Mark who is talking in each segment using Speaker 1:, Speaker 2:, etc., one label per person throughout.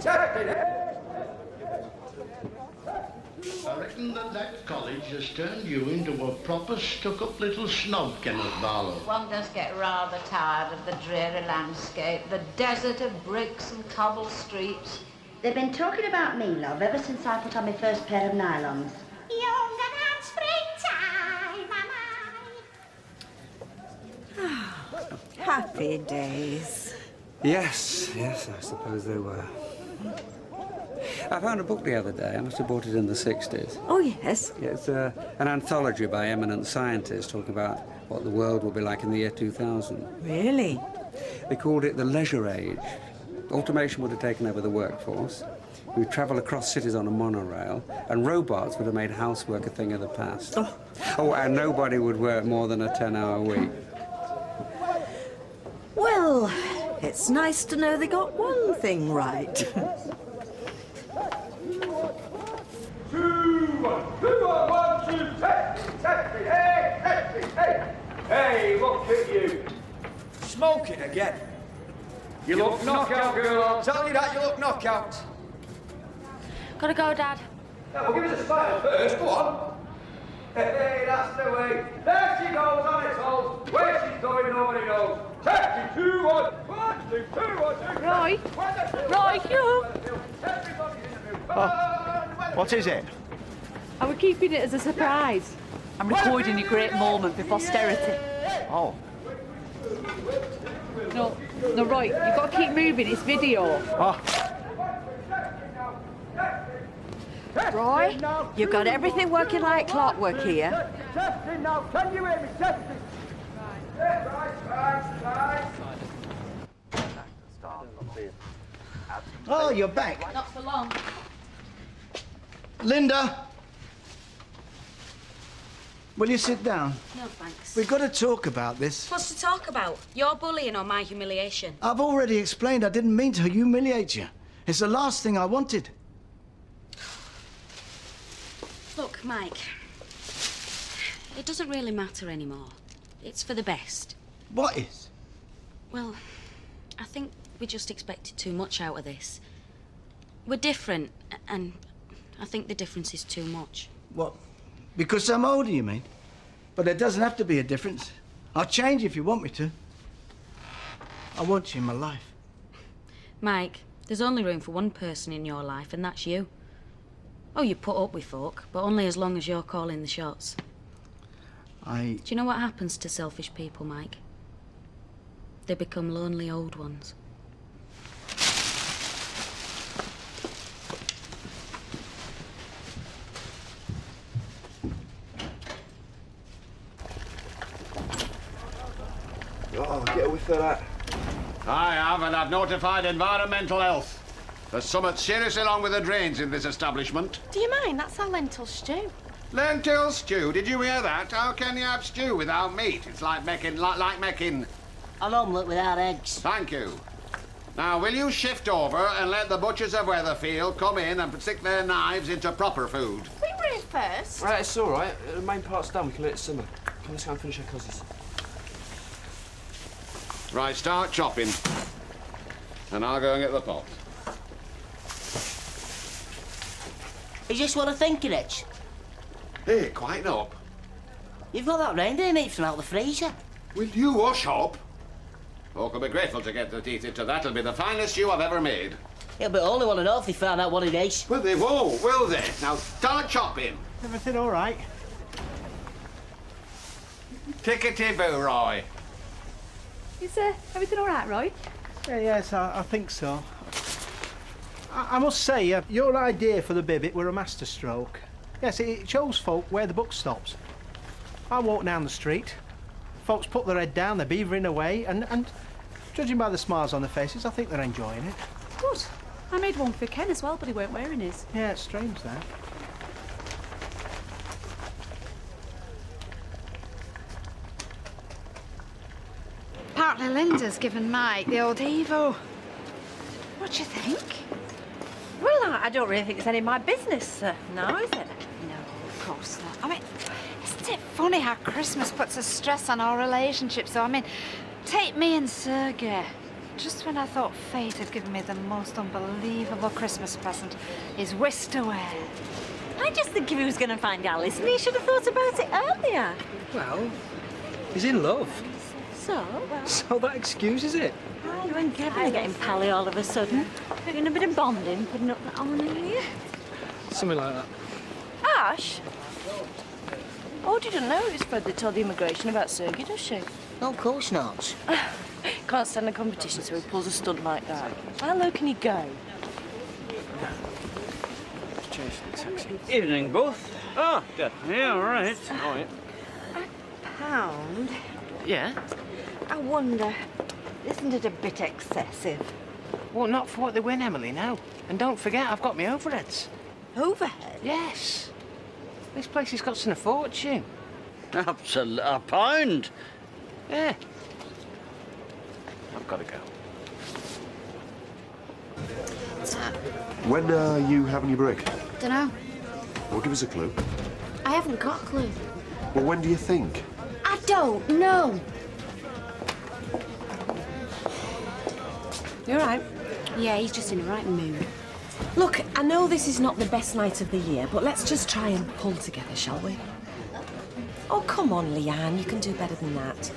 Speaker 1: I reckon that college has turned you into a proper stuck-up little snob, Kenneth Barlow.
Speaker 2: One does get rather tired of the dreary landscape, the desert of bricks and cobble streets.
Speaker 3: They've been talking about me, love, ever since I put on my first pair of nylons.
Speaker 4: Young and springtime, am I?
Speaker 5: Happy days.
Speaker 6: Yes, I suppose they were. I found a book the other day. I must have bought it in the 60s.
Speaker 5: Oh, yes?
Speaker 6: Yeah, it's an anthology by eminent scientists talking about what the world will be like in the year 2000.
Speaker 5: Really?
Speaker 6: They called it the leisure age. Automation would have taken over the workforce. We'd travel across cities on a monorail, and robots would have made housework a thing of the past. Oh, and nobody would work more than a 10-hour week.
Speaker 5: Well, it's nice to know they got one thing right.
Speaker 7: 2, 1, 2, 1, 2, taxi, hey! Hey, look at you. Smoking again. You look knockout, girl. I'll tell you that, you look knockout.
Speaker 2: Gotta go, Dad.
Speaker 7: Now, well, give us a smile first, go on. Hey, that's the way. There she goes on its own. Where she's going, nobody knows. Taxi, 2, 1, 1, 2, 2, 1, 2.
Speaker 2: Roy! Roy, you!
Speaker 8: What is it?
Speaker 9: And we're keeping it as a surprise. I'm recording a great moment for posterity.
Speaker 8: Oh.
Speaker 9: No, Roy, you've got to keep moving. It's video.
Speaker 8: Oh.
Speaker 5: Roy, you've got everything working like clockwork here.
Speaker 7: Testing now, can you hear me? Testing. Right.
Speaker 8: Oh, you're back.
Speaker 2: Not for long.
Speaker 8: Linda! Will you sit down?
Speaker 10: No, thanks.
Speaker 8: We've got to talk about this.
Speaker 10: What's to talk about? Your bullying or my humiliation?
Speaker 8: I've already explained I didn't mean to humiliate you. It's the last thing I wanted.
Speaker 10: Look, Mike, it doesn't really matter anymore. It's for the best.
Speaker 8: What is?
Speaker 10: Well, I think we just expected too much out of this. We're different, and I think the difference is too much.
Speaker 8: What? Because I'm older, you mean? But there doesn't have to be a difference. I'll change if you want me to. I want you in my life.
Speaker 10: Mike, there's only room for one person in your life, and that's you. Oh, you put up with folk, but only as long as you're calling the shots. Do you know what happens to selfish people, Mike? They become lonely old ones.
Speaker 11: Oh, get a whiff of that.
Speaker 12: I have, and I've notified Environmental Health. There's something seriously wrong with the drains in this establishment.
Speaker 4: Do you mind? That's our lentil stew.
Speaker 12: Lentil stew, did you hear that? How can you have stew without meat? It's like making
Speaker 3: an omelette without eggs.
Speaker 12: Thank you. Now, will you shift over and let the butchers of Weatherfield come in and stick their knives into proper food?
Speaker 4: We were in first.
Speaker 11: Right, it's all right. The main part's done. We can let it simmer. Come, let's go and finish our cousins.
Speaker 12: Right, start chopping. And I'll go and get the pot.
Speaker 3: Is this what I think it is?
Speaker 12: Hey, quieten up.
Speaker 3: You've got that reindeer meat from out the freezer.
Speaker 12: Will you wash up? Folk will be grateful to get their teeth into that. It'll be the finest stew I've ever made.
Speaker 3: Yeah, but only want to know if they found out what it is.
Speaker 12: Well, they won't, will they? Now, start chopping.
Speaker 8: Everything all right?
Speaker 12: Tickety-boo, Roy.
Speaker 9: Is everything all right, Roy?
Speaker 8: Yes, I think so. I must say, your idea for the bibbit were a masterstroke. Yes, it shows folk where the buck stops. I walk down the street, folks put their head down, they're beavering away, and judging by the smiles on their faces, I think they're enjoying it.
Speaker 9: Good. I made one for Ken as well, but he weren't wearing his.
Speaker 8: Yeah, it's strange, that.
Speaker 13: Partner Linda's given Mike the old Evo. What do you think?
Speaker 5: Well, I don't really think it's any of my business, now, is it?
Speaker 13: No, of course not. I mean, isn't it funny how Christmas puts a stress on our relationship? So, I mean, take me and Sergei. just when I thought fate had given me the most unbelievable Christmas present, his whisked away.
Speaker 14: I just think if he was going to find Alice, he should have thought about it earlier.
Speaker 15: Well, he's in love.
Speaker 14: So?
Speaker 15: So that excuses it.
Speaker 14: You and Kevin are getting pally all of a sudden. Doing a bit of bonding, putting up that on in you.
Speaker 15: Something like that.
Speaker 16: Ash? Oh, didn't know it was Fred that told the immigration about Sergey, does she?
Speaker 17: No, of course not.
Speaker 16: Can't stand a competition, so he pulls a stunt like that. How low can he go?
Speaker 18: Evening, both. Oh, definitely, all right. All right.
Speaker 16: £1?
Speaker 18: Yeah?
Speaker 16: I wonder, isn't it a bit excessive?
Speaker 17: Well, not for what they win, Emily, no. And don't forget, I've got my overheads.
Speaker 16: Overhead?
Speaker 17: Yes. This place has got a fortune.
Speaker 18: Absolutely. A pound?
Speaker 17: Yeah. I've got to go.
Speaker 19: When are you having your break?
Speaker 4: Dunno.
Speaker 19: Well, give us a clue.
Speaker 4: I haven't got a clue.
Speaker 19: Well, when do you think?
Speaker 4: I don't know.
Speaker 20: You all right?
Speaker 4: Yeah, he's just in the right mood.
Speaker 20: Look, I know this is not the best night of the year, but let's just try and pull together, shall we? Oh, come on, Leanne, you can do better than that.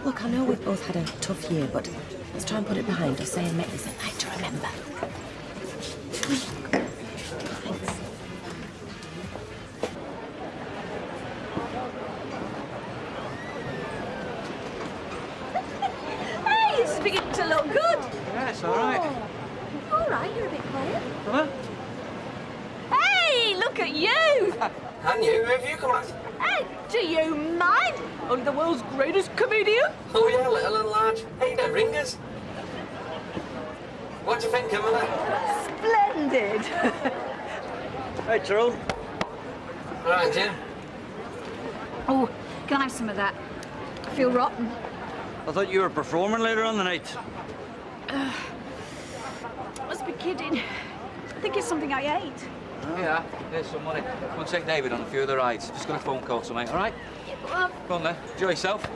Speaker 20: Look, I know we've both had a tough year, but let's try and put it behind us, and make this a night to remember.
Speaker 14: Hey, it's beginning to look good.
Speaker 15: Yeah, it's all right.
Speaker 14: Oh. All right, you're a bit quiet.
Speaker 15: Huh?
Speaker 14: Hey, look at you.
Speaker 15: And you, have you come out?
Speaker 14: Hey, do you mind? Only the world's greatest comedian.
Speaker 15: Oh, yeah, little and large. Hey, no ringers. What do you think, Emily?
Speaker 14: Splendid.
Speaker 18: Hey, Tyrone.
Speaker 15: All right, Jim.
Speaker 13: Oh, can I have some of that? I feel rotten.
Speaker 18: I thought you were performing later on the night.
Speaker 13: Must be kidding. I think it's something I ate.
Speaker 15: Yeah, here's some money. Come and take David on a few of the rides. Just got a phone call to make, all right?
Speaker 14: Well,
Speaker 15: Go on then, enjoy yourself.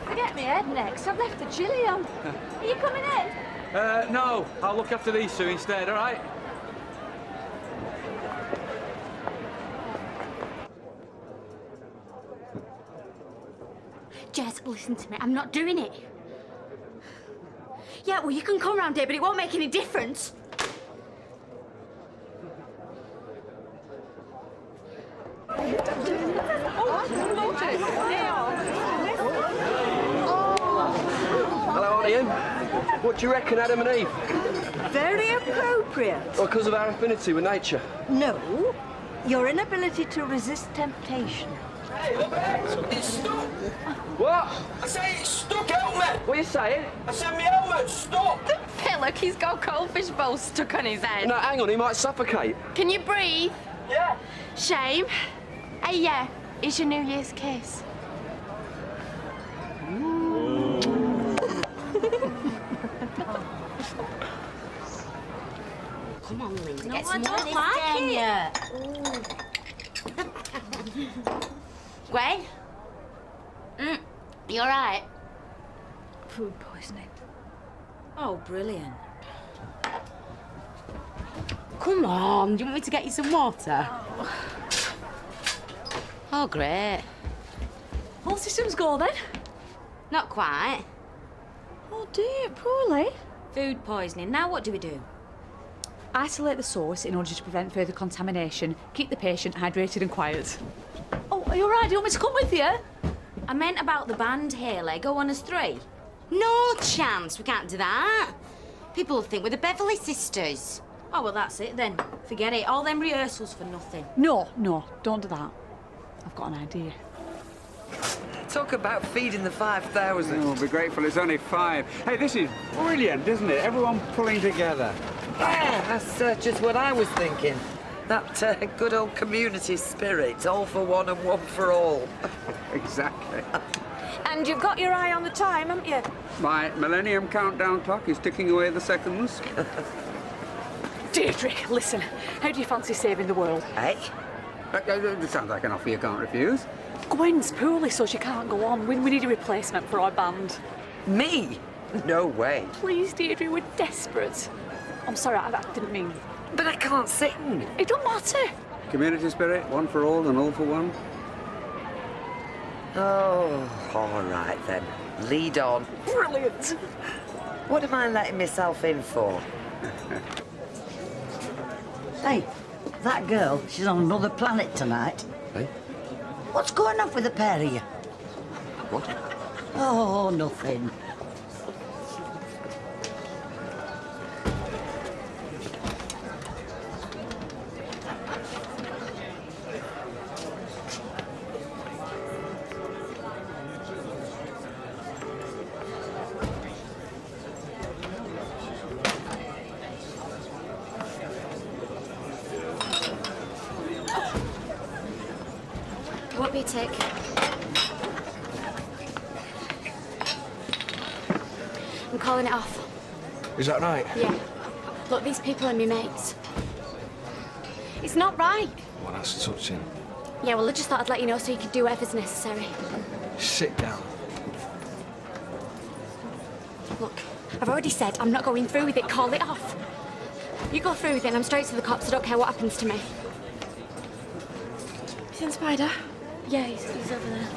Speaker 14: forget me head next. I've left the chili on. Are you coming in?
Speaker 15: No, I'll look after these two instead, all right?
Speaker 4: Jess, listen to me. I'm not doing it. Yeah, well, you can come round here, but it won't make any difference.
Speaker 15: Hello, Ian. What do you reckon, Adam and Eve?
Speaker 5: Very appropriate.
Speaker 15: Well, because of our affinity with nature.
Speaker 5: No, your inability to resist temptation.
Speaker 15: Hey, look there! It's stuck! What? I say it's stuck, help me! What are you saying? I said my helmet's stuck!
Speaker 16: Pillock, he's got a goldfish bowl stuck on his head.
Speaker 15: No, hang on, he might suffocate.
Speaker 16: Can you breathe?
Speaker 15: Yeah.
Speaker 16: Shame. Hey, yeah, it's your New Year's kiss.
Speaker 4: Come on, Linda.
Speaker 2: No,
Speaker 4: Get
Speaker 2: I
Speaker 4: some more of
Speaker 2: don't
Speaker 4: this
Speaker 2: like
Speaker 4: it. Gwen? You all right?
Speaker 13: Food poisoning.
Speaker 10: Oh, brilliant.
Speaker 4: Come on. Do you want me to get you some water? Oh, great.
Speaker 13: All systems go then?
Speaker 4: Not quite.
Speaker 13: Oh dear, poorly.
Speaker 10: Food poisoning. Now what do we do?
Speaker 9: Isolate the source in order to prevent further contamination. Keep the patient hydrated and quiet.
Speaker 10: Oh, are you all right? Do you want me to come with you? I meant about the band, Haley. Go on as 3.
Speaker 4: No chance. We can't do that. People will think we're the Beverly Sisters.
Speaker 10: Oh, well, that's it then. Forget it. All them rehearsals for nothing.
Speaker 9: No, don't do that. I've got an idea.
Speaker 21: Talk about feeding the 5,000.
Speaker 6: Oh, be grateful it's only 5. Hey, this is brilliant, isn't it? Everyone pulling together.
Speaker 21: Yeah, that's just what I was thinking. That good old community spirit, all for one and one for all.
Speaker 6: Exactly.
Speaker 13: And you've got your eye on the time, haven't you?
Speaker 6: My Millennium Countdown clock is ticking away the seconds.
Speaker 9: Deirdre, listen. How do you fancy saving the world?
Speaker 21: Hey?
Speaker 6: It sounds like an offer you can't refuse.
Speaker 9: Gwen's poorly, so she can't go on. We need a replacement for our band.
Speaker 21: Me? No way.
Speaker 14: Please, Deirdre, we're desperate. I'm sorry, I didn't mean...
Speaker 21: But I can't sing.
Speaker 14: It don't matter.
Speaker 6: Community spirit, one for all and all for one.
Speaker 21: Oh, all right then. Lead on.
Speaker 14: Brilliant.
Speaker 21: What am I letting myself in for?
Speaker 1: Hey, that girl, she's on another planet tonight.
Speaker 19: Hey?
Speaker 1: What's going on with the pair of you?
Speaker 19: What?
Speaker 1: Oh, nothing.
Speaker 4: Won't be a tick. I'm calling it off.
Speaker 17: Is that right?
Speaker 4: Yeah. Look, these people are my mates. It's not right.
Speaker 17: Well, that's touching.
Speaker 4: Yeah, well, I just thought I'd let you know so you could do whatever's necessary.
Speaker 17: Sit down.
Speaker 4: Look, I've already said I'm not going through with it. Call it off. You go through with it and I'm straight to the cops. I don't care what happens to me. You seen Spider? Yeah, he's over there.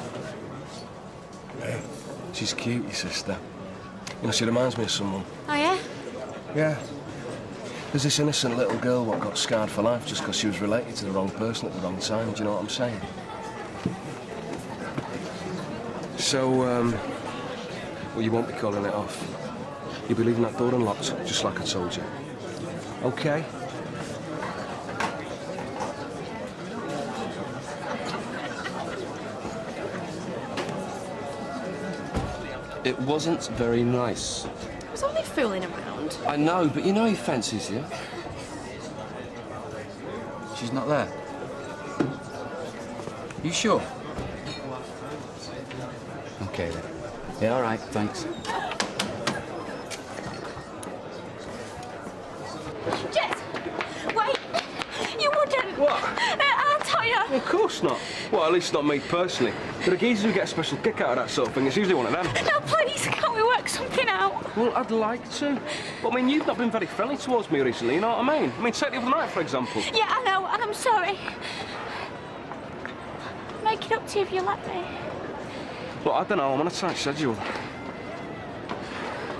Speaker 17: Yeah. She's cute, your sister. You know, she reminds me of someone.
Speaker 4: Oh, yeah?
Speaker 17: Yeah. There's this innocent little girl what got scarred for life just because she was related to the wrong person at the wrong time. Do you know what I'm saying? So, well, you won't be calling it off. You'll be leaving that door unlocked, just like I told you. Okay?
Speaker 11: It wasn't very nice.
Speaker 14: I was only fooling around.
Speaker 11: I know, but you know he fancies you.
Speaker 22: She's not there. You sure? Okay then. Yeah, all right, thanks.
Speaker 14: Jess! Wait! You wouldn't!
Speaker 17: What?
Speaker 14: I'll tell you!
Speaker 17: Of course not. Well, at least not me personally. But the geezers who get a special kick out of that sort of thing, it's usually one of them.
Speaker 14: No, please, can't we work something out?
Speaker 17: Well, I'd like to. But, I mean, you've not been very friendly towards me recently, you know what I mean? I mean, take the other night, for example.
Speaker 14: Yeah, I know, and I'm sorry. Make it up to you if you let me.
Speaker 17: Look, I don't know, I'm on a tight schedule.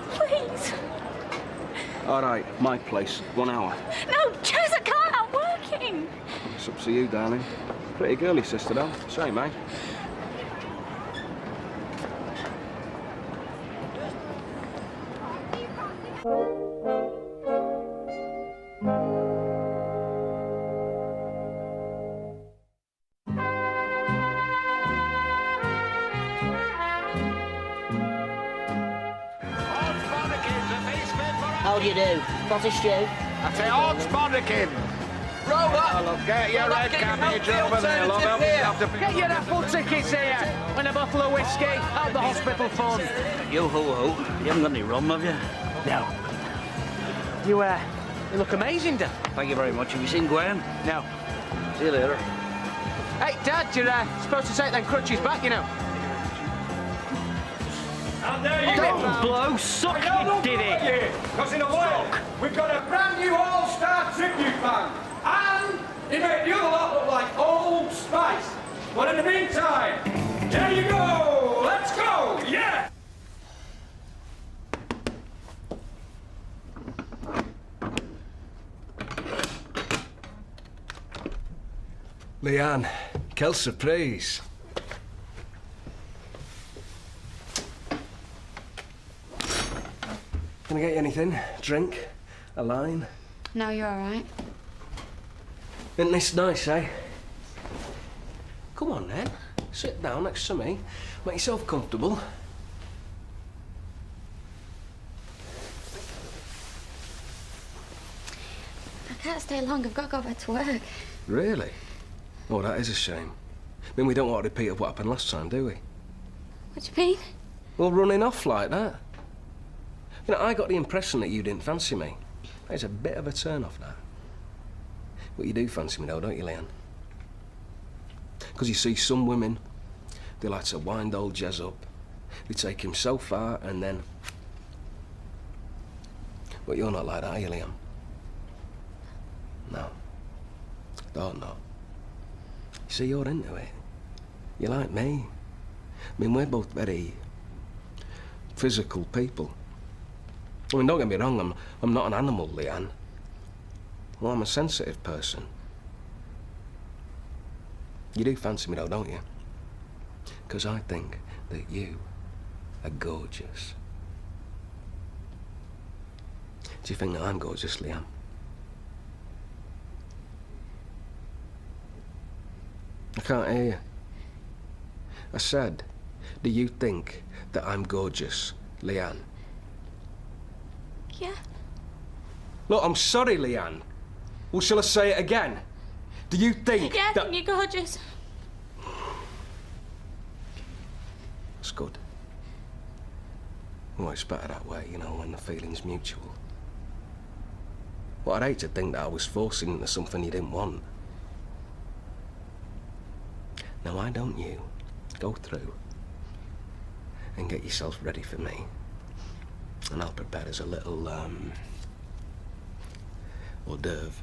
Speaker 14: Please.
Speaker 17: All right, my place, 1 hour.
Speaker 14: No, Jess, I can't, I'm working.
Speaker 17: It's up to you, darling. Pretty girly sister, though. Same, eh?
Speaker 1: How do you do? What's a stew?
Speaker 12: I say, odds bodkin.
Speaker 15: Rover!
Speaker 12: Get your red cabbage over there, love. Help yourself to...
Speaker 8: Get your apple tickets here and a bottle of whiskey at the hospital fund.
Speaker 18: Yo ho ho. You haven't got any rum, have you?
Speaker 8: No. You look amazing, Dad.
Speaker 18: Thank you very much. Have you seen Gwen?
Speaker 8: No.
Speaker 18: See you later.
Speaker 8: Hey, Dad, you're supposed to take them crutches back, you know.
Speaker 7: And there you
Speaker 8: Don't
Speaker 7: go.
Speaker 8: blow, suck, you did it.
Speaker 7: Because in a while, we've got a brand new all-star tribute band. And they make the other lot look like Old Spice. But in the meantime, there you go. Let's go. Yeah.
Speaker 17: Leanne, quelle surprise. Can I get you anything? Drink? A line?
Speaker 4: No, you're all right.
Speaker 17: Isn't this nice, eh? Come on, then. Sit down next to me. Make yourself comfortable.
Speaker 4: I can't stay long. I've got to go back to work.
Speaker 17: Really? Oh, that is a shame. I mean, we don't want a repeat of what happened last time, do we?
Speaker 4: What do you mean?
Speaker 17: Well, running off like that. You know, I got the impression that you didn't fancy me. It's a bit of a turn-off, that. But you do fancy me, though, don't you, Leanne? Because you see, some women, they like to wind old Jez up. They take him so far, and then But you're not like that, are you, Liam? No. Oh, no. You see, you're into it. You're like me. I mean, we're both very physical people. I mean, don't get me wrong, I'm not an animal, Leanne. Well, I'm a sensitive person. You do fancy me, though, don't you? Because I think that you are gorgeous. Do you think that I'm gorgeous, Liam? I can't hear you. I said, do you think that I'm gorgeous, Leanne?
Speaker 4: Yeah.
Speaker 17: Look, I'm sorry, Leanne. Well, shall I say it again? Do you think
Speaker 4: Yeah, I
Speaker 17: that...
Speaker 4: think you're gorgeous.
Speaker 17: That's good. Well, it's better that way, you know, when the feeling's mutual. Well, I'd hate to think that I was forcing into something you didn't want. Now, why don't you go through and get yourself ready for me? And I'll prepare as a little, hors d'oeuvre.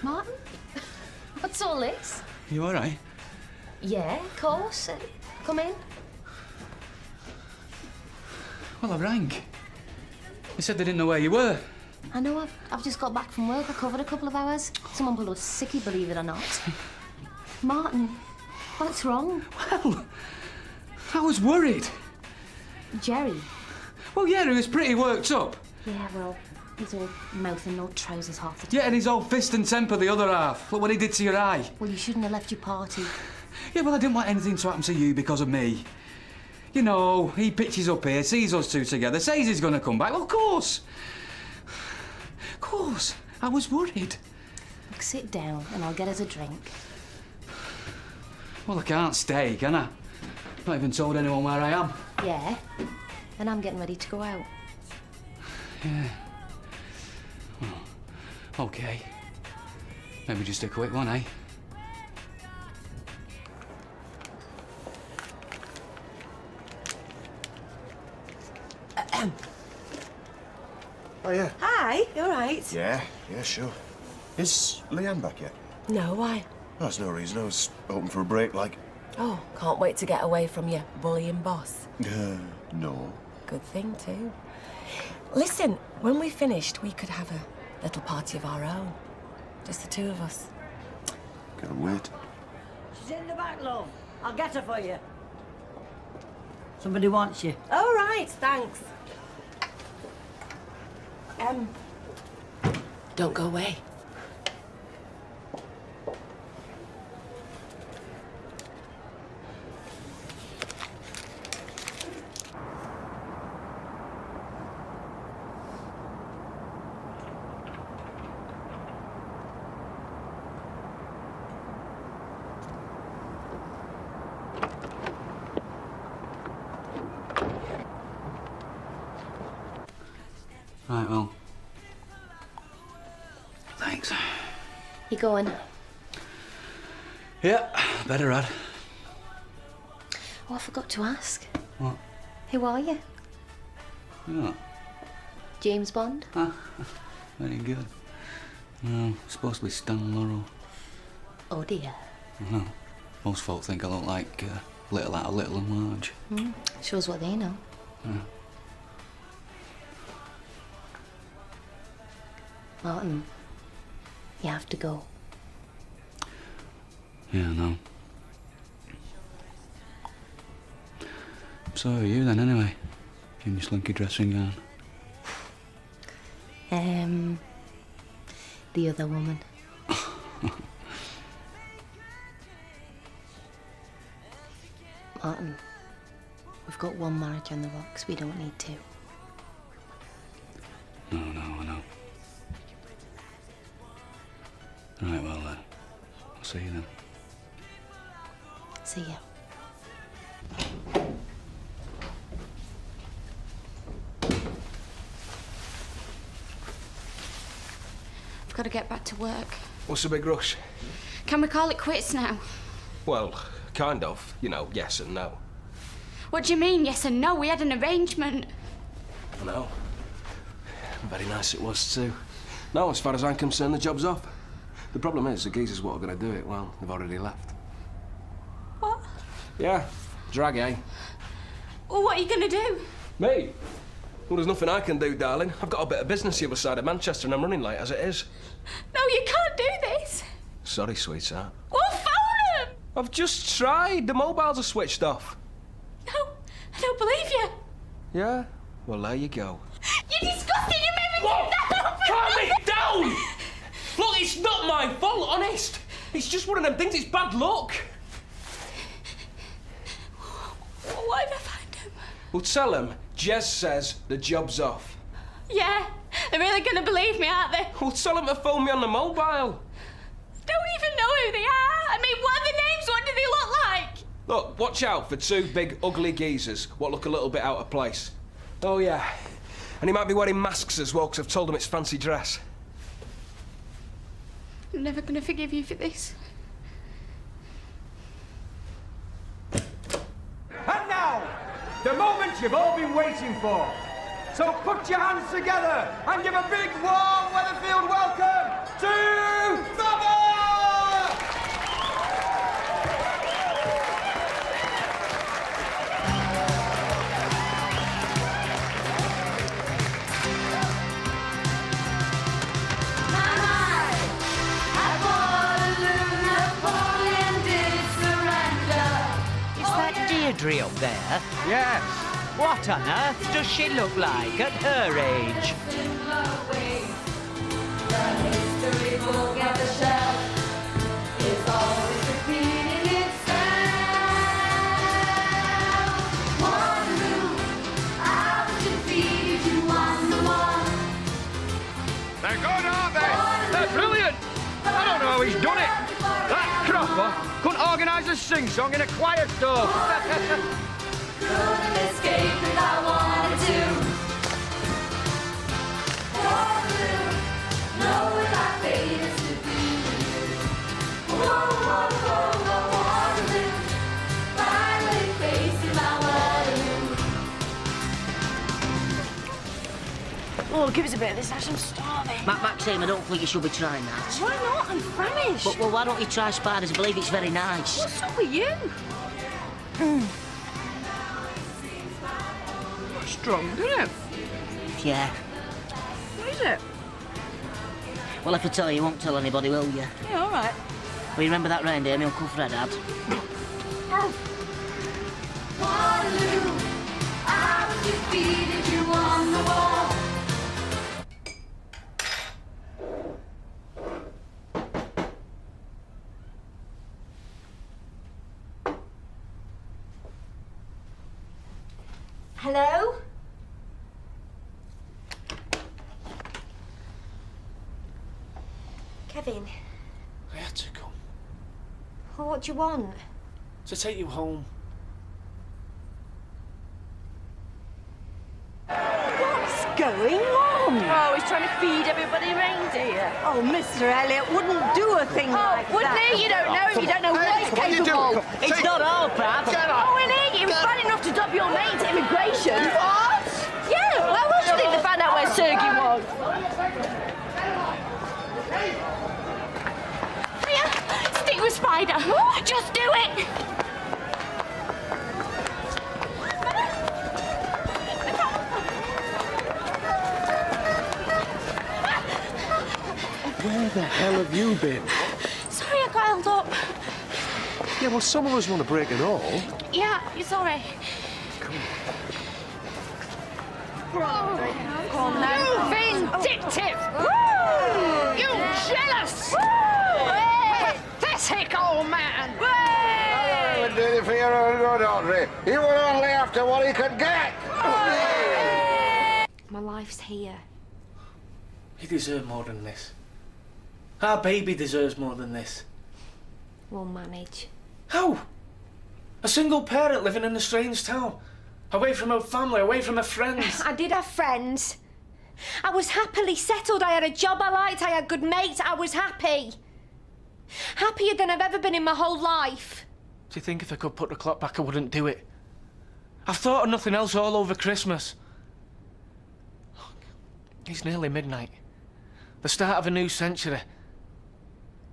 Speaker 3: Martin? What's all this?
Speaker 20: You all right?
Speaker 3: Yeah, of course. Come in.
Speaker 20: Well, I rang. They said they didn't know where you were.
Speaker 3: I know I've just got back from work. I covered a couple of hours. Someone pulled a sickie, believe it or not. Martin, what's wrong?
Speaker 20: Well, I was worried.
Speaker 3: Jerry?
Speaker 20: Well, yeah, he was pretty worked up.
Speaker 3: Yeah, well, he's all mouth and no trousers half the time.
Speaker 20: Yeah, and his old fist and temper the other half. Look what he did to your eye.
Speaker 3: Well, you shouldn't have left your party.
Speaker 20: Yeah, well, I didn't want anything to happen to you because of me. You know, he pitches up here, sees us two together, says he's going to come back. Well, of course. Of course. I was worried.
Speaker 3: Look, sit down and I'll get us a drink.
Speaker 20: Well, I can't stay, can I? Not even told anyone where I am.
Speaker 3: Yeah, and I'm getting ready to go out.
Speaker 20: Yeah. Well, OK. Maybe just a quick one, eh?
Speaker 19: Oh, yeah.
Speaker 16: Hi, you all right?
Speaker 19: Yeah, sure. Is Leanne back yet?
Speaker 16: No, why?
Speaker 19: Oh, that's no reason. I was hoping for a break, like.
Speaker 16: Oh, can't wait to get away from your bullying boss.
Speaker 19: No.
Speaker 16: Good thing, too. Listen, when we finished, we could have a little party of our own. Just the two of us.
Speaker 19: Can't wait.
Speaker 1: She's in the back, love. I'll get her for you. Somebody wants you.
Speaker 16: All right, thanks. Don't go away.
Speaker 20: Right, well. Thanks.
Speaker 3: You going?
Speaker 20: Yeah, better, Rad.
Speaker 3: Oh, I forgot to ask.
Speaker 20: What?
Speaker 3: Who are you?
Speaker 20: Yeah.
Speaker 3: James Bond?
Speaker 20: Very good. No, supposed to be Stan Laurel.
Speaker 3: Oh, dear.
Speaker 20: I know. Most folk think I look like Little out of Little and Large.
Speaker 3: Shows what they know.
Speaker 20: Yeah.
Speaker 3: Martin, you have to go.
Speaker 20: Yeah, I know. So are you then, anyway? In your slinky dressing gown.
Speaker 3: The other woman. Martin, We've got one marriage on the rocks. We don't need two.
Speaker 20: No, I know. Right, well, I'll see you then.
Speaker 3: See you.
Speaker 4: I've got to get back to work.
Speaker 17: What's the big rush?
Speaker 4: Can we call it quits now?
Speaker 17: Well, kind of. You know, yes and no.
Speaker 4: What do you mean, yes and no? We had an arrangement.
Speaker 17: I know. Very nice it was, too. No, as far as I'm concerned, the job's off. The problem is, the geezers what are going to do it, well, they've already left.
Speaker 4: What?
Speaker 17: Yeah, drag, eh?
Speaker 4: Well, what are you going to do?
Speaker 17: Me? Well, there's nothing I can do, darling. I've got a bit of business the other side of Manchester and I'm running late as it is.
Speaker 4: No, you can't do this.
Speaker 17: Sorry, sweetheart.
Speaker 4: Well, phone him!
Speaker 17: I've just tried. The mobiles are switched off.
Speaker 4: No, I don't believe you.
Speaker 17: Yeah? Well, there you go.
Speaker 4: You're disgusting. You made me
Speaker 17: Whoa!
Speaker 4: get that.
Speaker 17: Calm it down! Look, it's not my fault, honest. It's just one of them things. It's bad luck.
Speaker 4: What if I find him?
Speaker 17: Well, tell him Jez says the job's off.
Speaker 4: Yeah, they're really going to believe me, aren't they?
Speaker 17: Well, tell him to phone me on the mobile.
Speaker 4: Don't even know who they are. I mean, what are the names? What do they look like?
Speaker 17: Look, watch out for two big, ugly geezers what look a little bit out of place. Oh, yeah. And he might be wearing masks as well, because I've told him it's fancy dress.
Speaker 4: I'm never going to forgive you for this.
Speaker 7: And now, the moment you've all been waiting for. So put your hands together and give a big, warm Weatherfield welcome to Mother!
Speaker 2: Deirdre up there?
Speaker 7: Yes.
Speaker 2: What on earth does she look like at her age?
Speaker 7: They're good, aren't they? They're brilliant. I don't know how he's done it. That cropper couldn't organise a sing-song in a quiet store.
Speaker 5: Couldn't escape if I wanted to. Waterloo, knowing my fate is to be with you. Whoa, whoa, whoa, whoa, Waterloo, finally facing my Waterloo.
Speaker 3: Oh, give us a bit of this, Ash. I'm starving.
Speaker 1: Maxime, I don't think you should be trying that.
Speaker 3: Why not? I'm famished.
Speaker 1: Well, why don't you try spiders? I believe it's very nice.
Speaker 3: What's up with you?
Speaker 9: Strong, isn't it?
Speaker 1: Yeah.
Speaker 9: What is it?
Speaker 1: Well, if I tell you, you won't tell anybody, will you?
Speaker 9: Yeah, all right.
Speaker 1: Well, you remember that reindeer my Uncle Fred had?
Speaker 5: Waterloo, I was defeated, you won the war.
Speaker 3: Hello? Kevin,
Speaker 11: I had to come.
Speaker 3: well, what do you want?
Speaker 11: To take you home.
Speaker 14: What's going on? Oh, he's trying to feed everybody reindeer. Oh, Mr. Elliot wouldn't do a thing like
Speaker 4: wouldn't
Speaker 14: that.
Speaker 4: he? You don't know him. You don't know what he's capable.
Speaker 14: It's not our Brad.
Speaker 4: Oh, and he was bad enough to dob your mate at immigration. What? Yeah, well, else do you think they found out where Sergey was? Here, stick with Spider. Just do it.
Speaker 19: Where the hell have you been?
Speaker 4: Sorry I got held up.
Speaker 19: Yeah, well, some of us want to break it all.
Speaker 4: Yeah, you're sorry.
Speaker 14: Go on now.
Speaker 4: You vindictive! You jealous! Pathetic old man!
Speaker 19: I did it for your
Speaker 12: good, Audrey. He were only after what he could get.
Speaker 4: My life's here.
Speaker 15: You deserve more than this. Our baby deserves more than this.
Speaker 4: We'll manage.
Speaker 15: How? A single parent living in a strange town. Away from her family, away from her friends.
Speaker 4: I did have friends. I was happily settled. I had a job I liked. I had good mates. I was happy. Happier than I've ever been in my whole life.
Speaker 15: Do you think if I could put the clock back, I wouldn't do it? I've thought of nothing else all over Christmas. Look, it's nearly midnight. The start of a new century.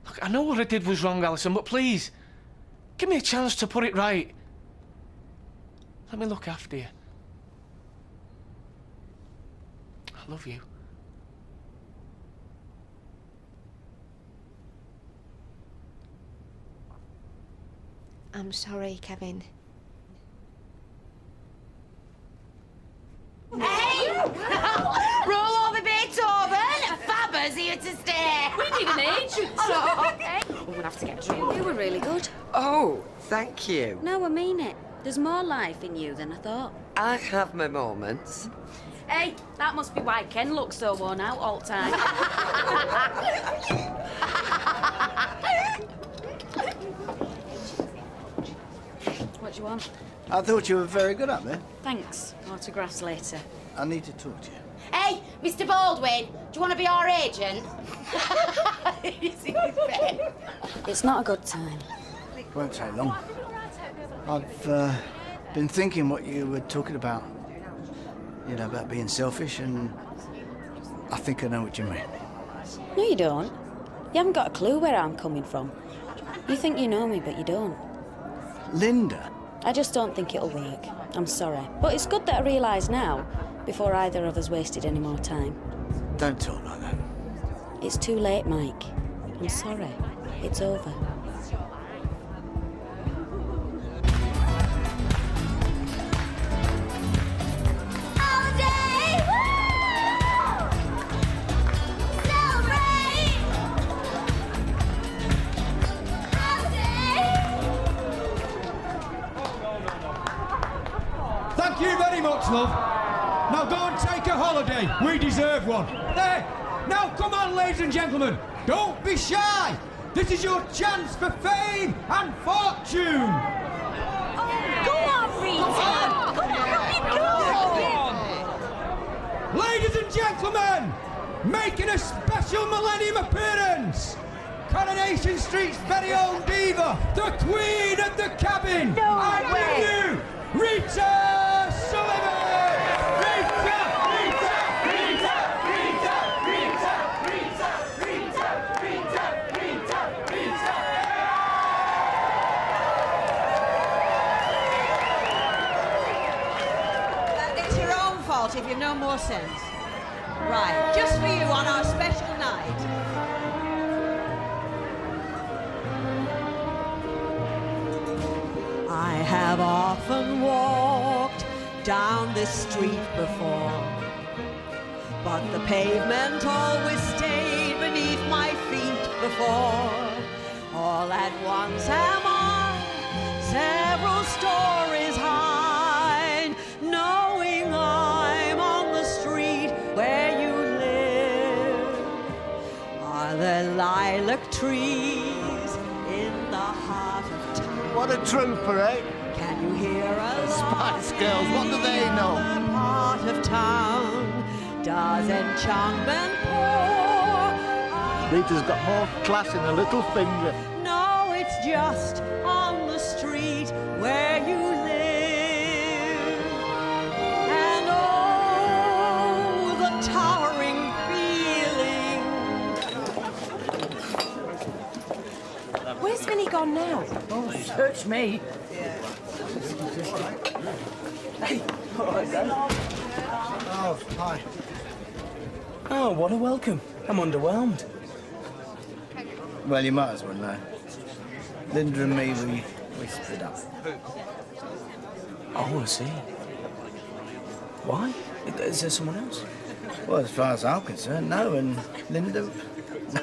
Speaker 15: Look, I know what I did was wrong, Alison, but please, give me a chance to put it right. Let me look after you. I love you.
Speaker 4: I'm sorry, Kevin.
Speaker 14: Hey! Roll over Beethoven! Fabber's here to stay!
Speaker 9: We need an agent.
Speaker 14: Oh,
Speaker 4: okay. We're gonna have to get a drink.
Speaker 21: You were really good. Oh, thank you.
Speaker 10: No, I mean it. There's more life in you than I thought.
Speaker 21: I have my moments.
Speaker 10: Hey, that must be why Ken looks so worn out all the time. What do you want?
Speaker 13: I thought you were very good up there.
Speaker 10: Thanks. Autographs later.
Speaker 13: I need to talk to you.
Speaker 14: Hey, Mr. Baldwin, do you want to be our agent?
Speaker 10: It's not a good time.
Speaker 13: Won't take long. I've been thinking what you were talking about. You know, about being selfish, and I think I know what you mean.
Speaker 10: No, you don't. You haven't got a clue where I'm coming from. You think you know me, but you don't.
Speaker 13: Linda?
Speaker 10: I just don't think it'll work. I'm sorry. But it's good that I realise now, before either of us wasted any more time.
Speaker 13: Don't talk like that.
Speaker 10: It's too late, Mike. I'm sorry. It's over.
Speaker 7: Thank you very much, love. Now go and take a holiday. We deserve one. There. Now come on, ladies and gentlemen. Don't be shy. This is your chance for fame and fortune.
Speaker 14: Go on, Rita! Go on!
Speaker 7: Ladies and gentlemen, making a special Millennium appearance, Coronation Street's very own diva, the Queen of the Cabin. I bring you, Rita Sullivan! Rita! Rita! Rita! Rita! Rita! Rita! Rita! Rita! Rita! Rita!
Speaker 14: It's your own fault if you've no more sense. Right, just for you on our special night. I have often walked down this street before, but the pavement always stayed beneath my feet before. All at once am I several stories high, knowing I'm on the street where you live. Are there lilac trees in the heart of town?
Speaker 13: What a trooper, eh?
Speaker 14: Can you hear us?
Speaker 13: Spice Girls, what do they know?
Speaker 14: In the heart of town does enchantment pour?
Speaker 13: Rita's got more class in her little finger.
Speaker 14: No, it's just on the street where you live. And oh, the towering feeling.
Speaker 16: Where's Vinny gone now?
Speaker 1: Oh, search me.
Speaker 15: Hey!
Speaker 13: Oh, hi.
Speaker 15: Oh, what a welcome. I'm underwhelmed.
Speaker 13: Well, you might as well know. Linda and me, we split up.
Speaker 15: Oh, I see. Why? Is there someone else?
Speaker 13: Well, as far as I'm concerned, no. And Linda? No.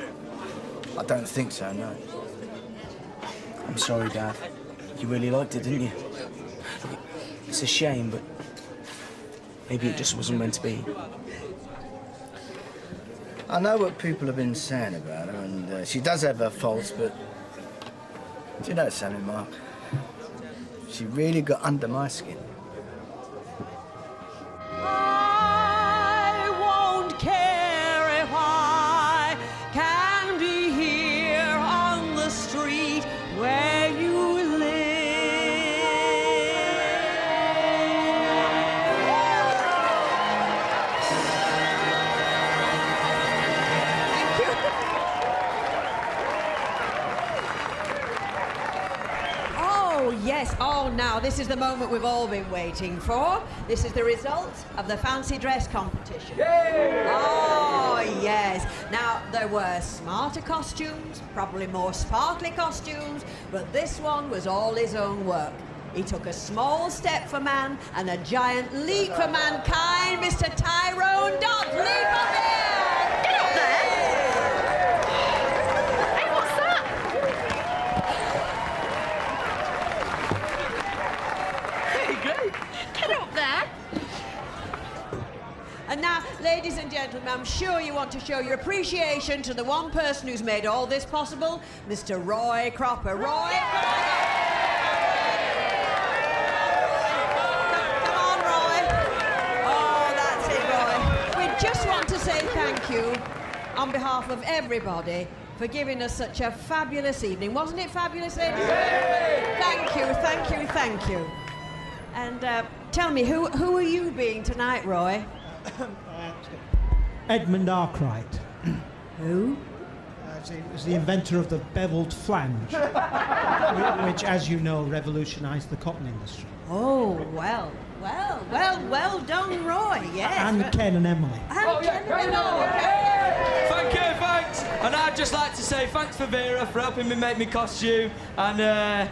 Speaker 13: I don't think so, no.
Speaker 15: I'm sorry, Dad. You really liked it, didn't you?
Speaker 11: It's a shame, but maybe it just wasn't meant to be.
Speaker 13: I know what people have been saying about her, and she does have her faults, but do you know something, Mark? She really got under my skin.
Speaker 5: I won't care if I can be here on the street where you
Speaker 6: Oh, yes. Oh, now, this is the moment we've all been waiting for. This is the result of the fancy dress competition.
Speaker 7: Yay!
Speaker 6: Oh, yes. Now, there were smarter costumes, probably more sparkly costumes, but this one was all his own work. He took a small step for man and a giant leap for mankind, Mr. Tyrone Dodd. Leap up here! Get up there! Hey, what's that?
Speaker 5: Hey, great. Get up there.
Speaker 6: And now, ladies and gentlemen, I'm sure you want to show your appreciation to the one person who's made all this possible, Mr. Roy Cropper. Roy! Come on, Roy. Oh, that's it, Roy. We just want to say thank you on behalf of everybody for giving us such a fabulous evening. Wasn't it fabulous, ladies and gentlemen? Thank you, thank you, thank you. And tell me, who are you being tonight, Roy?
Speaker 8: Edmund Arkwright.
Speaker 6: Who?
Speaker 8: He was the inventor of the beveled flange, which, as you know, revolutionised the cotton industry.
Speaker 6: Oh, well done, Roy, yes.
Speaker 8: And Ken and Emily.
Speaker 6: And Ken and Emily.
Speaker 22: Thank you, thanks. And I'd just like to say thanks for Vera for helping me make my costume. And,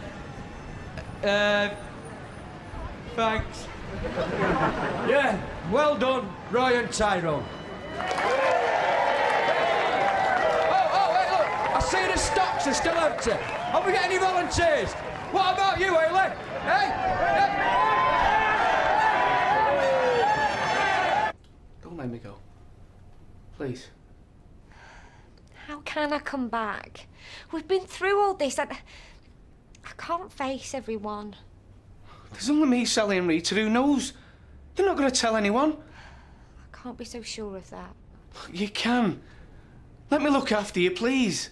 Speaker 22: thanks.
Speaker 7: Yeah, well done, Roy and Tyrone. Oh, wait, look. I see the stocks are still empty. Have we got any volunteers? What about you, Ailey? Hey?
Speaker 15: Don't let me go. Please.
Speaker 4: How can I come back? We've been through all this. I can't face everyone.
Speaker 15: There's only me, Sally and Rita who knows. You're not going to tell anyone.
Speaker 4: I can't be so sure of that.
Speaker 15: You can. Let me look after you, please.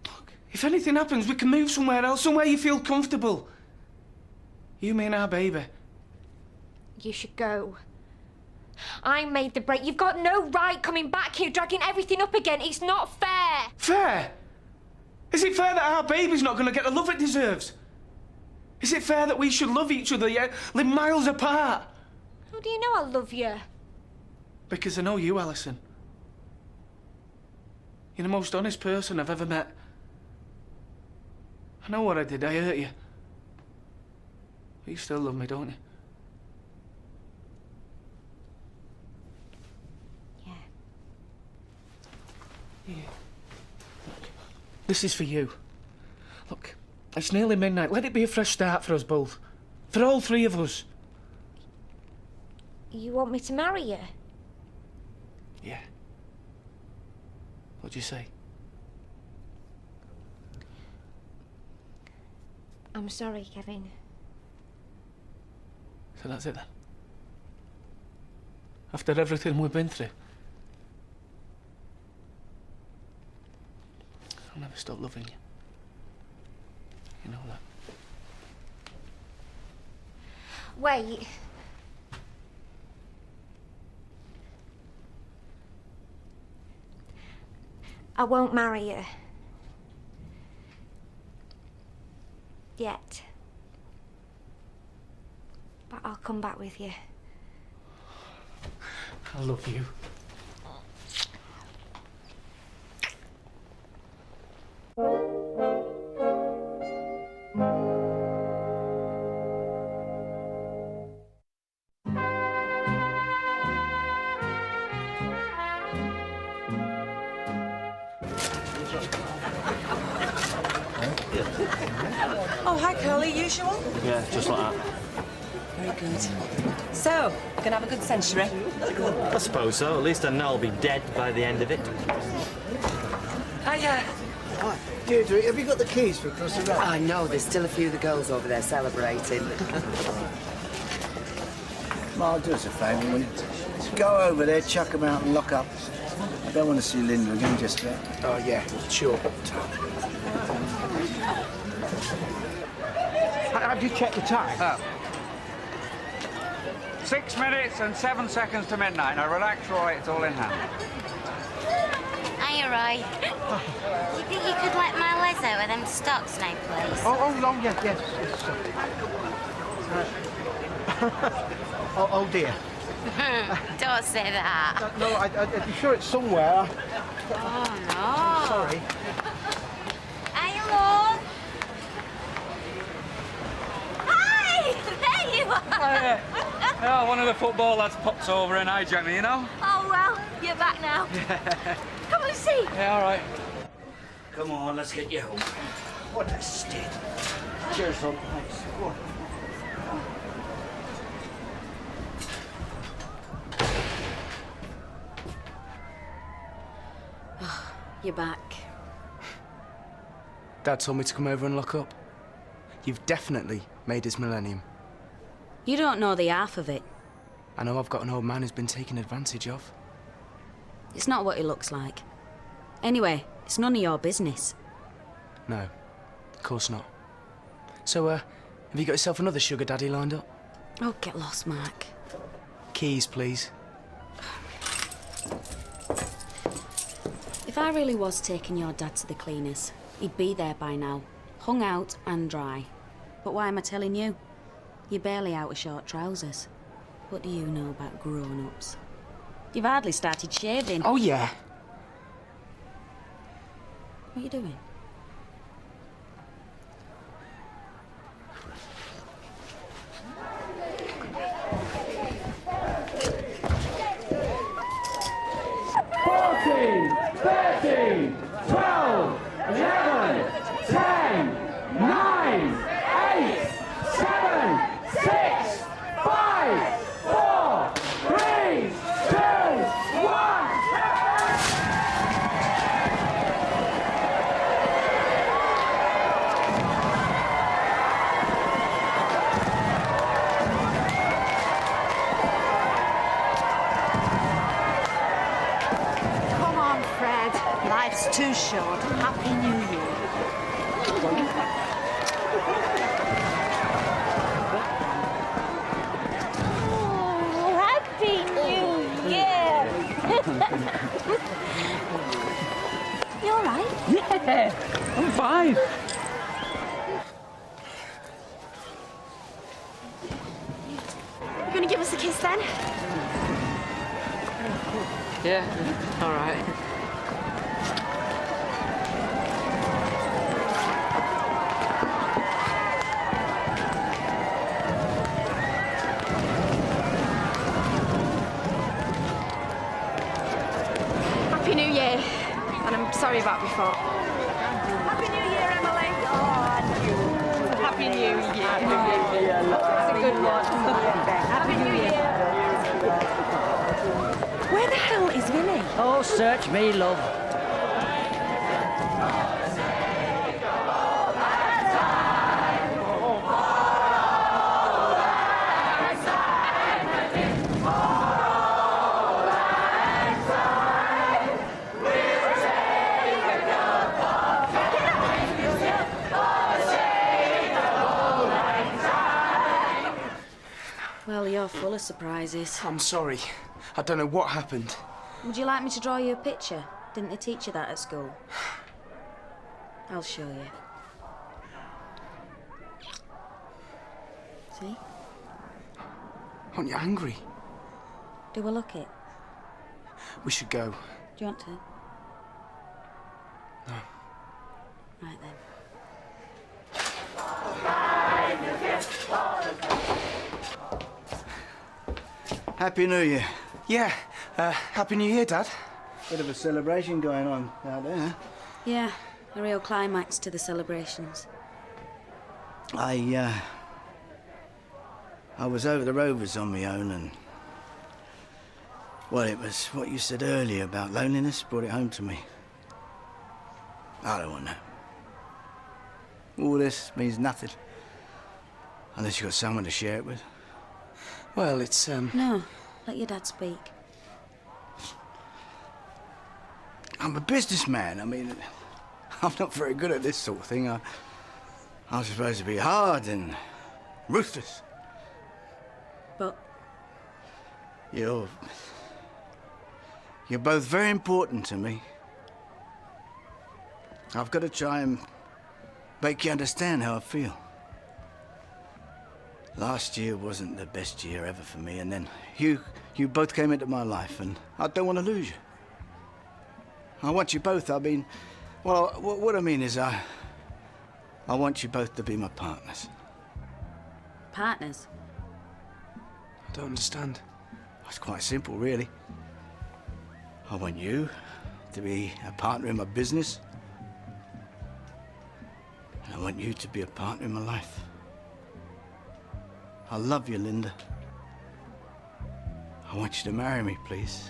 Speaker 15: Look, if anything happens, we can move somewhere else, somewhere you feel comfortable. You, me and our baby.
Speaker 4: You should go. I made the break. You've got no right coming back here, dragging everything up again. It's not fair.
Speaker 15: Fair? Is it fair that our baby's not going to get the love it deserves? Is it fair that we should love each other, yet live miles apart?
Speaker 4: How do you know I love you?
Speaker 15: Because I know you, Alison. You're the most honest person I've ever met. I know what I did. I hurt you. But you still love me, don't you? Yeah. This is for you. Look, it's nearly midnight. Let it be a fresh start for us both. For all three of us.
Speaker 4: You want me to marry you?
Speaker 15: Yeah. What'd you say?
Speaker 4: I'm sorry, Kevin.
Speaker 15: So that's it then? After everything we've been through? I'll never stop loving you. You know that.
Speaker 4: Wait. I won't marry you. Yet. But I'll come back with you.
Speaker 15: I love you.
Speaker 16: Oh, hi, Coley. Usual?
Speaker 15: Yeah, just like that.
Speaker 16: Very good. So, gonna have a good century?
Speaker 18: I suppose so. At least I know I'll be dead by the end of it.
Speaker 16: Hiya.
Speaker 13: Hi, Deirdre, have you got the keys for across the road?
Speaker 21: I know, there's still a few of the girls over there celebrating.
Speaker 13: Mark, do us a favour, will you? Just go over there, chuck them out and lock up. I don't want to see Linda again just yet.
Speaker 15: Oh, yeah, sure.
Speaker 8: Have you checked the time?
Speaker 20: Oh. 6 minutes and 7 seconds to midnight. Now relax, Roy, it's all in hand.
Speaker 23: Hiya, Roy. You think you could let my Les out of them stocks now, please?
Speaker 8: Oh, yes. Oh, dear.
Speaker 23: Don't say that.
Speaker 8: No, I'm sure it's somewhere.
Speaker 23: Oh, no.
Speaker 8: Sorry.
Speaker 23: Hiya, Lord. Hi! There you are!
Speaker 20: Oh, one of the football lads popped over and hijacked me, you know?
Speaker 23: Oh, well, you're back now. Come and see.
Speaker 20: Yeah, all right.
Speaker 1: Come on, let's get you home. What a state. Cheers, son. Thanks. Go on.
Speaker 10: You're back.
Speaker 15: Dad told me to come over and lock up. You've definitely made his millennium.
Speaker 10: You don't know the half of it.
Speaker 15: I know I've got an old man who's been taken advantage of.
Speaker 10: It's not what he looks like. Anyway, it's none of your business.
Speaker 15: No, of course not. So, have you got yourself another sugar daddy lined up?
Speaker 10: Oh, get lost, Mark.
Speaker 15: Keys, please.
Speaker 10: If I really was taking your dad to the cleaners, he'd be there by now, hung out and dry. But why am I telling you? You're barely out of short trousers. What do you know about grown-ups? You've hardly started shaving.
Speaker 15: Oh, yeah.
Speaker 10: What are you doing?
Speaker 14: Come on, Fred. Life's too short. Happy New Year.
Speaker 23: Oh, Happy New Year! You all right?
Speaker 20: Yeah, I'm fine.
Speaker 4: You gonna give us a kiss then?
Speaker 20: Yeah, all right.
Speaker 4: Happy New Year. And I'm sorry about before.
Speaker 14: Happy New Year, Emily.
Speaker 16: Happy New Year. That's a good one. Happy New Year. Where the hell is Vinny?
Speaker 1: Oh, search me, love.
Speaker 10: Well, you're full of surprises.
Speaker 15: I'm sorry. I don't know what happened.
Speaker 10: Would you like me to draw you a picture? Didn't they teach you that at school? I'll show you. See?
Speaker 15: Aren't you angry?
Speaker 10: Do I look it?
Speaker 15: We should go.
Speaker 10: Do you want to?
Speaker 15: No.
Speaker 10: Right then.
Speaker 13: Happy New Year.
Speaker 15: Yeah, Happy New Year, Dad.
Speaker 13: Bit of a celebration going on out there, huh?
Speaker 10: Yeah, A real climax to the celebrations.
Speaker 13: I was over the Rovers on my own and... Well, it was what you said earlier about loneliness brought it home to me. I don't want that. All this means nothing. Unless you've got someone to share it with.
Speaker 19: Well, it's,
Speaker 10: No, let your dad speak.
Speaker 13: I'm a businessman. I mean, I'm not very good at this sort of thing. I'm supposed to be hard and ruthless.
Speaker 10: But...
Speaker 13: You're both very important to me. I've got to try and make you understand how I feel. Last year wasn't the best year ever for me, and then you both came into my life, and I don't want to lose you. I want you both, I mean... Well, what I mean is I want you both to be my partners.
Speaker 10: Partners?
Speaker 19: I don't understand.
Speaker 13: It's quite simple, really. I want you to be a partner in my business. And I want you to be a partner in my life. I love you, Linda. I want you to marry me, please.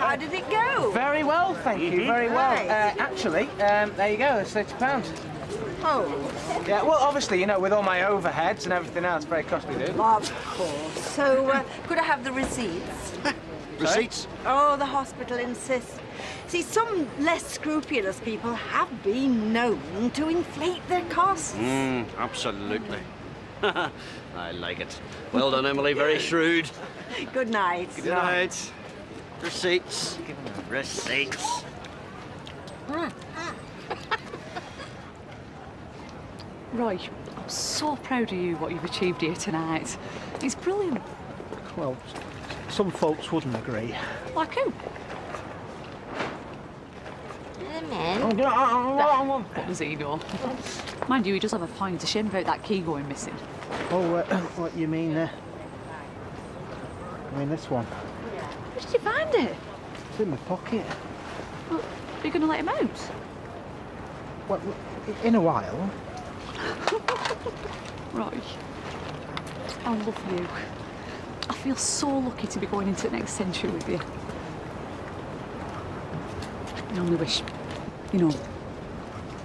Speaker 14: How did it go?
Speaker 15: Very well, thank you, very well. Actually, there you go, it's £30.
Speaker 14: Oh.
Speaker 15: Yeah, well, obviously, you know, with all my overheads and everything else, very costly, dude.
Speaker 14: Of course. So, could I have the receipts?
Speaker 13: Receipts?
Speaker 14: Oh, the hospital insists. See, some less scrupulous people have been known to inflate their costs.
Speaker 2: Absolutely. I like it. Well done, Emily, very shrewd.
Speaker 14: Good night.
Speaker 2: Good night. Receipts. Receipts.
Speaker 9: Roy, I'm so proud of you, what you've achieved here tonight. It's brilliant.
Speaker 8: Well, some folks wouldn't agree.
Speaker 9: Like who? What does he know? Mind you, he does have a point. It's a shame about that key going missing.
Speaker 8: Oh, what you mean, I mean this one.
Speaker 9: Where did you find it?
Speaker 8: It's in my pocket.
Speaker 9: Well, are you going to let him out?
Speaker 8: Well, in a while.
Speaker 9: Roy, I love you. I feel so lucky to be going into the next century with you. I only wish, you know.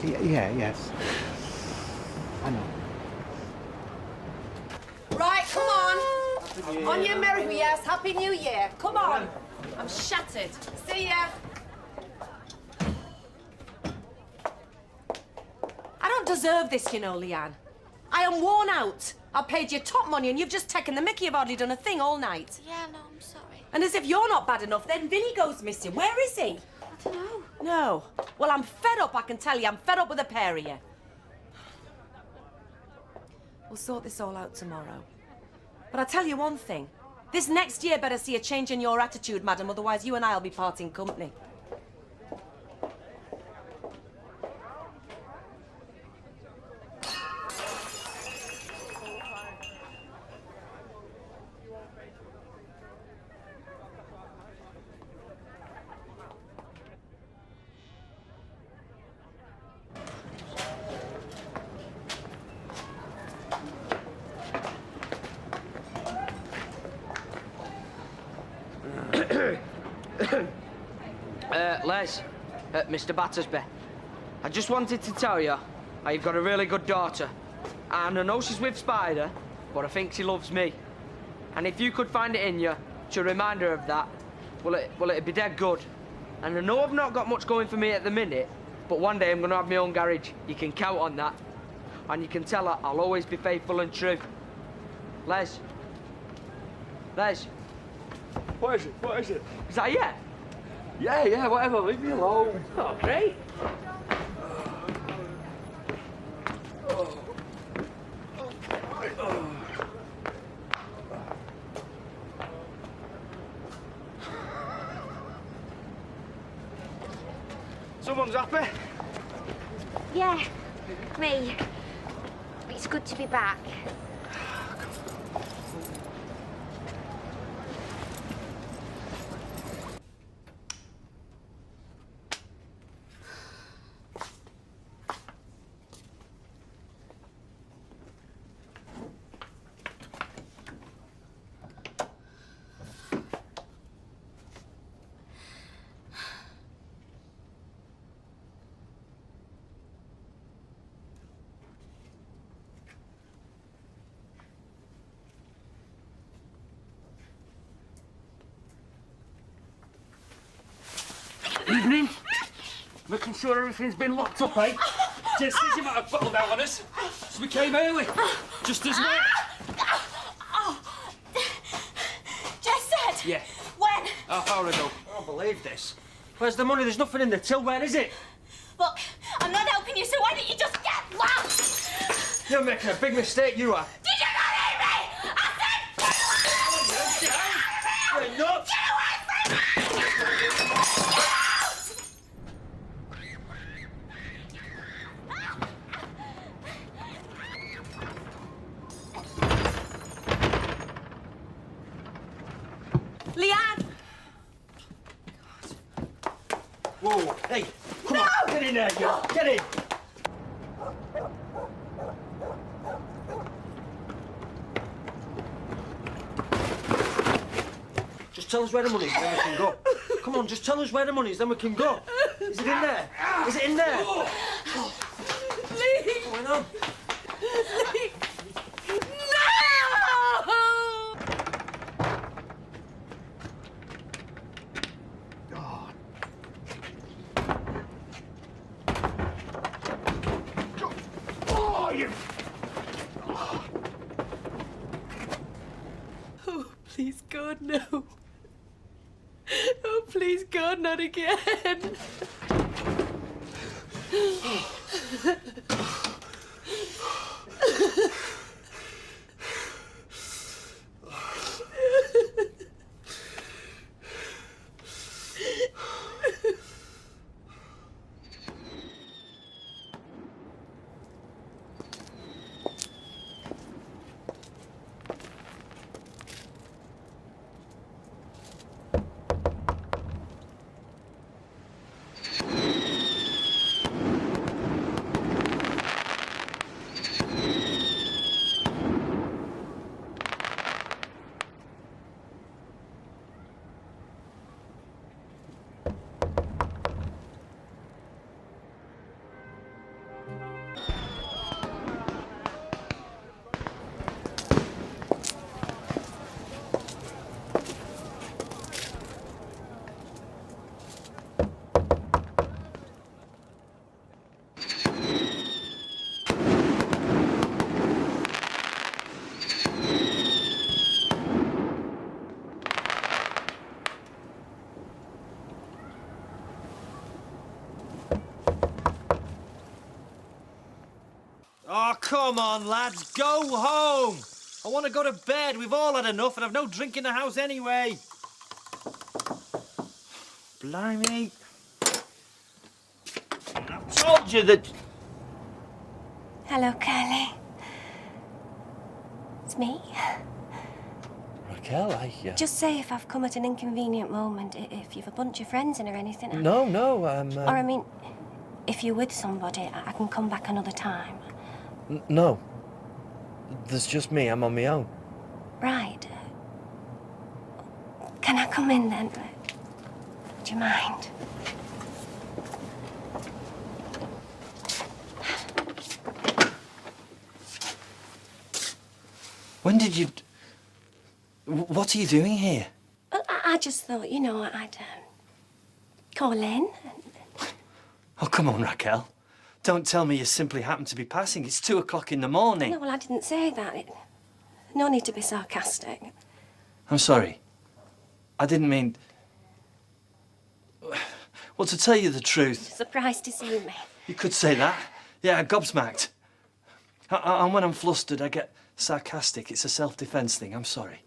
Speaker 8: Yes. I know.
Speaker 16: Right, come on. On your merry yes, Happy New Year. Come on. I'm shattered. See ya. I don't deserve this, you know, Leanne. I am worn out. I paid you top money and you've just taken the mickey. You've hardly done a thing all night.
Speaker 23: Yeah, no, I'm sorry.
Speaker 16: And as if you're not bad enough, then Vinny goes missing. Where is he?
Speaker 23: I don't know.
Speaker 16: No. Well, I'm fed up, I can tell you. I'm fed up with the pair of you. We'll sort this all out tomorrow. But I'll tell you one thing. This next year better see a change in your attitude, madam, otherwise you and I'll be parting company.
Speaker 22: Les, Mr. Battersby, I just wanted to tell you how you've got a really good daughter. And I know she's with Spider, but I think she loves me. And if you could find it in you to remind her of that, Well, it'd be dead good. And I know I've not got much going for me at the minute, but one day I'm going to have my own garage. You can count on that. And you can tell her I'll always be faithful and true. Les. Les.
Speaker 11: What is it? What is it?
Speaker 22: Is that yeah?
Speaker 11: Yeah, whatever. Leave me alone.
Speaker 22: Oh, great.
Speaker 15: Someone's happy?
Speaker 4: Yeah, me. It's good to be back.
Speaker 20: Evening. Making sure everything's been locked up, eh?
Speaker 21: Jess says you might have bottled out on us, so we came early. Just as well.
Speaker 16: Jess said.
Speaker 21: Yeah.
Speaker 16: When?
Speaker 21: Half hour ago.
Speaker 20: I don't believe this. Where's the money? There's nothing in the till. Where is it?
Speaker 16: Look, I'm not helping you, so why don't you just get lost?
Speaker 20: You're making a big mistake, you are.
Speaker 16: Did you not hear me? I said
Speaker 20: You're nuts.
Speaker 16: get away from me! Leanne!
Speaker 20: Whoa, hey, come on, get in there, you. Get in. Just tell us where the money is, then we can go. Come on, just tell us where the money is, then we can go. Is it in there? Is it in there?
Speaker 16: Lee!
Speaker 20: What's going on?
Speaker 16: Lee! No!
Speaker 20: Oh, you...
Speaker 16: Oh, please, God, no. Oh, please, God, not again.
Speaker 18: Oh, come on, lads, go home! I want to go to bed. We've all had enough, and I've no drink in the house anyway. Blimey. I told you that...
Speaker 4: Hello, Curly. It's me.
Speaker 18: Raquel,
Speaker 4: Just say if I've come at an inconvenient moment, if you've a bunch of friends in or anything.
Speaker 18: No,
Speaker 4: Or, I mean, if you're with somebody, I can come back another time.
Speaker 18: No. There's just me. I'm on my own.
Speaker 4: Right. Can I come in then? Do you mind?
Speaker 18: When did you... What are you doing here?
Speaker 4: I
Speaker 3: I just thought, you know, I'd call in.
Speaker 18: Oh, come on, Raquel. Don't tell me you simply happened to be passing. It's 2 o'clock in the morning.
Speaker 3: No, well, I didn't say that. No need to be sarcastic.
Speaker 18: I'm sorry. I didn't mean... Well, to tell you the truth...
Speaker 3: Surprised to see me.
Speaker 18: You could say that. Yeah, gobsmacked. And when I'm flustered, I get sarcastic. It's a self-defence thing. I'm sorry.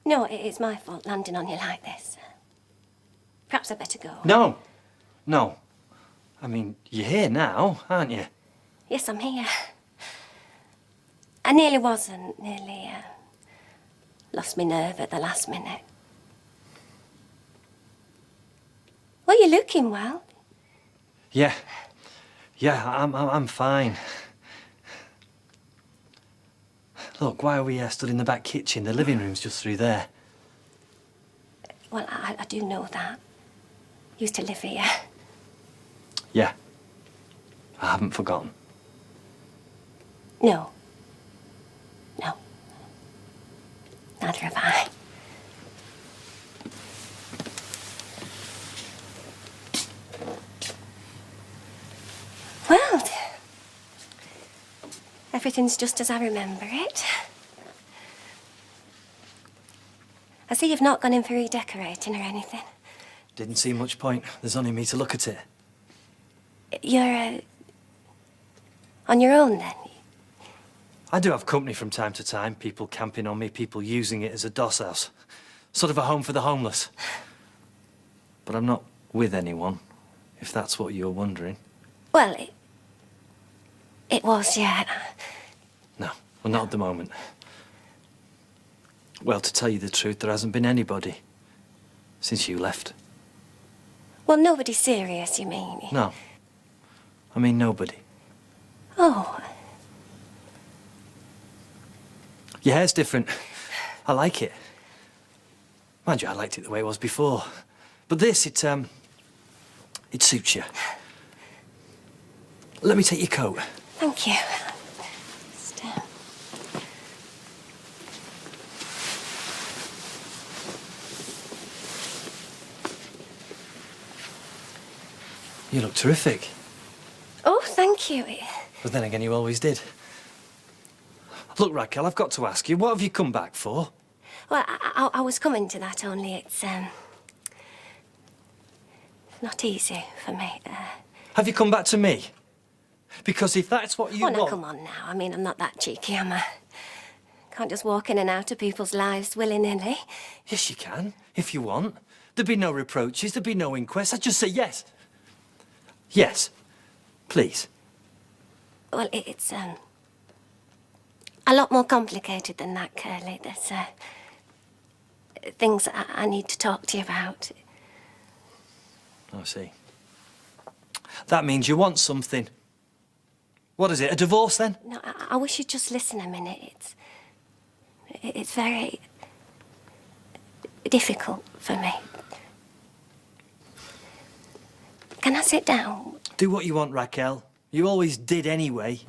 Speaker 3: No, it's my fault landing on you like this. Perhaps I'd better go.
Speaker 18: No. No. I mean, you're here now, aren't you?
Speaker 3: Yes, I'm here. I nearly wasn't. Nearly lost my nerve at the last minute. Well, you're looking well.
Speaker 18: Yeah. Yeah, I'm fine. Look, why are we stood in the back kitchen? The living room's just through there.
Speaker 3: Well, I do know that. Used to live here.
Speaker 18: Yeah. I haven't forgotten.
Speaker 3: No. No. Neither have I. Well, everything's just as I remember it. I see you've not gone in for redecorating or anything.
Speaker 18: Didn't see much point. There's only me to look at it.
Speaker 3: You're, on your own, then?
Speaker 18: I do have company from time to time. People camping on me, people using it as a doss house. Sort of a home for the homeless. But I'm not with anyone, if that's what you're wondering.
Speaker 3: Well, it was, yeah.
Speaker 18: No, well, not at the moment. Well, to tell you the truth, there hasn't been anybody since you left.
Speaker 3: Well, nobody serious, you mean?
Speaker 18: No. I mean, nobody.
Speaker 3: Oh.
Speaker 18: Your hair's different. I like it. Mind you, I liked it the way it was before. But this, it suits you. Let me take your coat.
Speaker 3: Thank you.
Speaker 18: You look terrific.
Speaker 3: Oh, thank you.
Speaker 18: But then again, you always did. Look, Raquel, I've got to ask you, what have you come back for?
Speaker 3: Well, I was coming to that, only it's not easy for me.
Speaker 18: Have you come back to me? Because if that's what you
Speaker 3: want... Oh, no,
Speaker 18: want...
Speaker 3: come on now. I mean, I'm not that cheeky, am I? Can't just walk in and out of people's lives willy-nilly.
Speaker 18: Yes, you can, if you want. There'd be no reproaches, there'd be no inquest. I'd just say yes. Yes. Please.
Speaker 3: Well, it's a lot more complicated than that, Curly. There's things I need to talk to you about.
Speaker 18: I see. That means you want something. What is it, a divorce then?
Speaker 3: No, I wish you'd just listen a minute. It's very difficult for me. Can I sit down?
Speaker 18: Do what you want, Raquel. You always did anyway.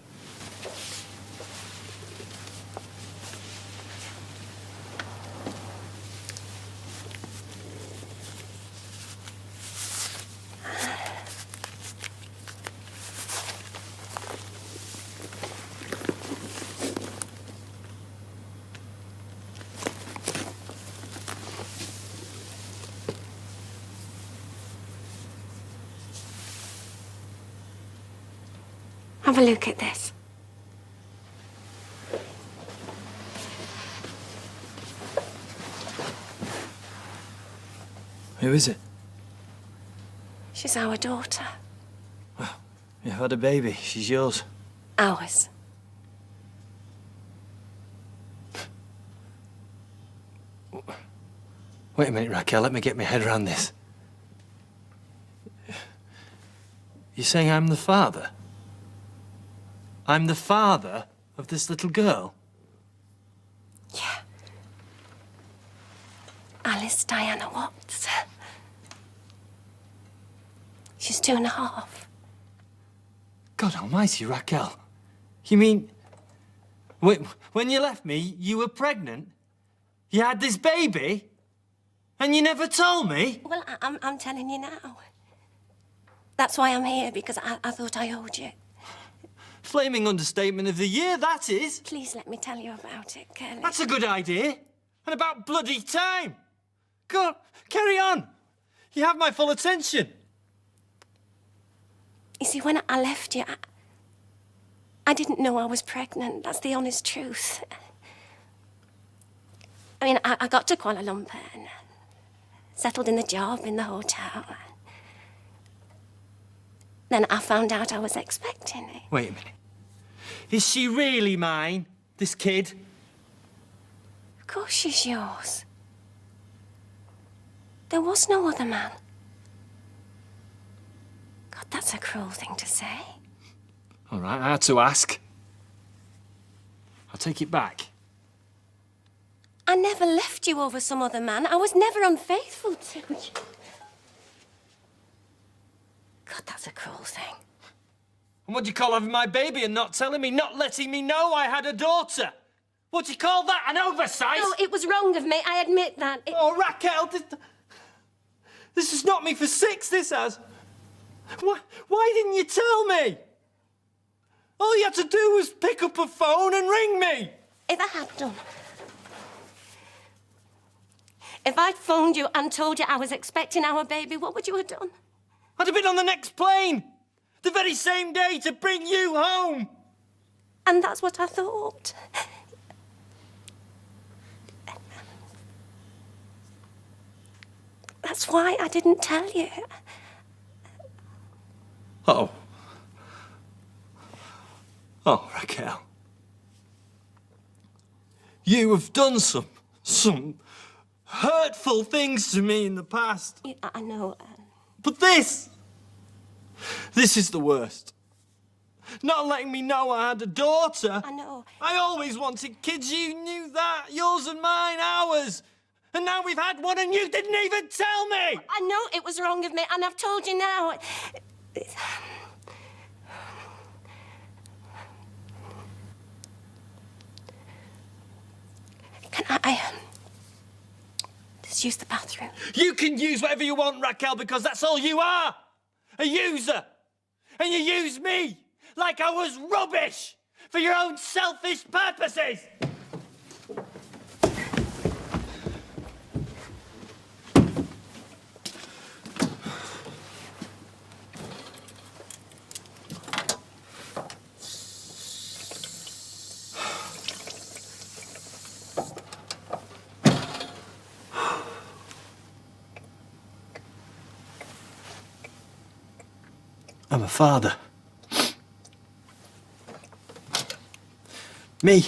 Speaker 3: Have a look at this.
Speaker 18: Who is it?
Speaker 3: She's our daughter.
Speaker 18: You had a baby. She's yours.
Speaker 3: Ours.
Speaker 18: Wait a minute, Raquel. Let me get my head around this. You're saying I'm the father? I'm the father of this little girl?
Speaker 3: Yeah. Alice Diana Watts. She's 2.5.
Speaker 18: God almighty, Raquel. You mean... when you left me, you were pregnant? You had this baby? And you never told me?
Speaker 3: Well, I'm telling you now. That's why I'm here, because I thought I owed you.
Speaker 18: Flaming understatement of the year, that is.
Speaker 3: Please let me tell you about it, Curly.
Speaker 18: That's a good idea. And about bloody time. Go on, carry on. You have my full attention.
Speaker 3: You see, when I left you, I didn't know I was pregnant. That's the honest truth. I mean, I got to Kuala Lumpur and settled in the job in the hotel. Then I found out I was expecting it.
Speaker 18: Wait a minute. Is she really mine, this kid?
Speaker 3: Of course she's yours. There was no other man. God, that's a cruel thing to say.
Speaker 18: All right, I had to ask. I'll take it back.
Speaker 3: I never left you over some other man. I was never unfaithful to you. God, that's a cruel thing.
Speaker 18: And what do you call having my baby and not telling me, not letting me know I had a daughter? What do you call that, an oversight?
Speaker 3: No, it was wrong of me, I admit that.
Speaker 18: Oh, Raquel, this has knocked me for six, this has. Why didn't you tell me? All you had to do was pick up a phone and ring me.
Speaker 3: If I had done. If I'd phoned you and told you I was expecting our baby, what would you have done?
Speaker 18: I'd have been on the next plane, the very same day, to bring you home.
Speaker 3: And that's what I thought. That's why I didn't tell you.
Speaker 18: Oh. Oh, Raquel. You have done some hurtful things to me in the past.
Speaker 3: I know.
Speaker 18: But this is the worst. Not letting me know I had a daughter.
Speaker 3: I know.
Speaker 18: I always wanted kids, you knew that. Yours and mine, ours. And now we've had one and you didn't even tell me!
Speaker 3: I know it was wrong of me, and I've told you now. Can I just use the bathroom?
Speaker 18: You can use whatever you want, Raquel, because that's all you are. A user. And you use me like I was rubbish for your own selfish purposes. I'm a father. Me.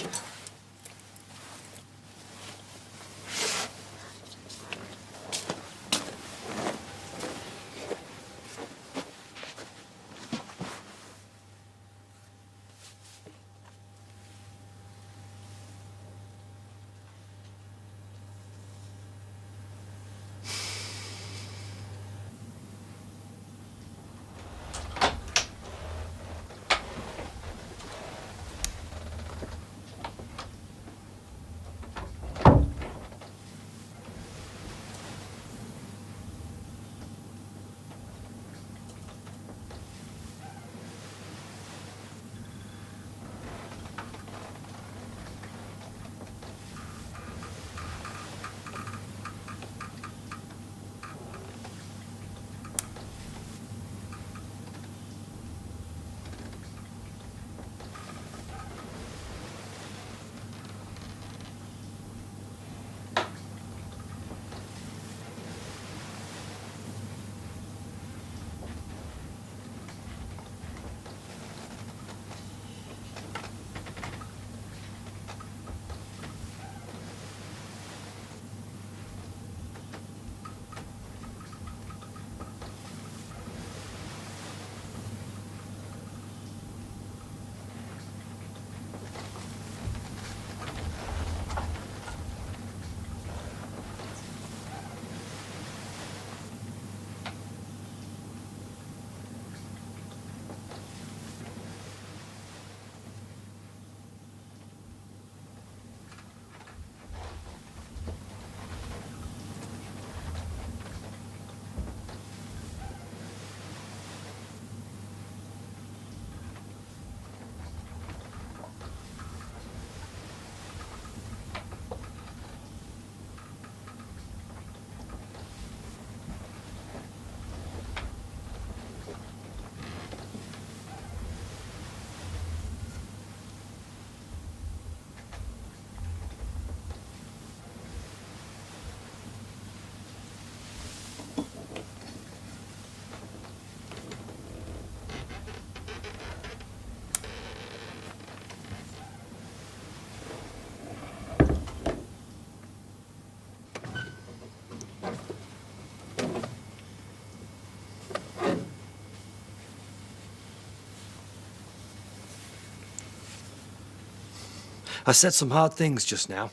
Speaker 18: I said some hard things just now.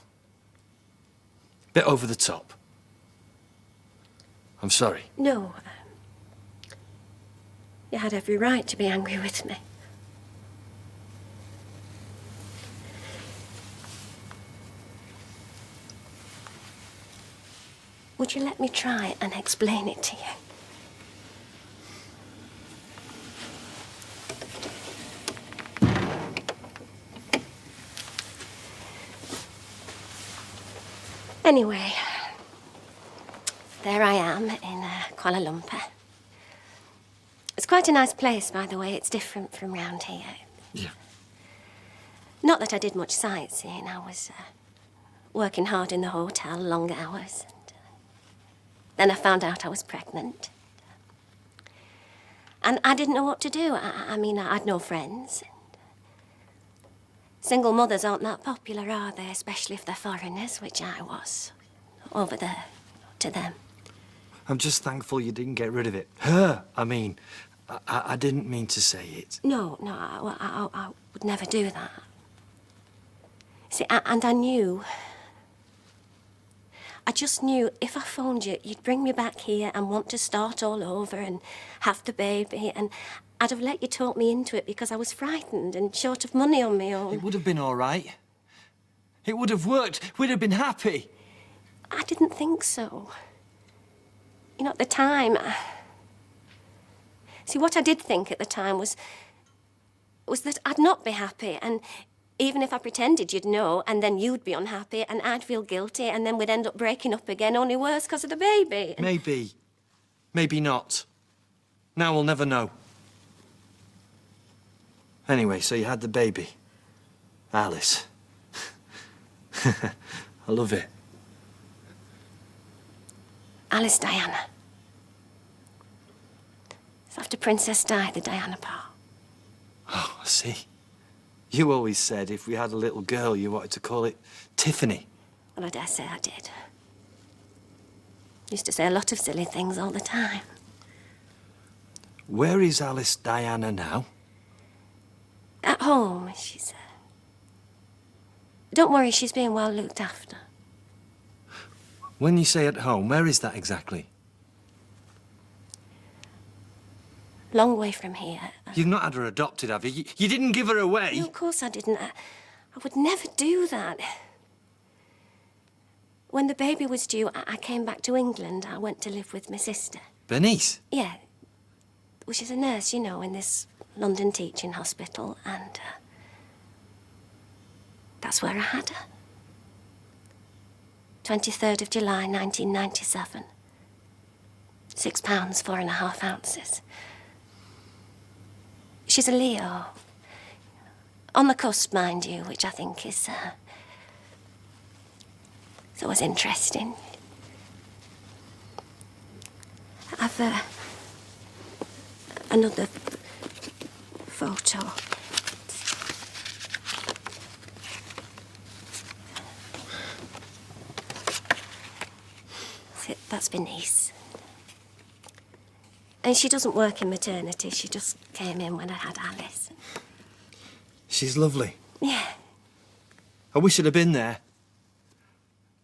Speaker 18: Bit over the top. I'm sorry.
Speaker 3: No. You had every right to be angry with me. Would you let me try and explain it to you? Anyway, there I am in Kuala Lumpur. It's quite a nice place, by the way. It's different from round here.
Speaker 18: Yeah.
Speaker 3: Not that I did much sightseeing. I was working hard in the hotel, long hours. Then I found out I was pregnant. And I didn't know what to do. I mean, I had no friends. Single mothers aren't that popular, are they? Especially if they're foreigners, which I was. Over there, to them.
Speaker 18: I'm just thankful you didn't get rid of it. Her, I mean. I didn't mean to say it.
Speaker 3: No, I would never do that. See, and I knew... I just knew if I phoned you, you'd bring me back here and want to start all over and have the baby, and I'd have let you talk me into it because I was frightened and short of money on my own.
Speaker 18: It would have been all right. It would have worked. We'd have been happy.
Speaker 3: I didn't think so. You know, at the time... See, what I did think at the time was that I'd not be happy, and even if I pretended you'd know, and then you'd be unhappy, and I'd feel guilty, and then we'd end up breaking up again, only worse because of the baby.
Speaker 18: Maybe. Maybe not. Now we'll never know. Anyway, so you had the baby. Alice. I love it.
Speaker 3: Alice Diana. It's after Princess Di, the Diana part.
Speaker 18: Oh, I see. You always said if we had a little girl, you wanted to call it Tiffany.
Speaker 3: Well, I dare say I did. Used to say a lot of silly things all the time.
Speaker 18: Where is Alice Diana now?
Speaker 3: At home, she's... Don't worry, she's being well looked after.
Speaker 18: When you say at home, where is that exactly?
Speaker 3: Long way from here.
Speaker 18: You've not had her adopted, have you? You didn't give her away?
Speaker 3: No, of course I didn't. I would never do that. When the baby was due, I came back to England. I went to live with my sister.
Speaker 18: Bernice?
Speaker 3: Yeah. Well, she's a nurse, you know, in this London teaching hospital, and that's where I had her. 23rd of July, 1997. 6 pounds, 4.5 ounces. She's a Leo. On the cusp, mind you, which I think is, it's always interesting. I've, another photo. That's Bernice. And she doesn't work in maternity. She just came in when I had Alice.
Speaker 18: She's lovely.
Speaker 3: Yeah.
Speaker 18: I wish I'd have been there.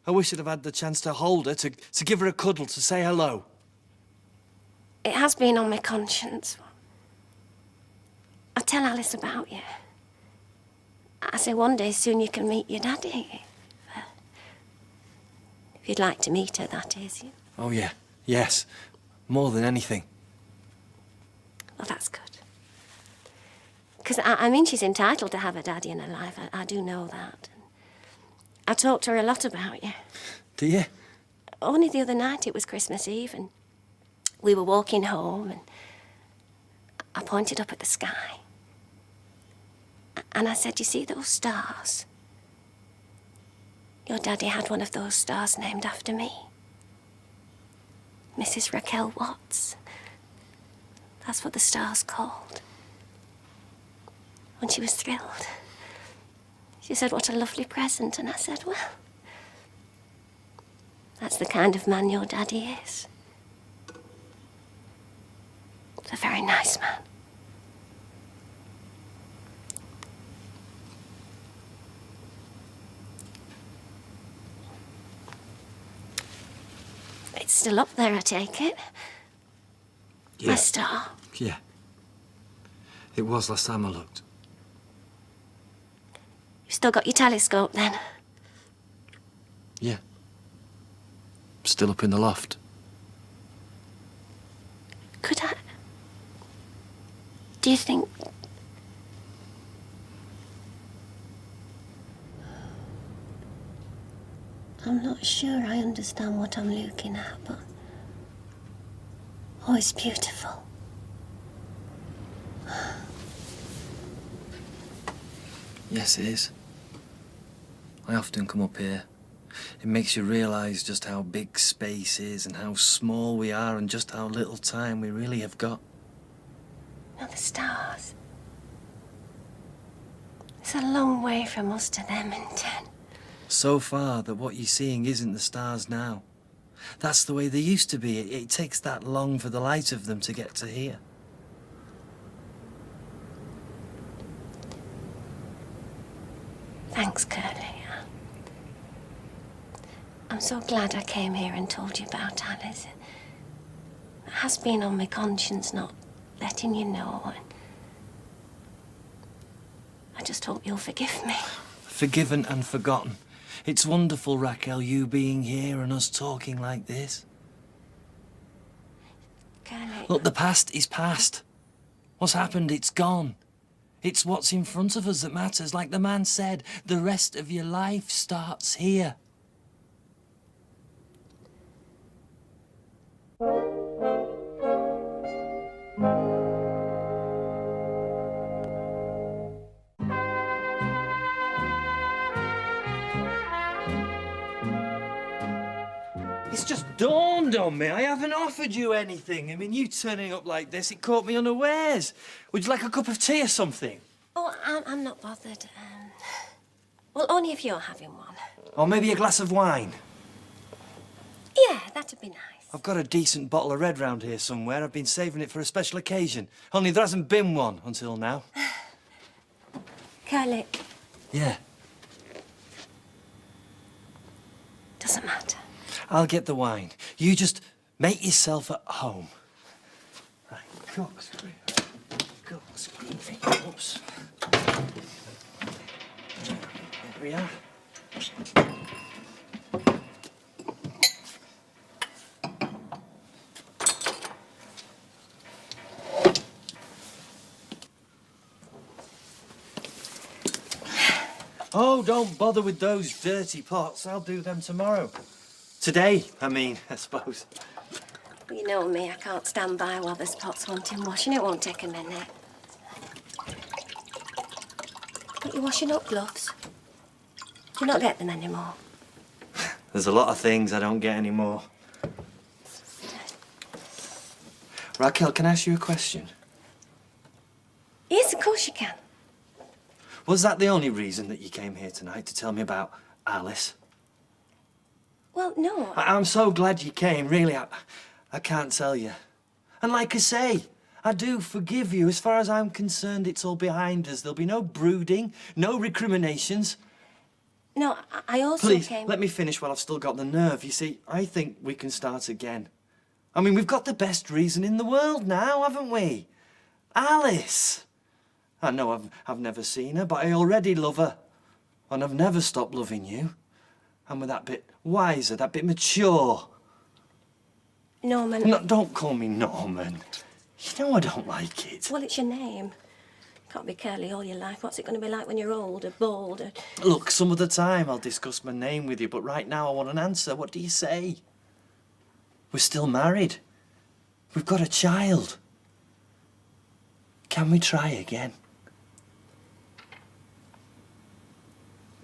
Speaker 18: I wish I'd have had the chance to hold her, to give her a cuddle, to say hello.
Speaker 3: It has been on my conscience. I tell Alice about you. I say one day soon you can meet your daddy. If you'd like to meet her, that is.
Speaker 18: Oh, yeah. Yes. More than anything.
Speaker 3: Well, that's good. Because, I mean, she's entitled to have a daddy in her life. I do know that. I talk to her a lot about you.
Speaker 18: Do you?
Speaker 3: Only the other night, it was Christmas Eve, and we were walking home, and I pointed up at the sky. And I said, you see those stars? Your daddy had one of those stars named after me. Mrs. Raquel Watts. That's what the star's called. And she was thrilled. She said, what a lovely present. And I said, well, that's the kind of man your daddy is. He's a very nice man. still up there, I take it.
Speaker 18: Yeah.
Speaker 3: My star.
Speaker 18: Yeah. It was last time I looked.
Speaker 3: You've still got your telescope, then?
Speaker 18: Yeah. Still up in the loft.
Speaker 3: Could I... Do you think... I'm not sure I understand what I'm looking at, but... Oh, it's beautiful.
Speaker 18: Yes, it is. I often come up here. It makes you realise just how big space is and how small we are and just how little time we really have got.
Speaker 3: No, the stars. It's a long way from us to them in 10.
Speaker 18: So far that what you're seeing isn't the stars now. That's the way they used to be. It takes that long for the light of them to get to here.
Speaker 3: Thanks, Curly. I'm so glad I came here and told you about Alice. It has been on my conscience not letting you know. And I just hope you'll forgive me.
Speaker 18: Forgiven and forgotten. It's wonderful, Raquel, you being here and us talking like this.
Speaker 3: Curly.
Speaker 18: Look, the past is past. What's happened, it's gone. It's what's in front of us that matters. Like the man said, the rest of your life starts here. It's just dawned on me. I haven't offered you anything. I mean, you turning up like this, it caught me unawares. Would you like a cup of tea or something?
Speaker 3: Oh, I'm not bothered. Well, only if you're having one.
Speaker 18: Or maybe a glass of wine?
Speaker 3: Yeah, that'd be nice.
Speaker 18: I've got a decent bottle of red round here somewhere. I've been saving it for a special occasion. Only there hasn't been one until now.
Speaker 3: Curly.
Speaker 18: Yeah.
Speaker 3: Doesn't matter.
Speaker 18: I'll get the wine. You just make yourself at home. Right, corkscrew. Corkscrew. Oops. Here we are. Oh, don't bother with those dirty pots. I'll do them tomorrow. Today, I mean, I suppose.
Speaker 3: You know me, I can't stand by while this pot's wanting washing. It won't take a minute. Got your washing up gloves? Do you not get them anymore?
Speaker 18: There's a lot of things I don't get anymore. Raquel, can I ask you a question?
Speaker 3: Yes, of course you can.
Speaker 18: Was that the only reason that you came here tonight, to tell me about Alice?
Speaker 3: Well, no.
Speaker 18: I'm so glad you came, really. I can't tell you. And like I say, I do forgive you. As far as I'm concerned, it's all behind us. There'll be no brooding, no recriminations.
Speaker 3: No, I also
Speaker 18: Please,
Speaker 3: came...
Speaker 18: let me finish while I've still got the nerve. You see, I think we can start again. I mean, we've got the best reason in the world now, haven't we? Alice! I know I've never seen her, but I already love her. And I've never stopped loving you. And we're that bit wiser, that bit mature.
Speaker 3: Norman...
Speaker 18: No, don't call me Norman. You know I don't like it.
Speaker 3: Well, it's your name. Can't be Curly all your life. What's it going to be like when you're older, bolder?
Speaker 18: Look, some other time I'll discuss my name with you, but right now I want an answer. What do you say? We're still married. We've got a child. Can we try again?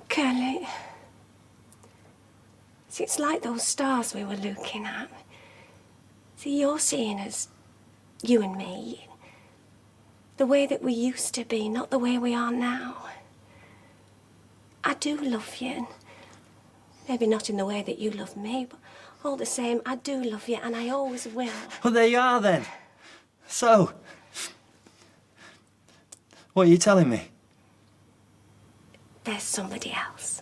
Speaker 3: Curly... See, it's like those stars we were looking at. See, you're seeing us, you and me, the way that we used to be, not the way we are now. I do love you, and maybe not in the way that you love me, but all the same, I do love you, and I always will.
Speaker 18: Well, there you are, then. So, what are you telling me?
Speaker 3: There's somebody else.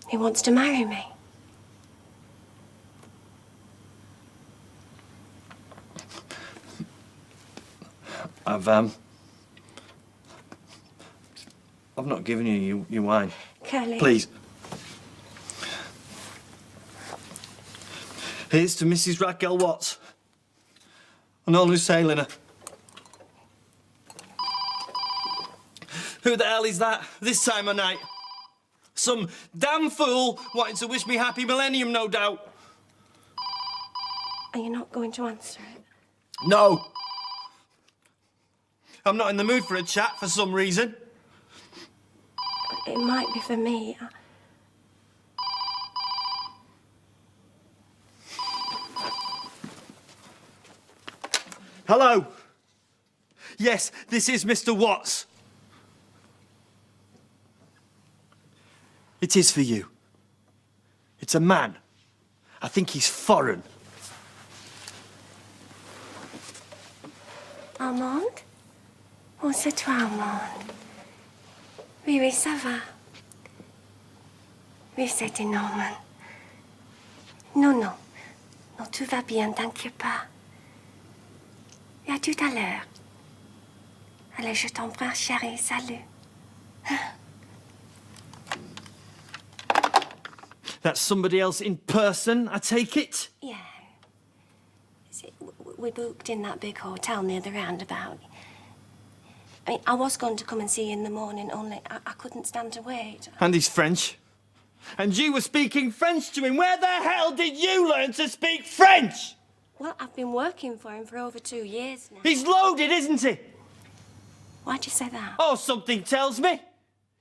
Speaker 3: He wants to marry me.
Speaker 18: I've not given you your wine.
Speaker 3: Curly.
Speaker 18: Please. Here's to Mrs. Raquel Watts and all who's sailing her. Who the hell is that this time of night? Some damn fool wanting to wish me happy millennium, no doubt.
Speaker 3: Are you not going to answer it?
Speaker 18: No. I'm not in the mood for a chat for some reason.
Speaker 3: It might be for me.
Speaker 18: Hello. Yes, this is Mr. Watts. It is for you. It's a man. I think he's foreign.
Speaker 3: Armand? Oh, c'est toi, Armand. Oui, oui, ça va. Oui, c'était Norman. Non, non. Non, tout va bien, t'inquiète pas. Et à tout à l'heure. Allez, je t'embrasse, chérie. Salut.
Speaker 18: That's somebody else in person, I take it?
Speaker 3: Yeah. See, we booked in that big hotel near the roundabout. I mean, I was going to come and see you in the morning, only I couldn't stand to wait.
Speaker 18: And he's French. And you were speaking French to him. Where the hell did you learn to speak French?
Speaker 3: Well, I've been working for him for over 2 years now.
Speaker 18: He's loaded, isn't he?
Speaker 3: Why'd you say that?
Speaker 18: Oh, something tells me.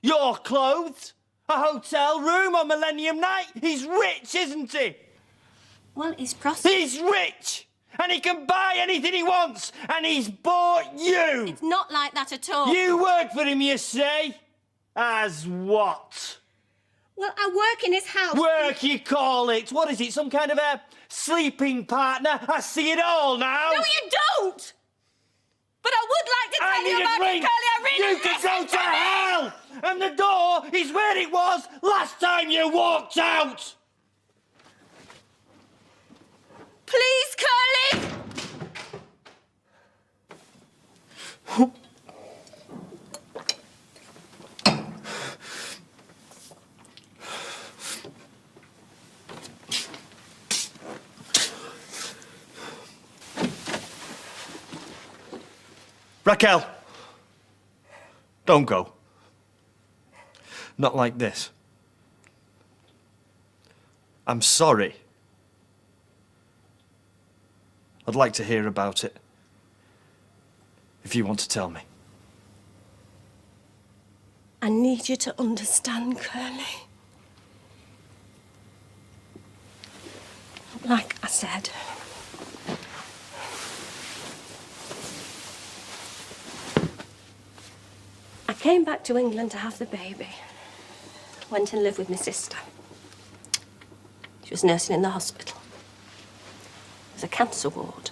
Speaker 18: Your clothes, a hotel room on Millennium Night. He's rich, isn't he?
Speaker 3: Well, he's prosperous.
Speaker 18: He's rich! And he can buy anything he wants, and he's bought you!
Speaker 3: It's not like that at all.
Speaker 18: You work for him, you say? As what?
Speaker 3: Well, I work in his house.
Speaker 18: Work, you call it. What is it, some kind of a sleeping partner? I see it all now.
Speaker 3: No, you don't! But I would like to tell you about it, Curly. I really
Speaker 18: You can go to hell! And the door is where it was last time you walked out!
Speaker 3: Please, Curly!
Speaker 18: Raquel! Don't go. Not like this. I'm sorry. I'd like to hear about it. If you want to tell me.
Speaker 3: I need you to understand, Curly. Like I said, I came back to England to have the baby. Went and lived with my sister. She was nursing in the hospital. It was a cancer ward.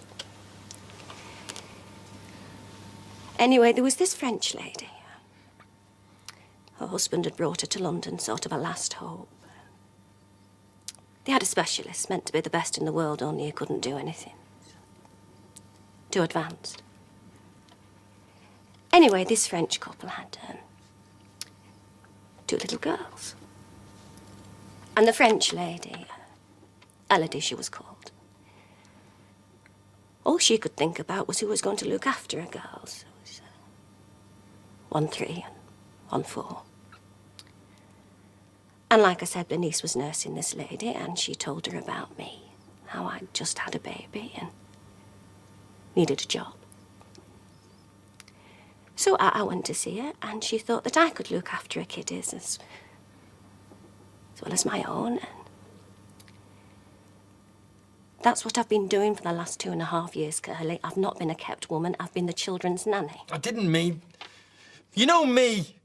Speaker 3: Anyway, there was this French lady. Her husband had brought her to London, sort of a last hope. They had a specialist, meant to be the best in the world, only he couldn't do anything. Too advanced. Anyway, this French couple had 2 little girls. And the French lady, Elodie she was called, all she could think about was who was going to look after her girls. It was 1 3 and 1 4. And like I said, Bernice was nursing this lady, and she told her about me, how I'd just had a baby and needed a job. So I went to see her, and she thought that I could look after her kiddies as well as my own. And that's what I've been doing for the last 2.5 years, Curly. I've not been a kept woman. I've been the children's nanny.
Speaker 18: I didn't mean... You know me.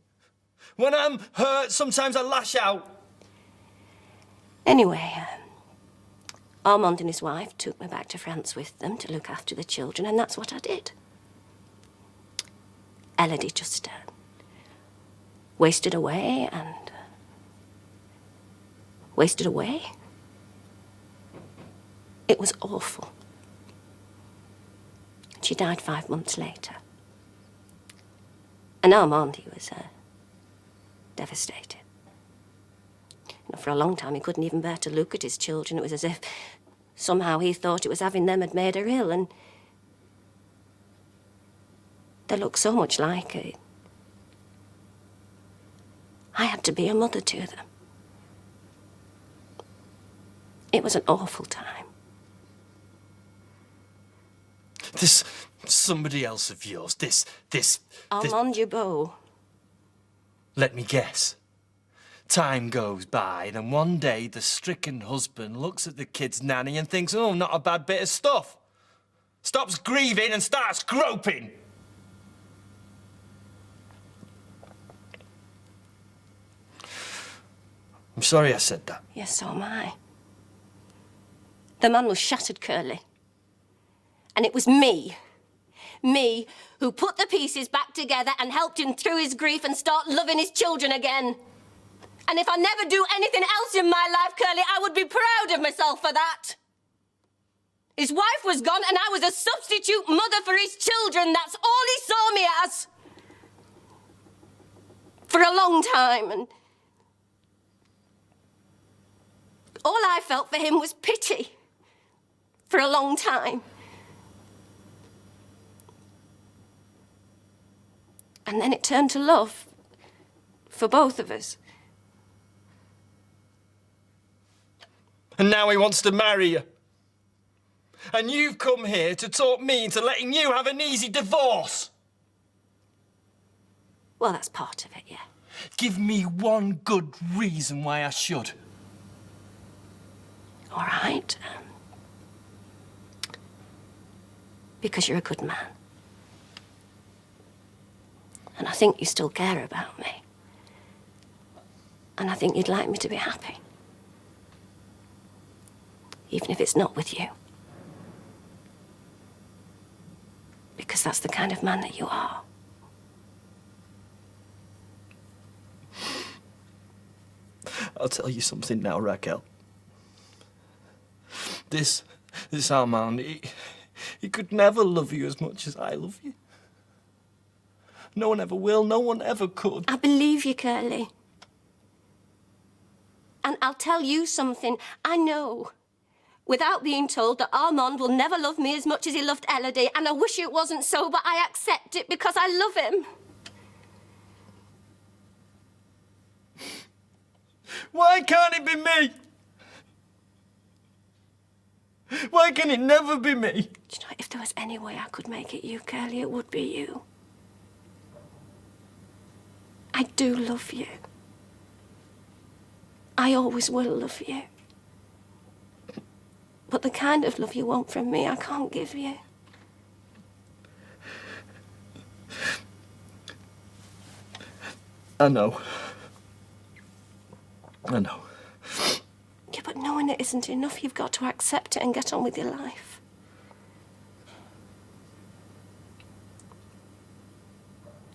Speaker 18: When I'm hurt, sometimes I lash out.
Speaker 3: Anyway, Armand and his wife took me back to France with them to look after the children, and that's what I did. Elodie just wasted away and wasted away. It was awful. She died 5 months later. And Armand, he was devastated. You know, for a long time, he couldn't even bear to look at his children. It was as if somehow he thought it was having them had made her ill, and they looked so much like her. I had to be a mother to them. It was an awful time.
Speaker 18: This somebody else of yours, this...
Speaker 3: Armand Jabot.
Speaker 18: Let me guess. Time goes by, then one day the stricken husband looks at the kid's nanny and thinks, oh, not a bad bit of stuff. Stops grieving and starts groping. I'm sorry I said that.
Speaker 3: Yes, so am I. The man was shattered, Curly. And it was me who put the pieces back together and helped him through his grief and start loving his children again. And if I never do anything else in my life, Curly, I would be proud of myself for that. His wife was gone and I was a substitute mother for his children. That's all he saw me as. For a long time, and all I felt for him was pity. For a long time. And then it turned to love. For both of us.
Speaker 18: And now he wants to marry you. And you've come here to talk me into letting you have an easy divorce.
Speaker 3: Well, that's part of it, yeah.
Speaker 18: Give me one good reason why I should.
Speaker 3: All right. Because you're a good man. And I think you still care about me. And I think you'd like me to be happy. Even if it's not with you. Because that's the kind of man that you are.
Speaker 18: I'll tell you something now, Raquel. This Armand, he could never love you as much as I love you. No one ever will, no one ever could.
Speaker 3: I believe you, Curly. And I'll tell you something. I know, without being told, that Armand will never love me as much as he loved Elodie, and I wish it wasn't so, but I accept it because I love him.
Speaker 18: Why can't it be me? Why can it never be me?
Speaker 3: Do you know, if there was any way I could make it you, Curly, it would be you. I do love you. I always will love you. But the kind of love you want from me, I can't give you.
Speaker 18: I know. I know.
Speaker 3: Yeah, but knowing it isn't enough, you've got to accept it and get on with your life.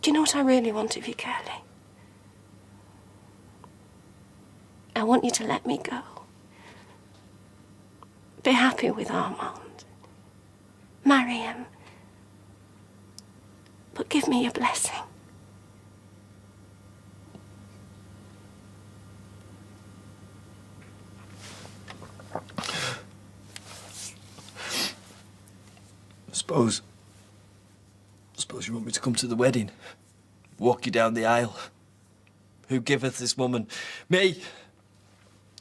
Speaker 3: Do you know what I really want of you, Curly? I want you to let me go. Be happy with Armand. Marry him. But give me your blessing.
Speaker 18: Suppose you want me to come to the wedding? Walk you down the aisle? Who giveth this woman? Me!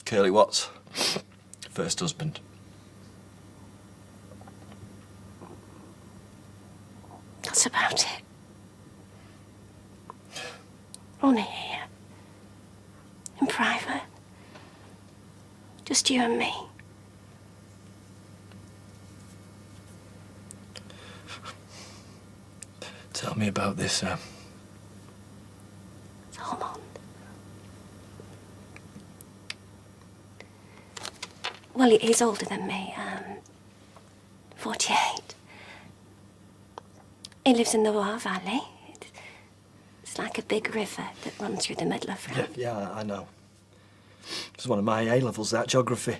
Speaker 18: Curly Watts. First husband.
Speaker 3: That's about it. Only here. In private. Just you and me.
Speaker 18: Tell me about this,
Speaker 3: Armand. Well, he's older than me, 48. He lives in the Loire Valley. It's like a big river that runs through the middle of France.
Speaker 18: Yeah, I know. It's one of my A-levels, that, geography.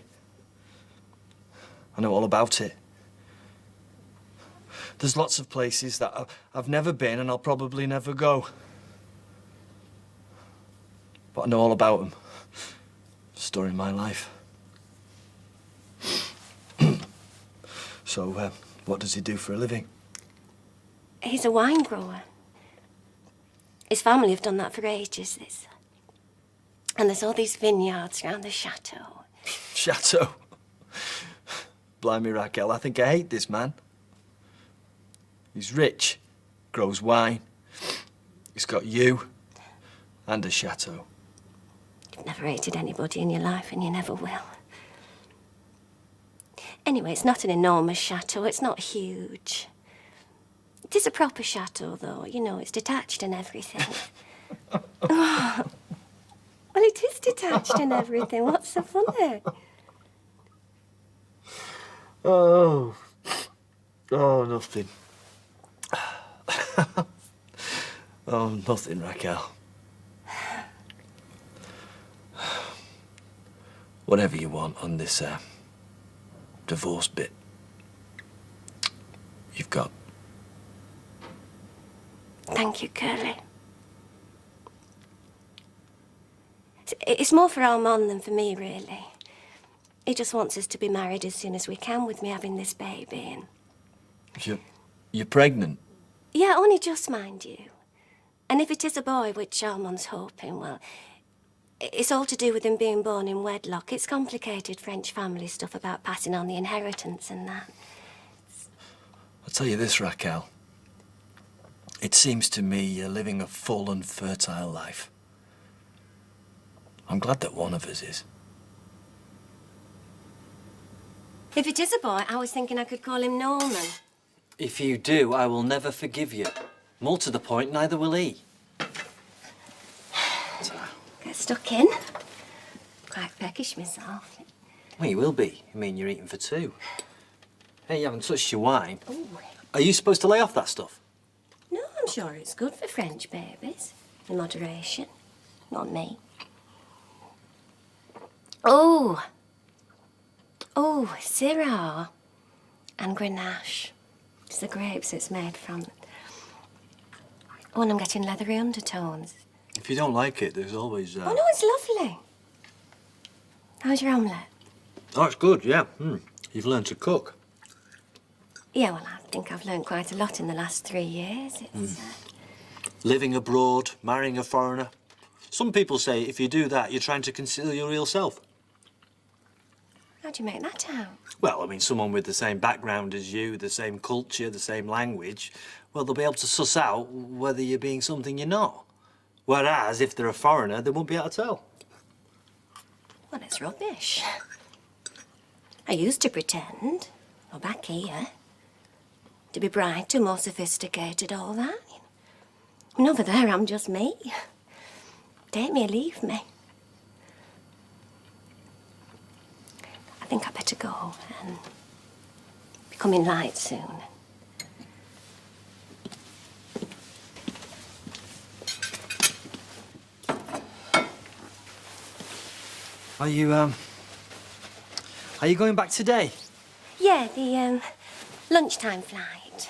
Speaker 18: I know all about it. There's lots of places that I've never been and I'll probably never go. But I know all about him. Story of my life. So, what does he do for a living?
Speaker 3: He's a wine grower. His family have done that for ages. And there's all these vineyards around the chateau.
Speaker 18: Chateau? Blimey, Raquel, I think I hate this man. He's rich, grows wine, he's got you, and a chateau.
Speaker 3: You've never hated anybody in your life, and you never will. Anyway, it's not an enormous chateau, it's not huge. It is a proper chateau, though. You know, it's detached and everything. Oh. Well, it is detached and everything. What's so funny?
Speaker 18: Oh. Oh, nothing. Oh, nothing, Raquel. Whatever you want on this, divorce bit, you've got.
Speaker 3: Thank you, Curly. It's more for Armand than for me, really. He just wants us to be married as soon as we can with me having this baby. And
Speaker 18: You're pregnant?
Speaker 3: yeah, only just, mind you. And if it is a boy, which Armand's hoping, well, it's all to do with him being born in wedlock. It's complicated French family stuff about passing on the inheritance and that.
Speaker 18: I'll tell you this, Raquel. It seems to me you're living a full and fertile life. I'm glad that one of us is.
Speaker 3: If it is a boy, I was thinking I could call him Norman.
Speaker 18: If you do, I will never forgive you. More to the point, neither will he.
Speaker 3: Get stuck in. Quite peckish myself.
Speaker 18: Well, you will be. I mean, you're eating for two. Hey, you haven't touched your wine.
Speaker 3: Ooh.
Speaker 18: Are you supposed to lay off that stuff?
Speaker 3: No, I'm sure it's good for French babies. In moderation. Not me. Oh. Oh, Syrah. And Grenache. It's the grapes it's made from. Oh, and I'm getting leathery undertones.
Speaker 18: If you don't like it, there's always...
Speaker 3: Oh, no, it's lovely. How's your omelette?
Speaker 18: Oh, it's good, yeah. You've learned to cook.
Speaker 3: Yeah, well, I think I've learned quite a lot in the last 3 years. It's,
Speaker 18: Living abroad, marrying a foreigner. Some people say if you do that, you're trying to conceal your real self.
Speaker 3: How'd you make that out?
Speaker 18: Well, I mean, someone with the same background as you, the same culture, the same language, well, they'll be able to suss out whether you're being something you're not. Whereas, if they're a foreigner, they won't be able to tell.
Speaker 3: Well, it's rubbish. I used to pretend, or back here, to be brighter, more sophisticated, all that. And over there, I'm just me. Take me or leave me. I think I better go and be coming light soon.
Speaker 18: Are you going back today?
Speaker 3: Yeah, the lunchtime flight.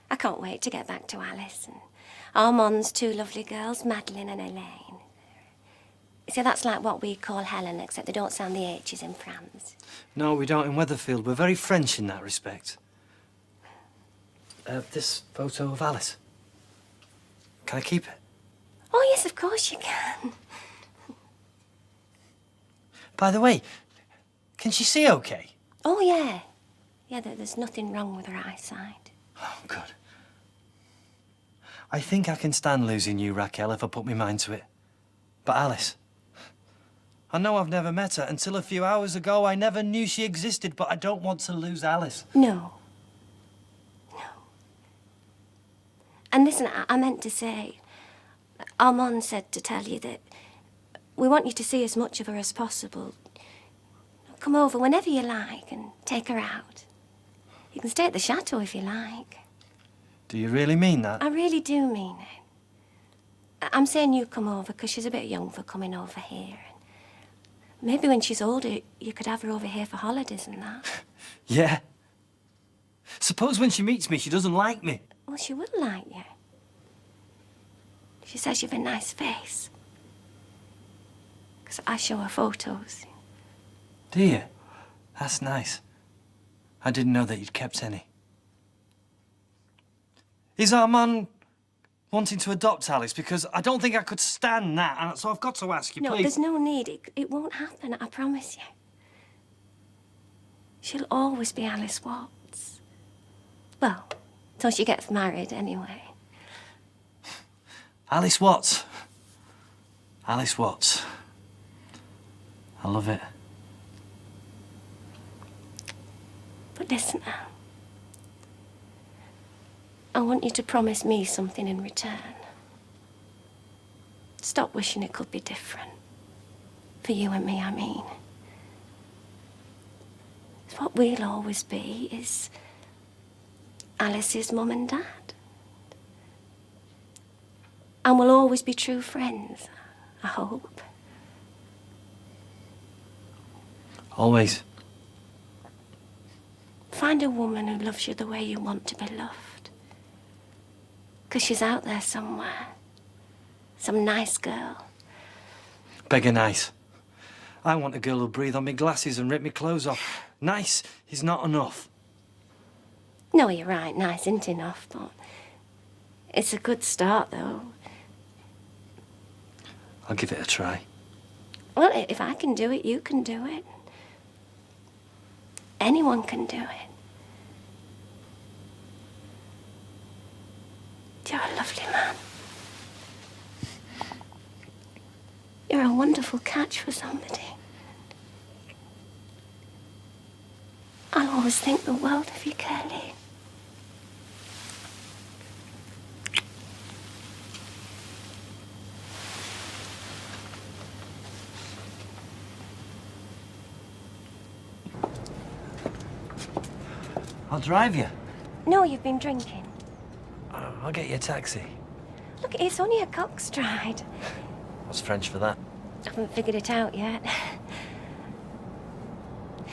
Speaker 3: I can't wait to get back to Alice and Armand's two lovely girls, Madeline and Elaine. See, that's like what we call Helen, except they don't sound the H's in France.
Speaker 18: No, we don't in Weatherfield. We're very French in that respect. This photo of Alice. Can I keep it?
Speaker 3: Oh, yes, of course you can.
Speaker 18: By the way, can she see okay?
Speaker 3: Oh, yeah. Yeah, there's nothing wrong with her eyesight.
Speaker 18: Oh, good. I think I can stand losing you, Raquel, if I put my mind to it. But Alice, I know I've never met her. Until a few hours ago, I never knew she existed, but I don't want to lose Alice.
Speaker 3: No. No. And listen, I meant to say, Armand said to tell you that we want you to see as much of her as possible. Come over whenever you like and take her out. You can stay at the chateau if you like.
Speaker 18: Do you really mean that?
Speaker 3: I really do mean it. I'm saying you come over because she's a bit young for coming over here. Maybe when she's older, you could have her over here for holidays and that.
Speaker 18: Yeah. Suppose when she meets me, she doesn't like me.
Speaker 3: Well, she will like you. She says you've a nice face. 'Cause I show her photos.
Speaker 18: Do you? That's nice. I didn't know that you'd kept any. Is our man wanting to adopt Alice? Because I don't think I could stand that, and so I've got to ask you,
Speaker 3: No,
Speaker 18: please.
Speaker 3: there's no need. It won't happen, I promise you. She'll always be Alice Watts. Well, till she gets married, anyway.
Speaker 18: Alice Watts. Alice Watts. I love it.
Speaker 3: But listen now. I want you to promise me something in return. Stop wishing it could be different. For you and me, I mean. What we'll always be is Alice's mum and dad. And we'll always be true friends, I hope.
Speaker 18: Always.
Speaker 3: Find a woman who loves you the way you want to be loved. 'Cause she's out there somewhere. Some nice girl.
Speaker 18: Beggar nice. I want a girl who'll breathe on me glasses and rip me clothes off. Nice is not enough.
Speaker 3: No, you're right, nice isn't enough, but it's a good start, though.
Speaker 18: I'll give it a try.
Speaker 3: Well, if I can do it, you can do it. Anyone can do it. You're a lovely man. You're a wonderful catch for somebody. I'll always think the world of you, Curly.
Speaker 18: I'll drive you.
Speaker 3: No, you've been drinking.
Speaker 18: I'll get you a taxi.
Speaker 3: Look, it's only a cock stride.
Speaker 18: What's French for that?
Speaker 3: I haven't figured it out yet.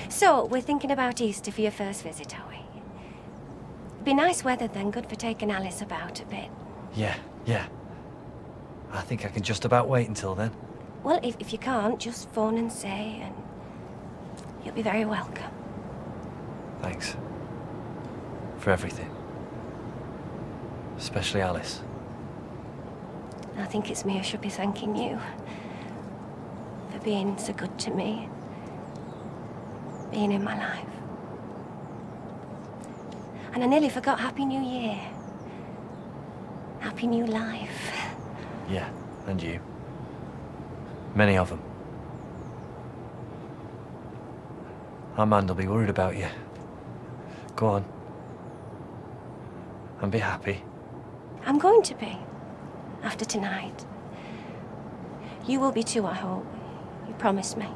Speaker 3: So, we're thinking about Easter for your first visit, are we? Be nice weather then, good for taking Alice about a bit.
Speaker 18: Yeah. I think I can just about wait until then.
Speaker 3: Well, if you can't, just phone and say, and you'll be very welcome.
Speaker 18: Thanks. For everything. Especially Alice.
Speaker 3: I think it's me who should be thanking you for being so good to me, being in my life. And I nearly forgot Happy New Year. Happy New Life.
Speaker 18: Yeah, and you. Many of them. Armand will be worried about you. Go on. And be happy.
Speaker 3: I'm going to be, after tonight. You will be too, I hope. You promised me.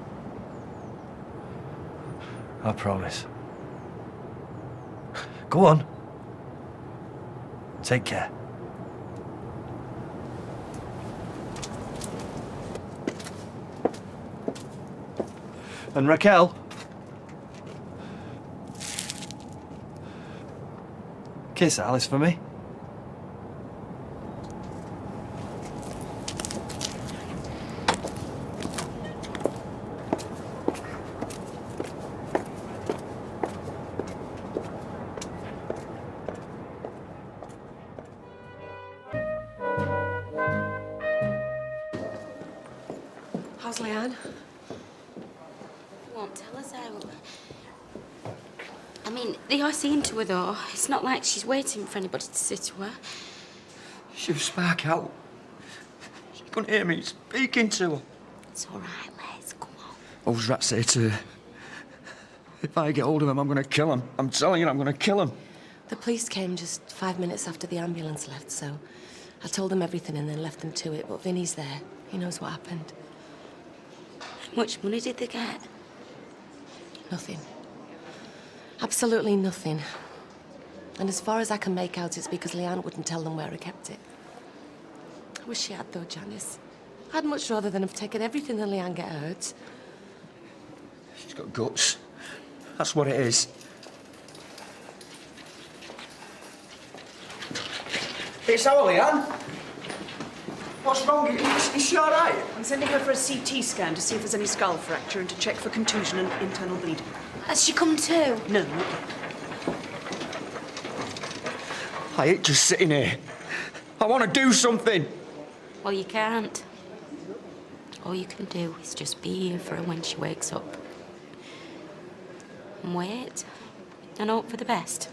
Speaker 18: I promise. Go on. Take care. And Raquel. Kiss Alice for me.
Speaker 16: How's Leanne?
Speaker 23: Won't tell us out. I mean, they are seeing to her, though. It's not like she's waiting for anybody to sit to her.
Speaker 7: She'll spark out. She couldn't hear me speaking to her.
Speaker 23: It's all right, Les. Come on.
Speaker 7: I was right to say to her, if I get hold of him, I'm going to kill him. I'm telling you, I'm going to kill him.
Speaker 16: The police came just 5 minutes after the ambulance left, so I told them everything and then left them to it. But Vinny's there. He knows what happened.
Speaker 23: How much money did they get?
Speaker 16: Nothing. Absolutely nothing. And as far as I can make out, it's because Leanne wouldn't tell them where I kept it. I wish she had, though, Janice. I'd much rather than have taken everything than Leanne get hurt.
Speaker 7: She's got guts. That's what it is. It's our Leanne.
Speaker 13: What's wrong? Is she all right?
Speaker 5: I'm sending her for a CT scan to see if there's any skull fracture and to check for contusion and internal bleeding.
Speaker 23: Has she come to?
Speaker 5: No, not yet.
Speaker 7: I ain't just sitting here. I want to do something.
Speaker 23: Well, you can't. All you can do is just be here for her when she wakes up. And wait. And hope for the best.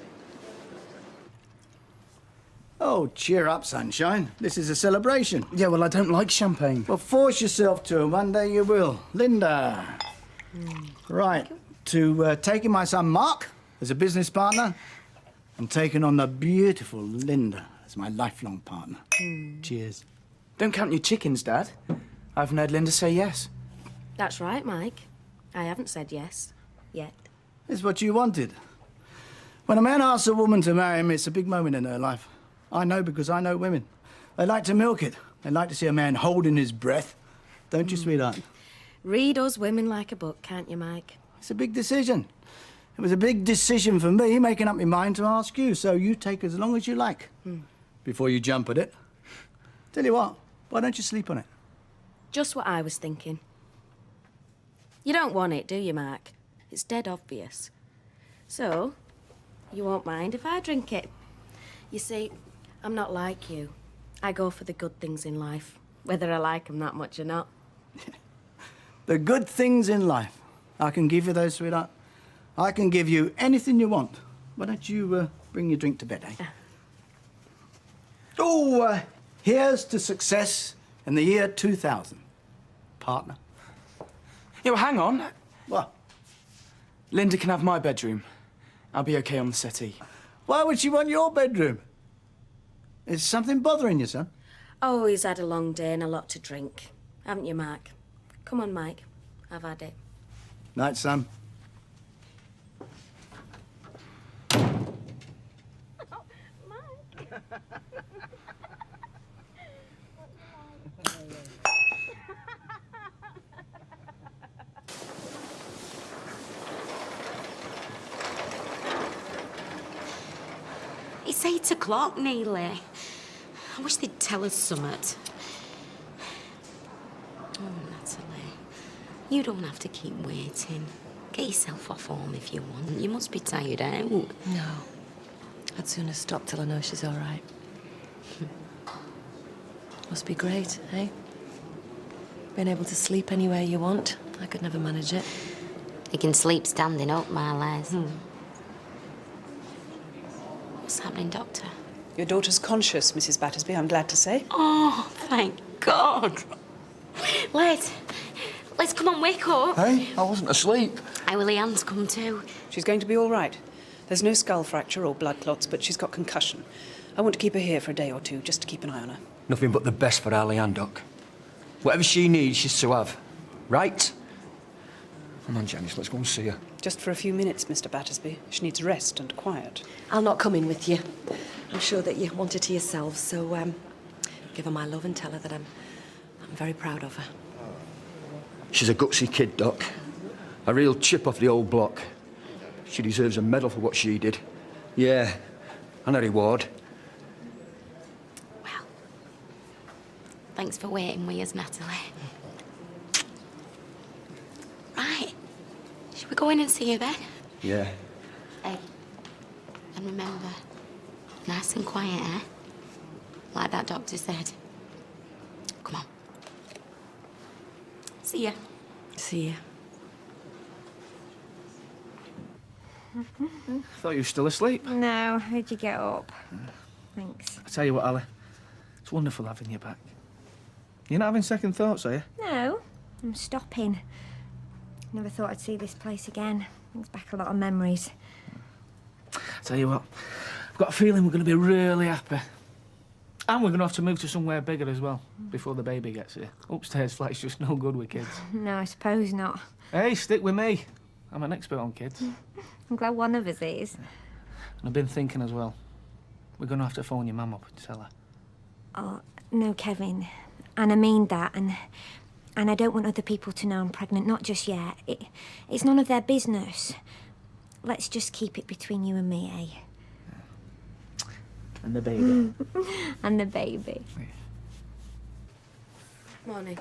Speaker 13: Oh, cheer up, sunshine. This is a celebration.
Speaker 19: Yeah, well, I don't like champagne.
Speaker 13: Well, force yourself to, and one day you will. Linda. Right. To taking my son Mark as a business partner and taking on the beautiful Linda as my lifelong partner. Cheers.
Speaker 19: Don't count your chickens, Dad. I haven't heard Linda say yes.
Speaker 10: That's right, Mike. I haven't said yes. Yet.
Speaker 13: It's what you wanted. When a man asks a woman to marry him, it's a big moment in her life. I know because I know women. They like to milk it. They like to see a man holding his breath. Don't you, sweetheart?
Speaker 10: Read us women like a book, can't you, Mike?
Speaker 13: It's a big decision. It was a big decision for me, making up my mind to ask you, so you take as long as you like before you jump at it. Tell you what, why don't you sleep on it?
Speaker 10: Just what I was thinking. You don't want it, do you, Mark? It's dead obvious. So, you won't mind if I drink it. You see, I'm not like you. I go for the good things in life, whether I like them that much or not.
Speaker 13: The good things in life. I can give you those, sweetheart. I can give you anything you want. Why don't you bring your drink to bed, eh? Oh, here's to success in the year 2000. Partner.
Speaker 19: Yeah, well, hang on.
Speaker 13: What?
Speaker 19: Linda can have my bedroom. I'll be okay on the settee.
Speaker 13: Why would she want your bedroom? Is something bothering you, son?
Speaker 10: Oh, he's had a long day and a lot to drink. Haven't you, Mark? Come on, Mike. I've had it.
Speaker 13: Night, son.
Speaker 23: It's 8 o'clock nearly. I wish they'd tell us something. Oh, Natalie, you don't have to keep waiting. Get yourself off home if you want. You must be tired out.
Speaker 16: No. I'd sooner stop till I know she's all right. Must be great, eh? Being able to sleep anywhere you want. I could never manage it.
Speaker 23: You can sleep standing up, my lads. What's happening, Doctor?
Speaker 5: Your daughter's conscious, Mrs. Battersby, I'm glad to say.
Speaker 23: Oh, thank God. Let's come on, wake up.
Speaker 7: Hey, I wasn't asleep.
Speaker 23: How will Leanne's come to?
Speaker 5: She's going to be all right. There's no skull fracture or blood clots, but she's got concussion. I want to keep her here for a day or two, just to keep an eye on her.
Speaker 7: Nothing but the best for our Leanne, Doc. Whatever she needs, she's to have. Right? Come on, Janice, let's go and see her.
Speaker 5: Just for a few minutes, Mr. Battersby. She needs rest and quiet.
Speaker 16: I'll not come in with you. I'm sure that you want her to yourself, so give her my love and tell her that I'm very proud of her.
Speaker 7: She's a gutsy kid, Doc. A real chip off the old block. She deserves a medal for what she did. Yeah, and a reward.
Speaker 23: Well, thanks for waiting with us, Natalie. Right. Should we go in and see her then?
Speaker 7: Yeah.
Speaker 23: Hey, and remember, nice and quiet, eh? Like that doctor said. Come on. See ya.
Speaker 16: See ya.
Speaker 15: I thought you were still asleep.
Speaker 4: No, how'd you get up? Thanks.
Speaker 15: I tell you what, Ali, it's wonderful having you back. You're not having second thoughts, are you?
Speaker 4: No, I'm stopping. Never thought I'd see this place again. Brings back a lot of memories.
Speaker 15: I tell you what, I've got a feeling we're going to be really happy. And we're going to have to move to somewhere bigger as well, before the baby gets here. Upstairs flat's just no good with kids.
Speaker 4: No, I suppose not.
Speaker 15: Hey, stick with me. I'm an expert on kids.
Speaker 4: I'm glad one of us is.
Speaker 15: And I've been thinking as well. We're going to have to phone your mum up and tell her.
Speaker 4: Oh, no, Kevin. And I mean that, and I don't want other people to know I'm pregnant, not just yet. It's none of their business. Let's just keep it between you and me, eh?
Speaker 15: And the baby.
Speaker 4: And the baby.
Speaker 3: Morning.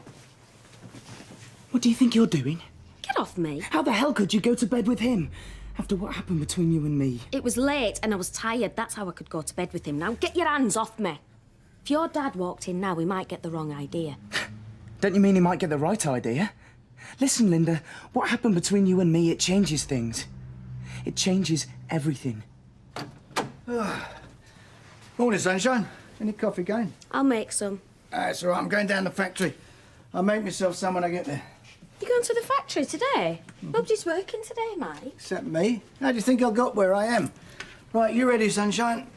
Speaker 19: What do you think you're doing?
Speaker 10: Get off me.
Speaker 19: How the hell could you go to bed with him? After what happened between you and me?
Speaker 10: It was late and I was tired. That's how I could go to bed with him. Now, get your hands off me. If your dad walked in now, he might get the wrong idea.
Speaker 19: Don't you mean he might get the right idea? Listen, Linda, what happened between you and me, it changes things. It changes everything.
Speaker 13: Morning, sunshine. Any coffee going?
Speaker 10: I'll make some.
Speaker 13: That's all right, I'm going down the factory. I'll make myself some when I get there.
Speaker 10: You going to the factory today? Nobody's working today, Mike.
Speaker 13: Except me. How do you think I got where I am? Right, you ready, sunshine?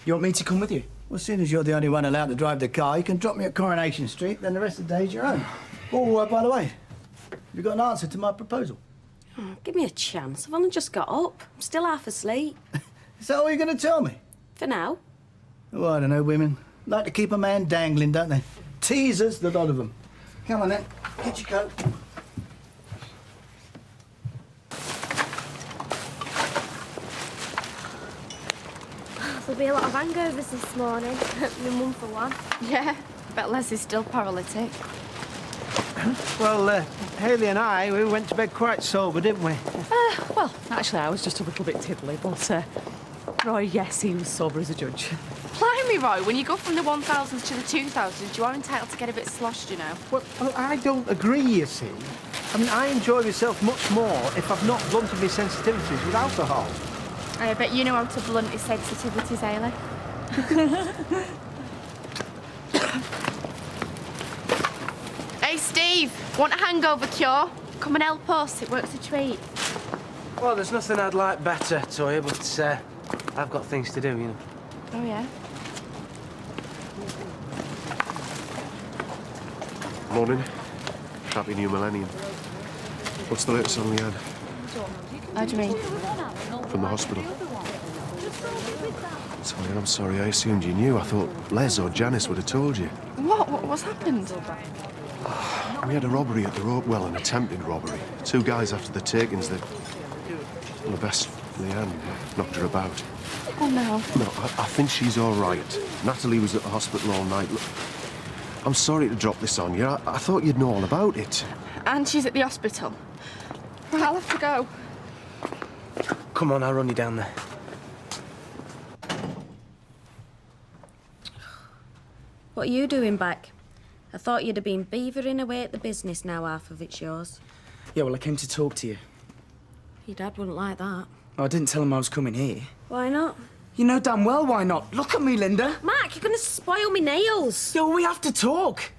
Speaker 19: You want me to come with you?
Speaker 13: Well, seeing as you're the only one allowed to drive the car, you can drop me at Coronation Street, then the rest of the day's your own. Oh, by the way, have you got an answer to my proposal?
Speaker 10: Oh, give me a chance. I've only just got up. I'm still half asleep.
Speaker 13: Is that all you're going to tell me?
Speaker 10: For now.
Speaker 13: Oh, I don't know, women. Like to keep a man dangling, don't they? Teasers, the lot of them. Come on, then. Get your coat.
Speaker 6: There'll be a lot of hangovers this morning. My mum for one.
Speaker 12: Yeah, I bet Leslie's still paralytic.
Speaker 8: Well, Hayley and I, we went to bed quite sober, didn't we?
Speaker 9: Well, actually, I was just a little bit tiddly, but Roy, yes, he was sober as a judge.
Speaker 12: Blimey, Roy, when you go from the 1000s to the 2000s, you are entitled to get a bit sloshed, you know.
Speaker 8: Well, I don't agree, you see. I mean, I enjoy myself much more if I've not blunted my sensitivities with alcohol.
Speaker 12: I bet you know how to blunt his sensitivities, Hayley. Hey, Steve, want a hangover cure? Come and help us, it works a treat.
Speaker 20: Well, there's nothing I'd like better, Toya, but I've got things to do, you know.
Speaker 12: Oh, yeah?
Speaker 17: Morning. Happy New Millennium. What's the latest on Leanne?
Speaker 12: How do you mean?
Speaker 17: From the hospital. Toya, I'm sorry, I assumed you knew. I thought Les or Janice would have told you.
Speaker 12: What's happened?
Speaker 17: We had a robbery at the rope well, an attempted robbery. 2 guys after the takings that... Well, the best Leanne knocked her about.
Speaker 12: Oh, no.
Speaker 17: No, I think she's all right. Natalie was at the hospital all night. Look, I'm sorry to drop this on you. I thought you'd know all about it.
Speaker 12: And she's at the hospital. Right, I'll have to go.
Speaker 20: Come on, I'll run you down there.
Speaker 10: What are you doing back? I thought you'd have been beavering away at the business. Now half of it's yours.
Speaker 19: Yeah, well, I came to talk to you.
Speaker 10: Your dad wouldn't like that.
Speaker 19: Oh, I didn't tell him I was coming here.
Speaker 10: Why not?
Speaker 19: You know damn well why not. Look at me, Linda.
Speaker 10: Mark, you're going to spoil me nails.
Speaker 19: Yo, we have to talk.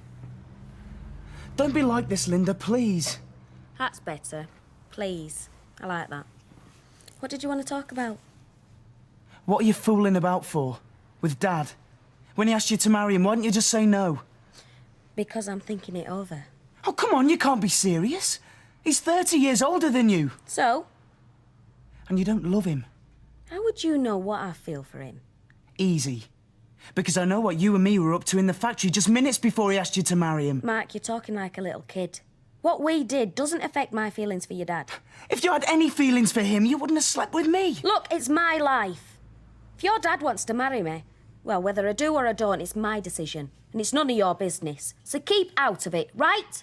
Speaker 19: Don't be like this, Linda, please.
Speaker 10: That's better. Please. I like that. What did you want to talk about?
Speaker 19: What are you fooling about for? With Dad? When he asked you to marry him, why didn't you just say no?
Speaker 10: Because I'm thinking it over.
Speaker 19: Oh, come on, you can't be serious. He's 30 years older than you.
Speaker 10: So?
Speaker 19: And you don't love him.
Speaker 10: How would you know what I feel for him?
Speaker 19: Easy. Because I know what you and me were up to in the factory just minutes before he asked you to marry him.
Speaker 10: Mark, you're talking like a little kid. What we did doesn't affect my feelings for your dad.
Speaker 19: If you had any feelings for him, you wouldn't have slept with me.
Speaker 10: Look, it's my life. If your dad wants to marry me, well, whether I do or I don't, it's my decision. And it's none of your business. So keep out of it, right?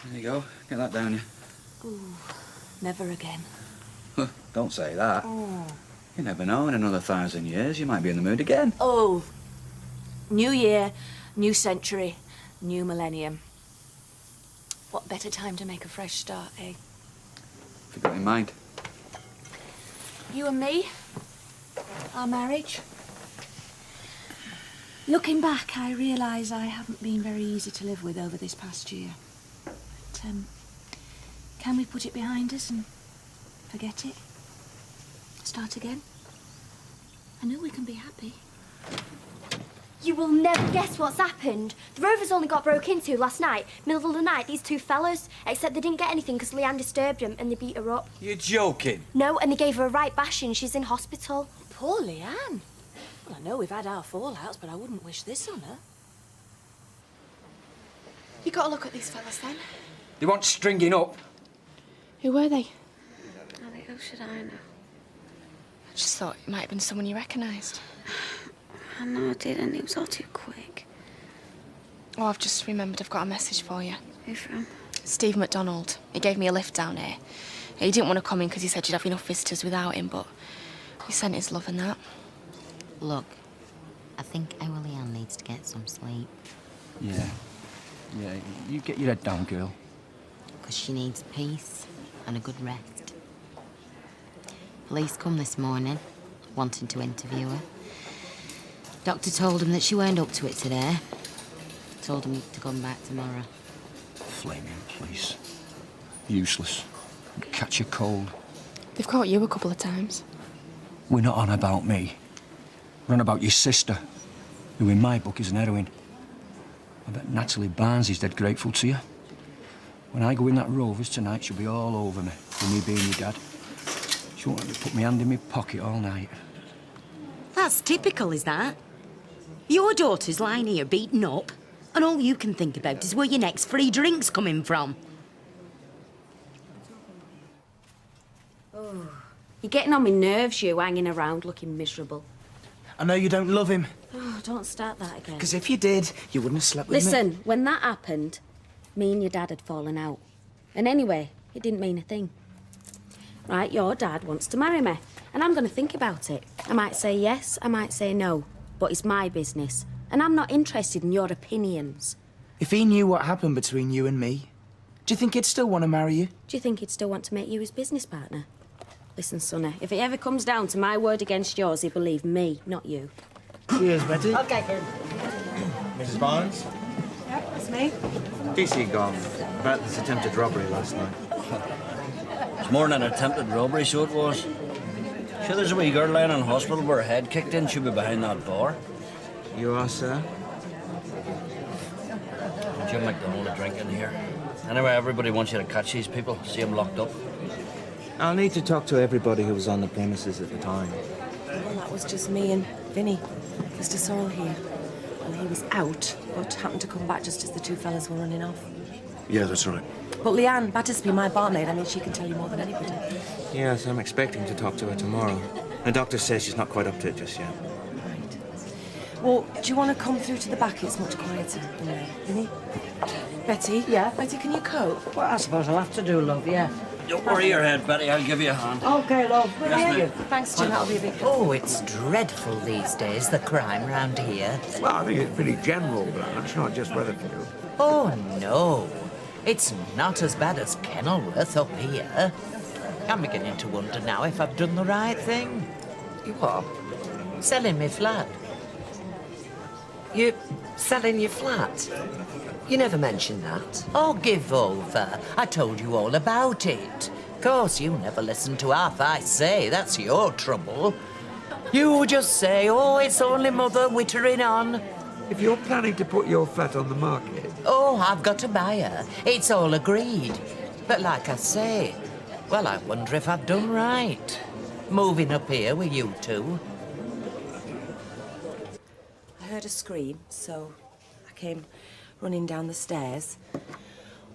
Speaker 24: There you go. Get that down you.
Speaker 10: Ooh, never again.
Speaker 24: Don't say that.
Speaker 10: Oh.
Speaker 24: You never know, in another 1,000 years, you might be in the mood again.
Speaker 10: Oh. New year, new century, new millennium. What better time to make a fresh start, eh?
Speaker 24: What have you got in mind?
Speaker 10: You and me, our marriage. Looking back, I realise I haven't been very easy to live with over this past year. But, can we put it behind us and forget it? Start again? I know we can be happy.
Speaker 6: You will never guess what's happened. The Rovers only got broke into last night. Middle of the night, these 2 fellas. Except they didn't get anything because Leanne disturbed them and they beat her up.
Speaker 24: You're joking.
Speaker 6: No, and they gave her a right bashing. She's in hospital.
Speaker 10: Poor Leanne. Well, I know we've had our fallouts, but I wouldn't wish this on her.
Speaker 12: got a look at these fellas then?
Speaker 22: They want stringing up.
Speaker 12: Who were they?
Speaker 23: How should I know?
Speaker 12: I just thought it might have been someone you recognised.
Speaker 23: I know I didn't. It was all too quick.
Speaker 12: Oh, I've just remembered I've got a message for you.
Speaker 23: Who from?
Speaker 12: Steve McDonald. He gave me a lift down here. He didn't want to come in because he said you'd have enough visitors without him, but he sent his love and that.
Speaker 23: Look, I think our Leanne needs to get some sleep.
Speaker 22: Yeah. Yeah, you get your head down, girl.
Speaker 23: Because she needs peace and a good rest. Police come this morning, wanting to interview her. Doctor told him that she weren't up to it today. Told him to come back tomorrow.
Speaker 22: Flaming police. Useless. Catch a cold.
Speaker 12: They've caught you a couple of times.
Speaker 22: We're not on about me. We're on about your sister, who in my book is an heroine. I bet Natalie Barnes is dead grateful to you. When I go in that Rovers tonight, she'll be all over me, for me being your dad. She won't let me put my hand in my pocket all night.
Speaker 23: That's typical, is that? Your daughter's lying here beaten up, and all you can think about is where your next free drink's coming from. Oh, you're getting on my nerves, you, hanging around looking miserable.
Speaker 19: I know you don't love him.
Speaker 23: Oh, don't start that again.
Speaker 19: Because if you did, you wouldn't have slept with me.
Speaker 23: Listen, when that happened, me and your dad had fallen out. And anyway, it didn't mean a thing. Right, your dad wants to marry me, and I'm going to think about it. I might say yes, I might say no, but it's my business, and I'm not interested in your opinions.
Speaker 19: If he knew what happened between you and me, do you think he'd still want to marry you?
Speaker 23: Do you think he'd still want to make you his business partner? Listen, Sonny, if it ever comes down to my word against yours, he'll believe me, not you.
Speaker 19: Cheers, Betty.
Speaker 23: Okay.
Speaker 1: Mrs. Barnes?
Speaker 2: Yep, that's me.
Speaker 1: DC gone. About this attempted robbery last night.
Speaker 11: It's more than an attempted robbery, so it was. Sure, there's a wee girl lying in hospital with her head kicked in. She'll be behind that bar.
Speaker 1: You are, sir?
Speaker 11: Jim McDonald a drink in here. Anyway, everybody wants you to catch these people. See them locked up.
Speaker 1: I'll need to talk to everybody who was on the premises at the time.
Speaker 16: Well, that was just me and Vinny. Mr. Sorrell here. And he was out, but happened to come back just as the two fellas were running off.
Speaker 17: Yeah, that's right.
Speaker 16: But Leanne Battersby, my barmaid, I mean, she can tell you more than anybody.
Speaker 1: Yes, I'm expecting to talk to her tomorrow. The doctor says she's not quite up to it just yet.
Speaker 16: Right. Well, do you want to come through to the back? It's much quieter in there, Vinny. Betty? Yeah? Betty, can you cope?
Speaker 11: Well, I suppose I'll have to do, love, yeah. Don't worry your head, Betty. I'll give you a hand.
Speaker 16: OK, love.
Speaker 11: Yes, ma'am.
Speaker 16: Thanks, Jim. That'll be a big help.
Speaker 21: Oh, it's dreadful these days, the crime round here.
Speaker 14: Well, I think it's pretty general, Blanche, not just Weatherfield.
Speaker 21: Oh, no. It's not as bad as Kenilworth up here. I'm beginning to wonder now if I've done the right thing.
Speaker 16: You what?
Speaker 21: Selling me flat.
Speaker 16: You selling your flat? You never mentioned that.
Speaker 21: Oh, give over. I told you all about it. Of course, you never listen to half I say. That's your trouble. You just say, oh, it's only Mother wittering on.
Speaker 14: If you're planning to put your flat on the market...
Speaker 21: Oh, I've got a buyer. It's all agreed. But like I say, well, I wonder if I've done right. Moving up here with you two.
Speaker 16: I heard a scream, so I came running down the stairs.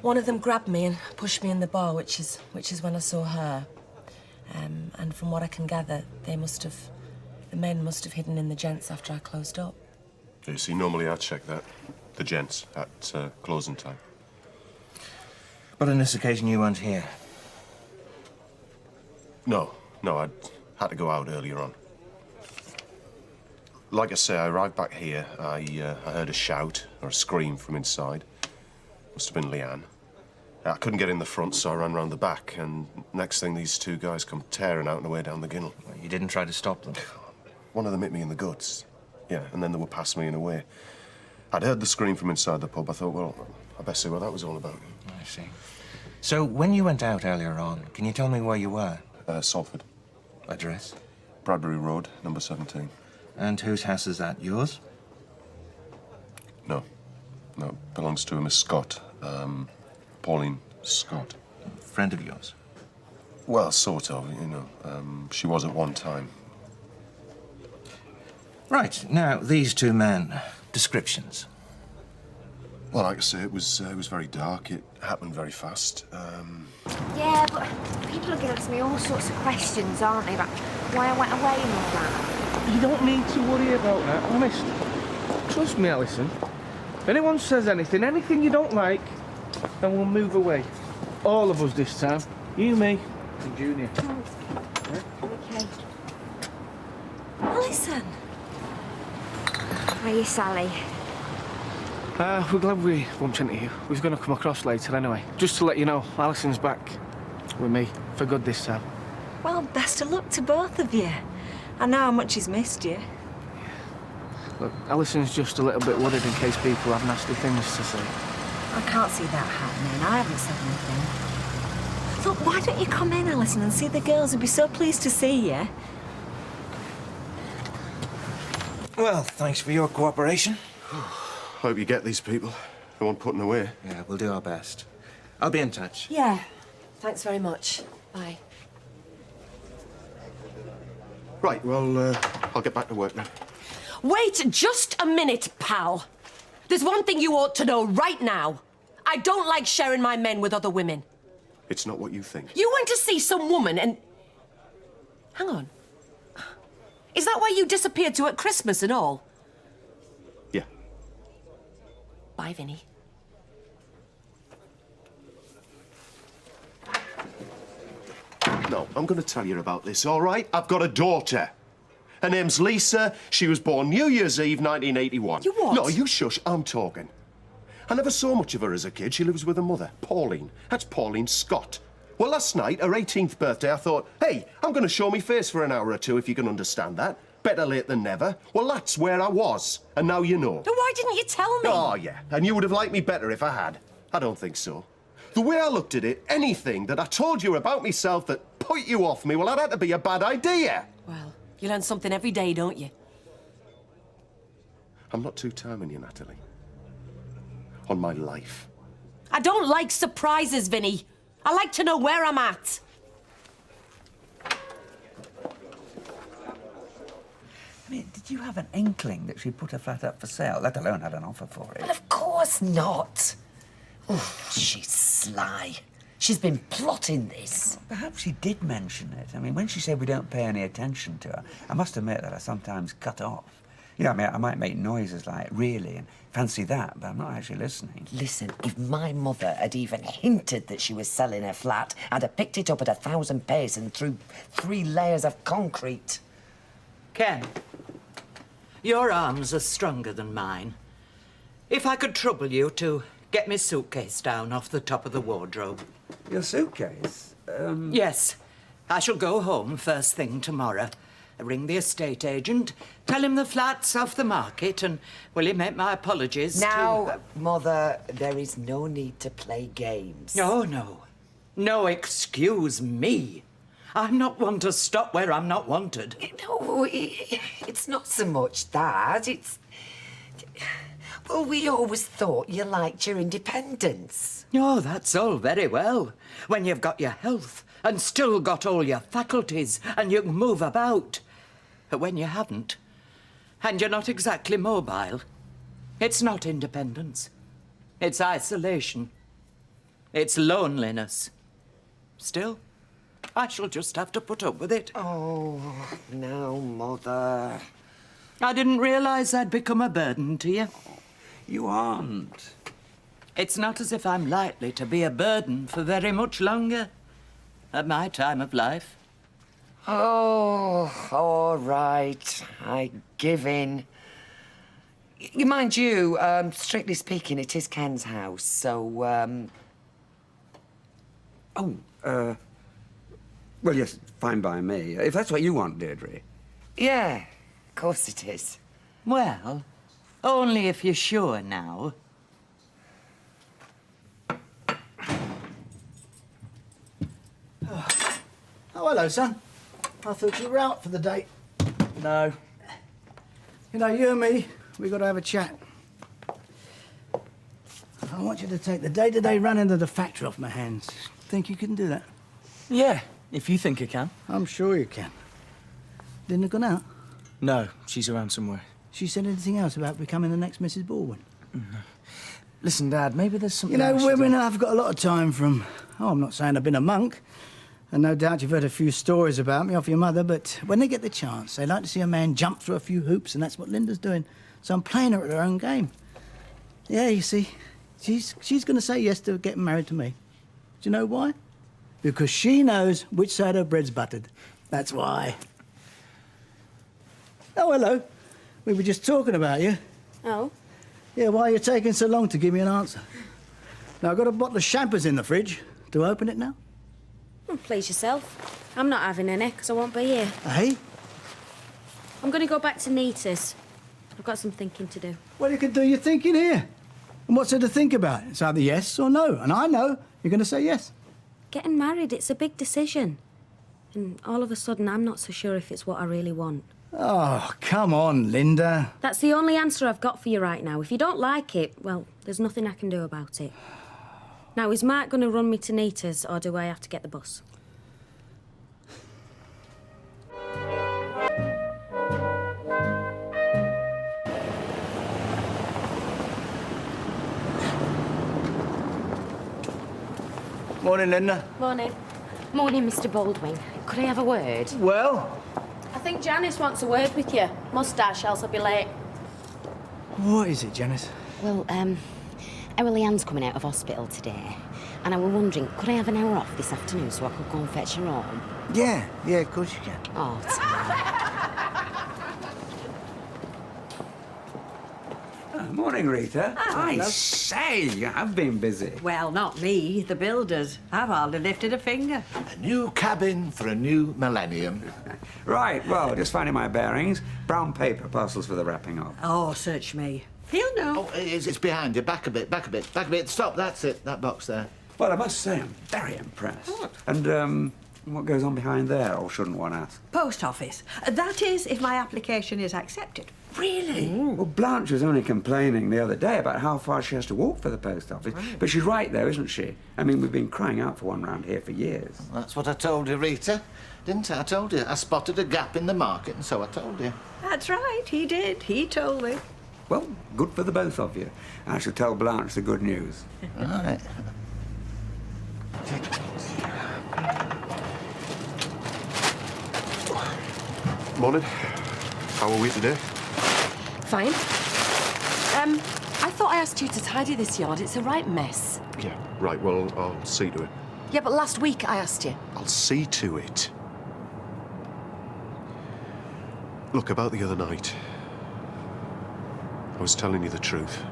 Speaker 16: One of them grabbed me and pushed me in the bar, which is when I saw her. And from what I can gather, the men must have hidden in the gents after I closed up.
Speaker 17: You see, normally I check that, the gents, at closing time.
Speaker 1: But on this occasion, you weren't here.
Speaker 17: No, I'd had to go out earlier on. Like I say, I arrived back here. I heard a shout or a scream from inside. Must have been Leanne. I couldn't get in the front, so I ran round the back, and next thing, these two guys come tearing out and away down the ginnel.
Speaker 1: You didn't try to stop them?
Speaker 17: One of them hit me in the guts. Yeah, and then they were past me and away. I'd heard the scream from inside the pub. I thought, well, I best see what that was all about.
Speaker 1: I see. So, when you went out earlier on, can you tell me where you were?
Speaker 17: Salford.
Speaker 1: Address?
Speaker 17: Bradbury Road, number 17.
Speaker 1: And whose house is that? Yours?
Speaker 17: No, belongs to a Miss Scott. Pauline Scott.
Speaker 1: Friend of yours?
Speaker 17: Well, sort of, you know. She was at one time.
Speaker 1: Right. Now, these two men. Descriptions.
Speaker 17: Well, like I say, it was very dark. It happened very fast.
Speaker 4: Yeah, but people are going to ask me all sorts of questions, aren't they? About why I went away and all that.
Speaker 15: You don't need to worry about that, honest. Trust me, Alison. If anyone says anything you don't like, then we'll move away. All of us this time. You, me, and Junior.
Speaker 4: Okay. Alison. Are you Sally?
Speaker 15: We're glad we bumped into you. We was going to come across later anyway. Just to let you know, Alison's back with me for good this time.
Speaker 2: Well, best of luck to both of you. I know how much he's missed you.
Speaker 15: Look, Alison's just a little bit worried in case people have nasty things to say.
Speaker 2: I can't see that happening. I haven't said anything. Look, why don't you come in, Alison, and see the girls? Would be so pleased to see you.
Speaker 1: Well, thanks for your cooperation.
Speaker 17: Hope you get these people. They want putting away.
Speaker 1: Yeah, we'll do our best. I'll be in touch.
Speaker 16: Yeah. Thanks very much. Bye.
Speaker 17: Right, well, I'll get back to work now.
Speaker 16: Wait just a minute, pal. There's one thing you ought to know right now. I don't like sharing my men with other women.
Speaker 17: It's not what you think.
Speaker 16: You went to see some woman and... Hang on. Is that why you disappeared to at Christmas and all?
Speaker 17: Yeah.
Speaker 16: Bye, Vinny.
Speaker 17: No, I'm going to tell you about this, all right? I've got a daughter. Her name's Lisa. She was born New Year's Eve, 1981.
Speaker 16: You what?
Speaker 17: No, you shush. I'm talking. I never saw much of her as a kid. She lives with her mother, Pauline. That's Pauline Scott. Well, last night, her 18th birthday, I thought, hey, I'm going to show me face for an hour or two, if you can understand that. Better late than never. Well, that's where I was. And now you know.
Speaker 16: Then why didn't you tell me?
Speaker 17: Oh, yeah. And you would have liked me better if I had. I don't think so. The way I looked at it, anything that I told you about myself that put you off me, well, that had to be a bad idea.
Speaker 16: Well, you learn something every day, don't you?
Speaker 17: I'm not two-timing you, Natalie. On my life.
Speaker 16: I don't like surprises, Vinny. I like to know where I'm at.
Speaker 14: I mean, did you have an inkling that she'd put her flat up for sale, let alone had an offer for it?
Speaker 21: Well, of course not. Oh, she's sly. She's been plotting this.
Speaker 14: Perhaps she did mention it. I mean, when she said we don't pay any attention to her, I must admit that I sometimes cut off. You know, I mean, I might make noises like, really, and fancy that, but I'm not actually listening.
Speaker 21: Listen, if my mother had even hinted that she was selling her flat, I'd have picked it up at 1,000 pace and through 3 layers of concrete. Ken, your arms are stronger than mine. If I could trouble you to get my suitcase down off the top of the wardrobe.
Speaker 14: Your suitcase?
Speaker 21: Yes. I shall go home first thing tomorrow. Ring the estate agent, tell him the flat's off the market, and will he make my apologies Now, Mother, there is no need to play games. No, no. No, excuse me. I'm not one to stop where I'm not wanted. No, it's not so much that. It's... Well, we always thought you liked your independence. Oh, that's all very well. When you've got your health and still got all your faculties and you can move about. But when you haven't, and you're not exactly mobile, it's not independence. It's isolation. It's loneliness. Still, I shall just have to put up with it. Oh, no, Mother. I didn't realise I'd become a burden to you. You aren't. It's not as if I'm likely to be a burden for very much longer at my time of life. Oh, all right. I give in. Mind you, strictly speaking, it is Ken's house, so,
Speaker 14: Well, yes, fine by me. If that's what you want, Deirdre.
Speaker 21: Yeah, of course it is. Well, only if you're sure now.
Speaker 5: Oh, hello, son. I thought you were out for the day. No. You know, you and me, we've got to have a chat. I want you to take the day-to-day running of the factory off my hands. Think you can do that?
Speaker 7: Yeah, if you think I can.
Speaker 5: I'm sure you can. Didn't have gone out?
Speaker 7: No, she's around somewhere.
Speaker 5: She said anything else about becoming the next Mrs. Baldwin?
Speaker 7: Listen, Dad, maybe there's something
Speaker 5: You know,
Speaker 7: else you
Speaker 5: women
Speaker 7: don't-
Speaker 5: I've got a lot of time from. Oh, I'm not saying I've been a monk. And no doubt you've heard a few stories about me off your mother, but when they get the chance, they like to see a man jump through a few hoops, and that's what Linda's doing. So I'm playing her at her own game. Yeah, you see, she's going to say yes to getting married to me. Do you know why? Because she knows which side her bread's buttered. That's why. Oh, hello. We were just talking about you.
Speaker 23: Oh?
Speaker 5: Yeah, why are you taking so long to give me an answer? Now, I've got a bottle of champers in the fridge. Do I open it now?
Speaker 23: Well, please yourself. I'm not having any, because I won't be here.
Speaker 5: Hey?
Speaker 23: I'm going to go back to Nita's. I've got some thinking to do.
Speaker 5: Well, you can do your thinking here. And what's there to think about? It's either yes or no. And I know you're going to say yes.
Speaker 23: Getting married, it's a big decision. And all of a sudden, I'm not so sure if it's what I really want.
Speaker 5: Oh, come on, Linda.
Speaker 23: That's the only answer I've got for you right now. If you don't like it, well, there's nothing I can do about it. Now, is Mark going to run me to Nita's, or do I have to get the bus?
Speaker 5: Morning, Linda.
Speaker 23: Morning.
Speaker 3: Morning, Mr. Baldwin. Could I have a word?
Speaker 5: Well?
Speaker 23: I think Janice wants a word with you. Mustache, else I'll be late.
Speaker 5: What is it, Janice?
Speaker 3: Well, our Leanne's coming out of hospital today, and I was wondering, could I have an hour off this afternoon so I could go and fetch her home?
Speaker 5: Yeah, of course you can.
Speaker 3: Oh, Tom.
Speaker 14: Morning, Rita. I
Speaker 9: hello.
Speaker 14: say, I've been busy.
Speaker 9: Well, not me, the builders. I've hardly lifted a finger.
Speaker 13: A new cabin for a new millennium.
Speaker 14: Right, well, just finding my bearings. Brown paper parcels for the wrapping up.
Speaker 9: Oh, search me. He'll know.
Speaker 13: Oh, it's behind you. Back a bit, back a bit, back a bit. Stop, that's it, that box there.
Speaker 14: Well, I must say, I'm very impressed. And, what goes on behind there, or shouldn't one ask?
Speaker 9: Post office. That is, if my application is accepted.
Speaker 14: Really? Well, Blanche was only complaining the other day about how far she has to walk for the post office. But she's right, though, isn't she? I mean, we've been crying out for one round here for years.
Speaker 13: That's what I told you, Rita. Didn't I? I told you. I spotted a gap in the market, and so I told you.
Speaker 9: That's right, he did. He told me.
Speaker 14: Well, good for the both of you. I shall tell Blanche the good news.
Speaker 13: Right.
Speaker 17: Morning. How are we today?
Speaker 16: Fine. I thought I asked you to tidy this yard. It's a right mess.
Speaker 17: Yeah, right, well, I'll see to it.
Speaker 16: Yeah, but last week I asked you.
Speaker 17: I'll see to it. Look, about the other night, I was telling you the truth.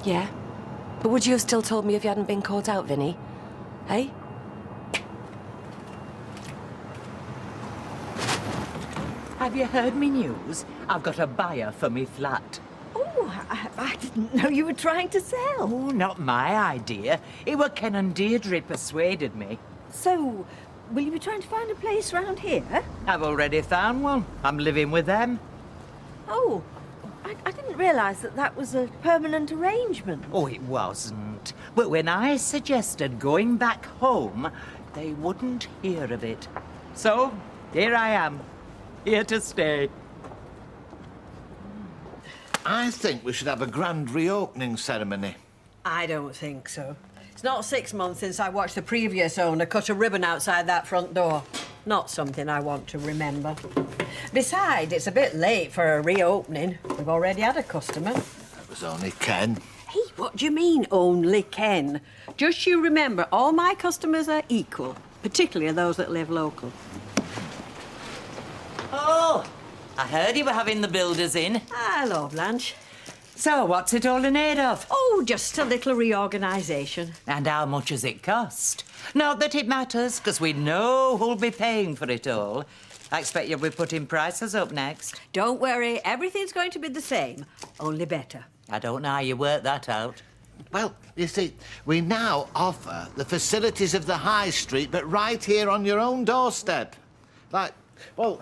Speaker 16: Yeah? But would you have still told me if you hadn't been caught out, Vinny? Hey?
Speaker 21: Have you heard me news? I've got a buyer for me flat.
Speaker 9: Oh, I didn't know you were trying to sell.
Speaker 21: Oh, not my idea. It were Ken and Deirdre persuaded me.
Speaker 9: So, will you be trying to find a place round here?
Speaker 21: I've already found one. I'm living with them.
Speaker 9: Oh, I didn't realise that was a permanent arrangement.
Speaker 21: Oh, it wasn't. But when I suggested going back home, they wouldn't hear of it. So, here I am. Here to stay.
Speaker 13: I think we should have a grand reopening ceremony.
Speaker 9: I don't think so. It's not 6 months since I watched the previous owner cut a ribbon outside that front door. Not something I want to remember. Besides, it's a bit late for a reopening. We've already had a customer.
Speaker 13: It was only Ken.
Speaker 9: Hey, what do you mean, only Ken? Just you remember, all my customers are equal, particularly those that live local.
Speaker 21: Oh, I heard you were having the builders in.
Speaker 9: Hello, Blanche.
Speaker 21: So, what's it all in aid of?
Speaker 9: Oh, just a little reorganisation.
Speaker 21: And how much has it cost? Not that it matters, because we know who'll be paying for it all. I expect you'll be putting prices up next.
Speaker 9: Don't worry, everything's going to be the same, only better.
Speaker 21: I don't know how you work that out.
Speaker 13: Well, you see, we now offer the facilities of the high street, but right here on your own doorstep. Like, well,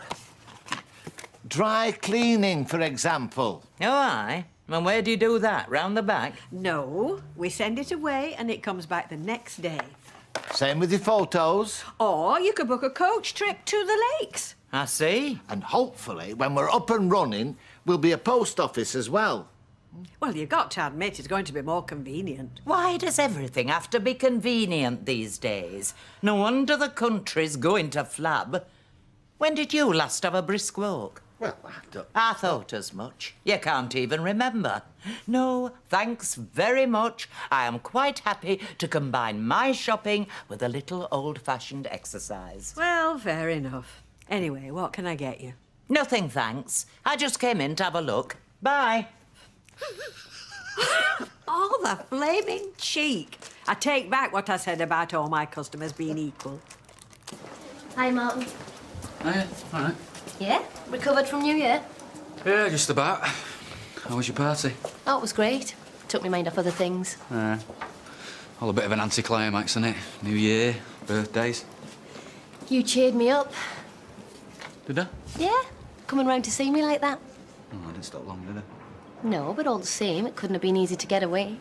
Speaker 13: dry cleaning, for example.
Speaker 21: Oh, aye? And where do you do that? Round the back?
Speaker 9: No, we send it away and it comes back the next day.
Speaker 13: Same with your photos.
Speaker 9: Or you could book a coach trip to the lakes.
Speaker 21: I see.
Speaker 13: And hopefully, when we're up and running, we'll be a post office as well.
Speaker 9: Well, you've got to admit it's going to be more convenient.
Speaker 21: Why does everything have to be convenient these days? No wonder the country's going to flab. When did you last have a brisk walk?
Speaker 13: Well,
Speaker 21: I thought as much. You can't even remember. No, thanks very much. I am quite happy to combine my shopping with a little old-fashioned exercise.
Speaker 9: Well, fair enough. Anyway, what can I get you?
Speaker 21: Nothing, thanks. I just came in to have a look. Bye.
Speaker 9: All the flaming cheek. I take back what I said about all my customers being equal.
Speaker 12: Hi, Martin.
Speaker 8: Oh, yeah, all right.
Speaker 12: Yeah? Recovered from New Year?
Speaker 8: Yeah, just about. How was your party?
Speaker 12: Oh, it was great. Took my mind off other things.
Speaker 8: All a bit of an anticlimax, isn't it? New Year, birthdays.
Speaker 12: You cheered me up.
Speaker 8: Did I?
Speaker 12: Yeah? Coming round to see me like that?
Speaker 8: Oh, I didn't stop long, did I?
Speaker 12: No, but all the same, it couldn't have been easy to get away.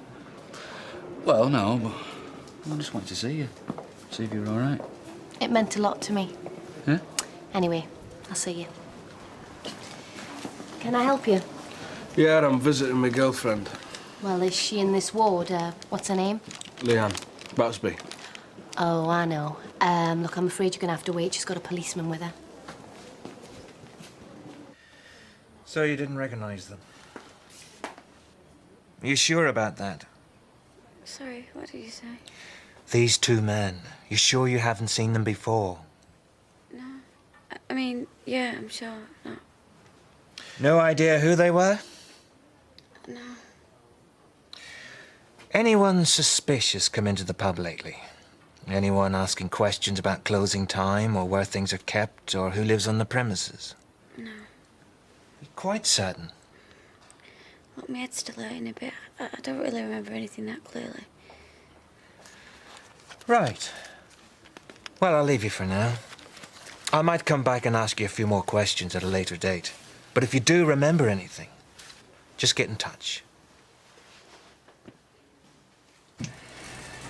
Speaker 8: Well, no, but I just wanted to see you. See if you were all right.
Speaker 12: It meant a lot to me.
Speaker 8: Yeah?
Speaker 12: Anyway, I'll see you. Can I help you?
Speaker 15: Yeah, I'm visiting my girlfriend,
Speaker 12: Well, is she in this ward? What's her name?
Speaker 15: Leanne Batsby.
Speaker 12: Oh, I know. Look, I'm afraid you're going to have to wait. She's got a policeman with her.
Speaker 1: So you didn't recognize them? Are you sure about that?
Speaker 10: Sorry, what did you say?
Speaker 1: These two men. You sure you haven't seen them before?
Speaker 10: No. I mean, yeah, I'm sure. No.
Speaker 1: No idea who they were?
Speaker 10: No.
Speaker 1: Anyone suspicious come into the pub lately? Anyone asking questions about closing time or where things are kept or who lives on the premises?
Speaker 10: No.
Speaker 1: You're quite certain?
Speaker 10: Look, my head's still hurting a bit. I don't really remember anything that clearly.
Speaker 1: Right. Well, I'll leave you for now. I might come back and ask you a few more questions at a later date. But if you do remember anything, just get in touch.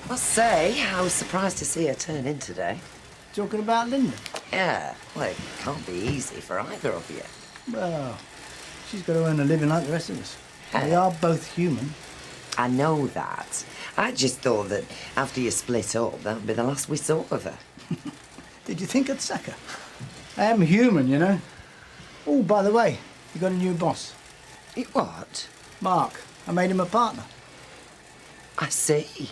Speaker 21: Must say, I was surprised to see her turn in today.
Speaker 5: Talking about Linda?
Speaker 21: Yeah, well, it can't be easy for either of you.
Speaker 5: Well, she's got to earn a living like the rest of us. We are both human.
Speaker 21: I know that. I just thought that after you split up, that would be the last we saw of her.
Speaker 5: Did you think I'd sack her? I am human, you know. Oh, by the way, you got a new boss.
Speaker 21: What?
Speaker 5: Mark. I made him a partner.
Speaker 21: I see.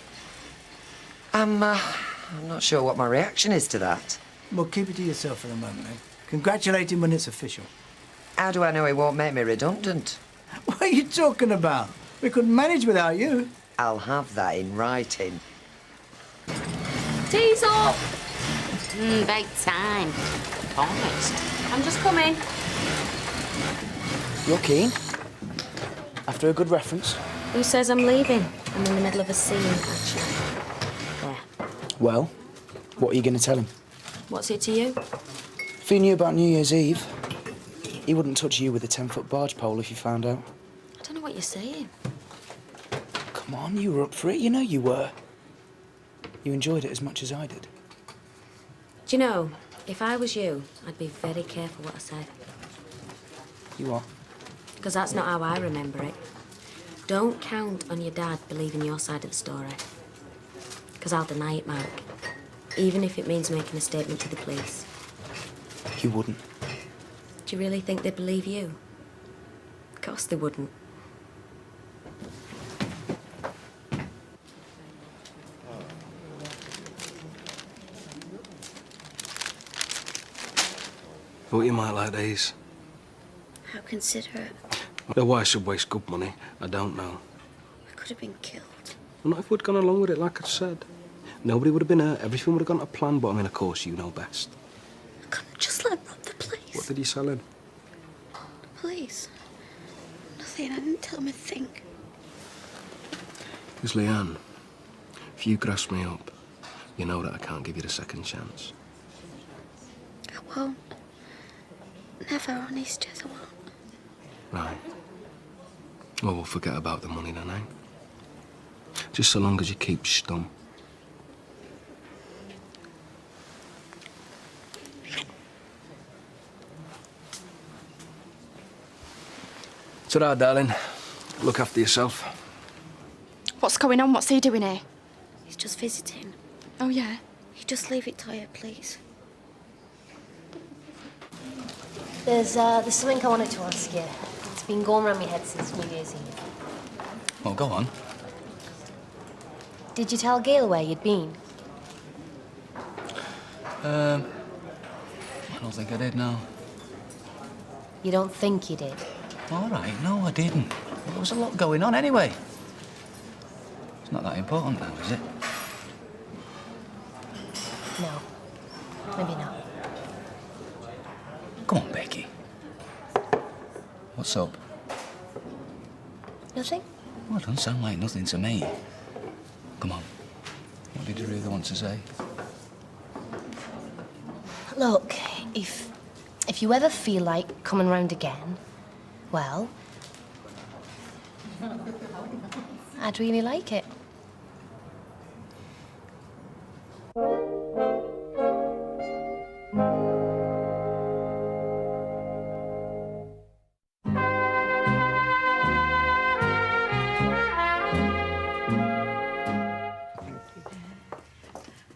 Speaker 21: I'm not sure what my reaction is to that.
Speaker 5: Well, keep it to yourself for the moment, eh? Congratulate him when it's official.
Speaker 21: How do I know he won't make me redundant?
Speaker 5: What are you talking about? We couldn't manage without you.
Speaker 21: I'll have that in writing.
Speaker 23: Tea's up!
Speaker 3: Big time. Honest.
Speaker 23: I'm just coming.
Speaker 19: You're keen? After a good reference?
Speaker 23: Who says I'm leaving? I'm in the middle of a scene, actually. There.
Speaker 19: Well, what are you going to tell him?
Speaker 23: What's it to you?
Speaker 19: If he knew about New Year's Eve, he wouldn't touch you with a 10-foot barge pole if you found out.
Speaker 23: I don't know what you're saying.
Speaker 19: Come on, you were up for it. You know you were. You enjoyed it as much as I did.
Speaker 23: Do you know, if I was you, I'd be very careful what I said.
Speaker 19: You are.
Speaker 23: Because that's not how I remember it. Don't count on your dad believing your side of the story. Because I'll deny it, Mark. Even if it means making a statement to the police.
Speaker 19: You wouldn't.
Speaker 23: Do you really think they'd believe you? Of course they wouldn't.
Speaker 15: Thought you might like these.
Speaker 10: How considerate.
Speaker 15: Why I should waste good money, I don't know.
Speaker 10: I could have been killed.
Speaker 15: Well, not if we'd gone along with it, like I said. Nobody would have been hurt, everything would have gone to plan, but I mean, of course, you know best.
Speaker 10: I couldn't just let him rob the place.
Speaker 15: What did you sell him?
Speaker 10: The police. Nothing, I didn't tell him a thing.
Speaker 15: Because, Leanne, if you grass me up, you know that I can't give you the second chance.
Speaker 10: I won't. Never, honest, I won't.
Speaker 15: Right. Well, we'll forget about the money then, eh? Just so long as you keep stum. It's all right, darling.
Speaker 8: Look after yourself.
Speaker 12: What's going on? What's he doing here?
Speaker 23: He's just visiting.
Speaker 12: Oh, yeah?
Speaker 23: You just leave it to her, please.
Speaker 6: There's something I wanted to ask you. It's been going around my head since New Year's Eve.
Speaker 8: Well, go on.
Speaker 6: Did you tell Gail where you'd been?
Speaker 8: I don't think I did, no.
Speaker 6: You don't think you did?
Speaker 8: All right, no, I didn't. There was a lot going on anyway. It's not that important now, is it?
Speaker 6: No. Maybe not.
Speaker 8: Come on, Becky. What's up?
Speaker 6: Nothing?
Speaker 8: Well, it doesn't sound like nothing to me. Come on. What did you really want to say?
Speaker 6: Look, if you ever feel like coming round again, well, I'd really like it.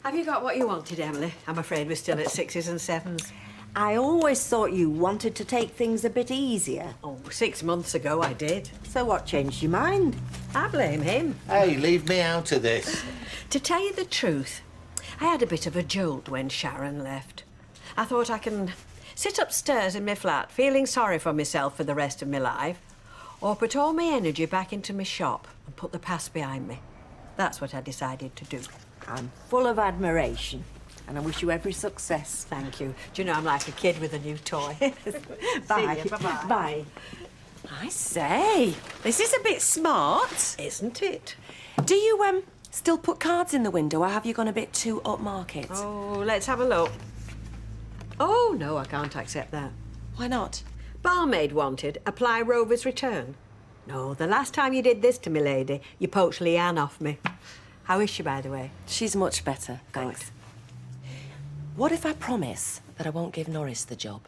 Speaker 9: Have you got what you wanted, Emily? I'm afraid we're still at sixes and sevens.
Speaker 2: I always thought you wanted to take things a bit easier.
Speaker 9: Oh, 6 months ago I did.
Speaker 2: So what changed your mind?
Speaker 9: I blame him.
Speaker 13: Hey, leave me out of this.
Speaker 9: To tell you the truth, I had a bit of a jolt when Sharon left. I thought I can sit upstairs in my flat feeling sorry for myself for the rest of my life, or put all my energy back into my shop and put the past behind me. That's what I decided to do.
Speaker 2: I'm full of admiration, and I wish you every success.
Speaker 9: Thank you. Do you know, I'm like a kid with a new toy.
Speaker 2: Bye.
Speaker 9: See you. Bye-bye.
Speaker 2: Bye. I say, this is a bit smart.
Speaker 9: Isn't it?
Speaker 16: Do you, still put cards in the window, or have you gone a bit too upmarket?
Speaker 9: Oh, let's have a look. Oh, no, I can't accept that.
Speaker 16: Why not?
Speaker 9: Barmaid wanted, apply Rover's return. No, the last time you did this to me, lady, you poached Leanne off me. How is she, by the way?
Speaker 16: She's much better, thanks. What if I promise that I won't give Norris the job?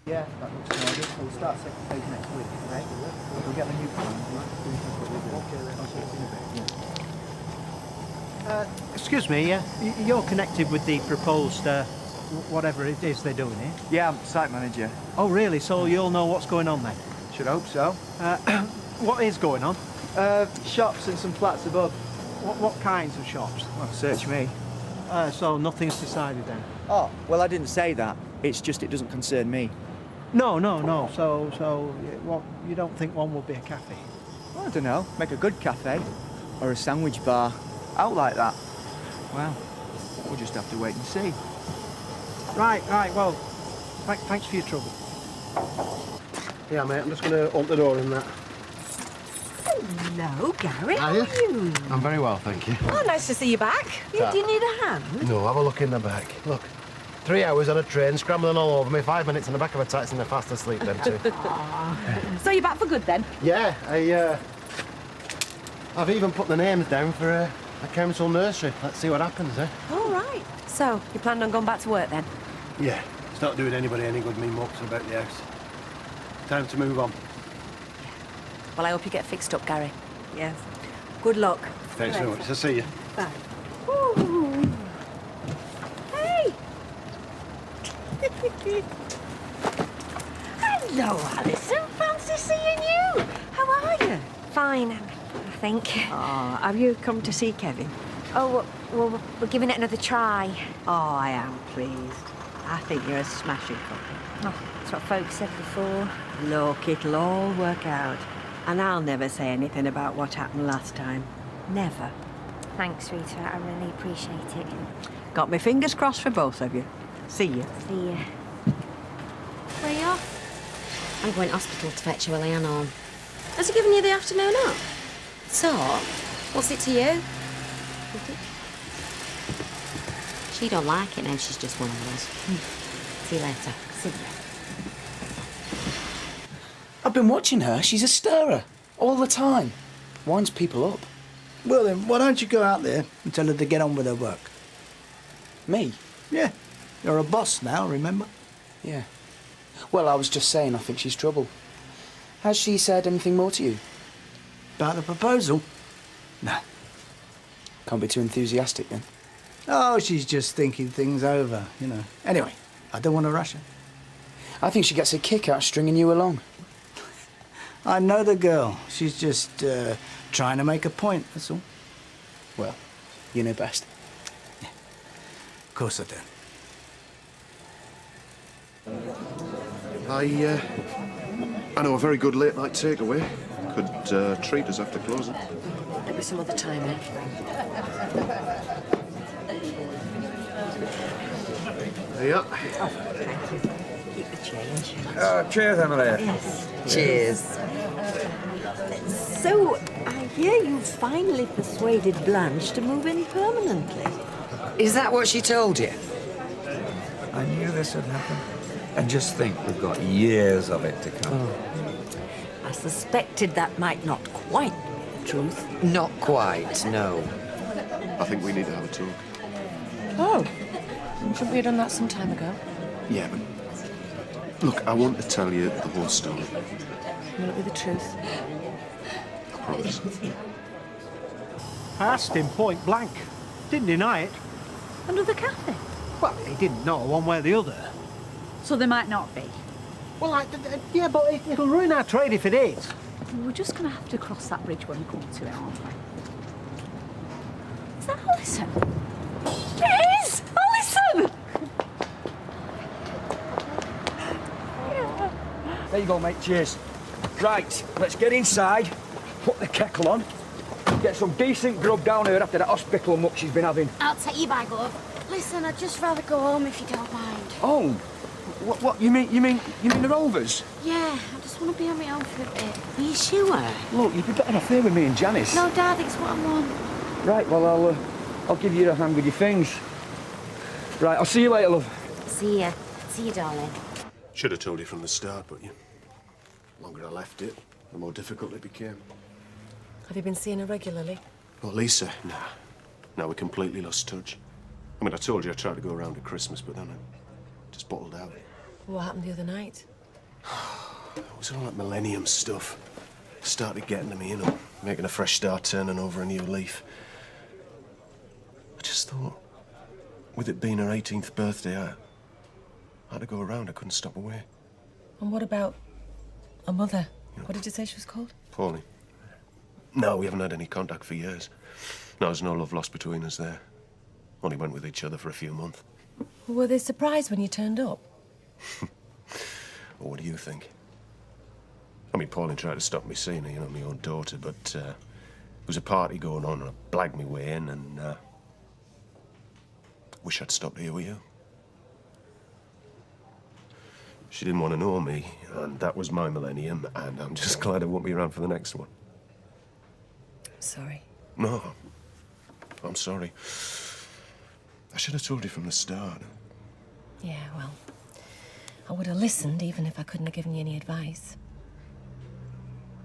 Speaker 5: Yeah, that looks good. We'll start second page next week, right? We'll get the new plan.
Speaker 18: Excuse me, you're connected with the proposed, whatever it is they're doing here?
Speaker 19: Yeah, I'm site manager.
Speaker 18: Oh, really? So you'll know what's going on then?
Speaker 19: Should hope so.
Speaker 18: What is going on?
Speaker 19: Shops and some flats above.
Speaker 18: What kinds of shops?
Speaker 19: Well, search me.
Speaker 18: So nothing's decided then?
Speaker 19: Oh, well, I didn't say that. It's just it doesn't concern me.
Speaker 18: No. So what? You don't think one will be a cafe?
Speaker 19: Well, I don't know. Make a good cafe. Or a sandwich bar. Out like that. Well, we'll just have to wait and see.
Speaker 18: Right. Well, thanks for your trouble. Yeah, mate, I'm just going to open the door and that.
Speaker 2: Hello, Gary. How
Speaker 18: Hiya.
Speaker 2: are you?
Speaker 18: I'm very well, thank you.
Speaker 2: Oh, nice to see you back. Do you need a hand?
Speaker 18: No, have a look in the back. Look, 3 hours on a train, scrambling all over me, 5 minutes in the back of a taxi and they're fast asleep, them two.
Speaker 2: So you're back for good then?
Speaker 18: Yeah, I've even put the names down for a council nursery. Let's see what happens, eh?
Speaker 2: All right. So you planned on going back to work then?
Speaker 18: Yeah, it's not doing anybody any good, me mucks about the house. Time to move on.
Speaker 16: Well, I hope you get fixed up, Gary.
Speaker 2: Yes. Good luck.
Speaker 18: Thanks very much. I'll see you.
Speaker 2: Bye. Ooh. Hey! Hello, Alison. Fancy seeing you. How are you?
Speaker 4: Fine, I think.
Speaker 9: Oh, have you come to see Kevin?
Speaker 4: Oh, well, we're giving it another try.
Speaker 9: Oh, I am pleased. I think you're a smashing couple.
Speaker 4: Oh, that's what folks said before.
Speaker 9: Look, it'll all work out. And I'll never say anything about what happened last time. Never.
Speaker 4: Thanks, sweetheart. I really appreciate it.
Speaker 9: Got my fingers crossed for both of you. See you.
Speaker 4: See you.
Speaker 23: Where are you off? I'm going to hospital to fetch Leanne home. Has he given you the afternoon off? So, what's it to you? She don't like it now, she's just one of us. See you later. See you.
Speaker 19: I've been watching her. She's a stirrer. All the time. Winds people up.
Speaker 5: Well then, why don't you go out there and tell her to get on with her work?
Speaker 19: Me?
Speaker 5: Yeah. You're a boss now, remember?
Speaker 19: Yeah. Well, I was just saying I think she's trouble. Has she said anything more to you?
Speaker 5: About the proposal? No.
Speaker 19: Can't be too enthusiastic then.
Speaker 5: Oh, she's just thinking things over, you know. Anyway, I don't want to rush her.
Speaker 19: I think she gets a kick out of stringing you along.
Speaker 5: I know the girl. She's just trying to make a point, that's all.
Speaker 19: Well, you know best.
Speaker 5: Yeah. Of course I do.
Speaker 17: I know a very good late-night takeaway. Could treat us after closing.
Speaker 16: Maybe some other time, eh?
Speaker 17: There you are.
Speaker 9: Keep the change.
Speaker 14: Cheers, Emily.
Speaker 9: Yes.
Speaker 16: Cheers.
Speaker 9: So, I hear you finally persuaded Blanche to move in permanently.
Speaker 16: Is that what she told you?
Speaker 14: I knew this would happen. And just think, we've got years of it to come.
Speaker 9: I suspected that might not quite be the truth.
Speaker 16: Not quite, no.
Speaker 17: I think we need to have a talk.
Speaker 16: Oh. Shouldn't we have done that some time ago?
Speaker 17: Yeah, but... Look, I want to tell you the whole story.
Speaker 16: Will it be the truth?
Speaker 17: I promise.
Speaker 18: I asked him point blank. Didn't deny it.
Speaker 9: Another cafe?
Speaker 18: Well, he didn't know one way or the other.
Speaker 11: So there might not be.
Speaker 18: Well, yeah, but it'll ruin our trade if it is.
Speaker 11: We're just going to have to cross that bridge when we come to it, aren't we?
Speaker 9: Is that Alison? It is! Alison!
Speaker 20: There you go, mate. Cheers. Right, let's get inside, put the kettle on, get some decent grub down here after that hospital muck she's been having.
Speaker 3: I'll take you back, love. Listen, I'd just rather go home if you don't mind.
Speaker 20: Oh, what? You mean the Rovers?
Speaker 3: Yeah, I just want to be on my own for a bit. Are you sure?
Speaker 20: Look, you'd be better off here with me and Janice.
Speaker 3: No, Dad, it's what I want.
Speaker 20: Right, well, I'll give you a hand with your things. Right, I'll see you later, love.
Speaker 3: See ya. See you, darling.
Speaker 17: Should have told you from the start, but the longer I left it, the more difficult it became.
Speaker 16: Have you been seeing her regularly?
Speaker 17: Well, Lisa, nah. No, we completely lost touch. I mean, I told you I tried to go around at Christmas, but then I just bottled out.
Speaker 16: What happened the other night?
Speaker 17: It was all that millennium stuff. Started getting to me, you know, making a fresh start, turning over a new leaf. I just thought, with it being her 18th birthday, I had to go around. I couldn't stop away.
Speaker 16: And what about a mother? What did you say she was called?
Speaker 17: Paulie. No, we haven't had any contact for years. No, there's no love lost between us there. Only went with each other for a few months.
Speaker 16: Were they surprised when you turned up?
Speaker 17: Well, what do you think? I mean, Pauline tried to stop me seeing her, you know, my own daughter, but there was a party going on and I blagged me way in and wish I'd stopped here with you. She didn't want to know me, and that was my millennium, and I'm just glad I won't be around for the next one.
Speaker 16: Sorry.
Speaker 17: No, I'm sorry. I should have told you from the start.
Speaker 16: Yeah, well, I would have listened even if I couldn't have given you any advice.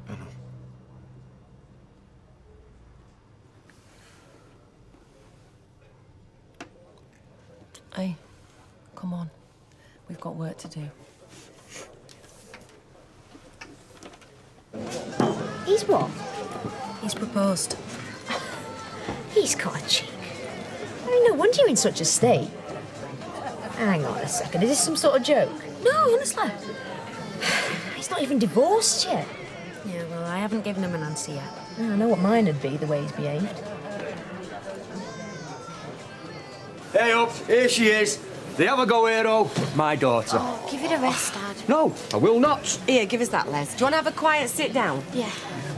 Speaker 17: I know.
Speaker 16: Hey, come on. We've got work to do.
Speaker 2: He's what?
Speaker 16: He's proposed.
Speaker 2: He's got a cheek. I mean, no wonder you're in such a state. Hang on a second, is this some sort of joke? No, honestly. He's not even divorced yet.
Speaker 23: Yeah, well, I haven't given him an answer yet.
Speaker 2: I know what mine would be, the way he's behaved.
Speaker 20: Hey up, here she is. The Avogadro, my daughter.
Speaker 3: Oh, give it a rest, Dad.
Speaker 20: No, I will not.
Speaker 16: Here, give us that, Les. Do you want to have a quiet sit down?
Speaker 3: Yeah.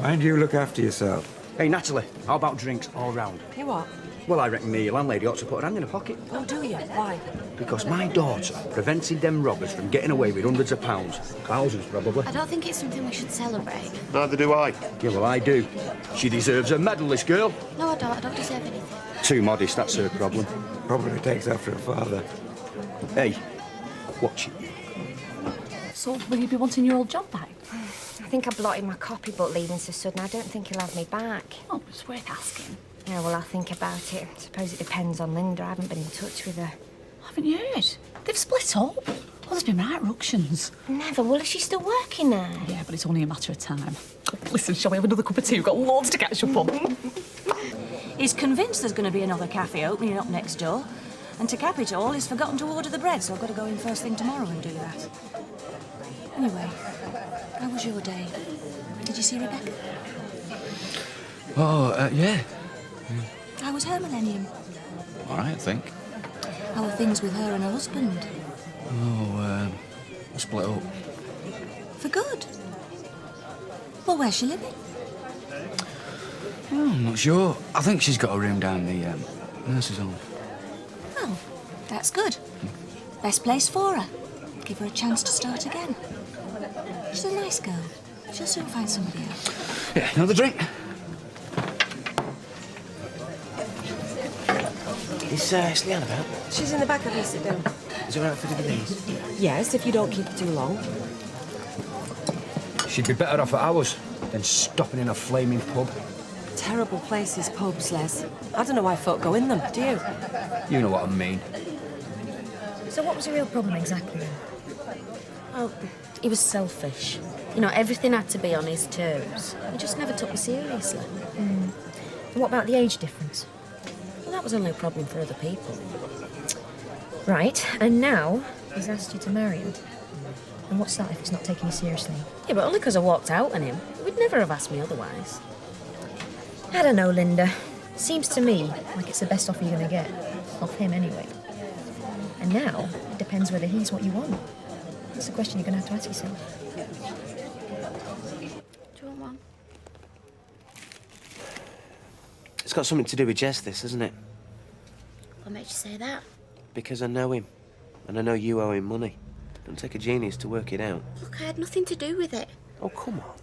Speaker 14: Mind you look after yourself.
Speaker 20: Hey, Natalie, how about drinks all round?
Speaker 16: You what?
Speaker 20: Well, I reckon the landlady ought to put her hand in her pocket.
Speaker 16: Oh, do you? Why?
Speaker 20: Because my daughter prevented them robbers from getting away with hundreds of pounds. Thousands, probably.
Speaker 3: I don't think it's something we should celebrate.
Speaker 17: Neither do I.
Speaker 20: Yeah, well, I do. She deserves a medal, this girl.
Speaker 3: No, I don't. I don't deserve anything.
Speaker 20: Too modest, that's her problem.
Speaker 14: Probably takes after her father.
Speaker 20: Hey, watch it.
Speaker 11: So, will you be wanting your old job back?
Speaker 4: I think I blotted my copybook leaving so sudden. I don't think he'll have me back.
Speaker 11: Oh, it's worth asking.
Speaker 4: Yeah, well, I'll think about it. I suppose it depends on Linda. I haven't been in touch with her.
Speaker 11: Haven't you heard? They've split up. Well, there's been right ructions.
Speaker 4: Never. Well, is she still working there?
Speaker 11: Yeah, but it's only a matter of time. Listen, shall we have another cup of tea? We've got loads to catch up on. He's convinced there's going to be another cafe opening up next door. And to cap it all, he's forgotten to order the bread, so I've got to go in first thing tomorrow and do that. Anyway, how was your day? Did you see Rebecca?
Speaker 8: Oh, yeah.
Speaker 11: How was her millennium?
Speaker 8: All right, I think.
Speaker 11: How are things with her and her husband?
Speaker 8: Oh, split up.
Speaker 11: For good? Well, where's she living?
Speaker 8: Oh, I'm not sure. I think she's got a room down the nurse's home.
Speaker 11: Oh, that's good. Best place for her. Give her a chance to start again. She's a nice girl. She'll soon find somebody else.
Speaker 8: Yeah, another drink?
Speaker 1: Is Leanne about?
Speaker 16: She's in the back of her sit down.
Speaker 1: Is it all right for the these?
Speaker 16: Yes, if you don't keep her too long.
Speaker 20: She'd be better off at ours than stopping in a flaming pub.
Speaker 16: Terrible places, pubs, Les. I don't know why folk go in them, do you?
Speaker 20: You know what I mean.
Speaker 2: So what was the real problem exactly then?
Speaker 23: Well, he was selfish. You know, everything had to be on his terms. He just never took me seriously.
Speaker 2: And what about the age difference?
Speaker 23: Well, that was only a problem for other people.
Speaker 2: Right, and now he's asked you to marry him. And what's that if he's not taking you seriously?
Speaker 23: Yeah, but only because I walked out on him. He would never have asked me otherwise.
Speaker 2: I don't know, Linda. Seems to me like it's the best offer you're going to get. Off him, anyway. And now, it depends whether he's what you want. That's the question you're going to have to ask yourself.
Speaker 23: Do you want one?
Speaker 1: It's got something to do with Jess, this, hasn't it?
Speaker 23: What makes you say that?
Speaker 1: Because I know him. And I know you owe him money. Don't take a genius to work it out.
Speaker 23: Look, I had nothing to do with it.
Speaker 1: Oh, come on.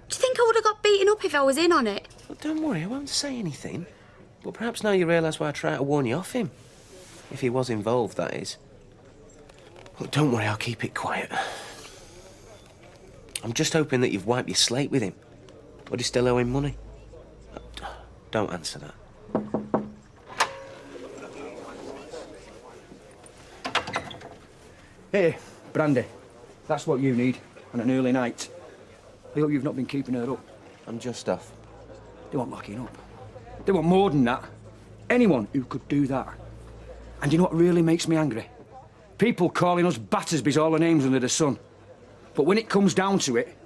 Speaker 23: Do you think I would have got beaten up if I was in on it?
Speaker 1: Well, don't worry, I won't say anything. But perhaps now you realise why I try to warn you off him. If he was involved, that is. Look, don't worry, I'll keep it quiet. I'm just hoping that you've wiped your slate with him. Or do you still owe him money? Don't answer that.
Speaker 20: Hey, brandy. That's what you need on an early night. I hope you've not been keeping her up.
Speaker 1: I'm just off.
Speaker 20: They want locking up. They want more than that. Anyone who could do that. And you know what really makes me angry? People calling us Battersbys all the names under the sun. But when it comes down to it,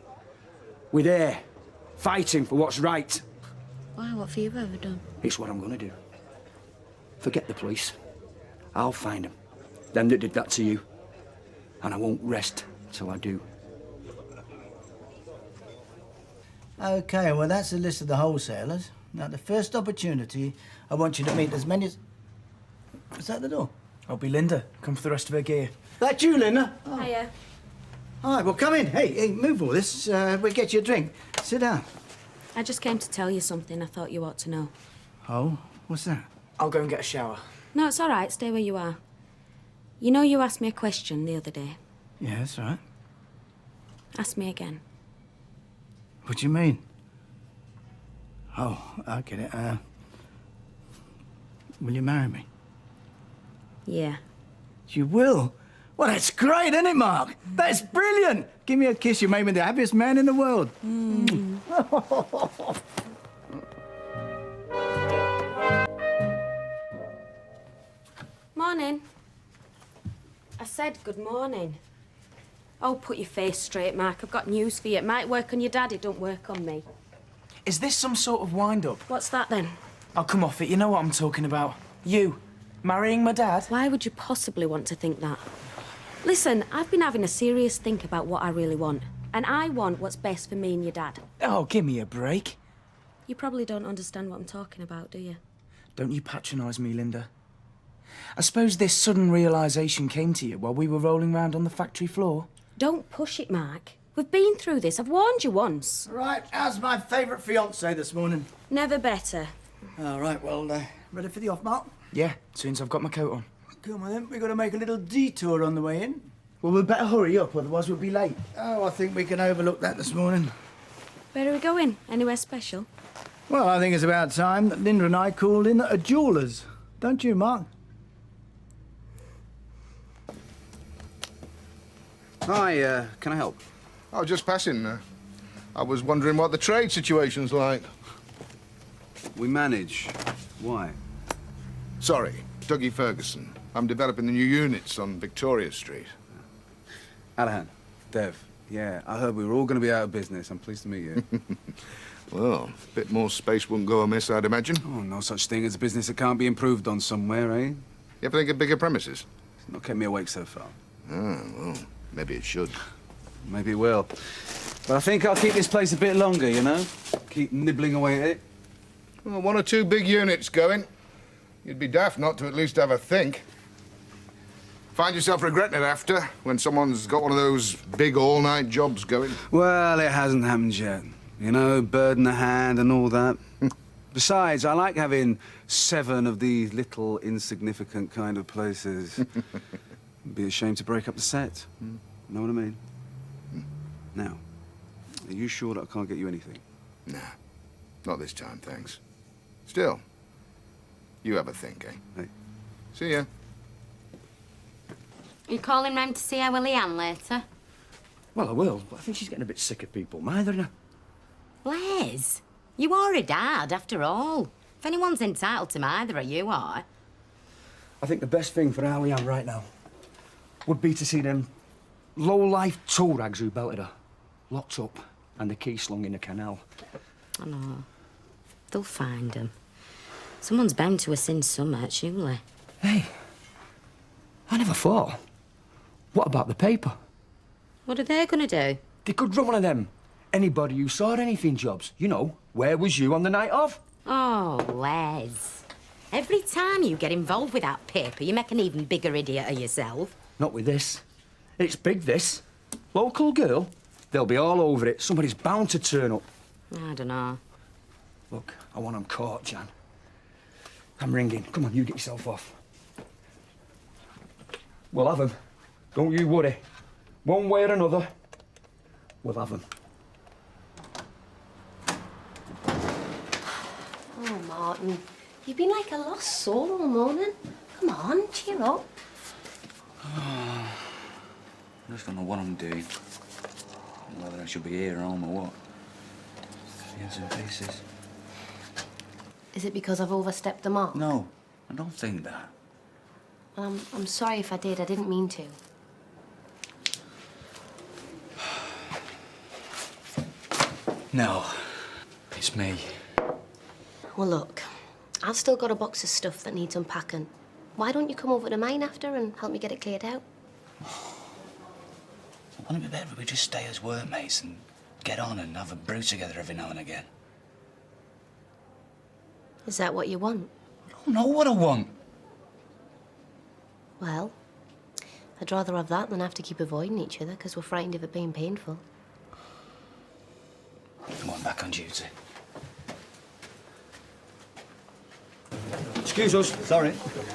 Speaker 20: we're there, fighting for what's right.
Speaker 23: Why? What have you ever done?
Speaker 20: It's what I'm going to do. Forget the police. I'll find them. Them that did that to you. And I won't rest till I do.
Speaker 5: OK, well, that's the list of the wholesalers. Now, the first opportunity, I want you to meet as many as... Is that the door?
Speaker 19: I'll be Linda. Come for the rest of her gear.
Speaker 5: That you, Linda? Oh.
Speaker 23: Hiya.
Speaker 5: All right, well, come in. Hey, move all this. We'll get you a drink. Sit down.
Speaker 23: I just came to tell you something I thought you ought to know.
Speaker 5: Oh, what's that?
Speaker 19: I'll go and get a shower.
Speaker 23: No, it's all right. Stay where you are. You know you asked me a question the other day.
Speaker 5: Yeah, that's right.
Speaker 23: Ask me again.
Speaker 5: What do you mean? Oh, I get it. Will you marry me?
Speaker 23: Yeah.
Speaker 5: You will? Well, that's great, isn't it, Mark? That's brilliant. Give me a kiss. You made me the happiest man in the world.
Speaker 23: Morning. I said good morning. Oh, put your face straight, Mark. I've got news for you. It might work on your dad, it don't work on me.
Speaker 19: Is this some sort of wind-up?
Speaker 23: What's that, then?
Speaker 19: I'll come off it. You know what I'm talking about. You, marrying my dad.
Speaker 23: Why would you possibly want to think that? Listen, I've been having a serious think about what I really want. And I want what's best for me and your dad.
Speaker 19: Oh, give me a break.
Speaker 23: You probably don't understand what I'm talking about, do you?
Speaker 19: Don't you patronise me, Linda. I suppose this sudden realisation came to you while we were rolling round on the factory floor?
Speaker 23: Don't push it, Mark. We've been through this. I've warned you once.
Speaker 5: Right, how's my favourite fiancé this morning?
Speaker 23: Never better.
Speaker 5: All right, well, ready for the off, Mark?
Speaker 19: Yeah, as soon as I've got my coat on.
Speaker 5: Come on, then. We've got to make a little detour on the way in.
Speaker 19: Well, we'd better hurry up, otherwise we'll be late.
Speaker 5: Oh, I think we can overlook that this morning.
Speaker 23: Where are we going? Anywhere special?
Speaker 5: Well, I think it's about time that Linda and I called in a jeweller's. Don't you, Mark?
Speaker 7: Hi, can I help?
Speaker 21: I was just passing. I was wondering what the trade situation's like.
Speaker 7: We manage. Why?
Speaker 21: Sorry, Dougie Ferguson. I'm developing the new units on Victoria Street.
Speaker 7: Alahan, Dev. Yeah, I heard we were all going to be out of business. I'm pleased to meet you.
Speaker 21: Well, a bit more space wouldn't go amiss, I'd imagine.
Speaker 7: Oh, no such thing as a business that can't be improved on somewhere, eh?
Speaker 21: You ever think of bigger premises?
Speaker 7: It's not kept me awake so far.
Speaker 21: Ah, well, maybe it should.
Speaker 7: Maybe it will. But I think I'll keep this place a bit longer, you know? Keep nibbling away at it.
Speaker 21: Well, 1 or 2 big units going. You'd be daft not to at least have a think. Find yourself regretting it after, when someone's got one of those big all-night jobs going.
Speaker 7: Well, it hasn't happened yet. You know, bird in the hand and all that. Besides, I like having 7 of these little, insignificant kind of places. Be a shame to break up the set. Know what I mean? Now, are you sure that I can't get you anything?
Speaker 21: Nah, not this time, thanks. Still, you have a think, eh?
Speaker 7: Hey.
Speaker 21: See ya.
Speaker 3: Are you calling round to see how Leanne later?
Speaker 20: Well, I will, but I think she's getting a bit sick of people mothering her.
Speaker 3: Les, you are a dad, after all. If anyone's entitled to either of you are.
Speaker 20: I think the best thing for Alianne right now would be to see them low-life tool rags who belted her locked up and the key slung in the canal.
Speaker 3: I know. They'll find them. Someone's bound to have seen some, surely.
Speaker 20: Hey, I never thought. What about the paper?
Speaker 3: What are they going to do?
Speaker 20: They could run one of them. Anybody who saw anything jobs. You know, where was you on the night of?
Speaker 3: Oh, Les. Every time you get involved with that paper, you make an even bigger idiot of yourself.
Speaker 20: Not with this. It's big, this. Local girl. They'll be all over it. Somebody's bound to turn up.
Speaker 3: I don't know.
Speaker 20: Look, I want them caught, Jan. I'm ringing. Come on, you get yourself off. We'll have them. Don't you worry. One way or another, we'll have them.
Speaker 6: Oh, Martin, you've been like a lost soul all morning. Come on, cheer up.
Speaker 14: I just don't know what I'm doing. Whether I should be here or home or what. Bits and pieces.
Speaker 6: Is it because I've overstepped the mark?
Speaker 14: No, I don't think that.
Speaker 6: Well, I'm sorry if I did. I didn't mean to.
Speaker 14: No, it's me.
Speaker 6: Well, look, I've still got a box of stuff that needs unpacking. Why don't you come over to mine after and help me get it cleared out?
Speaker 14: Wouldn't it be better if we just stay as workmates and get on and have a brew together every now and again?
Speaker 6: Is that what you want?
Speaker 14: I don't know what I want.
Speaker 6: Well, I'd rather have that than have to keep avoiding each other because we're frightened of it being painful.
Speaker 14: Come on, back on duty.
Speaker 20: Excuse us. Sorry.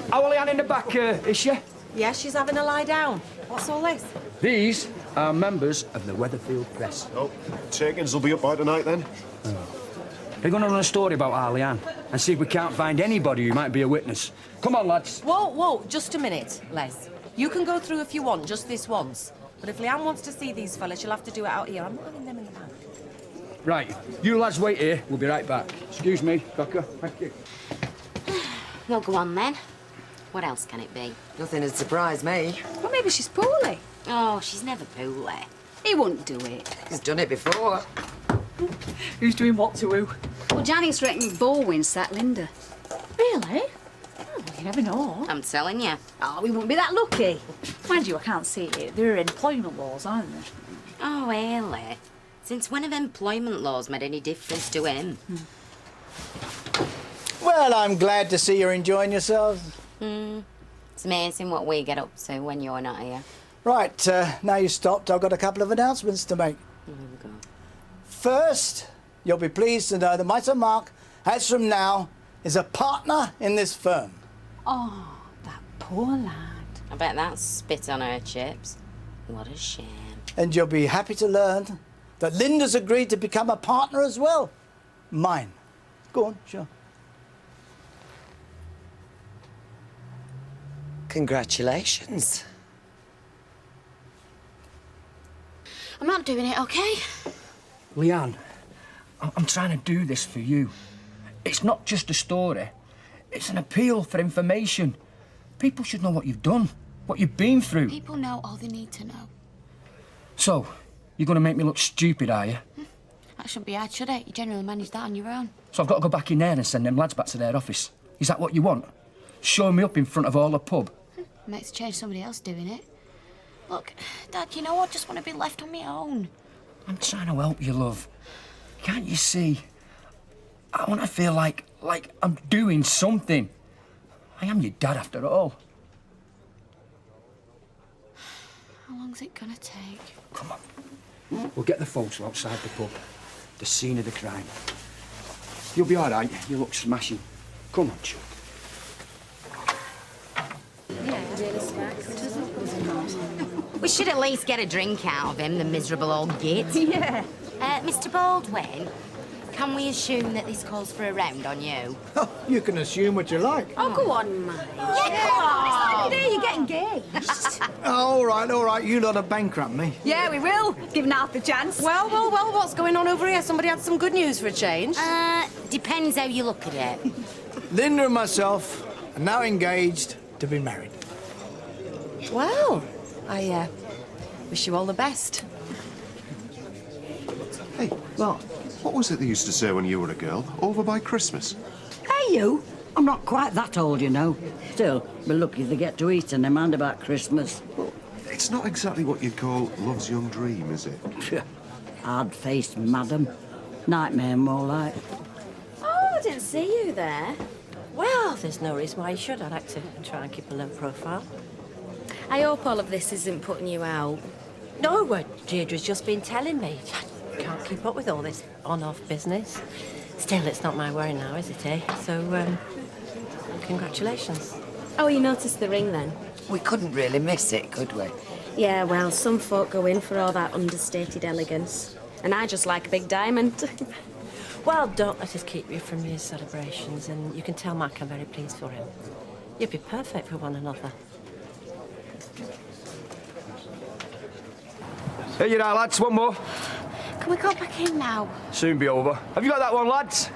Speaker 20: Alianne in the back, is she?
Speaker 9: Yes, she's having a lie down. What's all this?
Speaker 20: These are members of the Weatherfield Press.
Speaker 17: Oh, takings will be up by tonight, then?
Speaker 20: They're going to run a story about Alianne and see if we can't find anybody who might be a witness. Come on, lads.
Speaker 16: Whoa, just a minute, Les. You can go through if you want, just this once. But if Leanne wants to see these fellas, she'll have to do it out here. I'm not having them in the back.
Speaker 20: Right, you lads wait here. We'll be right back. Excuse me, Doctor. Thank you.
Speaker 3: Well, go on then. What else can it be?
Speaker 9: Nothing has surprised me.
Speaker 11: Well, maybe she's poorly.
Speaker 3: Oh, she's never poorly.
Speaker 11: He wouldn't do it.
Speaker 9: He's done it before.
Speaker 11: Who's doing what to who?
Speaker 10: Well, Janice reckons Baldwin's that Linda.
Speaker 11: Really? Oh, you never know.
Speaker 3: I'm telling you.
Speaker 11: Oh, we wouldn't be that lucky. Mind you, I can't see it. There are employment laws, aren't there?
Speaker 3: Oh, really? Since when have employment laws made any difference to him?
Speaker 5: Well, I'm glad to see you're enjoying yourselves.
Speaker 3: It's amazing what we get up to when you're not here.
Speaker 5: Right, now you stopped, I've got a couple of announcements to make.
Speaker 3: Here we go.
Speaker 5: First, you'll be pleased to know that my son Mark, as from now, is a partner in this firm.
Speaker 11: Oh, that poor lad.
Speaker 3: I bet that's spit on her chips. What a shame.
Speaker 5: And you'll be happy to learn that Linda's agreed to become a partner as well. Mine. Go on, sure.
Speaker 9: Congratulations.
Speaker 10: I'm not doing it, okay?
Speaker 20: Leanne, I'm trying to do this for you. It's not just a story. It's an appeal for information. People should know what you've done, what you've been through.
Speaker 10: People know all they need to know.
Speaker 20: So, you're going to make me look stupid, are you?
Speaker 10: That shouldn't be hard, should it? You generally manage that on your own.
Speaker 20: So I've got to go back in there and send them lads back to their office. Is that what you want? Show me up in front of all the pub?
Speaker 10: Makes a change somebody else doing it. Look, Dad, you know I just want to be left on my own.
Speaker 20: I'm trying to help you, love. Can't you see? I want to feel like I'm doing something. I am your dad, after all.
Speaker 10: How long's it gonna take?
Speaker 20: Come on. We'll get the photo outside the pub. The scene of the crime. You'll be all right. You look smashing. Come on, Chuck.
Speaker 3: We should at least get a drink out of him, the miserable old git.
Speaker 2: Yeah.
Speaker 3: Mr. Baldwin, can we assume that this calls for a round on you?
Speaker 5: Oh, you can assume what you like.
Speaker 2: Oh, go on, mate.
Speaker 3: Yeah, come on.
Speaker 2: It's you're getting engaged.
Speaker 5: All right. You lot have bankrupt me.
Speaker 2: Yeah, we will. Giving half the chance.
Speaker 16: Well, what's going on over here? Somebody had some good news for a change.
Speaker 3: Depends how you look at it.
Speaker 5: Linda and myself are now engaged to be married.
Speaker 16: Well, I wish you all the best.
Speaker 17: Hey, Mark, what was it they used to say when you were a girl? Over by Christmas?
Speaker 12: Hey, you! I'm not quite that old, you know. Still, we're lucky to get to eat and they mind about Christmas.
Speaker 17: Well, it's not exactly what you'd call love's young dream, is it?
Speaker 12: Hard-faced madam. Nightmare, more like.
Speaker 2: Oh, I didn't see you there.
Speaker 9: Well, there's no reason why you should. I like to try and keep a low profile.
Speaker 2: I hope all of this isn't putting you out.
Speaker 9: No, Deirdre's just been telling me. I can't keep up with all this on-off business. Still, it's not my worry now, is it, eh? So, congratulations.
Speaker 2: Oh, you noticed the ring then?
Speaker 12: We couldn't really miss it, could we?
Speaker 2: Yeah, well, some folk go in for all that understated elegance. And I just like a big diamond.
Speaker 9: Well, don't let us keep you from your celebrations, and you can tell Mark I'm very pleased for him. You'd be perfect for one another.
Speaker 20: Here you are, lads. One more.
Speaker 10: Can we go back in now?
Speaker 20: Soon be over. Have you got that one, lads?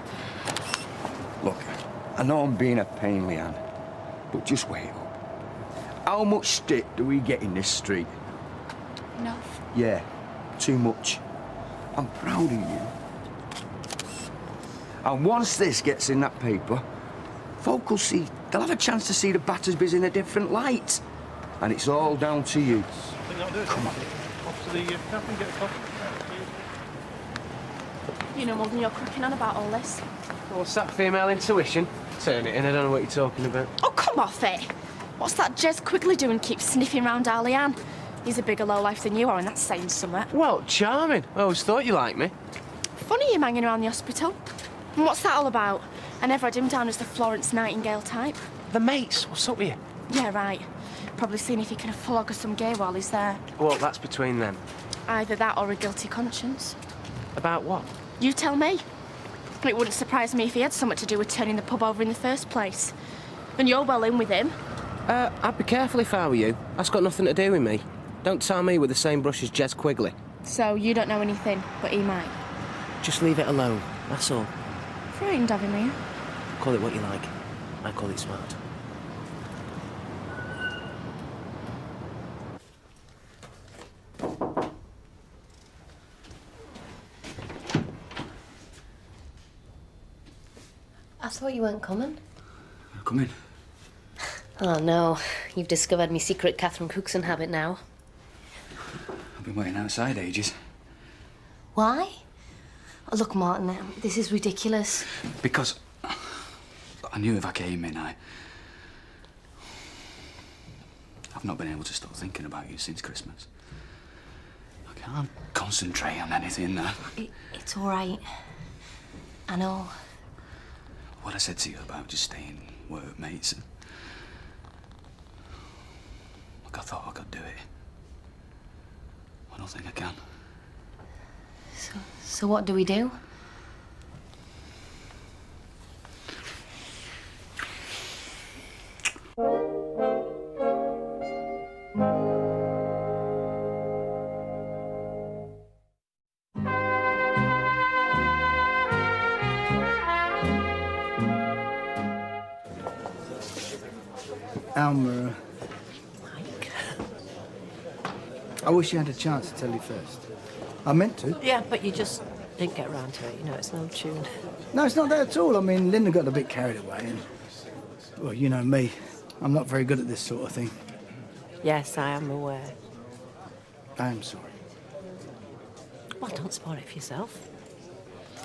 Speaker 20: Look, I know I'm being a pain, Leanne, but just wait up. How much stick do we get in this street?
Speaker 10: Enough.
Speaker 20: Yeah, too much. I'm proud of you. And once this gets in that paper, folk will see, they'll have a chance to see the Battersbys in a different light. And it's all down to you. Come on.
Speaker 18: Off to the cafe and get a coffee.
Speaker 11: You know more than you're cracking on about all this.
Speaker 1: What's that female intuition? Turn it in, I don't know what you're talking about.
Speaker 11: Oh, come off it! What's that Jez Quigley doing keep sniffing round our Leanne? He's a bigger lowlife than you are, and that's saying something.
Speaker 1: Well, charming. I always thought you liked me.
Speaker 11: Funny him hanging around the hospital. And what's that all about? I never had him down as the Florence Nightingale type.
Speaker 1: The mates, what's up with you?
Speaker 11: Yeah, right. Probably seeing if he can flog us some gay while he's there.
Speaker 1: Well, that's between them.
Speaker 11: Either that or a guilty conscience.
Speaker 1: About what?
Speaker 11: You tell me. It wouldn't surprise me if he had something to do with turning the pub over in the first place. And you're well in with him.
Speaker 1: I'd be careful if I were you. That's got nothing to do with me. Don't tar me with the same brush as Jez Quigley.
Speaker 11: So you don't know anything, but he might.
Speaker 1: Just leave it alone, that's all.
Speaker 11: Frightened of him, are you?
Speaker 1: Call it what you like. I call it smart.
Speaker 6: I thought you weren't coming.
Speaker 20: Come in.
Speaker 6: Oh, no. You've discovered me secret Catherine Cookson habit now.
Speaker 20: I've been waiting outside ages.
Speaker 6: Why? Oh, look, Martin, this is ridiculous.
Speaker 20: Because I knew if I came in, I've not been able to stop thinking about you since Christmas. I can't concentrate on anything now.
Speaker 6: It's all right. I know.
Speaker 20: What I said to you about just staying workmates. Look, I thought I could do it. I don't think I can.
Speaker 6: So what do we do?
Speaker 5: Alma... I wish you had a chance to tell you first. I meant to.
Speaker 9: Yeah, but you just didn't get around to it. You know, it's no tune.
Speaker 5: No, it's not that at all. I mean, Linda got a bit carried away and... Well, you know me. I'm not very good at this sort of thing.
Speaker 9: Yes, I am aware.
Speaker 5: I am sorry.
Speaker 9: Well, don't spoil it for yourself.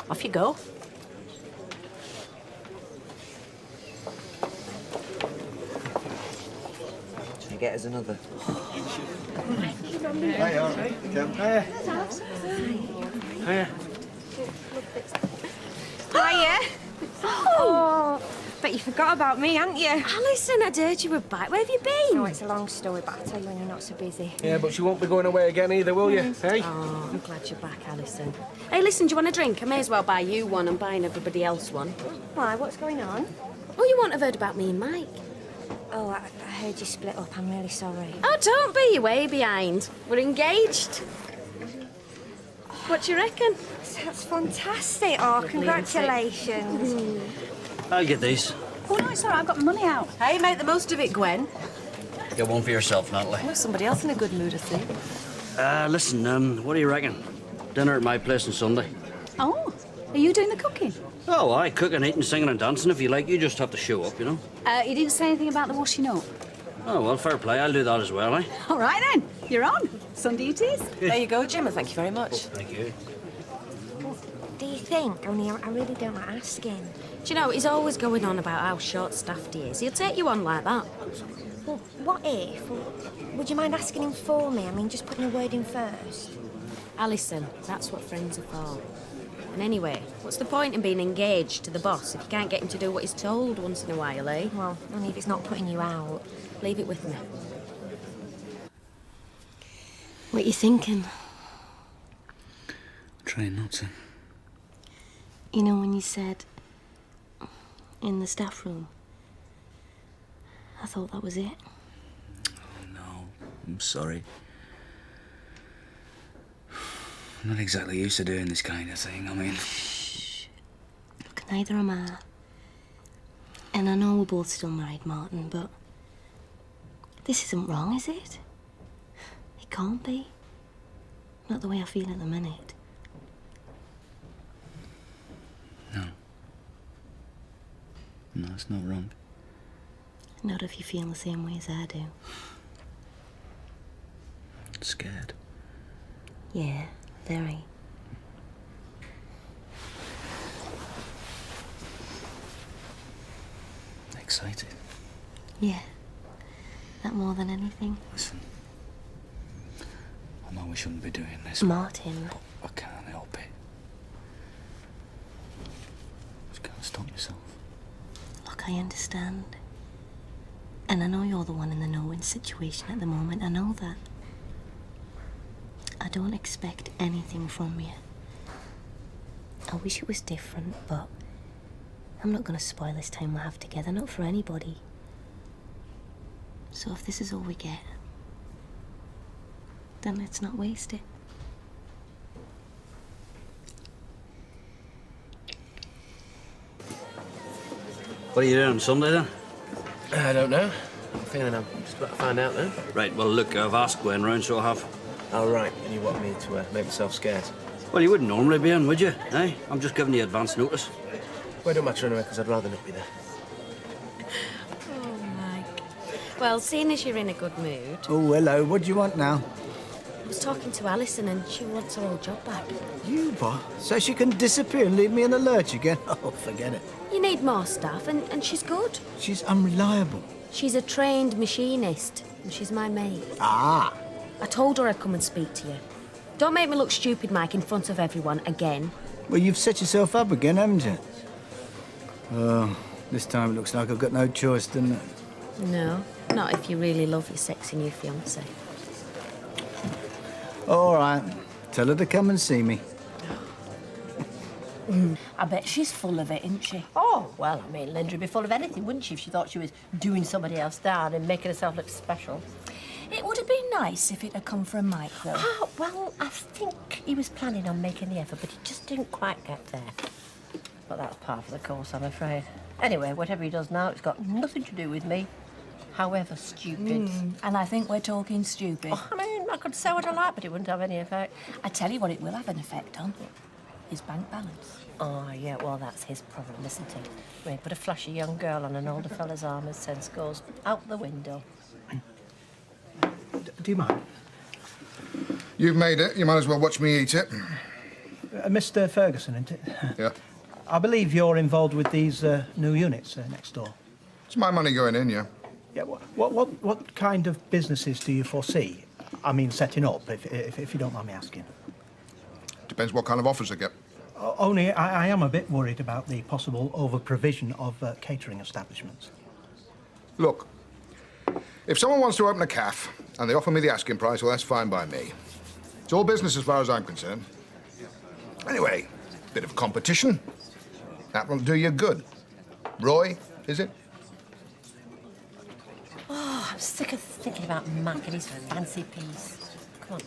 Speaker 9: Off you go.
Speaker 8: Should I get us another?
Speaker 5: Hiya. Hiya.
Speaker 4: Hiya. Oh, bet you forgot about me, haven't you?
Speaker 2: Alison, I'd heard you were back. Where have you been?
Speaker 4: Oh, it's a long story, but I'll tell you when you're not so busy.
Speaker 18: Yeah, but she won't be going away again either, will you? Hey?
Speaker 2: Oh, I'm glad you're back, Alison. Hey, listen, do you want a drink? I may as well buy you one and buying everybody else one.
Speaker 4: Why, what's going on?
Speaker 2: Oh, you won't have heard about me and Mike.
Speaker 4: Oh, I heard you split up. I'm really sorry.
Speaker 2: Oh, don't be. You're way behind. We're engaged. What do you reckon?
Speaker 4: That's fantastic. Oh, congratulations.
Speaker 8: I'll get these.
Speaker 10: Oh, no, it's all right. I've got my money out.
Speaker 9: Hey, make the most of it, Gwen.
Speaker 8: Get one for yourself, Natalie.
Speaker 9: Well, somebody else in a good mood, I think.
Speaker 8: Listen, what do you reckon? Dinner at my place on Sunday.
Speaker 10: Oh, are you doing the cooking?
Speaker 8: Oh, aye, cooking, eating, singing and dancing. If you like, you just have to show up, you know?
Speaker 10: You didn't say anything about the washing up.
Speaker 8: Oh, well, fair play. I'll do that as well, eh?
Speaker 10: All right, then. You're on. Sunday it is.
Speaker 9: There you go, Jim, and thank you very much.
Speaker 8: Thank you.
Speaker 4: Do you think? Only I really don't like asking.
Speaker 2: Do you know, he's always going on about how short-staffed he is. He'll take you on like that.
Speaker 4: Well, what if? Would you mind asking him for me? I mean, just putting a word in first.
Speaker 2: Alison, that's what friends are for. And anyway, what's the point in being engaged to the boss if you can't get him to do what he's told once in a while, eh?
Speaker 4: Well, only if it's not putting you out.
Speaker 2: Leave it with me.
Speaker 6: What are you thinking?
Speaker 8: Trying not to.
Speaker 6: You know when you said... in the staff room? I thought that was it.
Speaker 8: Oh, no. I'm sorry. I'm not exactly used to doing this kind of thing. I mean...
Speaker 6: Look, neither am I. And I know we're both still married, Martin, but... this isn't wrong, is it? It can't be. Not the way I feel at the minute.
Speaker 8: No. No, it's not wrong.
Speaker 6: Not if you feel the same way as I do.
Speaker 8: Scared.
Speaker 6: Yeah, very.
Speaker 8: Excited.
Speaker 6: Yeah. That more than anything.
Speaker 8: Listen. I know we shouldn't be doing this.
Speaker 6: Martin.
Speaker 8: But I can't help it. Just can't stop yourself.
Speaker 6: Look, I understand. And I know you're the one in the know-win situation at the moment. I know that. I don't expect anything from you. I wish it was different, but I'm not going to spoil this time we have together, not for anybody. So if this is all we get, then let's not waste it.
Speaker 8: What are you doing on Sunday, then?
Speaker 1: I don't know. I'm feeling I'm just about to find out now.
Speaker 8: Right, well, look, I've asked Gwen round, so I have.
Speaker 1: Oh, right. And you want me to make myself scarce?
Speaker 8: Well, you wouldn't normally be in, would you? Eh? I'm just giving you advance notice.
Speaker 1: Well, it don't matter anyway, because I'd rather not be there.
Speaker 2: Oh, Mike. Well, seeing as you're in a good mood,
Speaker 5: Oh, hello. What do you want now?
Speaker 2: I was talking to Alison and she wants her old job back.
Speaker 5: You, what? So she can disappear and leave me in the lurch again? Oh, forget it.
Speaker 2: You need more staff and she's good.
Speaker 5: She's unreliable.
Speaker 2: She's a trained machinist and she's my mate.
Speaker 5: Ah.
Speaker 2: I told her I'd come and speak to you. Don't make me look stupid, Mike, in front of everyone again.
Speaker 5: Well, you've set yourself up again, haven't you? Oh, this time it looks like I've got no choice, doesn't it?
Speaker 2: No, not if you really love your sexy new fiancée.
Speaker 5: All right. Tell her to come and see me.
Speaker 11: I bet she's full of it, isn't she?
Speaker 9: Oh, well, I mean, Linda would be full of anything, wouldn't she, if she thought she was doing somebody else down and making herself look special?
Speaker 11: It would have been nice if it had come from Mike, though.
Speaker 9: Oh, well, I think he was planning on making the effort, but he just didn't quite get there. But that's part of the course, I'm afraid. Anyway, whatever he does now, it's got nothing to do with me.
Speaker 13: however stupid.
Speaker 11: And I think we're talking stupid.
Speaker 13: Oh, I mean, I could say what I like, but it wouldn't have any effect.
Speaker 11: I tell you what it will have an effect on. His bank balance.
Speaker 13: Oh, yeah, well, that's his problem, isn't it? I mean, put a flashy young girl on an older fella's arm, his sense goes out the window.
Speaker 18: Do you mind?
Speaker 21: You've made it. You might as well watch me eat it.
Speaker 18: Mr. Ferguson, isn't it?
Speaker 21: Yeah.
Speaker 18: I believe you're involved with these new units next door.
Speaker 21: It's my money going in, yeah.
Speaker 18: Yeah. What kind of businesses do you foresee? I mean, setting up, if you don't mind me asking.
Speaker 21: Depends what kind of offers I get.
Speaker 18: Only I am a bit worried about the possible over-provision of catering establishments.
Speaker 21: Look, if someone wants to open a cafe and they offer me the asking price, well, that's fine by me. It's all business as far as I'm concerned. Anyway, bit of competition. That will do you good. Roy, is it?
Speaker 13: Oh, I'm sick of thinking about Mac and his fancy piece. Come on.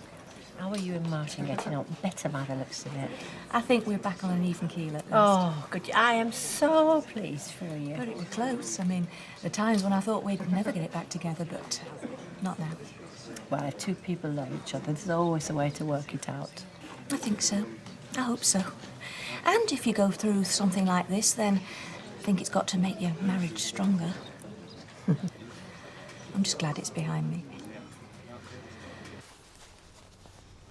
Speaker 13: How are you and Martin getting on? Better by the looks of it.
Speaker 11: I think we're back on an even keel at last.
Speaker 13: Oh, good. I am so pleased for you.
Speaker 11: But it was close. I mean, the times when I thought we'd never get it back together, but not now.
Speaker 13: Well, if two people love each other, there's always a way to work it out.
Speaker 11: I think so. I hope so. And if you go through something like this, then I think it's got to make your marriage stronger. I'm just glad it's behind me.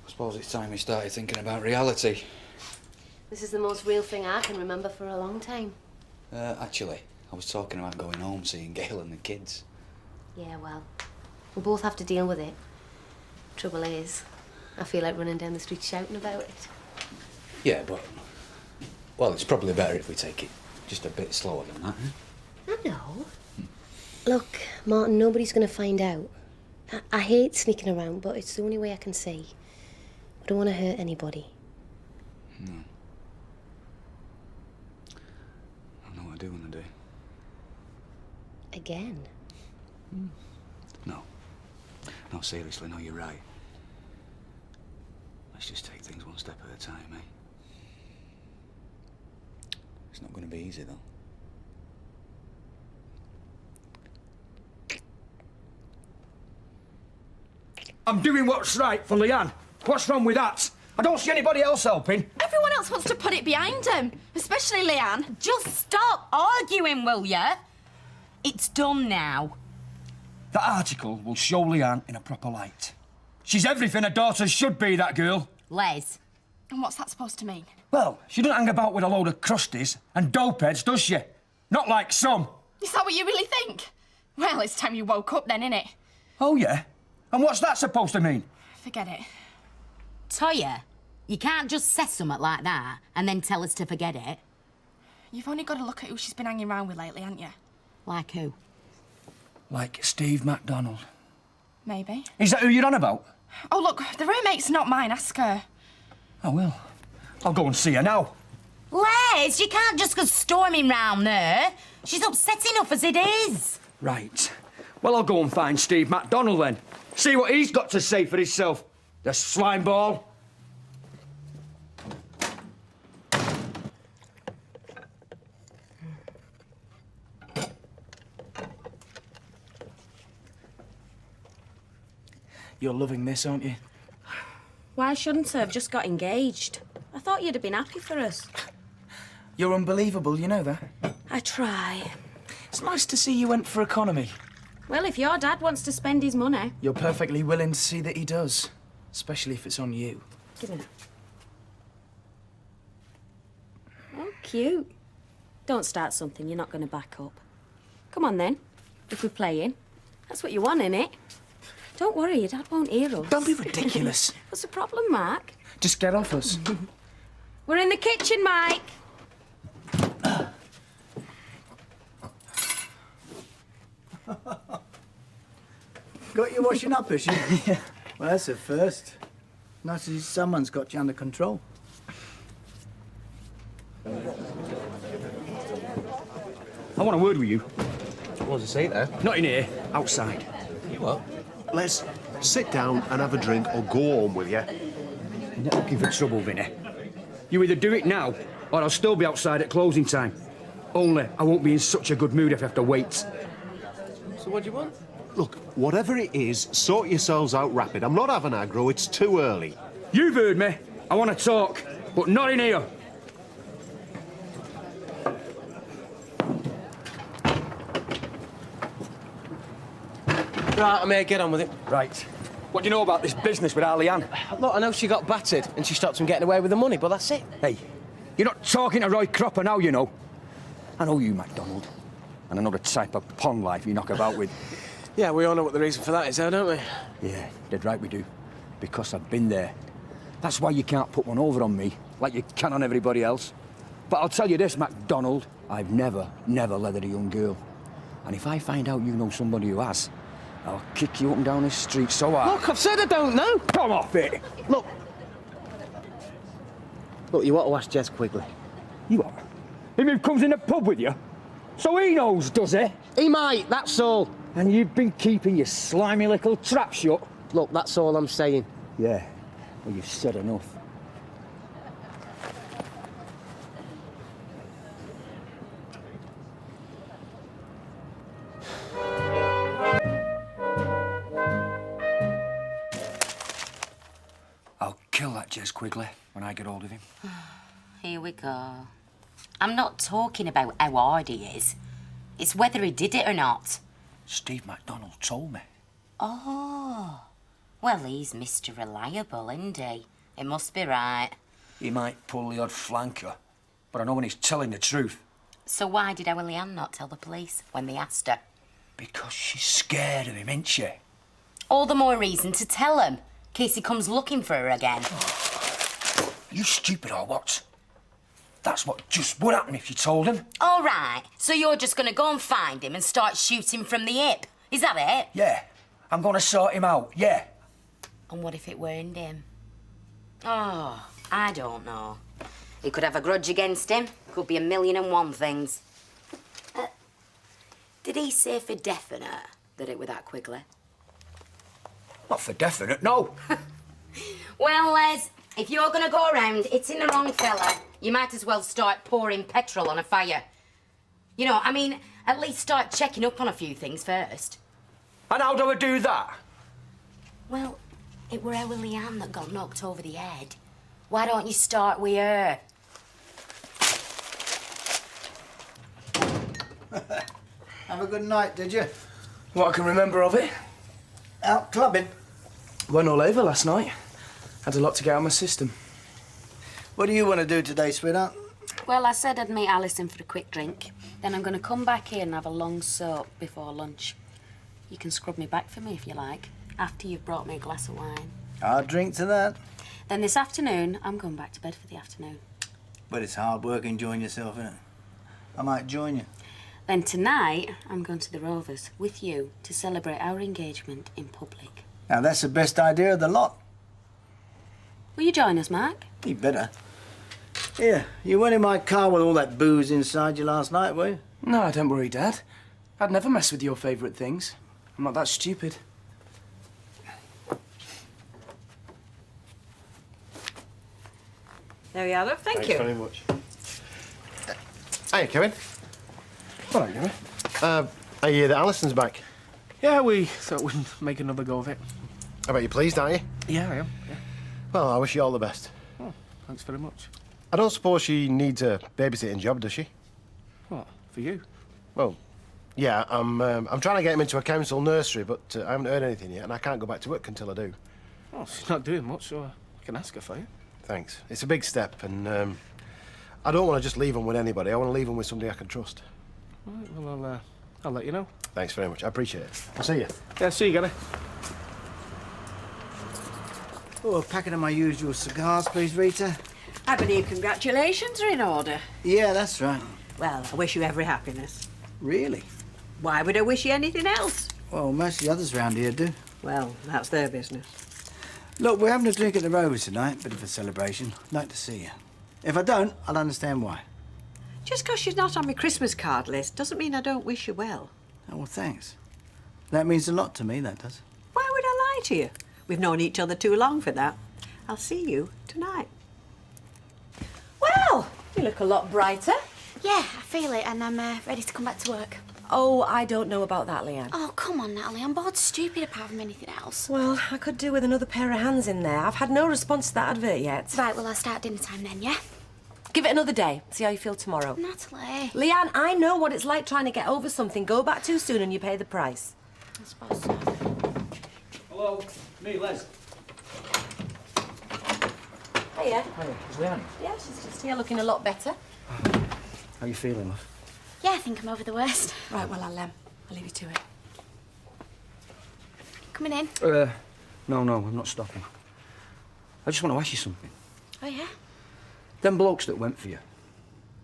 Speaker 8: I suppose it's time we started thinking about reality.
Speaker 16: This is the most real thing I can remember for a long time.
Speaker 8: Actually, I was talking about going home, seeing Gail and the kids.
Speaker 16: Yeah, well, we'll both have to deal with it. Trouble is, I feel like running down the street shouting about it.
Speaker 8: Yeah, but... Well, it's probably better if we take it just a bit slower than that, eh?
Speaker 16: I know. Look, Martin, nobody's going to find out. I hate sneaking around, but it's the only way I can see. I don't want to hurt anybody.
Speaker 8: No. I know what I do want to do.
Speaker 16: Again?
Speaker 8: No. No, seriously, no, you're right. Let's just take things one step at a time, eh? It's not going to be easy, though.
Speaker 20: I'm doing what's right for Leanne. What's wrong with that? I don't see anybody else helping.
Speaker 15: Everyone else wants to put it behind him, especially Leanne.
Speaker 3: Just stop arguing, will ya? It's done now.
Speaker 20: That article will show Leanne in a proper light. She's everything a daughter should be, that girl.
Speaker 3: Les.
Speaker 15: And what's that supposed to mean?
Speaker 20: Well, she doesn't hang about with a load of crusties and dopeheads, does she? Not like some.
Speaker 15: Is that what you really think? Well, it's time you woke up then, innit?
Speaker 20: Oh, yeah? And what's that supposed to mean?
Speaker 15: Forget it.
Speaker 3: Toya, you can't just say something like that and then tell us to forget it.
Speaker 15: You've only got to look at who she's been hanging around with lately, haven't you?
Speaker 3: Like who?
Speaker 20: Like Steve MacDonald.
Speaker 15: Maybe.
Speaker 20: Is that who you're on about?
Speaker 15: Oh, look, the roommate's not mine. Ask her.
Speaker 20: I will. I'll go and see her now.
Speaker 3: Les, you can't just go storming round there. She's upset enough as it is.
Speaker 20: Right. Well, I'll go and find Steve MacDonald then. See what he's got to say for himself. The slime ball.
Speaker 19: You're loving this, aren't you?
Speaker 10: Why shouldn't I have just got engaged? I thought you'd have been happy for us.
Speaker 19: You're unbelievable, you know that.
Speaker 10: I try.
Speaker 19: It's nice to see you went for economy.
Speaker 10: Well, if your dad wants to spend his money...
Speaker 19: You're perfectly willing to see that he does. Especially if it's on you.
Speaker 10: Give me that. Oh, cute. Don't start something you're not going to back up. Come on, then. If we're playing. That's what you want, innit? Don't worry, your dad won't hear us.
Speaker 19: Don't be ridiculous.
Speaker 10: What's the problem, Mark?
Speaker 19: Just get off us.
Speaker 10: We're in the kitchen, Mike.
Speaker 5: Got you washing up, has she? Yeah. Well, that's a first. Nice to see someone's got you under control.
Speaker 20: I want a word with you.
Speaker 17: What's the seat there?
Speaker 20: Not in here, outside.
Speaker 17: You what? Les, sit down and have a drink or go home with you.
Speaker 20: You're not looking for trouble, Vinny. You either do it now, or I'll still be outside at closing time. Only I won't be in such a good mood if I have to wait.
Speaker 17: So what do you want? Look, whatever it is, sort yourselves out rapid. I'm not having aggro, it's too early.
Speaker 20: You've heard me. I want to talk, but not in here.
Speaker 1: Right, I'm here, get on with it.
Speaker 20: Right. What do you know about this business with Leanne?
Speaker 1: Look, I know she got battered and she stopped him getting away with the money, but that's it.
Speaker 20: Hey, you're not talking to Roy Cropper now, you know. I know you, MacDonald. And I know the type of pond life you knock about with.
Speaker 1: Yeah, we all know what the reason for that is, though, don't we?
Speaker 20: Yeah, dead right we do. Because I've been there. That's why you can't put one over on me, like you can on everybody else. But I'll tell you this, MacDonald, I've never leathered a young girl. And if I find out you know somebody who has, I'll kick you up and down this street so hard.
Speaker 1: Look, I've said I don't know.
Speaker 20: Come off it.
Speaker 1: Look, you want to ask Jez Quigley?
Speaker 20: You what? Him who comes in the pub with you? So he knows, does he?
Speaker 1: He might, that's all.
Speaker 20: And you've been keeping your slimy little trap shut?
Speaker 1: Look, that's all I'm saying.
Speaker 20: Yeah, well, you've said enough. I'll kill that Jez Quigley when I get hold of him.
Speaker 3: Here we go. I'm not talking about how hard he is. It's whether he did it or not.
Speaker 20: Steve MacDonald told me.
Speaker 3: Oh. Well, he's Mr. Reliable, isn't he? It must be right.
Speaker 20: He might pull the odd flanker, but I know when he's telling the truth.
Speaker 3: So why did our Leanne not tell the police when they asked her?
Speaker 20: Because she's scared of him, ain't she?
Speaker 3: All the more reason to tell him, in case he comes looking for her again.
Speaker 20: You stupid or what? That's what just would happen if you told him.
Speaker 3: All right, so you're just going to go and find him and start shooting from the hip? Is that it?
Speaker 20: Yeah, I'm going to sort him out, yeah.
Speaker 3: And what if it weren't him? Oh, I don't know. He could have a grudge against him. Could be 1,000,001 things. Did he say for definite that it were that Quigley?
Speaker 20: Not for definite, no.
Speaker 3: Well, Les, if you're going to go around hitting the wrong fella, you might as well start pouring petrol on a fire. You know, I mean, at least start checking up on a few things first.
Speaker 20: And how do I do that?
Speaker 3: Well, it were our Leanne that got knocked over the head. Why don't you start with her?
Speaker 5: Have a good night, did you?
Speaker 19: What I can remember of it?
Speaker 5: Out clubbing.
Speaker 19: Went all over last night. Had a lot to get out of my system.
Speaker 5: What do you want to do today, sweetheart?
Speaker 10: Well, I said I'd meet Alison for a quick drink. Then I'm going to come back here and have a long soak before lunch. You can scrub me back for me if you like, after you've brought me a glass of wine.
Speaker 5: I'll drink to that.
Speaker 10: Then this afternoon, I'm going back to bed for the afternoon.
Speaker 5: But it's hard work enjoying yourself, isn't it? I might join you.
Speaker 10: Then tonight, I'm going to the Rovers with you to celebrate our engagement in public.
Speaker 5: Now, that's the best idea of the lot.
Speaker 10: Will you join us, Mark?
Speaker 5: You better. Here, you went in my car with all that booze inside you last night, were you?
Speaker 19: No, don't worry, Dad. I'd never mess with your favourite things. I'm not that stupid.
Speaker 9: There we are, love. Thank
Speaker 18: Thanks
Speaker 9: you.
Speaker 18: very much. Hiya, Kevin.
Speaker 19: All right, Gary.
Speaker 18: I hear that Alison's back.
Speaker 19: Yeah, we thought we'd make another go of it.
Speaker 18: I bet you're pleased, aren't you?
Speaker 19: Yeah, I am. Yeah.
Speaker 18: Well, I wish you all the best.
Speaker 19: Oh, thanks very much.
Speaker 18: I don't suppose she needs a babysitting job, does she?
Speaker 19: What, for you?
Speaker 18: Well, yeah, I'm trying to get him into a council nursery, but I haven't heard anything yet, and I can't go back to work until I do.
Speaker 19: Well, she's not doing much, so I can ask her for you.
Speaker 18: Thanks. It's a big step, and I don't want to just leave him with anybody. I want to leave him with somebody I can trust.
Speaker 19: Right, well, I'll let you know.
Speaker 18: Thanks very much. I appreciate it. I'll see you.
Speaker 19: Yeah, see you, Gary.
Speaker 5: Oh, a packet of my usual cigars, please, Rita.
Speaker 9: I believe congratulations are in order.
Speaker 5: Yeah, that's right.
Speaker 9: Well, I wish you every happiness.
Speaker 5: Really?
Speaker 9: Why would I wish you anything else?
Speaker 5: Well, most of the others round here do.
Speaker 9: Well, that's their business.
Speaker 5: Look, we're having a drink at the Rovers tonight, bit of a celebration. I'd like to see you. If I don't, I'll understand why.
Speaker 9: Just 'cause she's not on my Christmas card list doesn't mean I don't wish you well.
Speaker 5: Oh, well, thanks. That means a lot to me, that does.
Speaker 9: Why would I lie to you? We've known each other too long for that. I'll see you tonight. Well, you look a lot brighter.
Speaker 6: Yeah, I feel it, and I'm ready to come back to work.
Speaker 16: Oh, I don't know about that, Leanne.
Speaker 6: Oh, come
Speaker 15: come on, Natalie. I'm bored stupid apart from anything else.
Speaker 7: Well, I could do with another pair of hands in there. I've had no response to that advert yet.
Speaker 15: Right, well, I'll start dinner time then, yeah?
Speaker 7: Give it another day. See how you feel tomorrow.
Speaker 15: Natalie.
Speaker 7: Leanne, I know what it's like trying to get over something. Go back too soon and you pay the price.
Speaker 15: I suppose so.
Speaker 20: Hello, me, Les.
Speaker 7: Hiya.
Speaker 20: Hiya, is Leanne?
Speaker 7: Yeah, she's just here looking a lot better.
Speaker 20: How you feeling, love?
Speaker 15: Yeah, I think I'm over the worst.
Speaker 7: Right, well, I'll leave you to it.
Speaker 15: Coming in?
Speaker 20: No, I'm not stopping. I just want to ask you something.
Speaker 15: Oh, yeah?
Speaker 20: Them blokes that went for you,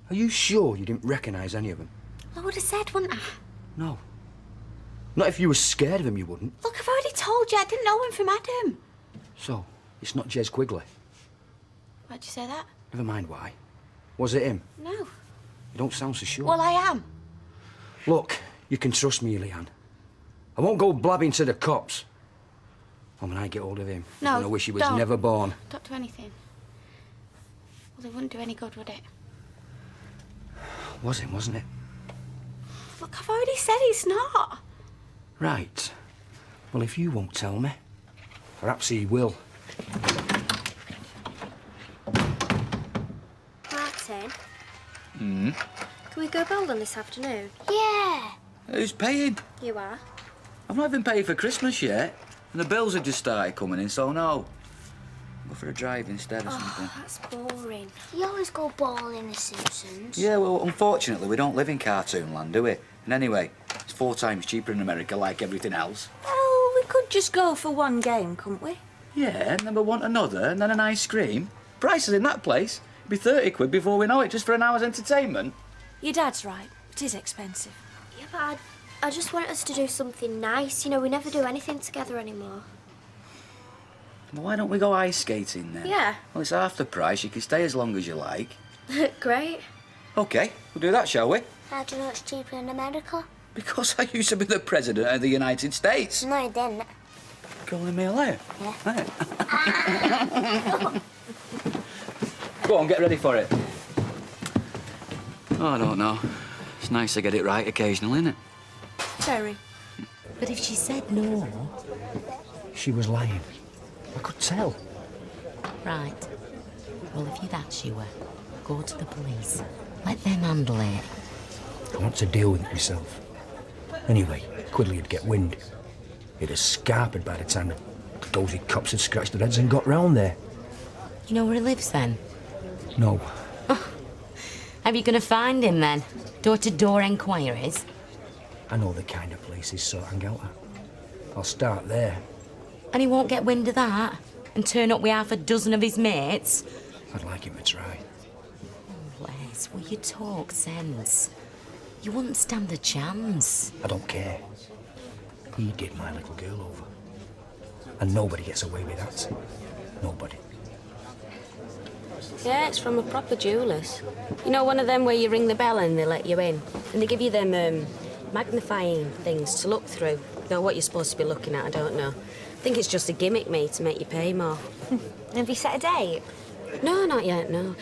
Speaker 20: are you sure you didn't recognise any of them?
Speaker 15: I would have said, wouldn't I?
Speaker 20: No. Not if you were scared of him, you wouldn't.
Speaker 15: Look, I've already told you I didn't know him from Adam.
Speaker 20: So, it's not Jez Quigley.
Speaker 15: Why'd you say that?
Speaker 20: Never mind why. Was it him?
Speaker 15: No.
Speaker 20: You don't sound so sure.
Speaker 15: Well, I am.
Speaker 20: Look, you can trust me, Leanne. I won't go blabbing to the cops. And when I get hold of him,
Speaker 15: No,
Speaker 20: I'm gonna wish he was
Speaker 15: don't.
Speaker 20: never born.
Speaker 15: Don't do anything. Well, it wouldn't do any good, would it?
Speaker 20: Was him, wasn't it?
Speaker 15: Look, I've already said it's not.
Speaker 20: Right. Well, if you won't tell me, perhaps he will.
Speaker 22: Martin,
Speaker 14: Hmm?
Speaker 22: can we go bowling this afternoon?
Speaker 15: Yeah.
Speaker 14: Who's paying?
Speaker 22: You are.
Speaker 14: I've not even paid for Christmas yet. And the bills have just started coming in, so no. Go for a drive instead or something.
Speaker 22: That's boring. You always go bowling The Simpsons.
Speaker 14: Yeah, well, unfortunately, we don't live in cartoon land, do we? And anyway, it's 4 times cheaper in America, like everything else.
Speaker 10: Well, we could just go for one game, couldn't we?
Speaker 14: Yeah, and then we want another, and then an ice cream. Prices in that place. It'd be 30 quid before we know it, just for an hour's entertainment.
Speaker 10: Your dad's right. It is expensive.
Speaker 22: Yeah, but I just want us to do something nice. You know, we never do anything together anymore.
Speaker 14: Well, why don't we go ice skating then?
Speaker 22: Yeah.
Speaker 14: Well, it's half the price. You can stay as long as you like.
Speaker 22: Great.
Speaker 14: OK, we'll do that, shall we?
Speaker 22: How do you know it's cheaper in America?
Speaker 14: Because I used to be the President of the United States.
Speaker 22: No, you didn't.
Speaker 14: Calling me a liar?
Speaker 22: Yeah.
Speaker 14: Hey. Go on, get ready for it. Oh, I don't know. It's nice to get it right occasionally, isn't it?
Speaker 7: Terry.
Speaker 3: But if she said no...
Speaker 20: She was lying. I could tell.
Speaker 3: Right. Well, if you're that sure, go to the police. Let them handle it.
Speaker 20: I want to deal with it myself. Anyway, Quigley would get wind. He'd have scarpered by the time the dozy cops had scratched their heads and got round there.
Speaker 3: You know where he lives then?
Speaker 20: No.
Speaker 3: How are you going to find him then? Door-to-door enquiries?
Speaker 20: I know the kind of places sort hang out at. I'll start there.
Speaker 3: And he won't get wind of that? And turn up with half a dozen of his mates?
Speaker 20: I'd like him to try.
Speaker 3: Oh, Les, will you talk sense? You wouldn't stand a chance.
Speaker 20: I don't care. He did my little girl over. And nobody gets away with that. Nobody.
Speaker 10: Yeah, it's from a proper jeweller's. You know, one of them where you ring the bell and they let you in? And they give you them magnifying things to look through. Though what you're supposed to be looking at, I don't know. I think it's just a gimmick, me, to make you pay more.
Speaker 22: Have you set a date?
Speaker 10: No, not yet, no.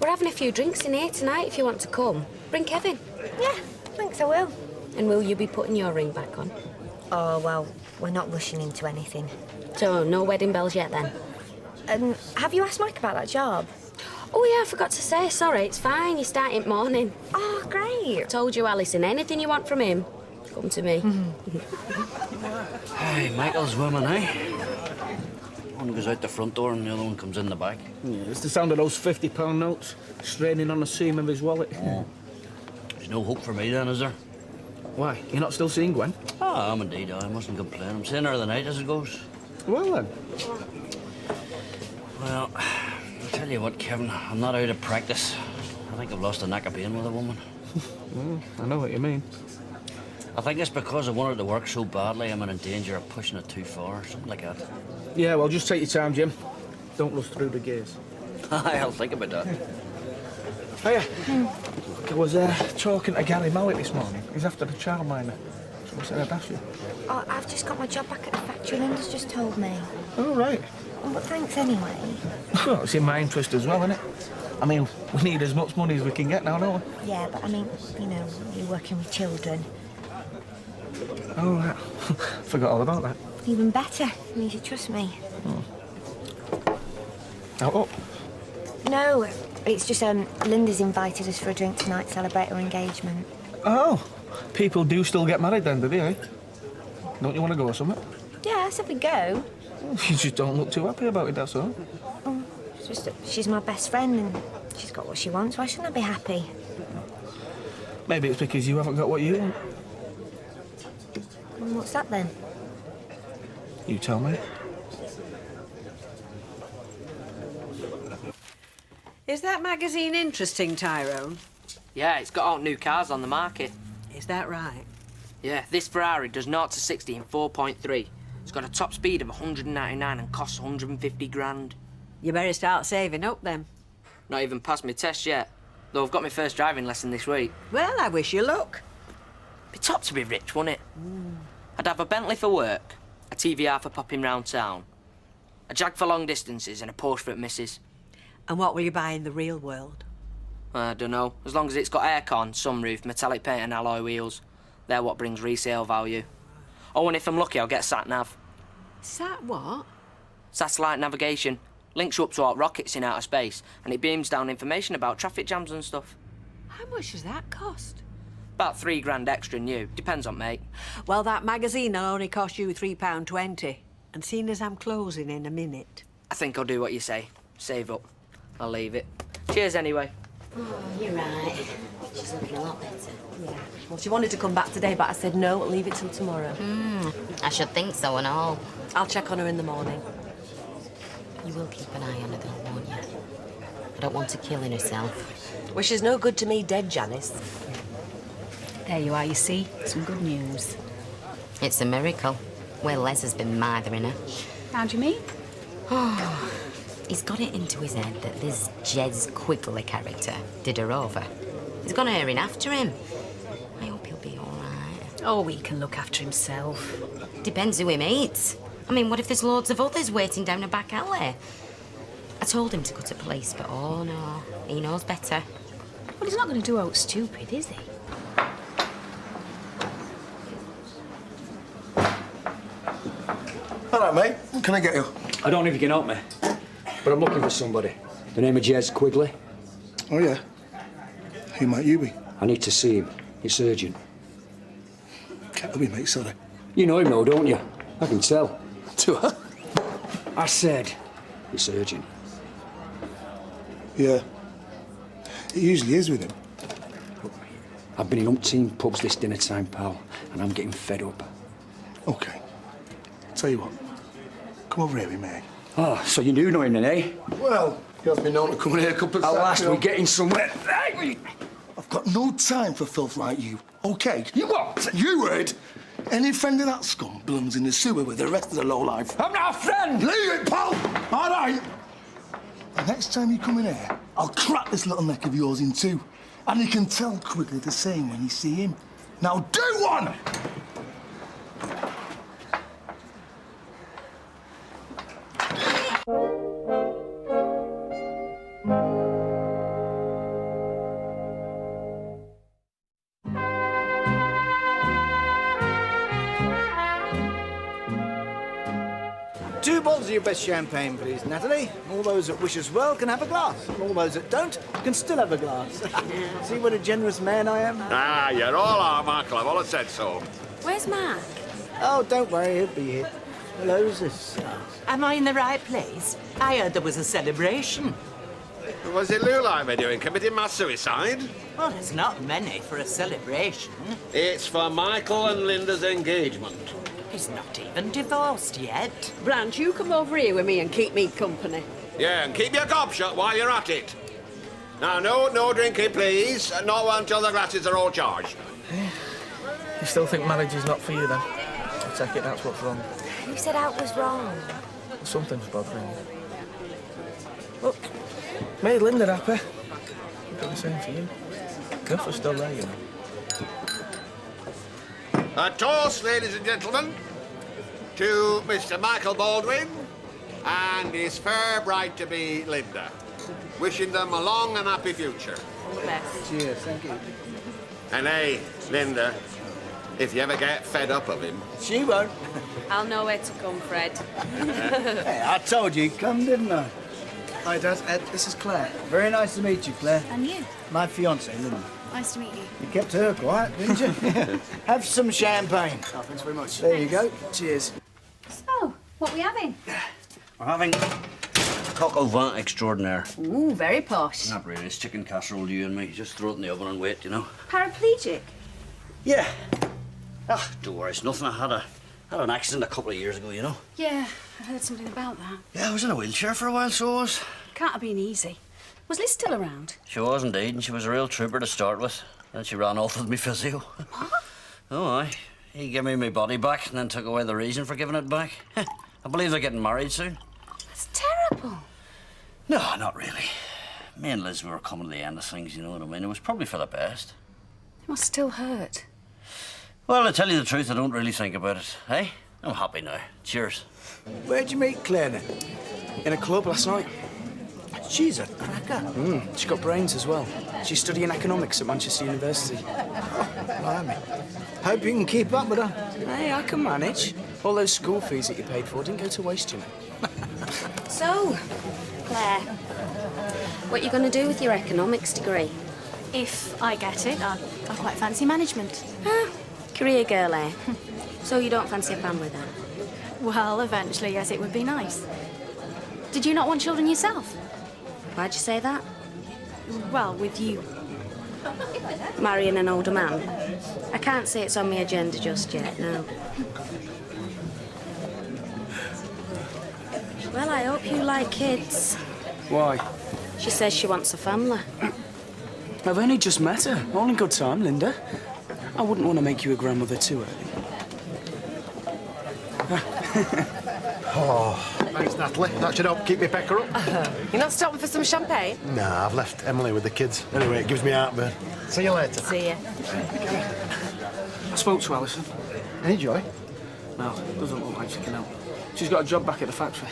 Speaker 10: We're having a few drinks in here tonight if you want to come. Bring Kevin.
Speaker 22: Yeah, thanks, I will.
Speaker 10: And will you be putting your ring back on?
Speaker 2: Oh, well, we're not rushing into anything.
Speaker 10: So, no wedding bells yet then?
Speaker 2: Have you asked Mike about that job?
Speaker 10: Oh, yeah, I forgot to say. Sorry, it's fine. You start in morning.
Speaker 2: Oh, great.
Speaker 10: Told you, Alison. Anything you want from him, come to me.
Speaker 23: Hey, Michael's woman, eh? One goes out the front door and the other one comes in the back.
Speaker 19: Yeah, it's the sound of those £50 notes straining on the seam of his wallet.
Speaker 23: Oh. There's no hope for me then, is there?
Speaker 19: Why? You're not still seeing Gwen?
Speaker 23: Ah, I'm indeed. I mustn't complain. I'm seeing her the night as it goes.
Speaker 19: Well, then.
Speaker 23: Well, I'll tell you what, Kevin, I'm not out of practice. I think I've lost the knack of being with a woman.
Speaker 19: I know what you mean.
Speaker 23: I think it's because I wanted to work so badly I'm in danger of pushing it too far, something like that.
Speaker 19: Yeah, well, just take your time, Jim. Don't rush through the gears.
Speaker 23: Aye, I'll think about that.
Speaker 19: Hiya. I was talking to Gary Mallet this morning. He's after the childminder. So I said I'd ask you.
Speaker 2: Oh, I've just got my job back at the factory. Linda's just told me.
Speaker 19: Oh, right.
Speaker 2: Oh, but thanks anyway.
Speaker 19: Well, it's in my interest as well, isn't it? I mean, we need as much money as we can get now, don't we?
Speaker 2: Yeah, but I mean, you know, you're working with children.
Speaker 19: Oh, right.
Speaker 18: Forgot all about that.
Speaker 6: Even better. Means you trust me.
Speaker 18: Out up.
Speaker 6: No, it's just Linda's invited us for a drink tonight to celebrate her engagement.
Speaker 18: Oh, people do still get married then, do they, eh? Don't you want to go or something?
Speaker 6: Yeah, I said we go.
Speaker 18: You just don't look too happy about it, that's all.
Speaker 6: It's just that she's my best friend and she's got what she wants. Why shouldn't I be happy?
Speaker 18: Maybe it's because you haven't got what you want.
Speaker 6: And what's that then?
Speaker 18: You tell me.
Speaker 9: Is that magazine interesting, Tyrone?
Speaker 4: Yeah, it's got out new cars on the market.
Speaker 9: Is that right?
Speaker 4: Yeah, this Ferrari does 0 to 60 in 4.3. It's got a top speed of 199 and costs 150 grand.
Speaker 9: You better start saving up then.
Speaker 4: Not even passed my test yet, though I've got my first driving lesson this week.
Speaker 9: Well, I wish you luck.
Speaker 4: Be top to be rich, wouldn't it? I'd have a Bentley for work, a TVR for popping round town, a Jag for long distances and a Porsche for missus.
Speaker 9: And what will you buy in the real world?
Speaker 4: I don't know. As long as it's got aircon, sunroof, metallic paint and alloy wheels. They're what brings resale value. Oh, and if I'm lucky, I'll get sat-nav.
Speaker 9: Sat what?
Speaker 4: Satellite navigation. Links you up to our rockets in outer space, and it beams down information about traffic jams and stuff.
Speaker 9: How much does that cost?
Speaker 4: About £3 grand extra new. Depends on mate.
Speaker 9: Well, that magazine will only cost you £3.20. And seeing as I'm closing in a minute...
Speaker 4: I think I'll do what you say. Save up. I'll leave it. Cheers anyway.
Speaker 3: Oh, you're right. She's looking a lot better.
Speaker 16: Yeah. Well, she wanted to come back today, but I said no, leave it till tomorrow.
Speaker 3: I should think so and all.
Speaker 16: I'll check on her in the morning.
Speaker 3: You will keep an eye on her, though, won't you? I don't want her killing herself.
Speaker 16: Well, she's no good to me dead, Janice.
Speaker 10: There you are, you see. Some good news.
Speaker 3: It's a miracle. Well, Les has been mithering her.
Speaker 10: How do you mean?
Speaker 3: Oh, he's got it into his head that this Jez Quigley character did her over. He's gone earing after him. I hope he'll be all right.
Speaker 10: Oh, he can look after himself.
Speaker 3: Depends who he meets. I mean, what if there's loads of others waiting down a back alley? I told him to go to police, but oh no, he knows better.
Speaker 10: Well, he's not going to do out stupid, is he?
Speaker 12: All right, mate. What can I get you?
Speaker 20: I don't know if you can help me, but I'm looking for somebody. The name of Jez Quigley.
Speaker 12: Oh, yeah? Who might you be?
Speaker 20: I need to see him. It's urgent.
Speaker 12: Can't help me, mate, sorry.
Speaker 20: You know him, though, don't you? I can tell.
Speaker 12: To her?
Speaker 20: I said it's urgent.
Speaker 12: Yeah. It usually is with him.
Speaker 20: I've been in umpteen pubs this dinner time, pal, and I'm getting fed up.
Speaker 12: OK. Tell you what. Come over here with me.
Speaker 20: Ah, so you do know him then, eh?
Speaker 12: Well, he has been known to come in here a couple of times.
Speaker 20: At last, we're getting somewhere.
Speaker 12: I've got no time for filth like you, OK?
Speaker 20: You what?
Speaker 12: You heard? Any friend of that scum belongs in the sewer with the rest of the lowlife.
Speaker 20: I'm not a friend!
Speaker 12: Leave it, pal! All right. The next time you come in here, I'll crack this little neck of yours in two. And you can tell Quigley the same when you see him. Now do one!
Speaker 5: Two bottles of your best champagne, please, Natalie. All those that wish us well can have a glass. And all those that don't can still have a glass. See what a generous man I am?
Speaker 21: Ah, you're all are, Michael. I've always said so.
Speaker 10: Where's Mark?
Speaker 5: Oh, don't worry, he'll be here. Hello, sis.
Speaker 24: Am I in the right place? I heard there was a celebration.
Speaker 21: Was it Lulai we're doing, committing mass suicide?
Speaker 24: Well, there's not many for a celebration.
Speaker 21: It's for Michael and Linda's engagement.
Speaker 24: He's not even divorced yet.
Speaker 9: Branch, you come over here with me and keep me company.
Speaker 21: Yeah, and keep your gob shut while you're at it. Now, no drinking, please. Not until the glasses are all charged.
Speaker 18: You still think marriage is not for you, then? I take it that's what's wrong.
Speaker 6: Who said out was wrong?
Speaker 18: Something's bothering you. Look, made Linda happy. I'll do the same for you. Guffer's still there, you know.
Speaker 21: A toast, ladies and gentlemen, to Mr. Michael Baldwin and his fair bride-to-be, Linda. Wishing them a long and happy future.
Speaker 5: Cheers, thank you.
Speaker 21: And hey, Linda, If you ever get fed up of him.
Speaker 5: She won't.
Speaker 10: I'll know where to come, Fred.
Speaker 5: Hey, I told you he'd come, didn't I?
Speaker 19: Hi, Dad. Ed, this is Claire.
Speaker 5: Very nice to meet you, Claire.
Speaker 15: And you?
Speaker 5: My fiancée, Linda.
Speaker 15: Nice to meet you.
Speaker 5: You kept her quiet, didn't you? Have some champagne.
Speaker 19: Oh, thanks very much.
Speaker 5: There you go.
Speaker 19: Cheers.
Speaker 15: So, what are we having?
Speaker 23: We're having coq au vin extraordinaire.
Speaker 15: Ooh, very posh.
Speaker 23: Not really. It's chicken casserole, you and me. Just throw it in the oven and wait, you know.
Speaker 15: Paraplegic?
Speaker 23: Yeah. Ah, don't worry. It's nothing. I had an accident a couple of years ago, you know.
Speaker 15: Yeah, I heard something about that.
Speaker 23: Yeah, I was in a wheelchair for a while, so I was.
Speaker 15: Can't have been easy. Was Liz still around?
Speaker 23: She was indeed, and she was a real trooper to start with. Then she ran off with me physio. What? Oh, aye. He gave me my body back and then took away the reason for giving it back. I believe they're getting married soon.
Speaker 15: That's terrible.
Speaker 23: No, not really. Me and Liz, we were coming to the end of things, you know what I mean? It was probably for the best.
Speaker 15: It must still hurt.
Speaker 23: Well, to tell you the truth, I don't really think about it, eh? I'm happy now. Cheers.
Speaker 5: Where'd you meet Claire then?
Speaker 19: In a club last night.
Speaker 5: She's a cracker.
Speaker 19: She's got brains as well. She's studying economics at Manchester University.
Speaker 5: Blimey. Hope you can keep up with her.
Speaker 19: Hey, I can manage. All those school fees that you paid for didn't go to waste, you know.
Speaker 10: So, Claire, what are you going to do with your economics degree?
Speaker 15: If I get it, I quite fancy management.
Speaker 10: Career girl, eh? So you don't fancy a family then?
Speaker 15: Well, eventually, yes, it would be nice. Did you not want children yourself?
Speaker 10: Why'd you say that?
Speaker 15: Well, with you.
Speaker 10: Marrying an older man? I can't say it's on my agenda just yet, no. Well, I hope you like kids.
Speaker 19: Why?
Speaker 10: She says she wants a family.
Speaker 19: I've only just met her. All in good time, Linda. I wouldn't want to make you a grandmother too early.
Speaker 8: Oh, thanks, Natalie. That should help keep me pecker up.
Speaker 16: You're not stopping for some champagne?
Speaker 8: Nah, I've left Emily with the kids. Anyway, it gives me heartburn. See you later.
Speaker 16: See ya.
Speaker 19: I spoke to Alison.
Speaker 8: Any joy?
Speaker 19: No, doesn't look like she can help. She's got a job back at the factory.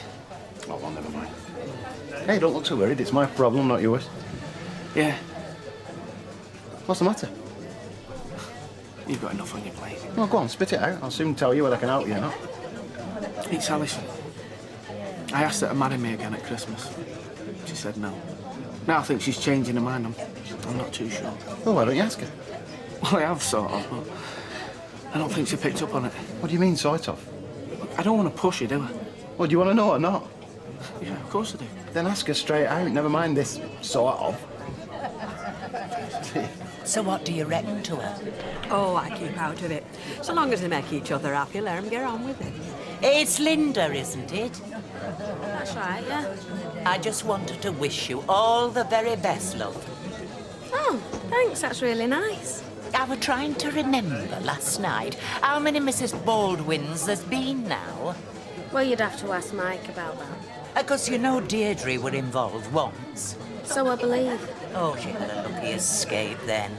Speaker 8: Oh, well, never mind. Hey, don't look too worried. It's my problem, not yours.
Speaker 19: Yeah.
Speaker 8: What's the matter?
Speaker 19: You've got enough on your plate.
Speaker 8: Well, go on, spit it out. I'll soon tell you whether I can help you or not.
Speaker 19: It's Alison. I asked her to marry me again at Christmas. She said no. Now I think she's changing her mind. I'm not too sure.
Speaker 8: Well, why don't you ask her?
Speaker 19: Well, I have sort of, but I don't think she picked up on it.
Speaker 8: What do you mean, sort of?
Speaker 19: I don't want to push her, do I?
Speaker 8: Well, do you want to know or not?
Speaker 19: Yeah, of course I do.
Speaker 8: Then ask her straight out. Never mind this sort of.
Speaker 24: So what do you reckon to her?
Speaker 9: Oh, I keep out of it. So long as they make each other happy, let them get on with it.
Speaker 24: It's Linda, isn't it?
Speaker 10: That's right, yeah.
Speaker 24: I just wanted to wish you all the very best, love.
Speaker 10: Oh, thanks, that's really nice.
Speaker 24: I was trying to remember last night how many Mrs. Baldwins there's been now.
Speaker 10: Well, you'd have to ask Mike about that.
Speaker 24: Because you know Deirdre were involved once.
Speaker 10: So I believe.
Speaker 24: Oh, she had a lucky escape then.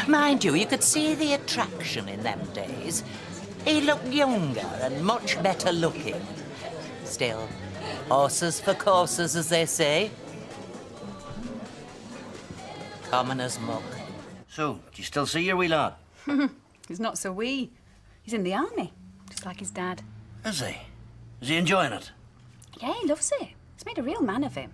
Speaker 24: Mind you, you could see the attraction in them days. He looked younger and much better looking. Still, horses for courses, as they say. Common as muck.
Speaker 23: So, do you still see your wee lad?
Speaker 15: He's not so wee. He's in the army, just like his dad.
Speaker 23: Is he? Is he enjoying it?
Speaker 15: Yeah, he loves it. It's made a real man of him.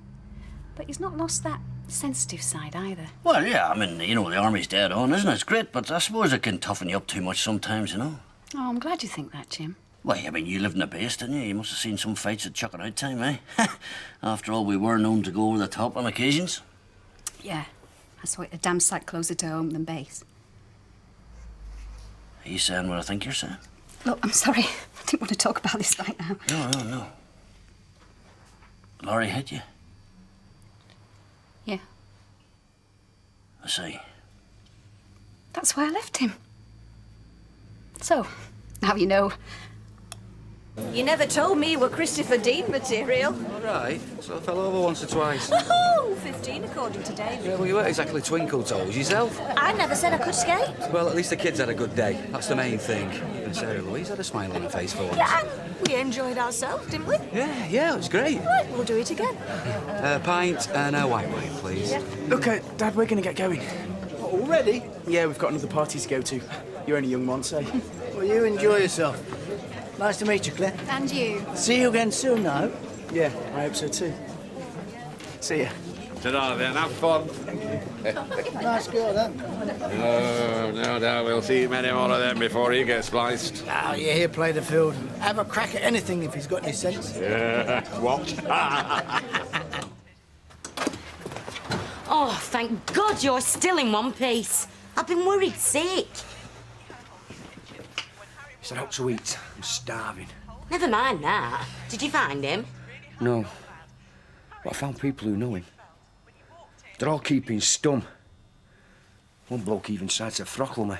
Speaker 15: But he's not lost that sensitive side either.
Speaker 23: Well, yeah, I mean, you know, the army's dead on, isn't it? It's great, but I suppose it can toughen you up too much sometimes, you know?
Speaker 15: Oh, I'm glad you think that, Jim.
Speaker 23: Well, I mean, you lived in the base, didn't you? You must have seen some fights at chuck-it-out time, eh? After all, we were known to go over the top on occasions.
Speaker 15: Yeah, I saw it a damn sight closer to home than base.
Speaker 23: Are you saying what I think you're saying?
Speaker 15: Look, I'm sorry. I didn't want to talk about this right now.
Speaker 23: No. Laurie hit you?
Speaker 15: Yeah,
Speaker 23: I see.
Speaker 15: that's why I left him. So, now you know.
Speaker 9: You never told me you were Christopher Dean material.
Speaker 11: All right. So I fell over once or twice.
Speaker 9: Oh, 15 according to David.
Speaker 11: Yeah, well, you weren't exactly twinkle toes yourself.
Speaker 9: I never said I could skate.
Speaker 11: Well, at least the kids had a good day. That's the main thing. And Sarah Louise had a smile on her face for once.
Speaker 9: Yeah, we enjoyed ourselves, didn't we?
Speaker 11: Yeah, it was great.
Speaker 9: Right, we'll do it again.
Speaker 11: A pint and a white wine, please.
Speaker 19: Look, Dad, we're going to get going.
Speaker 5: Already?
Speaker 19: Yeah, we've got another party to go to.
Speaker 18: You're only young once, eh?
Speaker 5: Well, you enjoy yourself. Nice to meet you, Claire.
Speaker 15: And you.
Speaker 5: See you again soon, I hope.
Speaker 18: Yeah, I hope so too. See ya.
Speaker 21: Ta-ra then, have fun.
Speaker 5: Nice girl, that.
Speaker 21: Oh, no doubt we'll see many more of them before he gets spliced.
Speaker 5: Oh, yeah, he'll play the field. Have a crack at anything if he's got any sense.
Speaker 21: Yeah, what?
Speaker 3: Oh, thank God you're still in one piece. I've been worried sick.
Speaker 20: Is there out to eat? I'm starving.
Speaker 3: Never mind that. Did you find him?
Speaker 20: No. But I found people who know him. They're all keeping stum. One bloke even tried to throttle me.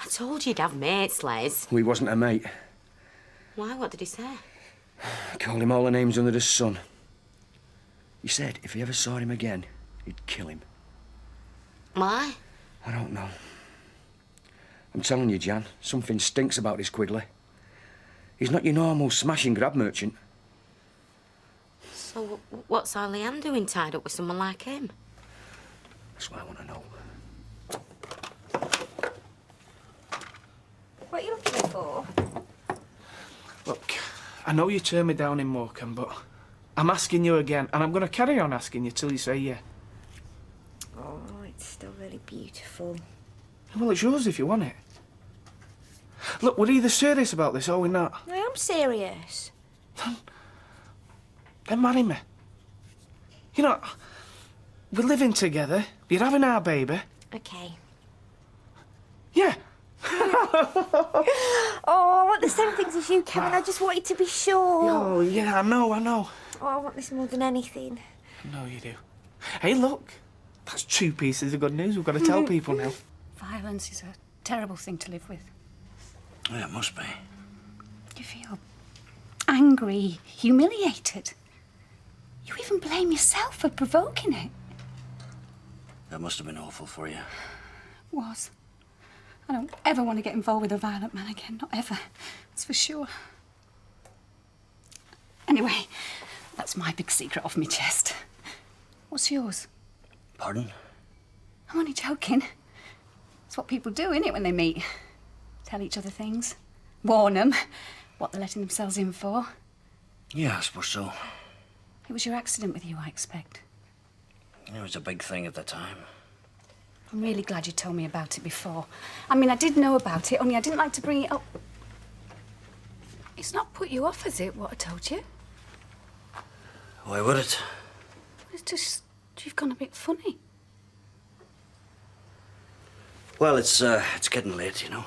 Speaker 3: I told you you'd have mates, Les.
Speaker 20: Well, he wasn't a mate.
Speaker 3: Why? What did he say?
Speaker 20: I called him all the names under the sun. He said if he ever saw him again, he'd kill him.
Speaker 3: Why?
Speaker 20: I don't know. I'm telling you, Jan, something stinks about this Quigley. He's not your normal smashing grab merchant.
Speaker 3: So what's our Leanne doing tied up with someone like him?
Speaker 20: That's what I want to know.
Speaker 15: What are you looking for?
Speaker 19: Look, I know you turned me down in Morecambe, but I'm asking you again, and I'm going to carry on asking you till you say yeah.
Speaker 15: Oh, it's still really beautiful.
Speaker 19: Well, it's yours if you want it. Look, we're either serious about this or we're not.
Speaker 15: I am serious.
Speaker 19: Then marry me. You know, we're living together, we're having our baby.
Speaker 15: Okay.
Speaker 19: Yeah.
Speaker 15: Oh, I want the same things as you, Kevin. I just wanted to be sure.
Speaker 19: Oh, yeah, I know.
Speaker 15: Oh, I want this more than anything.
Speaker 19: I know you do. Hey, look. That's 2 pieces of good news we've got to tell people now.
Speaker 15: Violence is a terrible thing to live with.
Speaker 23: Yeah, it must be.
Speaker 15: You feel angry, humiliated. You even blame yourself for provoking it.
Speaker 23: That must have been awful for you.
Speaker 15: It was. I don't ever want to get involved with a violent man again, not ever. That's for sure. Anyway, that's my big secret off my chest. What's yours?
Speaker 23: Pardon?
Speaker 15: I'm only joking. It's what people do, innit, when they meet. Tell each other things. Warn them what they're letting themselves in for.
Speaker 23: Yeah, I suppose so.
Speaker 15: It was your accident with you, I expect.
Speaker 23: It was a big thing at the time.
Speaker 15: I'm really glad you told me about it before. I mean, I did know about it, only I didn't like to bring it up. It's not put you off, has it, what I told you?
Speaker 23: Why would it?
Speaker 15: It's just, you've gone a bit funny.
Speaker 23: Well, it's getting late, you know.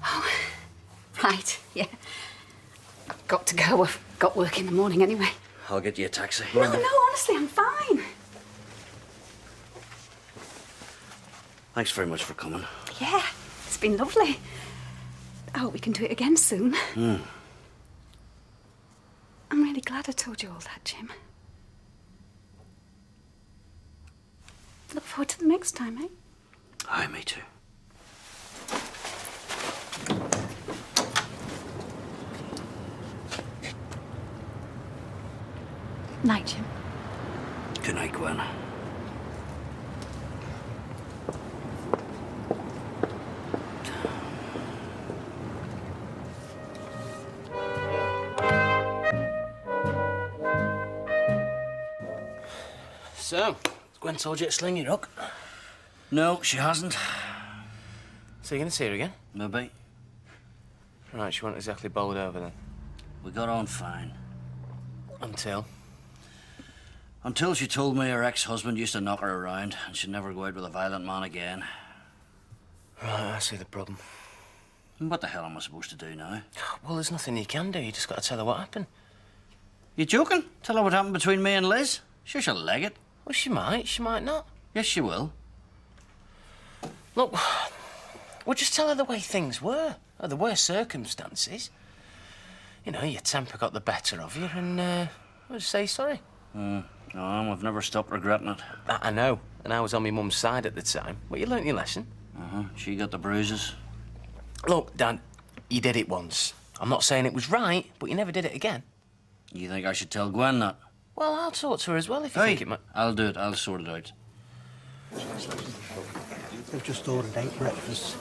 Speaker 15: Oh, right, yeah. I've got to go. I've got work in the morning anyway.
Speaker 23: I'll get you a taxi.
Speaker 15: No, honestly, I'm fine.
Speaker 23: Thanks very much for coming.
Speaker 15: Yeah, it's been lovely. I hope we can do it again soon. I'm really glad I told you all that, Jim. Look forward to the next time, eh?
Speaker 23: Aye, me too.
Speaker 15: Night, Jim.
Speaker 23: Good night, Gwen.
Speaker 18: So, Gwen told you to sling your hook?
Speaker 23: No, she hasn't.
Speaker 18: So you're going to see her again?
Speaker 23: Maybe.
Speaker 18: Right, she wasn't exactly bowled over then.
Speaker 23: We got on fine.
Speaker 18: Until?
Speaker 23: Until she told me her ex-husband used to knock her around and she'd never go out with a violent man again.
Speaker 18: Right, I see the problem.
Speaker 23: And what the hell am I supposed to do now?
Speaker 18: Well, there's nothing you can do. You just got to tell her what happened.
Speaker 23: You joking? Tell her what happened between me and Liz? Sure, she'll leg it.
Speaker 18: Well, she might not.
Speaker 23: Yes, she will.
Speaker 18: Look, we'll just tell her the way things were. Or the worst circumstances. You know, your temper got the better of you and, we'll just say sorry.
Speaker 23: No, I've never stopped regretting it.
Speaker 18: That I know. And I was on my mum's side at the time. But you learnt your lesson.
Speaker 23: She got the bruises.
Speaker 18: Look, Dad, you did it once. I'm not saying it was right, but you never did it again.
Speaker 23: You think I should tell Gwen that?
Speaker 18: Well, I'll talk to her as well if you think it might...
Speaker 23: I'll do it. I'll sort it out.
Speaker 1: They've just ordered 8 breakfasts.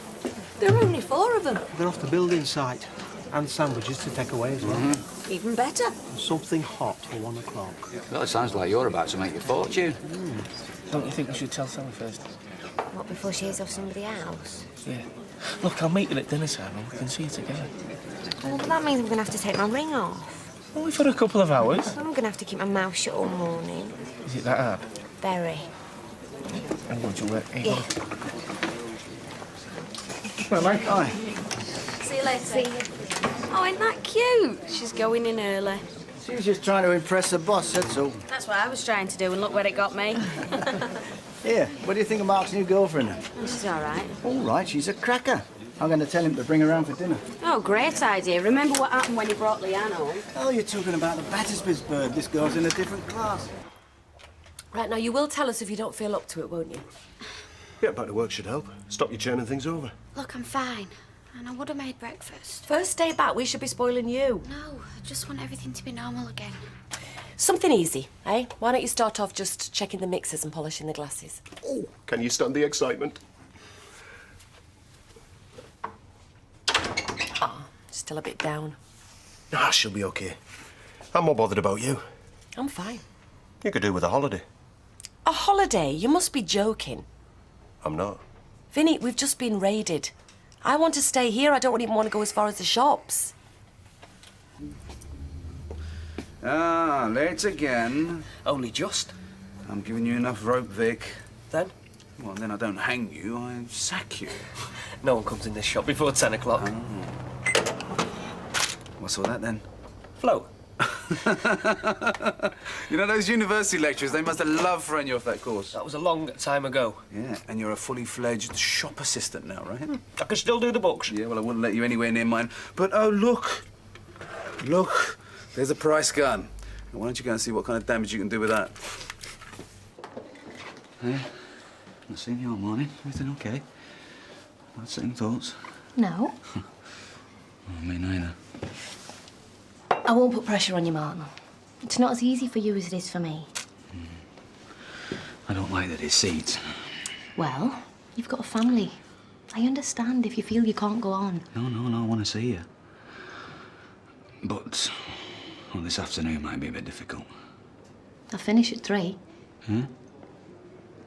Speaker 7: There are only 4 of them.
Speaker 1: They're off the building site. And sandwiches to take away as well.
Speaker 7: Even better.
Speaker 1: And something hot for 1 o'clock.
Speaker 11: Well, it sounds like you're about to make your fortune.
Speaker 19: Don't you think we should tell Sally first?
Speaker 6: What, before she hears off somebody else?
Speaker 19: Yeah. Look, I'll meet you at dinner time and we can see you together.
Speaker 6: Oh, but that means I'm going to have to take my ring off.
Speaker 19: Only for a couple of hours.
Speaker 6: I'm going to have to keep my mouth shut all morning.
Speaker 19: Is it that hard?
Speaker 6: Very.
Speaker 19: I'm going to work.
Speaker 6: Yeah.
Speaker 19: Well, mate.
Speaker 5: Hi.
Speaker 10: See you later.
Speaker 6: See you.
Speaker 10: Oh, isn't that cute? She's going in early.
Speaker 5: She was just trying to impress the boss, that's all.
Speaker 10: That's what I was trying to do, and look where it got me.
Speaker 5: Here, what do you think of Mark's new girlfriend?
Speaker 10: She's all right.
Speaker 5: All right, she's a cracker. I'm going to tell him to bring her round for dinner.
Speaker 10: Oh, great idea. Remember what happened when he brought Leanne home?
Speaker 5: Oh, you're talking about the Battersby's bird. This girl's in a different class.
Speaker 7: Right, now you will tell us if you don't feel up to it, won't you?
Speaker 8: Getting back to work should help. Stop you churning things over.
Speaker 22: Look, I'm fine. And I would have made breakfast.
Speaker 7: First day back, we should be spoiling you.
Speaker 22: No, I just want everything to be normal again.
Speaker 16: Something easy, eh? Why don't you start off just checking the mixers and polishing the glasses?
Speaker 8: Oh, can you stand the excitement?
Speaker 16: Still a bit down.
Speaker 8: Ah, she'll be okay. I'm more bothered about you.
Speaker 16: I'm fine.
Speaker 8: You could do with a holiday.
Speaker 16: A holiday? You must be joking.
Speaker 8: I'm not.
Speaker 16: Vinny, we've just been raided. I want to stay here. I don't even want to go as far as the shops.
Speaker 11: Ah, late again.
Speaker 19: Only just.
Speaker 11: I'm giving you enough rope, Vic.
Speaker 19: Then?
Speaker 11: Well, then I don't hang you, I sack you.
Speaker 19: No one comes in this shop before 10 o'clock.
Speaker 11: What's all that, then?
Speaker 19: Float.
Speaker 11: You know, those university lecturers, they must have loved throwing you off that course.
Speaker 19: That was a long time ago.
Speaker 11: Yeah, and you're a fully fledged shop assistant now, right?
Speaker 19: I can still do the books.
Speaker 11: Yeah, well, I wouldn't let you anywhere near mine. But, oh, look. Look, there's a price gun. Why don't you go and see what kind of damage you can do with that? Hey, I've seen you all morning. Everything okay? Bad second thoughts?
Speaker 6: No.
Speaker 11: Oh, me neither.
Speaker 6: I won't put pressure on you, Martin. It's not as easy for you as it is for me.
Speaker 11: I don't like the deceit.
Speaker 6: Well, you've got a family. I understand if you feel you can't go on.
Speaker 11: No, I want to see you. But, well, this afternoon might be a bit difficult.
Speaker 6: I finish at 3.
Speaker 11: Huh?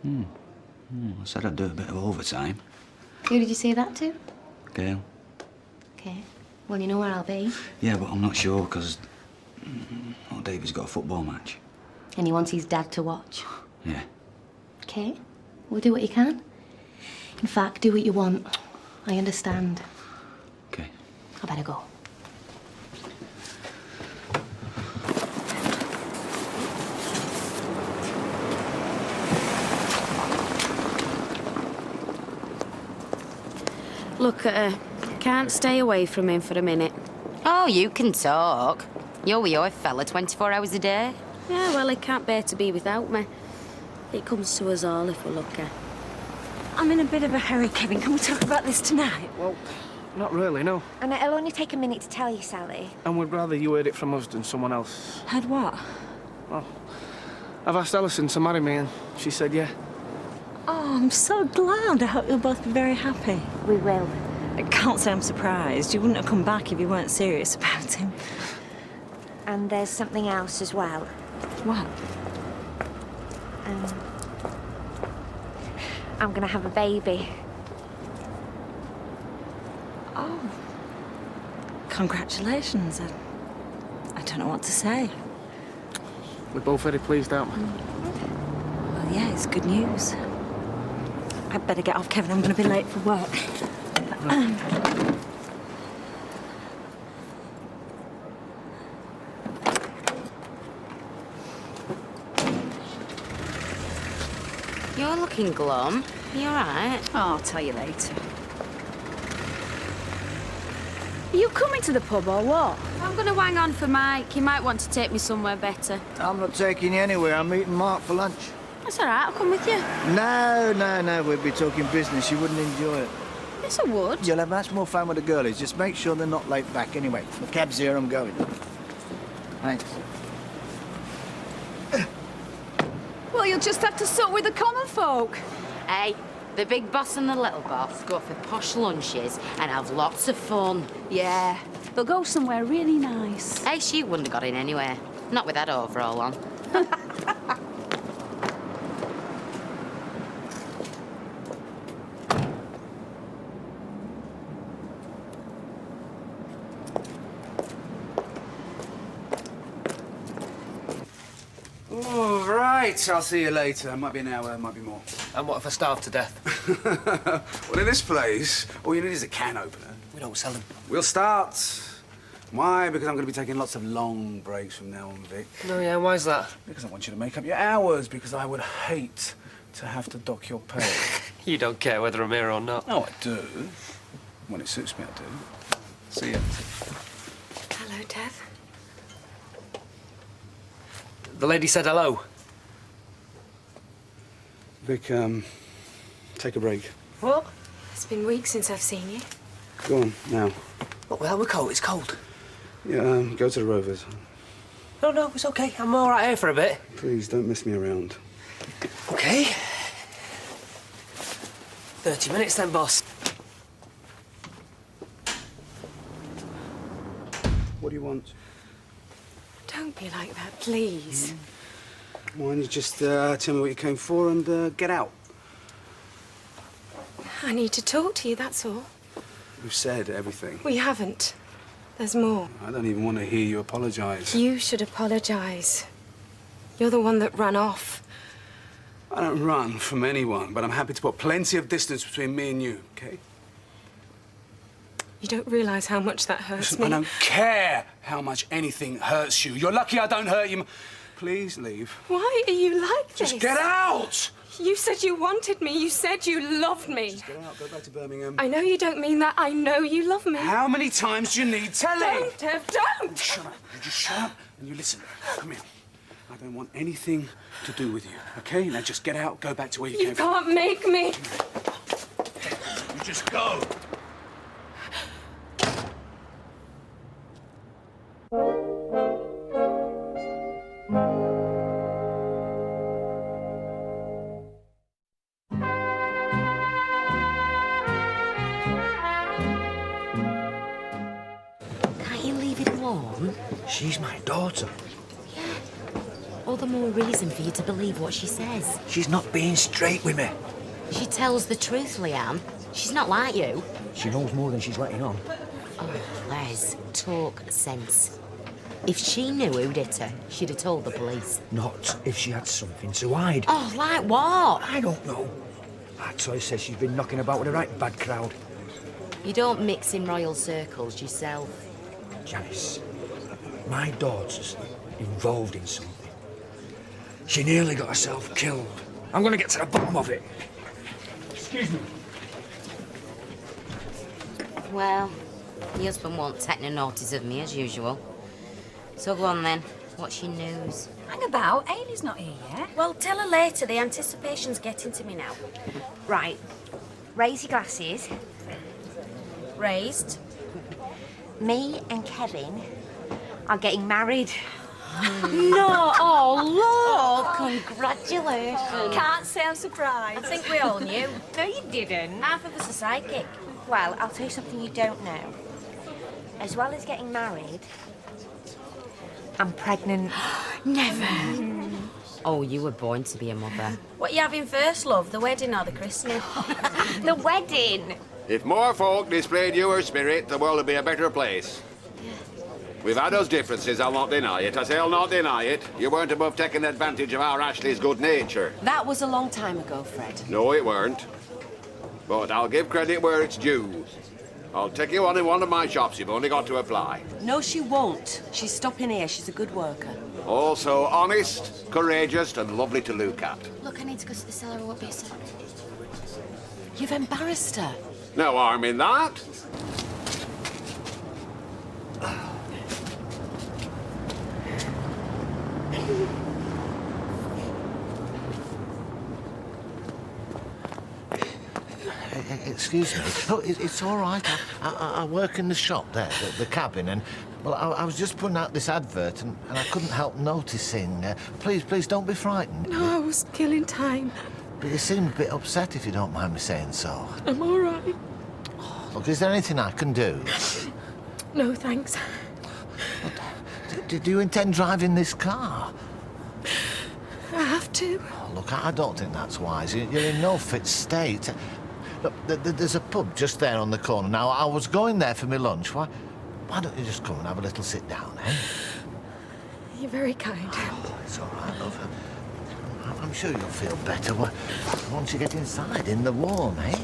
Speaker 11: I said I'd do a bit of overtime.
Speaker 6: Who did you say that to?
Speaker 11: Gail?
Speaker 6: Okay. Well, you know where I'll be.
Speaker 11: Yeah, but I'm not sure, because... Oh, David's got a football match.
Speaker 6: And he wants his dad to watch.
Speaker 11: Yeah.
Speaker 6: Okay. We'll do what you can. In fact, do what you want. I understand.
Speaker 11: Okay.
Speaker 6: I better go.
Speaker 10: Look at her. Can't stay away from him for a minute.
Speaker 3: Oh, you can talk. You're with your fella 24 hours a day.
Speaker 10: Yeah, well, he can't bear to be without me. It comes to us all if we're lucky.
Speaker 6: I'm in a bit of a hurry, Kevin. Can we talk about this tonight?
Speaker 19: Well, not really, no.
Speaker 6: And it'll only take a minute to tell you, Sally.
Speaker 19: And we'd rather you heard it from us than someone else.
Speaker 6: Heard what?
Speaker 19: Well, I've asked Alison to marry me and she said yeah.
Speaker 13: Oh, I'm so glad. I hope you'll both be very happy.
Speaker 6: We will.
Speaker 13: I can't say I'm surprised. You wouldn't have come back if you weren't serious about him.
Speaker 6: And there's something else as well.
Speaker 13: What?
Speaker 6: I'm gonna have a baby.
Speaker 13: Oh. Congratulations. I don't know what to say.
Speaker 19: We're both very pleased, aren't we?
Speaker 13: Well, yeah, it's good news. I'd better get off, Kevin. I'm going to be late for work.
Speaker 3: You're looking glum. You all right?
Speaker 15: Oh, I'll tell you later. Are you coming to the pub or what?
Speaker 10: I'm going to hang on for Mike. He might want to take me somewhere better.
Speaker 5: I'm not taking you anywhere. I'm meeting Mark for lunch.
Speaker 10: That's all right. I'll come with you.
Speaker 5: No. We'd be talking business. You wouldn't enjoy it.
Speaker 10: Yes, I would.
Speaker 5: You'll have much more fun with the girlies. Just make sure they're not late back. Anyway, the cab's here. I'm going. Thanks.
Speaker 15: Well, you'll just have to suck with the common folk.
Speaker 3: Hey, the big boss and the little boss go for posh lunches and have lots of fun.
Speaker 15: Yeah, they'll go somewhere really nice.
Speaker 3: Hey, she wouldn't have got in anywhere. Not with that overall on.
Speaker 11: All right, I'll see you later. Might be an hour, might be more.
Speaker 19: And what if I starve to death?
Speaker 11: Well, in this place, all you need is a can opener.
Speaker 19: We don't sell them.
Speaker 11: We'll start. Why? Because I'm going to be taking lots of long breaks from now on, Vic.
Speaker 19: No, yeah, why's that?
Speaker 11: Because I want you to make up your hours, because I would hate to have to dock your pay.
Speaker 19: You don't care whether I'm here or not.
Speaker 11: No, I do. When it suits me, I do. See ya.
Speaker 15: Hello, Dev.
Speaker 19: The lady said hello.
Speaker 11: Vic, take a break.
Speaker 19: What?
Speaker 15: It's been weeks since I've seen you.
Speaker 11: Go on, now.
Speaker 19: What, without the coat? It's cold.
Speaker 11: Yeah, go to the Rovers.
Speaker 19: No, it's okay. I'm all right here for a bit.
Speaker 11: Please, don't mess me around.
Speaker 19: Okay. 30 minutes then, boss.
Speaker 11: What do you want?
Speaker 15: Don't be like that, please.
Speaker 11: Why don't you just tell me what you came for and get out?
Speaker 15: I need to talk to you, that's all.
Speaker 11: We've said everything.
Speaker 15: We haven't. There's more.
Speaker 11: I don't even want to hear you apologise.
Speaker 15: You should apologise. You're the one that ran off.
Speaker 11: I don't run from anyone, but I'm happy to put plenty of distance between me and you, okay?
Speaker 15: You don't realise how much that hurts
Speaker 11: Listen,
Speaker 15: me.
Speaker 11: I don't care how much anything hurts you. You're lucky I don't hurt you. Please leave.
Speaker 15: Why are you like this?
Speaker 11: Just get out!
Speaker 15: You said you wanted me. You said you loved me.
Speaker 11: Just get out. Go back to Birmingham.
Speaker 15: I know you don't mean that. I know you love me.
Speaker 11: How many times do you need telling?
Speaker 15: Don't, Dev, don't!
Speaker 11: Shut up. You just shut up and you listen. Come here. I don't want anything to do with you, okay? Now just get out, go back to where you came from.
Speaker 15: You can't make me.
Speaker 11: You just go.
Speaker 3: Can't you leave it alone?
Speaker 2: She's my daughter.
Speaker 3: All the more reason for you to believe what she says.
Speaker 2: She's not being straight with me.
Speaker 3: She tells the truth, Leanne. She's not like you.
Speaker 2: She knows more than she's letting on.
Speaker 3: Oh, Les, talk sense. If she knew who did her, she'd have told the police.
Speaker 2: Not if she had something to hide.
Speaker 3: Oh, like what?
Speaker 2: I don't know. That toy says she's been knocking about with a right bad crowd.
Speaker 3: You don't mix in royal circles yourself.
Speaker 2: Janice, my daughter's involved in something. She nearly got herself killed. I'm going to get to the bottom of it. Excuse me.
Speaker 3: Well, your husband won't take no notice of me, as usual. So go on, then. What's your news?
Speaker 4: Hang about. Ailey's not here yet. Well, tell her later. The anticipation's getting to me now. Right. Raise your glasses. Raised. Me and Kevin are getting married.
Speaker 3: No! Oh, look! Congratulations.
Speaker 4: Can't say I'm surprised. I think we all knew. No, you didn't. Half of us are psychic.
Speaker 6: Well, I'll tell you something you don't know. As well as getting married, I'm pregnant.
Speaker 3: Never. Oh, you were born to be a mother.
Speaker 4: What are you having first, love? The wedding or the christening? The wedding.
Speaker 21: If more folk displayed your spirit, the world would be a better place. We've had those differences, I'll not deny it. I say I'll not deny it. You weren't above taking advantage of our Ashley's good nature.
Speaker 16: That was a long time ago, Fred.
Speaker 21: No, it weren't. But I'll give credit where it's due. I'll take you on in one of my shops. You've only got to apply.
Speaker 16: No, she won't. She's stopping here. She's a good worker.
Speaker 21: Also honest, courageous, and lovely to look at.
Speaker 3: Look, I need to go to the cellar. I won't be a sec.
Speaker 16: You've embarrassed her.
Speaker 21: No harm in that.
Speaker 14: Excuse me. Oh, it's all right. I work in the shop there, the cabin, and well, I was just putting out this advert, and I couldn't help noticing. Please don't be frightened.
Speaker 15: No, I was killing time.
Speaker 14: But you seem a bit upset, if you don't mind me saying so.
Speaker 16: I'm all right.
Speaker 14: Look, is there anything I can do?
Speaker 16: No, thanks.
Speaker 14: Do you intend driving this car?
Speaker 16: I have to.
Speaker 14: Oh, look, I don't think that's wise. You're in no fit state. Look, there's a pub just there on the corner. Now, I was going there for my lunch. Why don't you just come and have a little sit down, eh?
Speaker 16: You're very kind.
Speaker 14: Oh, it's all right, love. I'm sure you'll feel better once you get inside in the warm, eh?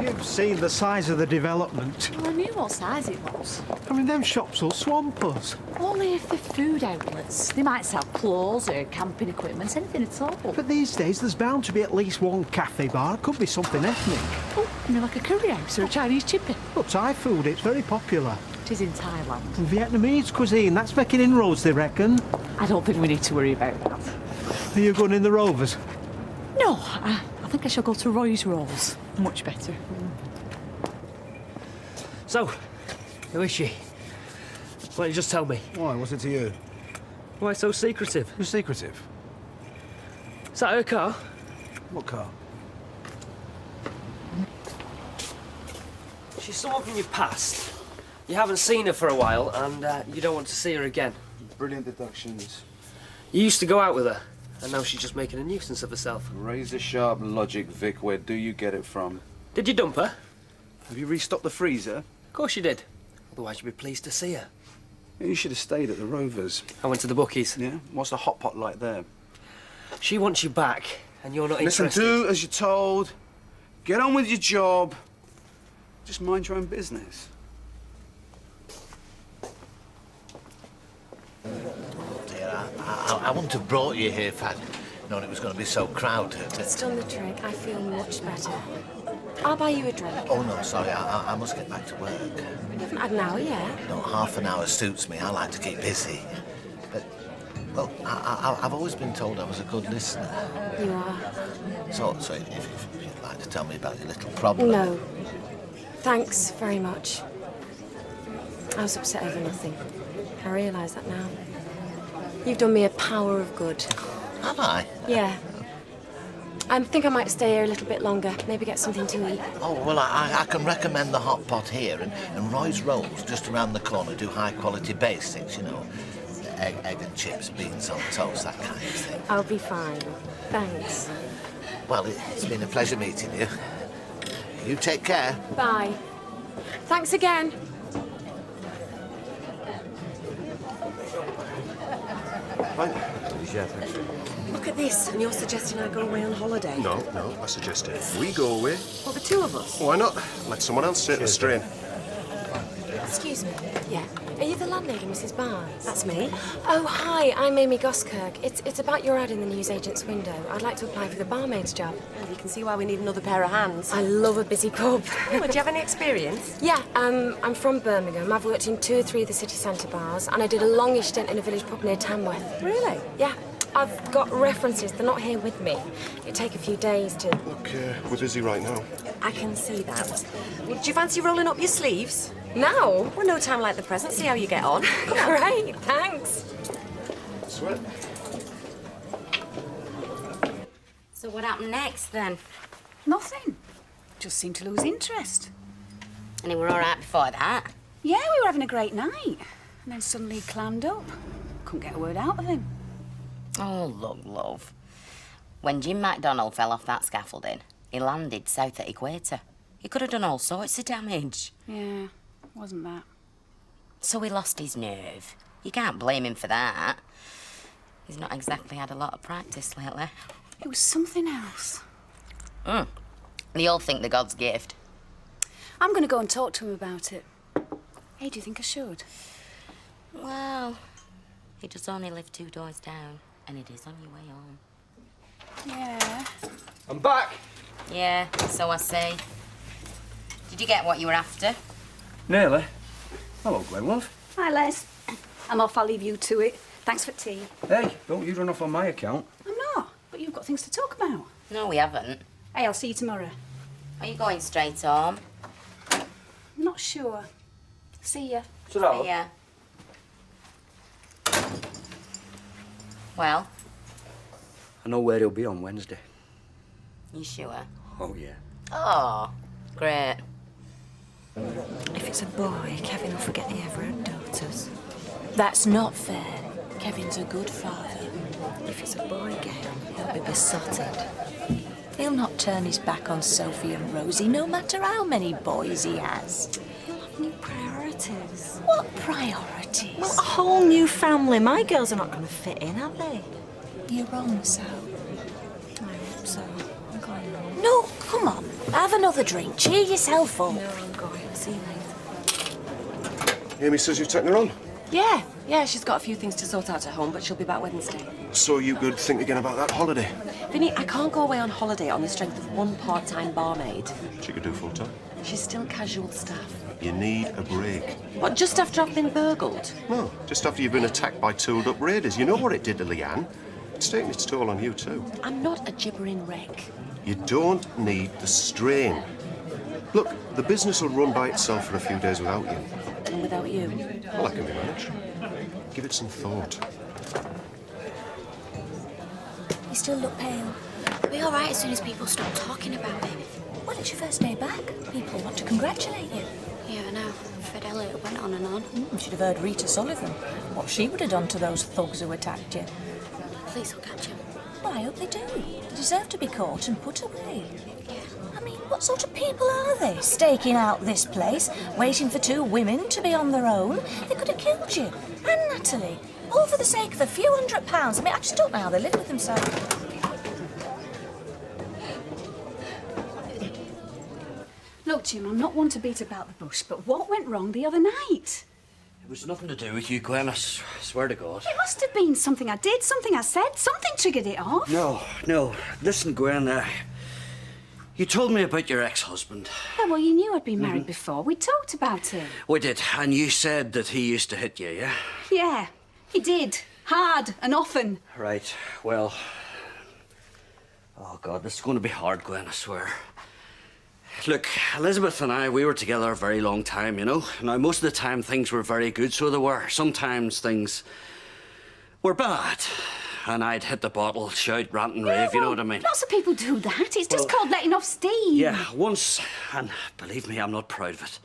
Speaker 1: You've seen the size of the development.
Speaker 15: Well, I knew what size it was.
Speaker 1: I mean, them shops will swamp us.
Speaker 15: Only if they're food outlets. They might sell clothes or camping equipment, anything at all.
Speaker 1: But these days, there's bound to be at least one cafe bar. Could be something ethnic.
Speaker 15: Oh, you mean like a curry house or a Chinese chippy?
Speaker 1: Well, Thai food, it's very popular.
Speaker 15: It is in Thailand.
Speaker 1: And Vietnamese cuisine, that's making inroads, they reckon.
Speaker 15: I don't think we need to worry about that.
Speaker 1: Are you going in the Rovers?
Speaker 15: No, I think I shall go to Roy's Rolls. Much better.
Speaker 18: So, who is she? Why don't you just tell me?
Speaker 8: Why, what's it to you?
Speaker 18: Why so secretive?
Speaker 8: Who's secretive?
Speaker 18: Is that her car?
Speaker 8: What car?
Speaker 18: She's someone from your past. You haven't seen her for a while, and you don't want to see her again.
Speaker 11: Brilliant deductions.
Speaker 18: You used to go out with her, and now she's just making a nuisance of herself.
Speaker 11: Razor-sharp logic, Vic. Where do you get it from?
Speaker 18: Did you dump her?
Speaker 11: Have you restocked the freezer?
Speaker 18: Of course you did. Otherwise you'd be pleased to see her.
Speaker 11: You should have stayed at the Rovers.
Speaker 18: I went to the bookies.
Speaker 11: Yeah? What's the hot pot like there?
Speaker 18: She wants you back, and you're not
Speaker 11: Listen,
Speaker 18: interested.
Speaker 11: do as you're told. Get on with your job. Just mind your own business.
Speaker 14: I wouldn't have brought you here if I'd known it was going to be so crowded.
Speaker 16: It's done the trick. I feel much better. I'll buy you a drink.
Speaker 14: Oh, no, sorry, I must get back to work.
Speaker 16: We haven't had an hour yet.
Speaker 14: No, half an hour suits me. I like to keep busy. But, well, I've always been told I was a good listener.
Speaker 16: You are.
Speaker 14: So if you'd like to tell me about your little problem...
Speaker 16: No. Thanks very much. I was upset over nothing. I realise that now. You've done me a power of good.
Speaker 14: Have I?
Speaker 16: Yeah. I think I might stay here a little bit longer. Maybe get something to eat.
Speaker 14: Oh, well, I can recommend the hot pot here, and Roy's Rolls, just around the corner, do high-quality basics, you know. Egg and chips, beans on toast, that kind of thing.
Speaker 16: I'll be fine. Thanks.
Speaker 14: Well, it's been a pleasure meeting you. You take care.
Speaker 16: Bye. Thanks again.
Speaker 8: Yeah, thanks.
Speaker 16: Look at this, and you're suggesting I go away on holiday?
Speaker 8: No, I suggested we go away.
Speaker 16: Well, the two of us?
Speaker 8: Why not? Let someone else sit the strain.
Speaker 16: Excuse me. Yeah. Are you the landlady, Mrs. Barnes? That's me. Oh, hi, I'm Amy Goskirk. It's about your ad in the newsagent's window. I'd like to apply for the barmaid's job.
Speaker 13: Well, you can see why we need another pair of hands.
Speaker 16: I love a busy pub.
Speaker 13: Oh, do you have any experience?
Speaker 16: Yeah, I'm from Birmingham. I've worked in 2 or 3 of the city centre bars, and I did a longish stint in a village pub near Tamworth.
Speaker 13: Really?
Speaker 16: Yeah. I've got references. They're not here with me. It'd take a few days to...
Speaker 8: Look, we're busy right now.
Speaker 13: I can see that. Well, do you fancy rolling up your sleeves?
Speaker 16: Now?
Speaker 13: Well, no time like the present. See how you get on.
Speaker 16: Great, thanks.
Speaker 8: Sweat.
Speaker 3: So what happened next, then?
Speaker 15: Nothing. Just seemed to lose interest.
Speaker 3: And you were all right before that?
Speaker 15: Yeah, we were having a great night. And then suddenly he clammed up. Couldn't get a word out of him.
Speaker 3: Oh, look, love. When Jim MacDonald fell off that scaffolding, he landed south at Equator. He could have done all sorts of damage.
Speaker 15: Yeah, wasn't that.
Speaker 3: So he lost his nerve. You can't blame him for that. He's not exactly had a lot of practice lately.
Speaker 15: It was something else.
Speaker 3: They all think the God's gift.
Speaker 15: I'm going to go and talk to him about it. Hey, do you think I should?
Speaker 3: Well, he does only live 2 doors down, and it is on your way home.
Speaker 15: Yeah.
Speaker 18: I'm back.
Speaker 3: Yeah, so I say. Did you get what you were after?
Speaker 20: Nearly. Hello, Gwen, love.
Speaker 15: Hi, Les. I'm off. I'll leave you to it. Thanks for tea.
Speaker 20: Hey, don't you run off on my account.
Speaker 15: I'm not, but you've got things to talk about.
Speaker 3: No, we haven't.
Speaker 15: Hey, I'll see you tomorrow.
Speaker 3: Are you going straight home?
Speaker 15: I'm not sure. See ya.
Speaker 20: Ta-ra.
Speaker 3: Yeah. Well,
Speaker 20: I know where he'll be on Wednesday.
Speaker 3: You sure?
Speaker 20: Oh, yeah.
Speaker 3: Oh, great.
Speaker 13: If it's a boy, Kevin will forget he ever had daughters.
Speaker 16: That's not fair. Kevin's a good father.
Speaker 13: If it's a boy, Gail, he'll be besotted. He'll not turn his back on Sophie and Rosie, no matter how many boys he has.
Speaker 16: He'll have new priorities.
Speaker 13: What priorities?
Speaker 16: Well, a whole new family. My girls are not going to fit in, are they?
Speaker 13: You're wrong, Sal.
Speaker 16: I hope so. I'm going home.
Speaker 13: No, come on. Have another drink. Cheer yourself up.
Speaker 16: No, I'm going. See you later.
Speaker 9: Amy says you've taken her on.
Speaker 16: Yeah, she's got a few things to sort out at home, but she'll be back Wednesday.
Speaker 9: So you could think again about that holiday?
Speaker 16: Vinny, I can't go away on holiday on the strength of one part-time barmaid.
Speaker 9: She could do full-time.
Speaker 16: She's still casual staff.
Speaker 9: You need a break.
Speaker 16: What, just after I've been burgled?
Speaker 9: No, just after you've been attacked by tooled-up raiders. You know what it did to Leanne. It's taken its toll on you, too.
Speaker 16: I'm not a gibbering wreck.
Speaker 9: You don't need the strain. Look, the business will run by itself for a few days without you.
Speaker 16: And without you?
Speaker 9: Well, that can be managed. Give it some thought.
Speaker 13: You still look pale.
Speaker 22: We'll be all right as soon as people stop talking about it.
Speaker 13: Well, it's your first day back. People want to congratulate you.
Speaker 22: Yeah, I know. Fred Elliott went on and on.
Speaker 13: You should have heard Rita Sullivan. What she would have done to those thugs who attacked you.
Speaker 22: Police will catch him.
Speaker 13: Well, I hope they do. They deserve to be caught and put away. I mean, what sort of people are they? Staking out this place, waiting for two women to be on their own? They could have killed you. And Natalie. All for the sake of a few £100. I mean, I just don't know how they live with themselves.
Speaker 15: Look, Jim, I'm not one to beat about the bush, but what went wrong the other night?
Speaker 23: It was nothing to do with you, Gwen, I swear to God.
Speaker 15: It must have been something I did, something I said, something triggered it off.
Speaker 23: No. Listen, Gwen, you told me about your ex-husband.
Speaker 15: Yeah, well, you knew I'd been married before. We talked about it.
Speaker 23: We did, and you said that he used to hit you, yeah?
Speaker 15: Yeah, he did. Hard and often.
Speaker 23: Right, well... Oh, God, this is going to be hard, Gwen, I swear. Look, Elizabeth and I, we were together a very long time, you know? Now, most of the time, things were very good, so they were. Sometimes things were bad. And I'd hit the bottle, shout, rant and rave, you know what I mean?
Speaker 15: Lots of people do that. It's just called letting off steam.
Speaker 23: Yeah, once, and believe me, I'm not proud of it.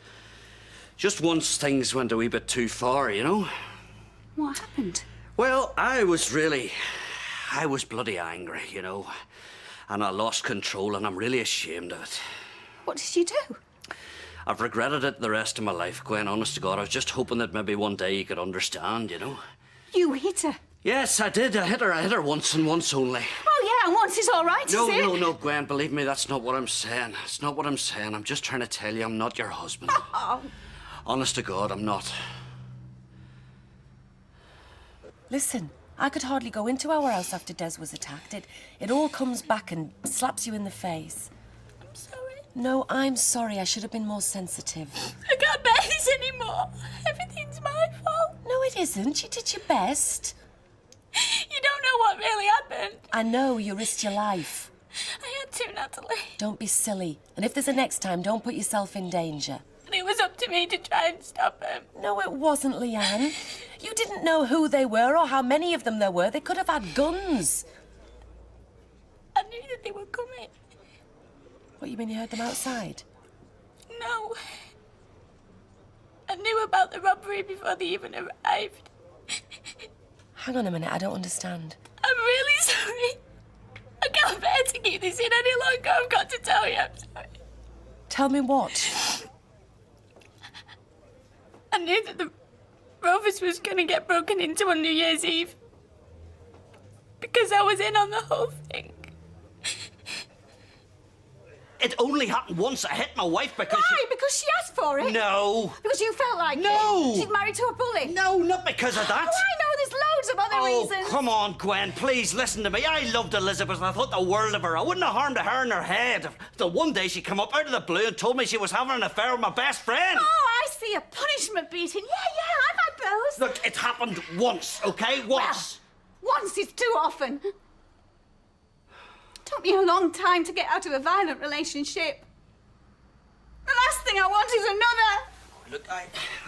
Speaker 23: Just once things went a wee bit too far, you know?
Speaker 15: What happened?
Speaker 23: Well, I was bloody angry, you know? And I lost control, and I'm really ashamed of it.
Speaker 15: What did you do?
Speaker 23: I've regretted it the rest of my life, Gwen, honest to God. I was just hoping that maybe one day you could understand, you know?
Speaker 15: You hit her?
Speaker 23: Yes, I did. I hit her once and once only.
Speaker 15: Oh, yeah, and once is all right, is it?
Speaker 23: No, Gwen, believe me, that's not what I'm saying. It's not what I'm saying. I'm just trying to tell you I'm not your husband.
Speaker 15: Oh.
Speaker 23: Honest to God, I'm not.
Speaker 16: Listen, I could hardly go into our house after Des was attacked. It all comes back and slaps you in the face.
Speaker 22: I'm sorry.
Speaker 16: No, I'm sorry. I should have been more sensitive.
Speaker 22: I can't bear this anymore. Everything's my fault.
Speaker 16: No, it isn't. You did your best.
Speaker 22: You don't know what really happened.
Speaker 16: I know. You risked your life.
Speaker 22: I had to, Natalie.
Speaker 16: Don't be silly. And if there's a next time, don't put yourself in danger.
Speaker 22: And it was up to me to try and stop him.
Speaker 16: No, it wasn't, Leanne. You didn't know who they were or how many of them there were. They could have had guns.
Speaker 22: I knew that they were coming.
Speaker 16: What, you mean you heard them outside?
Speaker 22: No. I knew about the robbery before they even arrived.
Speaker 16: Hang on a minute, I don't understand.
Speaker 22: I'm really sorry. I can't bear to keep this in any longer. I've got to tell you, I'm sorry.
Speaker 16: Tell me what?
Speaker 22: I knew that the Rovers was going to get broken into on New Year's Eve. Because I was in on the whole thing.
Speaker 23: It only happened once. I hit my wife because
Speaker 15: Why? Because she asked for it?
Speaker 23: No.
Speaker 15: Because you felt like
Speaker 23: No.
Speaker 15: it? She's married to a bully?
Speaker 23: No, not because of that.
Speaker 15: Oh, I know. There's loads of other reasons.
Speaker 23: Come on, Gwen, please listen to me. I loved Elizabeth and I thought the world of her. I wouldn't have harmed her in her head. Till one day she came up out of the blue and told me she was having an affair with my best friend.
Speaker 15: Oh, I see. A punishment beating. Yeah, I've had those.
Speaker 23: Look, it happened once, okay? Once.
Speaker 15: Well, once is too often. It took me a long time to get out of a violent relationship. The last thing I want is another.
Speaker 23: Look,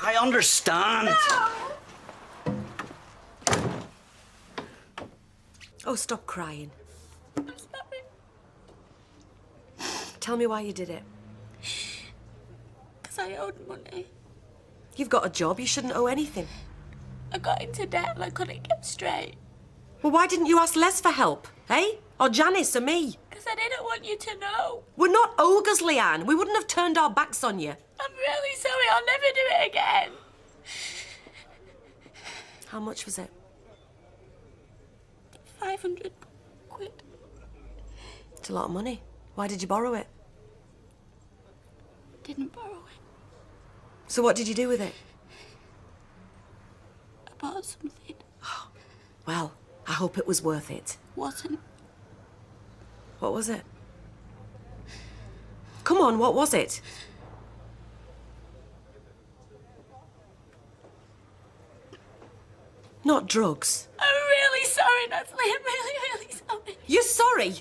Speaker 23: I understand.
Speaker 15: No.
Speaker 16: Oh, stop crying.
Speaker 22: I'm sorry.
Speaker 16: Tell me why you did it.
Speaker 22: Because I owed money.
Speaker 16: You've got a job, you shouldn't owe anything.
Speaker 22: I got into debt and I couldn't get straight.
Speaker 16: Well, why didn't you ask Les for help, eh? Or Janice or me?
Speaker 22: Because I didn't want you to know.
Speaker 16: We're not ogres, Leanne. We wouldn't have turned our backs on you.
Speaker 22: I'm really sorry. I'll never do it again.
Speaker 16: How much was it?
Speaker 22: 500 quid.
Speaker 16: It's a lot of money. Why did you borrow it?
Speaker 22: Didn't borrow it.
Speaker 16: So what did you do with it?
Speaker 22: I bought something.
Speaker 16: Well, I hope it was worth it.
Speaker 22: Wasn't.
Speaker 16: What was it? Come on, what was it? Not drugs.
Speaker 22: I'm really sorry, Natalie. I'm really sorry.
Speaker 16: You're sorry?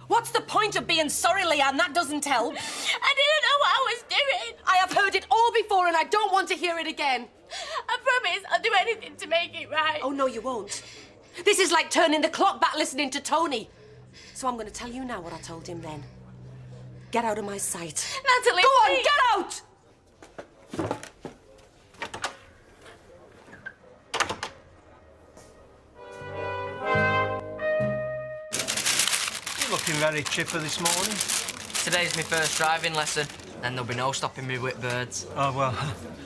Speaker 16: What's the point of being sorry, Leanne? That doesn't help.
Speaker 22: I didn't know what I was doing.
Speaker 16: I have heard it all before and I don't want to hear it again.
Speaker 22: I promise I'll do anything to make it right.
Speaker 16: Oh, no, you won't. This is like turning the clock back listening to Tony. So I'm going to tell you now what I told him then. Get out of my sight.
Speaker 22: Natalie,
Speaker 16: Go on,
Speaker 22: please.
Speaker 16: get out!
Speaker 1: You're looking very chipper this morning.
Speaker 7: Today's my first driving lesson, then there'll be no stopping me with birds.
Speaker 1: Oh, well,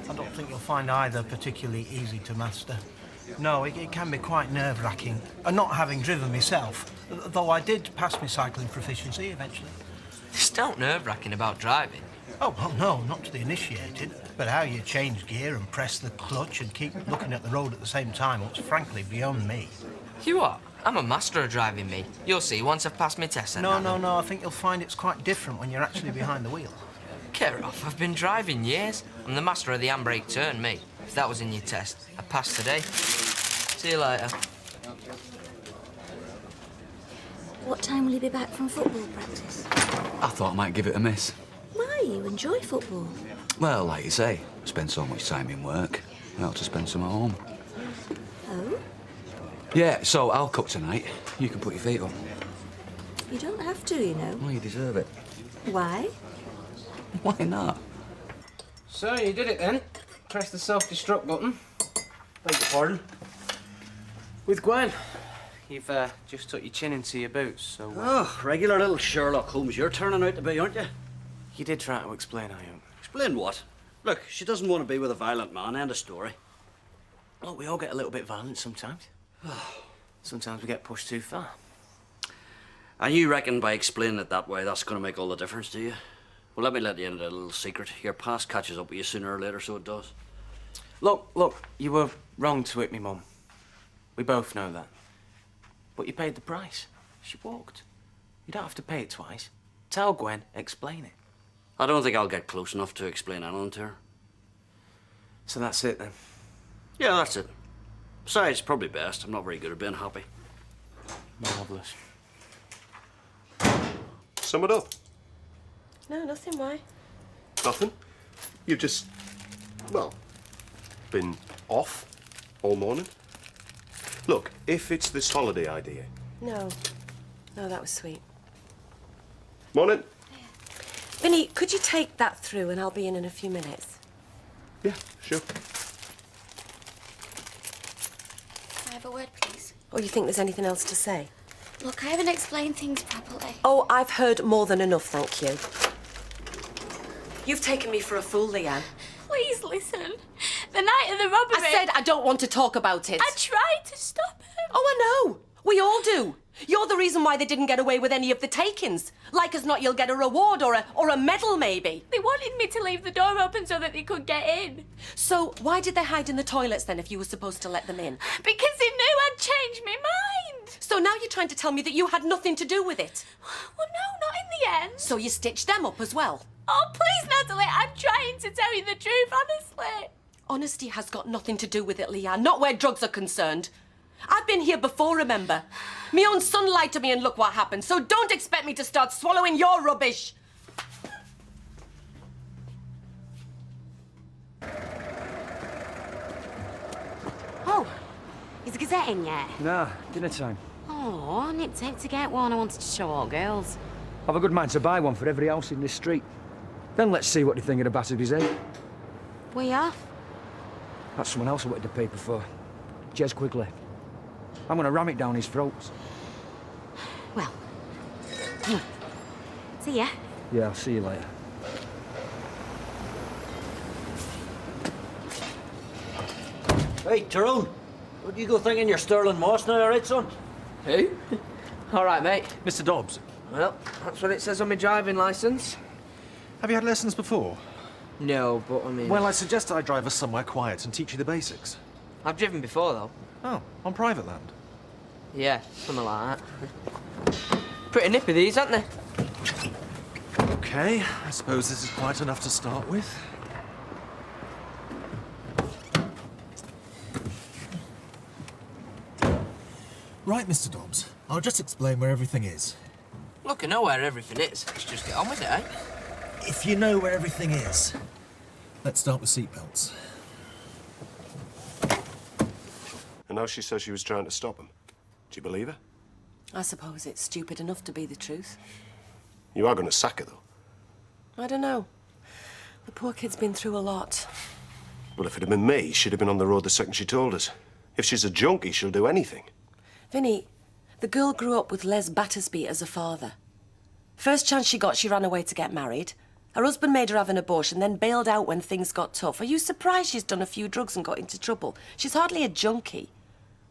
Speaker 1: I don't think you'll find either particularly easy to master. No, it can be quite nerve-wracking. And not having driven myself, though I did pass my cycling proficiency eventually.
Speaker 7: It's not nerve-wracking about driving.
Speaker 1: Oh, well, no, not to the initiated. But how you change gear and press the clutch and keep looking at the road at the same time was frankly beyond me.
Speaker 7: You are? I'm a master of driving, me. You'll see once I've passed my test.
Speaker 1: No, I think you'll find it's quite different when you're actually behind the wheel.
Speaker 7: Get off, I've been driving years. I'm the master of the handbrake turn, me. If that was in your test, I passed today. See you later.
Speaker 4: What time will you be back from football practice?
Speaker 12: I thought I might give it a miss.
Speaker 4: Why? You enjoy football.
Speaker 12: Well, like you say, I spend so much time in work. I ought to spend some at home.
Speaker 4: Oh?
Speaker 12: Yeah, so I'll cook tonight. You can put your feet up.
Speaker 4: You don't have to, you know.
Speaker 12: Well, you deserve it.
Speaker 4: Why?
Speaker 12: Why not?
Speaker 7: So, you did it then? Press the self-destruct button. Beg your pardon. With Gwen. You've just tucked your chin into your boots, so...
Speaker 23: Oh, regular little Sherlock Holmes you're turning out to be, aren't you?
Speaker 7: You did try to explain, I hope.
Speaker 23: Explain what? Look, she doesn't want to be with a violent man, end of story.
Speaker 7: Look, we all get a little bit violent sometimes. Sometimes we get pushed too far.
Speaker 23: And you reckon by explaining it that way, that's going to make all the difference, do you? Well, let me let you into a little secret. Your past catches up with you sooner or later, so it does.
Speaker 7: Look, you were wrong to hit me, Mum. We both know that. But you paid the price. She walked. You don't have to pay it twice. Tell Gwen, explain it.
Speaker 23: I don't think I'll get close enough to explain anything to her.
Speaker 7: So that's it, then?
Speaker 23: Yeah, that's it. Besides, probably best. I'm not very good at being happy.
Speaker 7: Marvellous.
Speaker 9: Sum it up.
Speaker 16: No, nothing. Why?
Speaker 9: Nothing. You've just, well, been off all morning. Look, if it's this holiday idea.
Speaker 16: No. No, that was sweet.
Speaker 9: Morning.
Speaker 16: Vinny, could you take that through and I'll be in a few minutes?
Speaker 9: Yeah, sure.
Speaker 22: Can I have a word, please?
Speaker 16: Or you think there's anything else to say?
Speaker 22: Look, I haven't explained things properly.
Speaker 16: Oh, I've heard more than enough, thank you. You've taken me for a fool, Leanne.
Speaker 22: Please listen. The night of the robbery...
Speaker 16: I said I don't want to talk about it.
Speaker 22: I tried to stop him.
Speaker 16: Oh, I know. We all do. You're the reason why they didn't get away with any of the takings. Like as not, you'll get a reward or a medal, maybe.
Speaker 22: They wanted me to leave the door open so that they could get in.
Speaker 16: So why did they hide in the toilets then if you were supposed to let them in?
Speaker 22: Because they knew I'd changed my mind.
Speaker 16: So now you're trying to tell me that you had nothing to do with it?
Speaker 22: Well, no, not in the end.
Speaker 16: So you stitched them up as well?
Speaker 22: Oh, please, Natalie, I'm trying to tell you the truth, honestly.
Speaker 16: Honesty has got nothing to do with it, Leanne, not where drugs are concerned. I've been here before, remember? My own son lied to me and look what happened, so don't expect me to start swallowing your rubbish.
Speaker 4: Oh, is the Gazette in yet?
Speaker 20: Nah, dinner time.
Speaker 3: Oh, I nipped out to get one. I wanted to show all girls.
Speaker 20: I've a good mind to buy one for every house in this street. Then let's see what they think of the Battersby's head.
Speaker 3: We are?
Speaker 20: That's someone else I wanted the paper for. Jez Quigley. I'm gonna ram it down his throats.
Speaker 3: Well. See ya.
Speaker 20: Yeah, I'll see you later.
Speaker 5: Hey, Tyrone. What do you go thinking you're Sterling Moss now, all right, son?
Speaker 19: Who? All right, mate.
Speaker 8: Mr. Dobbs.
Speaker 19: Well, that's what it says on my driving licence.
Speaker 8: Have you had lessons before?
Speaker 19: No, but I mean...
Speaker 8: Well, I suggest I drive us somewhere quiet and teach you the basics.
Speaker 19: I've driven before, though.
Speaker 8: Oh, on private land?
Speaker 19: Yeah, something like that. Pretty nippy, these, aren't they?
Speaker 8: OK, I suppose this is quite enough to start with. Right, Mr. Dobbs. I'll just explain where everything is.
Speaker 19: Look, I know where everything is. Let's just get on with it, eh?
Speaker 8: If you know where everything is, let's start with seatbelts.
Speaker 9: And now she says she was trying to stop him. Do you believe her?
Speaker 16: I suppose it's stupid enough to be the truth.
Speaker 9: You are going to sack her, though.
Speaker 16: I don't know. The poor kid's been through a lot.
Speaker 9: Well, if it had been me, she'd have been on the road the second she told us. If she's a junkie, she'll do anything.
Speaker 16: Vinny, the girl grew up with Les Battersby as a father. First chance she got, she ran away to get married. Her husband made her have an abortion, then bailed out when things got tough. Are you surprised she's done a few drugs and got into trouble? She's hardly a junkie.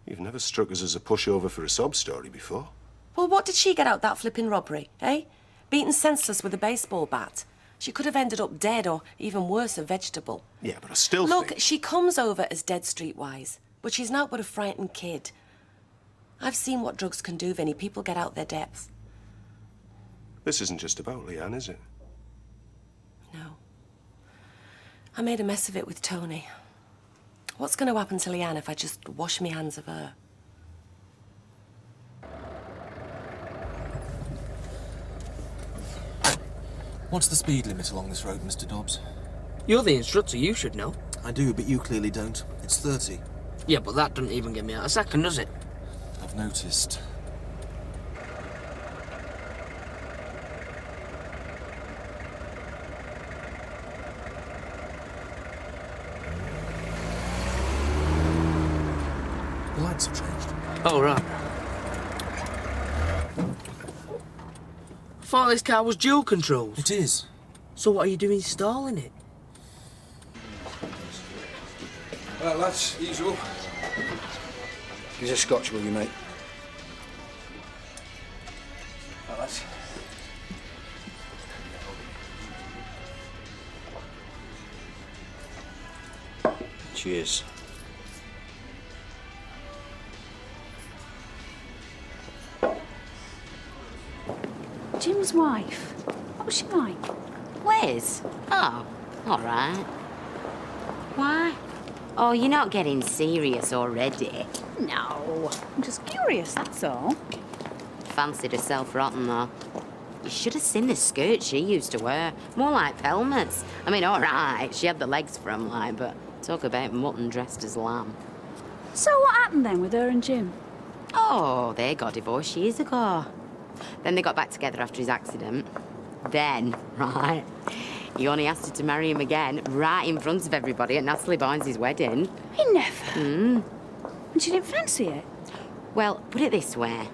Speaker 9: You've never struck us as a pushover for a sob story before.
Speaker 16: Well, what did she get out that flipping robbery, eh? Beaten senseless with a baseball bat. She could have ended up dead or, even worse, a vegetable.
Speaker 9: Yeah, but I still
Speaker 16: Look,
Speaker 9: think...
Speaker 16: she comes over as dead streetwise, but she's not but a frightened kid. I've seen what drugs can do, Vinny. People get out their depth.
Speaker 9: This isn't just about Leanne, is it?
Speaker 16: No. I made a mess of it with Tony. What's going to happen to Leanne if I just wash my hands of her?
Speaker 8: What's the speed limit along this road, Mr. Dobbs?
Speaker 19: You're the instructor, you should know.
Speaker 8: I do, but you clearly don't. It's 30.
Speaker 19: Yeah, but that doesn't even get me out a second, does it?
Speaker 8: I've noticed. The lights have changed.
Speaker 19: Oh, right. I thought this car was dual controls.
Speaker 8: It is.
Speaker 19: So what are you doing stalling it?
Speaker 11: Well, lads, usual. Give us a scotch, will you, mate? Well, lads. Cheers.
Speaker 15: Jim's wife. What was she like?
Speaker 3: Liz? Oh, all right. Why? Oh, you're not getting serious already.
Speaker 15: No, I'm just curious, that's all.
Speaker 3: Fancied herself rotten, though. You should have seen the skirt she used to wear. More like Pelmet's. I mean, all right, she had the legs for 'em, like, but talk about mutton dressed as lamb.
Speaker 15: So what happened then with her and Jim?
Speaker 3: Oh, they got divorced years ago. Then they got back together after his accident. Then, right, he only asked her to marry him again, right in front of everybody at Natalie Barnes' wedding.
Speaker 15: He never.
Speaker 3: Mm.
Speaker 15: And she didn't fancy it?
Speaker 3: Well, put it this way.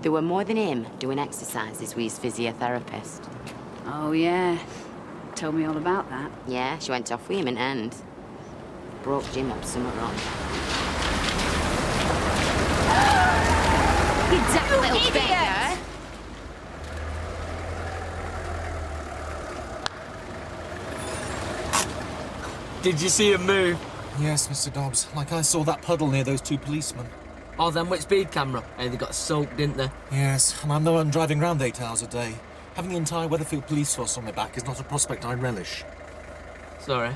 Speaker 3: There were more than him doing exercises with his physiotherapist.
Speaker 15: Oh, yeah. Told me all about that.
Speaker 3: Yeah, she went off with him in the end. Broke Jim up somewhat wrong. You daft little beggar!
Speaker 19: Did you see him move?
Speaker 8: Yes, Mr. Dobbs. Like I saw that puddle near those two policemen.
Speaker 19: Oh, them with speed camera. Hey, they got soaked, didn't they?
Speaker 8: Yes, and I'm the one driving round 8 hours a day. Having the entire Weatherfield police force on my back is not a prospect I relish.
Speaker 19: Sorry.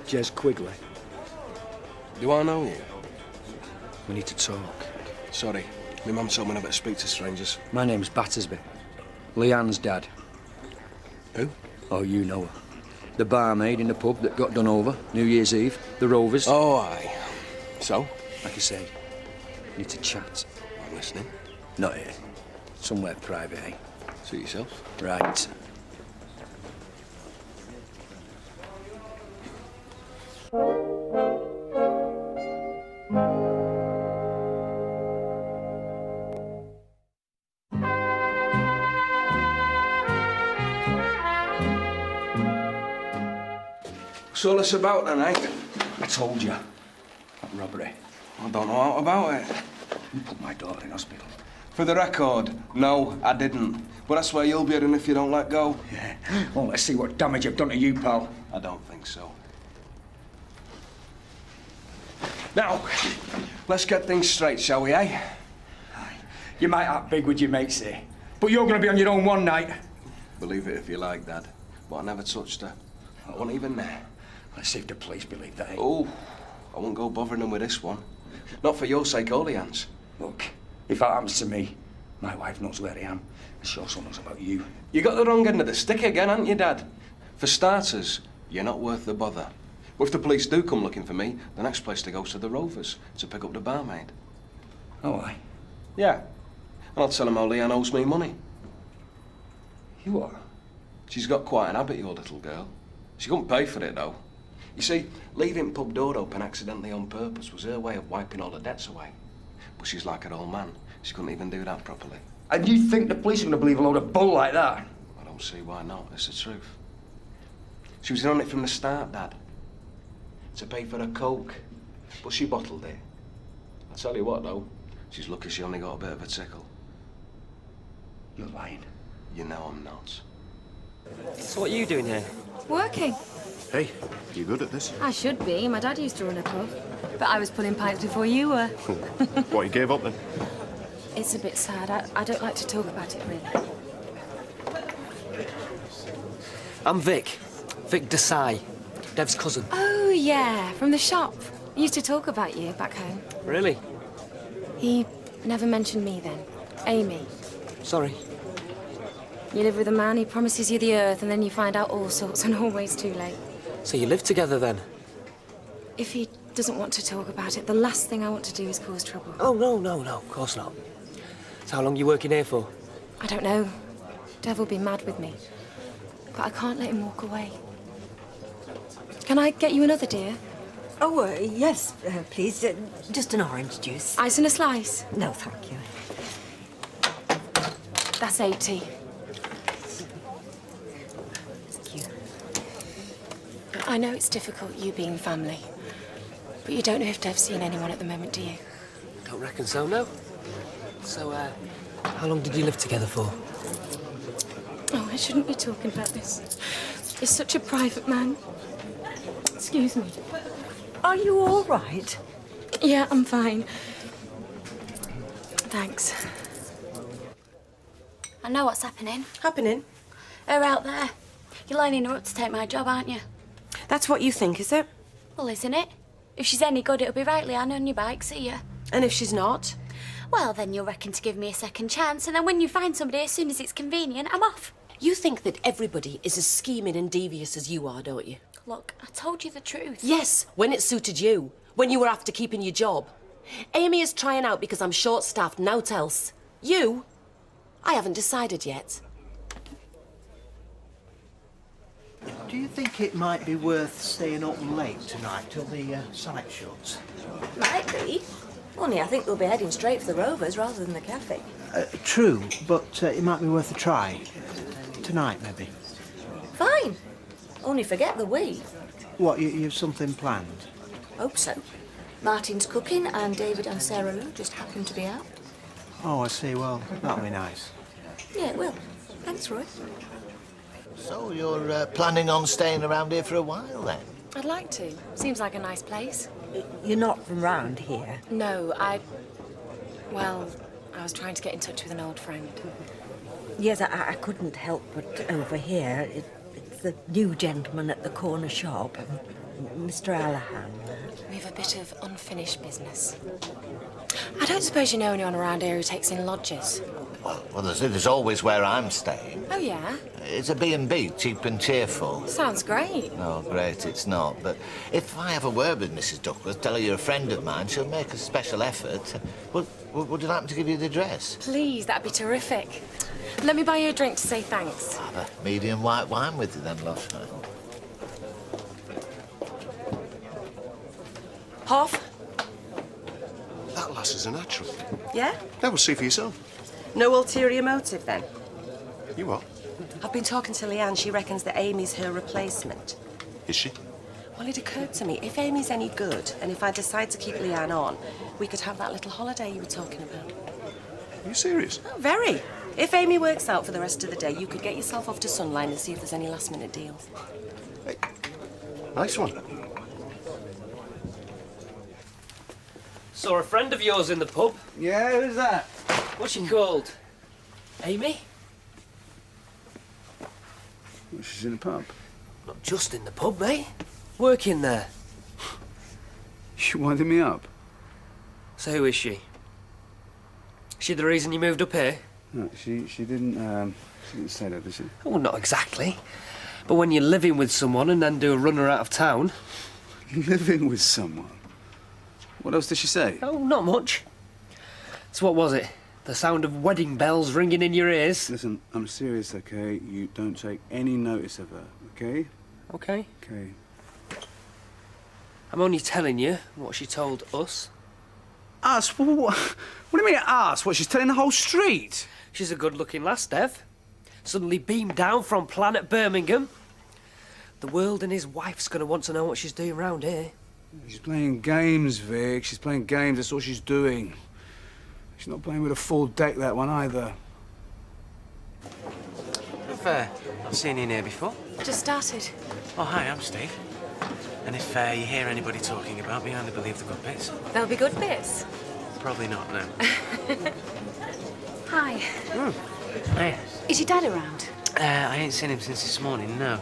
Speaker 20: Jez Quigley.
Speaker 10: Do I know you?
Speaker 20: We need to talk.
Speaker 10: Sorry, my mum told me never to speak to strangers.
Speaker 20: My name's Battersby. Leanne's dad.
Speaker 10: Who?
Speaker 20: Oh, you know her. The barmaid in the pub that got done over New Year's Eve. The Rovers.
Speaker 10: Oh, aye. So?
Speaker 20: Like I say, need to chat.
Speaker 10: I'm listening.
Speaker 20: Not here. Somewhere private, eh?
Speaker 10: Suit yourself.
Speaker 20: Right.
Speaker 11: What's all this about then, eh?
Speaker 20: I told you. That robbery.
Speaker 11: I don't know how about it.
Speaker 20: You put my daughter in hospital.
Speaker 11: For the record, no, I didn't. But that's where you'll be heading if you don't let go.
Speaker 20: Yeah. Well, let's see what damage I've done to you, pal.
Speaker 11: I don't think so. Now, let's get things straight, shall we, eh?
Speaker 20: You might act big with your mates here, but you're going to be on your own one night.
Speaker 11: Believe it if you like, Dad. But I never touched her. I wasn't even there.
Speaker 20: Let's see if the police believe that, eh?
Speaker 11: Oh, I won't go bothering them with this one. Not for your sake, Oleans.
Speaker 20: Look, if that happens to me, my wife knows where I am, and she also knows about you.
Speaker 11: You got the wrong end of the stick again, haven't you, Dad? For starters, you're not worth the bother. But if the police do come looking for me, the next place to go is to the Rovers, to pick up the barmaid.
Speaker 20: Oh, aye?
Speaker 11: Yeah. And I'll tell them how Leanne owes me money.
Speaker 20: You what?
Speaker 11: She's got quite an habit, your little girl. She couldn't pay for it, though. You see, leaving pub door open accidentally on purpose was her way of wiping all the debts away. But she's like her old man. She couldn't even do that properly.
Speaker 20: And you think the police are going to believe a load of bull like that?
Speaker 11: I don't see why not. It's the truth. She was in on it from the start, Dad. To pay for her coke. But she bottled it. I tell you what, though. She's lucky she only got a bit of a tickle.
Speaker 20: You're lying.
Speaker 11: You know I'm not.
Speaker 2: So what are you doing here?
Speaker 15: Working.
Speaker 9: Hey, you good at this?
Speaker 15: I should be. My dad used to run a pub. But I was pulling pints before you were.
Speaker 9: What, you gave up then?
Speaker 15: It's a bit sad. I don't like to talk about it, really.
Speaker 2: I'm Vic. Vic Desai. Dev's cousin.
Speaker 15: Oh, yeah, from the shop. He used to talk about you back home.
Speaker 2: Really?
Speaker 15: He never mentioned me then. Amy.
Speaker 2: Sorry.
Speaker 15: You live with a man, he promises you the earth, and then you find out all sorts and always too late.
Speaker 2: So you live together then?
Speaker 15: If he doesn't want to talk about it, the last thing I want to do is cause trouble.
Speaker 2: Oh, no, of course not. So how long are you working here for?
Speaker 15: I don't know. Dev will be mad with me. But I can't let him walk away. Can I get you another, dear?
Speaker 6: Oh, yes, please. Just an orange juice.
Speaker 15: Ice and a slice?
Speaker 6: No, thank you.
Speaker 15: That's 80.
Speaker 6: Thank you.
Speaker 15: I know it's difficult, you being family. But you don't know if Dev's seen anyone at the moment, do you?
Speaker 2: Don't reckon so, no. So, how long did you live together for?
Speaker 15: Oh, I shouldn't be talking about this. He's such a private man. Excuse me.
Speaker 6: Are you all right?
Speaker 15: Yeah, I'm fine. Thanks.
Speaker 17: I know what's happening.
Speaker 4: Happening?
Speaker 17: Her out there. You're lining her up to take my job, aren't you?
Speaker 4: That's what you think, is it?
Speaker 17: Well, isn't it? If she's any good, it'll be right, Leanne, on your bike, see ya.
Speaker 4: And if she's not?
Speaker 17: Well, then you'll reckon to give me a second chance, and then when you find somebody as soon as it's convenient, I'm off.
Speaker 16: You think that everybody is as scheming and devious as you are, don't you?
Speaker 17: Look, I told you the truth.
Speaker 16: Yes, when it suited you. When you were after keeping your job. Amy is trying out because I'm short-staffed, naught else. You? I haven't decided yet.
Speaker 1: Do you think it might be worth staying up late tonight till the site shuts?
Speaker 4: Might be. Only I think we'll be heading straight for the Rovers rather than the cafe.
Speaker 1: True, but it might be worth a try. Tonight, maybe.
Speaker 4: Fine. Only forget the we.
Speaker 1: What, you've something planned?
Speaker 4: Hope so. Martin's cooking and David and Sarah Lou just happen to be out.
Speaker 1: Oh, I see. Well, that'll be nice.
Speaker 4: Yeah, it will. Thanks, Roy.
Speaker 14: So you're planning on staying around here for a while, then?
Speaker 15: I'd like to. Seems like a nice place.
Speaker 6: You're not from round here?
Speaker 15: No, well, I was trying to get in touch with an old friend.
Speaker 6: Yes, I couldn't help but overhear. It's the new gentleman at the corner shop, Mr. Allahan.
Speaker 15: We've a bit of unfinished business. I don't suppose you know anyone around here who takes in lodgers?
Speaker 14: Well, there's always where I'm staying.
Speaker 16: Oh, yeah?
Speaker 14: It's a B&B, cheap and cheerful.
Speaker 16: Sounds great.
Speaker 14: No, great, it's not. But if I have a word with Mrs. Duckworth, tell her you're a friend of mine, she'll make a special effort. Would it happen to give you the address?
Speaker 16: Please, that'd be terrific. Let me buy you a drink to say thanks.
Speaker 14: Have a medium white wine with you then, love.
Speaker 16: Half?
Speaker 9: That lass is a natural.
Speaker 16: Yeah?
Speaker 9: Now we'll see for yourself.
Speaker 16: No ulterior motive, then?
Speaker 9: You what?
Speaker 16: I've been talking to Leanne. She reckons that Amy's her replacement.
Speaker 9: Is she?
Speaker 16: Well, it occurred to me, if Amy's any good, and if I decide to keep Leanne on, we could have that little holiday you were talking about.
Speaker 9: Are you serious?
Speaker 16: Oh, very. If Amy works out for the rest of the day, you could get yourself off to Sunline and see if there's any last-minute deals.
Speaker 9: Hey, nice one.
Speaker 2: Saw a friend of yours in the pub.
Speaker 19: Yeah, who's that?
Speaker 2: What's she called? Amy?
Speaker 19: Well, she's in the pub.
Speaker 2: Not just in the pub, mate. Working there.
Speaker 19: You winding me up?
Speaker 2: So who is she? Is she the reason you moved up here?
Speaker 19: No, she didn't say that, did she?
Speaker 2: Oh, not exactly. But when you're living with someone and then do a runner out of town...
Speaker 19: Living with someone? What else did she say?
Speaker 2: Oh, not much. So what was it? The sound of wedding bells ringing in your ears?
Speaker 19: Listen, I'm serious, okay? You don't take any notice of her, okay?
Speaker 2: Okay.
Speaker 19: Okay.
Speaker 2: I'm only telling you what she told us.
Speaker 19: Us? What do you mean us? What, she's telling the whole street?
Speaker 2: She's a good-looking lass, Dev. Suddenly beamed down from planet Birmingham. The world and his wife's going to want to know what she's doing round here.
Speaker 19: She's playing games, Vic. She's playing games. That's all she's doing. She's not playing with a full deck, that one, either.
Speaker 7: I've seen you in here before.
Speaker 17: Just started.
Speaker 7: Oh, hi, I'm Steve. And if you hear anybody talking about me, I only believe the good bits.
Speaker 17: There'll be good bits.
Speaker 7: Probably not, no.
Speaker 15: Hi.
Speaker 7: Hey.
Speaker 15: Is your dad around?
Speaker 7: I ain't seen him since this morning, no.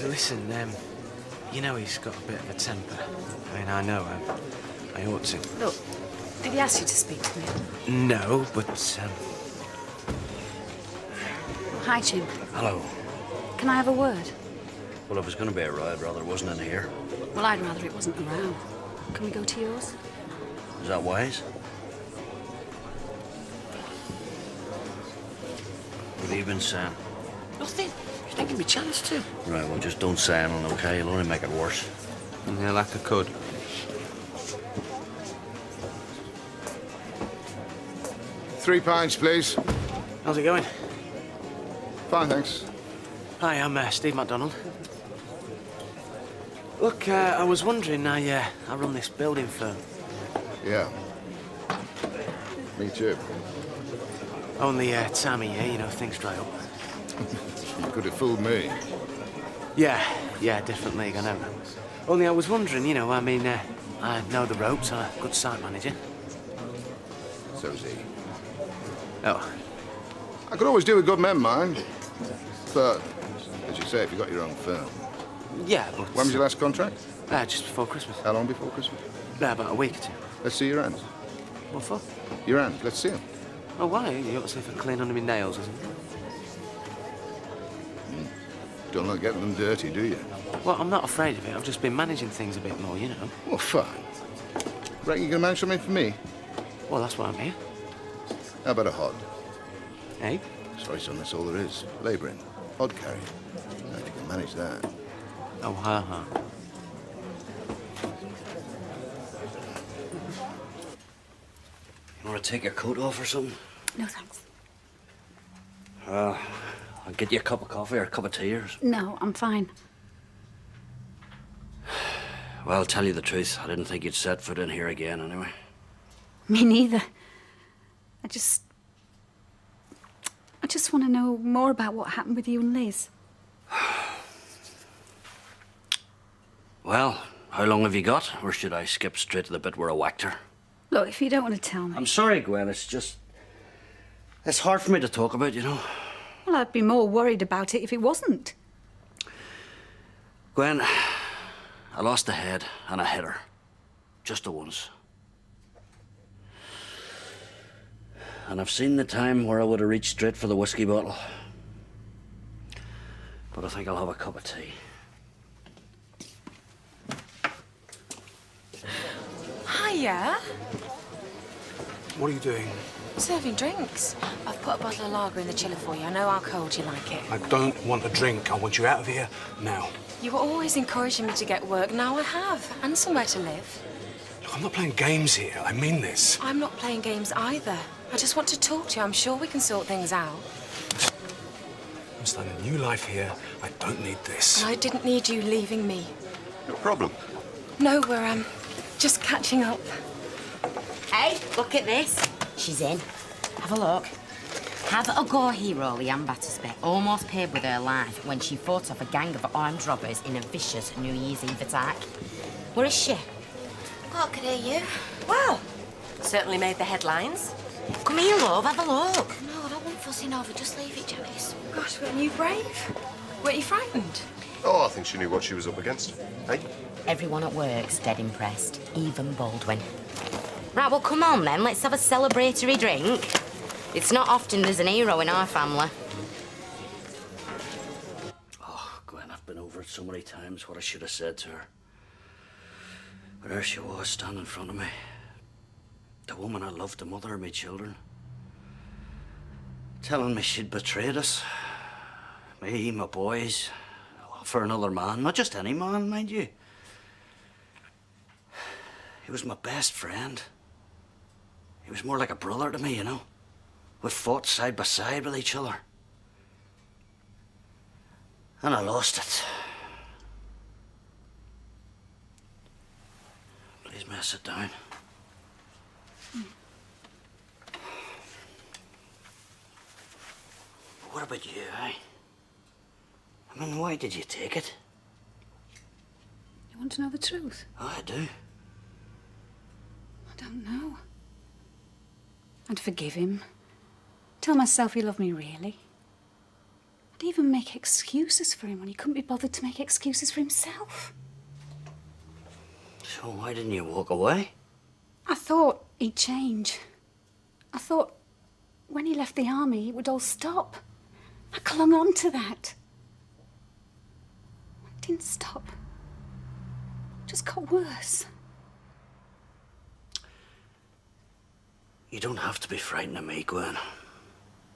Speaker 7: Listen, you know he's got a bit of a temper. I mean, I know I ought to.
Speaker 15: Look, did he ask you to speak to me?
Speaker 7: No, but,
Speaker 15: Hi, Jim.
Speaker 23: Hello.
Speaker 15: Can I have a word?
Speaker 23: Well, if it's going to be a row, I'd rather it wasn't in here.
Speaker 15: Well, I'd rather it wasn't around. Can we go to yours?
Speaker 23: Is that wise? Good evening, Sam.
Speaker 2: Nothing. You didn't give me a chance to.
Speaker 23: Right, well, just don't say anything, okay? You'll only make it worse.
Speaker 7: Yeah, like I could.
Speaker 13: £3, please.
Speaker 7: How's it going?
Speaker 13: Fine, thanks.
Speaker 7: Hi, I'm Steve MacDonald. Look, I was wondering, I run this building firm.
Speaker 13: Yeah. Me too.
Speaker 7: Only time of year, you know, things dry up.
Speaker 13: You could have fooled me.
Speaker 7: Yeah, different league, I know. Only I was wondering, you know, I mean, I know the ropes, I'm a good site manager.
Speaker 13: So's he.
Speaker 7: Oh.
Speaker 13: I could always do with good men, mind. But, as you say, if you've got your own firm.
Speaker 7: Yeah, but...
Speaker 13: When was your last contract?
Speaker 7: Just before Christmas.
Speaker 13: How long before Christmas?
Speaker 7: About a week or two.
Speaker 13: Let's see your hands.
Speaker 7: What for?
Speaker 13: Your hands, let's see them.
Speaker 7: Oh, why? You ought to see if I clean under my nails or something.
Speaker 13: Don't like getting them dirty, do you?
Speaker 7: Well, I'm not afraid of it. I've just been managing things a bit more, you know.
Speaker 13: Well, fine. Reckon you can manage something for me?
Speaker 7: Well, that's why I'm here.
Speaker 13: How about a hod?
Speaker 7: Hey?
Speaker 13: Sorry, son, that's all there is. Labouring. Hod carrying. Now, if you can manage that.
Speaker 7: Oh, ha.
Speaker 23: You want to take your coat off or something?
Speaker 15: No, thanks.
Speaker 23: I'll get you a cup of coffee or a cup of tea or something.
Speaker 15: No, I'm fine.
Speaker 23: Well, I'll tell you the truth. I didn't think you'd set foot in here again, anyway.
Speaker 15: Me neither. I just want to know more about what happened with you and Liz.
Speaker 23: Well, how long have you got? Or should I skip straight to the bit where I whacked her?
Speaker 15: Look, if you don't want to tell me...
Speaker 23: I'm sorry, Gwen. It's just... It's hard for me to talk about, you know.
Speaker 15: Well, I'd be more worried about it if it wasn't.
Speaker 23: Gwen, I lost the head and I hit her. Just the once. and I've seen the time where I would have reached straight for the whiskey bottle. But I think I'll have a cup of tea.
Speaker 12: Hiya.
Speaker 10: What are you doing?
Speaker 12: Serving drinks. I've put a bottle of lager in the chiller for you. I know how cold you like it.
Speaker 10: I don't want a drink. I want you out of here now.
Speaker 12: You were always encouraging me to get work. Now I have. And somewhere to live.
Speaker 10: Look, I'm not playing games here. I mean this.
Speaker 12: I'm not playing games either. I just want to talk to you. I'm sure we can sort things out.
Speaker 10: I'm starting a new life here. I don't need this.
Speaker 12: I didn't need you leaving me.
Speaker 9: No problem.
Speaker 12: No, we're, just catching up.
Speaker 3: Hey, look at this. She's in. Have a look. Have a go, hero Leanne Battersby almost paid with her life when she fought off a gang of armed robbers in a vicious New Year's Eve attack. Where is she?
Speaker 4: Oh, I could hear you. Well, certainly made the headlines.
Speaker 3: Come here, love, have a look.
Speaker 17: No, I don't want fussing over. Just leave it, Janice.
Speaker 12: Gosh, weren't you brave? Weren't you frightened?
Speaker 9: Oh, I think she knew what she was up against. Hey?
Speaker 3: Everyone at work's dead impressed, even Baldwin. Right, well, come on then, let's have a celebratory drink. It's not often there's an hero in our family.
Speaker 23: Oh, Gwen, I've been over it so many times what I should have said to her. But there she was, standing in front of me. The woman I loved, the mother of my children. Telling me she'd betrayed us. Me, my boys, for another man. Not just any man, mind you. He was my best friend. He was more like a brother to me, you know. We fought side by side with each other. And I lost it. Please, may I sit down? What about you, eh? I mean, why did you take it?
Speaker 15: You want to know the truth?
Speaker 23: Oh, I do.
Speaker 15: I don't know. I'd forgive him. Tell myself he loved me really. I'd even make excuses for him when he couldn't be bothered to make excuses for himself.
Speaker 23: So why didn't you walk away?
Speaker 15: I thought he'd change. I thought when he left the army, it would all stop. I clung on to that. It didn't stop. It just got worse.
Speaker 23: You don't have to be frightened of me, Gwen.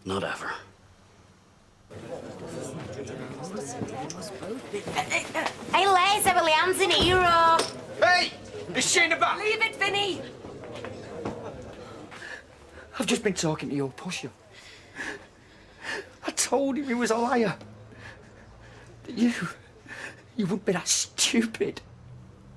Speaker 23: Not ever.
Speaker 3: Hey, Les, Leanne's an hero.
Speaker 20: Hey! Is she in the back?
Speaker 12: Leave it, Vinny!
Speaker 20: I've just been talking to your pusher. I told him he was a liar. That you wouldn't be that stupid.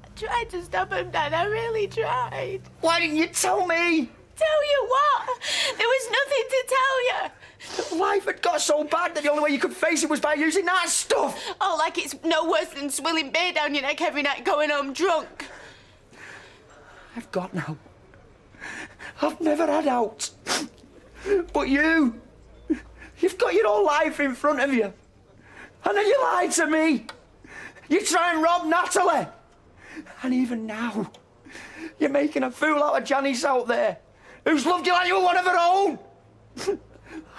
Speaker 22: I tried to stop him, Dad. I really tried.
Speaker 20: Why didn't you tell me?
Speaker 22: Tell you what? There was nothing to tell you.
Speaker 20: Life had got so bad that the only way you could face it was by using that stuff.
Speaker 22: Oh, like it's no worse than swilling beer down your neck every night going home drunk.
Speaker 20: I've got now. I've never had out. But you've got your whole life in front of you. And then you lied to me. You try and rob Natalie. And even now, you're making a fool out of Janice out there, who's loved you like you were one of her own.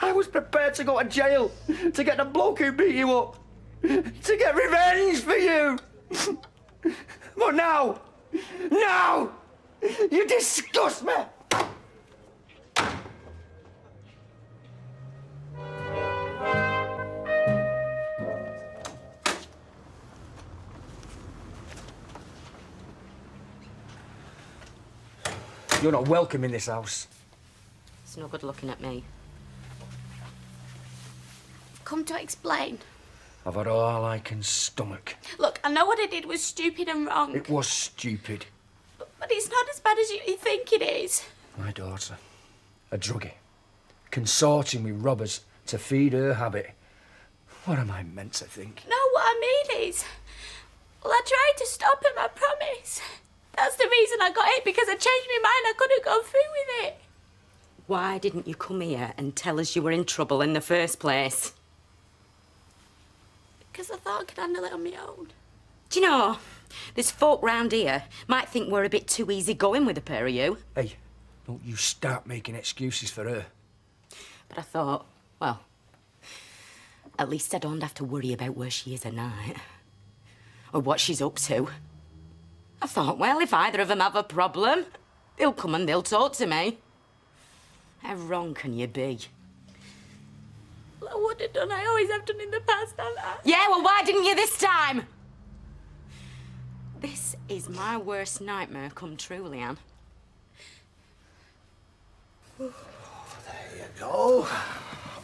Speaker 20: I was prepared to go to jail to get the bloke who beat you up, to get revenge for you. But now, you disgust me. You're not welcome in this house.
Speaker 3: It's no good looking at me.
Speaker 17: Come to explain.
Speaker 20: I've had all I can stomach.
Speaker 17: Look, I know what I did was stupid and wrong.
Speaker 20: It was stupid.
Speaker 17: But it's not as bad as you think it is.
Speaker 20: My daughter, a druggie, consorting with robbers to feed her habit. What am I meant to think?
Speaker 17: No, what I mean is... Well, I tried to stop him, I promise. That's the reason I got it, because I changed my mind. I couldn't go through with it.
Speaker 3: Why didn't you come here and tell us you were in trouble in the first place?
Speaker 17: Because I thought I could handle it on my own.
Speaker 3: Do you know, there's folk round here might think we're a bit too easy going with a pair of you.
Speaker 20: Hey, don't you start making excuses for her.
Speaker 3: But I thought, well, at least I don't have to worry about where she is at night. Or what she's up to. I thought, well, if either of them have a problem, they'll come and they'll talk to me. How wrong can you be?
Speaker 17: Well, I would have done. I always have done in the past, haven't I?
Speaker 3: Yeah, well, why didn't you this time? This is my worst nightmare come true, Leanne.
Speaker 14: There you go.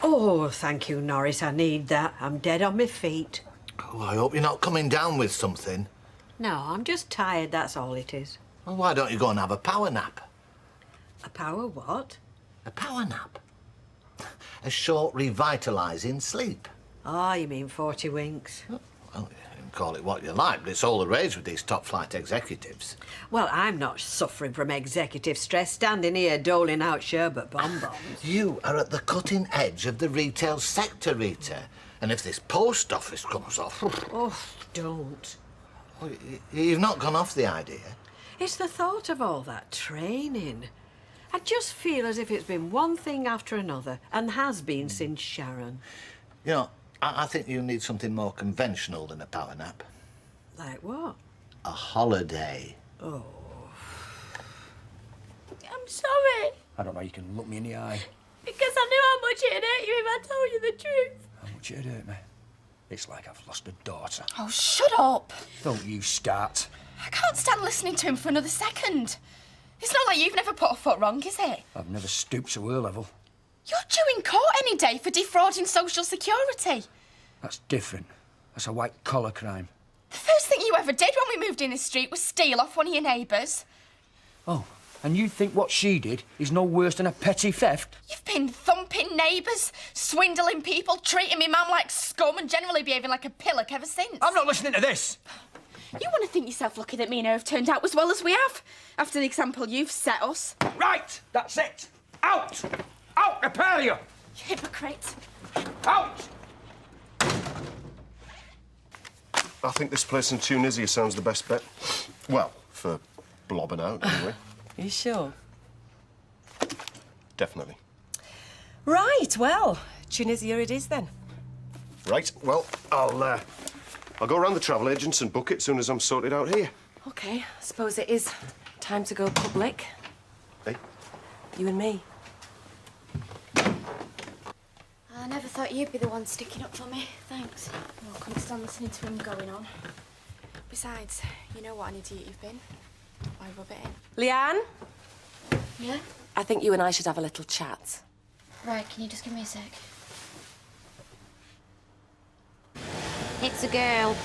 Speaker 6: Oh, thank you, Norris. I need that. I'm dead on my feet.
Speaker 14: Oh, I hope you're not coming down with something.
Speaker 6: No, I'm just tired, that's all it is.
Speaker 14: Well, why don't you go and have a power nap?
Speaker 6: A power what?
Speaker 14: A power nap. A short, revitalising sleep.
Speaker 6: Oh, you mean 40 winks?
Speaker 14: Well, you can call it what you like, but it's all the rage with these top-flight executives.
Speaker 6: Well, I'm not suffering from executive stress, standing here doling out sherbet bonbons.
Speaker 14: You are at the cutting edge of the retail sector, Rita. And if this post office comes off...
Speaker 6: Oh, don't.
Speaker 14: Well, you've not gone off the idea.
Speaker 6: It's the thought of all that training. I just feel as if it's been one thing after another, and has been since Sharon.
Speaker 14: You know, I think you need something more conventional than a power nap.
Speaker 6: Like what?
Speaker 14: A holiday.
Speaker 6: Oh.
Speaker 17: I'm sorry.
Speaker 20: I don't know, you can look me in the eye.
Speaker 17: Because I knew how much it'd hurt you if I told you the truth.
Speaker 20: How much it'd hurt me. It's like I've lost a daughter.
Speaker 5: Oh, shut up.
Speaker 20: Don't you start.
Speaker 5: I can't stand listening to him for another second. It's not like you've never put a foot wrong, is it?
Speaker 20: I've never stooped to her level.
Speaker 5: You're due in court any day for defrauding Social Security.
Speaker 20: That's different. That's a white-collar crime.
Speaker 5: The first thing you ever did when we moved in this street was steal off one of your neighbours.
Speaker 20: Oh, and you think what she did is no worse than a petty theft?
Speaker 5: You've been thumping neighbours, swindling people, treating me mum like scum and generally behaving like a pillock ever since.
Speaker 20: I'm not listening to this!
Speaker 5: You want to think yourself lucky that me and her have turned out as well as we have, after the example you've set us.
Speaker 20: Right, that's it. Out! Out, the pair of you!
Speaker 5: You hypocrite.
Speaker 20: Out!
Speaker 9: I think this place in Tunisia sounds the best bet. Well, for blobbing out, anyway.
Speaker 16: You sure?
Speaker 9: Definitely.
Speaker 16: Right, well, Tunisia it is then.
Speaker 9: Right, well, I'll go around the travel agents and book it as soon as I'm sorted out here.
Speaker 16: OK, I suppose it is time to go public.
Speaker 9: Hey?
Speaker 16: You and me.
Speaker 17: I never thought you'd be the one sticking up for me. Thanks. I couldn't stand listening to him going on. Besides, you know what an idiot you've been. Why rub it in?
Speaker 16: Leanne?
Speaker 17: Yeah?
Speaker 16: I think you and I should have a little chat.
Speaker 17: Right, can you just give me a sec?
Speaker 3: It's a girl.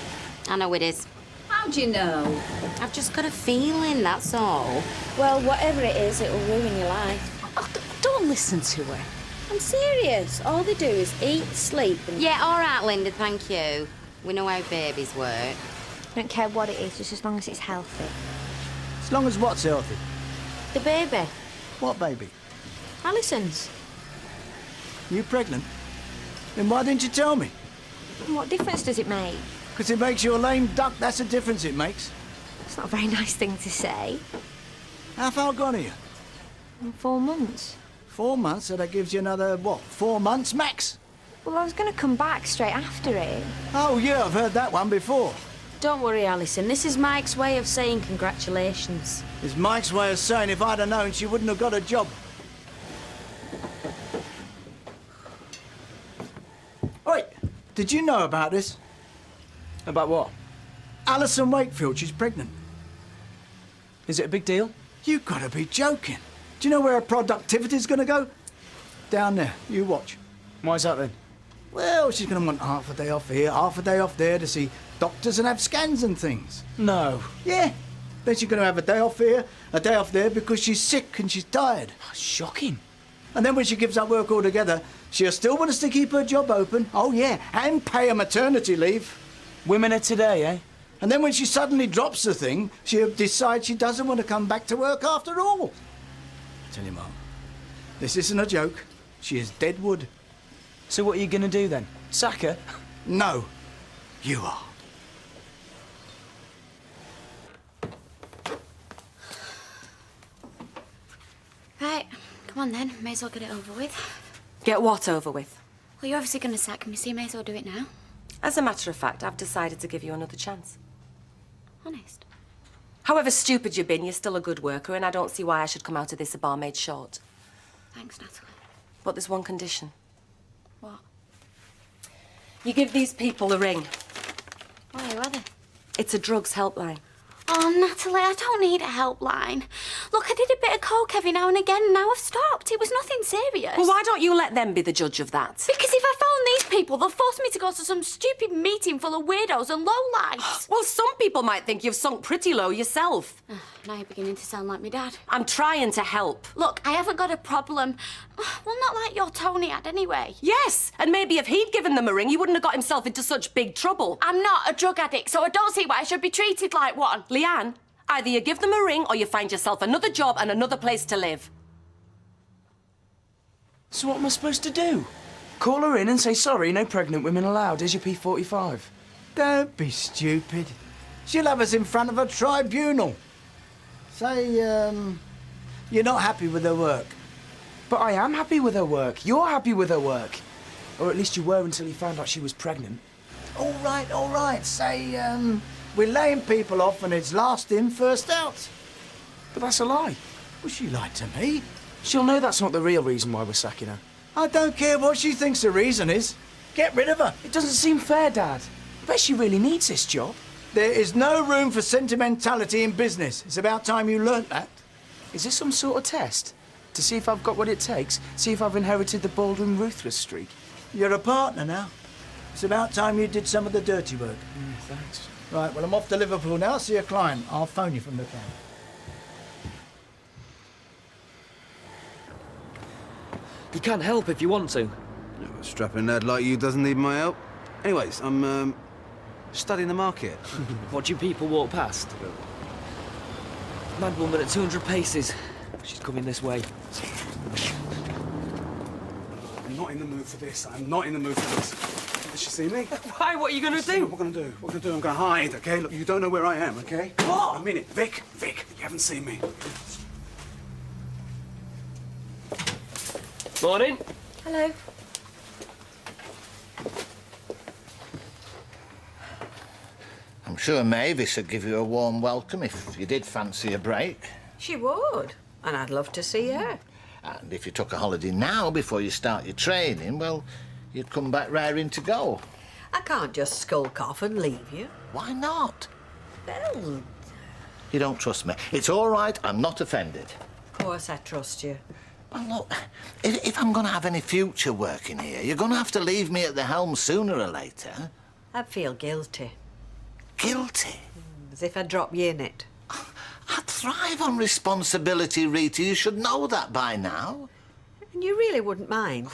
Speaker 3: I know it is.
Speaker 4: How'd you know?
Speaker 3: I've just got a feeling, that's all.
Speaker 4: Well, whatever it is, it'll ruin your life.
Speaker 15: Oh, don't listen to her.
Speaker 4: I'm serious. All they do is eat, sleep, and...
Speaker 3: Yeah, all right, Linda, thank you. We know how babies work.
Speaker 4: I don't care what it is, just as long as it's healthy.
Speaker 20: As long as what's healthy?
Speaker 4: The baby.
Speaker 20: What baby?
Speaker 4: Alison's.
Speaker 20: You pregnant? Then why didn't you tell me?
Speaker 4: And what difference does it make?
Speaker 20: Because it makes you a lame duck, that's the difference it makes.
Speaker 4: It's not a very nice thing to say.
Speaker 20: How far gone are you?
Speaker 4: In 4 months.
Speaker 20: 4 months, so that gives you another, what, 4 months max?
Speaker 4: Well, I was going to come back straight after it.
Speaker 20: Oh, yeah, I've heard that one before.
Speaker 4: Don't worry, Alison. This is Mike's way of saying congratulations.
Speaker 20: It's Mike's way of saying if I'd have known, she wouldn't have got a job. Oi, did you know about this?
Speaker 19: About what?
Speaker 20: Alison Wakefield, she's pregnant.
Speaker 19: Is it a big deal?
Speaker 20: You've got to be joking. Do you know where her productivity's going to go? Down there. You watch.
Speaker 19: Why's that then?
Speaker 20: Well, she's going to want half a day off here, half a day off there to see doctors and have scans and things.
Speaker 19: No.
Speaker 20: Yeah. Then she's going to have a day off here, a day off there because she's sick and she's tired.
Speaker 19: Shocking.
Speaker 20: And then when she gives up work altogether, she'll still want us to keep her job open. Oh, yeah, and pay her maternity leave.
Speaker 19: Women are today, eh?
Speaker 20: And then when she suddenly drops the thing, she'll decide she doesn't want to come back to work after all. I tell you, Mark, this isn't a joke. She is dead wood.
Speaker 19: So what are you going to do then? Sack her?
Speaker 20: No, you are.
Speaker 17: Right, come on then. May as well get it over with.
Speaker 16: Get what over with?
Speaker 17: Well, you're obviously going to sack me, so you may as well do it now.
Speaker 16: As a matter of fact, I've decided to give you another chance.
Speaker 17: Honest.
Speaker 16: However stupid you've been, you're still a good worker, and I don't see why I should come out of this a barmaid short.
Speaker 17: Thanks, Natalie.
Speaker 16: But there's one condition.
Speaker 17: What?
Speaker 16: You give these people a ring.
Speaker 17: Why, who are they?
Speaker 16: It's a drugs helpline.
Speaker 17: Oh, Natalie, I don't need a helpline. Look, I did a bit of coke every now and again, and now I've stopped. It was nothing serious.
Speaker 16: Well, why don't you let them be the judge of that?
Speaker 17: Because if I phone these people, they'll force me to go to some stupid meeting full of weirdos and lowlifes.
Speaker 16: Well, some people might think you've sunk pretty low yourself.
Speaker 17: Now you're beginning to sound like my dad.
Speaker 16: I'm trying to help.
Speaker 17: Look, I haven't got a problem. Well, not like your Tony had anyway.
Speaker 16: Yes, and maybe if he'd given them a ring, he wouldn't have got himself into such big trouble.
Speaker 17: I'm not a drug addict, so I don't see why I should be treated like one.
Speaker 16: Leanne, either you give them a ring or you find yourself another job and another place to live.
Speaker 19: So what am I supposed to do? Call her in and say, sorry, no pregnant women allowed. Here's your P45.
Speaker 8: Don't be stupid. She'll have us in front of a tribunal. Say, you're not happy with her work.
Speaker 19: But I am happy with her work. You're happy with her work. Or at least you were until you found out she was pregnant.
Speaker 8: All right. Say, we're laying people off and it's last in, first out.
Speaker 19: But that's a lie.
Speaker 8: Well, she lied to me.
Speaker 19: She'll know that's not the real reason why we're sacking her.
Speaker 8: I don't care what she thinks the reason is. Get rid of her.
Speaker 19: It doesn't seem fair, Dad. I bet she really needs this job.
Speaker 8: There is no room for sentimentality in business. It's about time you learnt that.
Speaker 19: Is this some sort of test? To see if I've got what it takes? See if I've inherited the Baldwin ruthless streak?
Speaker 8: You're a partner now. It's about time you did some of the dirty work.
Speaker 19: Thanks.
Speaker 8: Right, well, I'm off to Liverpool now. See a client. I'll phone you from the camp.
Speaker 2: You can help if you want to.
Speaker 18: A strapping lad like you doesn't need my help. Anyways, I'm studying the market.
Speaker 2: Watching people walk past. Mad woman at 200 paces. She's coming this way.
Speaker 10: I'm not in the mood for this. I'm not in the mood for this. Does she see me?
Speaker 2: Why? What are you going to do?
Speaker 10: What am I going to do? What am I going to do? I'm going to hide, okay? Look, you don't know where I am, okay?
Speaker 2: What?
Speaker 10: I mean it. Vic, you haven't seen me.
Speaker 2: Morning.
Speaker 16: Hello.
Speaker 14: I'm sure Mavis would give you a warm welcome if you did fancy a break.
Speaker 6: She would, and I'd love to see her.
Speaker 14: And if you took a holiday now before you start your training, well, you'd come back raring to go.
Speaker 6: I can't just skulk off and leave you.
Speaker 14: Why not?
Speaker 6: Well,
Speaker 14: You don't trust me. It's all right, I'm not offended.
Speaker 6: of course I trust you.
Speaker 14: Well, look, if I'm going to have any future working here, you're going to have to leave me at the helm sooner or later.
Speaker 6: I'd feel guilty.
Speaker 14: Guilty?
Speaker 6: As if I dropped you in it.
Speaker 14: I thrive on responsibility, Rita. You should know that by now.
Speaker 6: And you really wouldn't mind?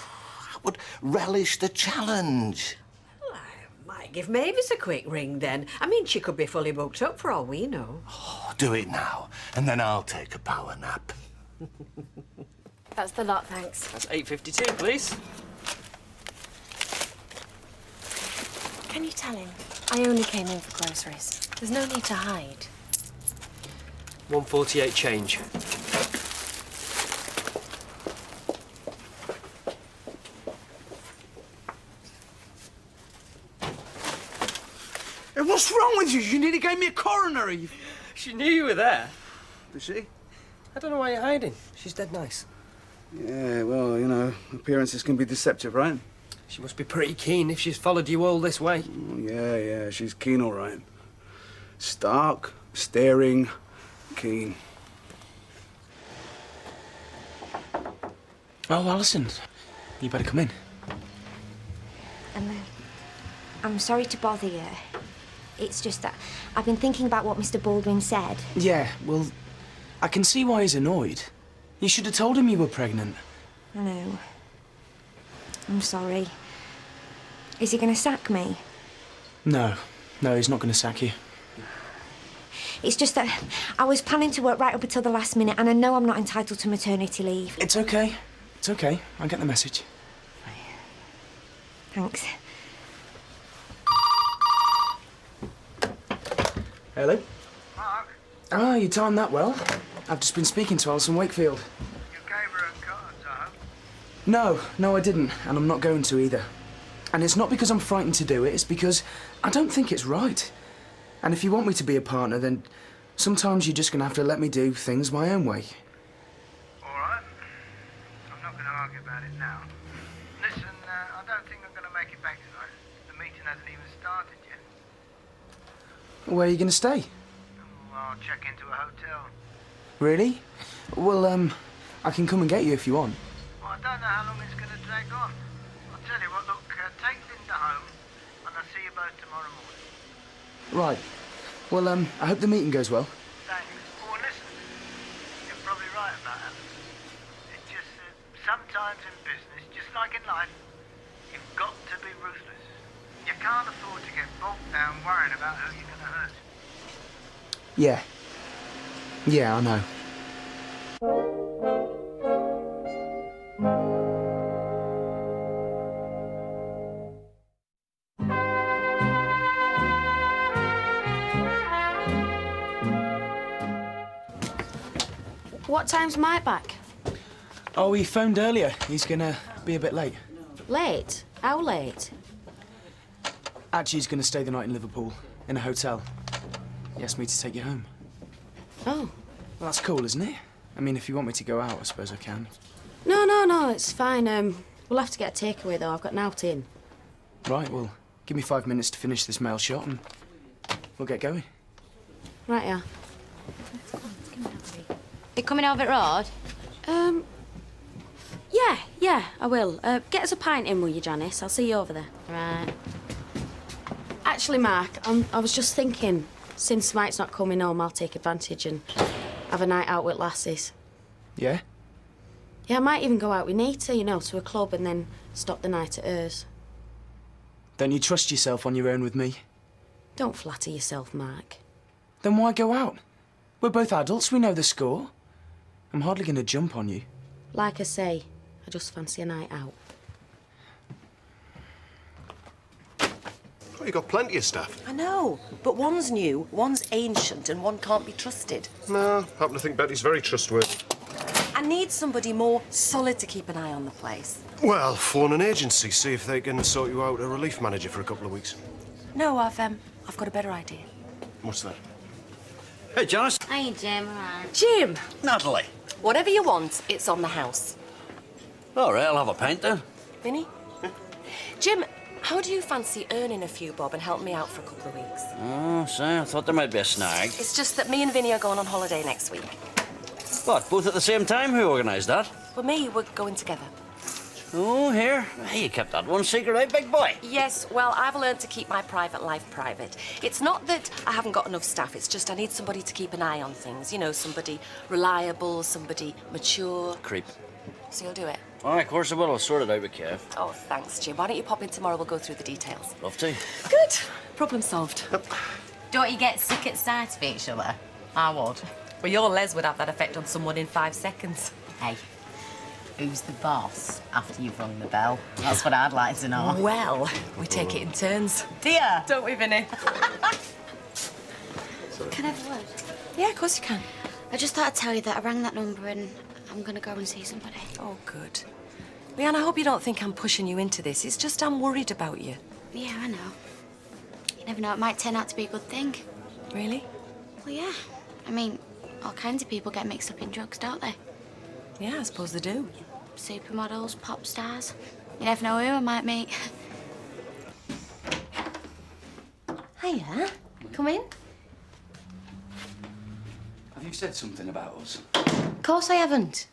Speaker 14: I would relish the challenge.
Speaker 6: Well, I might give Mavis a quick ring then. I mean, she could be fully booked up for all we know.
Speaker 14: Oh, do it now, and then I'll take a power nap.
Speaker 17: That's the lot, thanks.
Speaker 2: That's £8.52, please.
Speaker 12: Can you tell him? I only came in for groceries. There's no need to hide.
Speaker 2: 148 change.
Speaker 10: Hey, what's wrong with you? You nearly gave me a coronary.
Speaker 2: She knew you were there.
Speaker 10: Did she?
Speaker 2: I don't know why you're hiding. She's dead nice.
Speaker 10: Yeah, well, you know, appearances can be deceptive, right?
Speaker 2: She must be pretty keen if she's followed you all this way.
Speaker 10: Oh, yeah, she's keen, all right. Stark, staring, keen.
Speaker 19: Oh, Alison, you better come in.
Speaker 4: I'm sorry to bother you. It's just that I've been thinking about what Mr. Baldwin said.
Speaker 19: Yeah, well, I can see why he's annoyed. You should have told him you were pregnant.
Speaker 4: I know. I'm sorry. Is he going to sack me?
Speaker 19: No, he's not going to sack you.
Speaker 4: It's just that I was planning to work right up until the last minute, and I know I'm not entitled to maternity leave.
Speaker 19: It's okay. It's okay. I get the message.
Speaker 4: Thanks.
Speaker 19: Hello? Mark? Ah, you timed that well. I've just been speaking to Alison Wakefield.
Speaker 21: You gave her a card, I hope?
Speaker 20: No, I didn't, and I'm not going to either. And it's not because I'm frightened to do it, it's because I don't think it's right. And if you want me to be a partner, then sometimes you're just going to have to let me do things my own way.
Speaker 1: All right. I'm not going to argue about it now. Listen, I don't think I'm going to make it back tonight. The meeting hasn't even started yet.
Speaker 20: Where are you going to stay?
Speaker 1: I'll check into a hotel.
Speaker 20: Really? Well, I can come and get you if you want.
Speaker 1: Well, I don't know how long it's going to drag on. I'll tell you what, look, take Linda home, and I'll see you both tomorrow morning.
Speaker 20: Right. Well, I hope the meeting goes well.
Speaker 1: Thanks. Oh, and listen, you're probably right about Alice. It's just that sometimes in business, just like in life, you've got to be ruthless. You can't afford to get bogged down worrying about who you're going to hurt.
Speaker 20: Yeah. Yeah, I know.
Speaker 4: What time's Mike back?
Speaker 20: Oh, he phoned earlier. He's gonna be a bit late.
Speaker 4: Late? How late?
Speaker 20: Actually, he's gonna stay the night in Liverpool, in a hotel. He asked me to take you home.
Speaker 4: Oh.
Speaker 20: Well, that's cool, isn't it? I mean, if you want me to go out, I suppose I can.
Speaker 4: No, it's fine. We'll have to get a takeaway, though. I've got an out in.
Speaker 20: Right, well, give me 5 minutes to finish this mail shot and we'll get going.
Speaker 4: Right, yeah.
Speaker 3: You coming over at Road?
Speaker 4: Yeah, I will. Get us a pint in, will you, Janice? I'll see you over there.
Speaker 3: Right.
Speaker 4: Actually, Mark, I was just thinking, since Mike's not coming home, I'll take advantage and have a night out with lasses.
Speaker 20: Yeah?
Speaker 4: Yeah, I might even go out with Nita, you know, to a club and then stop the night at hers.
Speaker 20: Don't you trust yourself on your own with me?
Speaker 4: Don't flatter yourself, Mark.
Speaker 20: Then why go out? We're both adults, we know the score. I'm hardly going to jump on you.
Speaker 4: Like I say, I just fancy a night out.
Speaker 9: Oh, you've got plenty of stuff.
Speaker 16: I know, but one's new, one's ancient, and one can't be trusted.
Speaker 9: No, happen to think Betty's very trustworthy.
Speaker 16: I need somebody more solid to keep an eye on the place.
Speaker 9: Well, phone an agency, see if they can sort you out a relief manager for a couple of weeks.
Speaker 16: No, I've got a better idea.
Speaker 9: What's that?
Speaker 23: Hey, Janice.
Speaker 3: Hi, Jim. Right.
Speaker 16: Jim!
Speaker 23: Natalie.
Speaker 16: Whatever you want, it's on the house.
Speaker 23: All right, I'll have a pint then.
Speaker 16: Vinny? Jim, how do you fancy earning a few bob and help me out for a couple of weeks?
Speaker 23: Oh, say, I thought there might be a snag.
Speaker 16: It's just that me and Vinny are going on holiday next week.
Speaker 23: What, both at the same time? Who organised that?
Speaker 16: Well, me, we're going together.
Speaker 23: Oh, here. Hey, you kept that one secret, eh, big boy?
Speaker 16: Yes, well, I've learned to keep my private life private. It's not that I haven't got enough staff, it's just I need somebody to keep an eye on things. You know, somebody reliable, somebody mature.
Speaker 23: Creep.
Speaker 16: So you'll do it?
Speaker 23: Oh, of course I will. I'll sort it out with Kev.
Speaker 16: Oh, thanks, Jim. Why don't you pop in tomorrow? We'll go through the details.
Speaker 23: Love to.
Speaker 16: Good. Problem solved.
Speaker 3: Don't you get sick at sight of each other? I would.
Speaker 16: Well, your Les would have that effect on someone in 5 seconds.
Speaker 3: Hey, who's the boss after you've rung the bell? That's what I'd like to know.
Speaker 16: Well, we take it in turns.
Speaker 3: Dear.
Speaker 16: Don't we, Vinny?
Speaker 17: Can I have a word?
Speaker 16: Yeah, of course you can.
Speaker 17: I just thought I'd tell you that I rang that number and I'm gonna go and see somebody.
Speaker 16: Oh, good. Leanne, I hope you don't think I'm pushing you into this. It's just I'm worried about you.
Speaker 17: Yeah, I know. You never know, it might turn out to be a good thing.
Speaker 16: Really?
Speaker 17: Well, yeah. I mean, all kinds of people get mixed up in drugs, don't they?
Speaker 16: Yeah, I suppose they do.
Speaker 17: Supermodels, pop stars. You never know who I might meet.
Speaker 16: Hiya. Come in.
Speaker 11: Have you said something about us?
Speaker 17: Of course I haven't.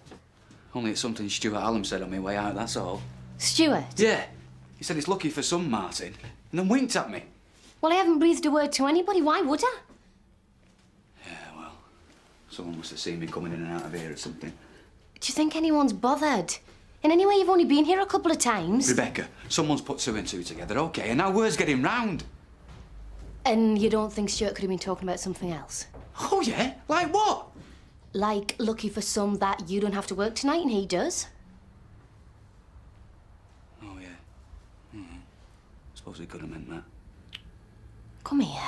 Speaker 11: Only it's something Stuart Hallam said on my way out, that's all.
Speaker 17: Stuart?
Speaker 11: Yeah. He said it's lucky for some, Martin, and then winked at me.
Speaker 17: Well, I haven't breathed a word to anybody. Why would I?
Speaker 11: Someone must have seen me coming in and out of here or something.
Speaker 17: Do you think anyone's bothered? And anyway, you've only been here a couple of times.
Speaker 11: Rebecca, someone's put 2 and 2 together, OK, and now word's getting round.
Speaker 17: And you don't think Stuart could have been talking about something else?
Speaker 11: Oh, yeah? Like what?
Speaker 17: Like lucky for some that you don't have to work tonight and he does.
Speaker 11: Oh, yeah. Suppose he could have meant that.
Speaker 17: Come here.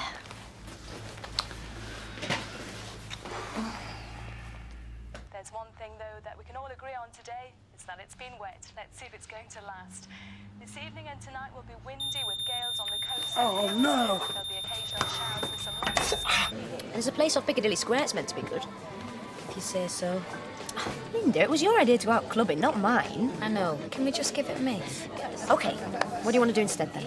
Speaker 21: There's one thing, though, that we can all agree on today. It's
Speaker 7: that. It's been wet. Let's see if it's going to last. This evening and tonight will be windy with gales on the coast.
Speaker 2: Oh, no.
Speaker 7: There'll be occasional showers with some light.
Speaker 13: There's a place off Piccadilly Square that's meant to be good. If you say so. Linda, it was your idea to go out clubbing, not mine. I know. Can we just give it a miss? OK. What do you want to do instead, then?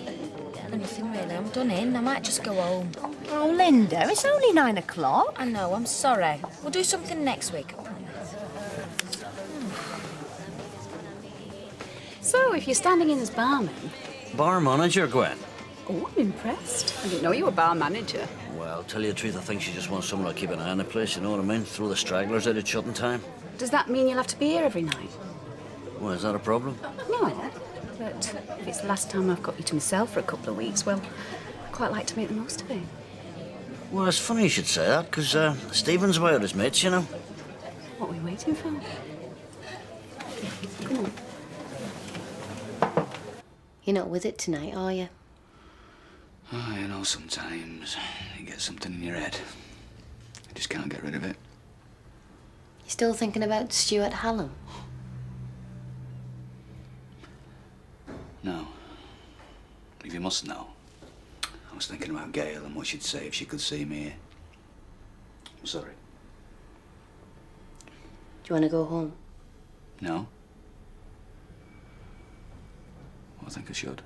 Speaker 13: Nothing really. I'm done in. I might just go home. Oh, Linda, it's only 9 o'clock. I know. I'm sorry. We'll do something next week, I promise.
Speaker 15: So, if you're standing in as barman...
Speaker 23: Bar manager, Gwen?
Speaker 15: Oh, I'm impressed. I didn't know you were bar manager.
Speaker 23: Well, tell you the truth, I think she just wants someone to keep an eye on the place, you know what I mean? Throw the stragglers out at shutting time.
Speaker 15: Does that mean you'll have to be here every night?
Speaker 23: Well, is that a problem?
Speaker 15: No. But if it's the last time I've got you to myself for a couple of weeks, well, I'd quite like to make the most of it.
Speaker 23: Well, it's funny you should say that, because Stephen's away with his mates, you know.
Speaker 15: What are we waiting for? Come on.
Speaker 16: You're not with it tonight, are you?
Speaker 11: Oh, you know, sometimes you get something in your head. You just can't get rid of it.
Speaker 16: You still thinking about Stuart Hallam?
Speaker 11: No. If you must know, I was thinking about Gail and what she'd say if she could see me here. I'm sorry.
Speaker 16: Do you want to go home?
Speaker 11: No? Well, I think I should.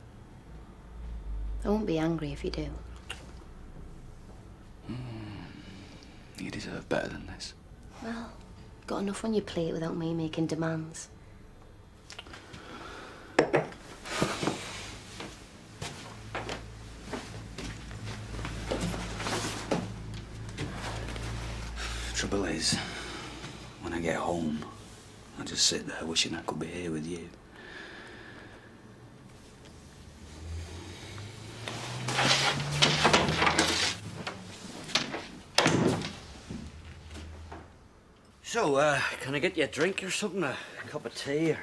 Speaker 16: I won't be angry if you do.
Speaker 11: You deserve better than this.
Speaker 16: Well, got enough on your plate without me making demands.
Speaker 11: Trouble is, when I get home, I just sit there wishing I could be here with you.
Speaker 23: So, can I get you a drink or something? A cup of tea or...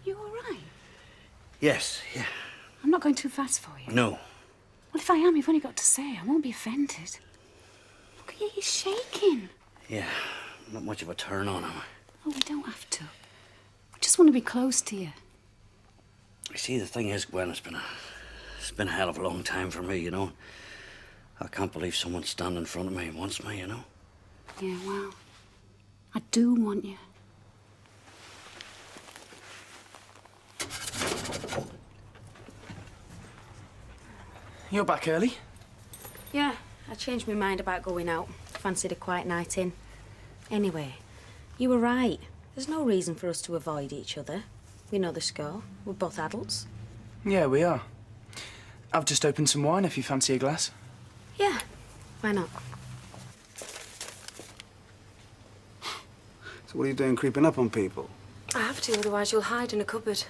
Speaker 15: You all right?
Speaker 23: Yes, yeah.
Speaker 15: I'm not going too fast for you.
Speaker 23: No.
Speaker 15: Well, if I am, you've only got to say. I won't be offended. Look at you, you're shaking.
Speaker 23: Yeah, not much of a turn on, am I?
Speaker 15: Oh, we don't have to. I just want to be close to you.
Speaker 23: You see, the thing is, Gwen, it's been a hell of a long time for me, you know. I can't believe someone's standing in front of me and wants me, you know.
Speaker 15: Yeah, well, I do want you.
Speaker 19: You're back early?
Speaker 4: Yeah, I changed my mind about going out. Fancied a quiet night in. Anyway, you were right. There's no reason for us to avoid each other. We know the score. We're both adults.
Speaker 19: Yeah, we are. I've just opened some wine if you fancy a glass.
Speaker 4: Yeah, why not?
Speaker 10: So what are you doing creeping up on people?
Speaker 12: I have to, otherwise you'll hide in a cupboard.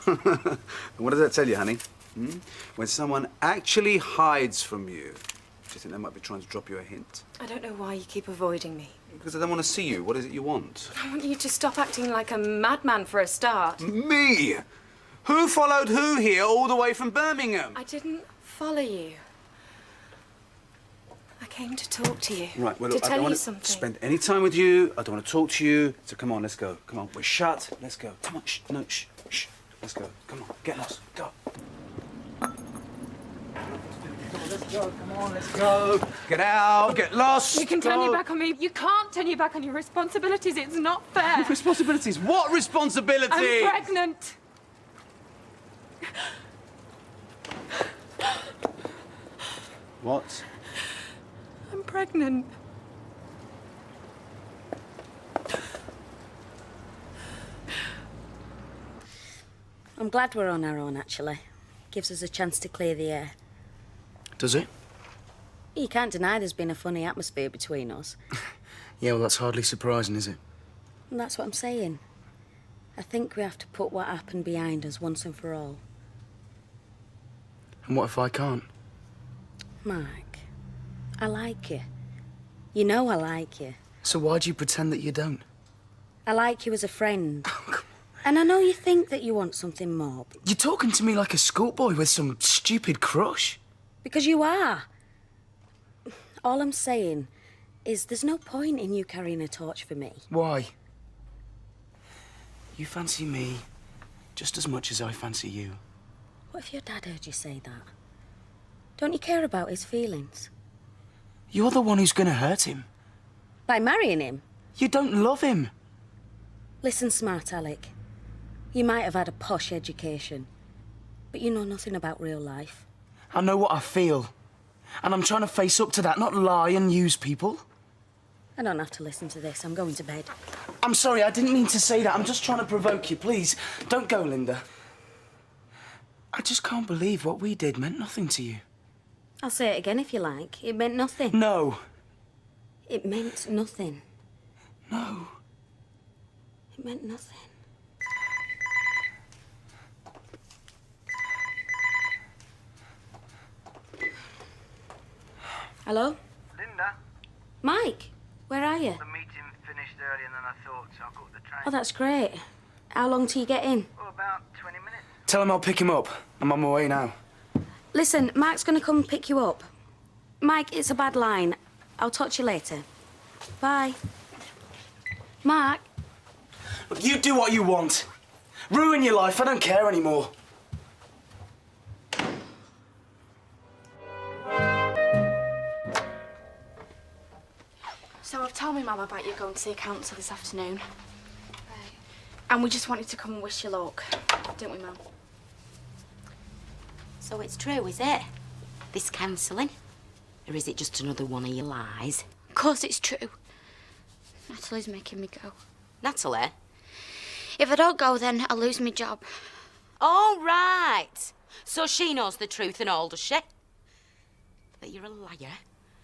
Speaker 10: And what does that tell you, honey? Hmm? When someone actually hides from you, do you think they might be trying to drop you a hint?
Speaker 12: I don't know why you keep avoiding me.
Speaker 10: Because I don't want to see you. What is it you want?
Speaker 12: I want you to stop acting like a madman for a start.
Speaker 10: Me? Who followed who here all the way from Birmingham?
Speaker 12: I didn't follow you. I came to talk to you.
Speaker 10: Right, well,
Speaker 12: to
Speaker 10: look, I
Speaker 12: tell
Speaker 10: don't
Speaker 12: you
Speaker 10: want to
Speaker 12: something.
Speaker 10: spend any time with you. I don't want to talk to you. So come on, let's go. Come on, we're shut. Let's go. Come on, shh, no, shh, shh. Let's go. Come on, get lost. Go. Let's go. Come on, let's go. Get out. Get lost.
Speaker 12: You can turn
Speaker 10: go.
Speaker 12: your back on me. You can't turn your back on your responsibilities. It's not fair.
Speaker 10: Responsibilities? What responsibilities?
Speaker 12: I'm pregnant.
Speaker 10: What?
Speaker 12: I'm pregnant.
Speaker 4: I'm glad we're on our own, actually. Gives us a chance to clear the air.
Speaker 19: Does it?
Speaker 4: You can't deny there's been a funny atmosphere between us.
Speaker 19: Yeah, well, that's hardly surprising, is it?
Speaker 4: And that's what I'm saying. I think we have to put what happened behind us once and for all.
Speaker 19: And what if I can't?
Speaker 4: Mark, I like you. You know I like you.
Speaker 19: So why do you pretend that you don't?
Speaker 4: I like you as a friend. And I know you think that you want something more, but...
Speaker 19: You're talking to me like a schoolboy with some stupid crush.
Speaker 4: Because you are. All I'm saying is there's no point in you carrying a torch for me.
Speaker 19: Why? You fancy me just as much as I fancy you.
Speaker 4: What if your dad heard you say that? Don't you care about his feelings?
Speaker 19: You're the one who's gonna hurt him.
Speaker 4: By marrying him?
Speaker 19: You don't love him.
Speaker 4: Listen, smart Alec. You might have had a posh education, but you know nothing about real life.
Speaker 19: I know what I feel. And I'm trying to face up to that, not lie and use people.
Speaker 4: I don't have to listen to this. I'm going to bed.
Speaker 19: I'm sorry, I didn't mean to say that. I'm just trying to provoke you. Please, don't go, Linda. I just can't believe what we did meant nothing to you.
Speaker 4: I'll say it again if you like. It meant nothing.
Speaker 19: No.
Speaker 4: It meant nothing.
Speaker 19: No.
Speaker 4: It meant nothing. Hello?
Speaker 1: Linda?
Speaker 4: Mike, where are you?
Speaker 1: The meeting finished earlier than I thought, so I caught the train.
Speaker 4: Oh, that's great. How long till you get in?
Speaker 1: Oh, about 20 minutes.
Speaker 19: Tell him I'll pick him up. I'm on my way now.
Speaker 4: Listen, Mark's going to come pick you up. Mike, it's a bad line. I'll talk to you later. Bye. Mark.
Speaker 19: Look, you do what you want. Ruin your life. I don't care anymore.
Speaker 17: So I've told my mum about you going to see a counsellor this afternoon. Right. And we just wanted to come and wish you luck, didn't we, Mum?
Speaker 3: So it's true, is it? This counselling? Or is it just another one of your lies?
Speaker 17: Of course it's true. Natalie's making me go.
Speaker 3: Natalie?
Speaker 17: If I don't go, then I'll lose my job.
Speaker 3: All right. So she knows the truth and all, does she? That you're a liar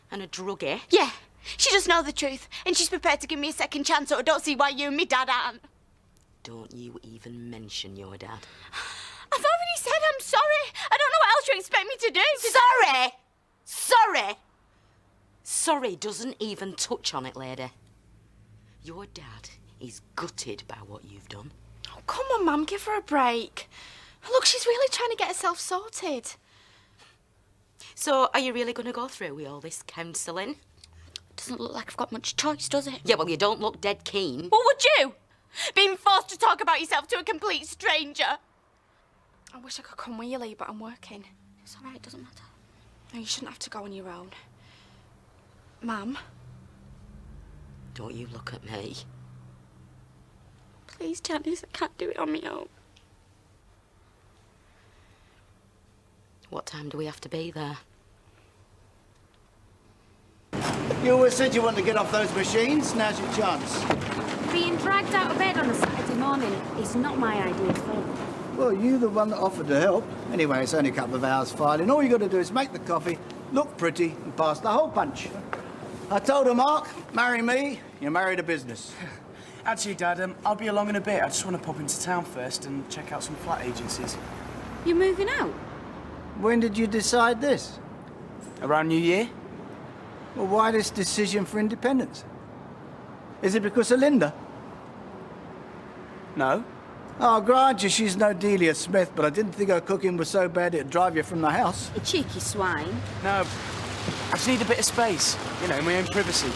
Speaker 3: and a druggie?
Speaker 17: Yeah, she does know the truth, and she's prepared to give me a second chance, so I don't see why you and me dad aren't.
Speaker 3: Don't you even mention your dad.
Speaker 17: I've already said I'm sorry. I don't know what else you expect me to do.
Speaker 3: Sorry? Sorry? Sorry doesn't even touch on it, lady. Your dad is gutted by what you've done.
Speaker 17: Oh, come on, Mum, give her a break. Look, she's really trying to get herself sorted.
Speaker 3: So, are you really going to go through with all this counselling?
Speaker 17: Doesn't look like I've got much choice, does it?
Speaker 3: Yeah, well, you don't look dead keen.
Speaker 17: Well, would you? Being forced to talk about yourself to a complete stranger. I wish I could come with you, Lee, but I'm working. It's all right, it doesn't matter. No, you shouldn't have to go on your own. Mum?
Speaker 3: Don't you look at me.
Speaker 17: Please, Janice, I can't do it on my own.
Speaker 3: What time do we have to be there?
Speaker 8: You always said you wanted to get off those machines. Now's your chance.
Speaker 4: Being dragged out of bed on a Saturday morning is not my idea of fun.
Speaker 8: Well, you're the one that offered to help. Anyway, it's only a couple of hours filing. All you got to do is make the coffee, look pretty, and pass the whole punch. I told her, Mark, marry me, you marry the business.
Speaker 19: Actually, Dad, I'll be along in a bit. I just want to pop into town first and check out some flat agencies.
Speaker 4: You're moving out?
Speaker 8: When did you decide this?
Speaker 19: Around New Year?
Speaker 8: Well, why this decision for independence? Is it because of Linda?
Speaker 19: No.
Speaker 8: I'll grant you she's no Delia Smith, but I didn't think her cooking was so bad it'd drive you from the house.
Speaker 4: You cheeky swine.
Speaker 19: No. I just need a bit of space, you know, my own privacy.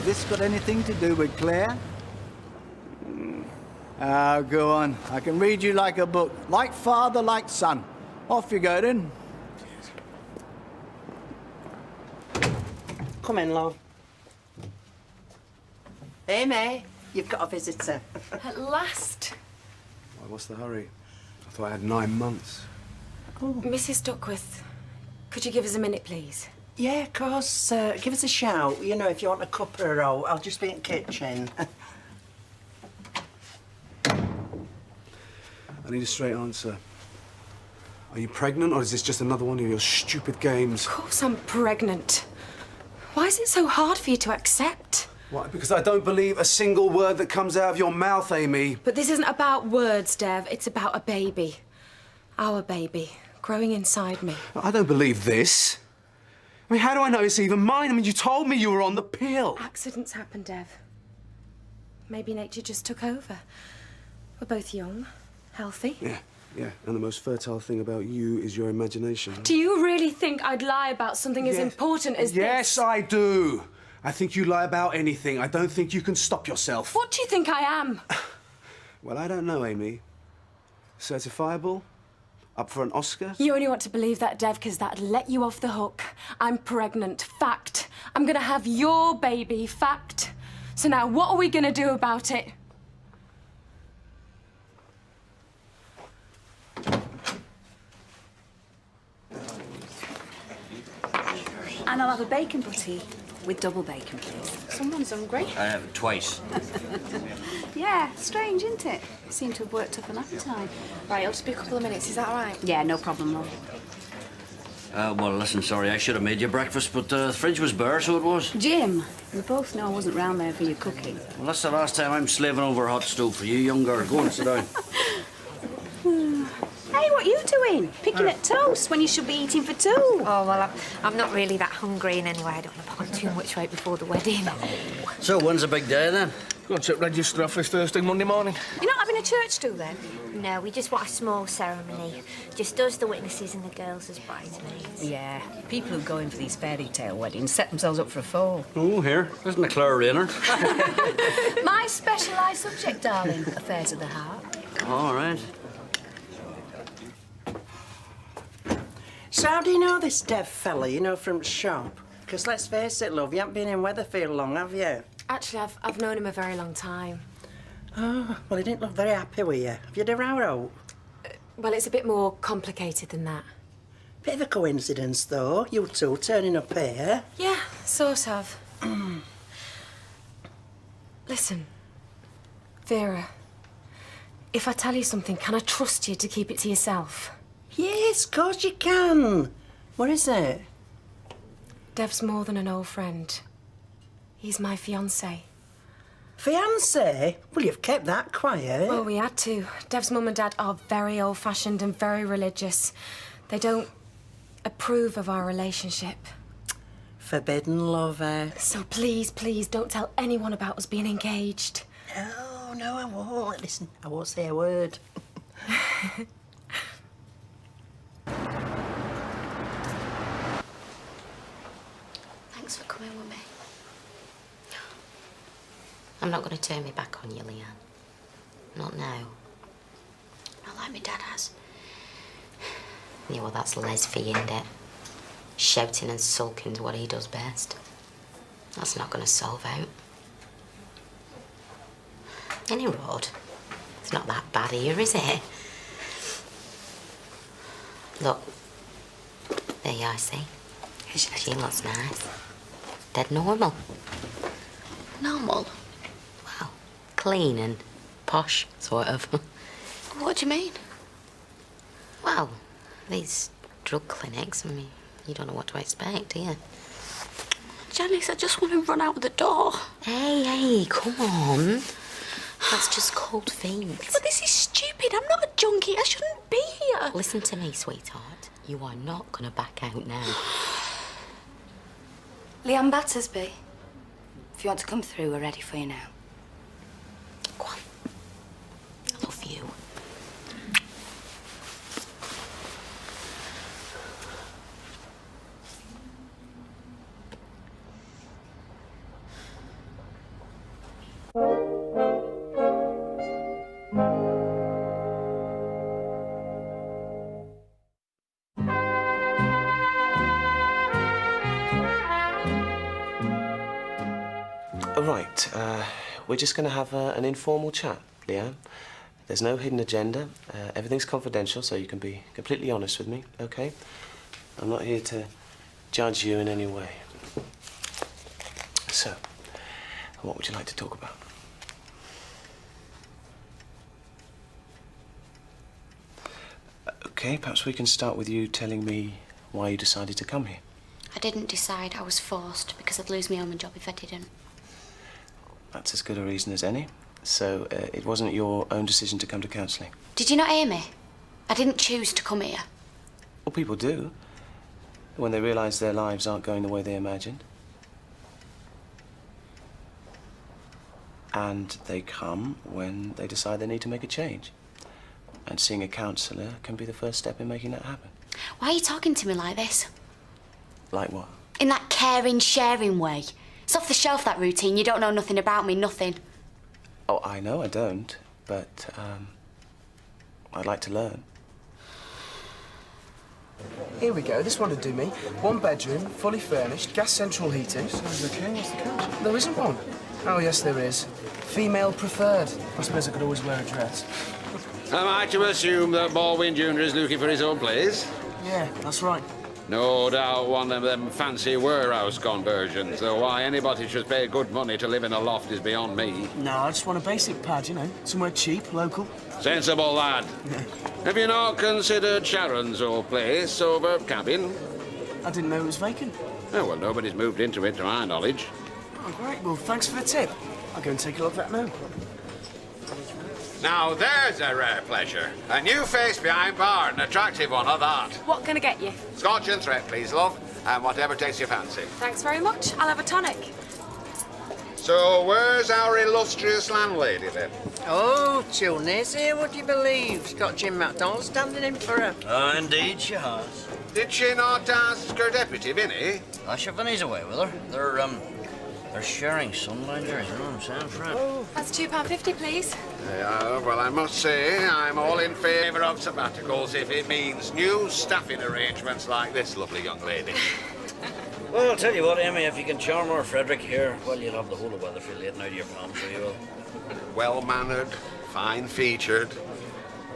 Speaker 8: This got anything to do with Claire? Ah, go on. I can read you like a book. Like father, like son. Off you go, then.
Speaker 5: Come in, love. Amy, you've got a visitor.
Speaker 17: At last.
Speaker 10: Why, what's the hurry? I thought I had 9 months.
Speaker 17: Mrs. Duckworth, could you give us a minute, please?
Speaker 5: Yeah, of course. Give us a shout. You know, if you want a cup or a roll, I'll just be in the kitchen.
Speaker 10: I need a straight answer. Are you pregnant, or is this just another one of your stupid games?
Speaker 17: Of course I'm pregnant. Why is it so hard for you to accept?
Speaker 10: Why? Because I don't believe a single word that comes out of your mouth, Amy.
Speaker 17: But this isn't about words, Dev. It's about a baby. Our baby. Growing inside me.
Speaker 10: I don't believe this. I mean, how do I know it's even mine? I mean, you told me you were on the pill.
Speaker 17: Accidents happen, Dev. Maybe nature just took over. We're both young, healthy.
Speaker 10: Yeah. Yeah, and the most fertile thing about you is your imagination.
Speaker 12: Do you really think I'd lie about something as important as this?
Speaker 10: Yes, I do. I think you lie about anything. I don't think you can stop yourself.
Speaker 12: What do you think I am?
Speaker 10: Well, I don't know, Amy. Certifiable? Up for an Oscar?
Speaker 12: You only want to believe that, Dev, because that'd let you off the hook. I'm pregnant. Fact. I'm gonna have your baby. Fact. So now what are we gonna do about it?
Speaker 15: And I'll have a bacon butty with double bacon, please.
Speaker 12: Someone's hungry.
Speaker 23: I have it twice.
Speaker 15: Yeah, strange, isn't it? Seem to have worked up an appetite.
Speaker 13: Right, it'll just be a couple of minutes. Is that all right?
Speaker 15: Yeah, no problem, love.
Speaker 23: Well, listen, sorry, I should have made you breakfast, but the fridge was bare, so it was.
Speaker 15: Jim, we both know I wasn't round there for your cooking.
Speaker 23: Well, that's the last time I'm slaving over a hot stove for you, young girl. Go on, sit down.
Speaker 15: Hey, what are you doing? Picking at toast when you should be eating for two.
Speaker 13: Oh, well, I'm not really that hungry, and anyway, I don't want to put on too much weight before the wedding.
Speaker 23: So, when's the big day, then?
Speaker 19: Going to register office first thing Monday morning.
Speaker 15: You're not having a church do then?
Speaker 13: No, we just want a small ceremony. Just us, the witnesses, and the girls as bridesmaids.
Speaker 15: Yeah, people who go in for these fairy tale weddings set themselves up for a fall.
Speaker 23: Oh, here. Isn't it Clara Rayner?
Speaker 15: My specialised subject, darling. Affairs of the heart.
Speaker 23: All right.
Speaker 5: So how do you know this Dev fella, you know, from shop? Because let's face it, love, you haven't been in Weatherfield long, have you?
Speaker 12: Actually, I've known him a very long time.
Speaker 5: Oh, well, he didn't look very happy with you. Have you had a row out?
Speaker 12: Well, it's a bit more complicated than that.
Speaker 5: Bit of a coincidence, though, you two turning up here.
Speaker 12: Yeah, sort of. Listen, Vera, if I tell you something, can I trust you to keep it to yourself?
Speaker 5: Yes, of course you can. What is it?
Speaker 12: Dev's more than an old friend. He's my fiancé.
Speaker 5: Fiancé? Well, you've kept that quiet.
Speaker 12: Well, we had to. Dev's mum and dad are very old-fashioned and very religious. They don't approve of our relationship.
Speaker 5: Forbidden lover.
Speaker 12: So please, please, don't tell anyone about us being engaged.
Speaker 5: No, I won't. Listen, I won't say a word.
Speaker 3: Thanks for coming with me. I'm not going to turn me back on you, Leanne. Not now. Not like my dad has. Yeah, well, that's Leslie, isn't it? Shouting and sulking's what he does best. That's not going to solve out. Any road. It's not that bad here, is it? Look. There you are, see? She looks nice. Dead normal. Normal? Well, clean and posh, sort of. What do you mean? Well, these drug clinics, I mean, you don't know what to expect, do you? Janice, I just want to run out of the door. Hey, come on. That's just cold feet. But this is stupid. I'm not a junkie. I shouldn't be here. Listen to me, sweetheart. You are not going to back out now.
Speaker 15: Leanne Battersby, if you want to come through, we're ready for you now.
Speaker 3: Go on. I love you.
Speaker 18: Right, we're just going to have an informal chat, Leanne. There's no hidden agenda. Everything's confidential, so you can be completely honest with me, OK? I'm not here to judge you in any way. So, what would you like to talk about? OK, perhaps we can start with you telling me why you decided to come here.
Speaker 3: I didn't decide. I was forced because I'd lose my own job if I didn't.
Speaker 18: That's as good a reason as any. So, it wasn't your own decision to come to counselling?
Speaker 3: Did you not hear me? I didn't choose to come here.
Speaker 18: Well, people do. When they realise their lives aren't going the way they imagined. And they come when they decide they need to make a change. And seeing a counsellor can be the first step in making that happen.
Speaker 17: Why are you talking to me like this?
Speaker 18: Like what?
Speaker 17: In that caring, sharing way. It's off the shelf, that routine. You don't know nothing about me, nothing.
Speaker 18: Oh, I know I don't, but I'd like to learn.
Speaker 19: Here we go, this one would do me. 1 bedroom, fully furnished, gas central heating.
Speaker 10: Sounds okay, what's the catch?
Speaker 19: There isn't one. Oh, yes, there is. Female preferred. I suppose I could always wear a dress.
Speaker 6: Am I to assume that Baldwin Jr. is looking for his own place?
Speaker 19: Yeah, that's right.
Speaker 6: No doubt one of them fancy warehouse conversions, though why anybody should pay good money to live in a loft is beyond me.
Speaker 19: No, I just want a basic pad, you know, somewhere cheap, local.
Speaker 6: Sensible lad. Have you not considered Sharon's old place over cabin?
Speaker 19: I didn't know it was vacant.
Speaker 6: Oh, well, nobody's moved into it to my knowledge.
Speaker 19: Oh, great. Well, thanks for the tip. I'll go and take a look at that now.
Speaker 6: Now, there's a rare pleasure. A new face behind bar, an attractive one at that.
Speaker 12: What can I get you?
Speaker 6: Scotch and threat, please, love, and whatever takes your fancy.
Speaker 12: Thanks very much. I'll have a tonic.
Speaker 6: So, where's our illustrious landlady, then?
Speaker 5: Oh, Tilney's here, would you believe? She's got Jim MacDonald standing in for her.
Speaker 21: Oh, indeed she has.
Speaker 6: Did she not ask her deputy, Vinny?
Speaker 21: Sure, Vinny's away with her. They're sharing sunlighters, you know what I'm saying, Fred?
Speaker 12: Oh. That's £2.50, please.
Speaker 6: Yeah, well, I must say, I'm all in favour of sabbaticals if it means new staffing arrangements like this lovely young lady.
Speaker 21: Well, I'll tell you what, Amy, if you can charm our Frederick here, well, you'll have the whole of Weatherfield laden out of your palm, sure you will.
Speaker 6: Well-mannered, fine-featured.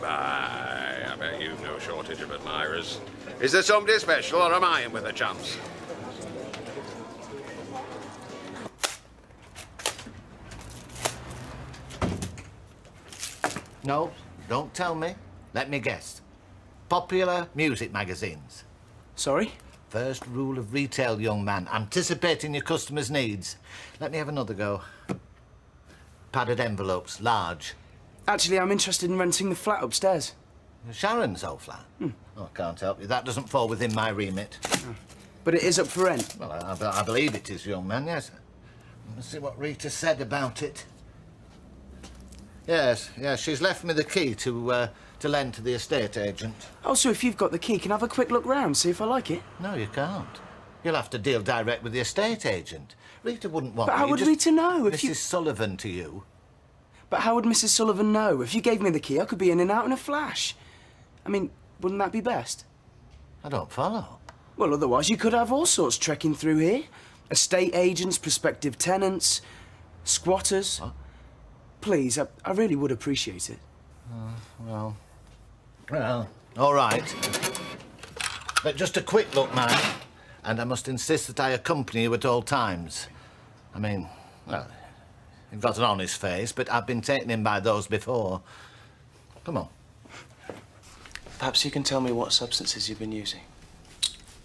Speaker 6: I bet you've no shortage of admirers. Is there somebody special, or am I in with a chance?
Speaker 14: No, don't tell me. Let me guess. Popular music magazines.
Speaker 19: Sorry?
Speaker 14: First rule of retail, young man. Anticipating your customers' needs. Let me have another go. Padded envelopes, large.
Speaker 19: Actually, I'm interested in renting the flat upstairs.
Speaker 14: Sharon's old flat? Oh, I can't help you. That doesn't fall within my remit.
Speaker 19: Oh. But it is up for rent?
Speaker 14: Well, I believe it is, young man, yes. Let's see what Rita said about it. Yes, she's left me the key to lend to the estate agent.
Speaker 19: Oh, so if you've got the key, can I have a quick look round, see if I like it?
Speaker 14: No, you can't. You'll have to deal direct with the estate agent. Rita wouldn't want
Speaker 19: But how would Rita know if
Speaker 14: Mrs. Sullivan to you.
Speaker 19: But how would Mrs. Sullivan know? If you gave me the key, I could be in and out in a flash. I mean, wouldn't that be best?
Speaker 14: I don't follow.
Speaker 19: Well, otherwise you could have all sorts trekking through here. Estate agents, prospective tenants, squatters.
Speaker 14: What?
Speaker 19: Please, I really would appreciate it.
Speaker 14: Well, all right. But just a quick look, man. And I must insist that I accompany you at all times. I mean, well, you've got an honest face, but I've been taken in by those before. Come on.
Speaker 18: Perhaps you can tell me what substances you've been using.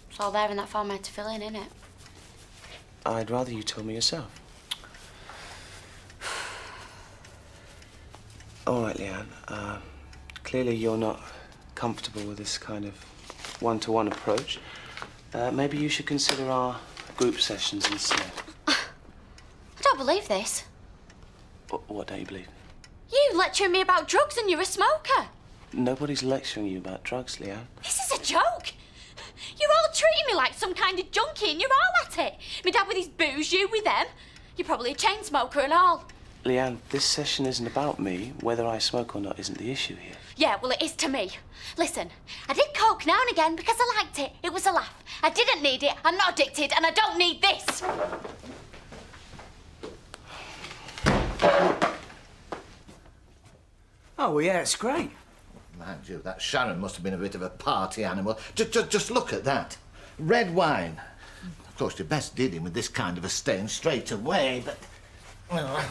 Speaker 17: It's all there in that form I had to fill in, innit?
Speaker 18: I'd rather you told me yourself. All right, Leanne. Clearly you're not comfortable with this kind of one-to-one approach. Maybe you should consider our group sessions instead.
Speaker 17: I don't believe this.
Speaker 18: What don't you believe?
Speaker 17: You lecturing me about drugs and you're a smoker.
Speaker 18: Nobody's lecturing you about drugs, Leanne.
Speaker 17: This is a joke. You're all treating me like some kind of junkie and you're all at it. My dad with his booze, you with them. You're probably a chain smoker and all.
Speaker 18: Leanne, this session isn't about me. Whether I smoke or not isn't the issue here.
Speaker 17: Yeah, well, it is to me. Listen, I did coke now and again because I liked it. It was a laugh. I didn't need it, I'm not addicted, and I don't need this.
Speaker 19: Oh, well, yeah, it's great.
Speaker 14: Mind you, that Sharon must have been a bit of a party animal. Just look at that. Red wine. Of course, you're best dealing with this kind of a stain straight away, but... Well,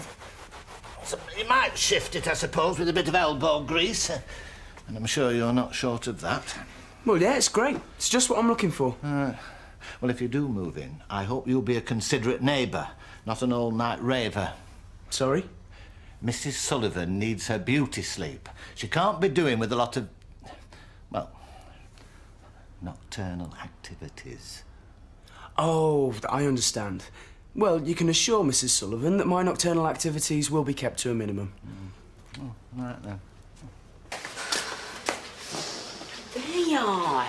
Speaker 14: so you might shift it, I suppose, with a bit of elbow grease. And I'm sure you're not short of that.
Speaker 19: Well, yeah, it's great. It's just what I'm looking for.
Speaker 14: Well, if you do move in, I hope you'll be a considerate neighbour, not an all-night raver.
Speaker 19: Sorry?
Speaker 14: Mrs. Sullivan needs her beauty sleep. She can't be doing with a lot of, well, nocturnal activities.
Speaker 19: Oh, I understand. Well, you can assure Mrs. Sullivan that my nocturnal activities will be kept to a minimum.
Speaker 14: Oh, right then.
Speaker 3: Sweetheart,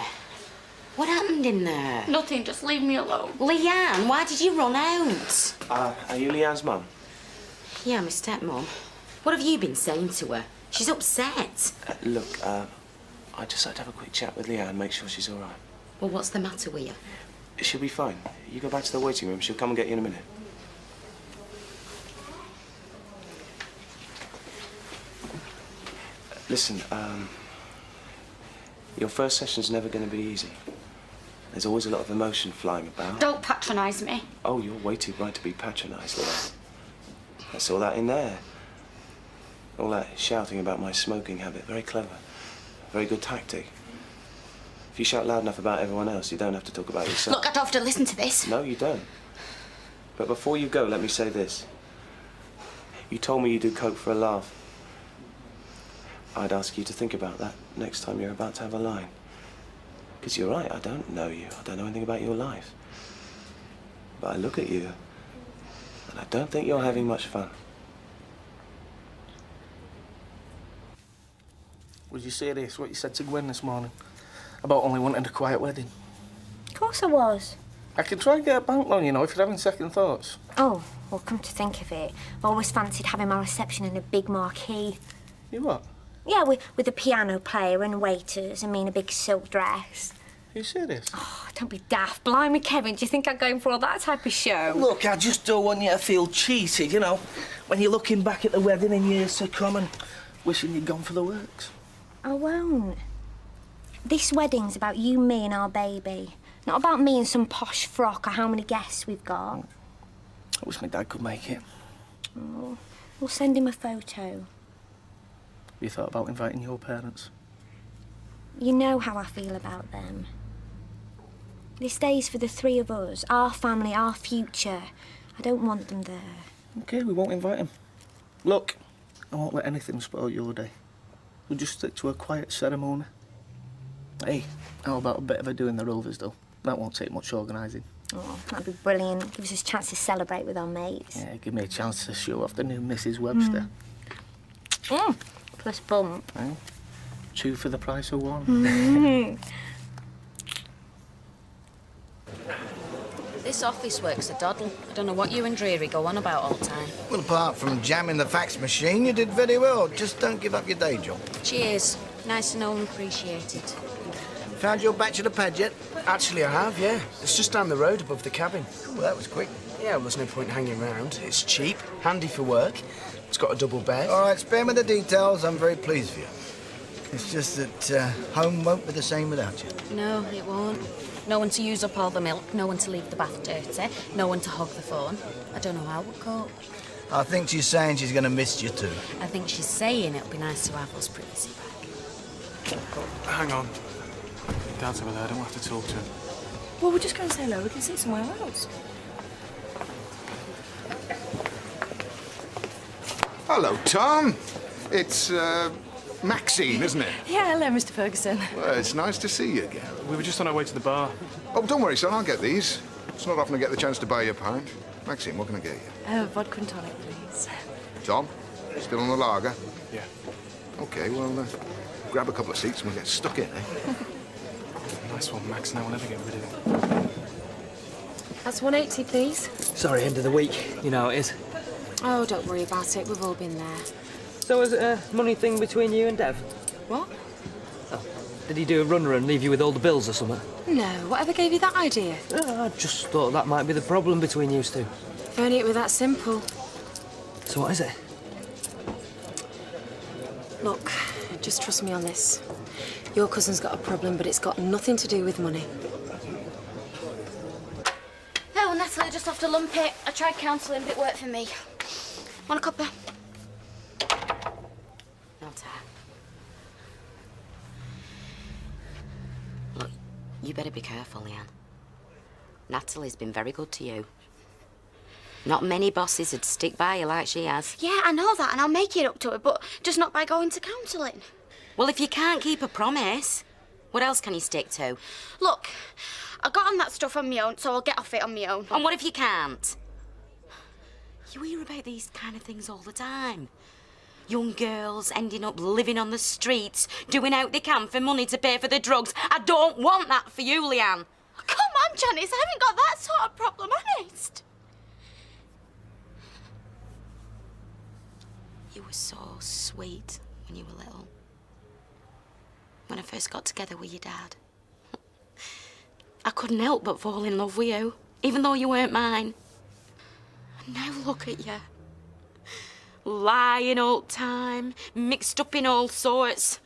Speaker 3: what happened in there?
Speaker 17: Nothing, just leave me alone.
Speaker 3: Leanne, why did you run out?
Speaker 18: Are you Leanne's mum?
Speaker 3: Yeah, my stepmom. What have you been saying to her? She's upset.
Speaker 18: Look, I just like to have a quick chat with Leanne, make sure she's all right.
Speaker 3: Well, what's the matter with you?
Speaker 18: She'll be fine. You go back to the waiting room. She'll come and get you in a minute. Listen, your first session's never going to be easy. There's always a lot of emotion flying about.
Speaker 17: Don't patronise me.
Speaker 18: Oh, you're way too bright to be patronised, Leanne. That's all that in there. All that shouting about my smoking habit. Very clever. Very good tactic. If you shout loud enough about everyone else, you don't have to talk about yourself.
Speaker 17: Look, I don't have to listen to this.
Speaker 18: No, you don't. But before you go, let me say this. You told me you do coke for a laugh. I'd ask you to think about that next time you're about to have a line. Because you're right, I don't know you. I don't know anything about your life. But I look at you, and I don't think you're having much fun.
Speaker 19: Was you serious, what you said to Gwen this morning? About only wanting a quiet wedding?
Speaker 13: Of course I was.
Speaker 19: I can try and get a bank loan, you know, if you're having second thoughts.
Speaker 13: Oh, well, come to think of it, I've always fancied having my reception in a big marquee.
Speaker 19: You what?
Speaker 13: Yeah, with a piano player and waiters and me in a big silk dress.
Speaker 19: Are you serious?
Speaker 13: Oh, don't be daft. Blimey, Kevin, do you think I'm going for all that type of show?
Speaker 19: Look, I just don't want you to feel cheated, you know, when you're looking back at the wedding in years to come and wishing you'd gone for the works.
Speaker 13: I won't. This wedding's about you, me and our baby. Not about me and some posh frock or how many guests we've got.
Speaker 19: I wish my dad could make it.
Speaker 13: Oh, we'll send him a photo.
Speaker 19: You thought about inviting your parents?
Speaker 13: You know how I feel about them. This day's for the three of us, our family, our future. I don't want them there.
Speaker 19: OK, we won't invite him. Look, I won't let anything spoil your day. We'll just stick to a quiet ceremony. Hey, how about a bit of a do in the Rovers, though? That won't take much organising.
Speaker 13: Oh, that'd be brilliant. Gives us a chance to celebrate with our mates.
Speaker 19: Yeah, give me a chance to show off the new Mrs. Webster.
Speaker 13: Plus bump.
Speaker 19: Eh? 2 for the price of 1.
Speaker 4: This office work's a doddle. I don't know what you and Dreary go on about all the time.
Speaker 8: Well, apart from jamming the fax machine, you did very well. Just don't give up your day job.
Speaker 4: Cheers. Nice to know and appreciated.
Speaker 8: Found your bachelor pad yet?
Speaker 9: Actually, I have, yeah. It's just down the road above the cabin.
Speaker 8: Well, that was quick.
Speaker 9: Yeah, well, there's no point hanging around. It's cheap, handy for work. It's got a double bed.
Speaker 8: All right, spare me the details. I'm very pleased for you. It's just that home won't be the same without you.
Speaker 4: No, it won't. No one to use up all the milk, no one to leave the bath dirty, no one to hog the phone. I don't know how we'll cope.
Speaker 8: I think she's saying she's going to miss you too.
Speaker 4: I think she's saying it'll be nice to have us privacy back.
Speaker 9: Hang on. Dad's over there. I don't have to talk to him.
Speaker 12: Well, we'll just go and say hello. We can sit somewhere else.
Speaker 20: Hello, Tom. It's, Maxine, isn't it?
Speaker 12: Yeah, hello, Mr. Ferguson.
Speaker 20: Well, it's nice to see you again.
Speaker 9: We were just on our way to the bar.
Speaker 20: Oh, don't worry, son. I'll get these. It's not often I get the chance to buy you a pint. Maxine, what can I get you?
Speaker 12: Vodka and tonic, please.
Speaker 20: Tom, still on the lager?
Speaker 9: Yeah.
Speaker 20: OK, well, grab a couple of seats and we'll get stuck in, eh?
Speaker 9: Nice one, Max. Now we'll never get rid of him.
Speaker 12: That's 180, please.
Speaker 2: Sorry, end of the week. You know how it is.
Speaker 12: Oh, don't worry about it. We've all been there.
Speaker 2: So is it a money thing between you and Dev?
Speaker 12: What?
Speaker 2: Oh, did he do a runner and leave you with all the bills or something?
Speaker 12: No, whatever gave you that idea?
Speaker 2: I just thought that might be the problem between you two.
Speaker 12: If only it were that simple.
Speaker 2: So what is it?
Speaker 12: Look, just trust me on this. Your cousin's got a problem, but it's got nothing to do with money.
Speaker 17: Oh, Natalie, I just have to lump it. I tried counselling, but it worked for me. Want a cuppa?
Speaker 3: Not Look, you better be careful, Leanne. Natalie's been very good to you. Not many bosses would stick by you like she has.
Speaker 17: Yeah, I know that, and I'll make it up to her, but just not by going to counselling.
Speaker 3: Well, if you can't keep a promise, what else can you stick to?
Speaker 17: Look, I got on that stuff on my own, so I'll get off it on my own.
Speaker 3: And what if you can't? You hear about these kind of things all the time. Young girls ending up living on the streets, doing out they can for money to pay for the drugs. I don't want that for you, Leanne.
Speaker 17: Come on, Janice, I haven't got that sort of problem, honest.
Speaker 3: You were so sweet when you were little. When I first got together with your dad. I couldn't help but fall in love with you, even though you weren't mine. And now look at you. Lying all the time, mixed up in all sorts.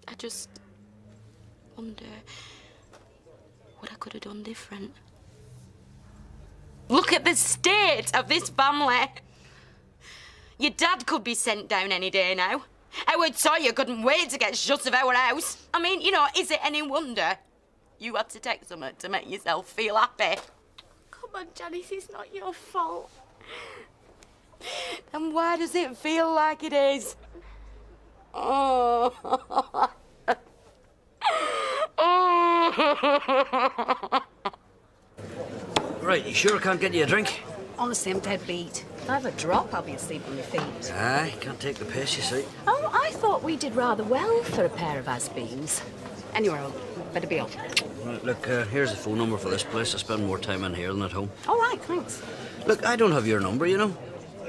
Speaker 3: I just wonder what I could have done different. Look at the state of this family. Your dad could be sent down any day now. Howard Sawyer couldn't wait to get shut of our house. I mean, you know, is it any wonder you had to take something to make yourself feel happy?
Speaker 17: Come on, Janice, it's not your fault.
Speaker 3: And why does it feel like it is? Oh.
Speaker 21: Right, you sure I can't get you a drink?
Speaker 13: Honestly, I'm dead beat. If I have a drop, I'll be asleep on my feet.
Speaker 21: Aye, can't take the piss, you see.
Speaker 13: Oh, I thought we did rather well for a pair of has-beens. Anyway, better be on.
Speaker 21: Right, look, here's the phone number for this place. I spend more time in here than at home.
Speaker 13: All right, thanks.
Speaker 21: Look, I don't have your number, you know.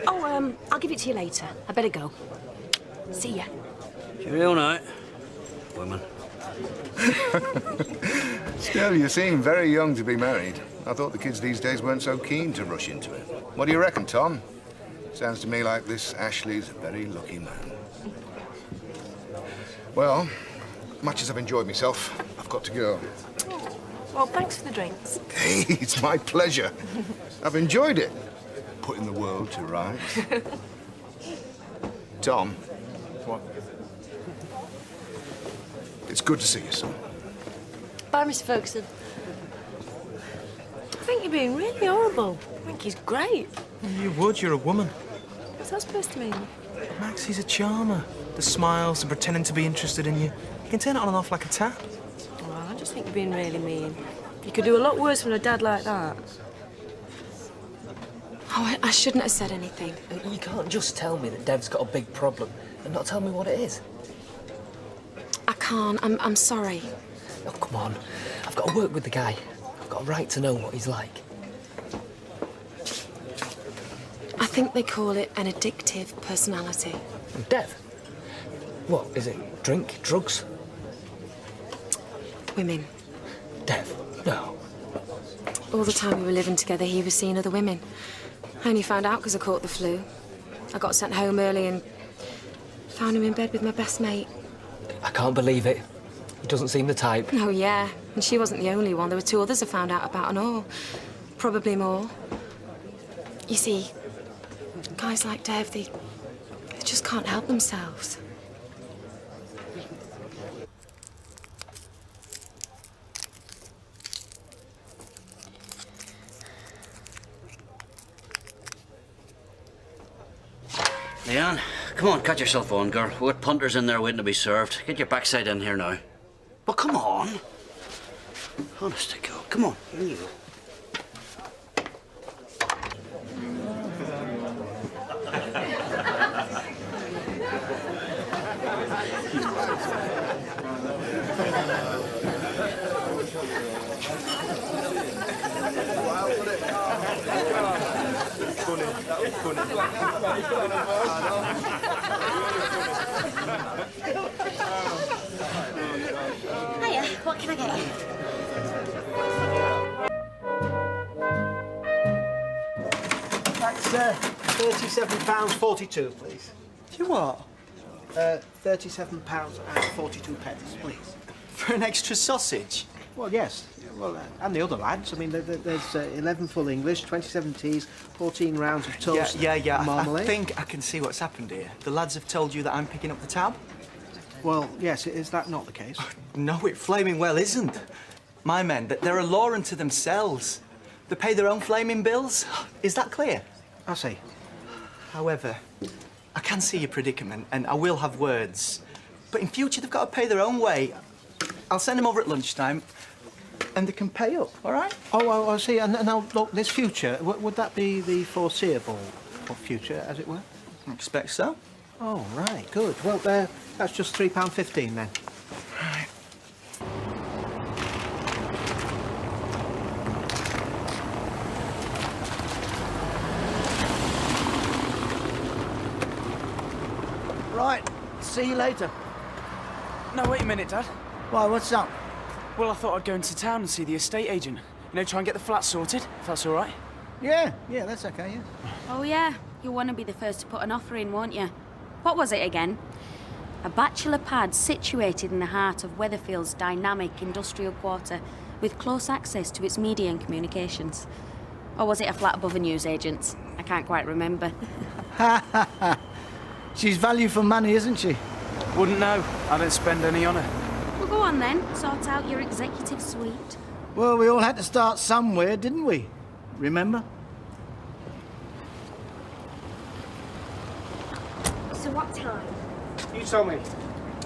Speaker 13: Oh, I'll give it to you later. I better go. See ya.
Speaker 21: Cheerio now. Women.
Speaker 20: Still, you seem very young to be married. I thought the kids these days weren't so keen to rush into it. What do you reckon, Tom? Sounds to me like this Ashley's a very lucky man. Well, much as I've enjoyed myself, I've got to go.
Speaker 13: Oh, well, thanks for the drinks.
Speaker 20: Hey, it's my pleasure. I've enjoyed it. Putting the world to rights. Tom. What? It's good to see you, son.
Speaker 13: Bye, Miss Ferguson. I think you're being really horrible. I think he's great.
Speaker 9: You would, you're a woman.
Speaker 13: What's that supposed to mean?
Speaker 9: Max, he's a charmer. The smiles and pretending to be interested in you. You can turn it on and off like a tap.
Speaker 13: Well, I just think you're being really mean. You could do a lot worse from a dad like that.
Speaker 12: Oh, I shouldn't have said anything.
Speaker 2: You can't just tell me that Dev's got a big problem and not tell me what it is.
Speaker 12: I can't. I'm sorry.
Speaker 2: Oh, come on. I've got to work with the guy. I've got a right to know what he's like.
Speaker 12: I think they call it an addictive personality.
Speaker 2: Dev? What, is it drink, drugs?
Speaker 12: Women.
Speaker 2: Dev? No.
Speaker 12: All the time we were living together, he was seeing other women. I only found out because I caught the flu. I got sent home early and found him in bed with my best mate.
Speaker 2: I can't believe it. He doesn't seem the type.
Speaker 12: Oh, yeah. And she wasn't the only one. There were 2 others I found out about and all. Probably more. You see, guys like Dev, they just can't help themselves.
Speaker 21: Leanne, come on, cut yourself on, girl. We've got punters in there waiting to be served. Get your backside in here now. Well, come on. Honest to God, come on. In you go.
Speaker 3: Hiya, what can I get you?
Speaker 5: That's £37.42, please.
Speaker 19: You what?
Speaker 5: £37.42, please.
Speaker 19: For an extra sausage?
Speaker 5: Well, yes. Well, and the other lads. I mean, there's 11 full English, 27 teas, 14 rounds of toast.
Speaker 19: Yeah.
Speaker 5: And marmalade.
Speaker 19: I think I can see what's happened here. The lads have told you that I'm picking up the tab?
Speaker 5: Well, yes. Is that not the case?
Speaker 19: No, it flaming well isn't. My men, they're a law unto themselves. They pay their own flaming bills. Is that clear?
Speaker 5: I see.
Speaker 19: However, I can see your predicament, and I will have words. But in future, they've got to pay their own way. I'll send them over at lunchtime, and they can pay up, all right?
Speaker 5: Oh, I see. And now, look, this future, would that be the foreseeable future, as it were?
Speaker 19: I expect so.
Speaker 5: Oh, right, good. Well, that's just £3.15 then.
Speaker 19: Right.
Speaker 8: Right, see you later.
Speaker 7: No, wait a minute, Dad.
Speaker 8: Why, what's up?
Speaker 7: Well, I thought I'd go into town and see the estate agent. You know, try and get the flat sorted, if that's all right.
Speaker 8: Yeah, that's okay, yeah.
Speaker 4: Oh, yeah. You'll want to be the first to put an offer in, won't you? What was it again? A bachelor pad situated in the heart of Weatherfield's dynamic industrial quarter with close access to its media and communications. Or was it a flat above a newsagent's? I can't quite remember.
Speaker 8: Ha ha ha. She's value for money, isn't she?
Speaker 7: Wouldn't know. I don't spend any on her.
Speaker 4: Well, go on then. Sort out your executive suite.
Speaker 8: Well, we all had to start somewhere, didn't we? Remember?
Speaker 16: So what time?
Speaker 19: You tell me.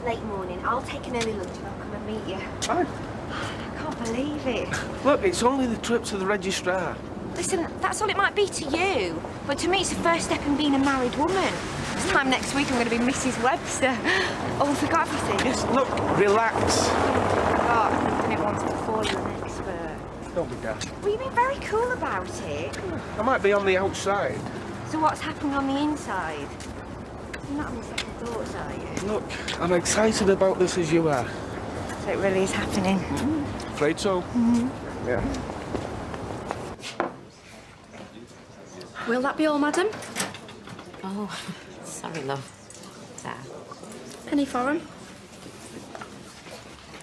Speaker 16: Late morning. I'll take an early lunch and I'll come and meet you.
Speaker 19: Fine.
Speaker 16: I can't believe it.
Speaker 19: Look, it's only the trip to the registrar.
Speaker 16: Listen, that's all it might be to you. But to me, it's the first step in being a married woman. This time next week, I'm going to be Mrs. Webster. Oh, I forgot everything.
Speaker 19: Yes, look, relax.
Speaker 16: I forgot. I've done it once before. You're an expert.
Speaker 19: Don't be daft.
Speaker 16: Well, you've been very cool about it.
Speaker 19: I might be on the outside.
Speaker 16: So what's happening on the inside? You're not having second thoughts, are you?
Speaker 19: Look, I'm excited about this as you are.
Speaker 16: So it really is happening?
Speaker 19: Afraid so. Yeah.
Speaker 13: Will that be all, madam?
Speaker 3: Oh, sorry, love. Dad.
Speaker 13: Penny for 'em?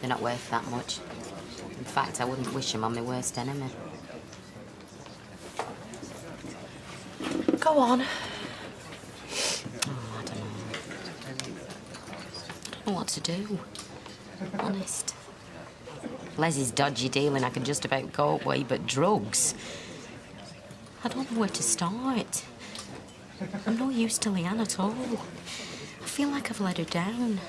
Speaker 3: They're not worth that much. In fact, I wouldn't wish them on my worst enemy.
Speaker 13: Go on.
Speaker 3: I don't know what to do. Honest. Leslie's dodgy dealing I can just about cope with, but drugs? I don't know where to start. I'm no use to Leanne at all. I feel like I've let her down.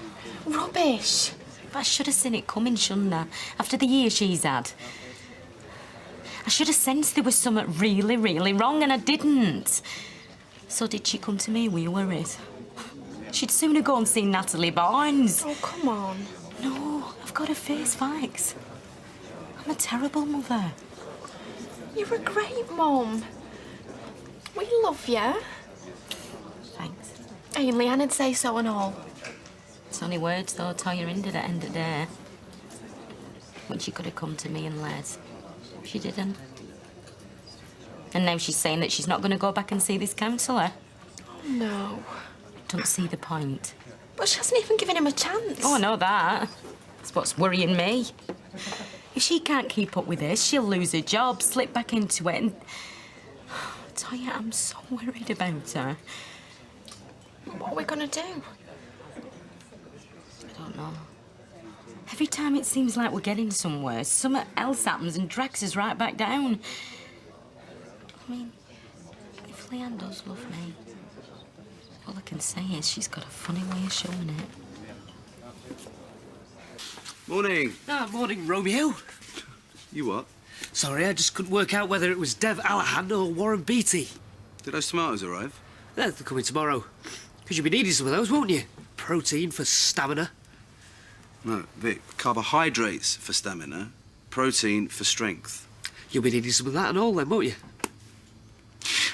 Speaker 13: Rubbish.
Speaker 3: But I should have seen it coming, shouldn't I? After the year she's had. I should have sensed there was something really, really wrong, and I didn't. So did she come to me? Were you worried? She'd sooner go and see Natalie Barnes.
Speaker 13: Oh, come on.
Speaker 3: No, I've got to face facts. I'm a terrible mother.
Speaker 13: You're a great mum. We love you.
Speaker 3: Thanks.
Speaker 13: Hey, Leanne would say so and all.
Speaker 3: It's only words, though, tie you into the end of the day. When she could have come to me and Les. She didn't. And now she's saying that she's not going to go back and see this counsellor.
Speaker 13: Oh, no.
Speaker 3: Don't see the point.
Speaker 13: But she hasn't even given him a chance.
Speaker 3: Oh, I know that. That's what's worrying me. If she can't keep up with this, she'll lose her job, slip back into it, and... I tell you, I'm so worried about her.
Speaker 13: What are we going to do?
Speaker 3: I don't know. Every time it seems like we're getting somewhere, something else happens and drags us right back down. I mean, if Leanne does love me, all I can say is she's got a funny way of showing it.
Speaker 10: Morning.
Speaker 2: Ah, morning, Romeo.
Speaker 10: You what?
Speaker 2: Sorry, I just couldn't work out whether it was Dev Allahan or Warren Beatty.
Speaker 10: Did those tomatoes arrive?
Speaker 2: They're coming tomorrow. Because you'll be needing some of those, won't you? Protein for stamina.
Speaker 10: No, Vic. Carbohydrates for stamina, protein for strength.
Speaker 2: You'll be needing some of that and all then, won't you?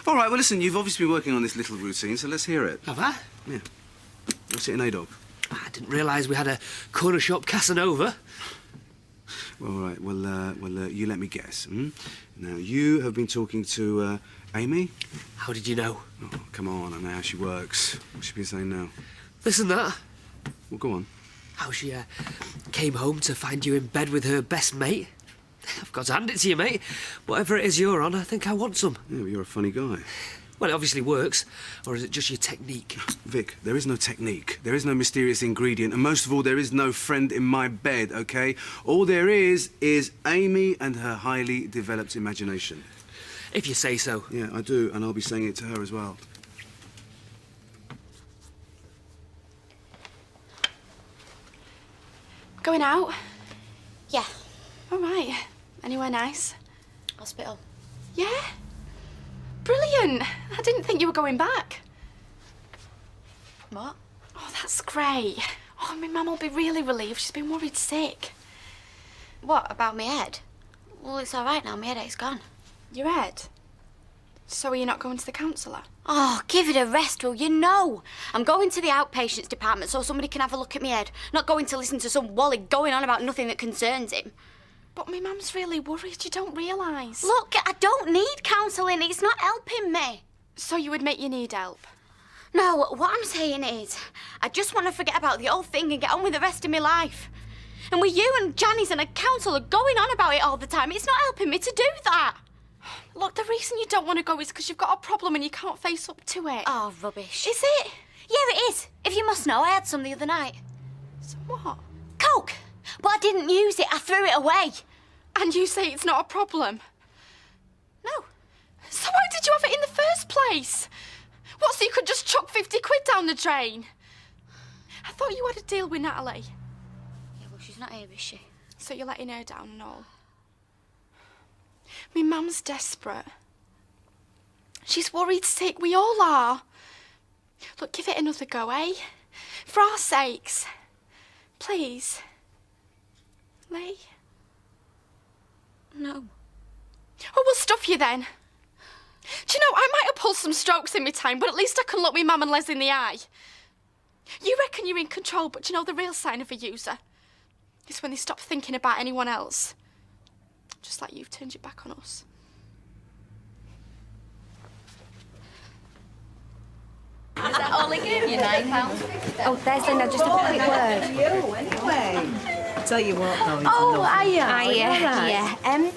Speaker 10: All right, well, listen, you've obviously been working on this little routine, so let's hear it.
Speaker 2: Have I?
Speaker 10: Yeah. What's it in A-Dog?
Speaker 2: I didn't realise we had a corner shop Casanova.
Speaker 10: Well, all right, well, you let me guess. Now, you have been talking to Amy?
Speaker 2: How did you know?
Speaker 10: Oh, come on, I know how she works. What's she been saying now?
Speaker 2: Listen, that.
Speaker 10: Well, go on.
Speaker 2: How she came home to find you in bed with her best mate. I've got to hand it to you, mate. Whatever it is you're on, I think I want some.
Speaker 10: Yeah, well, you're a funny guy.
Speaker 2: Well, it obviously works. Or is it just your technique?
Speaker 10: Vic, there is no technique. There is no mysterious ingredient. And most of all, there is no friend in my bed, OK? All there is Amy and her highly developed imagination.
Speaker 2: If you say so.
Speaker 10: Yeah, I do, and I'll be saying it to her as well.
Speaker 17: Going out?
Speaker 16: Yeah.
Speaker 17: All right. Anywhere nice?
Speaker 16: Hospital.
Speaker 17: Yeah? Brilliant. I didn't think you were going back. What? Oh, that's great. Oh, my mum will be really relieved. She's been worried sick.
Speaker 1: What, about my head? Well, it's all right now. My headache's gone.
Speaker 17: Your head? So are you not going to the counsellor?
Speaker 1: Oh, give it a rest, will you? No. I'm going to the outpatients department so somebody can have a look at my head. Not going to listen to some Wally going on about nothing that concerns him.
Speaker 17: But my mum's really worried. You don't realise.
Speaker 1: Look, I don't need counselling. It's not helping me.
Speaker 17: So you admit you need help?
Speaker 1: No, what I'm saying is, I just want to forget about the whole thing and get on with the rest of my life. And with you and Janice and a counsellor going on about it all the time, it's not helping me to do that.
Speaker 17: Look, the reason you don't want to go is because you've got a problem and you can't face up to it.
Speaker 1: Oh, rubbish.
Speaker 17: Is it?
Speaker 1: Yeah, it is. If you must know, I had some the other night.
Speaker 17: So what?
Speaker 1: Coke. But I didn't use it. I threw it away.
Speaker 17: And you say it's not a problem?
Speaker 1: No.
Speaker 17: So why did you have it in the first place? What, so you could just chuck 50 quid down the drain? I thought you had a deal with Natalie.
Speaker 1: Yeah, well, she's not here, is she?
Speaker 17: So you're letting her down and all? My mum's desperate. She's worried sick. We all are. Look, give it another go, eh? For our sakes. Please. Lee?
Speaker 1: No.
Speaker 17: Oh, we'll stuff you then. Do you know, I might have pulled some strokes in my time, but at least I can look me mum and Les in the eye. You reckon you're in control, but do you know the real sign of a user? It's when they stop thinking about anyone else. Just like you've turned your back on us.
Speaker 13: Is that all they gave you, £9?
Speaker 16: Oh, there's Linda, just a quick word.
Speaker 11: You, anyway. Tell you what, though.
Speaker 16: Oh, hiya.
Speaker 4: Yeah.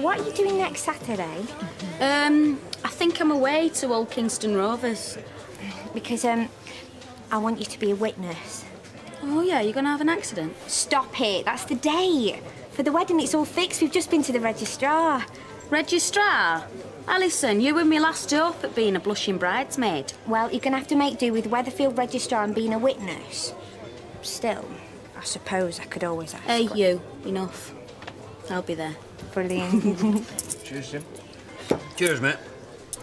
Speaker 16: What are you doing next Saturday?
Speaker 4: I think I'm away to Old Kingston Rovers.
Speaker 16: Because, I want you to be a witness.
Speaker 4: Oh, yeah, you're going to have an accident?
Speaker 16: Stop it, that's the date. For the wedding, it's all fixed. We've just been to the registrar.
Speaker 4: Registrar? Alison, you were my last hope at being a blushing bridesmaid.
Speaker 16: Well, you're going to have to make do with Weatherfield Registrar and being a witness. Still, I suppose I could always ask.
Speaker 4: Hey, you. Enough. I'll be there.
Speaker 16: Brilliant.
Speaker 19: Cheers, Jim.
Speaker 21: Cheers, mate.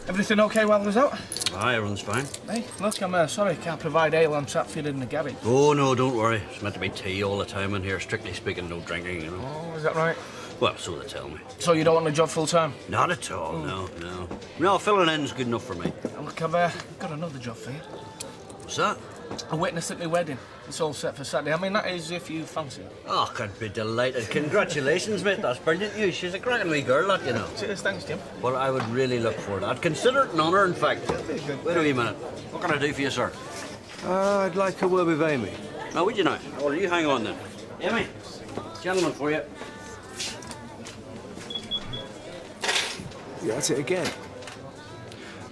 Speaker 19: Everything okay while I was out?
Speaker 21: Aye, everyone's fine.
Speaker 19: Hey, look, I'm sorry, can't provide ale. I'm sat feeding in the garage.
Speaker 21: Oh, no, don't worry. It's meant to be tea all the time in here. Strictly speaking, no drinking, you know.
Speaker 19: Oh, is that right?
Speaker 21: Well, so they tell me.
Speaker 19: So you don't want the job full-time?
Speaker 21: Not at all, no. No, filling in's good enough for me.
Speaker 19: Look, I've got another job for you.
Speaker 21: What's that?
Speaker 19: A witness at my wedding. It's all set for Saturday. I mean, that is if you fancy it.
Speaker 21: Oh, I'd be delighted. Congratulations, mate. That's brilliant news. She's a cracking wee girl, that, you know.
Speaker 19: Cheers, thanks, Jim.
Speaker 21: Well, I would really look forward to that. Consider it an honour, in fact. Wait a wee minute. What can I do for you, sir?
Speaker 10: I'd like a word with Amy.
Speaker 21: Now, would you now? Well, you hang on then. Amy, gentleman for you.
Speaker 10: Yeah, that's it again.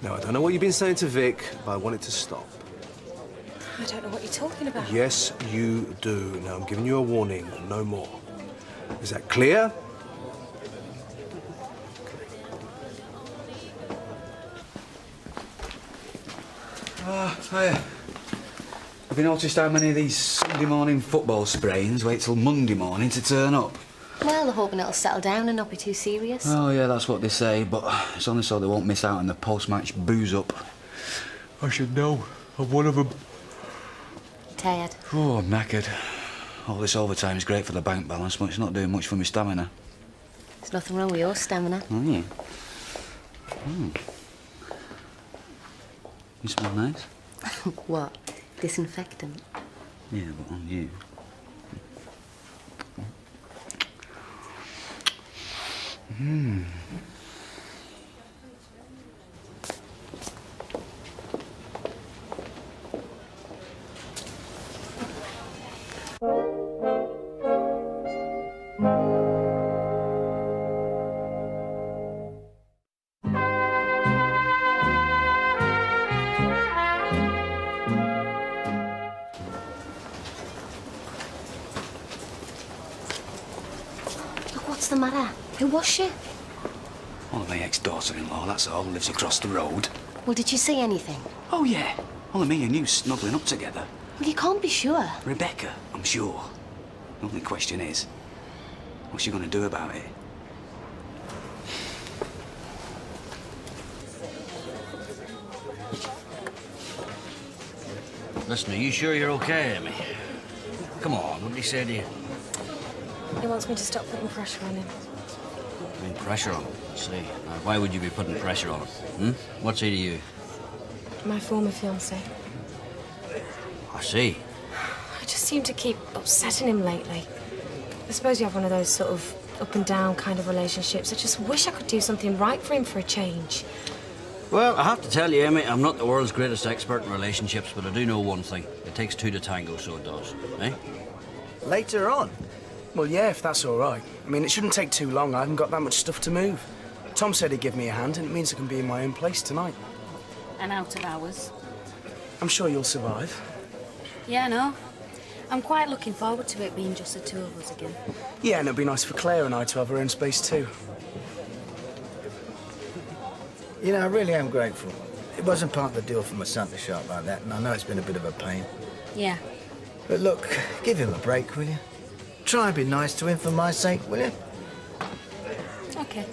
Speaker 10: Now, I don't know what you've been saying to Vic, but I want it to stop.
Speaker 12: I don't know what you're talking about.
Speaker 10: Yes, you do. Now, I'm giving you a warning, no more. Is that clear?
Speaker 22: Hiya. Have you noticed how many of these Sunday morning football sprains wait till Monday morning to turn up?
Speaker 1: Well, they're hoping it'll settle down and not be too serious.
Speaker 22: Oh, yeah, that's what they say, but it's only so they won't miss out on the post-match booze-up. I should know. I'm one of them.
Speaker 1: Tired.
Speaker 22: Oh, I'm knackered. All this overtime is great for the bank balance, but it's not doing much for my stamina.
Speaker 1: There's nothing wrong with your stamina.
Speaker 22: Oh, yeah. You smell nice.
Speaker 1: What? Disinfectant?
Speaker 22: Yeah, but on you.
Speaker 1: Look, what's the matter? Who was she?
Speaker 22: Well, my ex-daughter-in-law, that's all, lives across the road.
Speaker 1: Well, did you see anything?
Speaker 22: Oh, yeah. Only me and you snuggling up together.
Speaker 1: Well, you can't be sure.
Speaker 22: Rebecca, I'm sure. The only question is, what's she going to do about it?
Speaker 21: Listen, are you sure you're okay, Amy? Come on, what did he say to you?
Speaker 12: He wants me to stop putting pressure on him.
Speaker 21: Putting pressure on him? I see. Now, why would you be putting pressure on him? Hmm? What's he to you?
Speaker 12: My former fiancé.
Speaker 21: I see.
Speaker 12: I just seem to keep upsetting him lately. I suppose you have one of those sort of up and down kind of relationships. I just wish I could do something right for him for a change.
Speaker 21: Well, I have to tell you, Amy, I'm not the world's greatest expert in relationships, but I do know one thing. It takes two to tango, so it does. Eh?
Speaker 7: Later on? Well, yeah, if that's all right. I mean, it shouldn't take too long. I haven't got that much stuff to move. Tom said he'd give me a hand, and it means I can be in my own place tonight.
Speaker 4: And out of hours.
Speaker 7: I'm sure you'll survive.
Speaker 4: Yeah, no. I'm quite looking forward to it being just the two of us again.
Speaker 7: Yeah, and it'd be nice for Claire and I to have her own space too.
Speaker 8: You know, I really am grateful. It wasn't part of the deal for my son to show up like that, and I know it's been a bit of a pain.
Speaker 4: Yeah.
Speaker 8: But look, give him a break, will you? Try and be nice to him for my sake, will you?
Speaker 4: Okay.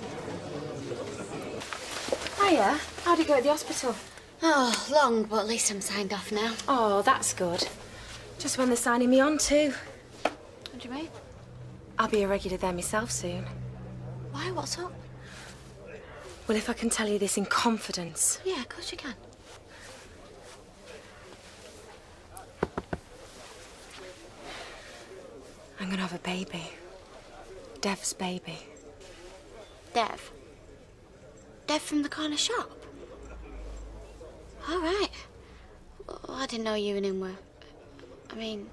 Speaker 12: Hiya. How'd it go at the hospital?
Speaker 1: Oh, long, but at least I'm signed off now.
Speaker 12: Oh, that's good. Just when they're signing me on, too.
Speaker 1: What do you mean?
Speaker 12: I'll be a regular there myself soon.
Speaker 1: Why? What's up?
Speaker 12: Well, if I can tell you this in confidence.
Speaker 1: Yeah, of course you can.
Speaker 12: I'm gonna have a baby. Dev's baby.
Speaker 1: Dev? Dev from the corner shop? All right. Well, I didn't know you and him were... I mean,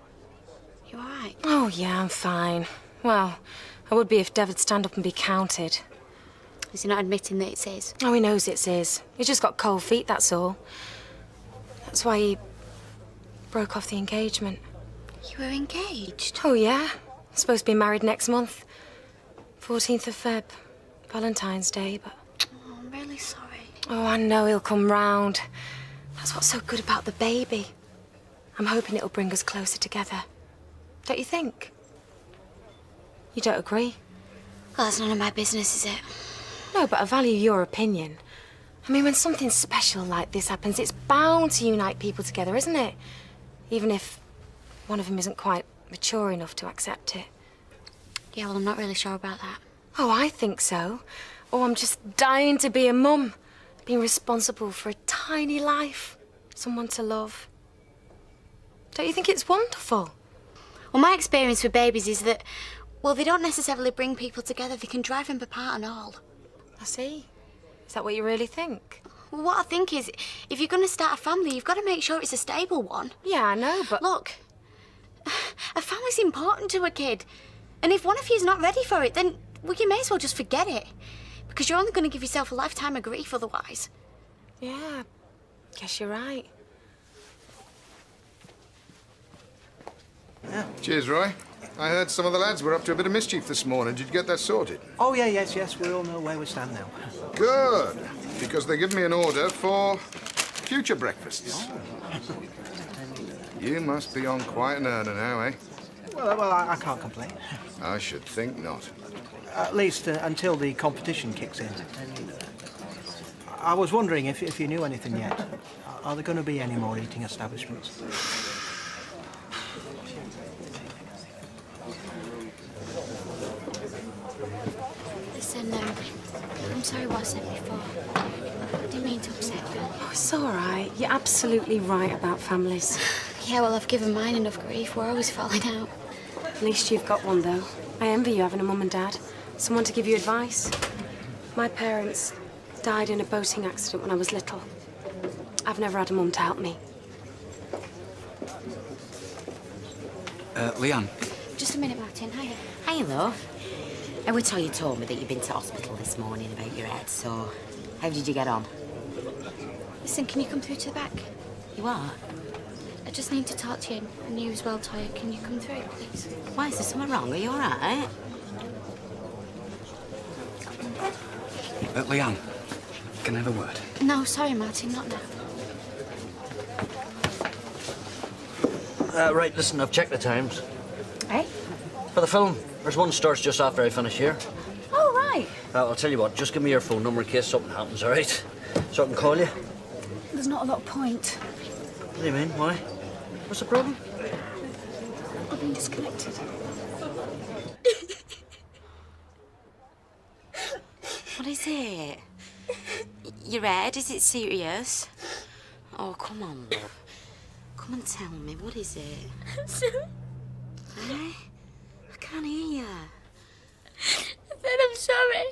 Speaker 1: you all right?
Speaker 12: Oh, yeah, I'm fine. Well, I would be if Dev would stand up and be counted.
Speaker 1: Is he not admitting that it's his?
Speaker 12: Oh, he knows it's his. He's just got cold feet, that's all. That's why he broke off the engagement.
Speaker 1: You were engaged?
Speaker 12: Oh, yeah. I'm supposed to be married next month. 14th of Feb. Valentine's Day, but...
Speaker 1: Oh, I'm really sorry.
Speaker 12: Oh, I know he'll come round. That's what's so good about the baby. I'm hoping it'll bring us closer together. Don't you think? You don't agree?
Speaker 1: Well, that's none of my business, is it?
Speaker 12: No, but I value your opinion. I mean, when something special like this happens, it's bound to unite people together, isn't it? Even if one of them isn't quite mature enough to accept it.
Speaker 1: Yeah, well, I'm not really sure about that.
Speaker 12: Oh, I think so. Oh, I'm just dying to be a mum. Being responsible for a tiny life. Someone to love. Don't you think it's wonderful?
Speaker 1: Well, my experience with babies is that, well, they don't necessarily bring people together. They can drive them apart and all.
Speaker 12: I see. Is that what you really think?
Speaker 1: Well, what I think is, if you're going to start a family, you've got to make sure it's a stable one.
Speaker 12: Yeah, I know, but...
Speaker 1: Look, a family's important to a kid. And if one of you's not ready for it, then, well, you may as well just forget it. Because you're only going to give yourself a lifetime of grief otherwise.
Speaker 12: Yeah, guess you're right.
Speaker 20: Yeah. Cheers, Roy. I heard some of the lads were up to a bit of mischief this morning. Did you get that sorted?
Speaker 5: Oh, yeah, yes. We all know where we stand now.
Speaker 20: Good. Because they give me an order for future breakfasts. You must be on quite an earner now, eh?
Speaker 5: Well, I can't complain.
Speaker 20: I should think not.
Speaker 5: At least until the competition kicks in. I was wondering if you knew anything yet. Are there going to be any more eating establishments?
Speaker 1: Listen, I'm sorry what I said before. I didn't mean to upset you.
Speaker 12: Oh, it's all right. You're absolutely right about families.
Speaker 1: Yeah, well, I've given mine enough grief. We're always falling out.
Speaker 12: At least you've got one, though. I envy you having a mum and dad. Someone to give you advice. My parents died in a boating accident when I was little. I've never had a mum to help me.
Speaker 22: Leanne.
Speaker 1: Just a minute, Martin. Hiya.
Speaker 3: Hi, love. I would tell you told me that you'd been to hospital this morning about your head, so how did you get on?
Speaker 1: Listen, can you come through to the back?
Speaker 3: You what?
Speaker 1: I just need to talk to you, and you as well, Toya. Can you come through, please?
Speaker 3: Why, is there something wrong? Are you all right?
Speaker 22: Leanne, can I have a word?
Speaker 1: No, sorry, Martin, not now.
Speaker 21: Right, listen, I've checked the times.
Speaker 1: Eh?
Speaker 21: For the film, there's one starts just after I finish here.
Speaker 1: Oh, right.
Speaker 21: I'll tell you what, just give me your phone number in case something happens, all right? So I can call you.
Speaker 1: There's not a lot of point.
Speaker 21: What do you mean? Why? What's the problem?
Speaker 12: I've been disconnected.
Speaker 3: What is it? Your head? Is it serious? Oh, come on, love. Come and tell me, what is it?
Speaker 17: I'm sorry.
Speaker 3: Eh? I can't hear you.
Speaker 17: I said I'm sorry.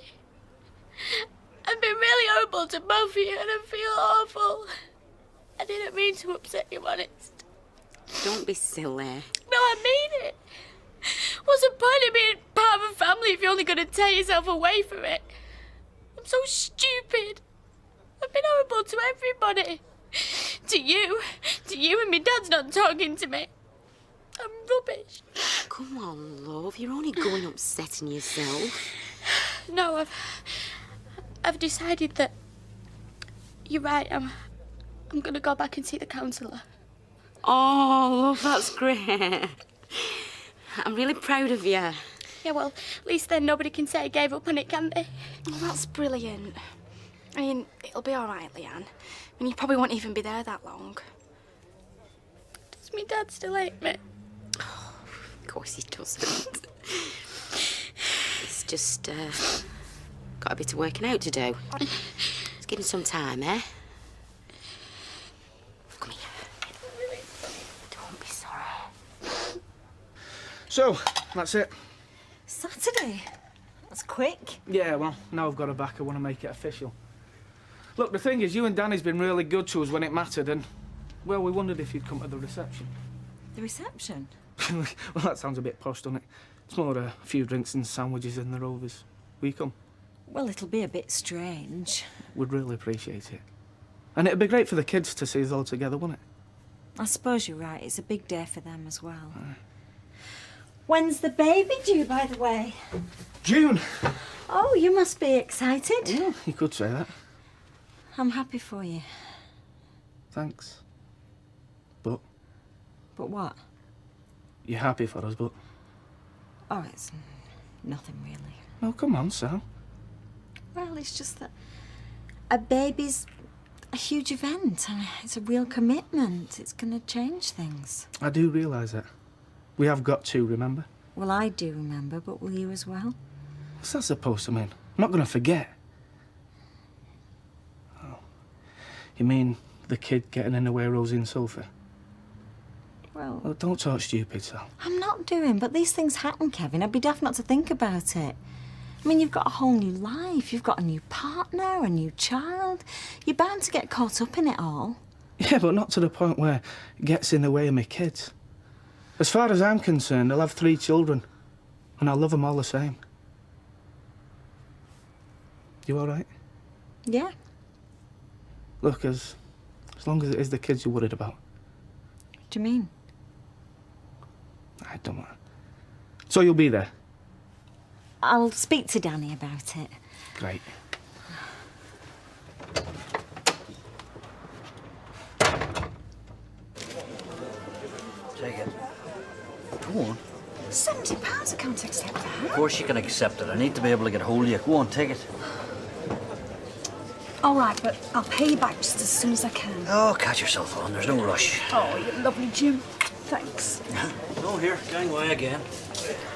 Speaker 17: I've been really horrible to both of you and I feel awful. I didn't mean to upset you, honest.
Speaker 3: Don't be silly.
Speaker 17: No, I mean it. What's the point of being part of a family if you're only going to tear yourself away from it? I'm so stupid. I've been horrible to everybody. To you and my dad's not talking to me. I'm rubbish.
Speaker 3: Come on, love. You're only going upsetting yourself.
Speaker 17: No, I've decided that you're right. I'm going to go back and see the counsellor.
Speaker 3: Oh, love, that's great. I'm really proud of you.
Speaker 17: Yeah, well, at least then nobody can say I gave up on it, can they? Oh, that's brilliant. I mean, it'll be all right, Leanne. I mean, you probably won't even be there that long. Does my dad still hate me?
Speaker 3: Oh, of course he doesn't. He's just got a bit of working out to do. Let's give him some time, eh? Come here. Don't be sorry.
Speaker 19: So, that's it.
Speaker 11: Saturday? That's quick.
Speaker 19: Yeah, well, now I've got her back, I want to make it official. Look, the thing is, you and Danny's been really good to us when it mattered, and, well, we wondered if you'd come to the reception.
Speaker 11: The reception?
Speaker 19: Well, that sounds a bit posh, doesn't it? It's more a few drinks and sandwiches in the Rovers. Will you come?
Speaker 11: Well, it'll be a bit strange.
Speaker 19: We'd really appreciate it. And it'd be great for the kids to see us all together, wouldn't it?
Speaker 11: I suppose you're right. It's a big day for them as well. When's the baby due, by the way?
Speaker 19: June!
Speaker 11: Oh, you must be excited.
Speaker 19: Yeah, you could say that.
Speaker 11: I'm happy for you.
Speaker 19: Thanks. But
Speaker 11: But what?
Speaker 19: you're happy for us, but...
Speaker 11: Oh, it's nothing really.
Speaker 19: Oh, come on, Sam.
Speaker 11: Well, it's just that a baby's a huge event. I mean, it's a real commitment. It's going to change things.
Speaker 19: I do realise that. We have got to, remember?
Speaker 11: Well, I do remember, but will you as well?
Speaker 19: What's that supposed to mean? I'm not going to forget. Oh. You mean the kid getting in the way of Rosie and Sulphur?
Speaker 11: Well...
Speaker 19: Oh, don't talk stupid, Sal.
Speaker 11: I'm not doing, but these things happen, Kevin. I'd be daft not to think about it. I mean, you've got a whole new life. You've got a new partner, a new child. You're bound to get caught up in it all.
Speaker 19: Yeah, but not to the point where it gets in the way of my kids. As far as I'm concerned, I'll have 3 children, and I'll love them all the same. You all right?
Speaker 11: Yeah.
Speaker 19: Look, as long as it is the kids you're worried about.
Speaker 11: What do you mean?
Speaker 19: I don't know. So you'll be there?
Speaker 11: I'll speak to Danny about it.
Speaker 19: Great.
Speaker 21: Take it. Go on.
Speaker 11: £70, I can't accept that.
Speaker 21: Of course you can accept it. I need to be able to get hold of you. Go on, take it.
Speaker 6: All right, but I'll pay you back just as soon as I can.
Speaker 21: Oh, catch yourself on. There's no rush.
Speaker 6: Oh, you're lovely, Jim. Thanks.
Speaker 21: Oh, here. Gangway again.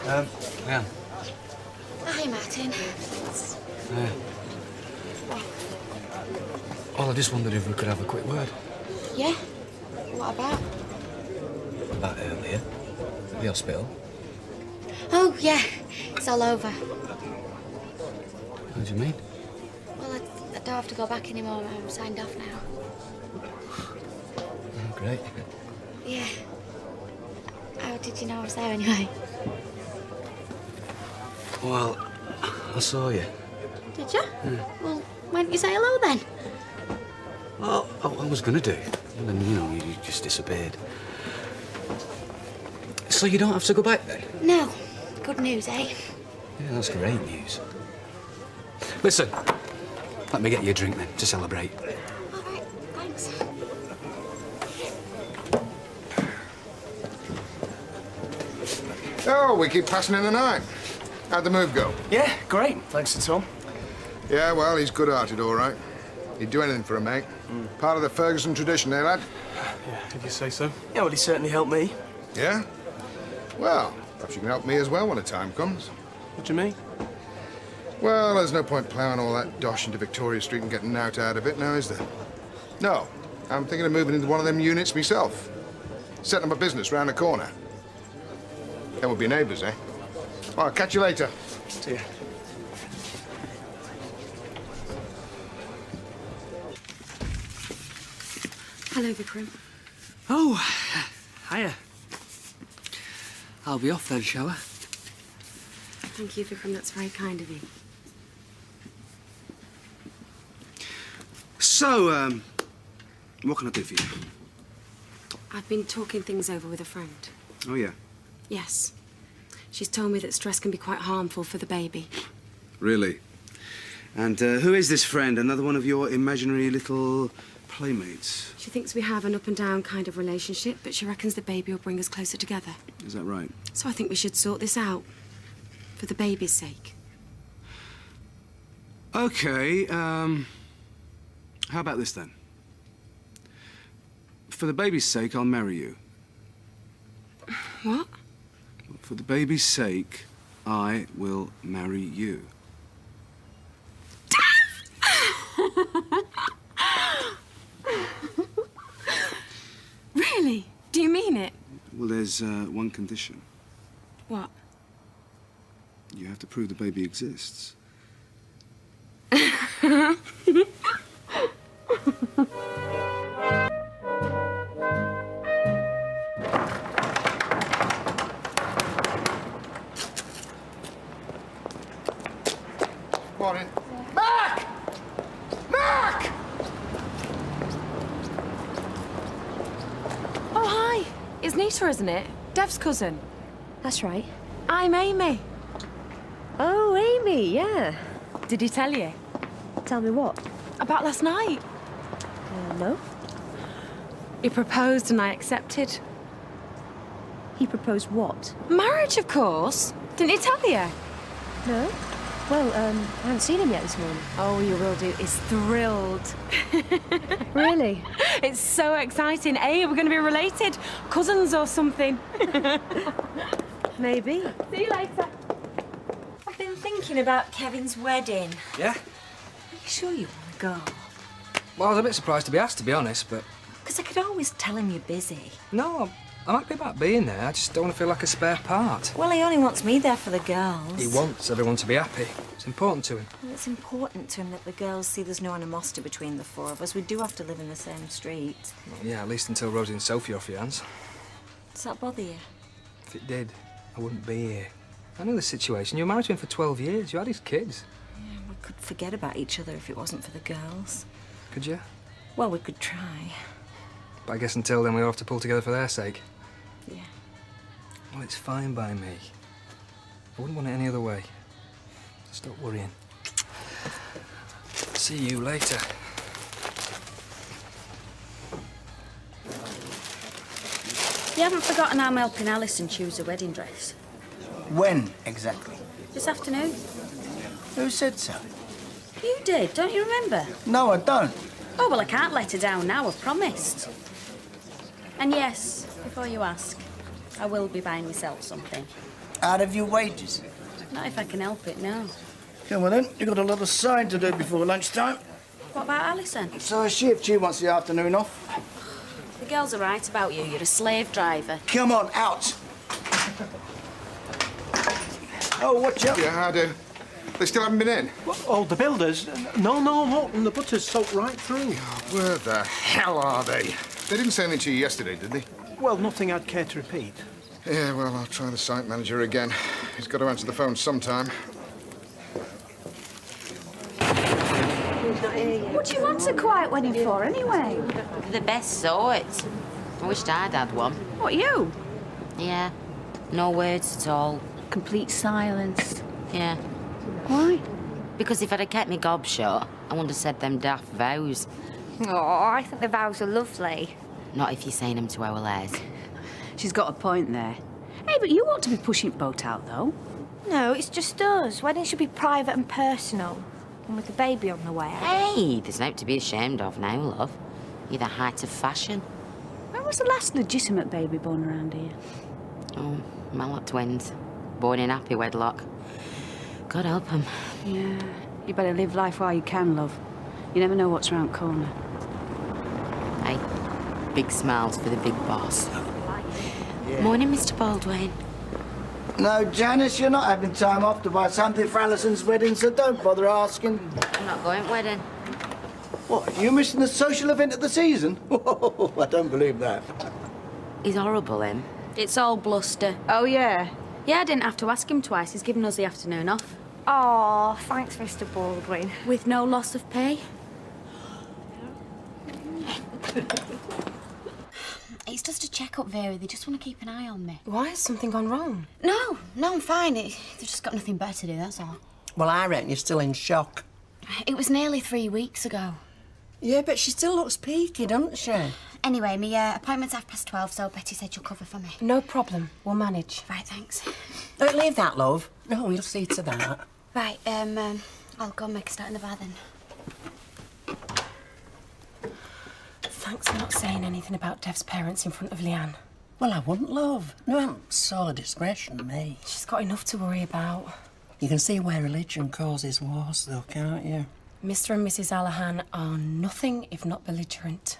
Speaker 21: Yeah.
Speaker 1: Hi, Martin.
Speaker 22: Well, I just wondered if we could have a quick word
Speaker 1: Yeah? What about?
Speaker 22: about earlier. The hospital.
Speaker 1: Oh, yeah. It's all over.
Speaker 22: What do you mean?
Speaker 1: Well, I don't have to go back anymore. I'm signed off now.
Speaker 22: Oh, great.
Speaker 1: Yeah. How did you know I was there anyway?
Speaker 22: Well, I saw you.
Speaker 1: Did you?
Speaker 22: Yeah.
Speaker 1: Well, why didn't you say hello then?
Speaker 22: Well, I was going to do. And then, you know, you just disappeared. So you don't have to go back then?
Speaker 1: No. Good news, eh?
Speaker 22: Yeah, that's great news. Listen, let me get you a drink then, to celebrate.
Speaker 1: All right, thanks.
Speaker 20: Oh, we keep passing in the night. How'd the move go?
Speaker 19: Yeah, great. Thanks to Tom.
Speaker 20: Yeah, well, he's good-hearted, all right. He'd do anything for a mate. Part of the Ferguson tradition, eh, lad?
Speaker 7: Yeah, if you say so. Yeah, well, he certainly helped me.
Speaker 20: Yeah? Well, perhaps you can help me as well when the time comes.
Speaker 7: What do you mean?
Speaker 20: Well, there's no point ploughing all that dosh into Victoria Street and getting out of it now, is there? No. I'm thinking of moving into one of them units myself. Setting up a business round the corner. Then we'll be neighbours, eh? Well, I'll catch you later.
Speaker 7: See ya.
Speaker 4: Hello, Vikram.
Speaker 2: Oh, hiya. I'll be off then, shall I?
Speaker 4: Thank you, Vikram. That's very kind of you.
Speaker 10: So, what can I do for you?
Speaker 4: I've been talking things over with a friend.
Speaker 10: Oh, yeah?
Speaker 4: Yes. She's told me that stress can be quite harmful for the baby.
Speaker 10: Really? And who is this friend? Another one of your imaginary little playmates?
Speaker 4: She thinks we have an up-and-down kind of relationship, but she reckons the baby will bring us closer together.
Speaker 10: Is that right?
Speaker 4: So I think we should sort this out. For the baby's sake.
Speaker 10: OK, how about this, then? For the baby's sake, I'll marry you.
Speaker 4: What?
Speaker 10: For the baby's sake, I will marry you.
Speaker 4: Really? Do you mean it?
Speaker 10: Well, there's one condition.
Speaker 4: What?
Speaker 10: You have to prove the baby exists.
Speaker 20: Morning. Mark! Mark!
Speaker 12: Oh, hi. It's Nita, isn't it? Dev's cousin.
Speaker 13: That's right.
Speaker 12: I'm Amy.
Speaker 13: Oh, Amy, yeah.
Speaker 12: Did he tell you?
Speaker 13: Tell me what?
Speaker 12: About last night.
Speaker 13: No.
Speaker 12: He proposed and I accepted.
Speaker 13: He proposed what?
Speaker 12: Marriage, of course. Didn't he tell you?
Speaker 13: No. Well, I haven't seen him yet this morning.
Speaker 12: Oh, you will do. He's thrilled.
Speaker 13: Really?
Speaker 12: It's so exciting. Hey, we're going to be related. Cousins or something.
Speaker 13: Maybe.
Speaker 12: See you later.
Speaker 11: I've been thinking about Kevin's wedding.
Speaker 9: Yeah?
Speaker 11: Are you sure you want to go?
Speaker 9: Well, I was a bit surprised to be asked, to be honest, but...
Speaker 11: Because I could always tell him you're busy.
Speaker 9: No, I'm happy about being there. I just don't want to feel like a spare part.
Speaker 11: Well, he only wants me there for the girls.
Speaker 9: He wants everyone to be happy. It's important to him.
Speaker 11: Well, it's important to him that the girls see there's no animosity between the four of us. We do have to live in the same street.
Speaker 9: Well, yeah, at least until Rosie and Sophie are off your hands.
Speaker 11: Does that bother you?
Speaker 9: If it did, I wouldn't be here. I know the situation. You were married to him for 12 years. You had his kids.
Speaker 11: Yeah, we could forget about each other if it wasn't for the girls.
Speaker 9: Could you?
Speaker 11: Well, we could try.
Speaker 9: But I guess until then we'll have to pull together for their sake.
Speaker 11: Yeah.
Speaker 9: Well, it's fine by me. I wouldn't want it any other way. Stop worrying. See you later.
Speaker 4: You haven't forgotten I'm helping Alison choose a wedding dress?
Speaker 8: When exactly?
Speaker 4: This afternoon.
Speaker 8: Who said so?
Speaker 4: You did, don't you remember?
Speaker 8: No, I don't.
Speaker 4: Oh, well, I can't let her down now, I've promised. And yes, before you ask, I will be buying myself something.
Speaker 8: Out of your wages?
Speaker 4: Not if I can help it, no.
Speaker 8: Come on then, you've got a lot of sewing to do before lunchtime.
Speaker 4: What about Alison?
Speaker 8: So is she if she wants the afternoon off.
Speaker 4: The girls are right about you. You're a slave driver.
Speaker 8: Come on, out! Oh, watch out.
Speaker 20: Yeah, I do. They still haven't been in?
Speaker 5: What, oh, the builders? No, look, and the butter's soaked right through.
Speaker 20: Where the hell are they? They didn't say anything to you yesterday, did they?
Speaker 5: Well, nothing I'd care to repeat.
Speaker 20: Yeah, well, I'll try the site manager again. He's got to answer the phone sometime.
Speaker 6: What do you want a quiet wedding for, anyway?
Speaker 3: The best sort. I wished I'd had one.
Speaker 6: What, you?
Speaker 3: Yeah. No words at all.
Speaker 6: Complete silence.
Speaker 3: Yeah.
Speaker 6: Why?
Speaker 3: Because if I'd have kept my gob shut, I wouldn't have said them daft vows.
Speaker 16: Oh, I think the vows are lovely.
Speaker 3: Not if you're saying them to our lads.
Speaker 6: She's got a point there. Hey, but you ought to be pushing the boat out, though.
Speaker 16: No, it's just us. Weddings should be private and personal. And with the baby on the way.
Speaker 3: Hey, there's nothing to be ashamed of now, love. You're the height of fashion.
Speaker 6: was the last legitimate baby born around here?
Speaker 3: Oh, Mallet twins. Born in happy wedlock. God help 'em.
Speaker 6: Yeah. You better live life while you can, love. You never know what's round corner.
Speaker 3: Hey, big smiles for the big boss. Morning, Mr. Baldwin.
Speaker 8: No, Janice, you're not having time off to buy something for Alison's wedding, so don't bother asking.
Speaker 3: I'm not going wedding.
Speaker 8: What, you missing the social event of the season? I don't believe that.
Speaker 3: He's horrible, him.
Speaker 4: It's all bluster.
Speaker 6: Oh, yeah?
Speaker 4: Yeah, I didn't have to ask him twice. He's given us the afternoon off.
Speaker 16: Oh, thanks, Mr. Baldwin.
Speaker 4: With no loss of pay.
Speaker 1: It's just a check-up, Vera. They just want to keep an eye on me.
Speaker 12: Why? Has something gone wrong?
Speaker 1: No, I'm fine. They've just got nothing better to do, that's all.
Speaker 14: Well, I reckon you're still in shock.
Speaker 1: It was nearly 3 weeks ago.
Speaker 14: Yeah, but she still looks peaky, doesn't she?
Speaker 1: Anyway, my appointment's 12:30, so Betty said she'll cover for me.
Speaker 12: No problem. We'll manage.
Speaker 1: Right, thanks.
Speaker 14: Don't leave that, love. No, we'll see to that.
Speaker 1: Right, I'll go and make a start in the bar then.
Speaker 12: Thanks for not saying anything about Dev's parents in front of Leanne.
Speaker 14: Well, I wouldn't, love. No, sole discretion, me.
Speaker 12: She's got enough to worry about.
Speaker 14: You can see where religion causes wars, though, can't you?
Speaker 12: Mr. and Mrs. Allahan are nothing if not belligerent.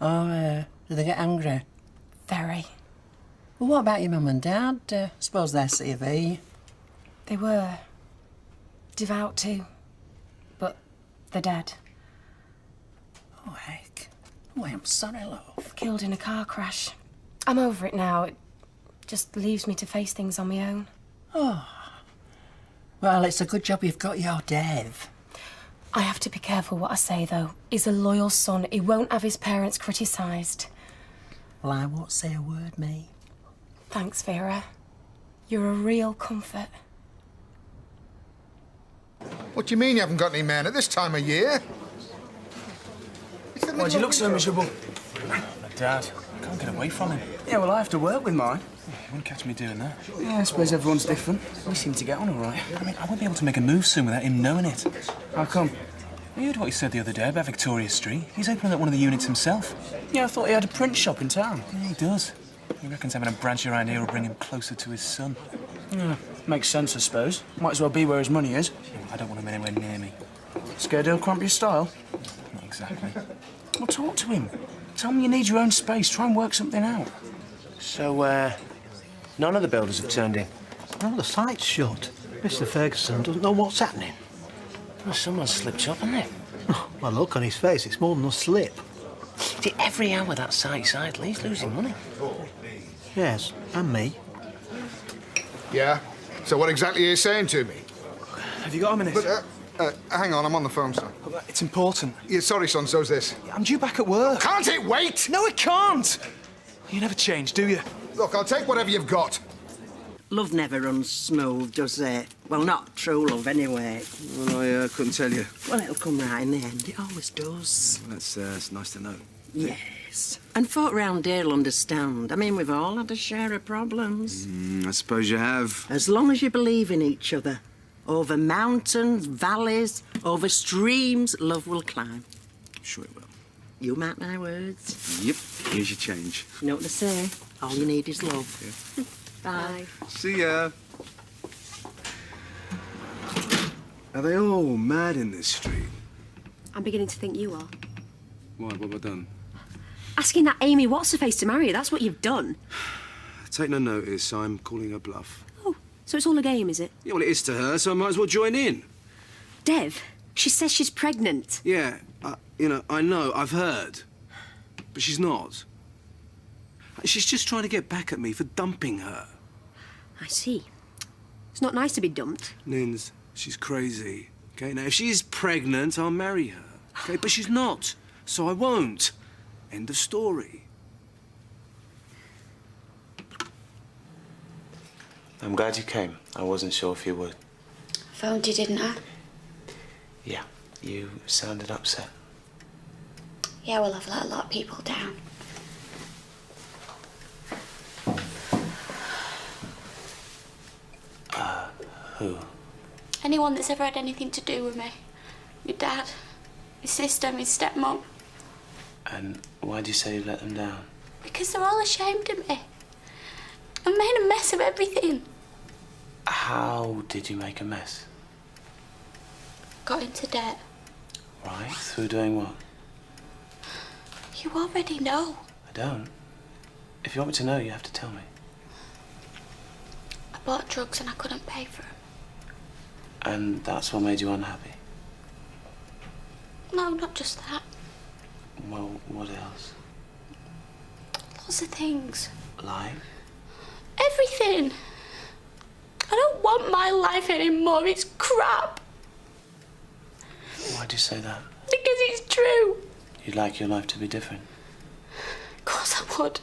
Speaker 14: Oh, do they get angry?
Speaker 12: Very.
Speaker 14: Well, what about your mum and dad? Suppose they're CV.
Speaker 12: They were. Devout too. But they're dead.
Speaker 14: Oh, heck. Oh, I'm sorry, love.
Speaker 12: Killed in a car crash. I'm over it now. It just leaves me to face things on my own.
Speaker 14: Oh. Well, it's a good job you've got your Dev.
Speaker 12: I have to be careful what I say, though. He's a loyal son. He won't have his parents criticised.
Speaker 14: Well, I won't say a word, me.
Speaker 12: Thanks, Vera. You're a real comfort.
Speaker 20: What do you mean you haven't got any men at this time of year?
Speaker 7: Why do you look so miserable?
Speaker 9: My dad. I can't get away from him.
Speaker 7: Yeah, well, I have to work with mine.
Speaker 9: You wouldn't catch me doing that.
Speaker 7: Yeah, I suppose everyone's different. We seem to get on all right.
Speaker 9: I mean, I won't be able to make a move soon without him knowing it.
Speaker 7: How come?
Speaker 9: You heard what he said the other day about Victoria Street. He's opening up one of the units himself.
Speaker 7: Yeah, I thought he had a print shop in town.
Speaker 9: Yeah, he does. He reckons having a branch around here will bring him closer to his son.
Speaker 7: Yeah, makes sense, I suppose. Might as well be where his money is.
Speaker 9: I don't want him anywhere near me.
Speaker 7: Scared he'll cramp your style?
Speaker 9: Not exactly.
Speaker 7: Well, talk to him. Tell him you need your own space. Try and work something out.
Speaker 18: So, none of the builders have turned in?
Speaker 5: Well, the site's shut. Mr. Ferguson doesn't know what's happening.
Speaker 18: Well, someone's slipped up, hasn't they?
Speaker 5: Well, look on his face, it's more than a slip.
Speaker 18: See, every hour that site's idle, he's losing money.
Speaker 5: Yes, and me.
Speaker 20: Yeah? So what exactly are you saying to me?
Speaker 9: Have you got a minute?
Speaker 20: But, hang on, I'm on the phone, son.
Speaker 9: It's important.
Speaker 20: Yeah, sorry, son, so's this.
Speaker 9: I'm due back at work.
Speaker 20: Can't it wait?
Speaker 9: No, it can't! You never change, do you?
Speaker 20: Look, I'll take whatever you've got.
Speaker 14: Love never runs smooth, does it? Well, not true love, anyway.
Speaker 10: Well, I couldn't tell you.
Speaker 14: Well, it'll come right in the end. It always does.
Speaker 10: That's nice to know.
Speaker 14: Yes. And folk round here'll understand. I mean, we've all had a share of problems.
Speaker 10: I suppose you have.
Speaker 14: As long as you believe in each other. Over mountains, valleys, over streams, love will climb.
Speaker 10: Sure it will.
Speaker 14: You mark my words.
Speaker 10: Yep. Here's your change.
Speaker 14: You know what they say? All you need is love.
Speaker 10: Yeah.
Speaker 14: Bye.
Speaker 10: See ya. Are they all mad in this street?
Speaker 13: I'm beginning to think you are.
Speaker 10: Why? What have I done?
Speaker 13: Asking that Amy what's-her-face to marry you, that's what you've done.
Speaker 10: Take no notice. I'm calling her bluff.
Speaker 13: Oh, so it's all a game, is it?
Speaker 10: Yeah, well, it is to her, so I might as well join in.
Speaker 13: Dev, she says she's pregnant.
Speaker 10: Yeah, I know, I've heard. But she's not. She's just trying to get back at me for dumping her.
Speaker 13: I see. It's not nice to be dumped.
Speaker 10: Nins, she's crazy. Okay, now, if she's pregnant, I'll marry her. Okay, but she's not, so I won't. End of story.
Speaker 18: I'm glad you came. I wasn't sure if you would.
Speaker 1: Phoned you, didn't I?
Speaker 18: Yeah, you sounded upset.
Speaker 1: Yeah, well, I've let a lot of people down.
Speaker 18: Who?
Speaker 1: Anyone that's ever had anything to do with me. My dad, my sister, my stepmom.
Speaker 18: And why do you say you let them down?
Speaker 1: Because they're all ashamed of me. I've made a mess of everything.
Speaker 18: How did you make a mess?
Speaker 1: Got into debt.
Speaker 18: Right, through doing what?
Speaker 1: You already know.
Speaker 18: I don't. If you want me to know, you have to tell me.
Speaker 1: I bought drugs and I couldn't pay for them.
Speaker 18: And that's what made you unhappy?
Speaker 1: No, not just that.
Speaker 18: Well, what else?
Speaker 1: Lots of things.
Speaker 18: Like?
Speaker 1: Everything. I don't want my life anymore. It's crap.
Speaker 18: Why'd you say that?
Speaker 1: Because it's true.
Speaker 18: You'd like your life to be different?
Speaker 1: Of course I would.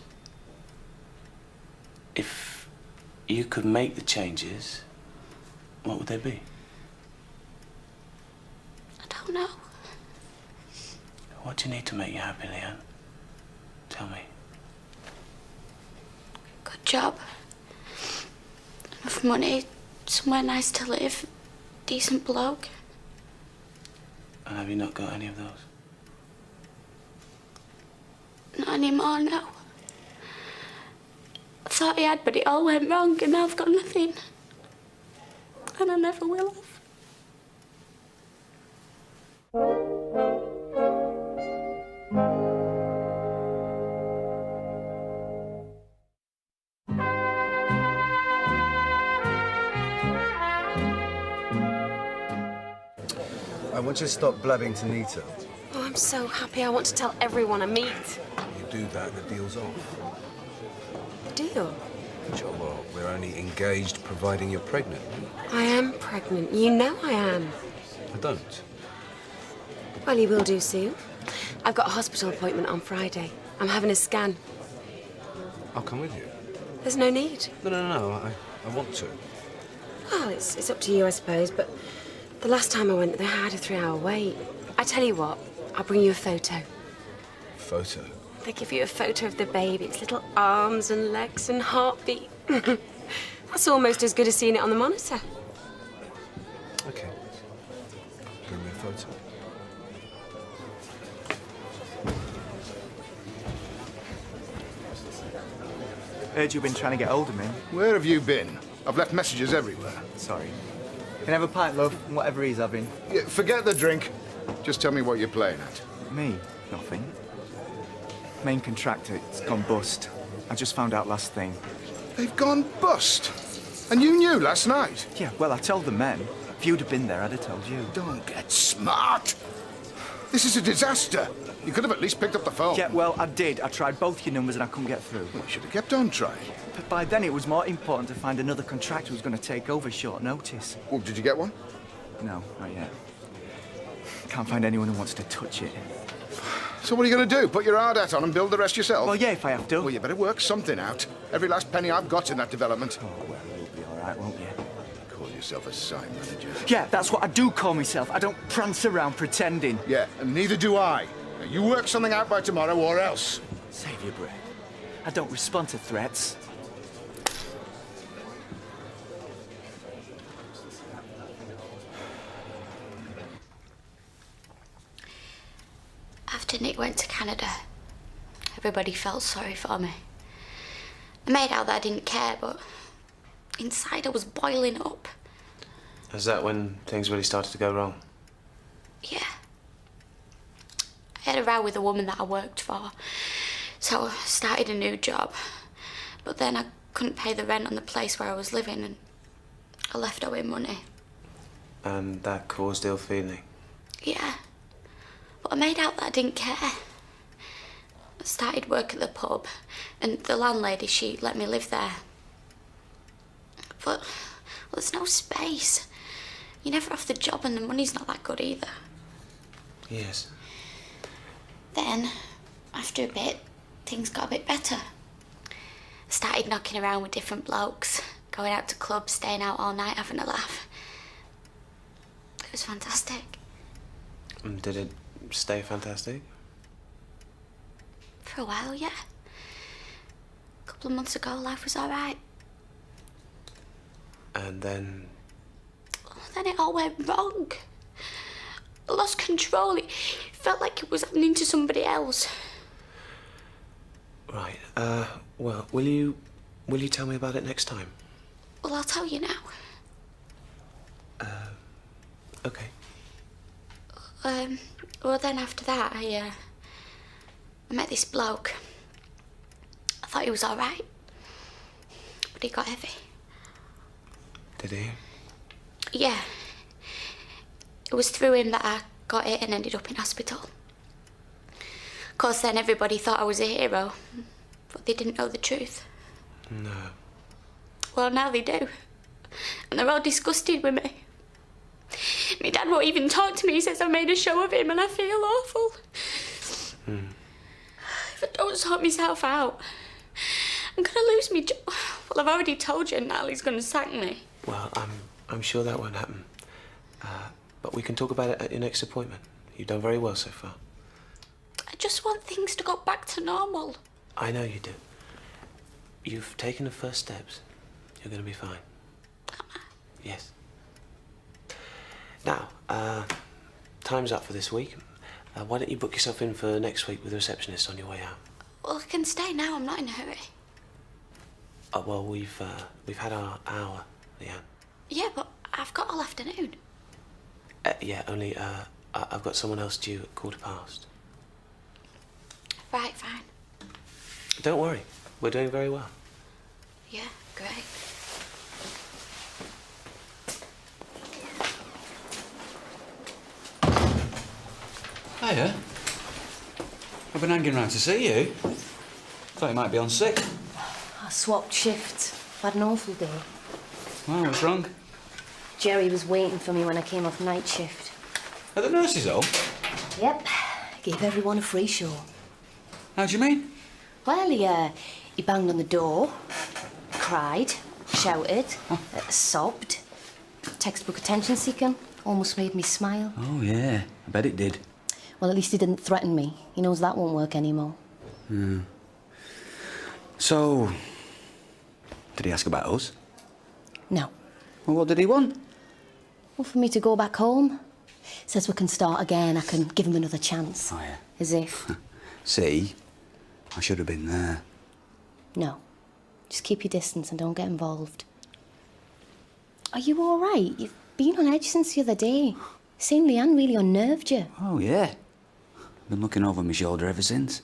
Speaker 18: If you could make the changes, what would they be?
Speaker 1: I don't know.
Speaker 18: What do you need to make you happy, Leanne? Tell me.
Speaker 1: Good job. Enough money, somewhere nice to live, decent bloke.
Speaker 18: And have you not got any of those?
Speaker 1: Not anymore, no. I thought I had, but it all went wrong, and now I've got nothing. And I never will have.
Speaker 10: I want you to stop blabbing to Nita.
Speaker 12: Oh, I'm so happy. I want to tell everyone I meet.
Speaker 10: You do that, the deal's off.
Speaker 12: Deal?
Speaker 10: Sure, well, we're only engaged providing you're pregnant.
Speaker 12: I am pregnant. You know I am.
Speaker 10: I don't.
Speaker 12: Well, you will do soon. I've got a hospital appointment on Friday. I'm having a scan.
Speaker 10: I'll come with you.
Speaker 12: There's no need.
Speaker 10: No. I want to.
Speaker 12: Well, it's up to you, I suppose, but the last time I went, they had a 3-hour wait. I tell you what, I'll bring you a photo.
Speaker 10: Photo?
Speaker 12: They give you a photo of the baby, its little arms and legs and heartbeat. That's almost as good as seeing it on the monitor.
Speaker 10: Okay. Bring me a photo.
Speaker 5: Heard you've been trying to get hold of me.
Speaker 20: Where have you been? I've left messages everywhere.
Speaker 5: Sorry. Can I have a pint, love? Whatever he's having.
Speaker 20: Yeah, forget the drink. Just tell me what you're playing at.
Speaker 5: Me? Nothing. Main contractor, it's gone bust. I just found out last thing.
Speaker 20: They've gone bust? And you knew last night?
Speaker 5: Yeah, well, I told the men. If you'd have been there, I'd have told you.
Speaker 20: Don't get smart. This is a disaster. You could have at least picked up the phone.
Speaker 5: Yeah, well, I did. I tried both your numbers and I couldn't get through.
Speaker 20: Well, you should have kept on trying.
Speaker 5: But by then, it was more important to find another contractor who was going to take over short notice.
Speaker 20: Well, did you get one?
Speaker 5: No, not yet. Can't find anyone who wants to touch it.
Speaker 20: So what are you going to do? Put your hard hat on and build the rest yourself?
Speaker 5: Well, yeah, if I have to.
Speaker 20: Well, you better work something out. Every last penny I've got's in that development.
Speaker 5: Oh, well, you'll be all right, won't you?
Speaker 20: Call yourself a site manager.
Speaker 5: Yeah, that's what I do call myself. I don't prance around pretending.
Speaker 20: Yeah, and neither do I. Now, you work something out by tomorrow or else.
Speaker 5: Save your breath. I don't respond to threats.
Speaker 1: After Nick went to Canada, everybody felt sorry for me. I made out that I didn't care, but inside I was boiling up.
Speaker 18: Is that when things really started to go wrong?
Speaker 1: Yeah. I had a row with a woman that I worked for, so I started a new job. But then I couldn't pay the rent on the place where I was living, and I left owing money.
Speaker 18: And that caused ill feeling?
Speaker 1: Yeah. But I made out that I didn't care. I started work at the pub, and the landlady, she let me live there. But, well, there's no space. You're never off the job, and the money's not that good either.
Speaker 18: Yes.
Speaker 1: Then, after a bit, things got a bit better. I started knocking around with different blokes, going out to clubs, staying out all night, having a laugh. It was fantastic.
Speaker 18: And did it stay fantastic?
Speaker 1: For a while, yeah. A couple of months ago, life was all right.
Speaker 18: And then?
Speaker 1: Then it all went wrong. I lost control. It felt like it was happening to somebody else.
Speaker 18: Right. Well, will you tell me about it next time?
Speaker 1: Well, I'll tell you now.
Speaker 18: Okay.
Speaker 1: Well, then after that, I met this bloke. I thought he was all right, but he got heavy.
Speaker 18: Did he?
Speaker 1: Yeah. It was through him that I got it and ended up in hospital. Of course, then everybody thought I was a hero, but they didn't know the truth.
Speaker 18: No.
Speaker 1: Well, now they do. And they're all disgusted with me. My dad won't even talk to me. He says I made a show of him and I feel awful. If I don't sort myself out, I'm going to lose my job. Well, I've already told you Natalie's going to sack me.
Speaker 18: Well, I'm sure that won't happen. But we can talk about it at your next appointment. You've done very well so far.
Speaker 1: I just want things to go back to normal.
Speaker 18: I know you do. You've taken the first steps. You're going to be fine. Yes. Now, time's up for this week. Why don't you book yourself in for next week with the receptionist on your way out?
Speaker 1: Well, I can stay now. I'm not in a hurry.
Speaker 18: Oh, well, we've had our hour, Leanne.
Speaker 1: Yeah, but I've got all afternoon.
Speaker 18: Yeah, only I've got someone else due at past.
Speaker 1: Right, fine.
Speaker 18: Don't worry, we're doing very well.
Speaker 1: Yeah, great.
Speaker 22: Hiya. I've been hanging around to see you. Thought you might be on sick.
Speaker 13: I swapped shifts. I've had an awful day.
Speaker 22: Well, what's wrong?
Speaker 13: Jerry was waiting for me when I came off night shift.
Speaker 22: At the nurse's home?
Speaker 13: Yep. Gave everyone a free show.
Speaker 22: How do you mean?
Speaker 13: Well, he banged on the door, cried, shouted, sobbed. Textbook attention seeking. Almost made me smile.
Speaker 22: Oh, yeah. I bet it did.
Speaker 13: Well, at least he didn't threaten me. He knows that won't work anymore.
Speaker 22: Yeah. So, did he ask about us?
Speaker 13: No.
Speaker 22: Well, what did he want?
Speaker 13: Well, for me to go back home. Says we can start again. I can give him another chance.
Speaker 22: Oh, yeah.
Speaker 13: As if.
Speaker 22: See? I should have been there.
Speaker 13: No. Just keep your distance and don't get involved. Are you all right? You've been on edge since the other day. Seeing Leanne really unnerved you.
Speaker 22: Oh, yeah. Been looking over my shoulder ever since.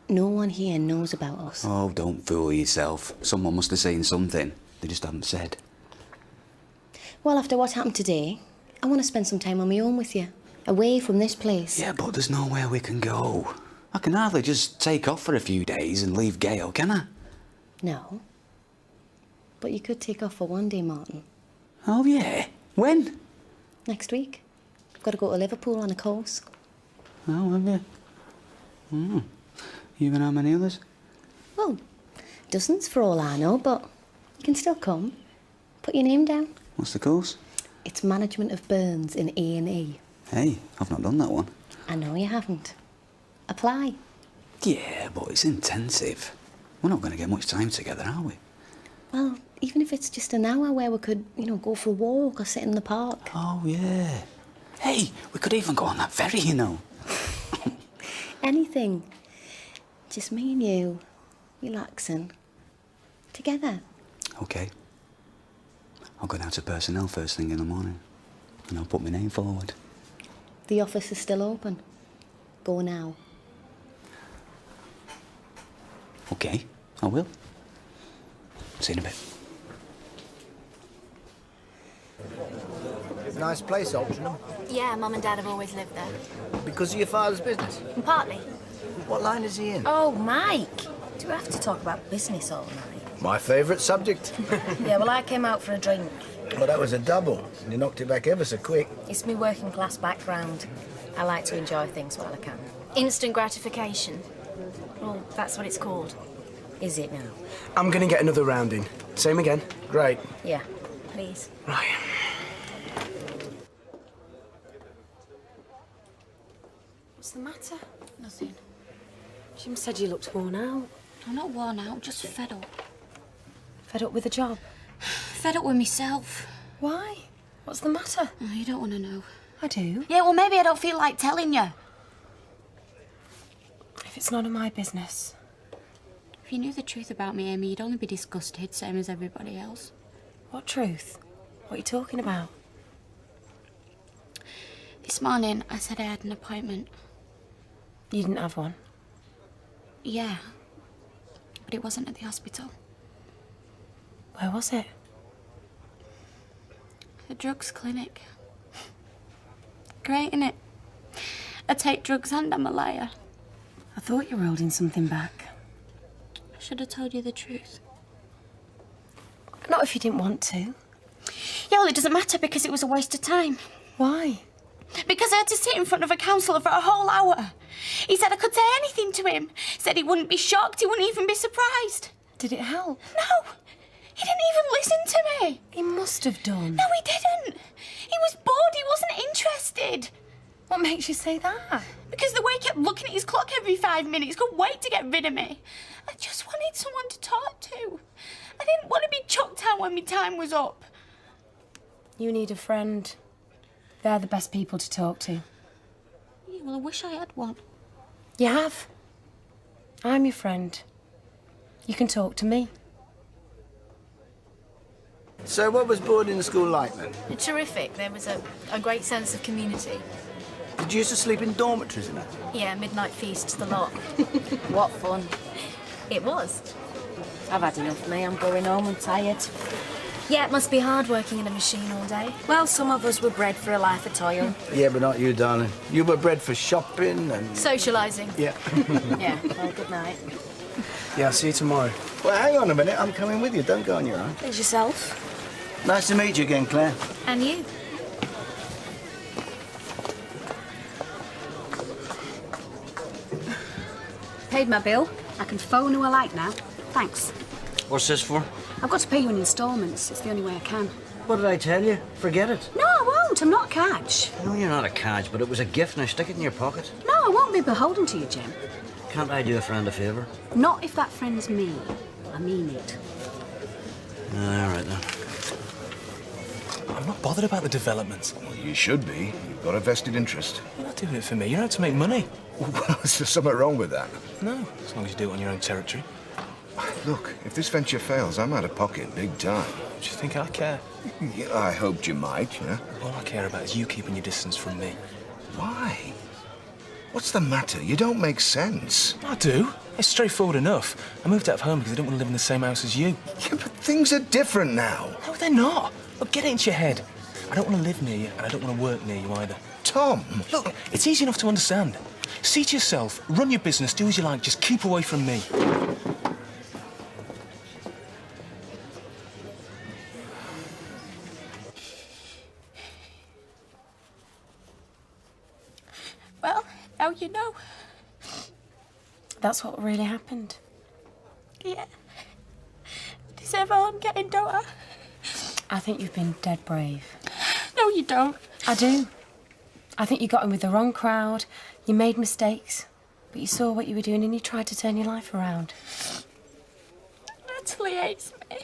Speaker 13: No one here knows about us.
Speaker 22: Oh, don't fool yourself. Someone must have seen something. They just haven't said.
Speaker 13: Well, after what happened today, I want to spend some time on my own with you. Away from this place.
Speaker 22: Yeah, but there's nowhere we can go. I can hardly just take off for a few days and leave Gail, can I?
Speaker 13: No. But you could take off for one day, Martin.
Speaker 22: Oh, yeah? When?
Speaker 13: Next week. Got to go to Liverpool on a course.
Speaker 22: Oh, have you? You and how many others?
Speaker 13: Well, dozens for all I know, but you can still come. Put your name down.
Speaker 22: What's the course?
Speaker 13: It's Management of Burns in A&E.
Speaker 22: Hey, I've not done that one.
Speaker 13: I know you haven't. Apply.
Speaker 22: Yeah, but it's intensive. We're not going to get much time together, are we?
Speaker 13: Well, even if it's just an hour where we could, go for a walk or sit in the park.
Speaker 22: Oh, yeah. Hey, we could even go on that ferry, you know.
Speaker 13: Anything. Just me and you, relaxing. Together.
Speaker 22: OK. I'll go down to personnel first thing in the morning. And I'll put my name forward.
Speaker 13: The office is still open. Go now.
Speaker 22: OK, I will. See you in a bit.
Speaker 8: Nice place, Altrincham.
Speaker 16: Yeah, Mum and Dad have always lived there.
Speaker 8: Because of your father's business.
Speaker 16: Partly.
Speaker 8: What line is he in?
Speaker 16: Oh, Mike. Do we have to talk about business all night?
Speaker 8: My favourite subject.
Speaker 16: Yeah, well, I came out for a drink.
Speaker 8: Well, that was a double. You knocked it back ever so quick.
Speaker 16: It's my working class background. I like to enjoy things while I can. Instant gratification. Well, that's what it's called.
Speaker 13: Is it now?
Speaker 7: I'm going to get another round in. Same again. Great.
Speaker 16: Yeah, please.
Speaker 7: Right.
Speaker 16: What's the matter?
Speaker 1: Nothing.
Speaker 13: Jim said you looked worn out.
Speaker 1: I'm not worn out, just fed up.
Speaker 13: Fed up with the job?
Speaker 1: Fed up with myself.
Speaker 16: Why? What's the matter?
Speaker 1: Oh, you don't want to know.
Speaker 13: I do.
Speaker 1: Yeah, well, maybe I don't feel like telling you.
Speaker 16: If
Speaker 4: It's none of my business.
Speaker 1: If you knew the truth about me, Amy, you'd only be disgusted, same as everybody else.
Speaker 4: What truth? What are you talking about?
Speaker 1: This morning, I said I had an appointment.
Speaker 4: You didn't have one?
Speaker 1: Yeah. But it wasn't at the hospital.
Speaker 4: Where was it?
Speaker 1: A drugs clinic. Great, innit? I take drugs and I'm a liar.
Speaker 4: I thought you were holding something back.
Speaker 1: I should have told you the truth.
Speaker 4: Not if you didn't want to.
Speaker 1: Yeah, well, it doesn't matter because it was a waste of time.
Speaker 4: Why?
Speaker 1: Because I had to sit in front of a counsellor for a whole hour. He said I could say anything to him. Said he wouldn't be shocked, he wouldn't even be surprised.
Speaker 4: Did it help?
Speaker 1: No. He didn't even listen to me.
Speaker 4: He must have done.
Speaker 1: No, he didn't. He was bored, he wasn't interested.
Speaker 4: What makes you say that?
Speaker 1: Because the way he kept looking at his clock every 5 minutes, couldn't wait to get rid of me. I just wanted someone to talk to. I didn't want to be chucked out when my time was up.
Speaker 4: You need a friend. They're the best people to talk to.
Speaker 1: Yeah, well, I wish I had one.
Speaker 4: You have. I'm your friend. You can talk to me.
Speaker 8: So what was boarding school like then?
Speaker 13: Terrific. There was a great sense of community.
Speaker 8: Did you used to sleep in dormitories and that?
Speaker 13: Yeah, midnight feasts, the lot. What fun. It was.
Speaker 4: I've had enough, me. I'm going home. I'm tired.
Speaker 13: Yeah, it must be hard working in a machine all day.
Speaker 4: Well, some of us were bred for a life of toil.
Speaker 8: Yeah, but not you, darling. You were bred for shopping and...
Speaker 13: Socialising.
Speaker 8: Yeah.
Speaker 4: Yeah, well, good night.
Speaker 7: Yeah, I'll see you tomorrow.
Speaker 8: Well, hang on a minute. I'm coming with you. Don't go on your own.
Speaker 4: There's yourself.
Speaker 8: Nice to meet you again, Claire.
Speaker 13: And you.
Speaker 6: Paid my bill. I can phone who I like now. Thanks.
Speaker 21: What's this for?
Speaker 6: I've got to pay you in instalments. It's the only way I can.
Speaker 21: What did I tell you? Forget it.
Speaker 6: No, I won't. I'm not catch.
Speaker 21: I know you're not a cadge, but it was a gift. Now stick it in your pocket.
Speaker 6: No, I won't be beholden to you, Jim.
Speaker 21: Can't I do a friend a favour?
Speaker 6: Not if that friend's me. I mean it.
Speaker 21: All right, then.
Speaker 9: I'm not bothered about the development.
Speaker 20: Well, you should be. You've got a vested interest.
Speaker 9: You're not doing it for me. You're out to make money.
Speaker 20: Well, is there something wrong with that?
Speaker 9: No, as long as you do it on your own territory.
Speaker 20: Look, if this venture fails, I'm out of pocket big time.
Speaker 9: Do you think I care?
Speaker 20: Yeah, I hoped you might, yeah?
Speaker 9: All I care about is you keeping your distance from me.
Speaker 20: Why? What's the matter? You don't make sense.
Speaker 9: I do. It's straightforward enough. I moved out of home because I didn't want to live in the same house as you.
Speaker 20: Yeah, but things are different now.
Speaker 9: No, they're not. Look, get it into your head. I don't want to live near you, and I don't want to work near you either.
Speaker 20: Tom!
Speaker 9: Look, it's easy enough to understand. See to yourself, run your business, do as you like, just keep away from me.
Speaker 1: Well, now you know.
Speaker 4: That's what really happened.
Speaker 1: Yeah. I deserve all I'm getting, don't I?
Speaker 4: I think you've been dead brave.
Speaker 1: No, you don't.
Speaker 4: I do. I think you got in with the wrong crowd, you made mistakes, but you saw what you were doing and you tried to turn your life around.
Speaker 1: Natalie hates me.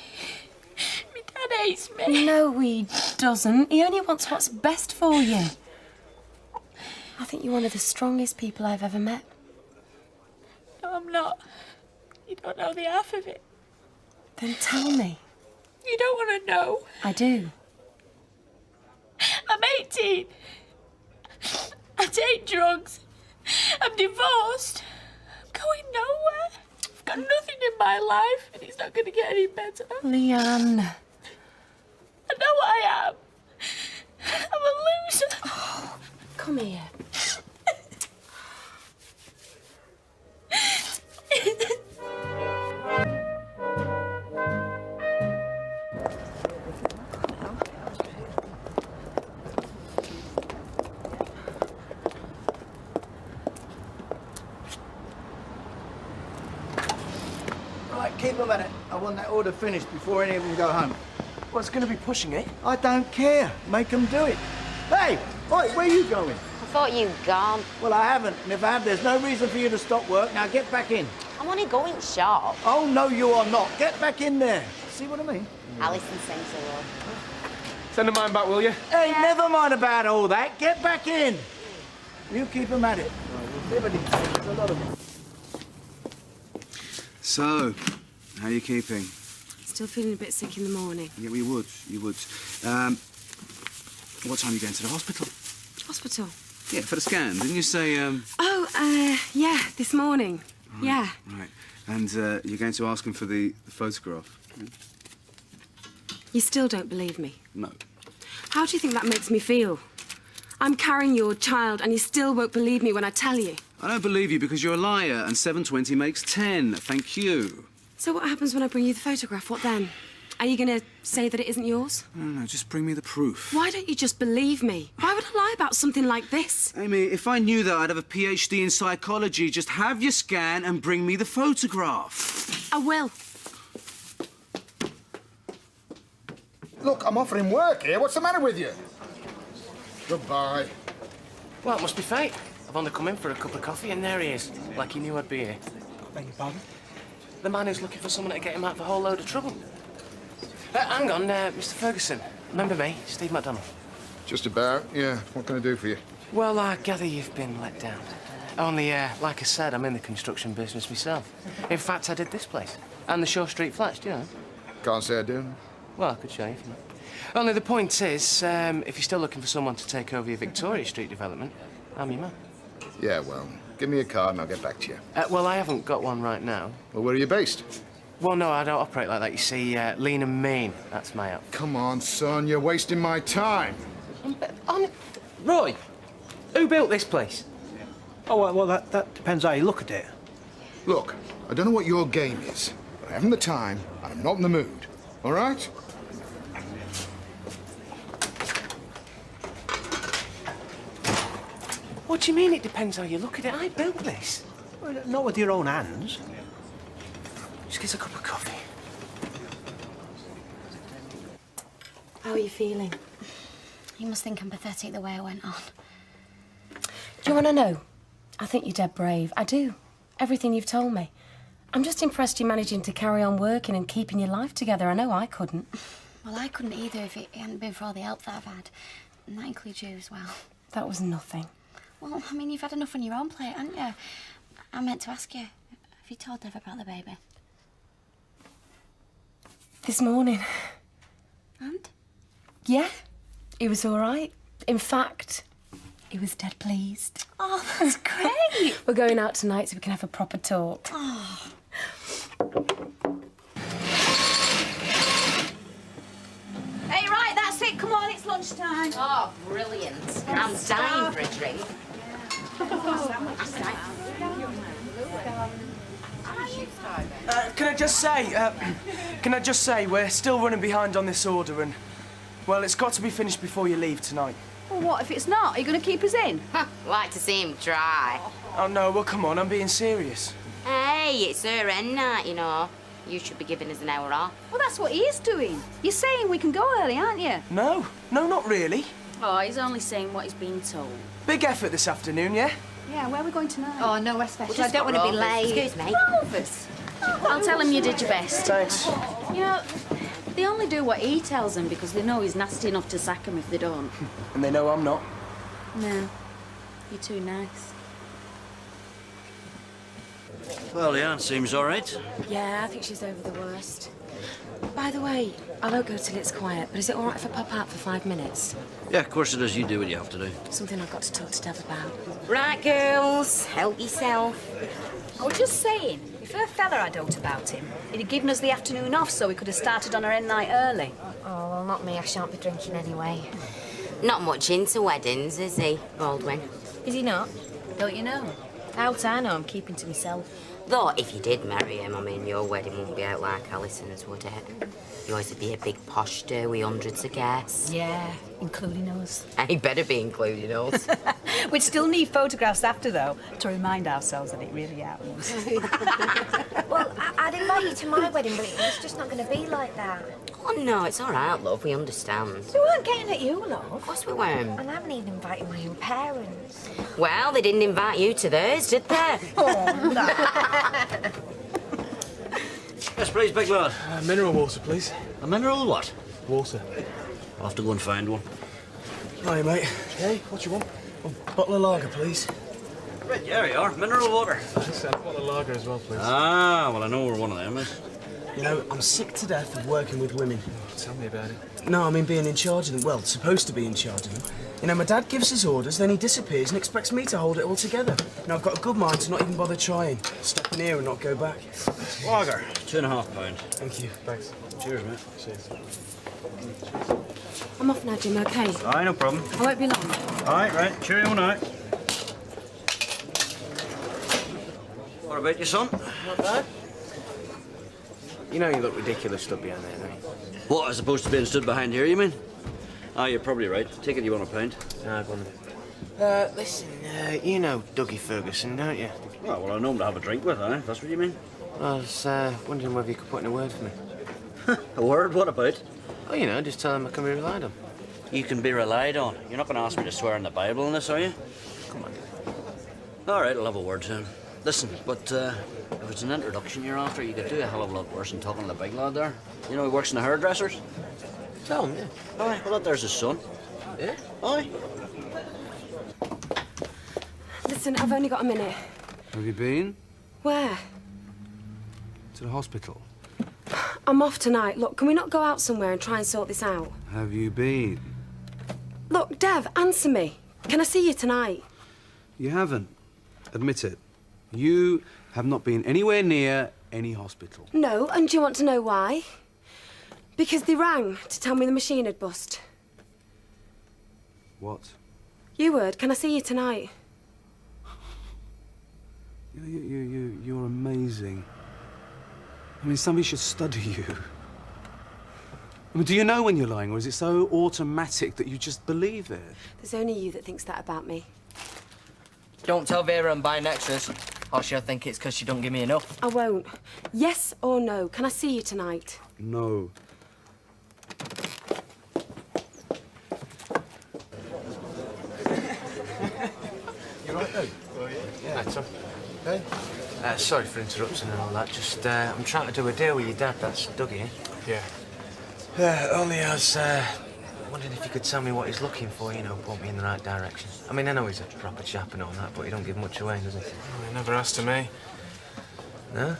Speaker 1: My dad hates me.
Speaker 4: No, he doesn't. He only wants what's best for you. I think you're one of the strongest people I've ever met.
Speaker 1: No, I'm not. You don't know the half of it.
Speaker 4: Then tell me.
Speaker 1: You don't want to know.
Speaker 4: I do.
Speaker 1: I'm 18. I take drugs. I'm divorced. I'm going nowhere. I've got nothing in my life, and it's not going to get any better.
Speaker 4: Leanne.
Speaker 1: I know what I am. I'm a loser.
Speaker 4: Oh, come here.
Speaker 8: Right, keep them at it. I want that order finished before any of them go home.
Speaker 9: What's going to be pushing it?
Speaker 8: I don't care. Make them do it. Hey, oi, where are you going?
Speaker 3: I thought you'd gone.
Speaker 8: Well, I haven't. And if I have, there's no reason for you to stop work. Now get back in.
Speaker 3: I'm only going shop.
Speaker 8: Oh, no, you are not. Get back in there. See what I mean?
Speaker 3: Alison sings a lot.
Speaker 9: Send a mine back, will you?
Speaker 8: Hey, never mind about all that. Get back in. You keep them at it. Liberty, there's a lot of them.
Speaker 10: So, how are you keeping?
Speaker 3: Still feeling a bit sick in the morning.
Speaker 10: Yeah, well, you would. You would. What time are you going to the hospital?
Speaker 3: Hospital?
Speaker 10: Yeah, for the scan. Didn't you say,
Speaker 3: Yeah, this morning.
Speaker 10: Right,
Speaker 3: Yeah.
Speaker 10: Right. And you're going to ask him for the photograph?
Speaker 3: You still don't believe me?
Speaker 10: No.
Speaker 3: How do you think that makes me feel? I'm carrying your child and you still won't believe me when I tell you.
Speaker 10: I don't believe you because you're a liar, and 720 makes 10. Thank you.
Speaker 3: So what happens when I bring you the photograph? What then? Are you going to say that it isn't yours?
Speaker 10: No, just bring me the proof.
Speaker 3: Why don't you just believe me? Why would I lie about something like this?
Speaker 10: Amy, if I knew that, I'd have a PhD in psychology. Just have your scan and bring me the photograph.
Speaker 3: I will.
Speaker 20: Look, I'm offering work here. What's the matter with you? Goodbye.
Speaker 7: Well, it must be fate. I've only come in for a cup of coffee and there he is, like he knew I'd be here.
Speaker 19: Beg your pardon?
Speaker 7: The man who's looking for someone to get him out of a whole load of trouble. Hang on, Mr. Ferguson. Remember me, Steve MacDonald?
Speaker 20: Just about, yeah. What can I do for you?
Speaker 7: Well, I gather you've been let down. Only, like I said, I'm in the construction business myself. In fact, I did this place. And the Shore Street flats, do you know?
Speaker 20: Can't say I do.
Speaker 7: Well, I could show you if you like. Only the point is, if you're still looking for someone to take over your Victoria Street development, I'm your man.
Speaker 20: Yeah, well, give me a card and I'll get back to you.
Speaker 7: Well, I haven't got one right now.
Speaker 20: Well, where are you based?
Speaker 7: Well, no, I don't operate like that. You see, lean and mean, that's my outfit.
Speaker 20: Come on, son, you're wasting my time.
Speaker 7: Roy, who built this place?
Speaker 5: Oh, well, that depends how you look at it.
Speaker 20: Look, I don't know what your game is, but I haven't the time and I'm not in the mood. All right?
Speaker 7: What do you mean it depends how you look at it? I built this.
Speaker 5: Well, not with your own hands.
Speaker 7: Just get a cup of coffee.
Speaker 3: How are you feeling?
Speaker 1: You must think I'm pathetic the way I went on.
Speaker 3: Do you want to know? I think you're dead brave. I do. Everything you've told me. I'm just impressed you're managing to carry on working and keeping your life together. I know I couldn't.
Speaker 1: Well, I couldn't either if it hadn't been for all the help that I've had. And that includes you as well.
Speaker 3: That was nothing.
Speaker 1: Well, I mean, you've had enough on your own plate, haven't you? I meant to ask you, have you told Dev about the baby?
Speaker 3: This morning.
Speaker 1: And?
Speaker 3: Yeah, he was all right. In fact, he was dead pleased.
Speaker 1: Oh, that's great.
Speaker 3: We're going out tonight so we can have a proper talk.
Speaker 1: Oh.
Speaker 6: Hey, right, that's it. Come on, it's lunchtime.
Speaker 3: Oh, brilliant. I'm dying for a drink.
Speaker 7: Can I just say, we're still running behind on this order and, well, it's got to be finished before you leave tonight.
Speaker 6: Well, what if it's not? Are you going to keep us in?
Speaker 3: Like to see him try.
Speaker 7: Oh, no, well, come on, I'm being serious.
Speaker 3: Hey, it's her end night, you know. You should be giving us an hour off.
Speaker 6: Well, that's what he is doing. You're saying we can go early, aren't you?
Speaker 7: No, not really.
Speaker 4: Oh, he's only saying what he's been told.
Speaker 7: Big effort this afternoon, yeah?
Speaker 6: Yeah, where are we going tonight?
Speaker 3: Oh, no, especially. I don't want to be late. Excuse me.
Speaker 6: Rovers.
Speaker 4: I'll tell him you did your best.
Speaker 7: Thanks.
Speaker 4: You know, they only do what he tells them because they know he's nasty enough to sack them if they don't.
Speaker 7: And they know I'm not.
Speaker 4: No, you're too nice.
Speaker 21: Well, Leanne seems all right.
Speaker 3: Yeah, I think she's over the worst. By the way, I won't go till it's quiet, but is it all right if I pop out for 5 minutes?
Speaker 21: Yeah, of course it is. You do what you have to do.
Speaker 3: Something I've got to talk to Dev about. Right, girls, help yourself.
Speaker 6: I was just saying, if her fella had out about him, he'd have given us the afternoon off so we could have started on our end night early.
Speaker 3: Oh, well, not me. I shan't be drinking anyway. Not much into weddings, is he, Baldwin?
Speaker 6: Is he not? Don't you know? Out I know, I'm keeping to myself.
Speaker 3: Though, if you did marry him, I mean, your wedding wouldn't be out like Alison's, would it? Yours would be a big posh do with hundreds of guests.
Speaker 6: Yeah, including us.
Speaker 3: He better be including us.
Speaker 6: We'd still need photographs after, though, to remind ourselves that it really happens.
Speaker 12: Well, I'd invite you to my wedding, but it's just not going to be like that.
Speaker 3: Oh, no, it's all right, love. We understand.
Speaker 12: We weren't getting at you, love.
Speaker 3: Of course we weren't.
Speaker 12: And I haven't even invited my own parents.
Speaker 3: Well, they didn't invite you to theirs, did they?
Speaker 12: Oh, no.
Speaker 21: Yes, please, big lad.
Speaker 7: Mineral water, please.
Speaker 21: A mineral what?
Speaker 7: Water.
Speaker 21: I'll have to go and find one.
Speaker 7: Hi, mate. Hey, what you want? A bottle of lager, please.
Speaker 21: Right, there you are. Mineral water.
Speaker 9: Thanks, I want a lager as well, please.
Speaker 21: Ah, well, I know where one of them is.
Speaker 7: You know, I'm sick to death of working with women.
Speaker 9: Tell me about it.
Speaker 7: No, I mean being in charge of them. Well, supposed to be in charge of them. You know, my dad gives his orders, then he disappears and expects me to hold it all together. And I've got a good mind to not even bother trying. Step in here and not go back.
Speaker 21: Lager, £2.5.
Speaker 7: Thank you.
Speaker 9: Thanks.
Speaker 21: Cheers, mate.
Speaker 9: Cheers.
Speaker 4: I'm off now, Jim, OK?
Speaker 21: Aye, no problem.
Speaker 4: I won't be long.
Speaker 21: Aye, right. Cheerio now. What about you, son?
Speaker 7: Not bad. You know you look ridiculous stood behind there, don't you?
Speaker 21: What, as opposed to being stood behind here, you mean? Ah, you're probably right. Take it you want a pound.
Speaker 7: No, go on then. Listen, you know Dougie Ferguson, don't you?
Speaker 21: Oh, well, I know him to have a drink with, if that's what you mean.
Speaker 7: I was wondering whether you could put in a word for me.
Speaker 21: A word? What about?
Speaker 7: Oh, you know, just tell him I can be relied on.
Speaker 21: You can be relied on. You're not going to ask me to swear in the Bible in this, are you?
Speaker 7: Come on.
Speaker 21: All right, I'll have a word to him. Listen, but if it's an introduction you're after, you could do a hell of a lot worse than talking to the big lad there. You know, he works in the hairdressers.
Speaker 7: Tell him, yeah.
Speaker 21: Aye, well, there's his son.
Speaker 7: Yeah?
Speaker 21: Aye.
Speaker 4: Listen, I've only got a minute.
Speaker 10: Have you been?
Speaker 4: Where?
Speaker 10: To the hospital.
Speaker 4: I'm off tonight. Look, can we not go out somewhere and try and sort this out?
Speaker 10: Have you been?
Speaker 4: Look, Dev, answer me. Can I see you tonight?
Speaker 10: You haven't. Admit it. You have not been anywhere near any hospital.
Speaker 4: No, and do you want to know why? Because they rang to tell me the machine had bust.
Speaker 10: What?
Speaker 4: You would. Can I see you tonight?
Speaker 10: You're amazing. I mean, somebody should study you. I mean, do you know when you're lying, or is it so automatic that you just believe it?
Speaker 4: There's only you that thinks that about me.
Speaker 15: Don't tell Vera I'm buying extras, or she'll think it's because she don't give me enough.
Speaker 4: I won't. Yes or no? Can I see you tonight?
Speaker 10: No.
Speaker 7: You right, though?
Speaker 9: Oh,
Speaker 7: Yeah, Tom. Hey? Sorry for interrupting and all that. Just, I'm trying to do a deal with your dad. That's Dougie, eh?
Speaker 9: Yeah.
Speaker 7: Only I was wondering if you could tell me what he's looking for, you know, point me in the right direction. I mean, I know he's a proper chap and all that, but he don't give much away, does he?
Speaker 9: Well, he never asked to me.
Speaker 7: No?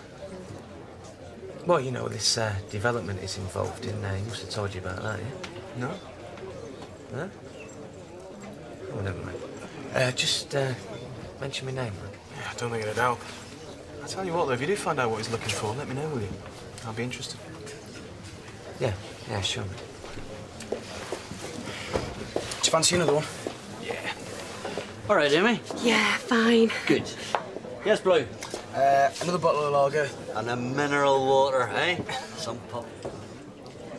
Speaker 7: Well, you know, this development is involved in. He must have told you about that, yeah?
Speaker 9: No?
Speaker 7: No? Oh, never mind. Just mention my name, man.
Speaker 9: Yeah, I don't think it'd help. I'll tell you what, though, if you do find out what he's looking for, let me know, will you? I'll be interested.
Speaker 7: Yeah, sure, mate. Do you fancy another one?
Speaker 21: Yeah. All right, Amy.
Speaker 4: Yeah, fine.
Speaker 21: Good. Yes, Blue.
Speaker 7: Another bottle of lager.
Speaker 21: And a mineral water, eh? Some pop.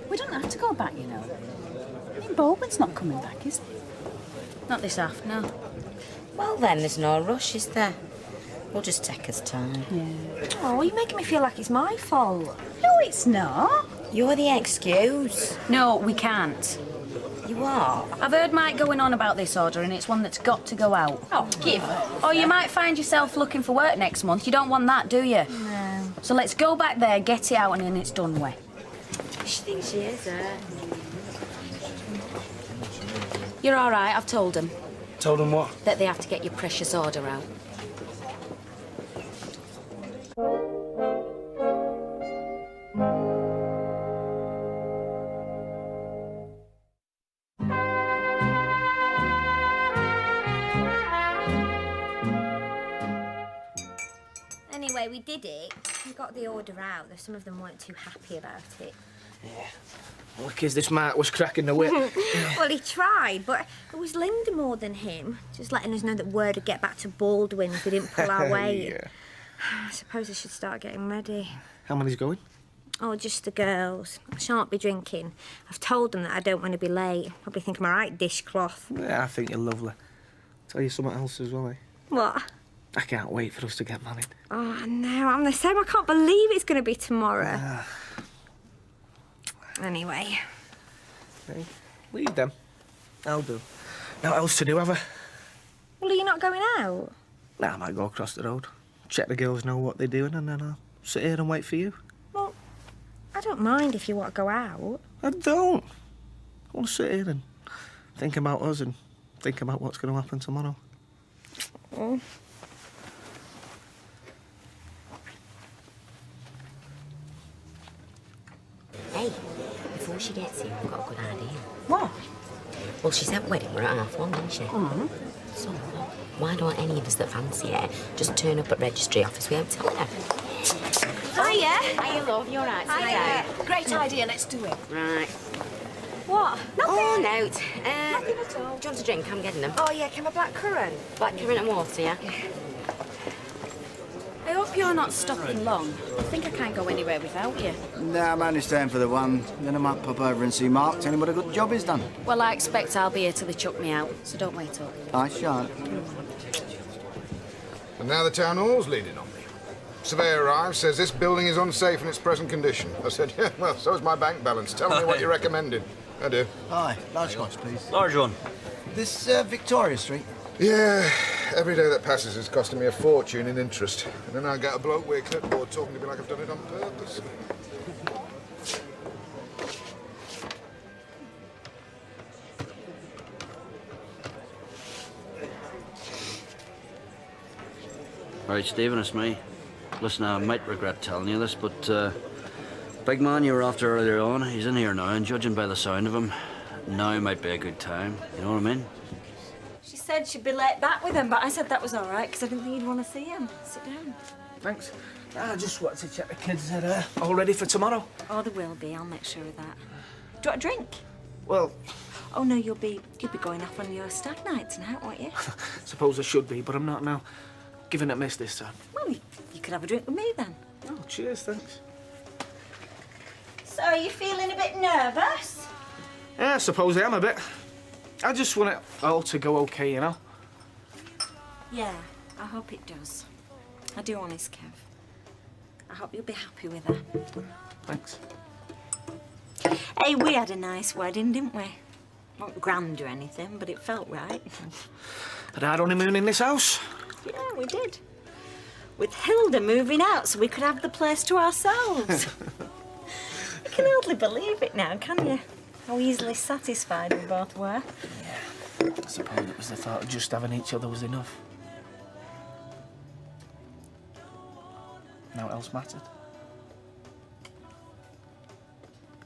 Speaker 6: We don't have to go back, you know. I mean, Baldwin's not coming back, is he?
Speaker 4: Not this half, no.
Speaker 3: Well, then, there's no rush, is there? We'll just take us time.
Speaker 6: Yeah.
Speaker 13: Oh, you're making me feel like it's my fault.
Speaker 6: No, it's not.
Speaker 3: You're the excuse.
Speaker 4: No, we can't.
Speaker 3: You are?
Speaker 4: I've heard Mike going on about this order, and it's one that's got to go out.
Speaker 6: Oh, give her.
Speaker 4: Or you might find yourself looking for work next month. You don't want that, do you?
Speaker 3: No.
Speaker 4: So let's go back there, get it out, and then it's done with.
Speaker 3: She thinks she is,
Speaker 4: You're all right, I've told them.
Speaker 7: Told him what?
Speaker 4: That they have to get your precious order out.
Speaker 13: Anyway, we did it. We got the order out, though some of them weren't too happy about it.
Speaker 7: Yeah. Look, as this Mark was cracking the whip.
Speaker 13: Well, he tried, but it was Linda more than him. Just letting us know that word would get back to Baldwin if we didn't pull our weight.
Speaker 19: Yeah.
Speaker 13: I suppose I should start getting ready.
Speaker 19: How many's going?
Speaker 13: Oh, just the girls. I shan't be drinking. I've told them that I don't want to be late. Probably think I'm a right dishcloth.
Speaker 19: Yeah, I think you're lovely. Tell you something else as well, eh?
Speaker 13: What?
Speaker 19: I can't wait for us to get married.
Speaker 13: Oh, no, I'm the same. I can't believe it's going to be tomorrow. Anyway.
Speaker 19: Hey, leave them. I'll do. Now, what else to do, have I?
Speaker 13: Well, are you not going out?
Speaker 19: Nah, I might go across the road, check the girls know what they're doing, and then I'll sit here and wait for you.
Speaker 13: Well, I don't mind if you want to go out.
Speaker 19: I don't. I want to sit here and think about us and think about what's going to happen tomorrow.
Speaker 13: Oh.
Speaker 3: Hey, before she gets here, I've got a good idea.
Speaker 11: What?
Speaker 3: Well, she said wedding were at 1:30, didn't she? So, why don't any of us that fancy her just turn up at registry office without telling her?
Speaker 6: Hiya.
Speaker 3: Hiya, love. You all right? Sit
Speaker 6: Hiya.
Speaker 3: down.
Speaker 6: Great idea, let's do it.
Speaker 3: Right.
Speaker 6: What?
Speaker 3: Oh, note.
Speaker 6: Nothing at all.
Speaker 3: Do you want a drink? I'm getting them.
Speaker 16: Oh, yeah, can I black currant?
Speaker 3: Black currant and water, yeah?
Speaker 6: I hope you're not stopping long. I think I can't go anywhere without you.
Speaker 8: No, I'm only staying for the one. Then I might pop over and see Mark, tell him what a good job he's done.
Speaker 6: Well, I expect I'll be here till they chuck me out, so don't wait up.
Speaker 8: I shan't.
Speaker 20: And now the town hall's leading on me. Surveyor arrives, says this building is unsafe in its present condition. I said, yeah, well, so is my bank balance. Tell me what you recommended. I do.
Speaker 8: Hi, large scotch, please.
Speaker 21: Large one.
Speaker 8: This Victoria Street?
Speaker 20: Yeah, every day that passes is costing me a fortune in interest. And then I get a bloke with a clipboard talking to me like I've done it on purpose.
Speaker 21: Right, Stephen, it's me. Listen, I might regret telling you this, but big man you were after earlier on, he's in here now, and judging by the sound of him, now might be a good time. You know what I mean?
Speaker 11: She said she'd be late back with him, but I said that was all right because I didn't think you'd want to see him. Sit down.
Speaker 19: Thanks. I just wanted to check the kids are all ready for tomorrow.
Speaker 11: Oh, there will be. I'll make sure of that. Do you want a drink?
Speaker 19: Well,
Speaker 11: Oh no, you'll be going off on your stag night tonight, won't you?
Speaker 19: suppose I should be, but I'm not now. Giving it a miss this time.
Speaker 11: Well, you could have a drink with me then.
Speaker 19: Oh, cheers, thanks.
Speaker 11: So, are you feeling a bit nervous?
Speaker 19: Yeah, I suppose I am a bit. I just want it all to go okay, you know?
Speaker 11: Yeah, I hope it does. I do, honest, Kev. I hope you'll be happy with her.
Speaker 19: Thanks.
Speaker 11: Hey, we had a nice wedding, didn't we? Not grand or anything, but it felt right.
Speaker 19: Had our honeymoon in this house?
Speaker 11: Yeah, we did. With Hilda moving out so we could have the place to ourselves. You can hardly believe it now, can you? How easily satisfied we both were.
Speaker 19: I suppose it was the thought of just having each other was enough. Now what else mattered?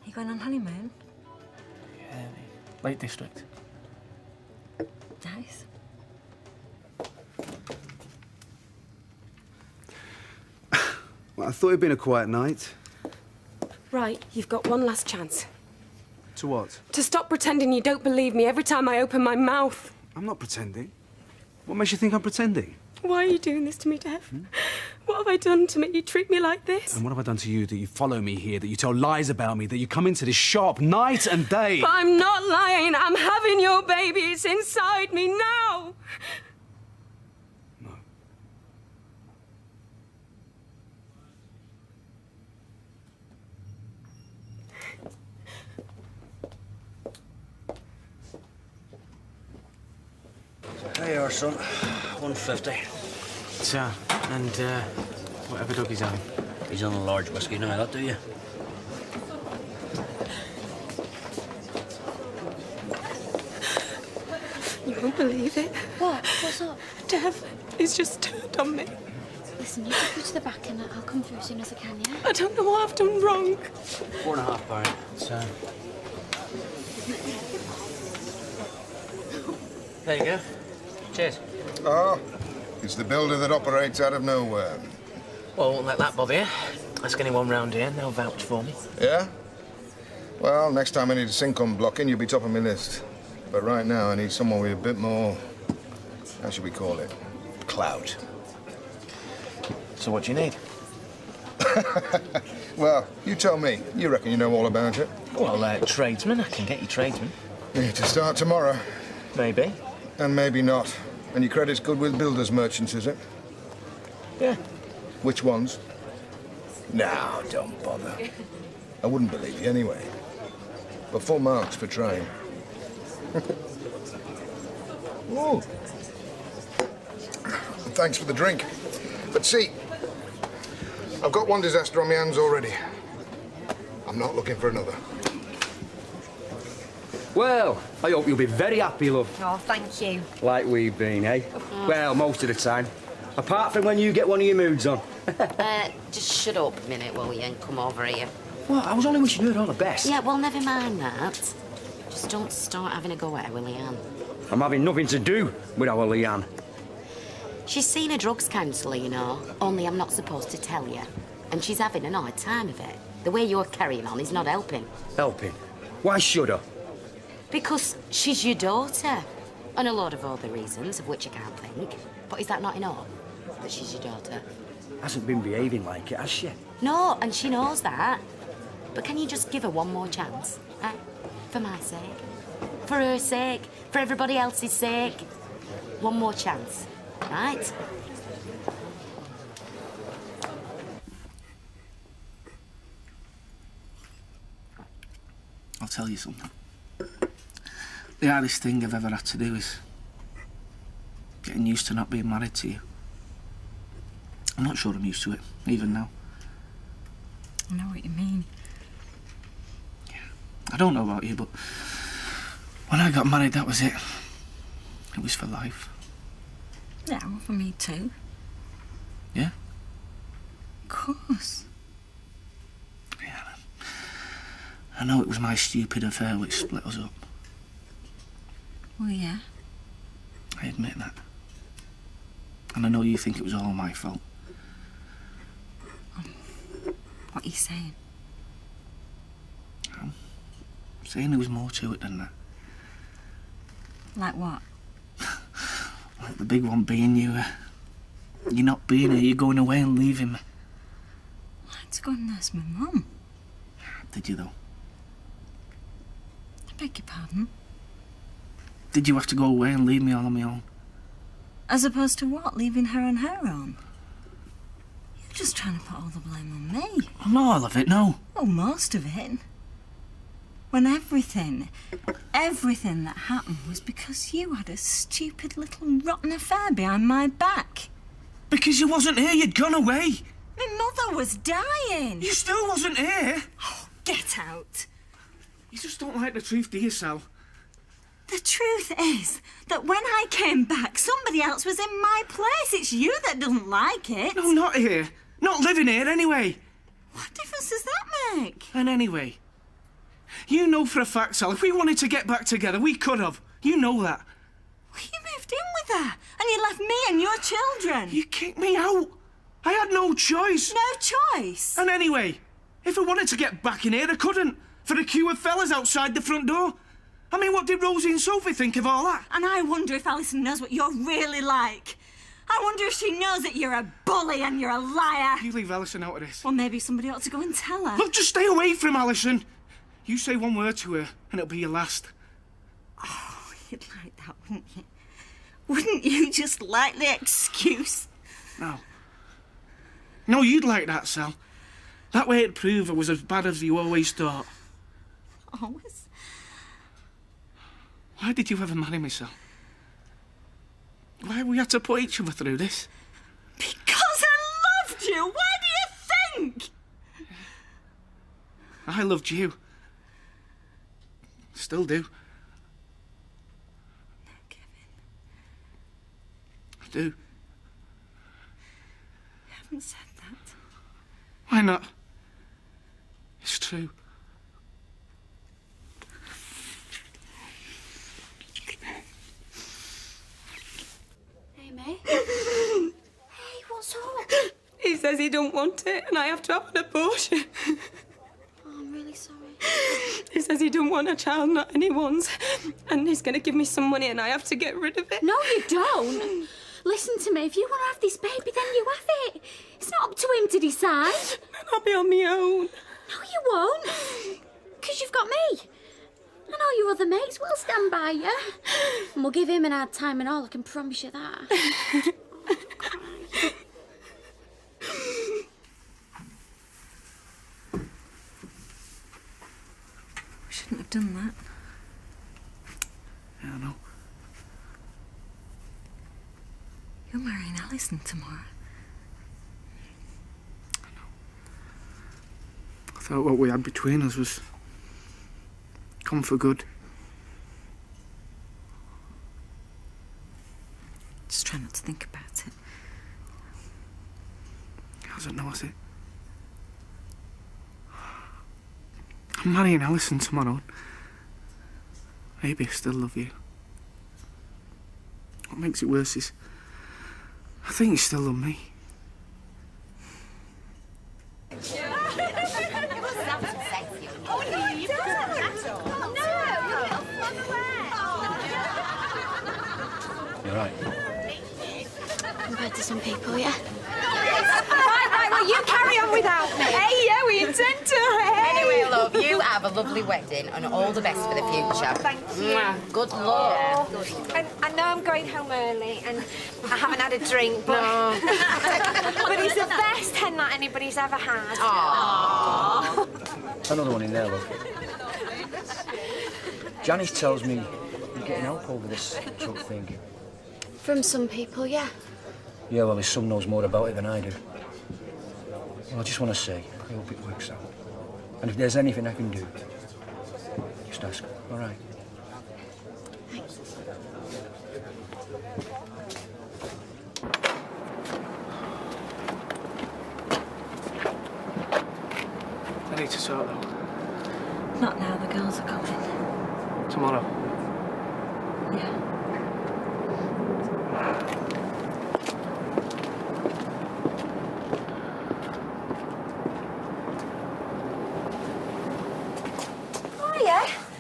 Speaker 11: You going on honeymoon?
Speaker 19: Yeah, the Lake District.
Speaker 11: Nice.
Speaker 10: Well, I thought it'd been a quiet night.
Speaker 12: Right, you've got one last chance.
Speaker 10: To what?
Speaker 12: To stop pretending you don't believe me every time I open my mouth.
Speaker 10: I'm not pretending. What makes you think I'm pretending?
Speaker 12: Why are you doing this to me, Dev? What have I done to make you treat me like this?
Speaker 10: And what have I done to you that you follow me here, that you tell lies about me, that you come into this shop night and day?
Speaker 12: But I'm not lying. I'm having your baby. It's inside me now.
Speaker 21: There you are, son. 150.
Speaker 19: So, and whatever Dougie's having.
Speaker 21: He's on a large whiskey now, that do you?
Speaker 12: You won't believe it.
Speaker 1: What? What's up?
Speaker 12: Dev, he's just turned on me.
Speaker 1: Listen, you just go to the back and I'll come through as soon as I can, yeah?
Speaker 12: I don't know what I've done wrong.
Speaker 21: £4.5. So. There you go. Cheers.
Speaker 20: Oh, it's the builder that operates out of nowhere.
Speaker 5: Well, I won't let that bother you. Ask anyone round here and they'll vouch for me.
Speaker 20: Yeah? Well, next time I need a sink unblocking, you'll be top of my list. But right now, I need someone with a bit more... how should we call it? Clout.
Speaker 5: So what do you need?
Speaker 20: Well, you tell me. You reckon you know all about it?
Speaker 5: Well, tradesman. I can get you tradesman.
Speaker 20: Yeah, to start tomorrow.
Speaker 5: Maybe.
Speaker 20: And maybe not. And your credit's good with builders merchants, is it?
Speaker 5: Yeah.
Speaker 20: Which ones? No, don't bother. I wouldn't believe you anyway. But full marks for trying. Ooh. Thanks for the drink. But see, I've got one disaster on my hands already. I'm not looking for another.
Speaker 22: Well, I hope you'll be very happy, love.
Speaker 16: Oh, thank you.
Speaker 22: Like we've been, eh? Well, most of the time. Apart from when you get one of your moods on.
Speaker 3: Just shut up a minute, will you, and come over here.
Speaker 7: Well, I was only wishing her all the best.
Speaker 3: Yeah, well, never mind that. Just don't start having a go at her, will Leanne?
Speaker 22: I'm having nothing to do with our Leanne.
Speaker 3: She's seen a drugs counsellor, you know, only I'm not supposed to tell you. And she's having an hard time of it. The way you're carrying on is not helping.
Speaker 22: Helping? Why should I?
Speaker 3: Because she's your daughter. And a lot of other reasons, of which I can't think. But is that not enough, that she's your daughter?
Speaker 22: Hasn't been behaving like it, has she?
Speaker 3: No, and she knows that. But can you just give her one more chance, eh? For my sake. For her sake. For everybody else's sake. One more chance, right?
Speaker 19: I'll tell you something. The hardest thing I've ever had to do is getting used to not being married to you. I'm not sure I'm used to it, even now.
Speaker 11: I know what you mean.
Speaker 19: I don't know about you, but when I got married, that was it. It was for life.
Speaker 11: Yeah, well, for me too.
Speaker 19: Yeah?
Speaker 11: Of course.
Speaker 19: I know it was my stupid affair which split us up.
Speaker 11: Well, yeah.
Speaker 19: I admit that. And I know you think it was all my fault.
Speaker 11: What are you saying?
Speaker 19: I'm saying there was more to it than that.
Speaker 11: Like what?
Speaker 19: Like the big one being you're not being here, you're going away and leaving me.
Speaker 11: I had to go and nurse my mum.
Speaker 19: Did you, though?
Speaker 11: I beg your pardon?
Speaker 19: Did you have to go away and leave me all on my own?
Speaker 11: As opposed to what? Leaving her on her own? You're just trying to put all the blame on me.
Speaker 19: Well, not all of it, no.
Speaker 11: Oh, most of it. When everything that happened was because you had a stupid little rotten affair behind my back.
Speaker 19: Because you wasn't here, you'd gone away.
Speaker 11: My mother was dying.
Speaker 19: You still wasn't here.
Speaker 11: Oh, get out.
Speaker 19: You just don't like the truth, do you, Sal?
Speaker 11: The truth is that when I came back, somebody else was in my place. It's you that doesn't like it.
Speaker 19: No, not here. Not living here, anyway.
Speaker 11: What difference does that make?
Speaker 19: And anyway, you know for a fact, Sal, if we wanted to get back together, we could have. You know that.
Speaker 11: Well, you moved in with her, and you left me and your children.
Speaker 19: You kicked me out. I had no choice.
Speaker 11: No choice?
Speaker 19: And anyway, if I wanted to get back in here, I couldn't. For the queue of fellas outside the front door. I mean, what did Rosie and Sophie think of all that?
Speaker 11: And I wonder if Alison knows what you're really like. I wonder if she knows that you're a bully and you're a liar.
Speaker 19: You leave Alison out of this.
Speaker 11: Well, maybe somebody ought to go and tell her.
Speaker 19: Look, just stay away from Alison. You say one word to her, and it'll be your last.
Speaker 11: Oh, you'd like that, wouldn't you? Wouldn't you just like the excuse?
Speaker 19: No. No, you'd like that, Sal. That way it'd prove I was as bad as you always thought.
Speaker 11: Always?
Speaker 19: Why did you ever marry me, Sal? Why have we had to put each other through this?
Speaker 11: Because I loved you! Why do you think?
Speaker 19: I loved you. Still do.
Speaker 11: No, Kevin.
Speaker 19: I do.
Speaker 11: You haven't said that.
Speaker 19: Why not? It's true.
Speaker 1: Hey, what's up?
Speaker 16: He says he don't want it and I have to have an abortion.
Speaker 1: Oh, I'm really sorry.
Speaker 16: He says he don't want a child, not anyone's. And he's going to give me some money and I have to get rid of it.
Speaker 1: No, you don't. Listen to me. If you want to have this baby, then you have it. It's not up to him to decide.
Speaker 16: Then I'll be on my own.
Speaker 1: No, you won't. Because you've got me. And all your other mates will stand by you. And we'll give him an hard time and all, I can promise you that.
Speaker 11: We shouldn't have done that.
Speaker 19: Yeah, I know.
Speaker 11: You're marrying Alison tomorrow.
Speaker 19: I thought what we had between us was come for good.
Speaker 11: Just try not to think about it.
Speaker 19: Hasn't, no, has it? Harry, now listen, tomorrow. Maybe I still love you. What makes it worse is I think you still love me.
Speaker 10: You're right.
Speaker 1: Compared to some people, yeah.
Speaker 16: Right, well, you carry on without me.
Speaker 6: Hey, yeah, we intend to. Hey.
Speaker 3: Anyway, love, you have a lovely wedding and all the best for the future.
Speaker 16: Thank you.
Speaker 3: Mwah. Good luck.
Speaker 16: And I know I'm going home early and I haven't had a drink, but but it's the best hen that anybody's ever had.
Speaker 10: Aww. Another one in there, look. Janice tells me you're getting help over this drug thing.
Speaker 1: From some people, yeah.
Speaker 10: Yeah, well, his son knows more about it than I do. Well, I just want to say, I hope it works out. And if there's anything I can do, just ask, all right?
Speaker 1: Thanks.
Speaker 19: I need to sort though.
Speaker 11: Not now, the girls are coming.
Speaker 19: Tomorrow.
Speaker 11: Yeah.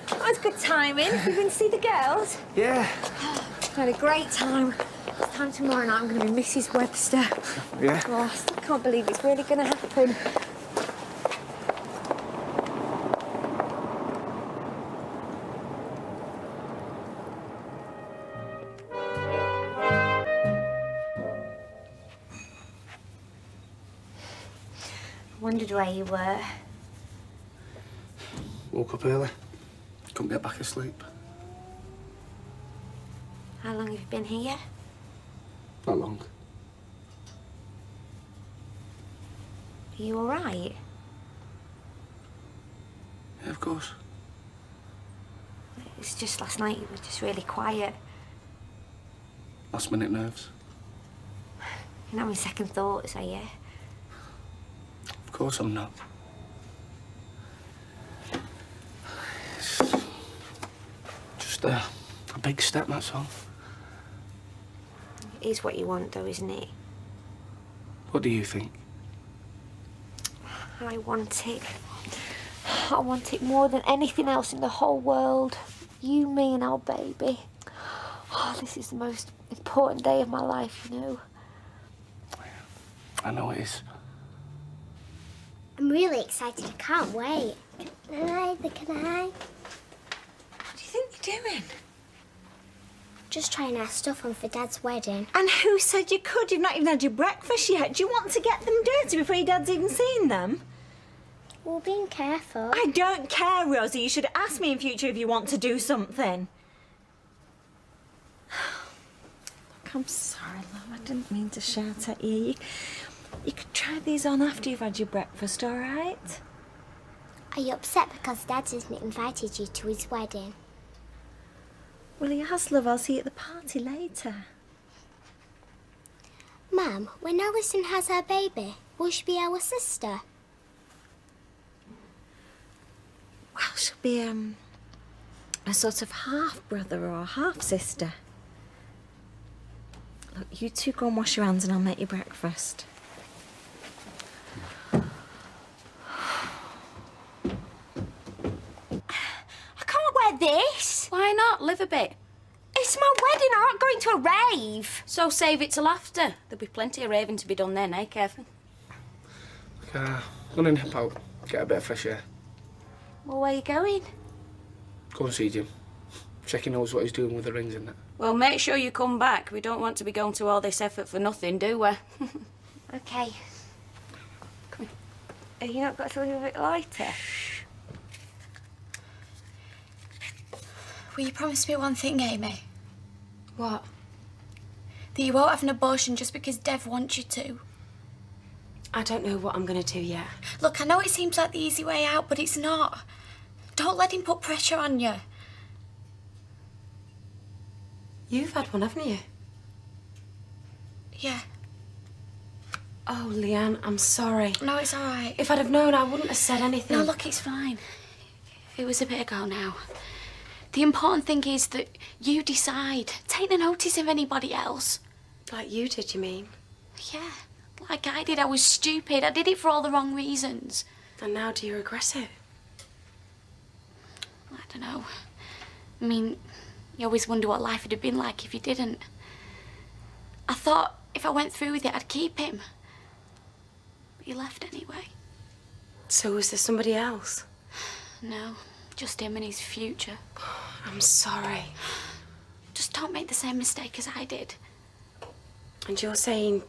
Speaker 16: That was good timing. You been to see the girls?
Speaker 19: Yeah.
Speaker 16: I had a great time. This time tomorrow night I'm going to be Mrs. Webster.
Speaker 19: Yeah?
Speaker 16: Oh, I still can't believe it's really going to happen. I wondered where you were.
Speaker 19: Woke up early. Couldn't get back asleep.
Speaker 16: How long have you been here?
Speaker 19: Not long.
Speaker 16: Are you all right?
Speaker 19: Yeah, of course.
Speaker 16: It's just last night you were just really quiet.
Speaker 19: Last minute nerves.
Speaker 16: You're not having second thoughts, are you?
Speaker 19: Of course I'm not. Just a big step, that's all.
Speaker 16: It is what you want, though, isn't it?
Speaker 19: What do you think?
Speaker 16: I want it. I want it more than anything else in the whole world. You, me, and our baby. Oh, this is the most important day of my life, you know.
Speaker 19: I know it is.
Speaker 2: I'm really excited. I can't wait. Can I? Can I?
Speaker 11: What do you think you're doing?
Speaker 2: Just trying our stuff on for Dad's wedding.
Speaker 11: And who said you could? You've not even had your breakfast yet. Do you want to get them dirty before your dad's even seen them?
Speaker 2: Well, being careful.
Speaker 11: I don't care, Rosie. You should ask me in future if you want to do something. Look, I'm sorry, love. I didn't mean to shout at you. You could try these on after you've had your breakfast, all right?
Speaker 2: Are you upset because Dad hasn't invited you to his wedding?
Speaker 11: Well, he has, love. I'll see you at the party later.
Speaker 2: Mum, when Alison has her baby, will she be our sister?
Speaker 11: Well, she'll be, a sort of half-brother or half-sister. Look, you two go and wash your hands and I'll make you breakfast.
Speaker 16: I can't wear this.
Speaker 4: Why not? Live a bit.
Speaker 16: It's my wedding. I'm not going to a rave.
Speaker 4: So save it till after. There'll be plenty of raving to be done then, eh, Kevin?
Speaker 19: I'm gonna nip out, get a bit of fresh air.
Speaker 16: Well, where are you going?
Speaker 19: Go and see Jim. Check he knows what he's doing with the rings and that.
Speaker 4: Well, make sure you come back. We don't want to be going to all this effort for nothing, do we?
Speaker 16: Okay. Come on. Have you not got something a bit lighter?
Speaker 1: Will you promise me one thing, Amy?
Speaker 12: What?
Speaker 1: That you won't have an abortion just because Dev wants you to.
Speaker 12: I don't know what I'm going to do yet.
Speaker 1: Look, I know it seems like the easy way out, but it's not. Don't let him put pressure on you.
Speaker 12: You've had one, haven't you?
Speaker 1: Yeah.
Speaker 12: Oh, Leanne, I'm sorry.
Speaker 1: No, it's all right.
Speaker 12: If I'd have known, I wouldn't have said anything.
Speaker 1: No, look, it's fine. It was a bit ago now. The important thing is that you decide. Take no notice of anybody else.
Speaker 12: Like you did, you mean?
Speaker 1: Yeah, like I did. I was stupid. I did it for all the wrong reasons.
Speaker 12: And now do you regret it?
Speaker 1: I don't know. I mean, you always wonder what life would have been like if you didn't. I thought if I went through with it, I'd keep him. But he left anyway.
Speaker 12: So was there somebody else?
Speaker 1: No, just him and his future.
Speaker 12: I'm sorry.
Speaker 1: Just don't make the same mistake as I did.
Speaker 12: And you're saying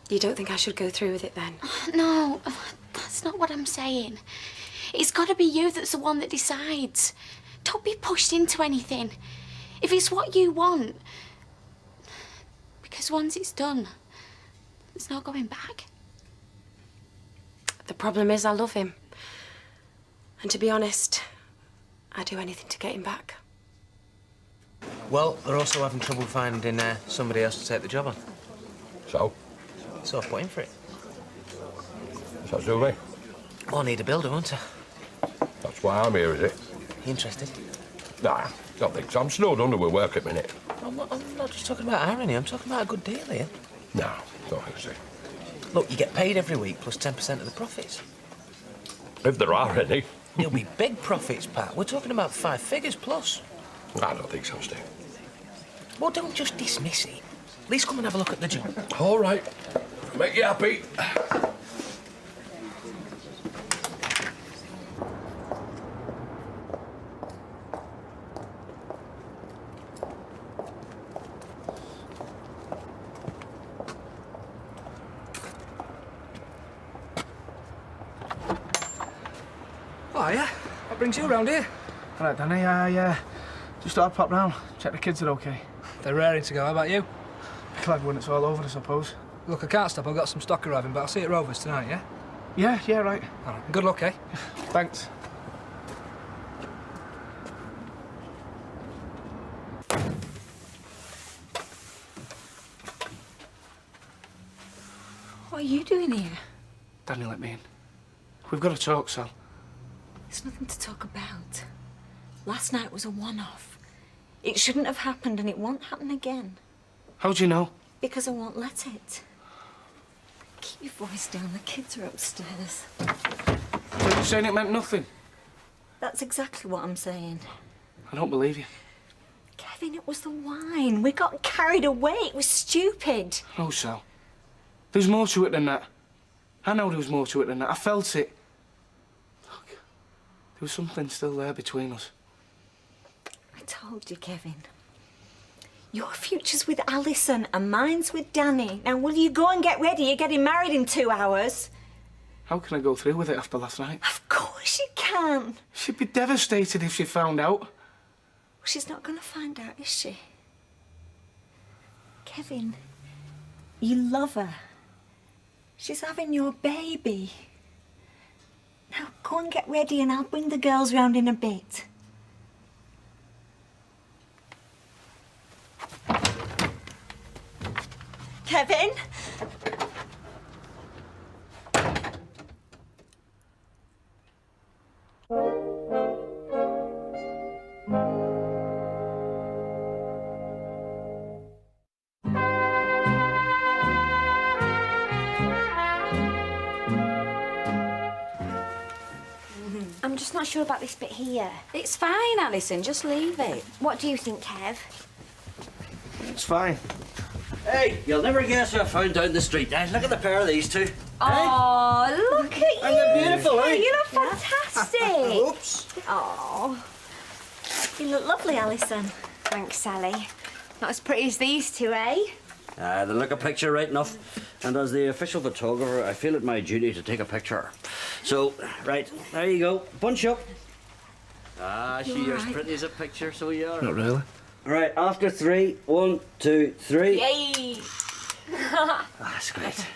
Speaker 12: you don't think I should go through with it then?
Speaker 1: No, that's not what I'm saying. It's got to be you that's the one that decides. Don't be pushed into anything. If it's what you want. Because once it's done, there's no going back.
Speaker 12: The problem is I love him. And to be honest, I'd do anything to get him back.
Speaker 9: Well, they're also having trouble finding somebody else to take the job on.
Speaker 14: So?
Speaker 9: So I put in for it.
Speaker 14: So do me.
Speaker 9: I'll need a builder, won't I?
Speaker 14: That's why I'm here, is it?
Speaker 9: You interested?
Speaker 14: Nah, don't think so. I'm snowed under with work at the minute.
Speaker 9: I'm not just talking about irony, I'm talking about a good deal here.
Speaker 14: No, don't think so.
Speaker 9: Look, you get paid every week plus 10% of the profits.
Speaker 14: If there are any.
Speaker 9: It'll be big profits, Pat. We're talking about 5 figures plus.
Speaker 14: I don't think so, Steve.
Speaker 9: Well, don't just dismiss it. At least come and have a look at the job.
Speaker 14: All right. Make you happy.
Speaker 17: Oh, yeah? What brings you around here?
Speaker 19: All right, Danny, I just thought I'd pop round, check the kids are okay.
Speaker 17: They're raring to go. How about you?
Speaker 19: Be glad when it's all over, I suppose.
Speaker 17: Look, I can't stop. I've got some stock arriving, but I'll see you at Rovers tonight, yeah?
Speaker 19: Yeah, right.
Speaker 17: All right. Good luck, eh?
Speaker 19: Thanks.
Speaker 11: What are you doing here?
Speaker 19: Danny, let me in. We've got to talk, Sal.
Speaker 11: There's nothing to talk about. Last night was a one-off. It shouldn't have happened and it won't happen again.
Speaker 19: How do you know?
Speaker 11: Because I won't let it. Keep your voice down, the kids are upstairs.
Speaker 19: So you're saying it meant nothing?
Speaker 11: That's exactly what I'm saying.
Speaker 19: I don't believe you.
Speaker 11: Kevin, it was the wine. We got carried away. It was stupid.
Speaker 19: No, Sal. There's more to it than that. I know there was more to it than that. I felt it. Look, there was something still there between us.
Speaker 11: I told you, Kevin. Your future's with Alison and mine's with Danny. Now, will you go and get ready? You're getting married in 2 hours.
Speaker 19: How can I go through with it after last night?
Speaker 11: Of course you can.
Speaker 19: She'd be devastated if she found out.
Speaker 11: Well, she's not going to find out, is she? Kevin, you love her. She's having your baby. Now, go and get ready and I'll bring the girls round in a bit. Kevin?
Speaker 16: I'm just not sure about this bit here.
Speaker 4: It's fine, Alison. Just leave it.
Speaker 16: What do you think, Kev?
Speaker 19: It's fine.
Speaker 21: Hey, you'll never guess who I found down the street. Now, look at the pair of these two.
Speaker 11: Oh, look at you.
Speaker 21: And they're beautiful, eh?
Speaker 11: You look fantastic.
Speaker 21: Oops.
Speaker 11: Oh, you look lovely, Alison.
Speaker 16: Thanks, Sally. Not as pretty as these two, eh?
Speaker 21: They look a picture right enough. And as the official photographer, I feel it my duty to take a picture. So, right, there you go. Bunch up. You're as pretty as a picture, so you are.
Speaker 19: Not really.
Speaker 21: All right, after 3, 1, 2, 3.
Speaker 11: Yay!
Speaker 21: That's great.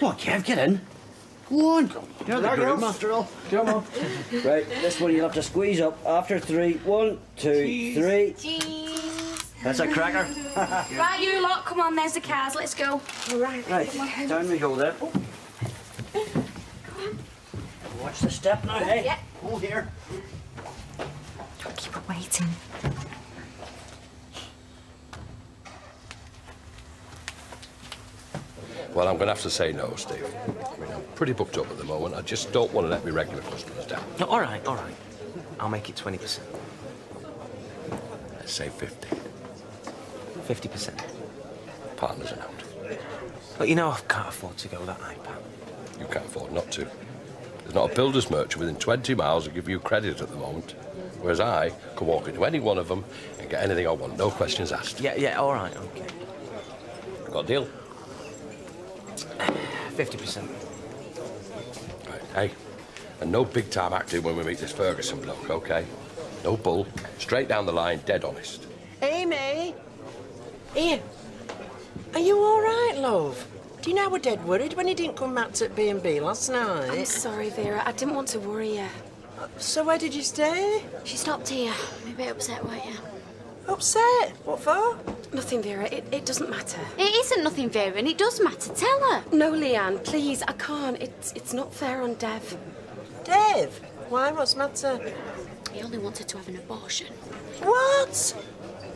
Speaker 21: Come on, Kev, get in. Go on. You're the groom, after all.
Speaker 19: Come on.
Speaker 21: Right, this one you'll have to squeeze up. After 3, 1, 2, 3.
Speaker 4: Cheese.
Speaker 21: That's a cracker.
Speaker 4: Right, you lot, come on, there's the cars, let's go.
Speaker 21: Right, down we go then. Watch the step now, hey?
Speaker 4: Yeah.
Speaker 21: Oh, here.
Speaker 12: waiting.
Speaker 14: Well, I'm going to have to say no, Steve. I mean, I'm pretty booked up at the moment. I just don't want to let my regular customers down.
Speaker 15: No, all right, all right. I'll make it 20%.
Speaker 14: Let's say 50.
Speaker 15: 50%.
Speaker 14: Partners are out.
Speaker 15: But you know I can't afford to go that high, pal.
Speaker 14: You can't afford not to. There's not a builder's merchant within 20 miles of give you credit at the moment. Whereas I can walk into any one of them and get anything I want, no questions asked.
Speaker 15: Yeah, all right, okay.
Speaker 14: Got a deal?
Speaker 15: 50%.
Speaker 14: Right, hey, and no big-time acting when we meet this Ferguson bloke, OK? No bull, straight down the line, dead honest.
Speaker 18: Amy! Ian, are you all right, love? Do you know we're dead worried when you didn't come back to B&B last night?
Speaker 12: I'm sorry, Vera. I didn't want to worry you.
Speaker 18: So where did you stay?
Speaker 1: She stopped here. I'm a bit upset, weren't you?
Speaker 18: Upset? What for?
Speaker 12: Nothing, Vera. It doesn't matter.
Speaker 1: It isn't nothing, Vera, and it does matter. Tell her.
Speaker 12: No, Leanne, please. I can't. It's not fair on Dev.
Speaker 18: Dev? Why? What's the matter?
Speaker 1: He only wanted to have an abortion.
Speaker 18: What?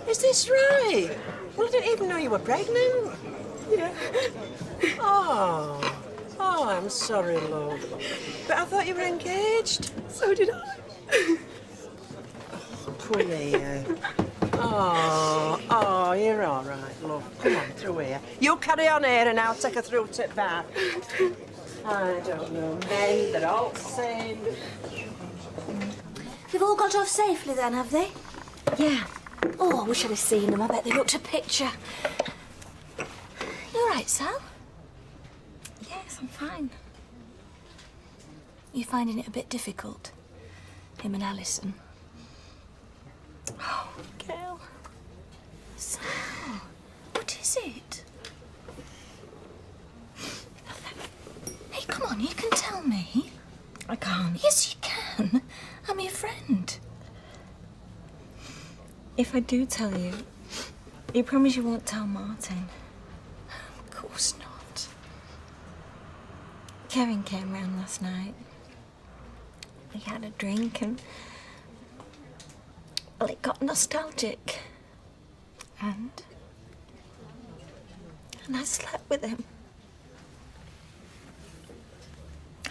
Speaker 18: Is this right? Well, I didn't even know you were pregnant.
Speaker 1: Yeah.
Speaker 18: Oh, I'm sorry, love. But I thought you were engaged.
Speaker 1: So did I.
Speaker 18: Poor Leah. Oh, you're all right, love. Come on, through here. You carry on here and I'll take her through to the back. I don't know, men, they're all the same.
Speaker 16: They've all got off safely then, have they?
Speaker 12: Yeah.
Speaker 16: Oh, I wish I'd have seen them. I bet they looked a picture. You all right, Sal?
Speaker 23: Yes, I'm fine. You finding it a bit difficult? Him and Alison?
Speaker 16: Oh, girl.
Speaker 23: Sal, what is it? Hey, come on, you can tell me.
Speaker 16: I can't.
Speaker 23: Yes, you can. I'm your friend.
Speaker 16: If I do tell you, you promise you won't tell Martin?
Speaker 23: Of course not.
Speaker 16: Kevin came round last night. We had a drink and... well, it got nostalgic.
Speaker 23: And
Speaker 16: I slept with him.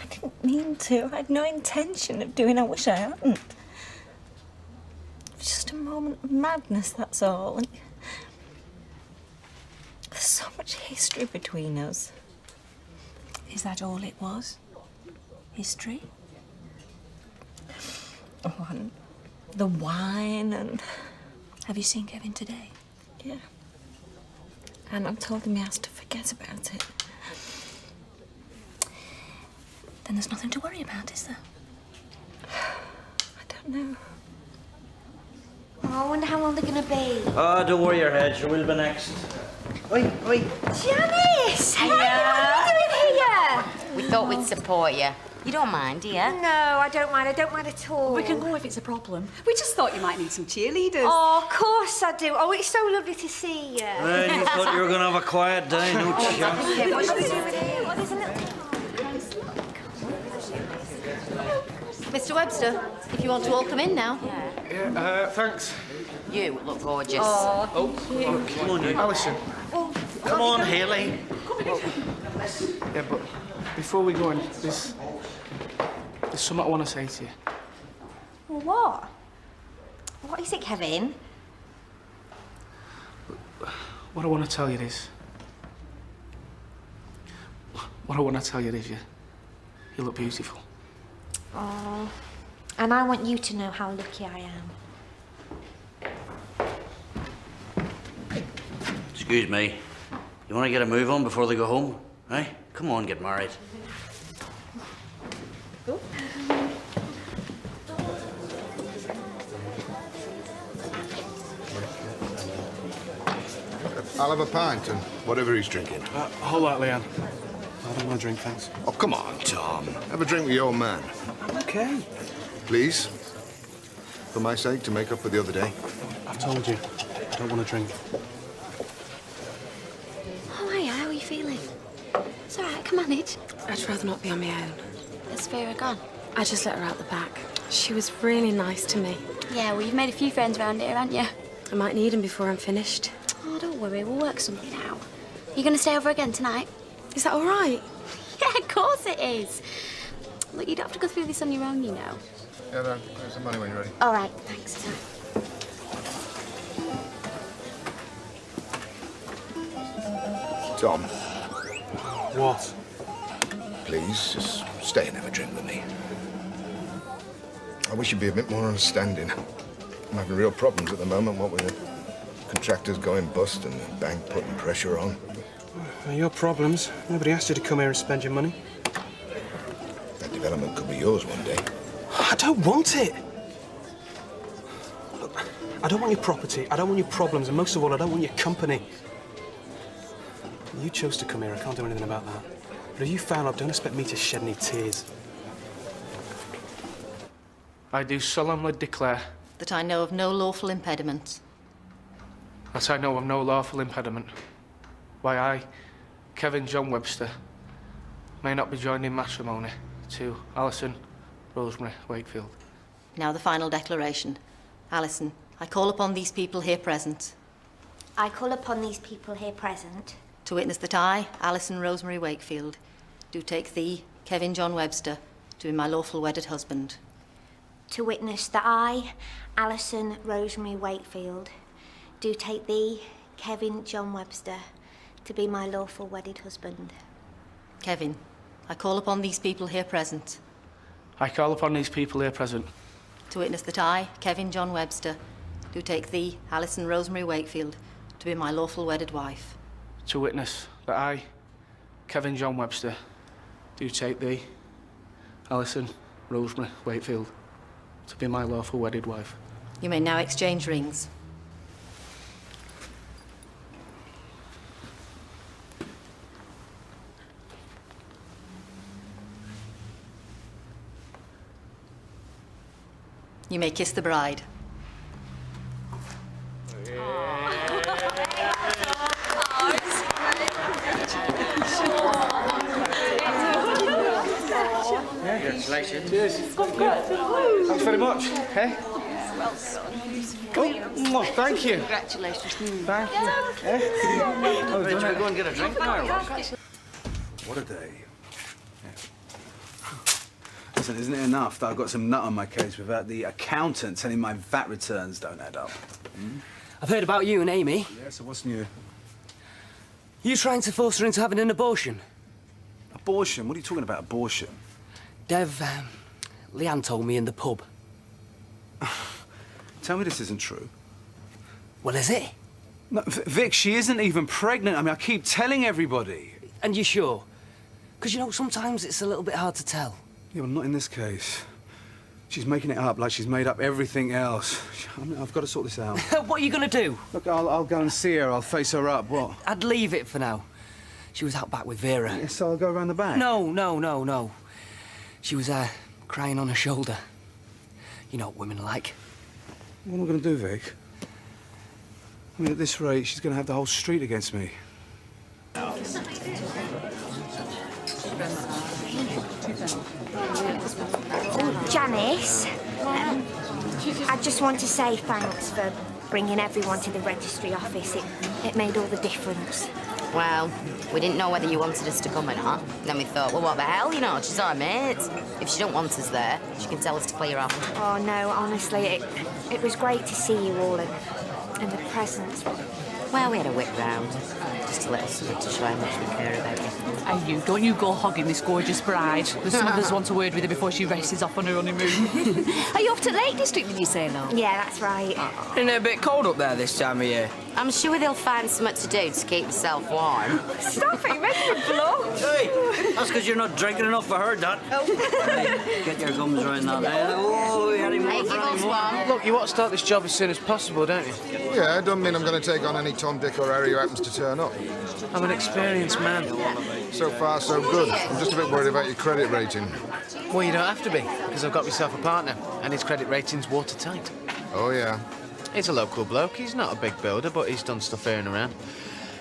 Speaker 16: I didn't mean to. I had no intention of doing. I wish I hadn't. It was just a moment of madness, that's all. And there's so much history between us.
Speaker 23: Is that all it was? History?
Speaker 16: Oh, and the wine and...
Speaker 23: Have you seen Kevin today?
Speaker 16: Yeah. And I've told him he has to forget about it.
Speaker 23: Then there's nothing to worry about, is there?
Speaker 16: I don't know.
Speaker 2: Oh, I wonder how long they're going to be.
Speaker 21: Oh, don't worry your head, sure, we'll be next.
Speaker 18: Oi.
Speaker 2: Janice! Hey, what are you doing here?
Speaker 3: We thought we'd support you. You don't mind, do you?
Speaker 2: No, I don't mind. I don't mind at all.
Speaker 6: We can go if it's a problem. We just thought you might need some cheerleaders.
Speaker 2: Oh, of course I do. Oh, it's so lovely to see you.
Speaker 21: Well, you thought you were going to have a quiet day, no chance.
Speaker 2: Yeah, what should we do with it? What isn't it?
Speaker 1: Mr. Webster, if you want to all come in now.
Speaker 10: Yeah, thanks.
Speaker 3: You look gorgeous.
Speaker 21: Oh, come on, you.
Speaker 10: Alison.
Speaker 21: Come on, Haley.
Speaker 10: Yeah, but before we go in, there's something I want to say to you.
Speaker 2: Well, what? What is it, Kevin?
Speaker 10: What I want to tell you is... What I want to tell you is you look beautiful.
Speaker 2: Oh, and I want you to know how lucky I am.
Speaker 21: Excuse me. You want to get a move on before they go home? Eh? Come on, get married.
Speaker 20: I'll have a pint and whatever he's drinking.
Speaker 10: Hold that, Leanne. I don't want to drink, thanks.
Speaker 20: Oh, come on, Tom. Have a drink with your man.
Speaker 10: I'm okay.
Speaker 20: Please. For my sake, to make up for the other day.
Speaker 10: I've told you, I don't want to drink.
Speaker 1: Oh, hiya, how are you feeling? It's all right, I can manage.
Speaker 12: I'd rather not be on my own.
Speaker 1: Has Vera gone?
Speaker 12: I just let her out the back. She was really nice to me.
Speaker 1: Yeah, well, you've made a few friends around here, haven't you?
Speaker 12: I might need them before I'm finished.
Speaker 1: Oh, don't worry, we'll work something out. You going to stay over again tonight?
Speaker 12: Is that all right?
Speaker 1: Yeah, of course it is. Look, you don't have to go through this on your own, you know.
Speaker 20: Yeah, there's some money when you're ready.
Speaker 1: All right, thanks.
Speaker 20: Tom.
Speaker 10: What?
Speaker 20: Please, just stay and have a drink with me. I wish you'd be a bit more understanding. I'm having real problems at the moment, what with the contractors going bust and the bank putting pressure on.
Speaker 7: Well, your problems. Nobody asked you to come here and spend your money.
Speaker 20: That development could be yours one day.
Speaker 7: I don't want it. Look, I don't want your property, I don't want your problems, and most of all, I don't want your company. You chose to come here, I can't do anything about that. But if you foul up, don't expect me to shed any tears.
Speaker 19: I do solemnly declare
Speaker 5: that I know of no lawful impediment.
Speaker 19: that I know of no lawful impediment why I, Kevin John Webster, may not be joined in matrimony to Alison Rosemary Wakefield.
Speaker 5: Now the final declaration. Alison, I call upon these people here present
Speaker 2: I call upon these people here present
Speaker 5: to witness that I, Alison Rosemary Wakefield, do take thee, Kevin John Webster, to be my lawful wedded husband.
Speaker 2: to witness that I, Alison Rosemary Wakefield, do take thee, Kevin John Webster, to be my lawful wedded husband.
Speaker 5: Kevin, I call upon these people here present
Speaker 19: I call upon these people here present
Speaker 5: to witness that I, Kevin John Webster, do take thee, Alison Rosemary Wakefield, to be my lawful wedded wife.
Speaker 19: to witness that I, Kevin John Webster, do take thee, Alison Rosemary Wakefield, to be my lawful wedded wife.
Speaker 5: You may now exchange rings. You may kiss the bride.
Speaker 9: Congratulations. Cheers. Thanks very much. Eh?
Speaker 6: Well done.
Speaker 9: Oh, thank you.
Speaker 6: Congratulations.
Speaker 9: Thank you. Eh?
Speaker 21: Oh, did we go and get a drink now?
Speaker 10: What a day. Listen, isn't it enough that I've got some nut on my case without the accountant telling my VAT returns don't add up?
Speaker 8: I've heard about you and Amy.
Speaker 10: Yeah, so what's new?
Speaker 8: You trying to force her into having an abortion?
Speaker 10: Abortion? What are you talking about, abortion?
Speaker 8: Dev, Leanne told me in the pub.
Speaker 10: Tell me this isn't true.
Speaker 8: Well, is it?
Speaker 10: No, Vic, she isn't even pregnant. I mean, I keep telling everybody.
Speaker 8: And you sure? Because, you know, sometimes it's a little bit hard to tell.
Speaker 10: Yeah, well, not in this case. She's making it up like she's made up everything else. I mean, I've got to sort this out.
Speaker 8: What are you going to do?
Speaker 10: Look, I'll go and see her. I'll face her up. What?
Speaker 8: I'd leave it for now. She was out back with Vera.
Speaker 10: Yeah, so I'll go around the back?
Speaker 8: No. She was crying on her shoulder. You know what women are like.
Speaker 10: What am I going to do, Vic? I mean, at this rate, she's going to have the whole street against me.
Speaker 2: Oh, Janice, I just want to say thanks for bringing everyone to the registry office. It made all the difference.
Speaker 3: Well, we didn't know whether you wanted us to come or not. Then we thought, well, what the hell, you know, she's our mate. If she don't want us there, she can tell us to clear off.
Speaker 2: Oh, no, honestly, it was great to see you all and the presents.
Speaker 3: Well, we had a whip round, just to let us know to show how much we care about you.
Speaker 6: And you, don't you go hogging this gorgeous bride. The Smothers want a word with her before she races off on her honeymoon. Are you off to Lake District, did you say, no?
Speaker 2: Yeah, that's right.
Speaker 8: Isn't it a bit cold up there this time of year?
Speaker 3: I'm sure they'll find something to do to keep yourself warm.
Speaker 2: Stop it, making me blush.
Speaker 21: Hey, that's because you're not drinking enough for her, Dad. Hey, get your gums around that. Eh? Oh, we had him more.
Speaker 7: Look, you want to start this job as soon as possible, don't you?
Speaker 20: Yeah, it doesn't mean I'm going to take on any Tom, Dick or Harry who happens to turn up.
Speaker 7: I'm an experienced man.
Speaker 20: So far, so good. I'm just a bit worried about your credit rating.
Speaker 7: Well, you don't have to be, because I've got myself a partner, and his credit rating's watertight.
Speaker 20: Oh, yeah?
Speaker 7: He's a local bloke. He's not a big builder, but he's done stuff here and around.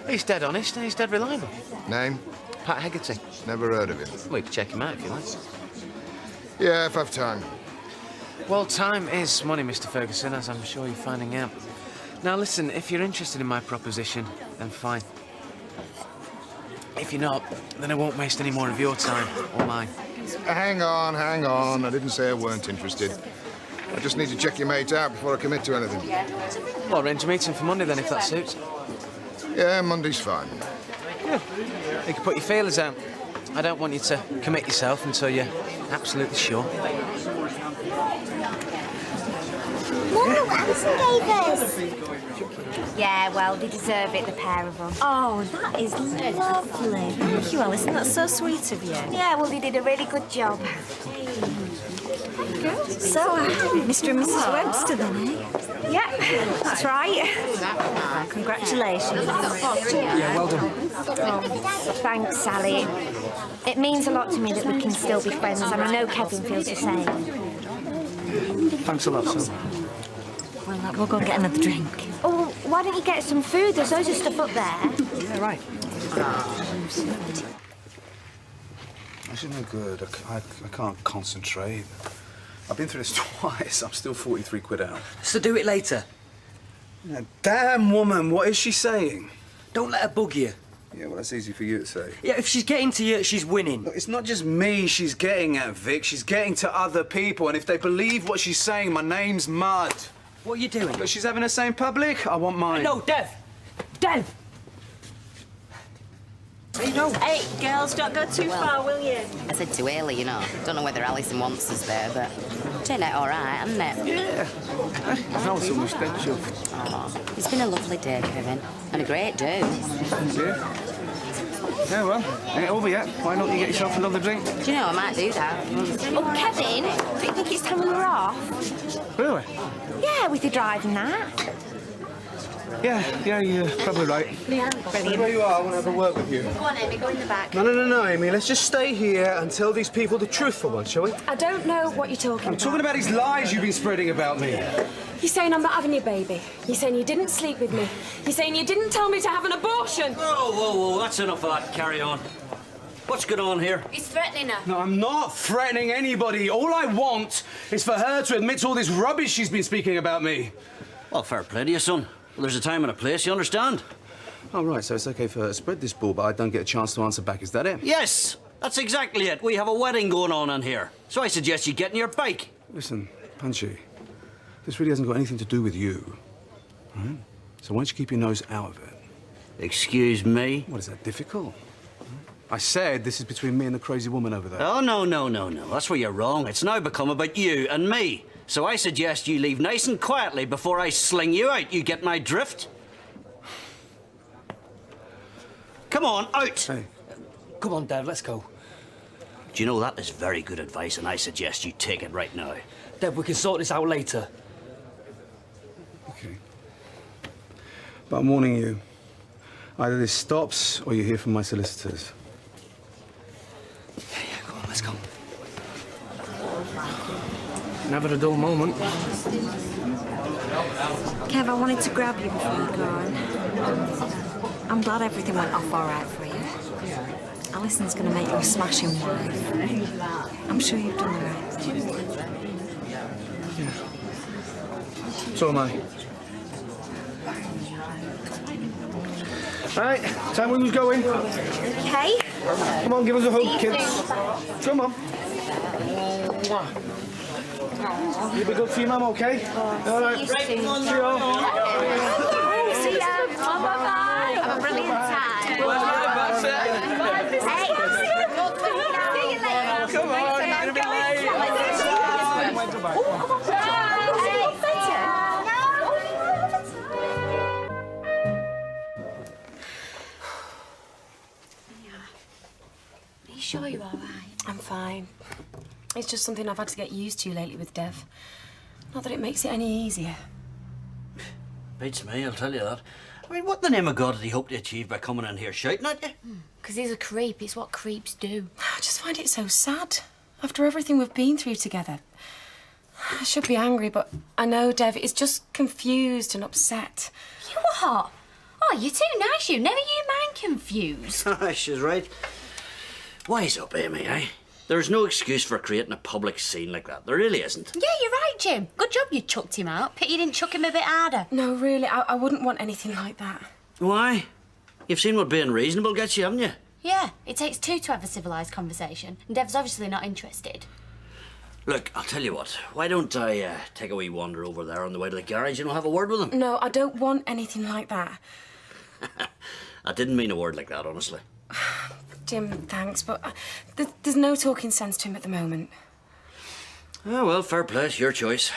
Speaker 7: He's dead honest and he's dead reliable.
Speaker 20: Name?
Speaker 7: Pat Hegarty.
Speaker 20: Never heard of him.
Speaker 7: Well, you can check him out if you like.
Speaker 20: Yeah, if I've time.
Speaker 10: Well, time is money, Mr. Ferguson, as I'm sure you're finding out. Now, listen, if you're interested in my proposition, then fine. If you're not, then I won't waste any more of your time or mine.
Speaker 20: Hang on. I didn't say I weren't interested. I just need to check your mate out before I commit to anything.
Speaker 10: Well, arrange a meeting for Monday, then, if that suits.
Speaker 20: Yeah, Monday's fine.
Speaker 10: Yeah. You can put your feelers out. I don't want you to commit yourself until you're absolutely sure.
Speaker 2: Look, Alison gave us. Yeah, well, they deserve it, the pair of them.
Speaker 11: Oh, that is lovely. Thank you, Alison. That's so sweet of you.
Speaker 2: Yeah, well, they did a really good job.
Speaker 11: So, Mr. and Mrs. Webster, then, eh?
Speaker 2: Yeah, that's right.
Speaker 11: Congratulations.
Speaker 10: Yeah, well done.
Speaker 2: Oh, thanks, Sally. It means a lot to me that we can still be friends, and I know Kevin feels the same.
Speaker 10: Thanks a lot, Sal.
Speaker 11: Well, we'll go and get another drink.
Speaker 2: Oh, why don't you get some food? There's loads of stuff up there.
Speaker 10: Yeah, right. This is no good. I can't concentrate. I've been through this twice. I'm still 43 quid out.
Speaker 8: So do it later.
Speaker 10: Yeah, damn woman, what is she saying?
Speaker 8: Don't let her bug you.
Speaker 10: Yeah, well, that's easy for you to say.
Speaker 8: Yeah, if she's getting to you, she's winning.
Speaker 10: Look, it's not just me she's getting at, Vic. She's getting to other people, and if they believe what she's saying, my name's Mud.
Speaker 8: What are you doing?
Speaker 10: Look, she's having her say in public. I want mine.
Speaker 8: No, Dev! Dev!
Speaker 11: Hey, no. Hey, girls, don't go too far, will you?
Speaker 3: I said too early, you know. Don't know whether Alison wants us there, but turned out all right, hasn't it?
Speaker 10: Yeah. How so much special?
Speaker 3: Oh, it's been a lovely day, Kevin, and a great do.
Speaker 10: Yeah, well, ain't over yet. Why don't you get yourself another drink?
Speaker 3: Do you know, I might do that.
Speaker 2: Oh, Kevin, do you think it's time we were off?
Speaker 10: Really?
Speaker 2: Yeah, with your driving that.
Speaker 10: Yeah, you're probably right.
Speaker 2: Yeah,
Speaker 10: Stay where you are, I want to have a word with you.
Speaker 2: Go on, Amy, go in the back.
Speaker 10: No, Amy, let's just stay here and tell these people the truth for once, shall we?
Speaker 12: I don't know what you're talking about.
Speaker 10: I'm talking about these lies you've been spreading about me.
Speaker 12: You're saying I'm not having your baby. You're saying you didn't sleep with me. You're saying you didn't tell me to have an abortion.
Speaker 21: Whoa, that's enough of that. Carry on. What's going on here?
Speaker 12: He's threatening her.
Speaker 10: No, I'm not threatening anybody. All I want is for her to admit to all this rubbish she's been speaking about me.
Speaker 21: Well, fair play to you, son. Well, there's a time and a place, you understand?
Speaker 10: Oh, right, so it's okay for her to spread this ball, but I don't get a chance to answer back. Is that it?
Speaker 21: Yes, that's exactly it. We have a wedding going on in here. So I suggest you get in your bike.
Speaker 10: Listen, Punchy, this really hasn't got anything to do with you. All right? So why don't you keep your nose out of it?
Speaker 21: Excuse me?
Speaker 10: What, is that difficult? I said this is between me and the crazy woman over there.
Speaker 21: Oh, no. That's where you're wrong. It's now become about you and me. So I suggest you leave nice and quietly before I sling you out. You get my drift? Come on, out!
Speaker 10: Hey.
Speaker 8: Come on, Dev, let's go.
Speaker 21: Do you know that is very good advice, and I suggest you take it right now.
Speaker 8: Dev, we can sort this out later.
Speaker 10: Okay. But I'm warning you. Either this stops or you hear from my solicitors.
Speaker 8: Yeah, go on, let's go. Never a dull moment.
Speaker 11: Kev, I wanted to grab you before you go on. I'm glad everything went off all right for you. Alison's going to make you a smashing wife. I'm sure you've done the right thing.
Speaker 10: Yeah. So am I. Right, time we was going.
Speaker 2: Okay.
Speaker 10: Come on, give us a hug, kids. Come on. You'll be good for your mum, okay? All right. See you all.
Speaker 2: Oh, see ya. Bye-bye. Have a brilliant time. Hey, see you later.
Speaker 10: Come on, you're going to be late.
Speaker 2: Oh, come on. Are you sure you're all right?
Speaker 12: I'm fine. It's just something I've had to get used to lately with Dev. Not that it makes it any easier.
Speaker 21: Beats me, I'll tell you that. I mean, what the name of God did he hope to achieve by coming in here shouting at you?
Speaker 1: Because he's a creep. It's what creeps do.
Speaker 12: I just find it so sad. After everything we've been through together. I should be angry, but I know Dev is just confused and upset.
Speaker 1: You what? Oh, you're too nice, you. Never you mind confused.
Speaker 21: She's right. Wise up, Amy, eh? There's no excuse for creating a public scene like that. There really isn't.
Speaker 4: Yeah, you're right, Jim. Good job you chucked him out. Pity you didn't chuck him a bit harder.
Speaker 12: No, really, I wouldn't want anything like that.
Speaker 21: Why? You've seen what being reasonable gets you, haven't you?
Speaker 4: Yeah, it takes two to have a civilised conversation, and Dev's obviously not interested.
Speaker 21: Look, I'll tell you what. Why don't I take a wee wander over there on the way to the garage and we'll have a word with him?
Speaker 12: No, I don't want anything like that.
Speaker 21: I didn't mean a word like that, honestly.
Speaker 12: Jim, thanks, but there's no talking sense to him at the moment.
Speaker 21: Oh, well, fair play, it's your choice.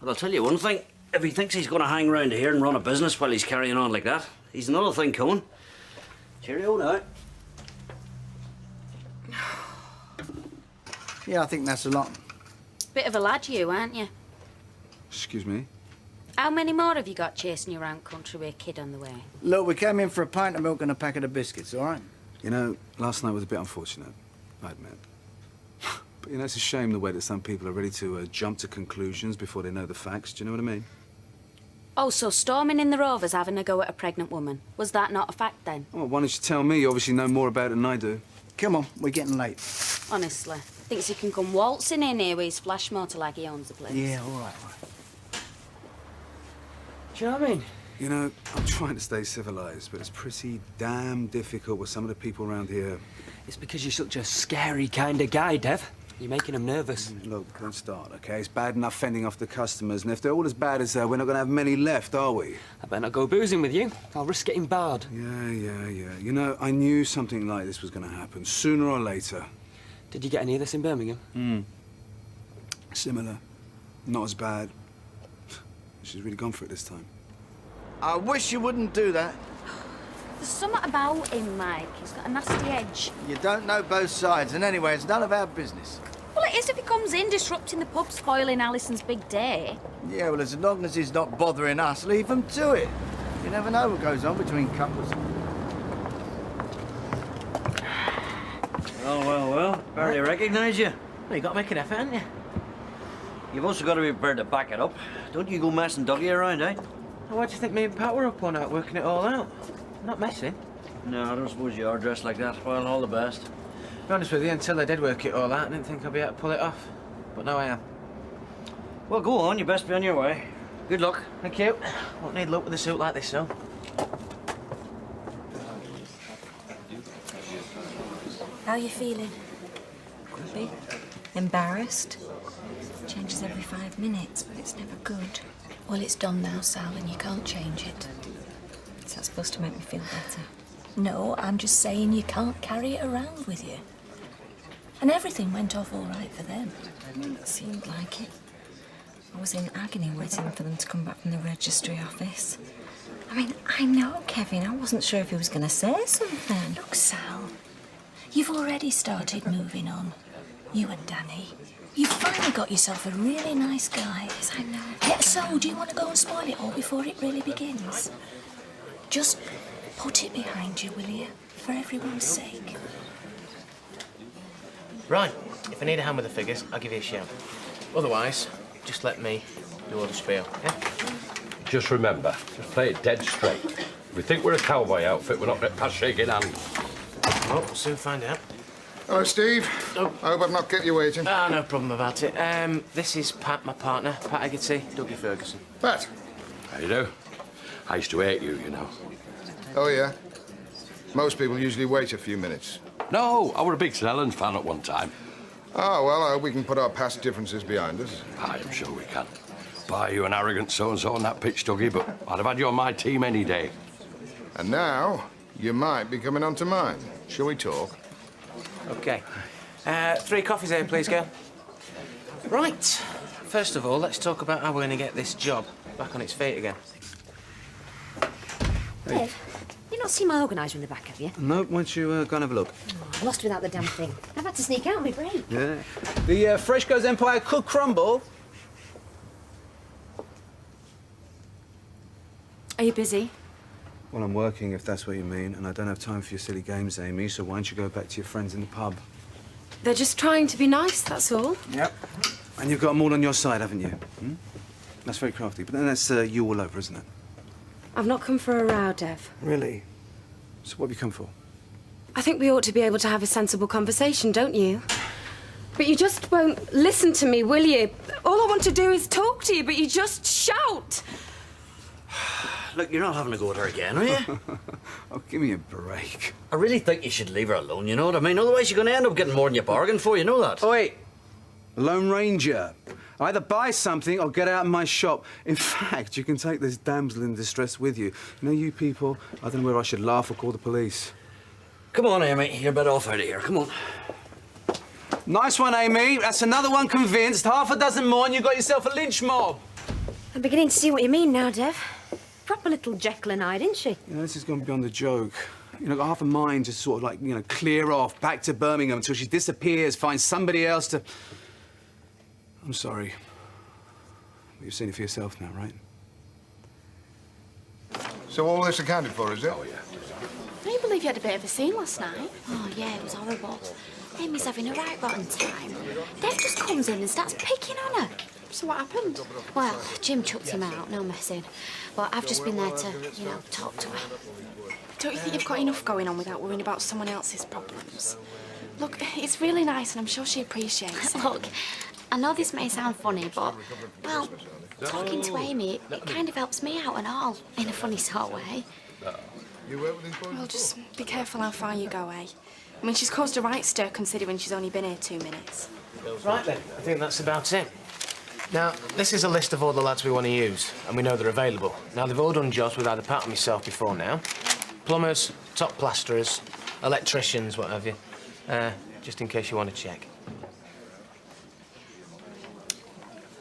Speaker 21: But I'll tell you one thing. If he thinks he's going to hang around here and run a business while he's carrying on like that, he's another thing coming. Cheerio now.
Speaker 13: Yeah, I think that's a lot.
Speaker 4: Bit of a lad, you, aren't you?
Speaker 10: Excuse me?
Speaker 4: How many more have you got chasing you around country with a kid on the way?
Speaker 13: Look, we came in for a pint of milk and a packet of biscuits, all right?
Speaker 10: You know, last night was a bit unfortunate, I admit. But, you know, it's a shame the way that some people are ready to jump to conclusions before they know the facts. Do you know what I mean?
Speaker 4: Oh, so storming in the Rovers having a go at a pregnant woman. Was that not a fact, then?
Speaker 10: Well, why don't you tell me? You obviously know more about it than I do.
Speaker 13: Come on, we're getting late.
Speaker 4: Honestly. Thinks he can come waltzing in here with his flash motor like he owns the place.
Speaker 13: Yeah, all right.
Speaker 8: Do you know what I mean?
Speaker 10: You know, I'm trying to stay civilised, but it's pretty damn difficult with some of the people around here.
Speaker 8: It's because you're such a scary kind of guy, Dev. You're making them nervous.
Speaker 10: Look, don't start, OK? It's bad enough fending off the customers, and if they're all as bad as we're not going to have many left, are we?
Speaker 8: I better not go boozing with you. I'll risk getting barred.
Speaker 10: Yeah. You know, I knew something like this was going to happen, sooner or later.
Speaker 8: Did you get any of this in Birmingham?
Speaker 10: Similar. Not as bad. She's really gone for it this time.
Speaker 13: I wish you wouldn't do that.
Speaker 4: There's something about him, Mike. He's got a nasty edge.
Speaker 13: You don't know both sides, and anyway, it's none of our business.
Speaker 4: Well, it is if he comes in disrupting the pub, spoiling Alison's big day.
Speaker 13: Yeah, well, as long as he's not bothering us, leave him to it. You never know what goes on between couples.
Speaker 21: Well. Barely recognise you.
Speaker 15: Well, you got to make an effort, haven't you?
Speaker 21: You've also got to be prepared to back it up. Don't you go messing Dougie around, eh?
Speaker 15: Why do you think me and Pat were up all night working it all out? Not messing.
Speaker 21: No, I don't suppose you are dressed like that. Well, all the best.
Speaker 15: To be honest with you, until I did work it all out, I didn't think I'd be able to pull it off. But now I am.
Speaker 21: Well, go on. You best be on your way. Good luck.
Speaker 15: Thank you. Won't need luck with a suit like this, though.
Speaker 11: How are you feeling? Grumpy? Embarrassed? Changes every 5 minutes, but it's never good. Well, it's done now, Sal, and you can't change it. Is that supposed to make me feel better? No, I'm just saying you can't carry it around with you. And everything went off all right for them. It seemed like it. I was in agony waiting for them to come back from the registry office. I mean, I know Kevin. I wasn't sure if he was going to say something. Look, Sal, you've already started moving on. You and Danny. You've finally got yourself a really nice guy. Yes, I know. Yeah, so do you want to go and spoil it all before it really begins? Just put it behind you, will you? For everyone's sake.
Speaker 15: Right. If I need a hand with the figures, I'll give you a shout. Otherwise, just let me do all the spiel, yeah?
Speaker 14: Just remember, just play it dead straight. If we think we're a cowboy outfit, we're not getting past shaking hands.
Speaker 15: Oh, we'll soon find out.
Speaker 20: Hello, Steve.
Speaker 15: Oh.
Speaker 20: I hope I've not kept you waiting.
Speaker 15: Ah, no problem about it. This is Pat, my partner. Pat Haggerty, Dougie Ferguson.
Speaker 20: Pat.
Speaker 14: How you do? I used to hate you, you know.
Speaker 20: Oh, yeah? Most people usually wait a few minutes.
Speaker 14: No, I were a big Snellen's fan at one time.
Speaker 20: Oh, well, I hope we can put our past differences behind us.
Speaker 14: I am sure we can. Buy you an arrogant so-and-so on that pitch, Dougie, but I'd have had you on my team any day.
Speaker 20: And now, you might be coming onto mine. Shall we talk?
Speaker 15: OK. 3 coffees here, please, girl. Right. First of all, let's talk about how we're going to get this job back on its feet again.
Speaker 4: Dave, you not seen my organiser in the back, have you?
Speaker 10: No, why don't you go and have a look?
Speaker 4: Oh, lost without the damn thing. I've had to sneak out on my break.
Speaker 10: Yeah. The Freshco's Empire could crumble.
Speaker 4: Are you busy?
Speaker 10: Well, I'm working, if that's what you mean, and I don't have time for your silly games, Amy, so why don't you go back to your friends in the pub?
Speaker 12: They're just trying to be nice, that's all.
Speaker 10: Yep. And you've got them all on your side, haven't you? Hmm? That's very crafty, but then that's you all over, isn't it?
Speaker 12: I've not come for a row, Dev.
Speaker 10: Really? So what have you come for?
Speaker 12: I think we ought to be able to have a sensible conversation, don't you? But you just won't listen to me, will you? All I want to do is talk to you, but you just shout.
Speaker 21: Look, you're not having to go with her again, are you?
Speaker 10: Oh, give me a break.
Speaker 21: I really think you should leave her alone, you know what I mean? Otherwise you're going to end up getting more than you bargained for, you know that?
Speaker 10: Oh, wait. Lone Ranger. Either buy something or get out of my shop. In fact, you can take this damsel in distress with you. You know, you people, I don't know whether I should laugh or call the police.
Speaker 21: Come on, Amy. You're better off out of here. Come on.
Speaker 10: Nice one, Amy. That's another one convinced. Half a dozen more and you've got yourself a lynch mob.
Speaker 12: I'm beginning to see what you mean now, Dev. Proper little Jekyll and Hyde, isn't she?
Speaker 10: You know, this is going beyond a joke. You know, got half a mind to sort of like, you know, clear off, back to Birmingham until she disappears, find somebody else to... I'm sorry. But you've seen it for yourself now, right?
Speaker 20: So all this accounted for, is it? Oh, yeah.
Speaker 17: Can you believe you had a bit of a scene last night?
Speaker 1: Oh, yeah, it was horrible. Amy's having a right rotten time. Dev just comes in and starts picking on her.
Speaker 17: So what happened?
Speaker 1: Well, Jim chucked him out, no messing. But I've just been there to, you know, talk to her.
Speaker 17: Don't you think you've got enough going on without worrying about someone else's problems? Look, it's really nice and I'm sure she appreciates it.
Speaker 1: Look, I know this may sound funny, but, well, talking to Amy, it kind of helps me out and all, in a funny sort of way.
Speaker 17: Well, just be careful how far you go, eh? I mean, she's caused a right stir considering she's only been here 2 minutes.
Speaker 15: Right then, I think that's about it. Now, this is a list of all the lads we want to use, and we know they're available. Now, they've all done jobs with either Pat or myself before now. Plumbers, top plasterers, electricians, what have you. Just in case you want to check.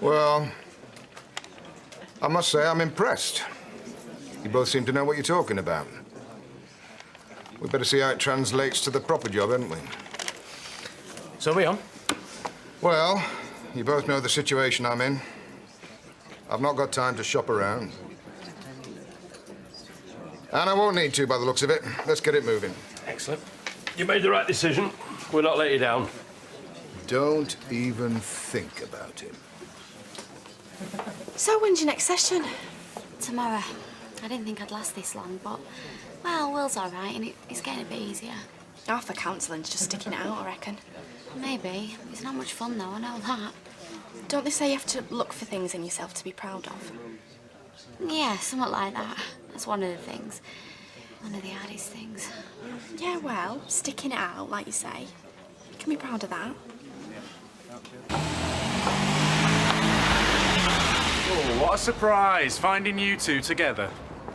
Speaker 20: Well, I must say I'm impressed. You both seem to know what you're talking about. We better see how it translates to the proper job, haven't we?
Speaker 15: So are we on?
Speaker 20: Well, you both know the situation I'm in. I've not got time to shop around. And I won't need to, by the looks of it. Let's get it moving.
Speaker 15: Excellent.
Speaker 14: You made the right decision. We'll not let you down.
Speaker 20: Don't even think about him.
Speaker 17: So when's your next session?
Speaker 1: Tomorrow. I didn't think I'd last this long, but, well, Will's all right, and it's getting a bit easier.
Speaker 17: Half the counselling's just sticking it out, I reckon.
Speaker 1: Maybe. It's not much fun, though, I know that.
Speaker 17: Don't they say you have to look for things in yourself to be proud of?
Speaker 1: Yeah, something like that. That's one of the things. One of the hardest things.
Speaker 17: Yeah, well, sticking it out, like you say. You can be proud of that.
Speaker 22: Oh, what a surprise, finding you two together.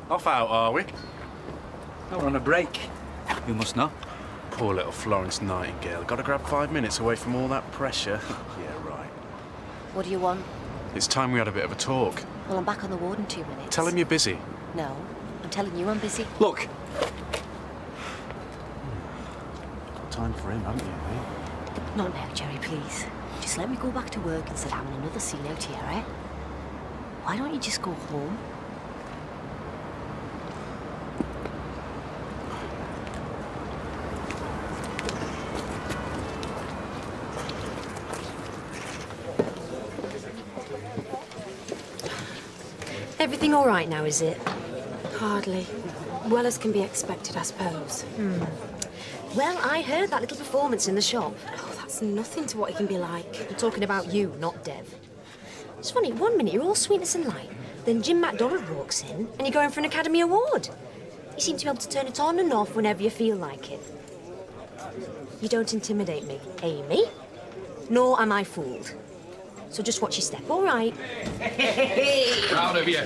Speaker 22: Off out, are we?
Speaker 23: No, we're on a break. You must know.
Speaker 22: Poor little Florence Nightingale. Got to grab 5 minutes away from all that pressure. Yeah, right.
Speaker 5: What do you want?
Speaker 22: It's time we had a bit of a talk.
Speaker 5: Well, I'm back on the ward in 2 minutes.
Speaker 22: Tell him you're busy.
Speaker 5: No, I'm telling you I'm busy.
Speaker 22: Look. Got time for him, haven't you, eh?
Speaker 5: Not now, Jerry, please. Just let me go back to work instead of having another scene out here, eh? Why don't you just go home?
Speaker 12: Everything all right now, is it? Hardly. Well as can be expected, I suppose.
Speaker 24: Well, I heard that little performance in the shop.
Speaker 12: Oh, that's nothing to what it can be like.
Speaker 24: I'm talking about you, not Dev. It's funny, 1 minute you're all sweetness and light, then Jim MacDonald walks in and you're going for an Academy Award. You seem to be able to turn it on and off whenever you feel like it. You don't intimidate me, Amy, nor am I fooled. So just watch your step, all right?
Speaker 14: Proud of you.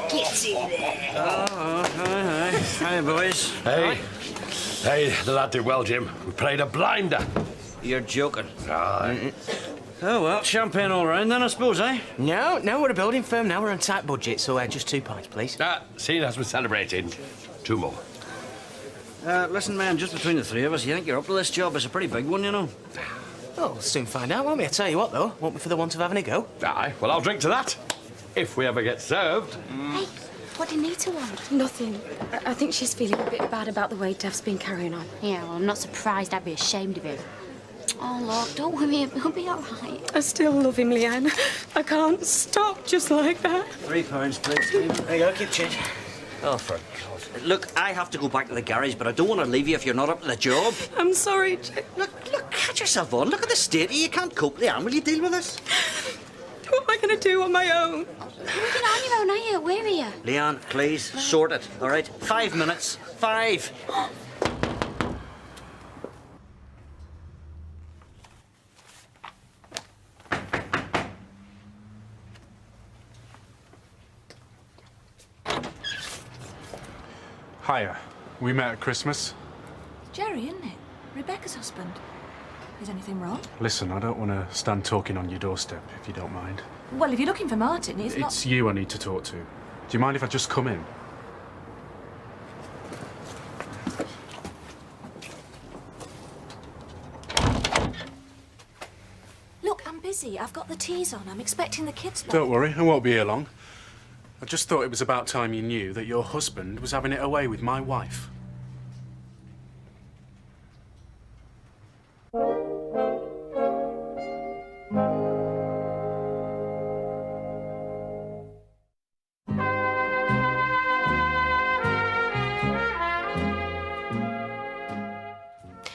Speaker 24: Get in there.
Speaker 21: Oh, hi. Hi, boys.
Speaker 14: Hey. Hey, the lad did well, Jim. We played a blinder.
Speaker 21: You're joking.
Speaker 14: Aye.
Speaker 21: Oh, well, champagne all round then, I suppose, eh?
Speaker 15: No, we're a building firm now. We're on tight budget, so just 2 pints, please.
Speaker 14: Seeing as we're celebrating, 2 more.
Speaker 21: Listen, man, just between the three of us, you think you're up to this job? It's a pretty big one, you know.
Speaker 15: Oh, we'll soon find out, won't we? I tell you what, though, won't be for the want of having a go.
Speaker 14: Aye, well, I'll drink to that. If we ever get served.
Speaker 1: Hey, what do Nita want?
Speaker 12: Nothing. I think she's feeling a bit bad about the way Dev's been carrying on.
Speaker 1: Yeah, well, I'm not surprised. I'd be ashamed of him. Oh, look, don't worry, he'll be all right.
Speaker 12: I still love him, Leanne. I can't stop just like that.
Speaker 21: £3, please, Steve.
Speaker 15: There you go, keep change.
Speaker 21: Oh, for God. Look, I have to go back to the garage, but I don't want to leave you if you're not up to the job.
Speaker 17: I'm sorry, Jim.
Speaker 21: Look, catch yourself on. Look at the state of you. You can't cope, Leanne. Will you deal with this?
Speaker 17: What am I going to do on my own?
Speaker 1: You're not on your own, are you? Where are you?
Speaker 21: Leanne, please, sort it, all right? 5 minutes. 5.
Speaker 22: Hiya. We met at Christmas.
Speaker 17: Jerry, isn't it? Rebecca's husband. Is anything wrong?
Speaker 22: Listen, I don't want to stand talking on your doorstep, if you don't mind.
Speaker 17: Well, if you're looking for Martin, he's not...
Speaker 22: It's you I need to talk to. Do you mind if I just come in?
Speaker 17: Look, I'm busy. I've got the teas on. I'm expecting the kids back.
Speaker 22: Don't worry, I won't be here long. I just thought it was about time you knew that your husband was having it away with my wife.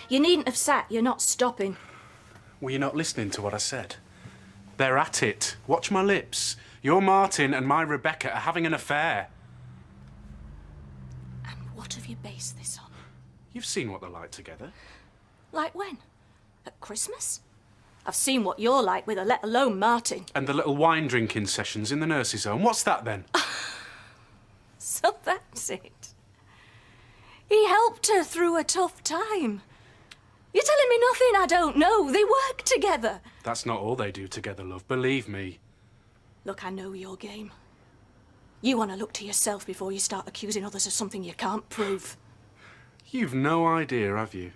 Speaker 17: You needn't have sat. You're not stopping.
Speaker 22: Were you not listening to what I said? They're at it. Watch my lips. Your Martin and my Rebecca are having an affair.
Speaker 17: And what have you based this on?
Speaker 22: You've seen what they're like together.
Speaker 17: Like when? At Christmas? I've seen what you're like with her, let alone Martin.
Speaker 22: And the little wine drinking sessions in the nurse's home. What's that then?
Speaker 17: So that's it. He helped her through a tough time. You're telling me nothing I don't know. They work together.
Speaker 22: That's not all they do together, love. Believe me.
Speaker 17: Look, I know your game. You want to look to yourself before you start accusing others of something you can't prove.
Speaker 22: You've no idea, have you?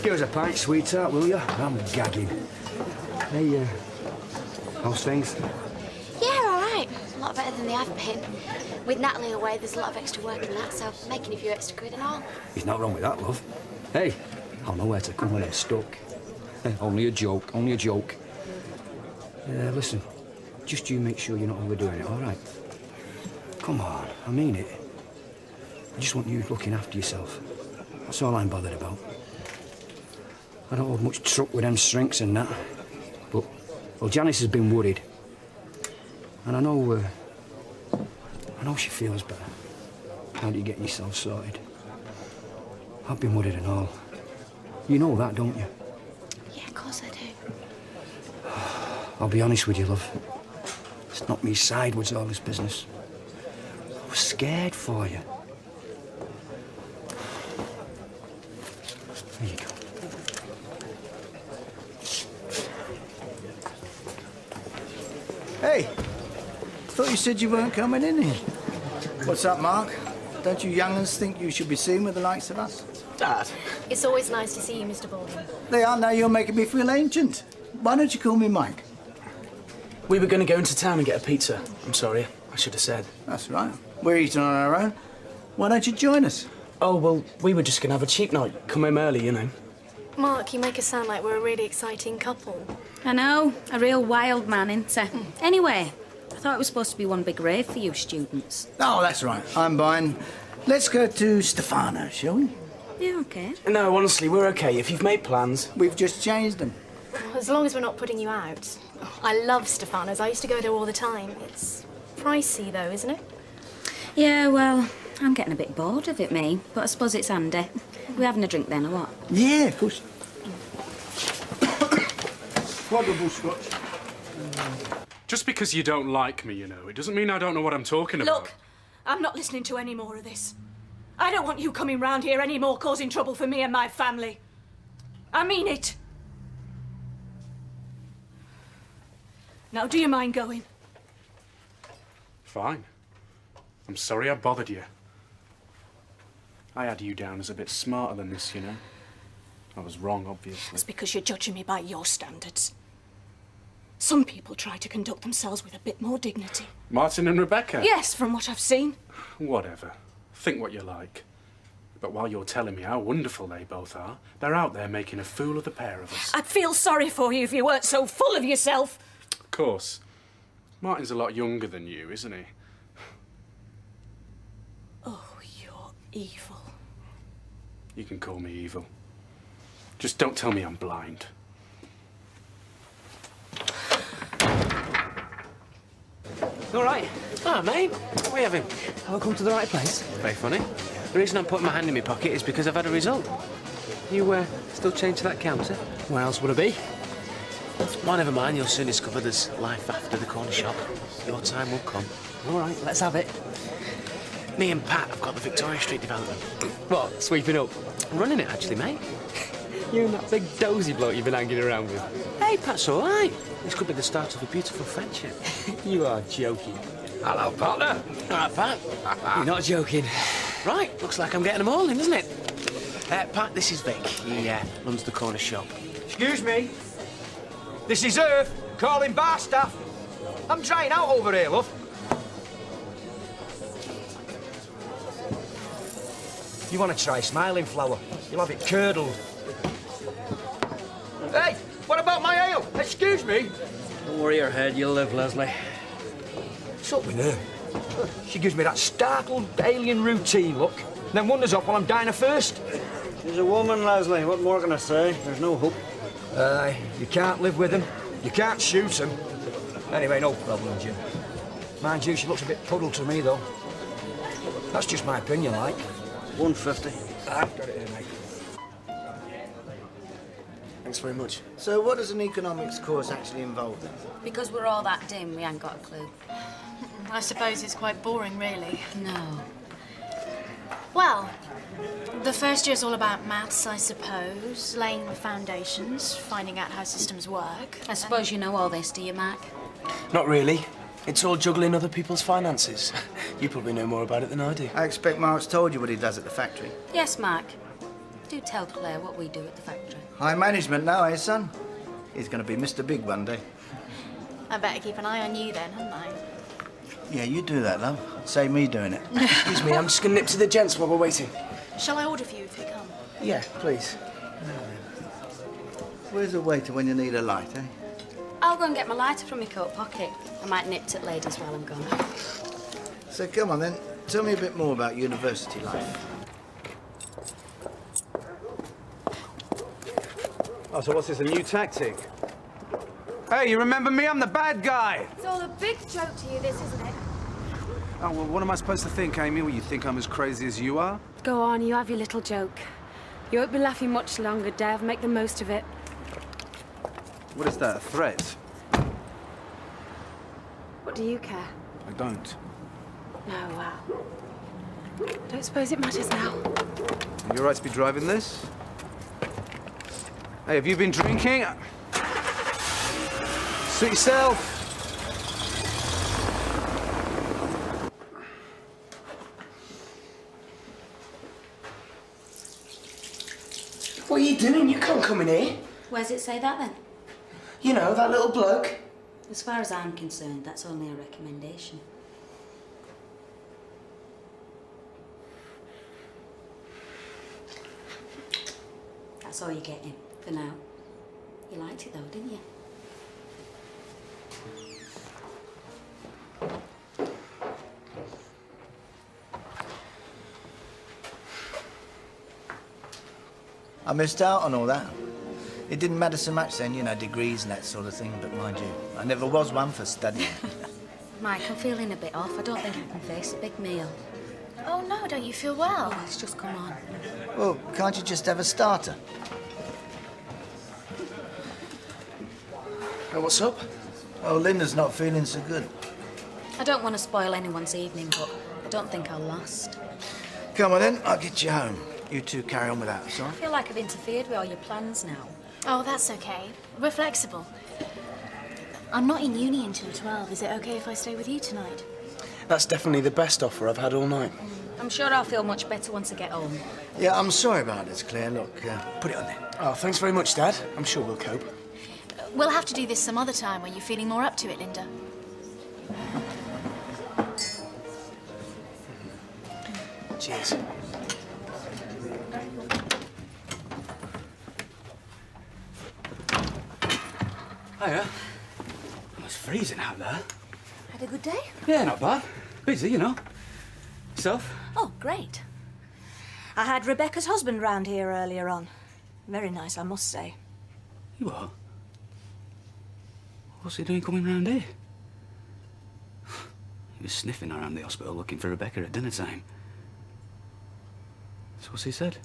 Speaker 9: Give us a pint, sweetheart, will you? I'm gagging. Hey, how's things?
Speaker 1: Yeah, all right. A lot better than they have been. With Natalie away, there's a lot of extra work in that, so making a few extra quid and all.
Speaker 9: There's not wrong with that, love. Hey, I'll know where to come when I'm stuck. Only a joke, only a joke. Listen, just you make sure you're not overdoing it, all right? Come on, I mean it. I just want you looking after yourself. That's all I'm bothered about. I don't hold much truck with them shrinks and that. But, well, Janice has been worried. And I know she feels better. How do you get yourself sorted? I've been worried and all. You know that, don't you?
Speaker 1: Yeah, of course I do.
Speaker 9: I'll be honest with you, love. It's knocked me sideways, all this business. I was scared for you. There you go.
Speaker 13: Hey, thought you said you weren't coming in here. What's up, Mark? Don't you young'uns think you should be seen with the likes of us?
Speaker 16: Dad.
Speaker 24: It's always nice to see you, Mr. Baldwin.
Speaker 13: They are now. You're making me feel ancient. Why don't you call me Mike?
Speaker 7: We were going to go into town and get a pizza. I'm sorry, I should have said.
Speaker 13: That's right. We're eating on our own. Why don't you join us?
Speaker 7: Oh, well, we were just going to have a cheap night. Come home early, you know.
Speaker 24: Mark, you make us sound like we're a really exciting couple.
Speaker 4: I know, a real wild man, ain't I? Anyway, I thought it was supposed to be one big rave for you students.
Speaker 13: Oh, that's right. I'm buying. Let's go to Stefano, shall we?
Speaker 4: Yeah, OK.
Speaker 7: No, honestly, we're OK. If you've made plans...
Speaker 13: We've just changed them.
Speaker 24: As long as we're not putting you out. I love Stefano's. I used to go there all the time. It's pricey, though, isn't it?
Speaker 4: Yeah, well, I'm getting a bit bored of it, me. But I suppose it's handy. We having a drink then, or what?
Speaker 13: Yeah, of course. Quadruple scotch.
Speaker 22: Just because you don't like me, you know, it doesn't mean I don't know what I'm talking about.
Speaker 17: Look, I'm not listening to any more of this. I don't want you coming round here anymore causing trouble for me and my family. I mean it. Now, do you mind going?
Speaker 22: Fine. I'm sorry I bothered you. I had you down as a bit smarter than this, you know. I was wrong, obviously.
Speaker 17: It's because you're judging me by your standards. Some people try to conduct themselves with a bit more dignity.
Speaker 22: Martin and Rebecca?
Speaker 17: Yes, from what I've seen.
Speaker 22: Whatever. Think what you like. But while you're telling me how wonderful they both are, they're out there making a fool of the pair of us.
Speaker 17: I'd feel sorry for you if you weren't so full of yourself.
Speaker 22: Of course. Martin's a lot younger than you, isn't he?
Speaker 17: Oh, you're evil.
Speaker 22: You can call me evil. Just don't tell me I'm blind.
Speaker 15: All right. Ah, mate. What are we having?
Speaker 8: Have I come to the right place?
Speaker 15: Very funny. The reason I'm putting my hand in my pocket is because I've had a result. You, still chained to that counter?
Speaker 8: Where else would I be?
Speaker 15: Well, never mind. You'll soon discover there's life after the corner shop. Your time will come.
Speaker 8: All right, let's have it.
Speaker 15: Me and Pat have got the Victoria Street development.
Speaker 8: What, sweeping up?
Speaker 15: I'm running it, actually, mate.
Speaker 8: You and that big dozy bloke you've been hanging around with.
Speaker 15: Hey, Pat's all right. This could be the start of a beautiful friendship.
Speaker 8: You are joking.
Speaker 14: Hello, partner.
Speaker 15: All right, Pat.
Speaker 8: You're not joking.
Speaker 15: Right, looks like I'm getting them all in, doesn't it? Pat, this is Vic. He runs the corner shop.
Speaker 6: Excuse me. This is Earth, calling bar staff. I'm drying out over here, love. You want to try smiling flower? You'll have it curdled. Hey, what about my ale? Excuse me.
Speaker 21: Don't worry your head, you'll live, Leslie.
Speaker 6: What's up with her? She gives me that startled alien routine look, then wanders off while I'm dying of thirst.
Speaker 21: She's a woman, Leslie. What more can I say? There's no hope.
Speaker 6: Aye, you can't live with them. You can't shoot them. Anyway, no problem, Jim. Mind you, she looks a bit puddled to me, though. That's just my opinion, like.
Speaker 21: 150.
Speaker 6: I've got it here, mate.
Speaker 7: Thanks very much.
Speaker 13: So what does an economics course actually involve then?
Speaker 4: Because we're all that dim, we ain't got a clue.
Speaker 16: I suppose it's quite boring, really.
Speaker 4: No.
Speaker 16: Well, the first year's all about maths, I suppose. Laying the foundations, finding out how systems work.
Speaker 4: I suppose you know all this, do you, Mac?
Speaker 7: Not really. It's all juggling other people's finances. You probably know more about it than I do.
Speaker 13: I expect Mark's told you what he does at the factory.
Speaker 4: Yes, Mark. Do tell Claire what we do at the factory.
Speaker 13: High management now, eh, son? He's going to be Mr. Big one day.
Speaker 16: I better keep an eye on you then, hadn't I?
Speaker 13: Yeah, you do that, love. Save me doing it.
Speaker 7: Excuse me, I'm just going to nip to the gents while we're waiting.
Speaker 16: Shall I order for you if they come?
Speaker 7: Yeah, please.
Speaker 13: Where's the waiter when you need a light, eh?
Speaker 4: I'll go and get my lighter from my coat pocket. I might nip to ladies while I'm gone.
Speaker 13: So come on then, tell me a bit more about university life.
Speaker 10: Oh, so what's this, a new tactic? Hey, you remember me? I'm the bad guy.
Speaker 2: It's all a big joke to you, this, isn't it?
Speaker 10: Oh, well, what am I supposed to think, Amy? Well, you think I'm as crazy as you are?
Speaker 12: Go on, you have your little joke. You won't be laughing much longer, Dev. Make the most of it.
Speaker 10: What is that, a threat?
Speaker 12: What do you care?
Speaker 10: I don't.
Speaker 12: No, well. Don't suppose it matters now.
Speaker 10: You're right to be driving this? Hey, have you been drinking? Suit yourself.
Speaker 7: What are you doing? You can't come in here.
Speaker 4: Where's it say that then?
Speaker 7: You know, that little bloke.
Speaker 4: As far as I'm concerned, that's only a recommendation. That's all you're getting for now. You liked it though, didn't you?
Speaker 13: I missed out on all that. It didn't matter so much then, you know, degrees and that sort of thing, but mind you, I never was one for studying.
Speaker 4: Mike, I'm feeling a bit off. I don't think I can face a big meal.
Speaker 16: Oh no, don't you feel well?
Speaker 4: Oh, it's just come on.
Speaker 13: Well, can't you just have a starter?
Speaker 7: What's up?
Speaker 13: Oh, Linda's not feeling so good.
Speaker 4: I don't want to spoil anyone's evening, but I don't think I'll last.
Speaker 13: Come on then, I'll get you home. You two carry on with that,
Speaker 4: I
Speaker 13: sorry?
Speaker 4: feel like I've interfered with all your plans now.
Speaker 16: Oh, that's okay. We're flexible. I'm not in uni until 12. Is it okay if I stay with you tonight?
Speaker 7: That's definitely the best offer I've had all night.
Speaker 4: I'm sure I'll feel much better once I get home.
Speaker 13: Yeah, I'm sorry about this, Claire. Look, put it on there.
Speaker 7: Oh, thanks very much, Dad. I'm sure we'll cope.
Speaker 16: We'll have to do this some other time when you're feeling more up to it, Linda.
Speaker 7: Cheers.
Speaker 23: Hiya. It's freezing out there.
Speaker 17: Had a good day?
Speaker 23: Yeah, not bad. Busy, you know. Yourself?
Speaker 17: Oh, great. I had Rebecca's husband round here earlier on. Very nice, I must say.
Speaker 23: You are? What's he doing coming round here? He was sniffing around the hospital looking for Rebecca at dinner time. So what's he said?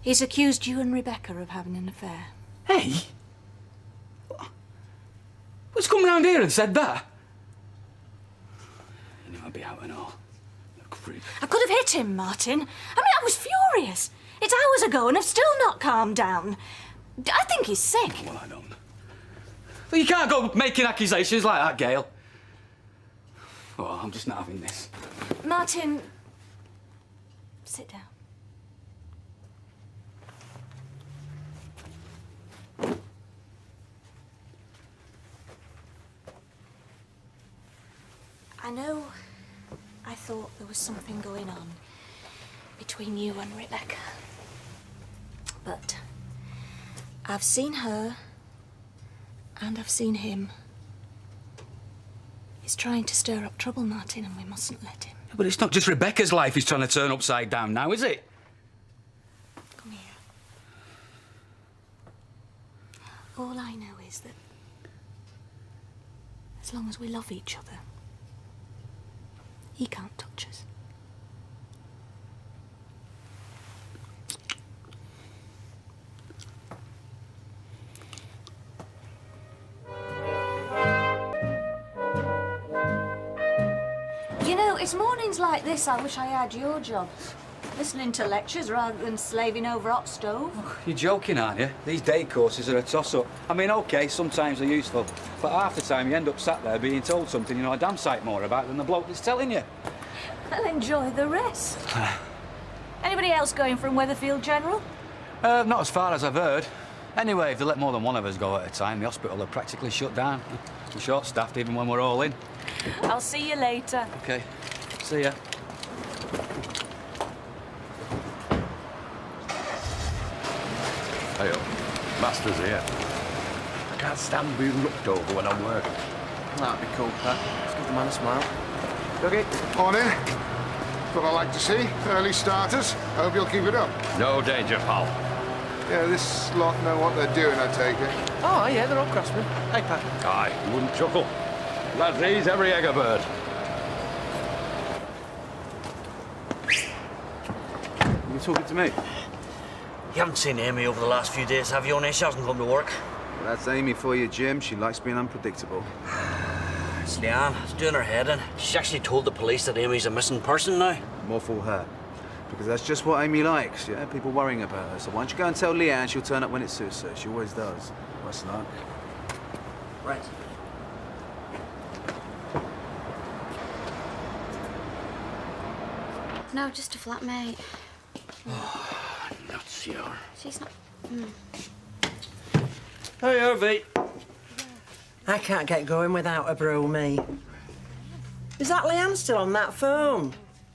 Speaker 17: He's accused you and Rebecca of having an affair.
Speaker 23: Hey? What's come round here and said that? You know I'd be out and all. Creep.
Speaker 17: I could have hit him, Martin. I mean, I was furious. It's hours ago and I've still not calmed down. I think he's sick.
Speaker 23: Well, I don't. Well, you can't go making accusations like that, Gail. Oh, I'm just not having this.
Speaker 17: Martin, sit down. I know I thought there was something going on between you and Rebecca. But I've seen her and I've seen him. He's trying to stir up trouble, Martin, and we mustn't let him.
Speaker 23: But it's not just Rebecca's life he's trying to turn upside down now, is it?
Speaker 17: Come here. All I know is that as long as we love each other, he can't touch us. You know, it's mornings like this I wish I had your job. Listening to lectures rather than slaving over hot stove.
Speaker 23: You're joking, aren't you? These day courses are a toss-up. I mean, OK, sometimes they're useful, but half the time you end up sat there being told something you know a damn sight more about than the bloke that's telling you.
Speaker 17: I'll enjoy the rest. Anybody else going from Weatherfield General?
Speaker 23: Not as far as I've heard. Anyway, if they let more than one of us go at a time, the hospital are practically shut down. We're short-staffed even when we're all in.
Speaker 17: I'll see you later.
Speaker 23: OK, see ya.
Speaker 14: Hey, Master's here. I can't stand being looked over when I'm working.
Speaker 15: That'd be cool, Pat. Let's give the man a smile.
Speaker 20: Okay, morning. That's what I like to see. Early starters. I hope you'll keep it up.
Speaker 14: No danger, pal.
Speaker 20: Yeah, this lot know what they're doing, I take it.
Speaker 15: Oh, yeah, they're all craftsmen. Hey, Pat.
Speaker 14: Aye, you wouldn't chuckle. Lads raise every egg a bird.
Speaker 10: You talking to me?
Speaker 3: You haven't seen Amy over the last few days, have you, Only? She hasn't come to work.
Speaker 10: Well, that's Amy for you, Jim. She likes being unpredictable.
Speaker 3: It's Leanne. It's doing her head in. She's actually told the police that Amy's a missing person now.
Speaker 10: More for her. Because that's just what Amy likes, yeah? People worrying about her. So why don't you go and tell Leanne she'll turn up when it suits her. She always does. What's luck?
Speaker 3: Right.
Speaker 1: No, just a flatmate.
Speaker 3: Nuts, you are.
Speaker 1: She's not...
Speaker 3: Hey, Harvey.
Speaker 11: I can't get going without a brew, me. Is that Leanne still on that phone?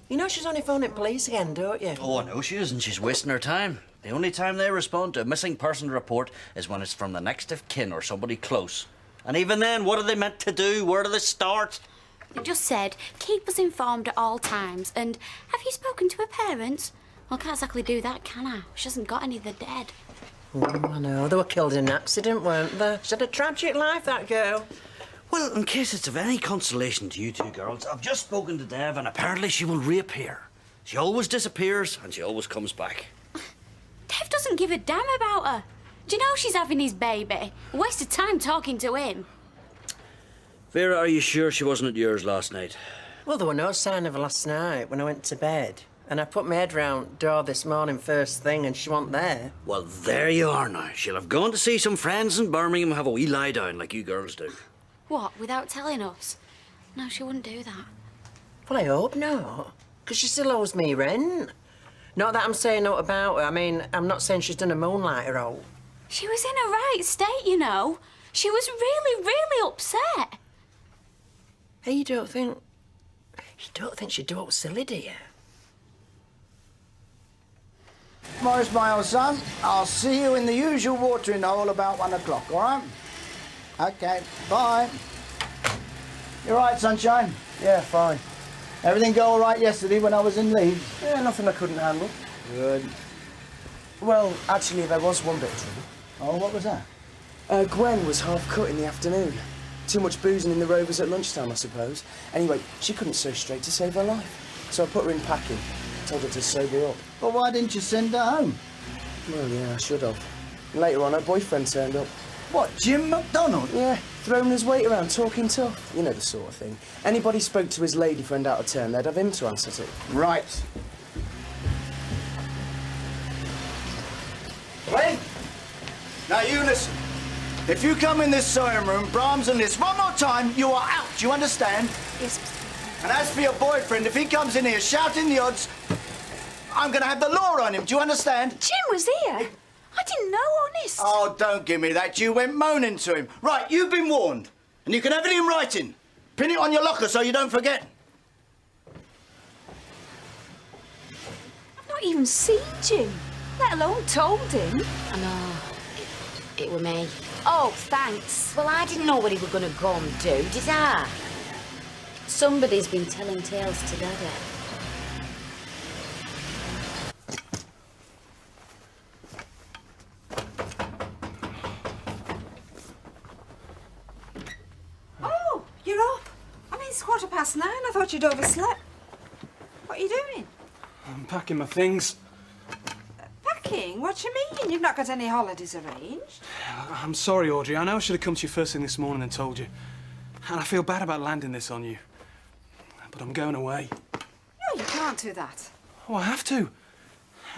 Speaker 11: You know she's only phoning police again, don't you?
Speaker 3: Oh, I know she is, and she's wasting her time. The only time they respond to a missing person report is when it's from the next of kin or somebody close. And even then, what are they meant to do? Where do they start?
Speaker 1: They just said, keep us informed at all times. And have you spoken to her parents? Well, I can't exactly do that, can I? She hasn't got any, they're dead.
Speaker 11: Oh, I know. They were killed in an accident, weren't they? She had a tragic life, that girl.
Speaker 3: Well, in case it's of any consolation to you two girls, I've just spoken to Dev, and apparently she will reappear. She always disappears, and she always comes back.
Speaker 1: Dev doesn't give a damn about her. Do you know she's having his baby? A waste of time talking to him.
Speaker 3: Vera, are you sure she wasn't at yours last night?
Speaker 11: Well, there were no sign of her last night when I went to bed. And I put my head round the door this morning first thing and she wasn't there.
Speaker 3: Well, there you are now. She'll have gone to see some friends in Birmingham and have a wee lie down like you girls do.
Speaker 1: What, without telling us? No, she wouldn't do that.
Speaker 11: Well, I hope not. Because she still owes me rent. Not that I'm saying naught about her. I mean, I'm not saying she's done a moonlighter out.
Speaker 1: She was in a right state, you know. She was really, really upset.
Speaker 11: Hey, you don't think she'd do it silly, do you?
Speaker 13: Morris, my old son, I'll see you in the usual watering hole about 1 o'clock, all right? OK, bye. You all right, sunshine?
Speaker 7: Yeah, fine.
Speaker 13: Everything go all right yesterday when I was in Leeds?
Speaker 7: Yeah, nothing I couldn't handle.
Speaker 13: Good.
Speaker 7: Well, actually, there was one bit of trouble.
Speaker 13: Oh, what was that?
Speaker 7: Gwen was half cut in the afternoon. Too much boozing in the Rovers at lunchtime, I suppose. Anyway, she couldn't sew straight to save her life. So I put her in packing, told her to sober up.
Speaker 13: Well, why didn't you send her home?
Speaker 7: Well, yeah, I should have. And later on, her boyfriend turned up.
Speaker 13: What, Jim MacDonald?
Speaker 7: Yeah, throwing his weight around, talking tough. You know the sort of thing. Anybody spoke to his lady friend out of turn, they'd have him to answer to.
Speaker 13: Right. Wait! Now you listen. If you come in this sewing room, Brahms and Liz, one more time, you are out. Do you understand?
Speaker 24: Yes, Mr.
Speaker 13: And as for your boyfriend, if he comes in here shouting the odds, I'm going to have the law on him. Do you understand?
Speaker 24: Jim was here. I didn't know, honest.
Speaker 13: Oh, don't give me that. You went moaning to him. Right, you've been warned. And you can have it in writing. Pin it on your locker so you don't forget.
Speaker 24: I've not even seen Jim, let alone told him.
Speaker 4: I know. It were me.
Speaker 24: Oh, thanks.
Speaker 4: Well, I didn't know what he were going to go and do, did I? Somebody's been telling tales to Daddy.
Speaker 5: Oh, you're up. I mean, it's 9:15. I thought you'd overslept. What are you doing?
Speaker 22: I'm packing my things.
Speaker 5: Packing? What do you mean? You've not got any holidays arranged?
Speaker 22: I'm sorry, Audrey. I know I should have come to you first thing this morning and told you. And I feel bad about landing this on you. But I'm going away.
Speaker 5: No, you can't do that.
Speaker 22: Oh, I have to.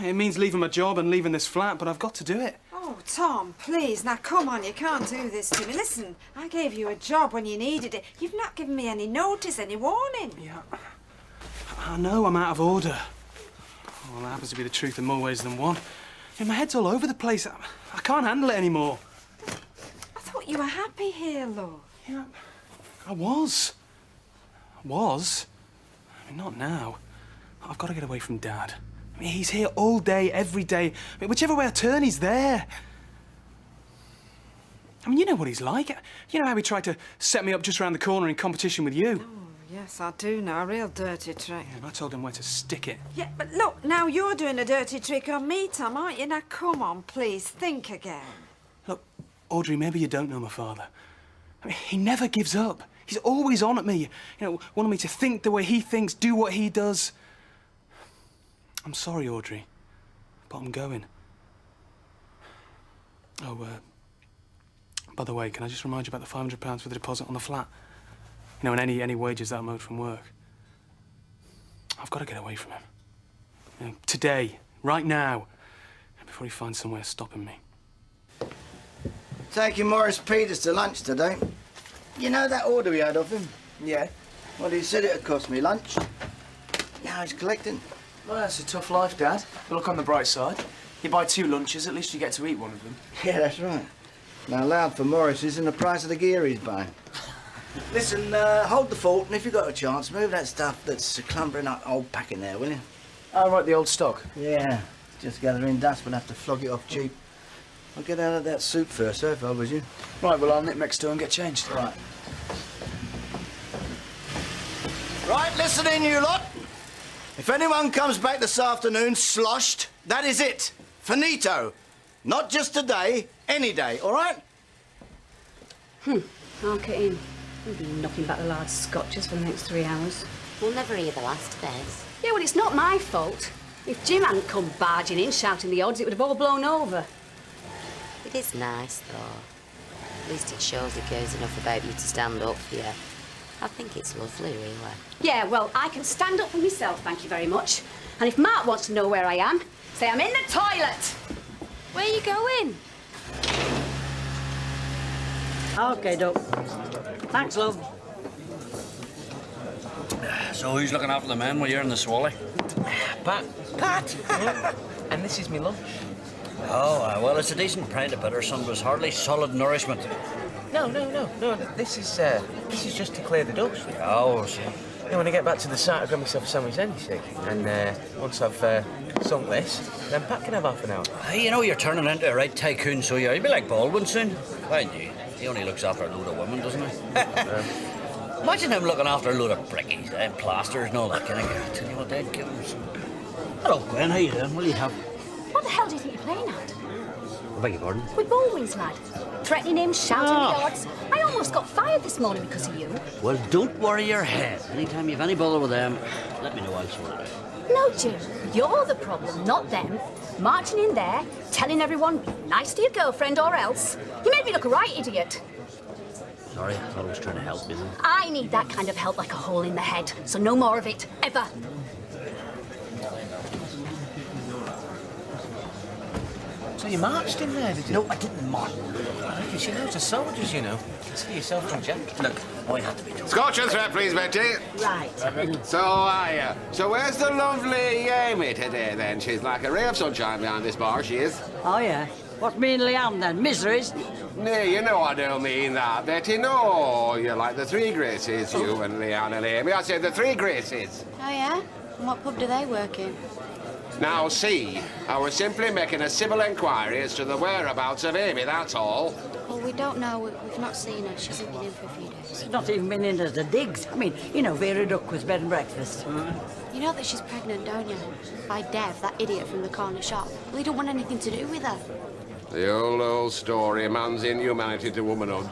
Speaker 22: It means leaving my job and leaving this flat, but I've got to do it.
Speaker 5: Oh, Tom, please. Now, come on. You can't do this to me. Listen, I gave you a job when you needed it. You've not given me any notice, any warning.
Speaker 22: Yeah. I know I'm out of order. Well, that happens to be the truth in more ways than one. My head's all over the place. I can't handle it anymore.
Speaker 5: I thought you were happy here, love.
Speaker 22: Yeah, I was. I was. I mean, not now. I've got to get away from Dad. I mean, he's here all day, every day. I mean, whichever way I turn, he's there. I mean, you know what he's like. You know how he tried to set me up just round the corner in competition with you.
Speaker 5: Oh, yes, I do know. A real dirty trick.
Speaker 22: Yeah, and I told him where to stick it.
Speaker 5: Yeah, but look, now you're doing a dirty trick on me, Tom, aren't you? Now, come on, please, think again.
Speaker 22: Look, Audrey, maybe you don't know my father. I mean, he never gives up. He's always on at me, you know, wanting me to think the way he thinks, do what he does. I'm sorry, Audrey, but I'm going. Oh, by the way, can I just remind you about the £500 for the deposit on the flat? You know, and any wages that I'm owed from work. I've got to get away from him. You know, today, right now, before he finds somewhere stopping me.
Speaker 13: Taking Morris Peters to lunch today. You know that order we had off him?
Speaker 7: Yeah.
Speaker 13: Well, he said it'd cost me lunch. Now he's collecting.
Speaker 7: Well, that's a tough life, Dad. But look on the bright side. You buy 2 lunches, at least you get to eat one of them.
Speaker 13: Yeah, that's right. Now, allowed for Morris isn't the price of the gear he's buying. Listen, hold the fort, and if you've got a chance, move that stuff that's clumbering up old packing there, will you?
Speaker 7: Oh, right, the old stock?
Speaker 13: Yeah, just gathering dust. We'll have to flog it off cheap. I'll get out of that suit first, if I was you.
Speaker 7: Right, well, I'll nip next door and get changed.
Speaker 13: Right. Right, listen in, you lot. If anyone comes back this afternoon sloshed, that is it. Finito. Not just today, any day, all right?
Speaker 4: Mark it in. We'll be knocking back the large scotches for the next 3 hours.
Speaker 1: We'll never hear the last of theirs.
Speaker 4: Yeah, well, it's not my fault. If Jim hadn't come barging in, shouting the odds, it would have all blown over.
Speaker 1: It is nice, though. At least it shows he cares enough about you to stand up for you. I think it's lovely, really.
Speaker 4: Yeah, well, I can stand up for myself, thank you very much. And if Mark wants to know where I am, say I'm in the toilet.
Speaker 1: Where are you going?
Speaker 9: OK, Doc. Thanks, love.
Speaker 3: So who's looking after the men while you're in the Swally?
Speaker 8: Pat. Pat! And this is me lunch.
Speaker 3: Oh, well, it's a decent pint of bitter, son, but it's hardly solid nourishment.
Speaker 8: No. This is just to clear the ducts.
Speaker 3: Oh, so
Speaker 15: Then when I get back to the site, I'll grab myself a sandwich then, you see. And once I've sunk this, then Pat can have half an hour.
Speaker 3: Hey, you know, you're turning into a right tycoon, so you'll be like Baldwin soon. Mind you, he only looks after a load of women, doesn't he? Imagine him looking after a load of brickies, plasters and all that kind of gear. Tell you what they'd give him. Hello, Gwen, how you doing? What do you have?
Speaker 24: What the hell do you think you're playing at?
Speaker 3: I beg your pardon?
Speaker 24: With Baldwin's lad. Threatening him, shouting the yards. I almost got fired this morning because of you.
Speaker 3: Well, don't worry your head. Anytime you've any bother with them, let me know, I'll sort it out.
Speaker 24: No, Jim. You're the problem, not them. Marching in there, telling everyone, be nice to your girlfriend or else. You made me look a right idiot.
Speaker 3: Sorry, I thought I was trying to help you.
Speaker 24: I need that kind of help like a hole in the head, so no more of it, ever.
Speaker 15: So you marched in there, did you?
Speaker 3: No, I didn't march.
Speaker 15: I reckon she knows the soldiers, you know. Consider yourself from Jack.
Speaker 3: Look, I had to be told.
Speaker 6: Scotch and threat, please, Betty.
Speaker 24: Right.
Speaker 6: So where's the lovely Amy today, then? She's like a ray of sunshine behind this bar, she is.
Speaker 9: Oh, yeah. What's me and Leanne, then? Miseries?
Speaker 6: Nay, you know I don't mean that, Betty. No, you're like the three Graces, you and Leanne and Amy. I said the three Graces.
Speaker 1: Oh, yeah? And what pub do they work in?
Speaker 6: Now, see, I was simply making a civil inquiry as to the whereabouts of Amy, that's all.
Speaker 1: Well, we don't know. We've not seen her. She hasn't been in for a few days.
Speaker 9: She's not even been in as the digs. I mean, you know, Vera Duckworth's bed and breakfast.
Speaker 1: You know that she's pregnant, don't you? By Dev, that idiot from the corner shop. Well, he don't want anything to do with her.
Speaker 6: The old story, man's inhumanity to womanhood.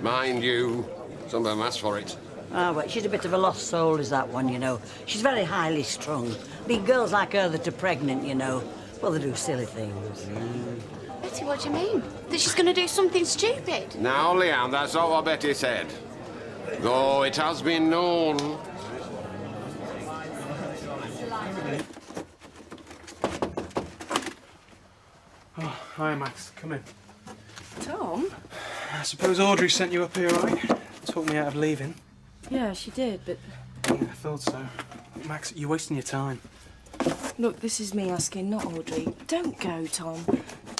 Speaker 6: Mind you, some of them asked for it.
Speaker 9: Ah, well, she's a bit of a lost soul, is that one, you know. She's very highly strung. Big girls like her that are pregnant, you know, well, they do silly things.
Speaker 1: Betty, what do you mean? That she's going to do something stupid?
Speaker 6: Now, Leanne, that's not what Betty said. Though it has been known.
Speaker 22: Oh, hi, Max. Come in.
Speaker 24: Tom?
Speaker 22: I suppose Audrey sent you up here, right? Talked me out of leaving.
Speaker 12: Yeah, she did, but...
Speaker 22: Yeah, I thought so. Max, you're wasting your time.
Speaker 12: Look, this is me asking, not Audrey. Don't go, Tom.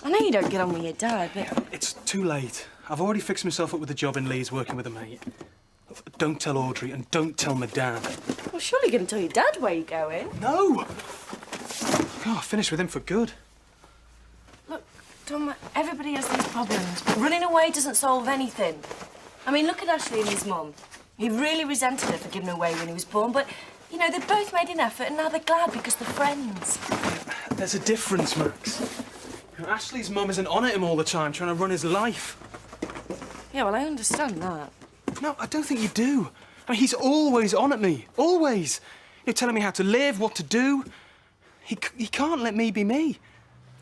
Speaker 12: I know you don't get on with your dad, but...
Speaker 22: It's too late. I've already fixed myself up with a job in Leeds working with a mate. Don't tell Audrey and don't tell my dad.
Speaker 12: Well, surely you're going to tell your dad where you're going.
Speaker 22: No! Oh, I finished with him for good.
Speaker 12: Look, Tom, everybody has these problems, but running away doesn't solve anything. I mean, look at Ashley and his mum. He really resented her for giving away when he was born, but, you know, they've both made an effort and now they're glad because they're friends.
Speaker 22: There's a difference, Max. You know, Ashley's mum isn't on at him all the time trying to run his life.
Speaker 12: Yeah, well, I understand that.
Speaker 22: No, I don't think you do. I mean, he's always on at me. Always. You're telling me how to live, what to do. He can't let me be me.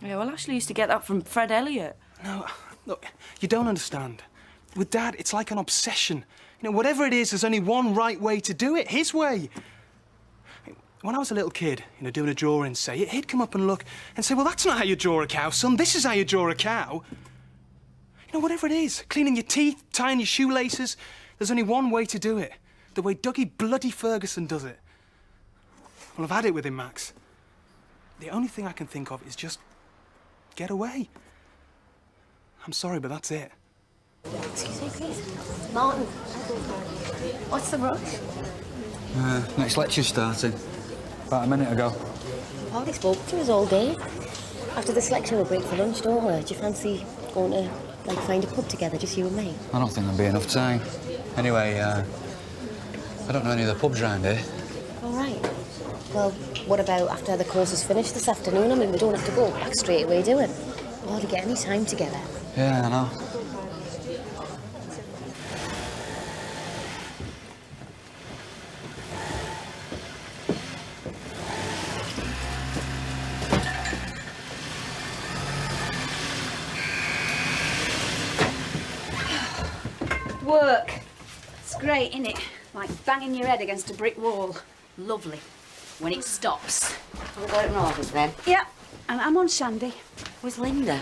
Speaker 12: Yeah, well, Ashley used to get that from Fred Elliott.
Speaker 22: No, look, you don't understand. With Dad, it's like an obsession. You know, whatever it is, there's only one right way to do it, his way. When I was a little kid, you know, doing a drawing, say, he'd come up and look and say, well, that's not how you draw a cow, son. This is how you draw a cow. You know, whatever it is, cleaning your teeth, tying your shoelaces, there's only one way to do it. The way Dougie bloody Ferguson does it. Well, I've had it with him, Max. The only thing I can think of is just get away. I'm sorry, but that's it.
Speaker 24: Excuse me, please. Martin, what's the rush?
Speaker 23: Next lecture's starting. About a minute ago.
Speaker 24: Hardly spoke to us all day. After this lecture, we'll break for lunch, don't we? Do you fancy going to, like, find a pub together, just you and me?
Speaker 23: I don't think there'll be enough time. Anyway, I don't know any of the pubs around here.
Speaker 24: All right. Well, what about after the course is finished this afternoon? I mean, we don't have to go back straight away, do we? We'll hardly get any time together.
Speaker 23: Yeah, I know.
Speaker 18: Work. It's great, isn't it? Like banging your head against a brick wall. Lovely. When it stops.
Speaker 24: We're going to Rovers then?
Speaker 18: Yeah. And I'm on Shandy.
Speaker 24: Where's Linda?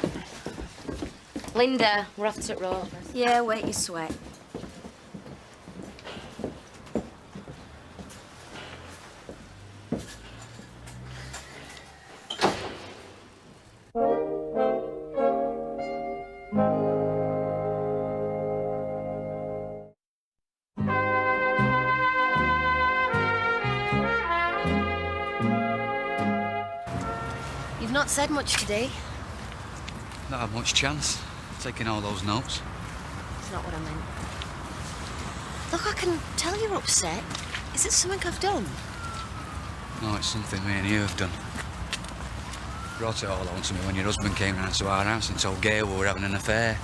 Speaker 24: Linda, we're off to Rovers.
Speaker 18: Yeah, wait your sweat.
Speaker 24: not said much today.
Speaker 23: Not had much chance, taking all those notes.
Speaker 24: It's not what I meant. Look, I can tell you're upset. Is it something I've done?
Speaker 23: No, it's something me and you have done. Brought it all on to me when your husband came round to our house and told Gail we were having an affair.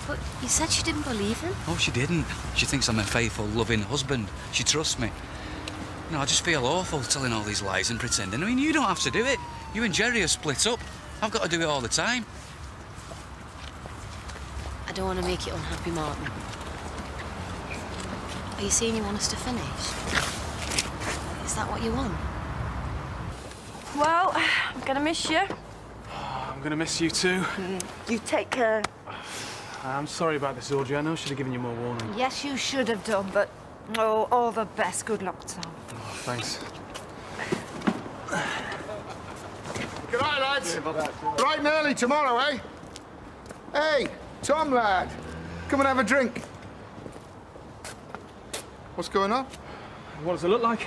Speaker 24: But you said she didn't believe him.
Speaker 23: Oh, she didn't. She thinks I'm a faithful, loving husband. She trusts me. You know, I just feel awful telling all these lies and pretending. I mean, you don't have to do it. You and Jerry are split up. I've got to do it all the time.
Speaker 24: I don't want to make you unhappy, Martin. Are you saying you want us to finish? Is that what you want?
Speaker 2: Well, I'm gonna miss you.
Speaker 22: I'm gonna miss you too.
Speaker 2: You take care.
Speaker 22: I'm sorry about this, Audrey. I know I should have given you more warning.
Speaker 2: Yes, you should have done, but oh, all the best. Good luck, Tom.
Speaker 22: Oh, thanks.
Speaker 20: Good night, lads. Bright and early tomorrow, eh? Hey, Tom, lad. Come and have a drink. What's going on?
Speaker 22: What does it look like?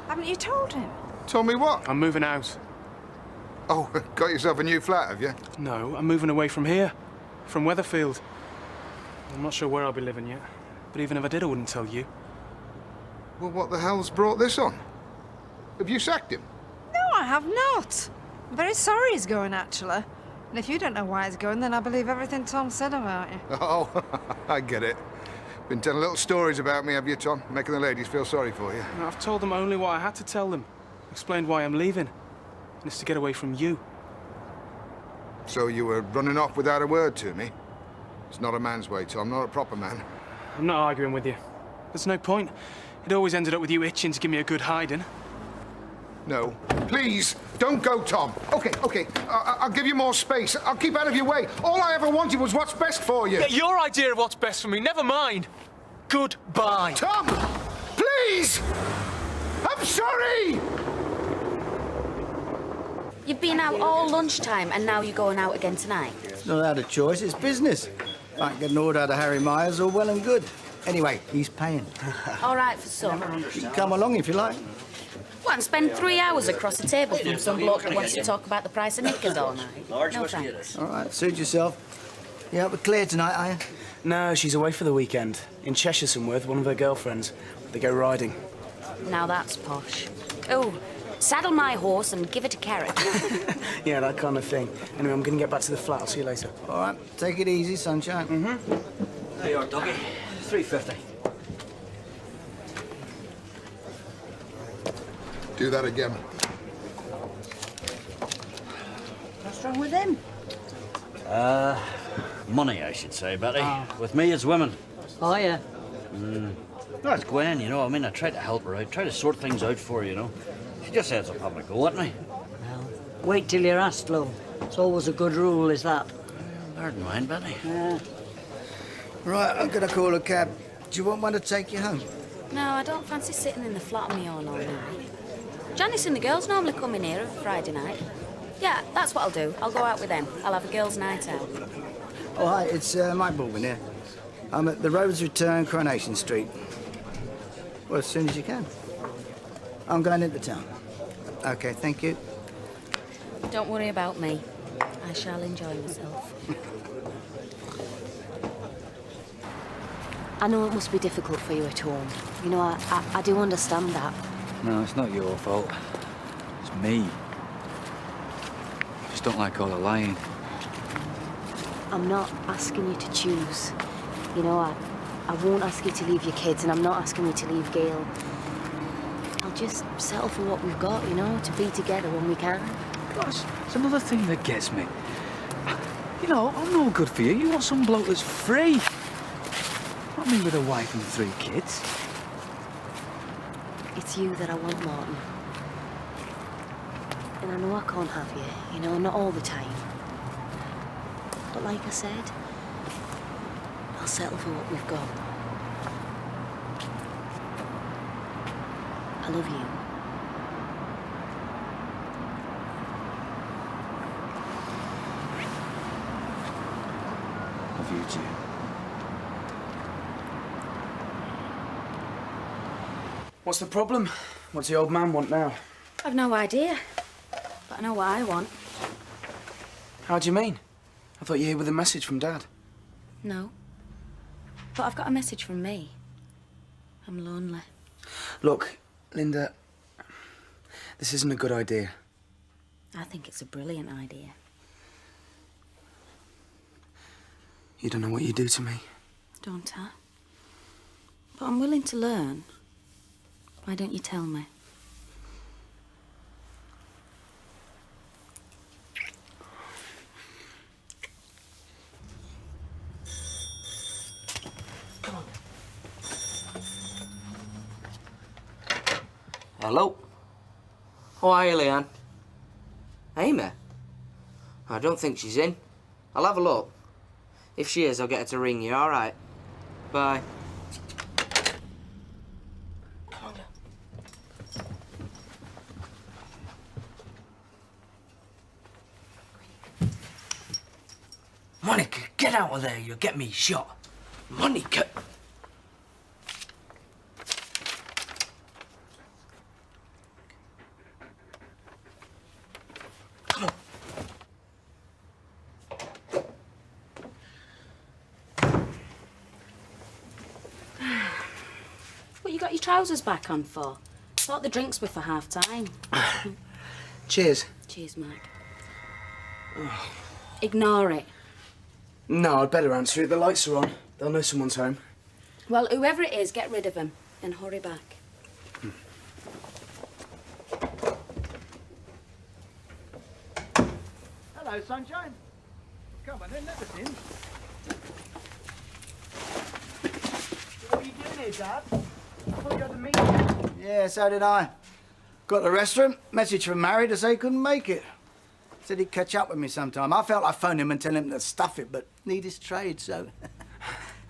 Speaker 5: Haven't you told him?
Speaker 20: Told me what?
Speaker 22: I'm moving out.
Speaker 20: Oh, got yourself a new flat, have you?
Speaker 22: No, I'm moving away from here. From Weatherfield. I'm not sure where I'll be living yet. But even if I did, I wouldn't tell you.
Speaker 20: Well, what the hell's brought this on? Have you sacked him?
Speaker 5: No, I have not. I'm very sorry he's going, actually. And if you don't know why he's going, then I believe everything Tom said about you.
Speaker 20: Oh, I get it. Been telling little stories about me, have you, Tom? Making the ladies feel sorry for you.
Speaker 22: No, I've told them only what I had to tell them. Explained why I'm leaving. And it's to get away from you.
Speaker 20: So you were running off without a word to me? It's not a man's way, Tom, not a proper man.
Speaker 22: I'm not arguing with you. There's no point. It always ended up with you itching to give me a good hiding.
Speaker 20: No. Please, don't go, Tom. Okay. I'll give you more space. I'll keep out of your way. All I ever wanted was what's best for you.
Speaker 22: Yeah, your idea of what's best for me, never mind. Goodbye.
Speaker 20: Tom! Please! I'm sorry!
Speaker 4: You've been out all lunchtime and now you're going out again tonight?
Speaker 13: It's not out of choice, it's business. If I can get an order out of Harry Myers, all well and good. Anyway, he's paying.
Speaker 4: All right for some.
Speaker 13: You can come along if you like.
Speaker 4: What, and spend 3 hours across the table from some bloke that wants to talk about the price of knickers all night? No thanks.
Speaker 13: All right, suit yourself. You out with Claire tonight, are you?
Speaker 7: No, she's away for the weekend. In Cheshire somewhere with one of her girlfriends. They go riding.
Speaker 4: Now that's posh. Oh, saddle my horse and give it a carrot.
Speaker 7: Yeah, that kind of thing. Anyway, I'm going to get back to the flat. I'll see you later.
Speaker 13: All right, take it easy, sunshine. Mm-hmm.
Speaker 3: There you are, doggy. $3.50.
Speaker 20: Do that again.
Speaker 9: What's wrong with him?
Speaker 3: Money, I should say, Betty. With me, it's women.
Speaker 9: Oh, yeah.
Speaker 3: That's Gwen, you know. I mean, I try to help her out, try to sort things out for her, you know. She just ends up having a go at me.
Speaker 9: Well, wait till you're asked, love. It's always a good rule, is that?
Speaker 3: Pardon mine, Betty.
Speaker 9: Yeah.
Speaker 13: Right, I'm going to call a cab. Do you want one to take you home?
Speaker 4: No, I don't fancy sitting in the flat on my own all night. Janice and the girls normally come in here every Friday night. Yeah, that's what I'll do. I'll go out with them. I'll have a girls' night out.
Speaker 13: Oh, hi, it's Mike Baldwin here. I'm at the Roads Return, Coronation Street. Well, as soon as you can. I'm going into town. OK, thank you.
Speaker 4: Don't worry about me. I shall enjoy myself. I know it must be difficult for you at home. You know, I do understand that.
Speaker 23: No, it's not your fault. It's me. I just don't like all the lying.
Speaker 4: I'm not asking you to choose. You know, I won't ask you to leave your kids, and I'm not asking you to leave Gail. I'll just settle for what we've got, you know, to be together when we can.
Speaker 23: Gosh, it's another thing that gets me. You know, I'm no good for you. You want some bloke that's free. Not me with a wife and 3 kids.
Speaker 4: It's you that I want, Martin. And I know I can't have you, you know, not all the time. But like I said, I'll settle for what we've got. I love you.
Speaker 23: Love you too.
Speaker 7: What's the problem? What's the old man want now?
Speaker 4: I've no idea. But But I know what I want.
Speaker 7: How do you mean? I thought you were here with a message from Dad.
Speaker 4: No. But I've got a message from me. I'm lonely.
Speaker 7: Look, Linda, this isn't a good idea.
Speaker 4: I think it's a brilliant idea.
Speaker 7: You don't know what you do to me.
Speaker 4: Don't I? But I'm willing to learn. Why don't you tell me?
Speaker 8: Hello? How are you, Leanne? Amy? I don't think she's in. I'll have a look. If she is, I'll get her to ring you, all right? Bye. Monica, get out of there. You'll get me shot. Monica!
Speaker 4: What you got your trousers back on for? Thought the drinks were for half-time.
Speaker 7: Cheers.
Speaker 4: Cheers, Mike. Ignore it.
Speaker 7: No, I'd better answer it. The lights are on. They'll know someone's home.
Speaker 4: Well, whoever it is, get rid of him and hurry back.
Speaker 13: Hello, sunshine. Come on, then, let us in. What are you doing here, Dad? I thought you had a meeting. Yeah, so did I. Got to the restaurant, message from Mary to say he couldn't make it. Said he'd catch up with me sometime. I felt like phoning him and telling him to stuff it, but need his trade, so...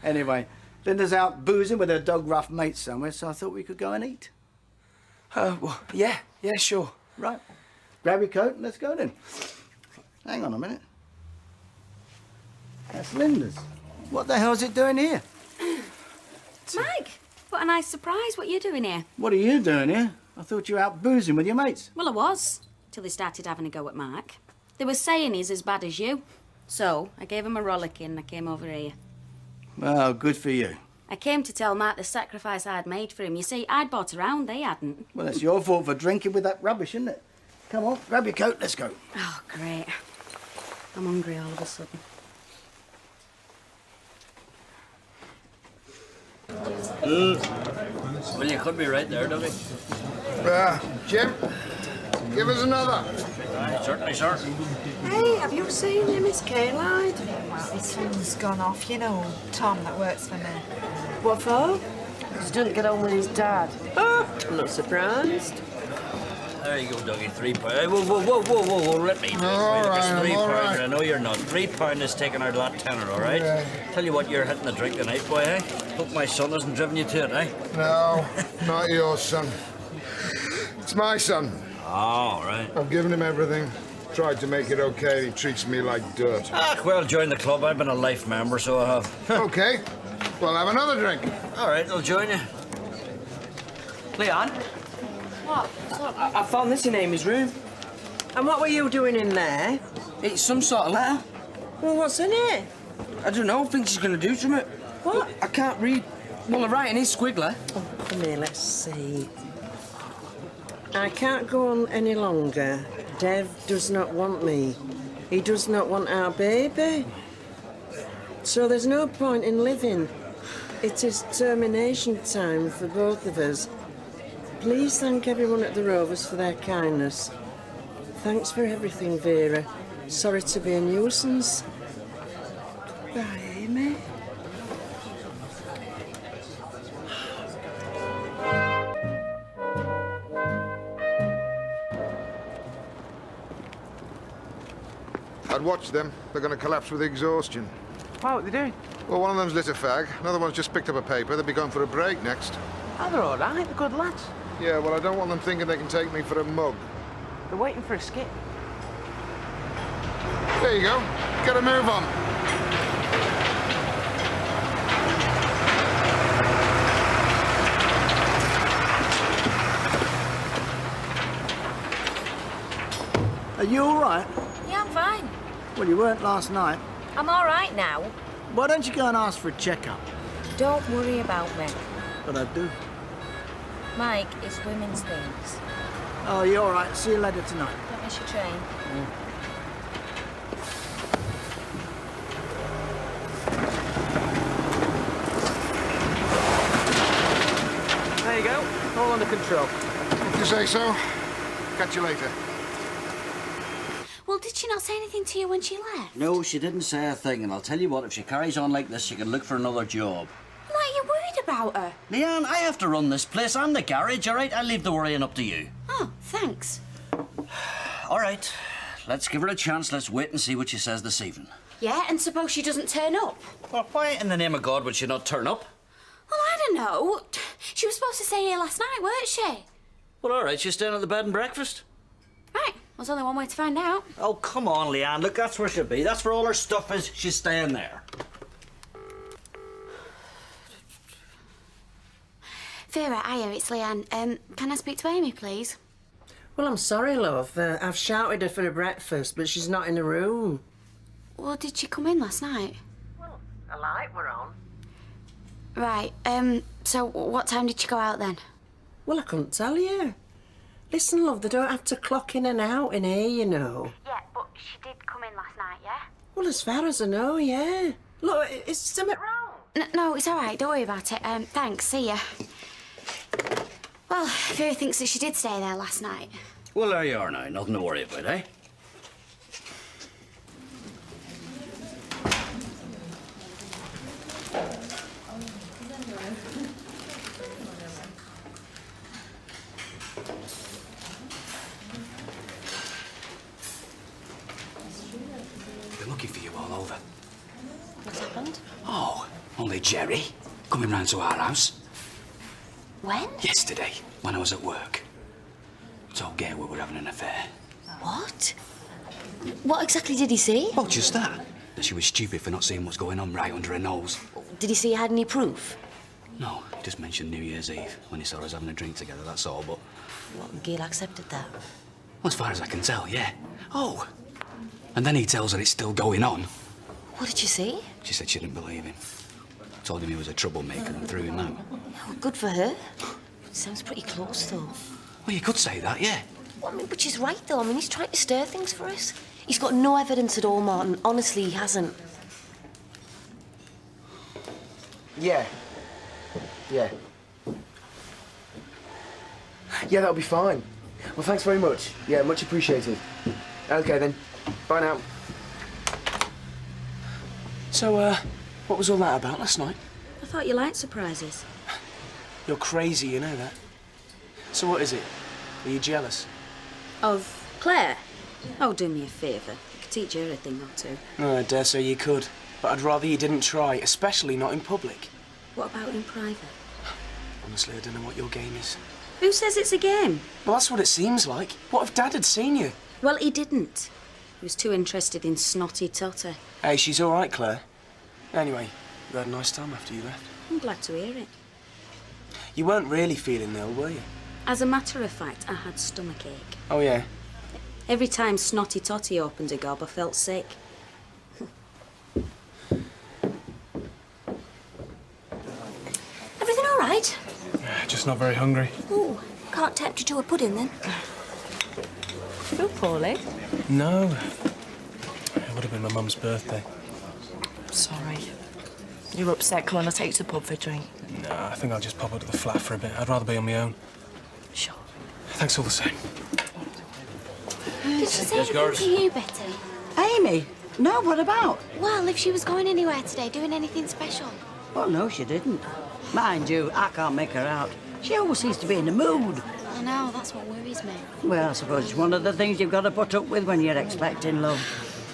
Speaker 13: Anyway, Linda's out boozing with her dog rough mates somewhere, so I thought we could go and eat.
Speaker 7: Well, yeah, sure.
Speaker 13: Right. Grab your coat and let's go then. Hang on a minute. That's Linda's. What the hell's it doing here?
Speaker 4: Mike, what a nice surprise. What are you doing here?
Speaker 13: What are you doing here? I thought you were out boozing with your mates.
Speaker 4: Well, I was, till they started having a go at Mark. They were saying he's as bad as you. So, I gave him a rollicking and I came over here.
Speaker 13: Well, good for you.
Speaker 4: I came to tell Mark the sacrifice I'd made for him. You see, I'd bought around, they hadn't.
Speaker 13: Well, it's your fault for drinking with that rubbish, isn't it? Come on, grab your coat, let's go.
Speaker 4: Oh, great. I'm hungry all of a sudden.
Speaker 3: Well, you could be right there, Dougie.
Speaker 20: Jim, give us another.
Speaker 3: Aye, certainly, sir.
Speaker 5: Hey, have you seen him, Miss Caroline? Well, his phone's gone off, you know, Tom that works for me.
Speaker 11: What for? Because he didn't get on with his dad. Oh, I'm not surprised.
Speaker 3: There you go, Dougie, £3. Whoa, let me do it.
Speaker 20: All
Speaker 3: It's
Speaker 20: right,
Speaker 3: £3.
Speaker 20: all right.
Speaker 3: I know you're not. £3 is taking our lot tenner, all right?
Speaker 20: Yeah.
Speaker 3: Tell you what, you're hitting the drink tonight, boy, eh? Hope my son hasn't driven you to it, eh?
Speaker 20: No, not your son. It's my son.
Speaker 3: Oh, all right.
Speaker 20: I've given him everything. Tried to make it okay. He treats me like dirt.
Speaker 3: Ah, well, join the club. I've been a life member, so I have.
Speaker 20: Okay. Well, have another drink.
Speaker 3: All right, I'll join you.
Speaker 8: Leanne?
Speaker 11: What? I found this in Amy's room. And what were you doing in there?
Speaker 8: It's some sort of letter.
Speaker 11: Well, what's in it?
Speaker 8: I don't know. I think she's going to do something.
Speaker 11: What?
Speaker 8: I can't read. Well, the writing is squiggly.
Speaker 11: Oh, come here, let's see. I can't go on any longer. Dev does not want me. He does not want our baby. So there's no point in living. It is termination time for both of us. Please thank everyone at the Rovers for their kindness. Thanks for everything, Vera. Sorry to be a nuisance. Bye, Amy.
Speaker 20: I'd watch them. They're going to collapse with exhaustion.
Speaker 15: What are they doing?
Speaker 20: Well, one of them's lit a fag. Another one's just picked up a paper. They'll be going for a break next.
Speaker 15: Oh, they're all right. They're good lads.
Speaker 20: Yeah, well, I don't want them thinking they can take me for a mug.
Speaker 15: They're waiting for a skip.
Speaker 20: There you go. Get a move on.
Speaker 13: Are Well, you weren't last night.
Speaker 24: I'm all right now.
Speaker 13: Why don't you go and ask for a checkup?
Speaker 24: Don't worry about me.
Speaker 13: But I do.
Speaker 24: Mike, it's women's things.
Speaker 13: Oh, you're all right. See you later tonight.
Speaker 24: Don't miss your train.
Speaker 15: There you go. All under control.
Speaker 20: If you say so. Catch you later.
Speaker 1: Well, did she not say anything to you when she left?
Speaker 3: No, she didn't say a thing, and I'll tell you what, if she carries on like this, she can look for another job.
Speaker 1: Like, you're worried about her?
Speaker 3: Leanne, I have to run this place. I'm the garage, all right? I'll leave the worrying up to you.
Speaker 1: Oh, thanks.
Speaker 3: All right, let's give her a chance. Let's wait and see what she says this evening.
Speaker 1: Yeah, and suppose she doesn't turn up?
Speaker 3: Well, why in the name of God would she not turn up?
Speaker 1: Well, I don't know. She was supposed to stay here last night, weren't she?
Speaker 3: Well, all right, she's staying at the bed and breakfast.
Speaker 1: Right, there's only one way to find out.
Speaker 3: Oh, come on, Leanne. Look, that's where she'll be. That's where all her stuff is. She's staying there.
Speaker 1: Vera, hiya, it's Leanne. Can I speak to Amy, please?
Speaker 11: Well, I'm sorry, love. I've shouted her for her breakfast, but she's not in the room.
Speaker 1: Well, did she come in last night?
Speaker 11: Well, a light were on.
Speaker 1: Right, so what time did she go out then?
Speaker 11: Well, I couldn't tell you. Listen, love, they don't have to clock in and out in here, you know.
Speaker 1: Yeah, but she did come in last night, yeah?
Speaker 11: Well, as far as I know, yeah. Look, is something wrong?
Speaker 1: No, it's all right. Don't worry about it. Thanks. See ya. Well, Vera thinks that she did stay there last night.
Speaker 3: Well, there you are now. Nothing to worry about, eh?
Speaker 23: Been looking for you all over.
Speaker 24: What's happened?
Speaker 23: Oh, only Jerry coming round to our house.
Speaker 24: When?
Speaker 23: Yesterday, when I was at work. Told Gay we were having an affair.
Speaker 24: What? What exactly did he say?
Speaker 23: Oh, just that. That she was stupid for not seeing what's going on right under her nose.
Speaker 24: Did he say he had any proof?
Speaker 23: No, he just mentioned New Year's Eve when he saw us having a drink together, that's all, but...
Speaker 24: Well, Gail accepted that.
Speaker 23: Well, as far as I can tell, yeah. Oh! And then he tells her it's still going on.
Speaker 24: What did she say?
Speaker 23: She said she didn't believe him. Told him he was a troublemaker and threw him out.
Speaker 24: Well, good for her. Sounds pretty close, though.
Speaker 23: Well, you could say that, yeah.
Speaker 24: Well, I mean, but she's right, though. I mean, he's trying to stir things for us. He's got no evidence at all, Martin. Honestly, he hasn't.
Speaker 15: Yeah. Yeah. Yeah, that'll be fine. Well, thanks very much. Yeah, much appreciated. Okay, then. Bye now.
Speaker 7: So, what was all that about last night?
Speaker 4: I thought you liked surprises.
Speaker 7: You're crazy, you know that. So what is it? Are you jealous?
Speaker 4: Of Claire? Oh, do me a favour. I could teach her a thing or two.
Speaker 7: Oh, I dare say you could. But I'd rather you didn't try, especially not in public.
Speaker 4: What about in private?
Speaker 7: Honestly, I don't know what your game is.
Speaker 4: Who says it's a game?
Speaker 7: Well, that's what it seems like. What if Dad had seen you?
Speaker 4: Well, he didn't. He was too interested in snotty Totter.
Speaker 7: Hey, she's all right, Claire. Anyway, you had a nice time after you left.
Speaker 4: I'm glad to hear it.
Speaker 7: You weren't really feeling ill, were you?
Speaker 4: As a matter of fact, I had stomachache.
Speaker 7: Oh, yeah?
Speaker 4: Every time Snotty Totty opened a gob, I felt sick.
Speaker 24: Everything all right?
Speaker 7: Just not very hungry.
Speaker 24: Ooh, can't tempt you to a pudding, then.
Speaker 16: Feel poorly?
Speaker 7: No. It would have been my mum's birthday.
Speaker 16: Sorry. You're upset. Come on, I'll take you to the pub for a drink.
Speaker 7: No, I think I'll just pop up to the flat for a bit. I'd rather be on my own.
Speaker 16: Sure.
Speaker 7: Thanks all the same.
Speaker 1: Did she say anything to you, Betty?
Speaker 9: Amy? No, what about?
Speaker 1: Well, if she was going anywhere today, doing anything special.
Speaker 9: Well, no, she didn't. Mind you, I can't make her out. She always seems to be in the mood.
Speaker 1: I know, that's what worries me.
Speaker 9: Well, I suppose it's one of the things you've got to put up with when you're expecting love.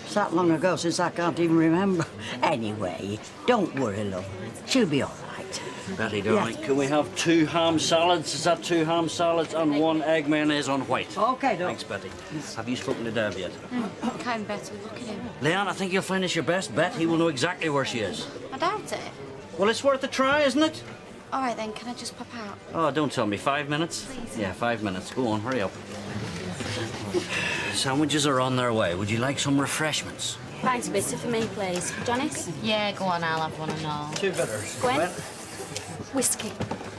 Speaker 9: It's that long ago since I can't even remember. Anyway, don't worry, love. She'll be all right.
Speaker 3: Betty, darling, can we have 2 ham salads? Is that 2 ham salads and 1 egg mayonnaise on white?
Speaker 9: Okay, Doc.
Speaker 3: Thanks, Betty. Have you spoken to Dev yet?
Speaker 1: Kind of better look at him.
Speaker 3: Leanne, I think you'll find this your best bet. He will know exactly where she is.
Speaker 1: I doubt it.
Speaker 3: Well, it's worth a try, isn't it?
Speaker 1: All right, then, can I just pop out?
Speaker 3: Oh, don't tell me. 5 minutes?
Speaker 1: Please.
Speaker 3: Yeah, 5 minutes. Go on, hurry up. Sandwiches are on their way. Would you like some refreshments?
Speaker 4: Pint of bitter for me, please. Janice?
Speaker 1: Yeah, go on, I'll have one and all.
Speaker 3: 2 bitters.
Speaker 4: Gwen?
Speaker 18: Whiskey.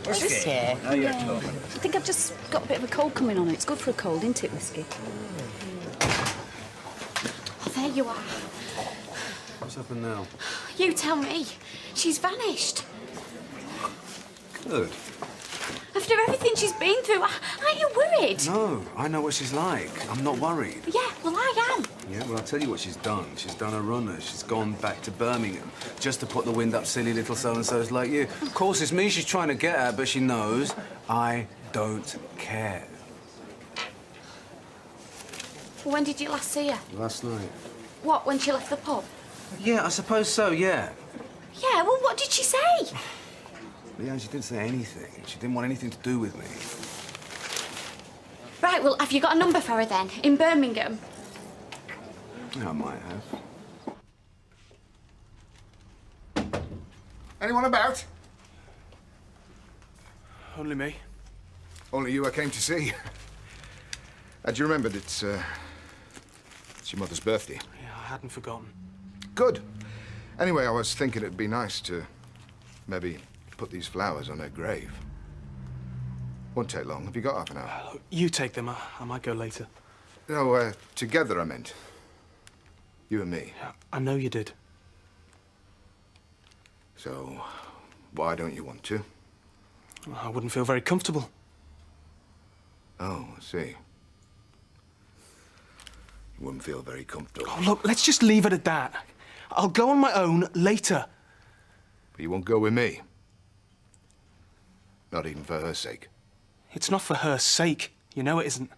Speaker 3: Whiskey? Now you're talking.
Speaker 18: I think I've just got a bit of a cold coming on. It's good for a cold, isn't it, whiskey?
Speaker 1: Oh, there you are.
Speaker 10: What's happened now?
Speaker 1: You tell me. She's vanished.
Speaker 10: Good.
Speaker 1: After everything she's been through, aren't you worried?
Speaker 10: No, I know what she's like. I'm not worried.
Speaker 1: Yeah, well, I am.
Speaker 10: Yeah, well, I'll tell you what she's done. She's done a runner. She's gone back to Birmingham just to put the wind up silly little so-and-sos like you. Of course, it's me she's trying to get at, but she knows I don't care.
Speaker 1: When did you last see her?
Speaker 10: Last night.
Speaker 1: What, when she left the pub?
Speaker 10: Yeah, I suppose so, yeah.
Speaker 1: Yeah, well, what did she say?
Speaker 10: Leanne, she didn't say anything. She didn't want anything to do with me.
Speaker 1: Right, well, have you got a number for her then, in Birmingham?
Speaker 10: Yeah, I might have.
Speaker 20: Anyone about?
Speaker 22: Only me.
Speaker 20: Only you I came to see. Do you remember that it's your mother's birthday?
Speaker 22: Yeah, I hadn't forgotten.
Speaker 20: Good. Anyway, I was thinking it'd be nice to maybe put these flowers on her grave. Won't take long. Have you got half an hour?
Speaker 22: Look, you take them. I might go later.
Speaker 20: No, together I meant. You and me.
Speaker 22: Yeah, I know you did.
Speaker 20: So, why don't you want to?
Speaker 22: Well, I wouldn't feel very comfortable.
Speaker 20: Oh, I see. You wouldn't feel very comfortable.
Speaker 22: Oh, look, let's just leave it at that. I'll go on my own later.
Speaker 20: But you won't go with me. Not even for her sake.
Speaker 22: It's not for her sake. You know it isn't.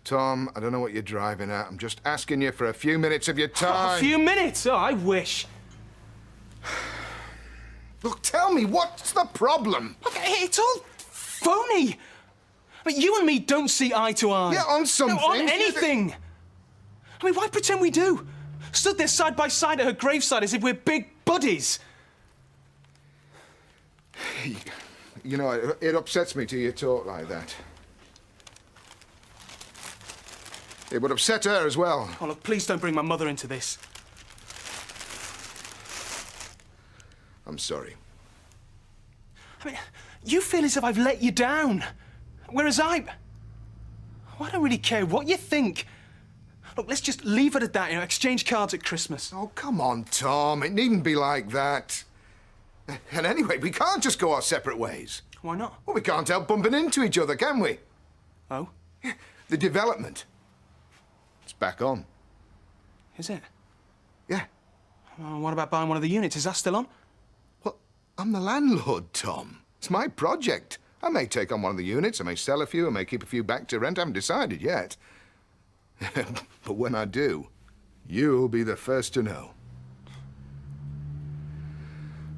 Speaker 20: Tom, I don't know what you're driving at. I'm just asking you for a few minutes of your time.
Speaker 22: Oh, a few minutes? Oh, I wish.
Speaker 20: Look, tell me, what's the problem?
Speaker 22: Look, it's all phony. But you and me don't see eye to eye.
Speaker 20: Yeah, on some
Speaker 22: no, on
Speaker 20: things.
Speaker 22: anything. I mean, why pretend we do? Stood there side by side at her graveside as if we're big buddies.
Speaker 20: You know, it upsets me to hear you talk like that. It would upset her as well.
Speaker 22: Oh, look, please don't bring my mother into this.
Speaker 20: I'm sorry.
Speaker 22: I mean, you feel as if I've let you down. Whereas I don't really care what you think. Look, let's just leave it at that, you know, exchange cards at Christmas.
Speaker 20: Oh, come on, Tom. It needn't be like that. And anyway, we can't just go our separate ways.
Speaker 22: Why not?
Speaker 20: Well, we can't help bumping into each other, can we?
Speaker 22: Oh?
Speaker 20: The development. It's back on.
Speaker 22: Is it?
Speaker 20: Yeah.
Speaker 22: What about buying one of the units? Is that still on?
Speaker 20: Well, I'm the landlord, Tom. It's my project. I may take on one of the units, I may sell a few, I may keep a few back to rent. I haven't decided yet. But when I do, you'll be the first to know.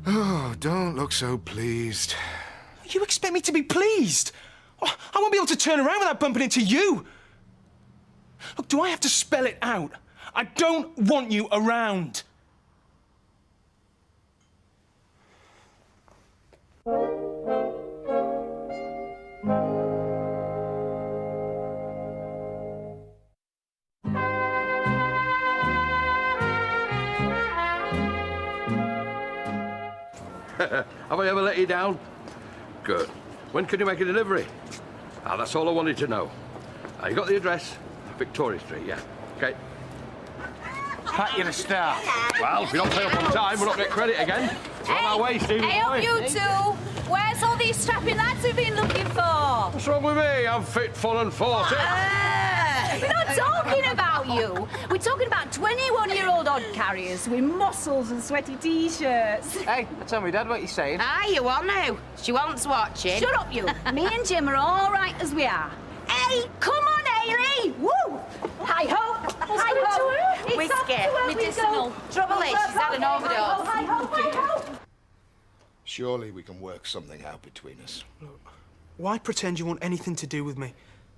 Speaker 20: Oh, don't look so pleased.
Speaker 22: You expect me to be pleased? Oh, I won't be able to turn around without bumping into you. Look, do I have to spell it out? I don't want you around.
Speaker 14: Have I ever let you down? Good. When can you make a delivery? That's all I wanted to know. You got the address? Victoria Street, yeah. OK.
Speaker 6: Pat, you're a star.
Speaker 14: Well, if we don't pay up on time, we'll not get credit again. We're on our way, Stephen.
Speaker 18: Hey, up you two! Where's all these strapping lads we've been looking for?
Speaker 14: What's wrong with me? I'm fit, full and 40.
Speaker 18: We're not talking about you. We're talking about 21-year-old odd carriers with muscles and sweaty T-shirts.
Speaker 8: Hey, tell me, Dad, what you saying?
Speaker 17: You want to? She wants watching.
Speaker 18: Shut up, you. Me and Jim are all right as we are. Hey, come on, Ailey! Woo! Hi-ho! Hi-ho!
Speaker 17: Whiskey, medicinal. Trouble is, she's had an overdose.
Speaker 18: Hi-ho!
Speaker 20: Surely we can work something out between us.
Speaker 22: Look, why pretend you want anything to do with me?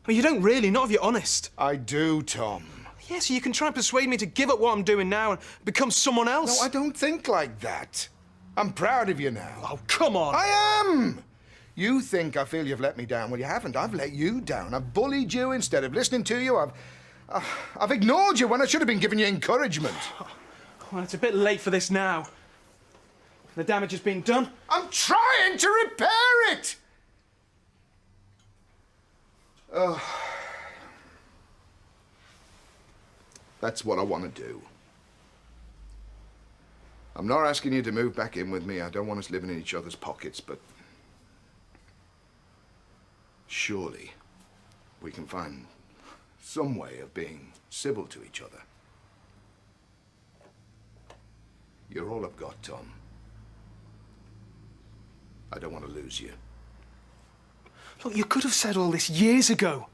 Speaker 22: I mean, you don't really, not if you're honest.
Speaker 20: I do, Tom.
Speaker 22: Yeah, so you can try and persuade me to give up what I'm doing now and become someone else.
Speaker 20: No, I don't think like that. I'm proud of you now.
Speaker 22: Oh, come on.
Speaker 20: I am! You think I feel you've let me down. Well, you haven't. I've let you down. I've bullied you instead of listening to you. I've ignored you when I should have been giving you encouragement.
Speaker 22: Well, it's a bit late for this now. The damage has been done.
Speaker 20: I'm trying to repair it! Oh. That's what I want to do. I'm not asking you to move back in with me. I don't want us living in each other's pockets, but surely we can find some way of being civil to each other. You're all I've got, Tom. I don't want to lose you.
Speaker 22: Look, you could have said all this years ago.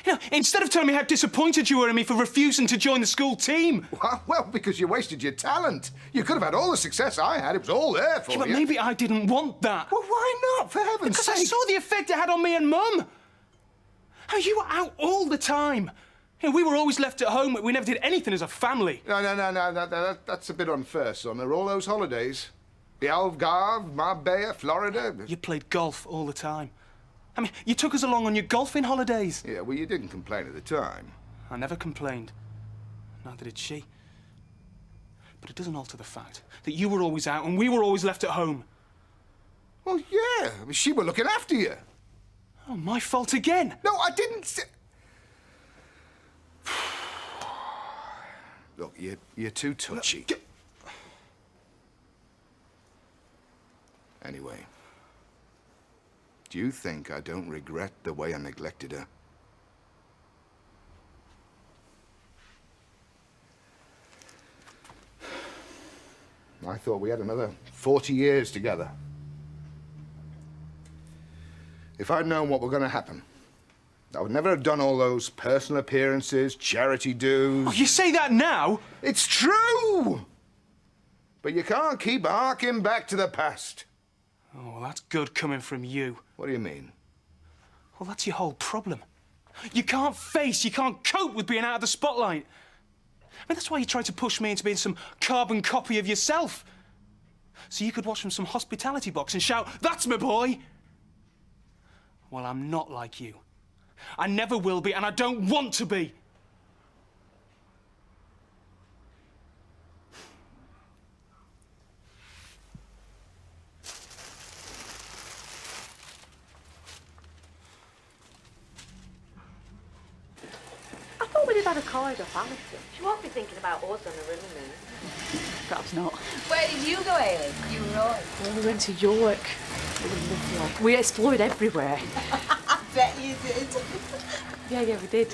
Speaker 22: You know, instead of telling me how disappointed you were in me for refusing to join the school team.
Speaker 20: Well, because you wasted your talent. You could have had all the success I had. It was all there for you.
Speaker 22: But maybe I didn't want that.
Speaker 20: Well, why not, for heaven's sake?
Speaker 22: Because I saw the effect it had on me and Mum. How you were out all the time. You know, we were always left at home. We never did anything as a family.
Speaker 20: No. That's a bit unfair, son. There were all those holidays. The Algarve, Marbella, Florida.
Speaker 22: You played golf all the time. I mean, you took us along on your golfing holidays.
Speaker 20: Yeah, well, you didn't complain at the time.
Speaker 22: I never complained. Neither did she. But it doesn't alter the fact that you were always out and we were always left at home.
Speaker 20: Well, yeah. I mean, she were looking after you.
Speaker 22: Oh, my fault again.
Speaker 20: No, I didn't say... Look, you're too touchy. Anyway, do you think I don't regret the way I neglected her? I thought we had another 40 years together. If I'd known what were going to happen, I would never have done all those personal appearances, charity dues.
Speaker 22: Oh, you say that now?
Speaker 20: It's true! But you can't keep harking back to the past.
Speaker 22: Oh, well, that's good coming from you.
Speaker 20: What do you mean?
Speaker 22: Well, that's your whole problem. You can't cope with being out of the spotlight. I mean, that's why you tried to push me into being some carbon copy of yourself. So you could watch from some hospitality box and shout, "That's my boy!" Well, I'm not like you. I never will be, and I don't want to be.
Speaker 17: I thought we'd have had a card off Alison.
Speaker 24: She won't be thinking about us on her honeymoon.
Speaker 17: Perhaps not.
Speaker 18: Where did you go, Aileen? You were right.
Speaker 17: Well, we went to York. It was lovely. We explored everywhere.
Speaker 18: I bet you did.
Speaker 17: Yeah, we did.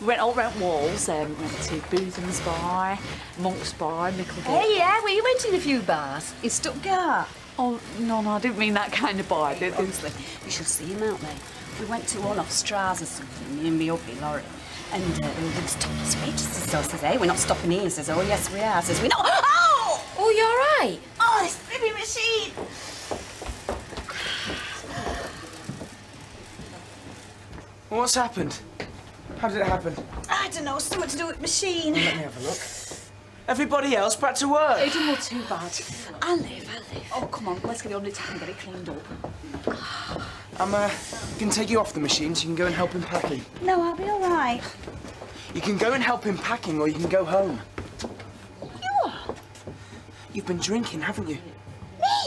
Speaker 17: We went all around Walls, went to Boothams Bar, Monk's Bar, Micklegate.
Speaker 18: Hey, yeah, well, you went in a few bars in Stuttgart.
Speaker 17: Oh, no, I didn't mean that kind of bar.
Speaker 18: Hey, honestly, we should see him out there. We went to one off Straws or something, me and me uppy Laurie. And we were going to stop his waitresses, so says, hey, we're not stopping here. Says, oh, yes, we are. Says, we not. Oh!
Speaker 24: Oh, you all right?
Speaker 18: Oh, this flipping machine!
Speaker 7: What's happened? How did it happen?
Speaker 18: I don't know, something to do with machine.
Speaker 7: Let me have a look. Everybody else back to work.
Speaker 17: It didn't look too bad.
Speaker 18: I'll live. Oh, come on, let's get on the tap and get it cleaned up.
Speaker 7: I'm can take you off the machine so you can go and help him packing.
Speaker 18: No, I'll be all right.
Speaker 7: You can go and help him packing, or you can go home.
Speaker 18: You are?
Speaker 7: You've been drinking, haven't you?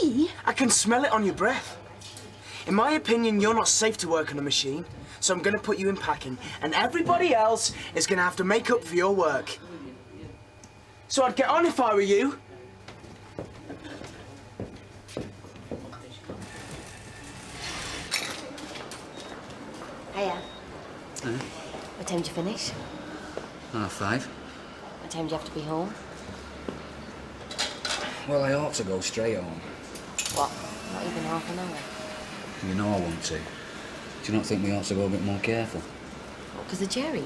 Speaker 18: Me?
Speaker 7: I can smell it on your breath. In my opinion, you're not safe to work on a machine, so I'm going to put you in packing, and everybody else is going to have to make up for your work. So I'd get on if I were you.
Speaker 24: Hiya.
Speaker 23: Huh?
Speaker 24: What time do you finish?
Speaker 23: 5:30.
Speaker 24: What time do you have to be home?
Speaker 23: Well, I ought to go straight home.
Speaker 24: What? Not even half an hour?
Speaker 23: You know I want to. Do you not think we ought to go a bit more careful?
Speaker 24: What, because of Jerry?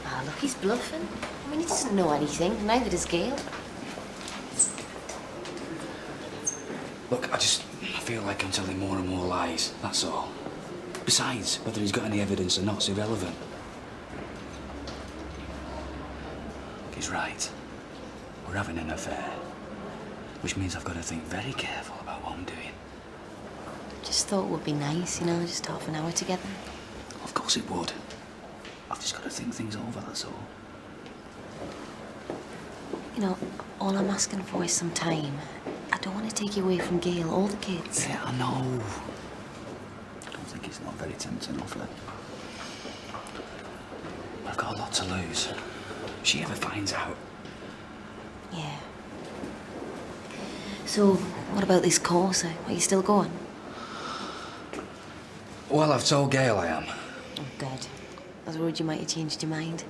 Speaker 24: Ah, look, he's bluffing. I mean, he doesn't know anything, neither does Gail.
Speaker 23: Look, I feel like I'm telling more and more lies, that's all. Besides, whether he's got any evidence or not's irrelevant. He's right. We're having an affair. Which means I've got to think very careful about what I'm doing.
Speaker 24: Just thought it would be nice, you know, just half an hour together.
Speaker 23: Of course it would. I've just got to think things over, that's all.
Speaker 24: You know, all I'm asking for is some time. I don't want to take you away from Gail or the kids.
Speaker 10: Yeah, I know. I don't think it's not very tempting offer. I've got a lot to lose. If she ever finds out.
Speaker 24: Yeah. So, what about this course? Are you still going?
Speaker 23: Well, I've told Gail I am.
Speaker 24: Oh, good. I was worried you might have changed your mind.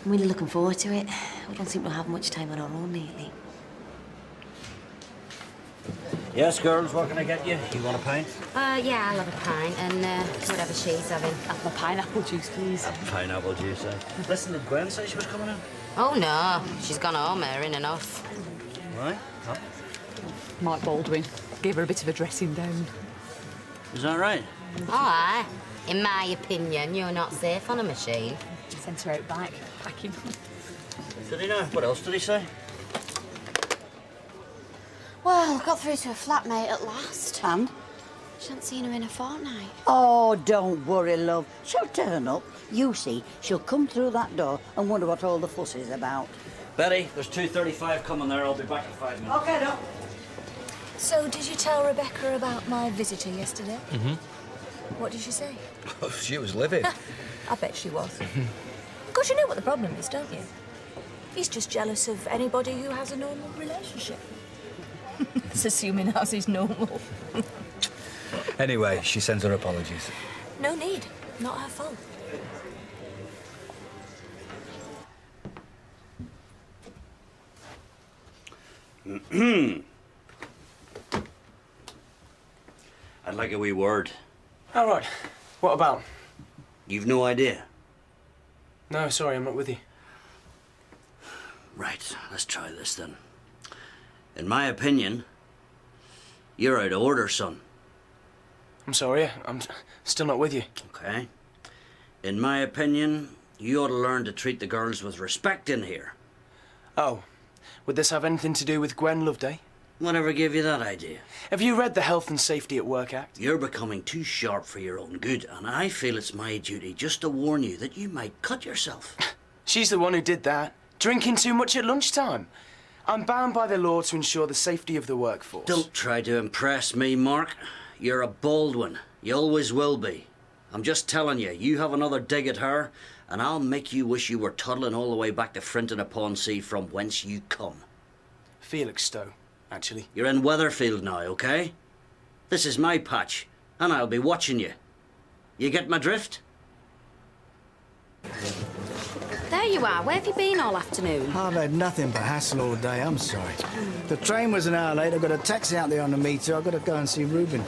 Speaker 24: I'm really looking forward to it. We don't seem to have much time on our own lately.
Speaker 3: Yes, girls, what can I get you? You want a pint?
Speaker 4: Yeah, I'll have a pint and whatever she's having.
Speaker 17: Have my pineapple juice, please.
Speaker 3: Pineapple juice, eh? Listen, did Gwen say she was coming in?
Speaker 4: Oh, no. She's gone home, in enough.
Speaker 3: Right. Oh.
Speaker 17: Mike Baldwin gave her a bit of a dressing down.
Speaker 3: Is that right?
Speaker 4: Oh, aye. In my opinion, you're not safe on a machine.
Speaker 17: Sent her out back, packing.
Speaker 3: Did he know? What else did he say?
Speaker 1: Well, got through to a flatmate at last.
Speaker 9: And?
Speaker 1: She hadn't seen her in a fortnight.
Speaker 9: Oh, don't worry, love. She'll turn up. You see, she'll come through that door and wonder what all the fuss is about.
Speaker 3: Betty, there's 2:35 coming there. I'll be back in 5 minutes.
Speaker 9: Okay, no.
Speaker 24: So, did you tell Rebecca about my visitor yesterday?
Speaker 23: Mm-hmm.
Speaker 24: What did she say?
Speaker 23: Oh, she was livid.
Speaker 24: I bet she was. Because you know what the problem is, don't you? He's just jealous of anybody who has a normal relationship. It's assuming ours is normal.
Speaker 23: Anyway, she sends her apologies.
Speaker 24: No need. Not her fault.
Speaker 3: I'd like a wee word.
Speaker 15: All right. What about?
Speaker 3: You've no idea?
Speaker 15: No, sorry, I'm not with you.
Speaker 3: Right, let's try this then. In my opinion, you're out of order, son.
Speaker 15: I'm sorry, I'm still not with you.
Speaker 3: Okay. In my opinion, you ought to learn to treat the girls with respect in here.
Speaker 15: Oh, would this have anything to do with Gwen Loveday?
Speaker 3: Whatever gave you that idea?
Speaker 15: Have you read the Health and Safety at Work Act?
Speaker 3: You're becoming too sharp for your own good, and I feel it's my duty just to warn you that you might cut yourself.
Speaker 15: She's the one who did that. Drinking too much at lunchtime. I'm bound by the law to ensure the safety of the workforce.
Speaker 3: Don't try to impress me, Mark. You're a Baldwin. You always will be. I'm just telling you, you have another dig at her, and I'll make you wish you were toddling all the way back to Frinton-upon-Sea from whence you come.
Speaker 15: Felixstowe, actually.
Speaker 3: You're in Weatherfield now, okay? This is my patch, and I'll be watching you. You get my drift?
Speaker 4: There you are. Where have you been all afternoon?
Speaker 13: I've had nothing but hassle all day, I'm sorry. The train was an hour late, I've got a taxi out there on the meter, I've got to go and see Reuben.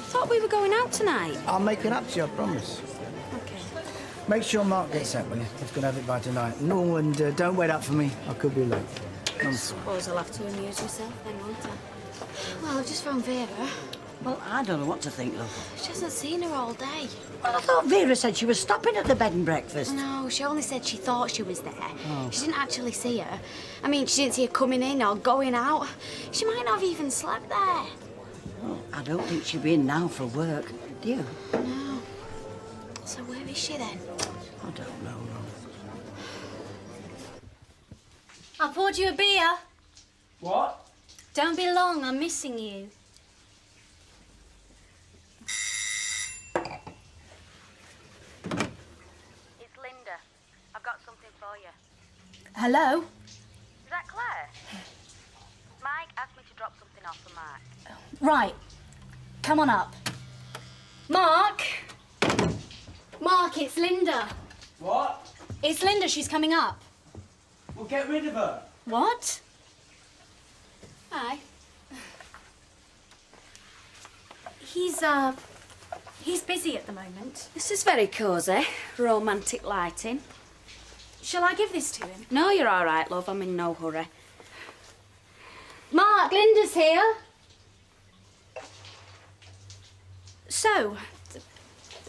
Speaker 4: Thought we were going out tonight.
Speaker 13: I'll make it up to you, I promise.
Speaker 4: Okay.
Speaker 13: Make sure Mark gets that, will you? He's going to have it by tonight. No, and don't wait up for me, I could be late.
Speaker 4: I suppose I'll have to amuse myself then, won't I?
Speaker 1: Well, I've just found Vera.
Speaker 9: Well, I don't know what to think, love.
Speaker 1: She hasn't seen her all day.
Speaker 9: Well, I thought Vera said she was stopping at the bed and breakfast.
Speaker 1: No, she only said she thought she was there.
Speaker 9: Oh.
Speaker 1: She didn't actually see her. I mean, she didn't see her coming in or going out. She might not have even slept there.
Speaker 9: Well, I don't think she'll be in now for work, do you?
Speaker 1: No. So where is she then?
Speaker 9: I don't know, love.
Speaker 24: I poured you a beer.
Speaker 15: What?
Speaker 24: Don't be long, I'm missing you.
Speaker 1: It's Linda. I've got something for you.
Speaker 24: Hello?
Speaker 1: Is that Claire? Mike asked me to drop something off for Mark.
Speaker 24: Right. Come on up. Mark! Mark, it's Linda.
Speaker 15: What?
Speaker 24: It's Linda, she's coming up.
Speaker 15: Well, get rid of her.
Speaker 24: What? Hi. He's busy at the moment.
Speaker 4: This is very cosy. Romantic lighting.
Speaker 24: Shall I give this to him?
Speaker 4: No, you're all right, love. I'm in no hurry.
Speaker 24: Mark, Linda's here.
Speaker 1: So,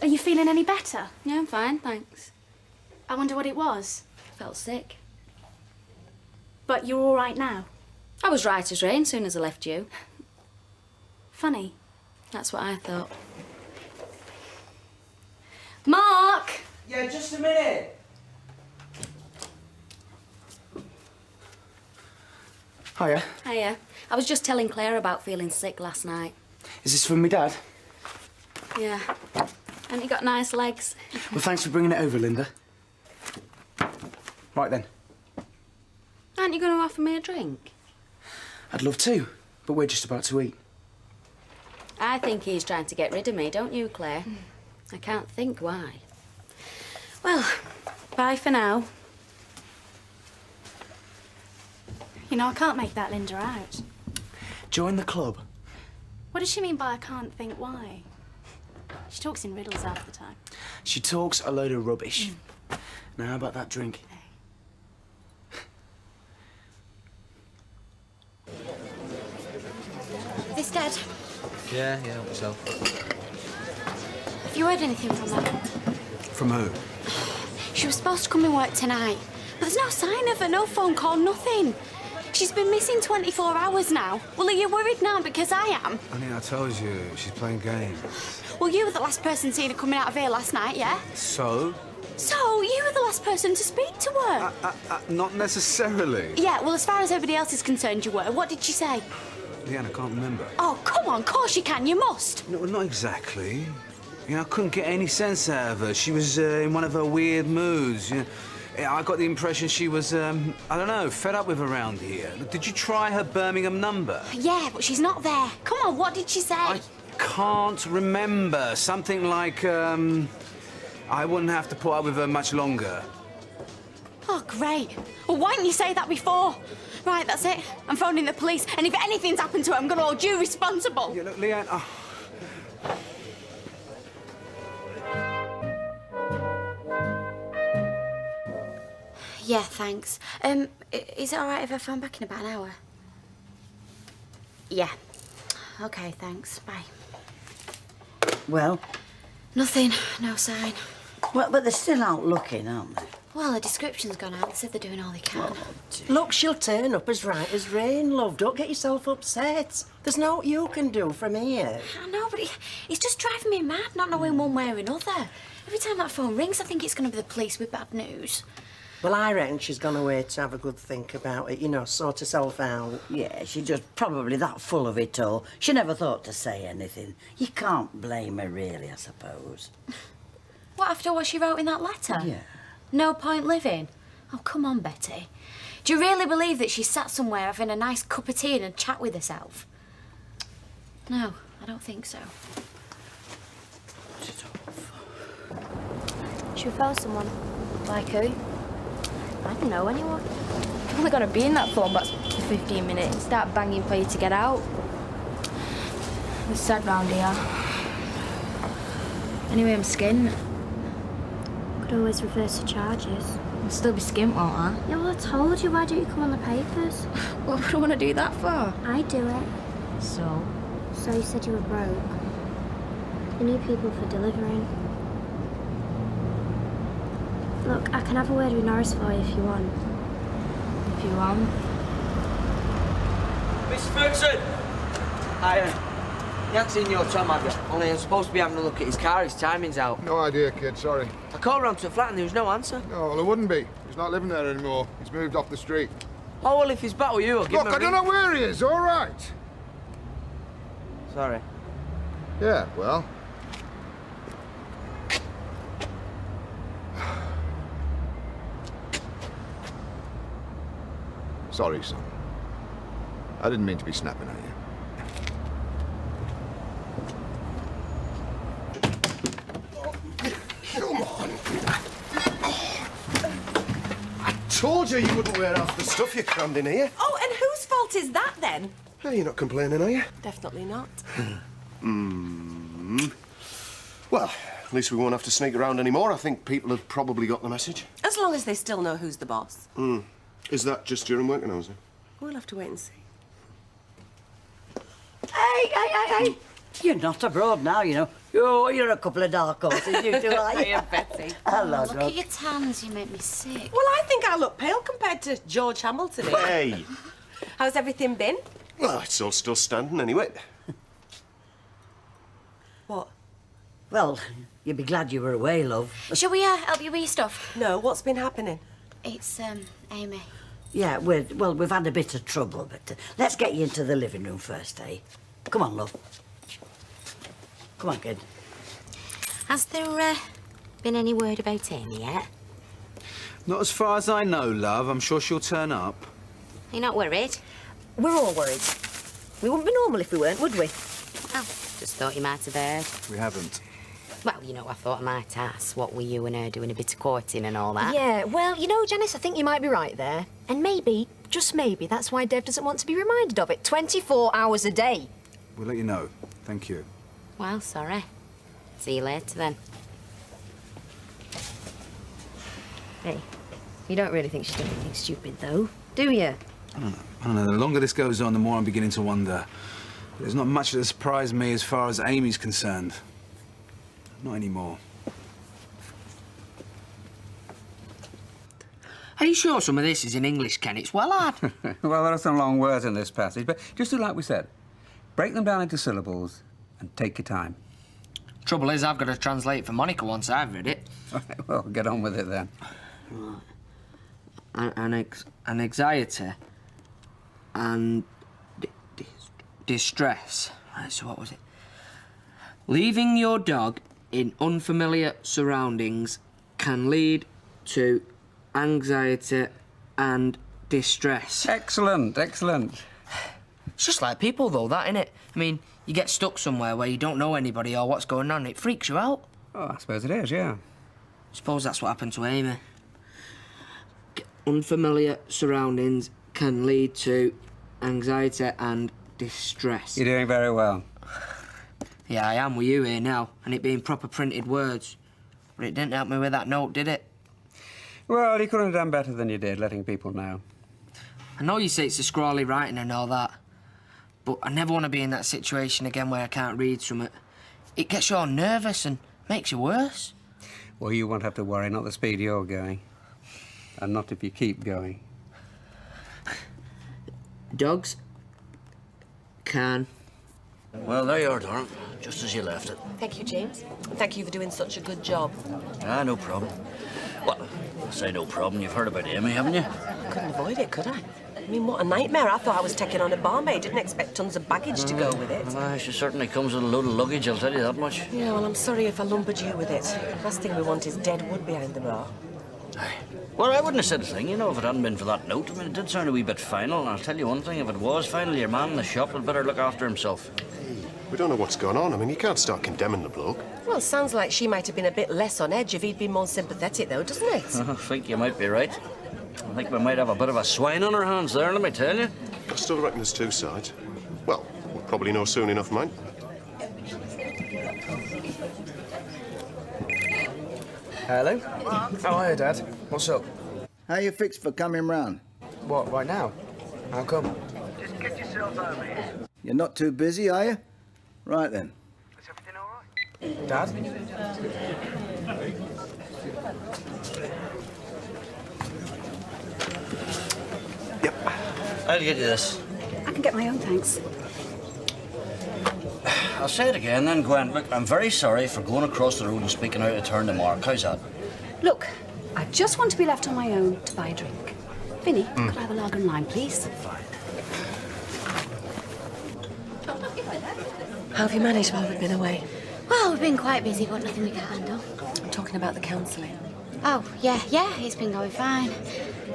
Speaker 1: are you feeling any better?
Speaker 4: Yeah, I'm fine, thanks.
Speaker 1: I wonder what it was.
Speaker 4: Felt sick.
Speaker 1: But you're all right now?
Speaker 4: I was right as rain soon as I left you.
Speaker 1: Funny.
Speaker 4: That's what I thought.
Speaker 1: Mark!
Speaker 7: Yeah, just a minute. Hiya.
Speaker 4: Hiya. I was just telling Claire about feeling sick last night.
Speaker 7: Is this from me dad?
Speaker 4: Yeah. And you got nice legs.
Speaker 7: Well, thanks for bringing it over, Linda. Right then.
Speaker 4: Aren't you going to offer me a drink?
Speaker 7: I'd love to, but we're just about to eat.
Speaker 4: I think he's trying to get rid of me, don't you, Claire? I can't think why. Well, bye for now.
Speaker 2: You know, I can't make that Linda out.
Speaker 7: Join the club.
Speaker 2: What does she mean by I can't think why? She talks in riddles half the time.
Speaker 7: She talks a load of rubbish. Now, how about that drink?
Speaker 1: This dead?
Speaker 23: Yeah, help yourself.
Speaker 1: Have you heard anything from her?
Speaker 10: From who?
Speaker 1: She was supposed to come and work tonight, but there's no sign of her, no phone call, nothing. She's been missing 24 hours now. Well, are you worried now because I am?
Speaker 10: Honey, I told you, she's playing games.
Speaker 1: Well, you were the last person seen her coming out of here last night, yeah?
Speaker 10: So?
Speaker 1: So, you were the last person to speak to her.
Speaker 10: Not necessarily.
Speaker 1: Yeah, well, as far as everybody else is concerned, you were. What did she say?
Speaker 10: Leanne, I can't remember.
Speaker 1: Oh, come on, of course you can, you must.
Speaker 10: No, not exactly. You know, I couldn't get any sense out of her. She was in one of her weird moods. You know, I got the impression she was, I don't know, fed up with around here. Did you try her Birmingham number?
Speaker 1: Yeah, but she's not there. Come on, what did she say?
Speaker 10: I can't remember. Something like, I wouldn't have to put up with her much longer.
Speaker 1: Oh, great. Well, why didn't you say that before? Right, that's it. I'm phoning the police, and if anything's happened to her, I'm going to hold you responsible.
Speaker 10: Yeah, look, Leanne,
Speaker 1: Yeah, thanks. Is it all right if I phone back in about an hour? Yeah. OK, thanks. Bye.
Speaker 9: Well?
Speaker 1: Nothing. No sign.
Speaker 9: Well, but they're still out looking, aren't they?
Speaker 1: Well, the description's gone out. They said they're doing all they can.
Speaker 11: Look, she'll turn up as right as rain, love. Don't get yourself upset. There's no you can do from here.
Speaker 1: I know, but it's just driving me mad, not knowing one way or another. Every time that phone rings, I think it's going to be the police with bad news.
Speaker 11: Well, I reckon she's gone away to have a good think about it, you know, sort herself out.
Speaker 9: Yeah, she's just probably that full of it all. She never thought to say anything. You can't blame her, really, I suppose.
Speaker 1: What, after what she wrote in that letter?
Speaker 9: Yeah.
Speaker 1: No point living? Oh, come on, Betty. Do you really believe that she sat somewhere having a nice cup of tea and a chat with herself? No, I don't think so.
Speaker 24: She found someone. Like who? I don't know anyone. You're only gonna be in that phone box for 15 minutes. Start banging for you to get out. It's sad round here. Anyway, I'm skint. Could always reverse the charges. I'll still be skint, won't I? Yeah, well, I told you. Why don't you come on the papers? What would I want to do that for? I do it. So? So you said you were broke. You need people for delivering. Look, I can have a word with Norris for you if you want. If you want.
Speaker 8: Miss Ferguson! Hi. You haven't seen your Tom, have you? Only I'm supposed to be having a look at his car. His timing's out.
Speaker 20: No idea, kid. Sorry.
Speaker 8: I called round to the flat and there was no answer.
Speaker 20: No, well, there wouldn't be. He's not living there anymore. He's moved off the street.
Speaker 8: Oh, well, if he's back with you, I'll give him a
Speaker 20: Look, I don't know where he is, all right?
Speaker 8: Sorry.
Speaker 20: Yeah, well. Sorry, son. I didn't mean to be snapping at you. Come on.
Speaker 12: I told you you wouldn't wear off the stuff you crammed in here.
Speaker 19: Oh, and whose fault is that, then?
Speaker 12: Hey, you're not complaining, are you?
Speaker 19: Definitely not.
Speaker 12: Well, at least we won't have to sneak around anymore. I think people have probably got the message.
Speaker 19: As long as they still know who's the boss.
Speaker 12: Is that just during working hours, then?
Speaker 19: We'll have to wait and see.
Speaker 9: Hey! You're not abroad now, you know. You're a couple of dark horses, you two, are you?
Speaker 19: Hiya, Betty.
Speaker 9: Hello,
Speaker 1: Look at your tans, you make me sick.
Speaker 19: Well, I think I look pale compared to George Hamilton.
Speaker 12: Hey!
Speaker 19: How's everything been?
Speaker 12: Well, it's all still standing anyway.
Speaker 19: What?
Speaker 9: Well, you'd be glad you were away, love.
Speaker 1: Shall we help you with your stuff?
Speaker 19: No, what's been happening?
Speaker 1: It's, Amy.
Speaker 9: Yeah, we've had a bit of trouble, but let's get you into the living room first, eh? Come on, love. Come on, kid.
Speaker 4: Has there been any word about Amy yet?
Speaker 10: Not as far as I know, love. I'm sure she'll turn up.
Speaker 4: You're not worried?
Speaker 24: We're all worried. We wouldn't be normal if we weren't, would we?
Speaker 4: Oh, just thought you might have heard.
Speaker 10: We haven't.
Speaker 4: Well, you know, I thought I might ask. What were you and her doing, a bit of courting and all that?
Speaker 24: Yeah, well, you know, Janice, I think you might be right there. And maybe, just maybe, that's why Dev doesn't want to be reminded of it 24 hours a day.
Speaker 10: We'll let you know. Thank you.
Speaker 4: Well, sorry. See you later, then.
Speaker 24: Hey, you don't really think she's doing anything stupid, though, do you?
Speaker 10: I don't know. The longer this goes on, the more I'm beginning to wonder. There's not much that surprised me as far as Amy's concerned. Not anymore.
Speaker 8: Are you sure some of this is in English, Ken? It's well hard.
Speaker 5: Well, there are some long words in this passage, but just do like we said. Break them down into syllables and take your time.
Speaker 8: Trouble is, I've got to translate for Monica once I've read it.
Speaker 5: Well, get on with it then.
Speaker 8: An anxiety and distress. Right, so what was it? Leaving your dog in unfamiliar surroundings can lead to anxiety and distress.
Speaker 5: Excellent, excellent.
Speaker 8: It's just like people, though, that, innit? I mean, you get stuck somewhere where you don't know anybody or what's going on, it freaks you out.
Speaker 5: Oh, I suppose it is, yeah.
Speaker 8: Suppose that's what happened to Amy. Unfamiliar surroundings can lead to anxiety and distress.
Speaker 5: You're doing very well.
Speaker 8: Yeah, I am with you here now, and it being proper printed words. But it didn't help me with that note, did it?
Speaker 5: Well, you couldn't have done better than you did, letting people know.
Speaker 8: I know you say it's the scrawly writing and all that, but I never want to be in that situation again where I can't read something. It gets you all nervous and makes you worse.
Speaker 5: Well, you won't have to worry, not the speed you're going. And not if you keep going.
Speaker 8: Dogs can...
Speaker 3: Well, there you are, darling. Just as you left it.
Speaker 19: Thank you, James. And thank you for doing such a good job.
Speaker 3: Ah, no problem. Well, I say no problem. You've heard about Amy, haven't you?
Speaker 19: I couldn't avoid it, could I? I mean, what a nightmare. I thought I was taking on a barmaid. Didn't expect tons of baggage to go with it.
Speaker 3: She certainly comes with a load of luggage, I'll tell you that much.
Speaker 19: Yeah, well, I'm sorry if I lumbered you with it. Last thing we want is dead wood behind the bar.
Speaker 3: Well, I wouldn't have said a thing, you know, if it hadn't been for that note. I mean, it did sound a wee bit final, and I'll tell you one thing, if it was final, your man in the shop had better look after himself.
Speaker 12: We don't know what's going on. I mean, you can't start condemning the bloke.
Speaker 19: Well, it sounds like she might have been a bit less on edge if he'd been more sympathetic, though, doesn't it?
Speaker 3: I think you might be right. I think we might have a bit of a swine on our hands there, let me tell you.
Speaker 12: I still reckon there's two sides. Well, we'll probably know soon enough, mate.
Speaker 15: Hello? How are you, Dad? What's up?
Speaker 13: How you fixed for coming round?
Speaker 15: What, right now? How come?
Speaker 13: Just get yourself over here. You're not too busy, are you? Right then.
Speaker 15: Is everything all right? Dad?
Speaker 3: I'll get you this.
Speaker 18: I can get my own, thanks.
Speaker 3: I'll say it again then, Gwen. Look, I'm very sorry for going across the road and speaking out of turn to Mark. How's that?
Speaker 18: Look, I just want to be left on my own to buy a drink. Vinny, could I have a lager and lime, please?
Speaker 19: How have you managed while we've been away?
Speaker 1: Well, we've been quite busy, but nothing we can't handle.
Speaker 19: I'm talking about the counselling.
Speaker 1: Oh, yeah, it's been going fine.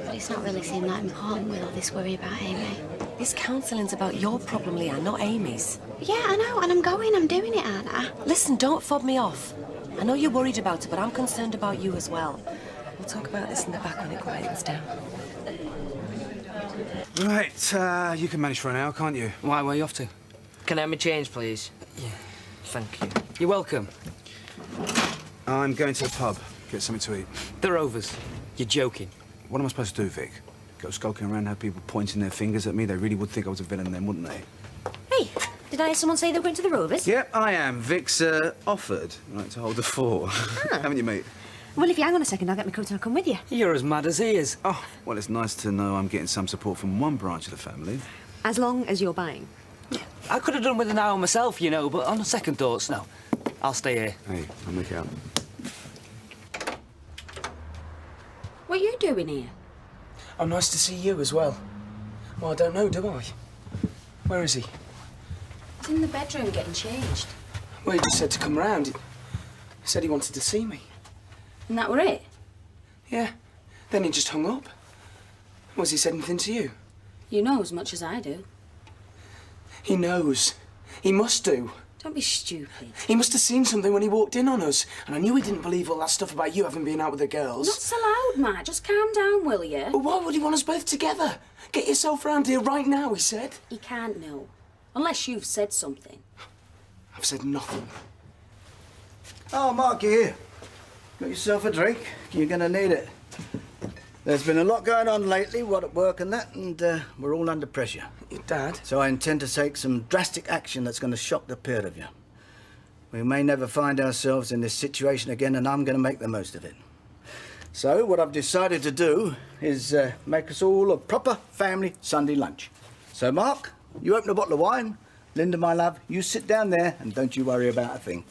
Speaker 1: But it's not really seemed that important with all this worry about Amy.
Speaker 19: This counselling's about your problem, Leanne, not Amy's.
Speaker 1: Yeah, I know, and I'm doing it, aren't I?
Speaker 19: Listen, don't fob me off. I know you're worried about it, but I'm concerned about you as well. We'll talk about this in the back when it quiets down.
Speaker 10: Right, you can manage for an hour, can't you?
Speaker 8: Why, where are you off to? Can I have my change, please? Yeah. Thank you. You're welcome.
Speaker 10: I'm going to the pub. Get something to eat.
Speaker 8: The Rovers. You're joking.
Speaker 10: What am I supposed to do, Vic? Go skulking around and have people pointing their fingers at me? They really would think I was a villain then, wouldn't they?
Speaker 24: Hey, did I hear someone say they were going to the Rovers?
Speaker 10: Yep, I am. Vic's offered to hold the fort. Haven't you, mate?
Speaker 24: Well, if you hang on a second, I'll get my coat and I'll come with you.
Speaker 5: You're as mad as he is.
Speaker 10: Oh, well, it's nice to know I'm getting some support from one branch of the family.
Speaker 24: As long as you're buying.
Speaker 5: I could have done with an hour myself, you know, but on second thoughts, no. I'll stay here.
Speaker 10: Hey, I'll make it out.
Speaker 4: What are you doing here?
Speaker 7: Oh, nice to see you as well. Well, I don't know, do I? Where is he?
Speaker 4: He's in the bedroom getting changed.
Speaker 7: Well, he just said to come round. He said he wanted to see me.
Speaker 4: And that were it?
Speaker 7: Yeah. Then he just hung up. Was he said anything to you?
Speaker 4: You know as much as I do.
Speaker 7: He knows. He must do.
Speaker 4: Don't be stupid.
Speaker 7: He must have seen something when he walked in on us. And I knew he didn't believe all that stuff about you having been out with the girls.
Speaker 4: Not so loud, Matt. Just calm down, will you?
Speaker 7: But why would he want us both together? Get yourself round here right now, he said.
Speaker 4: He can't know. Unless you've said something.
Speaker 7: I've said nothing.
Speaker 13: Oh, Mark, you're here. Got yourself a drink? You're going to need it. There's been a lot going on lately, what at work and that, and we're all under pressure.
Speaker 7: Dad?
Speaker 13: So I intend to take some drastic action that's going to shock the pair of you. We may never find ourselves in this situation again, and I'm going to make the most of it. So what I've decided to do is make us all a proper family Sunday lunch. So, Mark, you open a bottle of wine. Linda, my love, you sit down there and don't you worry about a thing.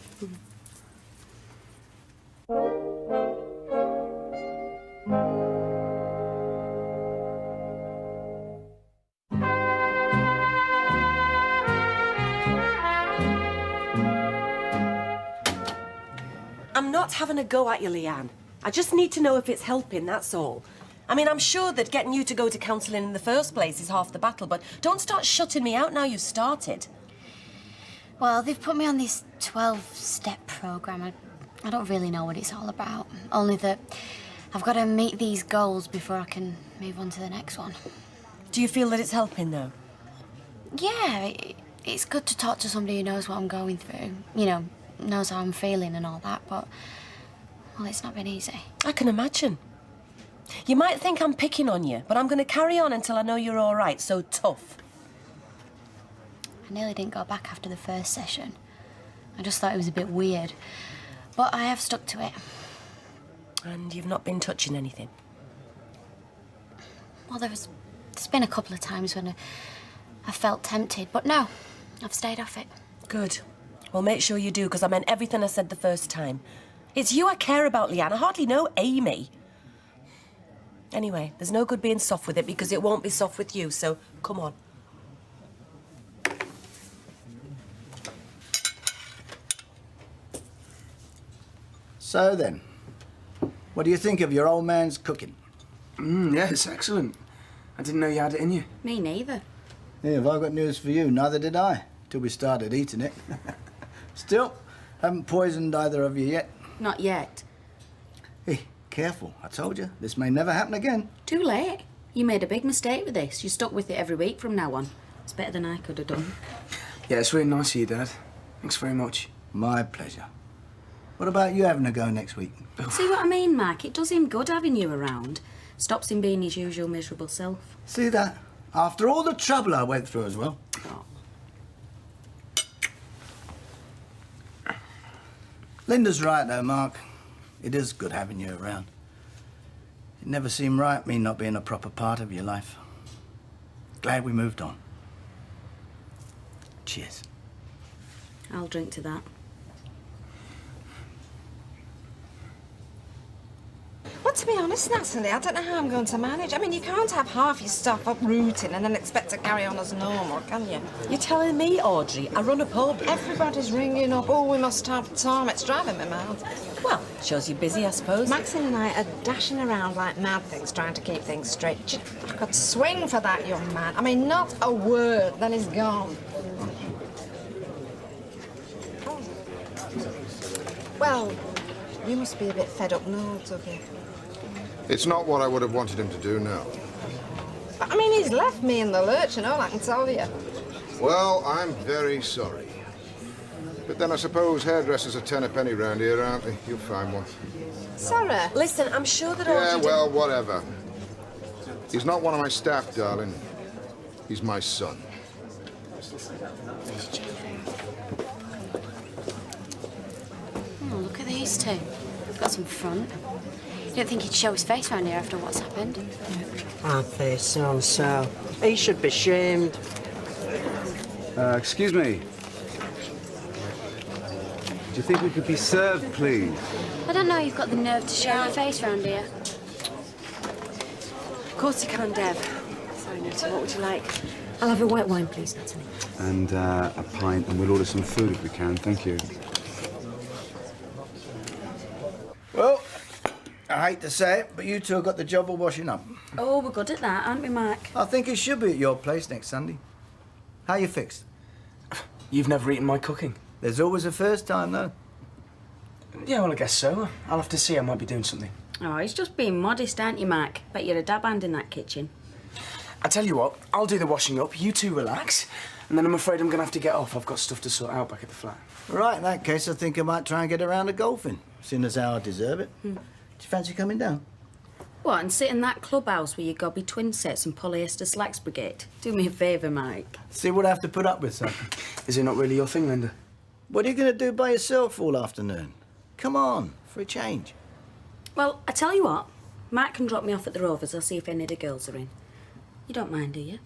Speaker 19: I'm not having a go at you, Leanne. I just need to know if it's helping, that's all. I mean, I'm sure that getting you to go to counselling in the first place is half the battle, but don't start shutting me out now you've started.
Speaker 1: Well, they've put me on this 12-step programme. I don't really know what it's all about. Only that I've got to meet these goals before I can move on to the next one.
Speaker 19: Do you feel that it's helping, though?
Speaker 1: Yeah, it's good to talk to somebody who knows what I'm going through. You know, knows how I'm feeling and all that, but, well, it's not been easy.
Speaker 19: I can imagine. You might think I'm picking on you, but I'm going to carry on until I know you're all right, so tough.
Speaker 1: I nearly didn't go back after the first session. I just thought it was a bit weird. But I have stuck to it.
Speaker 19: And you've not been touching anything?
Speaker 1: Well, there's been a couple of times when I felt tempted, but no, I've stayed off it.
Speaker 19: Good. Well, make sure you do, because I meant everything I said the first time. It's you I care about, Leanne. I hardly know Amy. Anyway, there's no good being soft with it, because it won't be soft with you, so come on.
Speaker 13: So then, what do you think of your old man's cooking?
Speaker 7: Yeah, it's excellent. I didn't know you had it in you.
Speaker 4: Me neither.
Speaker 13: Yeah, have I got news for you? Neither did I, till we started eating it. Still, haven't poisoned either of you yet.
Speaker 4: Not yet.
Speaker 13: Hey, careful. I told you, this may never happen again.
Speaker 4: Too late. You made a big mistake with this. You stuck with it every week from now on. It's better than I could have done.
Speaker 7: Yeah, it's really nice of you, Dad. Thanks very much.
Speaker 13: My pleasure. What about you having a go next week?
Speaker 4: See what I mean, Mark? It does him good having you around. Stops him being his usual miserable self.
Speaker 13: See that? After all the trouble I went through as well.
Speaker 4: Oh.
Speaker 13: Linda's right, though, Mark. It is good having you around. It never seemed right, me not being a proper part of your life. Glad we moved on. Cheers.
Speaker 4: I'll drink to that.
Speaker 6: Well, to be honest, Natalie, I don't know how I'm going to manage. I mean, you can't have half your stuff uprooting and then expect to carry on as normal, can you?
Speaker 19: You're telling me, Audrey? I run a pub.
Speaker 6: Everybody's ringing up. Oh, we must have time. It's driving me mad.
Speaker 19: Well, shows you're busy, I suppose.
Speaker 6: Maxine and I are dashing around like mad things, trying to keep things straight. I could swing for that young man. I mean, not a word, then he's gone. Oh. Well, you must be a bit fed up now, Tuggy.
Speaker 20: It's not what I would have wanted him to do, no.
Speaker 6: But, I mean, he's left me in the lurch and all, I can tell you.
Speaker 20: Well, I'm very sorry. But then I suppose hairdressers are 10 a penny round here, aren't they? You'll find one.
Speaker 6: Sorry.
Speaker 19: Listen, I'm sure that
Speaker 20: Yeah,
Speaker 19: Audrey
Speaker 20: well, whatever. He's not one of my staff, darling. He's my son.
Speaker 1: Oh, look at these two. Got some front. You don't think he'd show his face around here after what's happened?
Speaker 11: I think so. He should be shamed.
Speaker 10: Excuse me. Do you think we could be served, please?
Speaker 1: I don't know you've got the nerve to show your face around here.
Speaker 4: Of course you can, Dev. Sorry, Nita, what would you like?
Speaker 24: I'll have a white wine, please, Natalie.
Speaker 10: And a pint, and we'll order some food if we can. Thank you.
Speaker 13: Well, I hate to say it, but you two have got the job of washing up.
Speaker 4: Oh, we're good at that, aren't we, Mark?
Speaker 13: I think it should be at your place next Sunday. How you fixed?
Speaker 7: You've never eaten my cooking.
Speaker 13: There's always a first time, though.
Speaker 7: Yeah, well, I guess so. I'll have to see. I might be doing something.
Speaker 4: Oh, he's just being modest, aren't you, Mark? Bet you're a dab hand in that kitchen.
Speaker 7: I tell you what, I'll do the washing up, you two relax, and then I'm afraid I'm going to have to get off. I've got stuff to sort out back at the flat.
Speaker 13: Right, in that case, I think I might try and get around to golfing, seeing as how I deserve it. Do you fancy coming down?
Speaker 4: What, and sit in that clubhouse with your gobby twin sets and polyester slacks brigade? Do me a favour, Mike.
Speaker 13: See what I have to put up with, something.
Speaker 7: Is it not really your thing, Linda?
Speaker 13: What are you going to do by yourself all afternoon? Come on, for a change.
Speaker 4: Well, I tell you what, Mark can drop me off at the Rovers. I'll see if any of the girls are in. You don't mind, do you?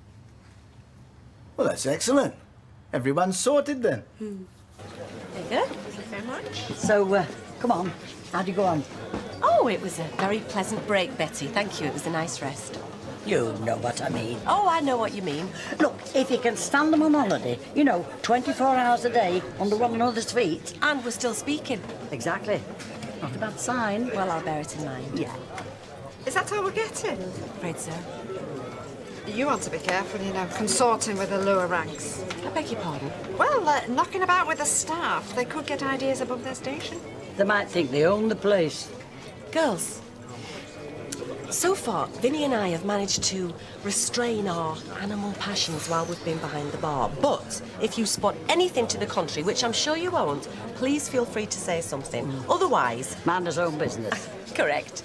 Speaker 13: Well, that's excellent. Everyone's sorted then.
Speaker 4: There you go.
Speaker 18: Thank you very much.
Speaker 9: So, come on. How'd you go on?
Speaker 19: Oh, it was a very pleasant break, Betty. Thank you. It was a nice rest.
Speaker 9: You know what I mean.
Speaker 19: Oh, I know what you mean.
Speaker 9: Look, if you can stand them on holiday, you know, 24 hours a day under one another's feet.
Speaker 19: And we're still speaking.
Speaker 9: Exactly. Not a bad sign.
Speaker 19: Well, I'll bear it in mind.
Speaker 9: Yeah.
Speaker 6: Is that how we're getting?
Speaker 19: Afraid so.
Speaker 6: You want to be careful, you know, consorting with the lower ranks.
Speaker 19: I beg your pardon?
Speaker 6: Well, knocking about with the staff, they could get ideas above their station.
Speaker 9: They might think they own the place.
Speaker 19: Girls, so far, Vinny and I have managed to restrain our animal passions while we've been behind the bar. But if you spot anything to the contrary, which I'm sure you won't, please feel free to say something. Otherwise...
Speaker 9: Mind his own business.
Speaker 19: Correct.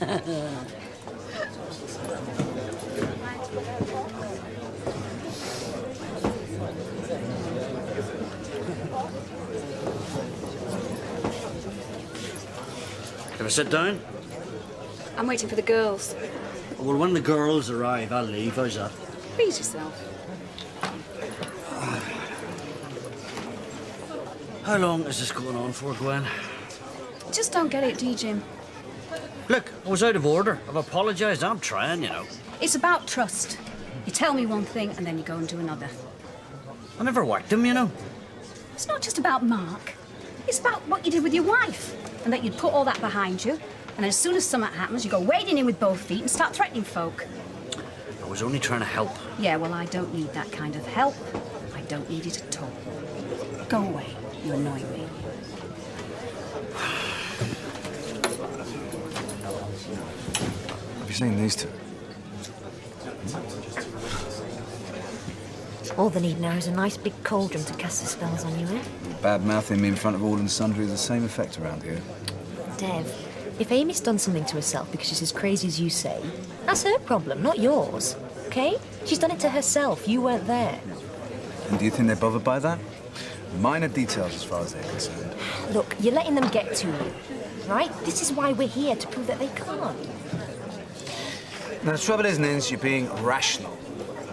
Speaker 3: Can I sit down?
Speaker 2: I'm waiting for the girls.
Speaker 3: Well, when the girls arrive, I'll leave. How's that?
Speaker 2: Please yourself.
Speaker 3: How long is this going on for, Gwen?
Speaker 2: Just don't get it, do you, Jim?
Speaker 3: Look, I was out of order. I've apologised. I'm trying, you know.
Speaker 2: It's about trust. You tell me one thing and then you go and do another.
Speaker 3: I never whacked him, you know.
Speaker 2: It's not just about Mark. It's about what you did with your wife. And that you'd put all that behind you. And as soon as something happens, you go wading in with both feet and start threatening folk.
Speaker 3: I was only trying to help.
Speaker 2: Yeah, well, I don't need that kind of help. I don't need it at all. Go away. You annoy me.
Speaker 10: Have you seen these two?
Speaker 24: All they need now is a nice big cauldron to cast the spells on you, eh?
Speaker 10: Bad mouthing me in front of all and sundry has the same effect around here.
Speaker 24: Dev, if Amy's done something to herself because she's as crazy as you say, that's her problem, not yours. Okay? She's done it to herself. You weren't there.
Speaker 10: And do you think they're bothered by that? Minor details as far as they're concerned.
Speaker 24: Look, you're letting them get to you, right? This is why we're here, to prove that they can't.
Speaker 10: Now, the trouble is, Nins, you're being rational.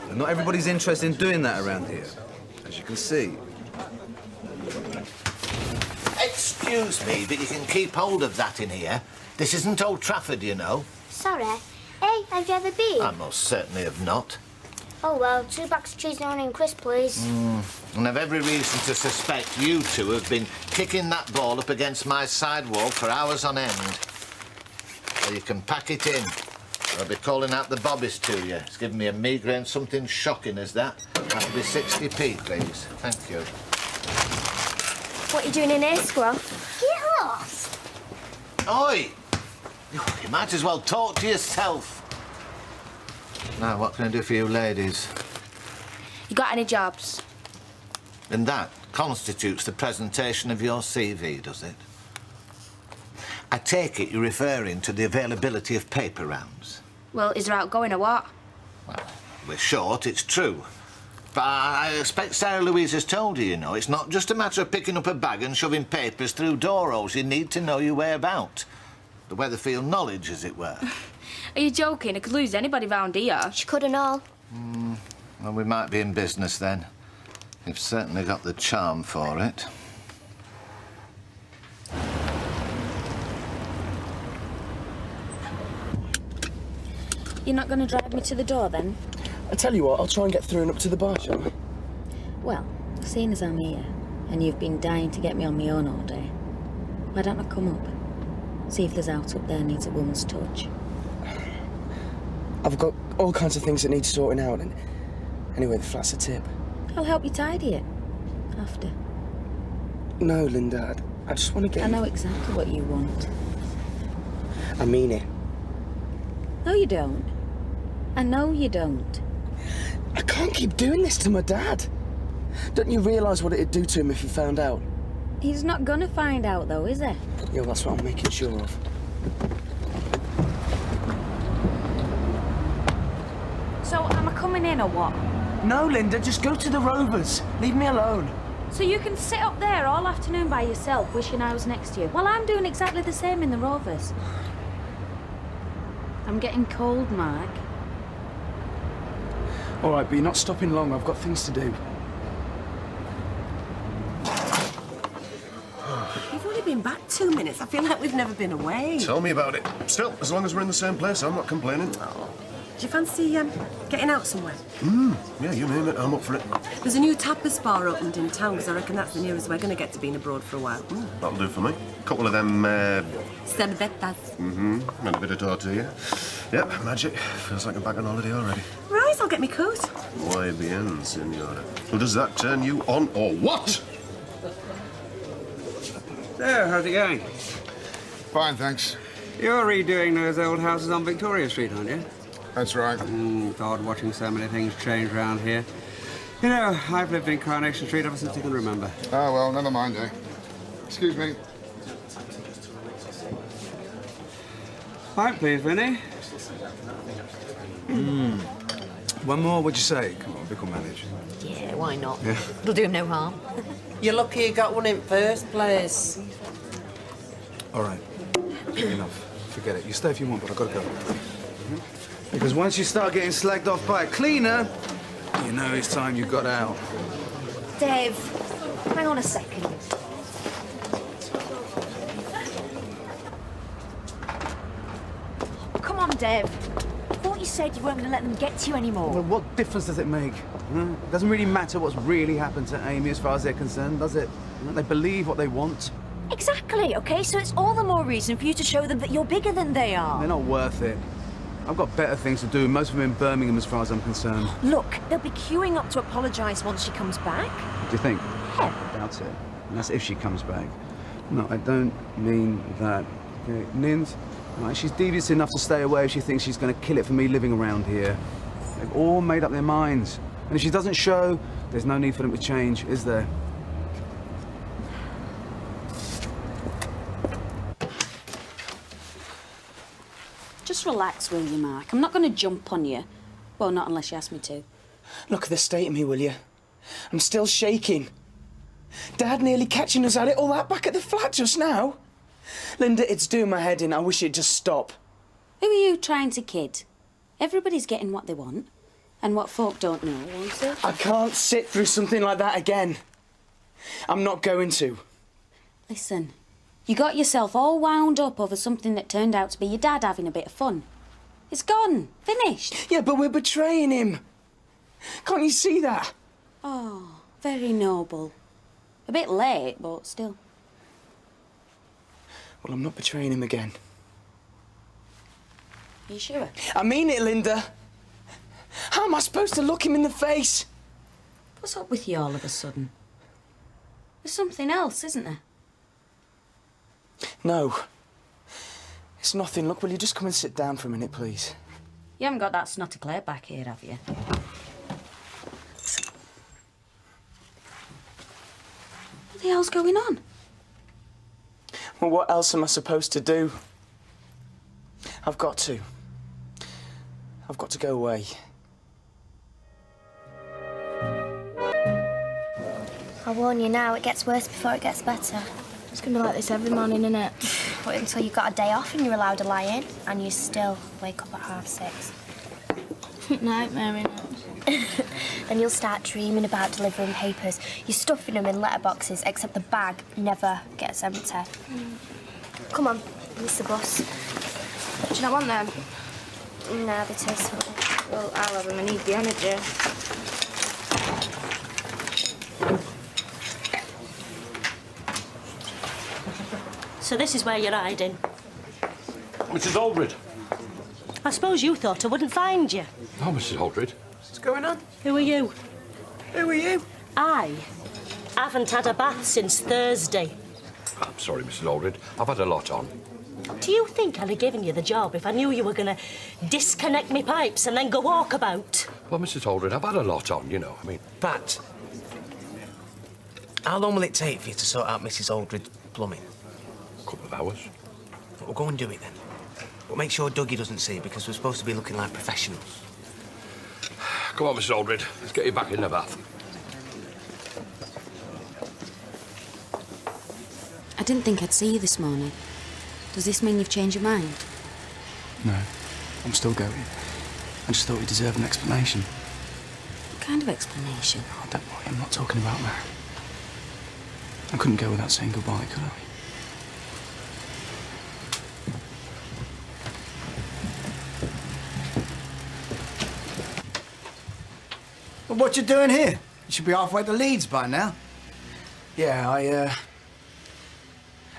Speaker 10: And not everybody's interested in doing that around here, as you can see.
Speaker 14: Excuse me, but you can keep hold of that in here. This isn't Old Trafford, you know.
Speaker 16: Sorry. Hey, have you ever been?
Speaker 14: I most certainly have not.
Speaker 16: Oh, well, 2 bags of cheese and onion crisp, please.
Speaker 14: And I've every reason to suspect you two have been kicking that ball up against my side wall for hours on end. So you can pack it in. I'll be calling out the bobbies to you. It's giving me a migraine, something shocking as that. That'll be 60p, please. Thank you.
Speaker 16: What are you doing in here, Scruff? Get lost.
Speaker 14: Oi! You might as well talk to yourself. Now, what can I do for you ladies?
Speaker 16: You got any jobs?
Speaker 14: And that constitutes the presentation of your CV, does it? I take it you're referring to the availability of paper rounds.
Speaker 16: Well, is there outgoing or what?
Speaker 14: Well, we're short, it's true. But I expect Sarah Louise has told you, you know, it's not just a matter of picking up a bag and shoving papers through door holes. You need to know your way about. The Weatherfield knowledge, as it were.
Speaker 16: Are you joking? I could lose anybody round here. She could and all.
Speaker 14: Well, we might be in business then. You've certainly got the charm for it.
Speaker 4: You're not going to drive me to the door, then?
Speaker 15: I tell you what, I'll try and get through and up to the bar, shall I?
Speaker 4: Well, seeing as I'm here, and you've been dying to get me on my own all day, why don't I come up? See if there's out up there needs a woman's touch.
Speaker 15: I've got all kinds of things that need sorting out, and anyway, the flat's a tip.
Speaker 4: I'll help you tidy it. After.
Speaker 15: No, Linda, I just want to get...
Speaker 4: I know exactly what you want.
Speaker 15: I mean it.
Speaker 4: No, you don't. I know you don't.
Speaker 15: I can't keep doing this to my dad. Don't you realise what it'd do to him if he found out?
Speaker 4: He's not gonna find out, though, is he?
Speaker 15: Yeah, well, that's what I'm making sure of.
Speaker 4: So, am I coming in or what?
Speaker 7: No, Linda, just go to the Rovers. Leave me alone.
Speaker 4: So you can sit up there all afternoon by yourself, wishing I was next to you, while I'm doing exactly the same in the Rovers. I'm getting cold, Mark.
Speaker 10: All right, but you're not stopping long. I've got things to do.
Speaker 19: We've only been back 2 minutes. I feel like we've never been away.
Speaker 12: Tell me about it. Still, as long as we're in the same place, I'm not complaining.
Speaker 19: Oh. Do you fancy getting out somewhere?
Speaker 12: Yeah, you name it, I'm up for it.
Speaker 19: There's a new tapas bar opened in town, because I reckon that's the nearest we're going to get to being abroad for a while.
Speaker 12: That'll do for me. Couple of them,
Speaker 19: Cervetas.
Speaker 12: and a bit of tortilla. Yep, magic. Feels like I'm back on holiday already.
Speaker 19: Right, I'll get me coat.
Speaker 12: Muy bien, senora. Well, does that turn you on, or what?
Speaker 5: So, how's it going?
Speaker 20: Fine, thanks.
Speaker 5: You're redoing those old houses on Victoria Street, aren't you?
Speaker 20: That's right.
Speaker 5: It's odd watching so many things change around here. You know, I've lived in Coronation Street ever since I can remember.
Speaker 20: Oh, well, never mind, eh? Excuse me.
Speaker 5: Right, please, Vinny.
Speaker 10: One more, what'd you say? Come on, Vic will manage.
Speaker 24: Yeah, why not?
Speaker 10: Yeah.
Speaker 24: It'll do him no harm.
Speaker 11: You're lucky you got one in first place.
Speaker 10: All right. Enough. Forget it. You stay if you want, but I've got to go. Because once you start getting slagged off by a cleaner, you know it's time you got out.
Speaker 24: Dave, hang on a second. Come on, Dave. I thought you said you weren't going to let them get to you anymore.
Speaker 10: Well, what difference does it make? It doesn't really matter what's really happened to Amy as far as they're concerned, does it? They believe what they want.
Speaker 24: Exactly, okay? So it's all the more reason for you to show them that you're bigger than they are.
Speaker 10: They're not worth it. I've got better things to do, most of them in Birmingham as far as I'm concerned.
Speaker 24: Look, they'll be queuing up to apologise once she comes back.
Speaker 10: Do you think?
Speaker 24: Yeah.
Speaker 10: I doubt it. And that's if she comes back. No, I don't mean that. Okay, Nins, right, she's devious enough to stay away if she thinks she's going to kill it for me living around here. They've all made up their minds. And if she doesn't show, there's no need for them to change, is there?
Speaker 2: Just relax, will you, Mark? I'm not going to jump on you. Well, not unless you ask me to.
Speaker 7: Look at the state of me, will you? I'm still shaking. Dad nearly catching us at it all that back at the flat just now. Linda, it's doing my head in. I wish it'd just stop.
Speaker 2: Who are you trying to kid? Everybody's getting what they want. And what folk don't know, won't they?
Speaker 7: I can't sit through something like that again. I'm not going to.
Speaker 2: Listen, you got yourself all wound up over something that turned out to be your dad having a bit of fun. It's gone. Finished.
Speaker 7: Yeah, but we're betraying him. Can't you see that?
Speaker 2: Oh, very noble. A bit late, but still.
Speaker 7: Well, I'm not betraying him again.
Speaker 2: Are you sure?
Speaker 7: I mean it, Linda. How am I supposed to look him in the face?
Speaker 2: What's up with you all of a sudden? There's something else, isn't there?
Speaker 7: No. It's nothing. Look, will you just come and sit down for a minute, please?
Speaker 2: You haven't got that snotty Claire back here, have you? What the hell's going on?
Speaker 7: Well, what else am I supposed to do? I've got to. I've got to go away.
Speaker 16: I'll warn you now, it gets worse before it gets better.
Speaker 24: It's going to be like this every morning, innit?
Speaker 16: But until you've got a day off and you're allowed to lie in, and you still wake up at 6:30.
Speaker 24: Nightmare, innit?
Speaker 16: Then you'll start dreaming about delivering papers. You're stuffing them in letterboxes, except the bag never gets empty. Come on, miss the bus.
Speaker 24: Do you not want them?
Speaker 16: Nah, they taste funny. Well, I'll have them. I need the energy.
Speaker 17: So this is where you're hiding.
Speaker 21: Mrs. Aldred.
Speaker 17: I suppose you thought I wouldn't find you.
Speaker 21: Oh, Mrs. Aldred.
Speaker 15: What's going on?
Speaker 17: Who are you?
Speaker 15: Who are you?
Speaker 17: I haven't had a bath since Thursday.
Speaker 21: I'm sorry, Mrs. Aldred. I've had a lot on.
Speaker 17: Do you think I'd have given you the job if I knew you were going to disconnect me pipes and then go walkabout?
Speaker 21: Well, Mrs. Aldred, I've had a lot on, you know. I mean...
Speaker 15: Pat, how long will it take for you to sort out Mrs. Aldred's plumbing?
Speaker 21: A couple of hours.
Speaker 15: We'll go and do it then. But make sure Dougie doesn't see it because we're supposed to be looking like professionals.
Speaker 21: Come on, Mrs. Aldred. Let's get you back in the bath.
Speaker 4: I didn't think I'd see you this morning. Does this mean you've changed your mind?
Speaker 7: No, I'm still going. I just thought we deserved an explanation.
Speaker 4: What kind of explanation?
Speaker 7: Oh, don't worry, I'm not talking about that. I couldn't go without saying goodbye, could I?
Speaker 13: Well, what you doing here? You should be halfway to Leeds by now.
Speaker 7: Yeah,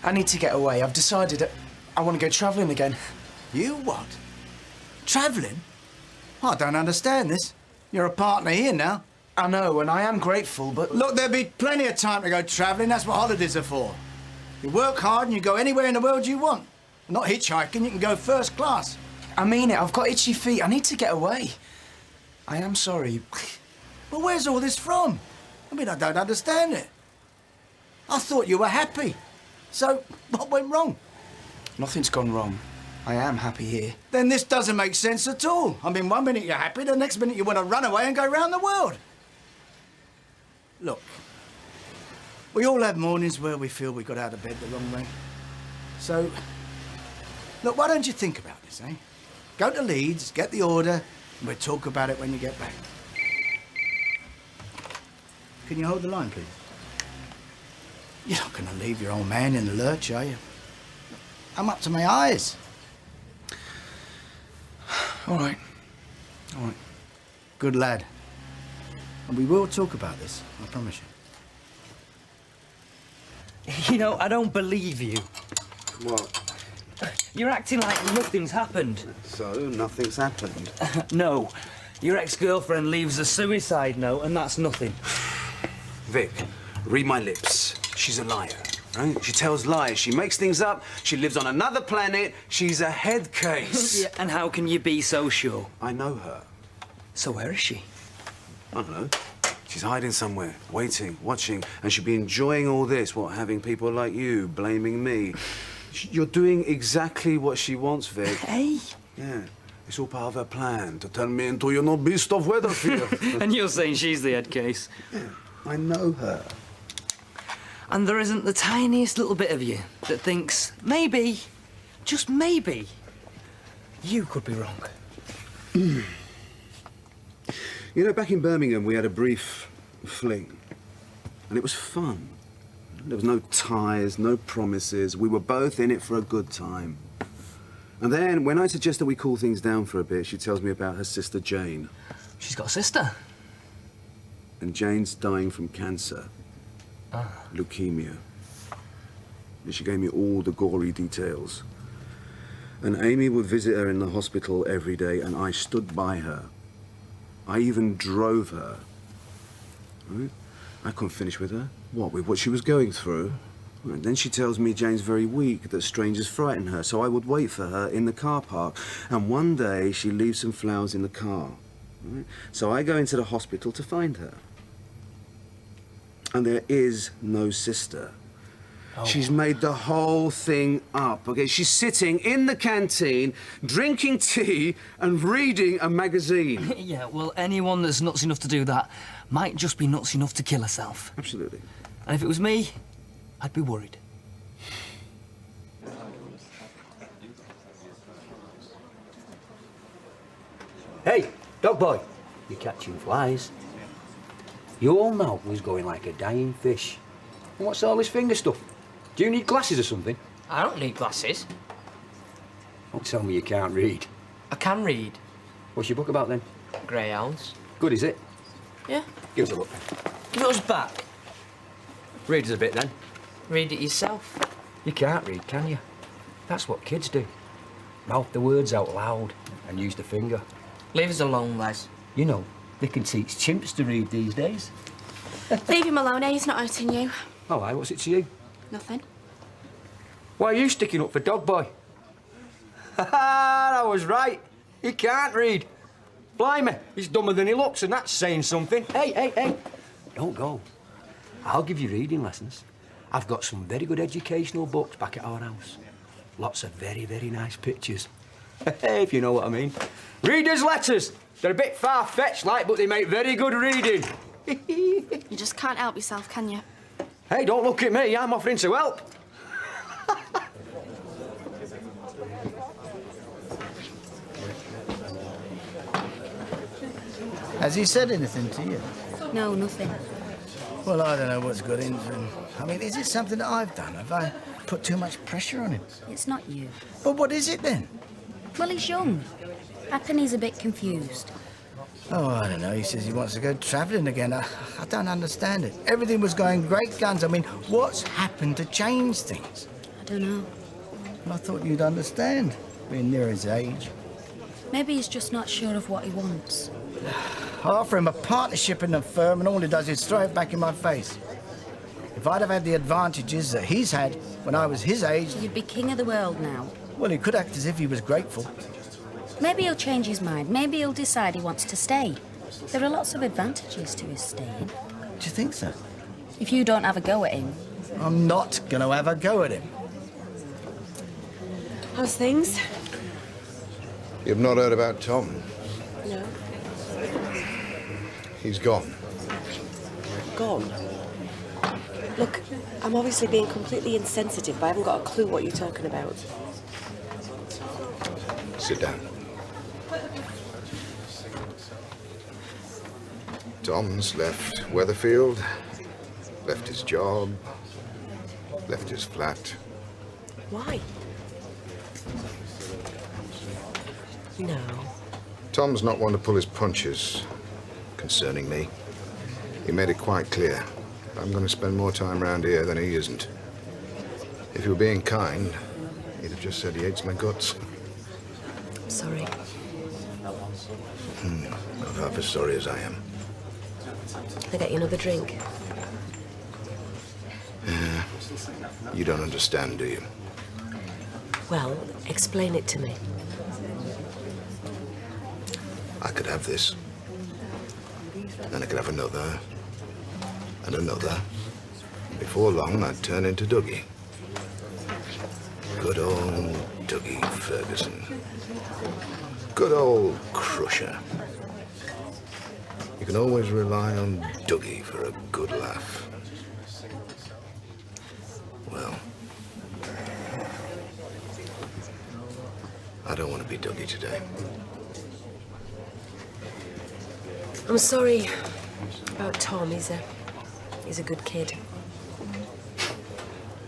Speaker 7: I need to get away. I've decided that I want to go travelling again.
Speaker 13: You what? Travelling? I don't understand this. You're a partner here now.
Speaker 7: I know, and I am grateful, but...
Speaker 13: Look, there'll be plenty of time to go travelling. That's what holidays are for. You work hard and you go anywhere in the world you want. Not hitchhiking, you can go first class.
Speaker 7: I mean it, I've got itchy feet. I need to get away. I am sorry.
Speaker 13: Well, where's all this from? I mean, I don't understand it. I thought you were happy. So, what went wrong?
Speaker 7: Nothing's gone wrong. I am happy here.
Speaker 13: Then this doesn't make sense at all. I mean, one minute you're happy, the next minute you want to run away and go round the world. Look, we all have mornings where we feel we got out of bed the wrong way. So, look, why don't you think about this, eh? Go to Leeds, get the order, and we'll talk about it when you get back. Can you hold the line, please? You're not going to leave your old man in the lurch, are you? I'm up to my eyes.
Speaker 7: All right. All right.
Speaker 13: Good lad. And we will talk about this, I promise you.
Speaker 22: You know, I don't believe you.
Speaker 13: What?
Speaker 22: You're acting like nothing's happened.
Speaker 10: So, nothing's happened?
Speaker 22: No. Your ex-girlfriend leaves a suicide note, and that's nothing.
Speaker 10: Vic, read my lips. She's a liar, right? She tells lies. She makes things up. She lives on another planet. She's a head case.
Speaker 22: Yeah, and how can you be so sure?
Speaker 10: I know her.
Speaker 22: So where is she?
Speaker 10: I don't know. She's hiding somewhere, waiting, watching, and she'll be enjoying all this, what, having people like you blaming me. You're doing exactly what she wants, Vic.
Speaker 22: Hey?
Speaker 10: Yeah. It's all part of her plan, to turn me into your no beast of weather fear.
Speaker 22: And you're saying she's the head case?
Speaker 10: Yeah, I know her.
Speaker 22: And there isn't the tiniest little bit of you that thinks, maybe, just maybe, you could be wrong.
Speaker 10: You know, back in Birmingham, we had a brief fling. And it was fun. There was no ties, no promises. We were both in it for a good time. And then, when I suggest that we cool things down for a bit, she tells me about her sister Jane.
Speaker 22: She's got a sister?
Speaker 10: And Jane's dying from cancer. Leukemia. And she gave me all the gory details. And Amy would visit her in the hospital every day, and I stood by her. I even drove her. Right? I couldn't finish with her. What, with what she was going through? And then she tells me Jane's very weak, that strangers frighten her, so I would wait for her in the car park. And one day, she leaves some flowers in the car. Right? So I go into the hospital to find her. And there is no sister. Oh. She's made the whole thing up, okay? She's sitting in the canteen, drinking tea and reading a magazine.
Speaker 22: Yeah, well, anyone that's nuts enough to do that might just be nuts enough to kill herself.
Speaker 10: Absolutely.
Speaker 22: And if it was me, I'd be worried.
Speaker 3: Hey, dog boy, you're catching flies. Your mouth was going like a dying fish. And what's all this finger stuff? Do you need glasses or something?
Speaker 8: I don't need glasses.
Speaker 3: Don't tell me you can't read.
Speaker 8: I can read.
Speaker 1: What's your book about, then?
Speaker 8: Greyhounds.
Speaker 1: Good, is it?
Speaker 8: Yeah.
Speaker 1: Give us a look.
Speaker 8: Give us back.
Speaker 1: Read us a bit, then.
Speaker 8: Read it yourself.
Speaker 1: You can't read, can you? That's what kids do. Mouth the words out loud and use the finger.
Speaker 8: Leave us alone, Les.
Speaker 1: You know, they can teach chimps to read these days.
Speaker 16: Leave him alone, eh? He's not hurting you.
Speaker 1: Oh, aye, what's it to you?
Speaker 16: Nothing.
Speaker 1: Why are you sticking up for Dog Boy? Ha ha! I was right. He can't read. Blimey, he's dumber than he looks, and that's saying something. Hey! Don't go. I'll give you reading lessons. I've got some very good educational books back at our house. Lots of very, very nice pictures. If you know what I mean. Readers' letters. They're a bit far-fetched, like, but they make very good reading.
Speaker 16: You just can't help yourself, can you?
Speaker 1: Hey, don't look at me. I'm offering to help.
Speaker 13: Has he said anything to you?
Speaker 4: No, nothing.
Speaker 13: Well, I don't know what's got into him. I mean, is it something that I've done? Have I put too much pressure on him?
Speaker 4: It's not you.
Speaker 13: But what is it then?
Speaker 4: Well, he's young. I reckon he's a bit confused.
Speaker 13: Oh, I don't know. He says he wants to go travelling again. I don't understand it. Everything was going great guns. I mean, what's happened to change things?
Speaker 4: I don't know.
Speaker 13: Well, I thought you'd understand, being near his age.
Speaker 4: Maybe he's just not sure of what he wants.
Speaker 13: I offer him a partnership in the firm, and all he does is throw it back in my face. If I'd have had the advantages that he's had when I was his age...
Speaker 4: You'd be king of the world now.
Speaker 13: Well, he could act as if he was grateful.
Speaker 4: Maybe he'll change his mind. Maybe he'll decide he wants to stay. There are lots of advantages to his staying.
Speaker 13: Do you think so?
Speaker 4: If you don't have a go at him.
Speaker 13: I'm not going to have a go at him.
Speaker 19: How's things?
Speaker 20: You've not heard about Tom?
Speaker 19: No.
Speaker 20: He's gone.
Speaker 19: Gone? Look, I'm obviously being completely insensitive, but I haven't got a clue what you're talking about.
Speaker 20: Sit down. Tom's left Weatherfield, left his job, left his flat.
Speaker 19: Why? No.
Speaker 20: Tom's not one to pull his punches concerning me. He made it quite clear. I'm going to spend more time around here than he isn't. If he were being kind, he'd have just said he hates my guts.
Speaker 19: I'm sorry.
Speaker 20: Not half as sorry as I am.
Speaker 19: Can I get you another drink?
Speaker 20: Yeah. You don't understand, do you?
Speaker 19: Well, explain it to me.
Speaker 20: I could have this. Then I could have another. And another. Before long, I'd turn into Dougie. Good old Dougie Ferguson. Good old Crusher. You can always rely on Dougie for a good laugh. Well, I don't want to be Dougie today.
Speaker 19: I'm sorry about Tom. He's a good kid.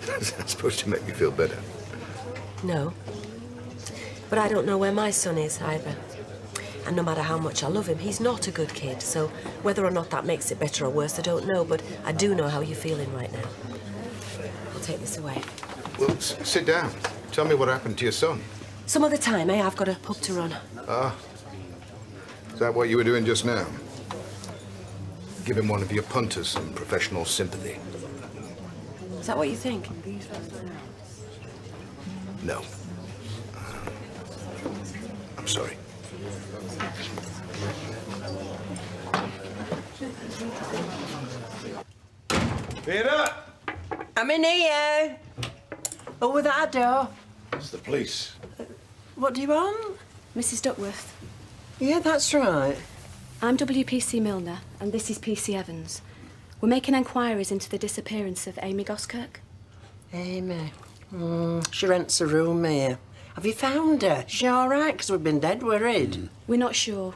Speaker 20: That's supposed to make me feel better.
Speaker 19: No. But I don't know where my son is either. And no matter how much I love him, he's not a good kid. So whether or not that makes it better or worse, I don't know. But I do know how you're feeling right now. I'll take this away.
Speaker 20: Well, sit down. Tell me what happened to your son.
Speaker 19: Some other time, eh? I've got a pub to run.
Speaker 20: Ah. Is that what you were doing just now? Giving one of your punters some professional sympathy.
Speaker 19: Is that what you think?
Speaker 20: No. I'm sorry.
Speaker 6: Peter!
Speaker 9: I'm in here. Over that door.
Speaker 6: It's the police.
Speaker 9: What do you want?
Speaker 4: Mrs. Duckworth.
Speaker 9: Yeah, that's right.
Speaker 4: I'm WPC Milner, and this is PC Evans. We're making enquiries into the disappearance of Amy Goskirk.
Speaker 9: Amy. She rents a room here. Have you found her? Is she all right? Because we've been dead worried.
Speaker 4: We're not sure.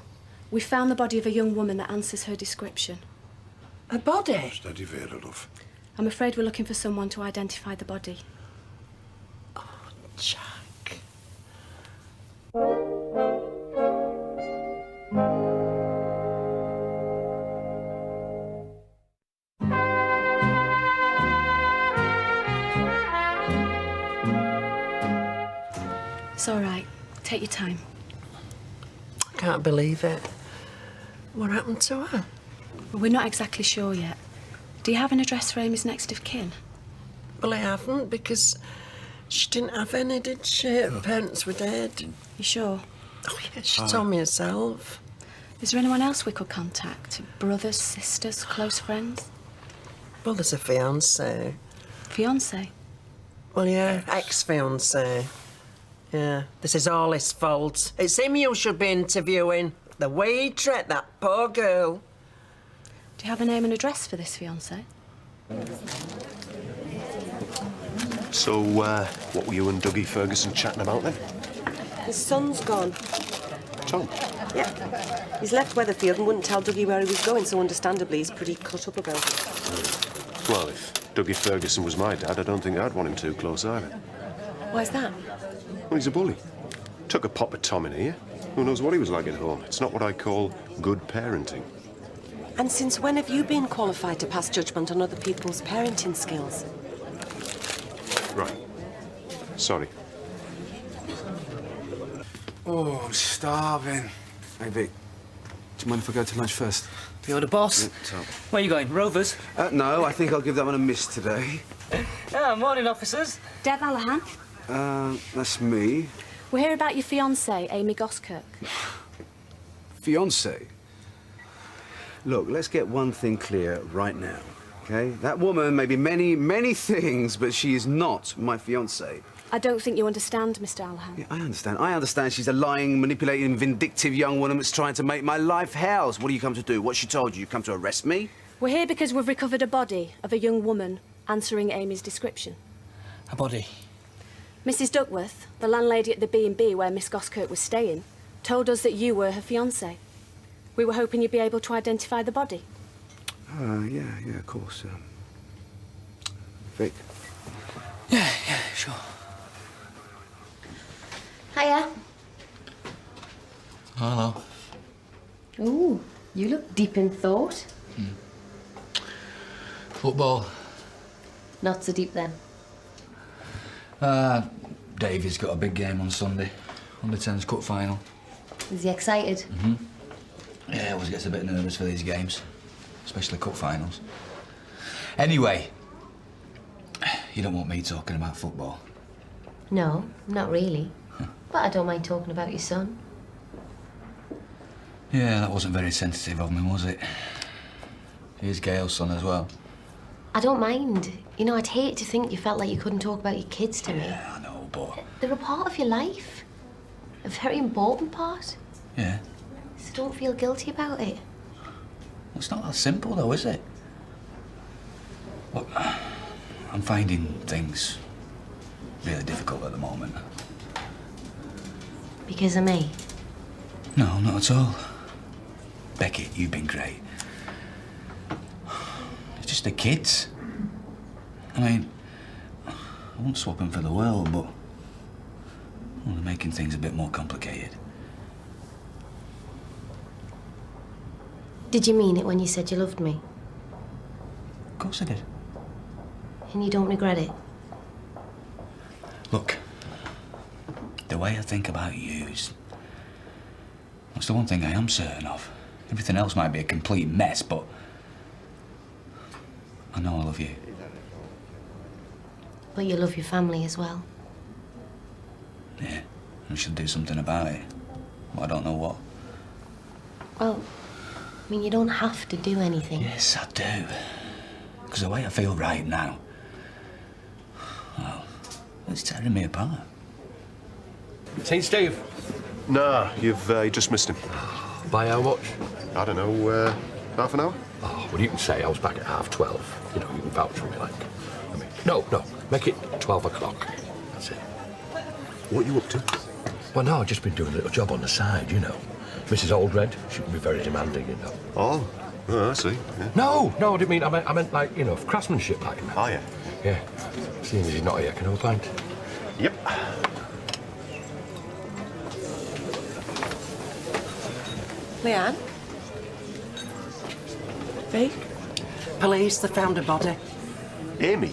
Speaker 4: We found the body of a young woman that answers her description.
Speaker 9: A body?
Speaker 6: Steady, Vera, love.
Speaker 4: I'm afraid we're looking for someone to identify the body.
Speaker 9: Jack.
Speaker 19: It's all right. Take your time.
Speaker 11: I can't believe it. What happened to her?
Speaker 19: Well, we're not exactly sure yet. Do you have an address for Amy's next of kin?
Speaker 11: Well, I haven't, because she didn't have any, did she? Her parents were dead.
Speaker 19: You sure?
Speaker 11: Oh, yeah, she told me herself.
Speaker 19: Is there anyone else we could contact? Brothers, sisters, close friends?
Speaker 11: Well, there's a fiancé.
Speaker 19: Fiancé?
Speaker 11: Well, yeah, ex-fiancé. Yeah, this is all his fault. It's him you should be interviewing. The way he treated that poor girl.
Speaker 19: Do you have a name and address for this fiancé?
Speaker 12: So, what were you and Dougie Ferguson chatting about then?
Speaker 14: His son's gone.
Speaker 12: Tom?
Speaker 14: Yeah. He's left Weatherfield and wouldn't tell Dougie where he was going, so understandably he's pretty cut up about it.
Speaker 12: Well, if Dougie Ferguson was my dad, I don't think I'd want him too close either.
Speaker 19: Why's that?
Speaker 12: Well, he's a bully. Took a pop at Tom in here. Who knows what he was like at home? It's not what I call good parenting.
Speaker 14: And since when have you been qualified to pass judgment on other people's parenting skills?
Speaker 12: Right. Sorry.
Speaker 10: Oh, I'm starving. Hey, Vic, do you mind if I go to lunch first?
Speaker 22: You're the boss.
Speaker 10: Yeah, top.
Speaker 22: Where are you going? Rovers?
Speaker 10: No, I think I'll give that one a miss today.
Speaker 22: Ah, morning, officers.
Speaker 2: Dev Allahan,
Speaker 10: That's me.
Speaker 2: we're here about your fiancée, Amy Goskirk.
Speaker 10: Fiancé. Look, let's get one thing clear right now, okay? That woman may be many, many things, but she is not my fiancé.
Speaker 2: I don't think you understand, Mr. Allahan.
Speaker 10: Yeah, I understand. I understand she's a lying, manipulating, vindictive young woman that's trying to make my life hell. So what do you come to do? What she told you? You come to arrest me?
Speaker 2: We're here because we've recovered a body of a young woman answering Amy's description.
Speaker 22: A body.
Speaker 2: Mrs. Duckworth, the landlady at the B&B where Miss Goskirk was staying, told us that you were her fiancé. We were hoping you'd be able to identify the body.
Speaker 10: Yeah, of course. Vic?
Speaker 22: Yeah, sure.
Speaker 16: Hiya.
Speaker 22: Hello.
Speaker 16: Ooh, you look deep in thought.
Speaker 18: Football.
Speaker 16: Not so deep then.
Speaker 18: Davey's got a big game on Sunday. Under 10s cup final.
Speaker 16: Is he excited?
Speaker 18: Yeah, always gets a bit nervous for these games. Especially cup finals. Anyway, you don't want me talking about football.
Speaker 16: No, not really. But I don't mind talking about your son.
Speaker 18: Yeah, that wasn't very sensitive of me, was it? He's Gail's son as well.
Speaker 16: I don't mind. You know, I'd hate to think you felt like you couldn't talk about your kids to me.
Speaker 18: Yeah, I know, but...
Speaker 16: They're a part of your life. A very important part.
Speaker 18: Yeah.
Speaker 16: So don't feel guilty about it.
Speaker 18: It's not that simple, though, is it? Look, I'm finding things really difficult at the moment.
Speaker 16: Because of me?
Speaker 18: No, not at all. Beckett, you've been great. It's just the kids. I mean, I won't swap them for the world, but well, they're making things a bit more complicated.
Speaker 16: Did you mean it when you said you loved me?
Speaker 18: Of course I did.
Speaker 16: And you don't regret it?
Speaker 18: Look, the way I think about you's... That's the one thing I am certain of. Everything else might be a complete mess, but... I know I love you.
Speaker 16: But you love your family as well.
Speaker 18: Yeah, I should do something about it. But I don't know what.
Speaker 16: Well, I mean, you don't have to do anything.
Speaker 18: Yes, I do. Because the way I feel right now... Well, it's tearing me apart.
Speaker 21: St. Steve?
Speaker 12: Nah, you've just missed him.
Speaker 21: By how much?
Speaker 12: I don't know, half an hour?
Speaker 21: Oh, well, you can say I was back at 12:30. You know, you can vouch for me, like. I mean, no, make it 12 o'clock. That's it.
Speaker 12: What are you up to?
Speaker 21: Well, no, I've just been doing a little job on the side, you know. Mrs. Oldred, she can be very demanding, you know.
Speaker 12: Oh, I see. Yeah.
Speaker 21: No, I didn't mean, I meant like, you know, craftsmanship, like.
Speaker 12: Oh, yeah.
Speaker 21: Yeah. Seeing as he's not here, can I have a pint?
Speaker 12: Yep.
Speaker 11: Leanne? Vic? Police, they found a body.
Speaker 12: Amy?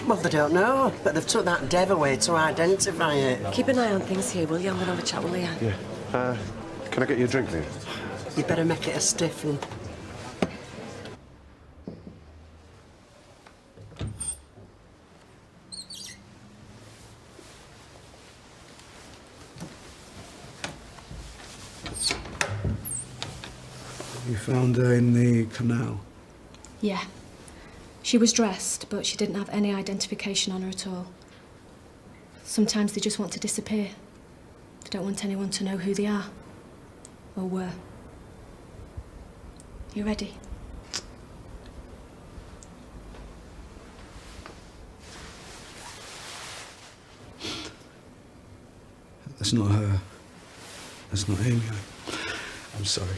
Speaker 7: Well, they don't know, but they've took that Dev away to identify it.
Speaker 19: Keep an eye on things here, will you? I'm going to have a chat with Leanne.
Speaker 12: Yeah. Can I get you a drink, Leanne?
Speaker 7: You better make it a stiff one.
Speaker 10: You found her in the canal?
Speaker 5: Yeah. She was dressed, but she didn't have any identification on her at all. Sometimes they just want to disappear. They don't want anyone to know who they are or were. You ready?
Speaker 10: That's not her. That's not Amy. I'm sorry.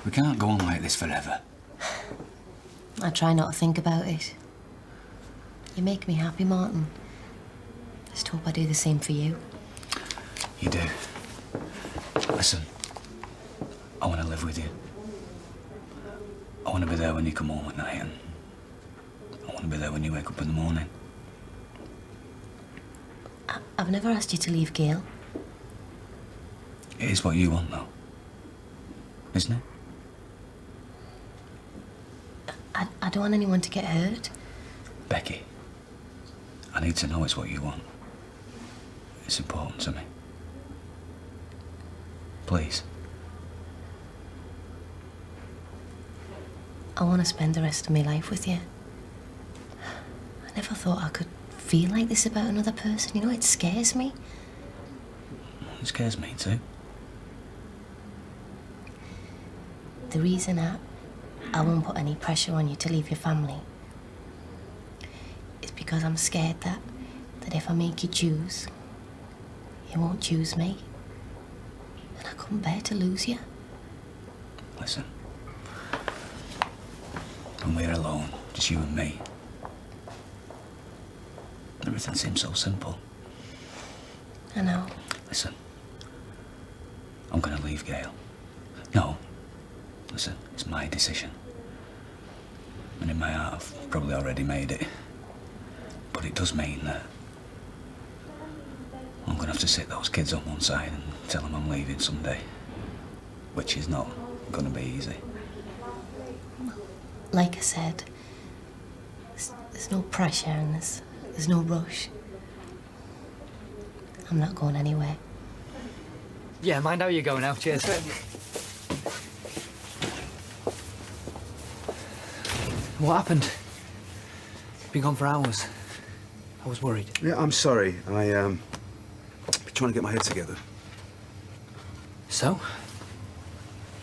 Speaker 18: We can't go on like this forever.
Speaker 19: I try not to think about it. You make me happy, Martin. Just hope I do the same for you.
Speaker 18: You do. Listen, I want to live with you. I want to be there when you come home at night, and I want to be there when you wake up in the morning.
Speaker 19: I've never asked you to leave Gail.
Speaker 18: It is what you want, though. Isn't it?
Speaker 19: I don't want anyone to get hurt.
Speaker 18: Becky, I need to know it's what you want. It's important to me. Please.
Speaker 19: I want to spend the rest of my life with you. I never thought I could feel like this about another person. You know, it scares me.
Speaker 18: It scares me too.
Speaker 19: The reason I won't put any pressure on you to leave your family is because I'm scared that if I make you choose, you won't choose me. And I couldn't bear to lose you.
Speaker 18: Listen. When we're alone, just you and me, everything seems so simple.
Speaker 19: I know.
Speaker 18: Listen, I'm gonna leave Gail. No, listen, it's my decision. And in my heart, I've probably already made it. But it does mean that I'm gonna have to sit those kids on one side and tell them I'm leaving someday. Which is not gonna be easy.
Speaker 19: Like I said, there's no pressure and there's no rush. I'm not going anywhere.
Speaker 17: Yeah, mind how you go now. Cheers. What happened? Been gone for hours. I was worried.
Speaker 10: Yeah, I'm sorry. Been trying to get my head together.
Speaker 17: So?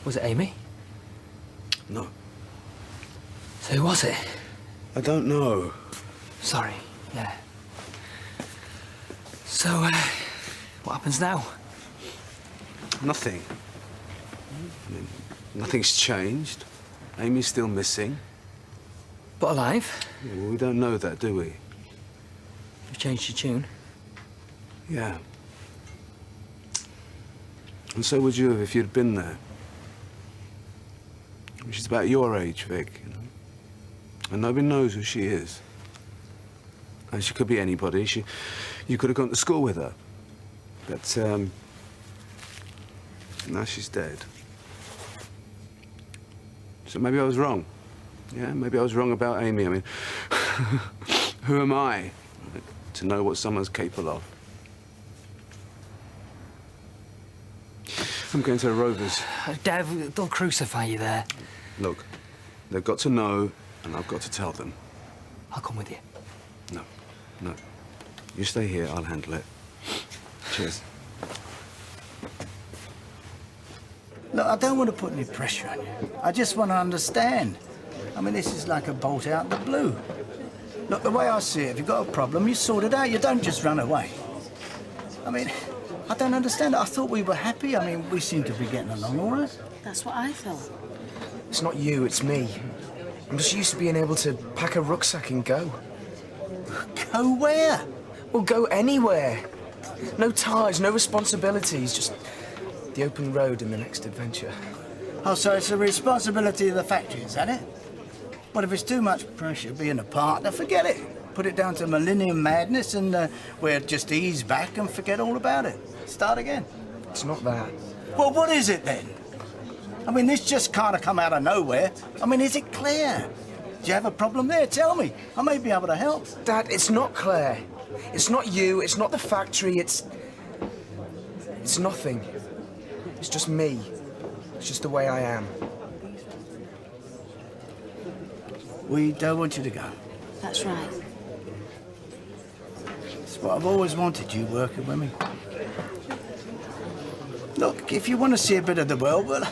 Speaker 17: Was it Amy?
Speaker 10: No.
Speaker 17: So who was it?
Speaker 10: I don't know.
Speaker 17: Sorry, yeah. So, what happens now?
Speaker 10: Nothing. I mean, nothing's changed. Amy's still missing.
Speaker 17: But alive?
Speaker 10: Yeah, well, we don't know that, do we?
Speaker 17: You've changed your tune.
Speaker 10: Yeah. And so would you have if you'd been there. She's about your age, Vic, you know? And nobody knows who she is. And she could be anybody. You could have gone to school with her. But, now she's dead. So maybe I was wrong. Yeah, maybe I was wrong about Amy. I mean, who am I to know what someone's capable of? I'm going to the Rovers.
Speaker 17: Dev, they'll crucify you there.
Speaker 10: Look, they've got to know, and I've got to tell them.
Speaker 17: I'll come with you.
Speaker 10: No. You stay here, I'll handle it. Cheers.
Speaker 13: Look, I don't want to put any pressure on you. I just want to understand. I mean, this is like a bolt out of the blue. Look, the way I see it, if you've got a problem, you sort it out. You don't just run away. I mean, I don't understand it. I thought we were happy. I mean, we seem to be getting along all right.
Speaker 4: That's what I thought.
Speaker 7: It's not you, it's me. I'm just used to being able to pack a rucksack and go.
Speaker 13: Go where?
Speaker 7: Well, go anywhere. No ties, no responsibilities, just the open road and the next adventure.
Speaker 13: Oh, so it's a responsibility of the factory, is that it? Well, if it's too much pressure being a partner, forget it. Put it down to millennium madness and we'll just ease back and forget all about it. Start again.
Speaker 7: It's not that.
Speaker 13: Well, what is it then? I mean, this just kind of come out of nowhere. I mean, is it clear? Do you have a problem there? Tell me. I may be able to help.
Speaker 7: Dad, it's not Claire. It's not you, it's not the factory, it's nothing. It's just me. It's just the way I am.
Speaker 13: We don't want you to go.
Speaker 4: That's right.
Speaker 13: It's what I've always wanted, you working with me. Look, if you want to see a bit of the world, well,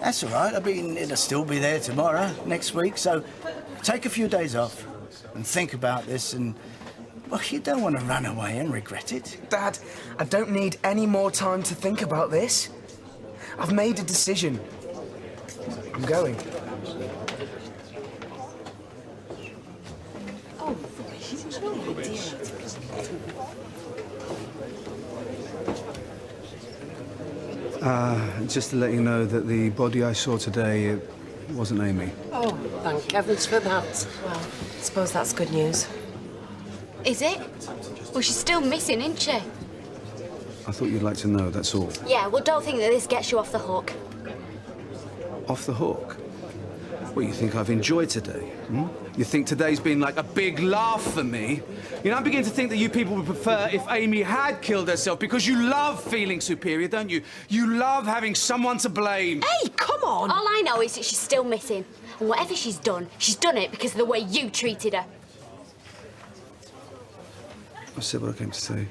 Speaker 13: that's all right. I mean, it'll still be there tomorrow, next week, so take a few days off and think about this and, well, you don't want to run away and regret it.
Speaker 7: Dad, I don't need any more time to think about this. I've made a decision. I'm going.
Speaker 10: Just to let you know that the body I saw today, it wasn't Amy.
Speaker 11: Oh, thank heavens for that.
Speaker 19: Well, I suppose that's good news.
Speaker 3: Is it? Well, she's still missing, isn't she?
Speaker 10: I thought you'd like to know, that's all.
Speaker 3: Yeah, well, don't think that this gets you off the hook.
Speaker 10: Off the hook? What, you think I've enjoyed today? Hmm? You think today's been like a big laugh for me? You know, I'm beginning to think that you people would prefer if Amy had killed herself because you love feeling superior, don't you? You love having someone to blame.
Speaker 3: Hey, come on! All I know is that she's still missing. And whatever she's done it because of the way you treated her.
Speaker 10: I said what I came to say.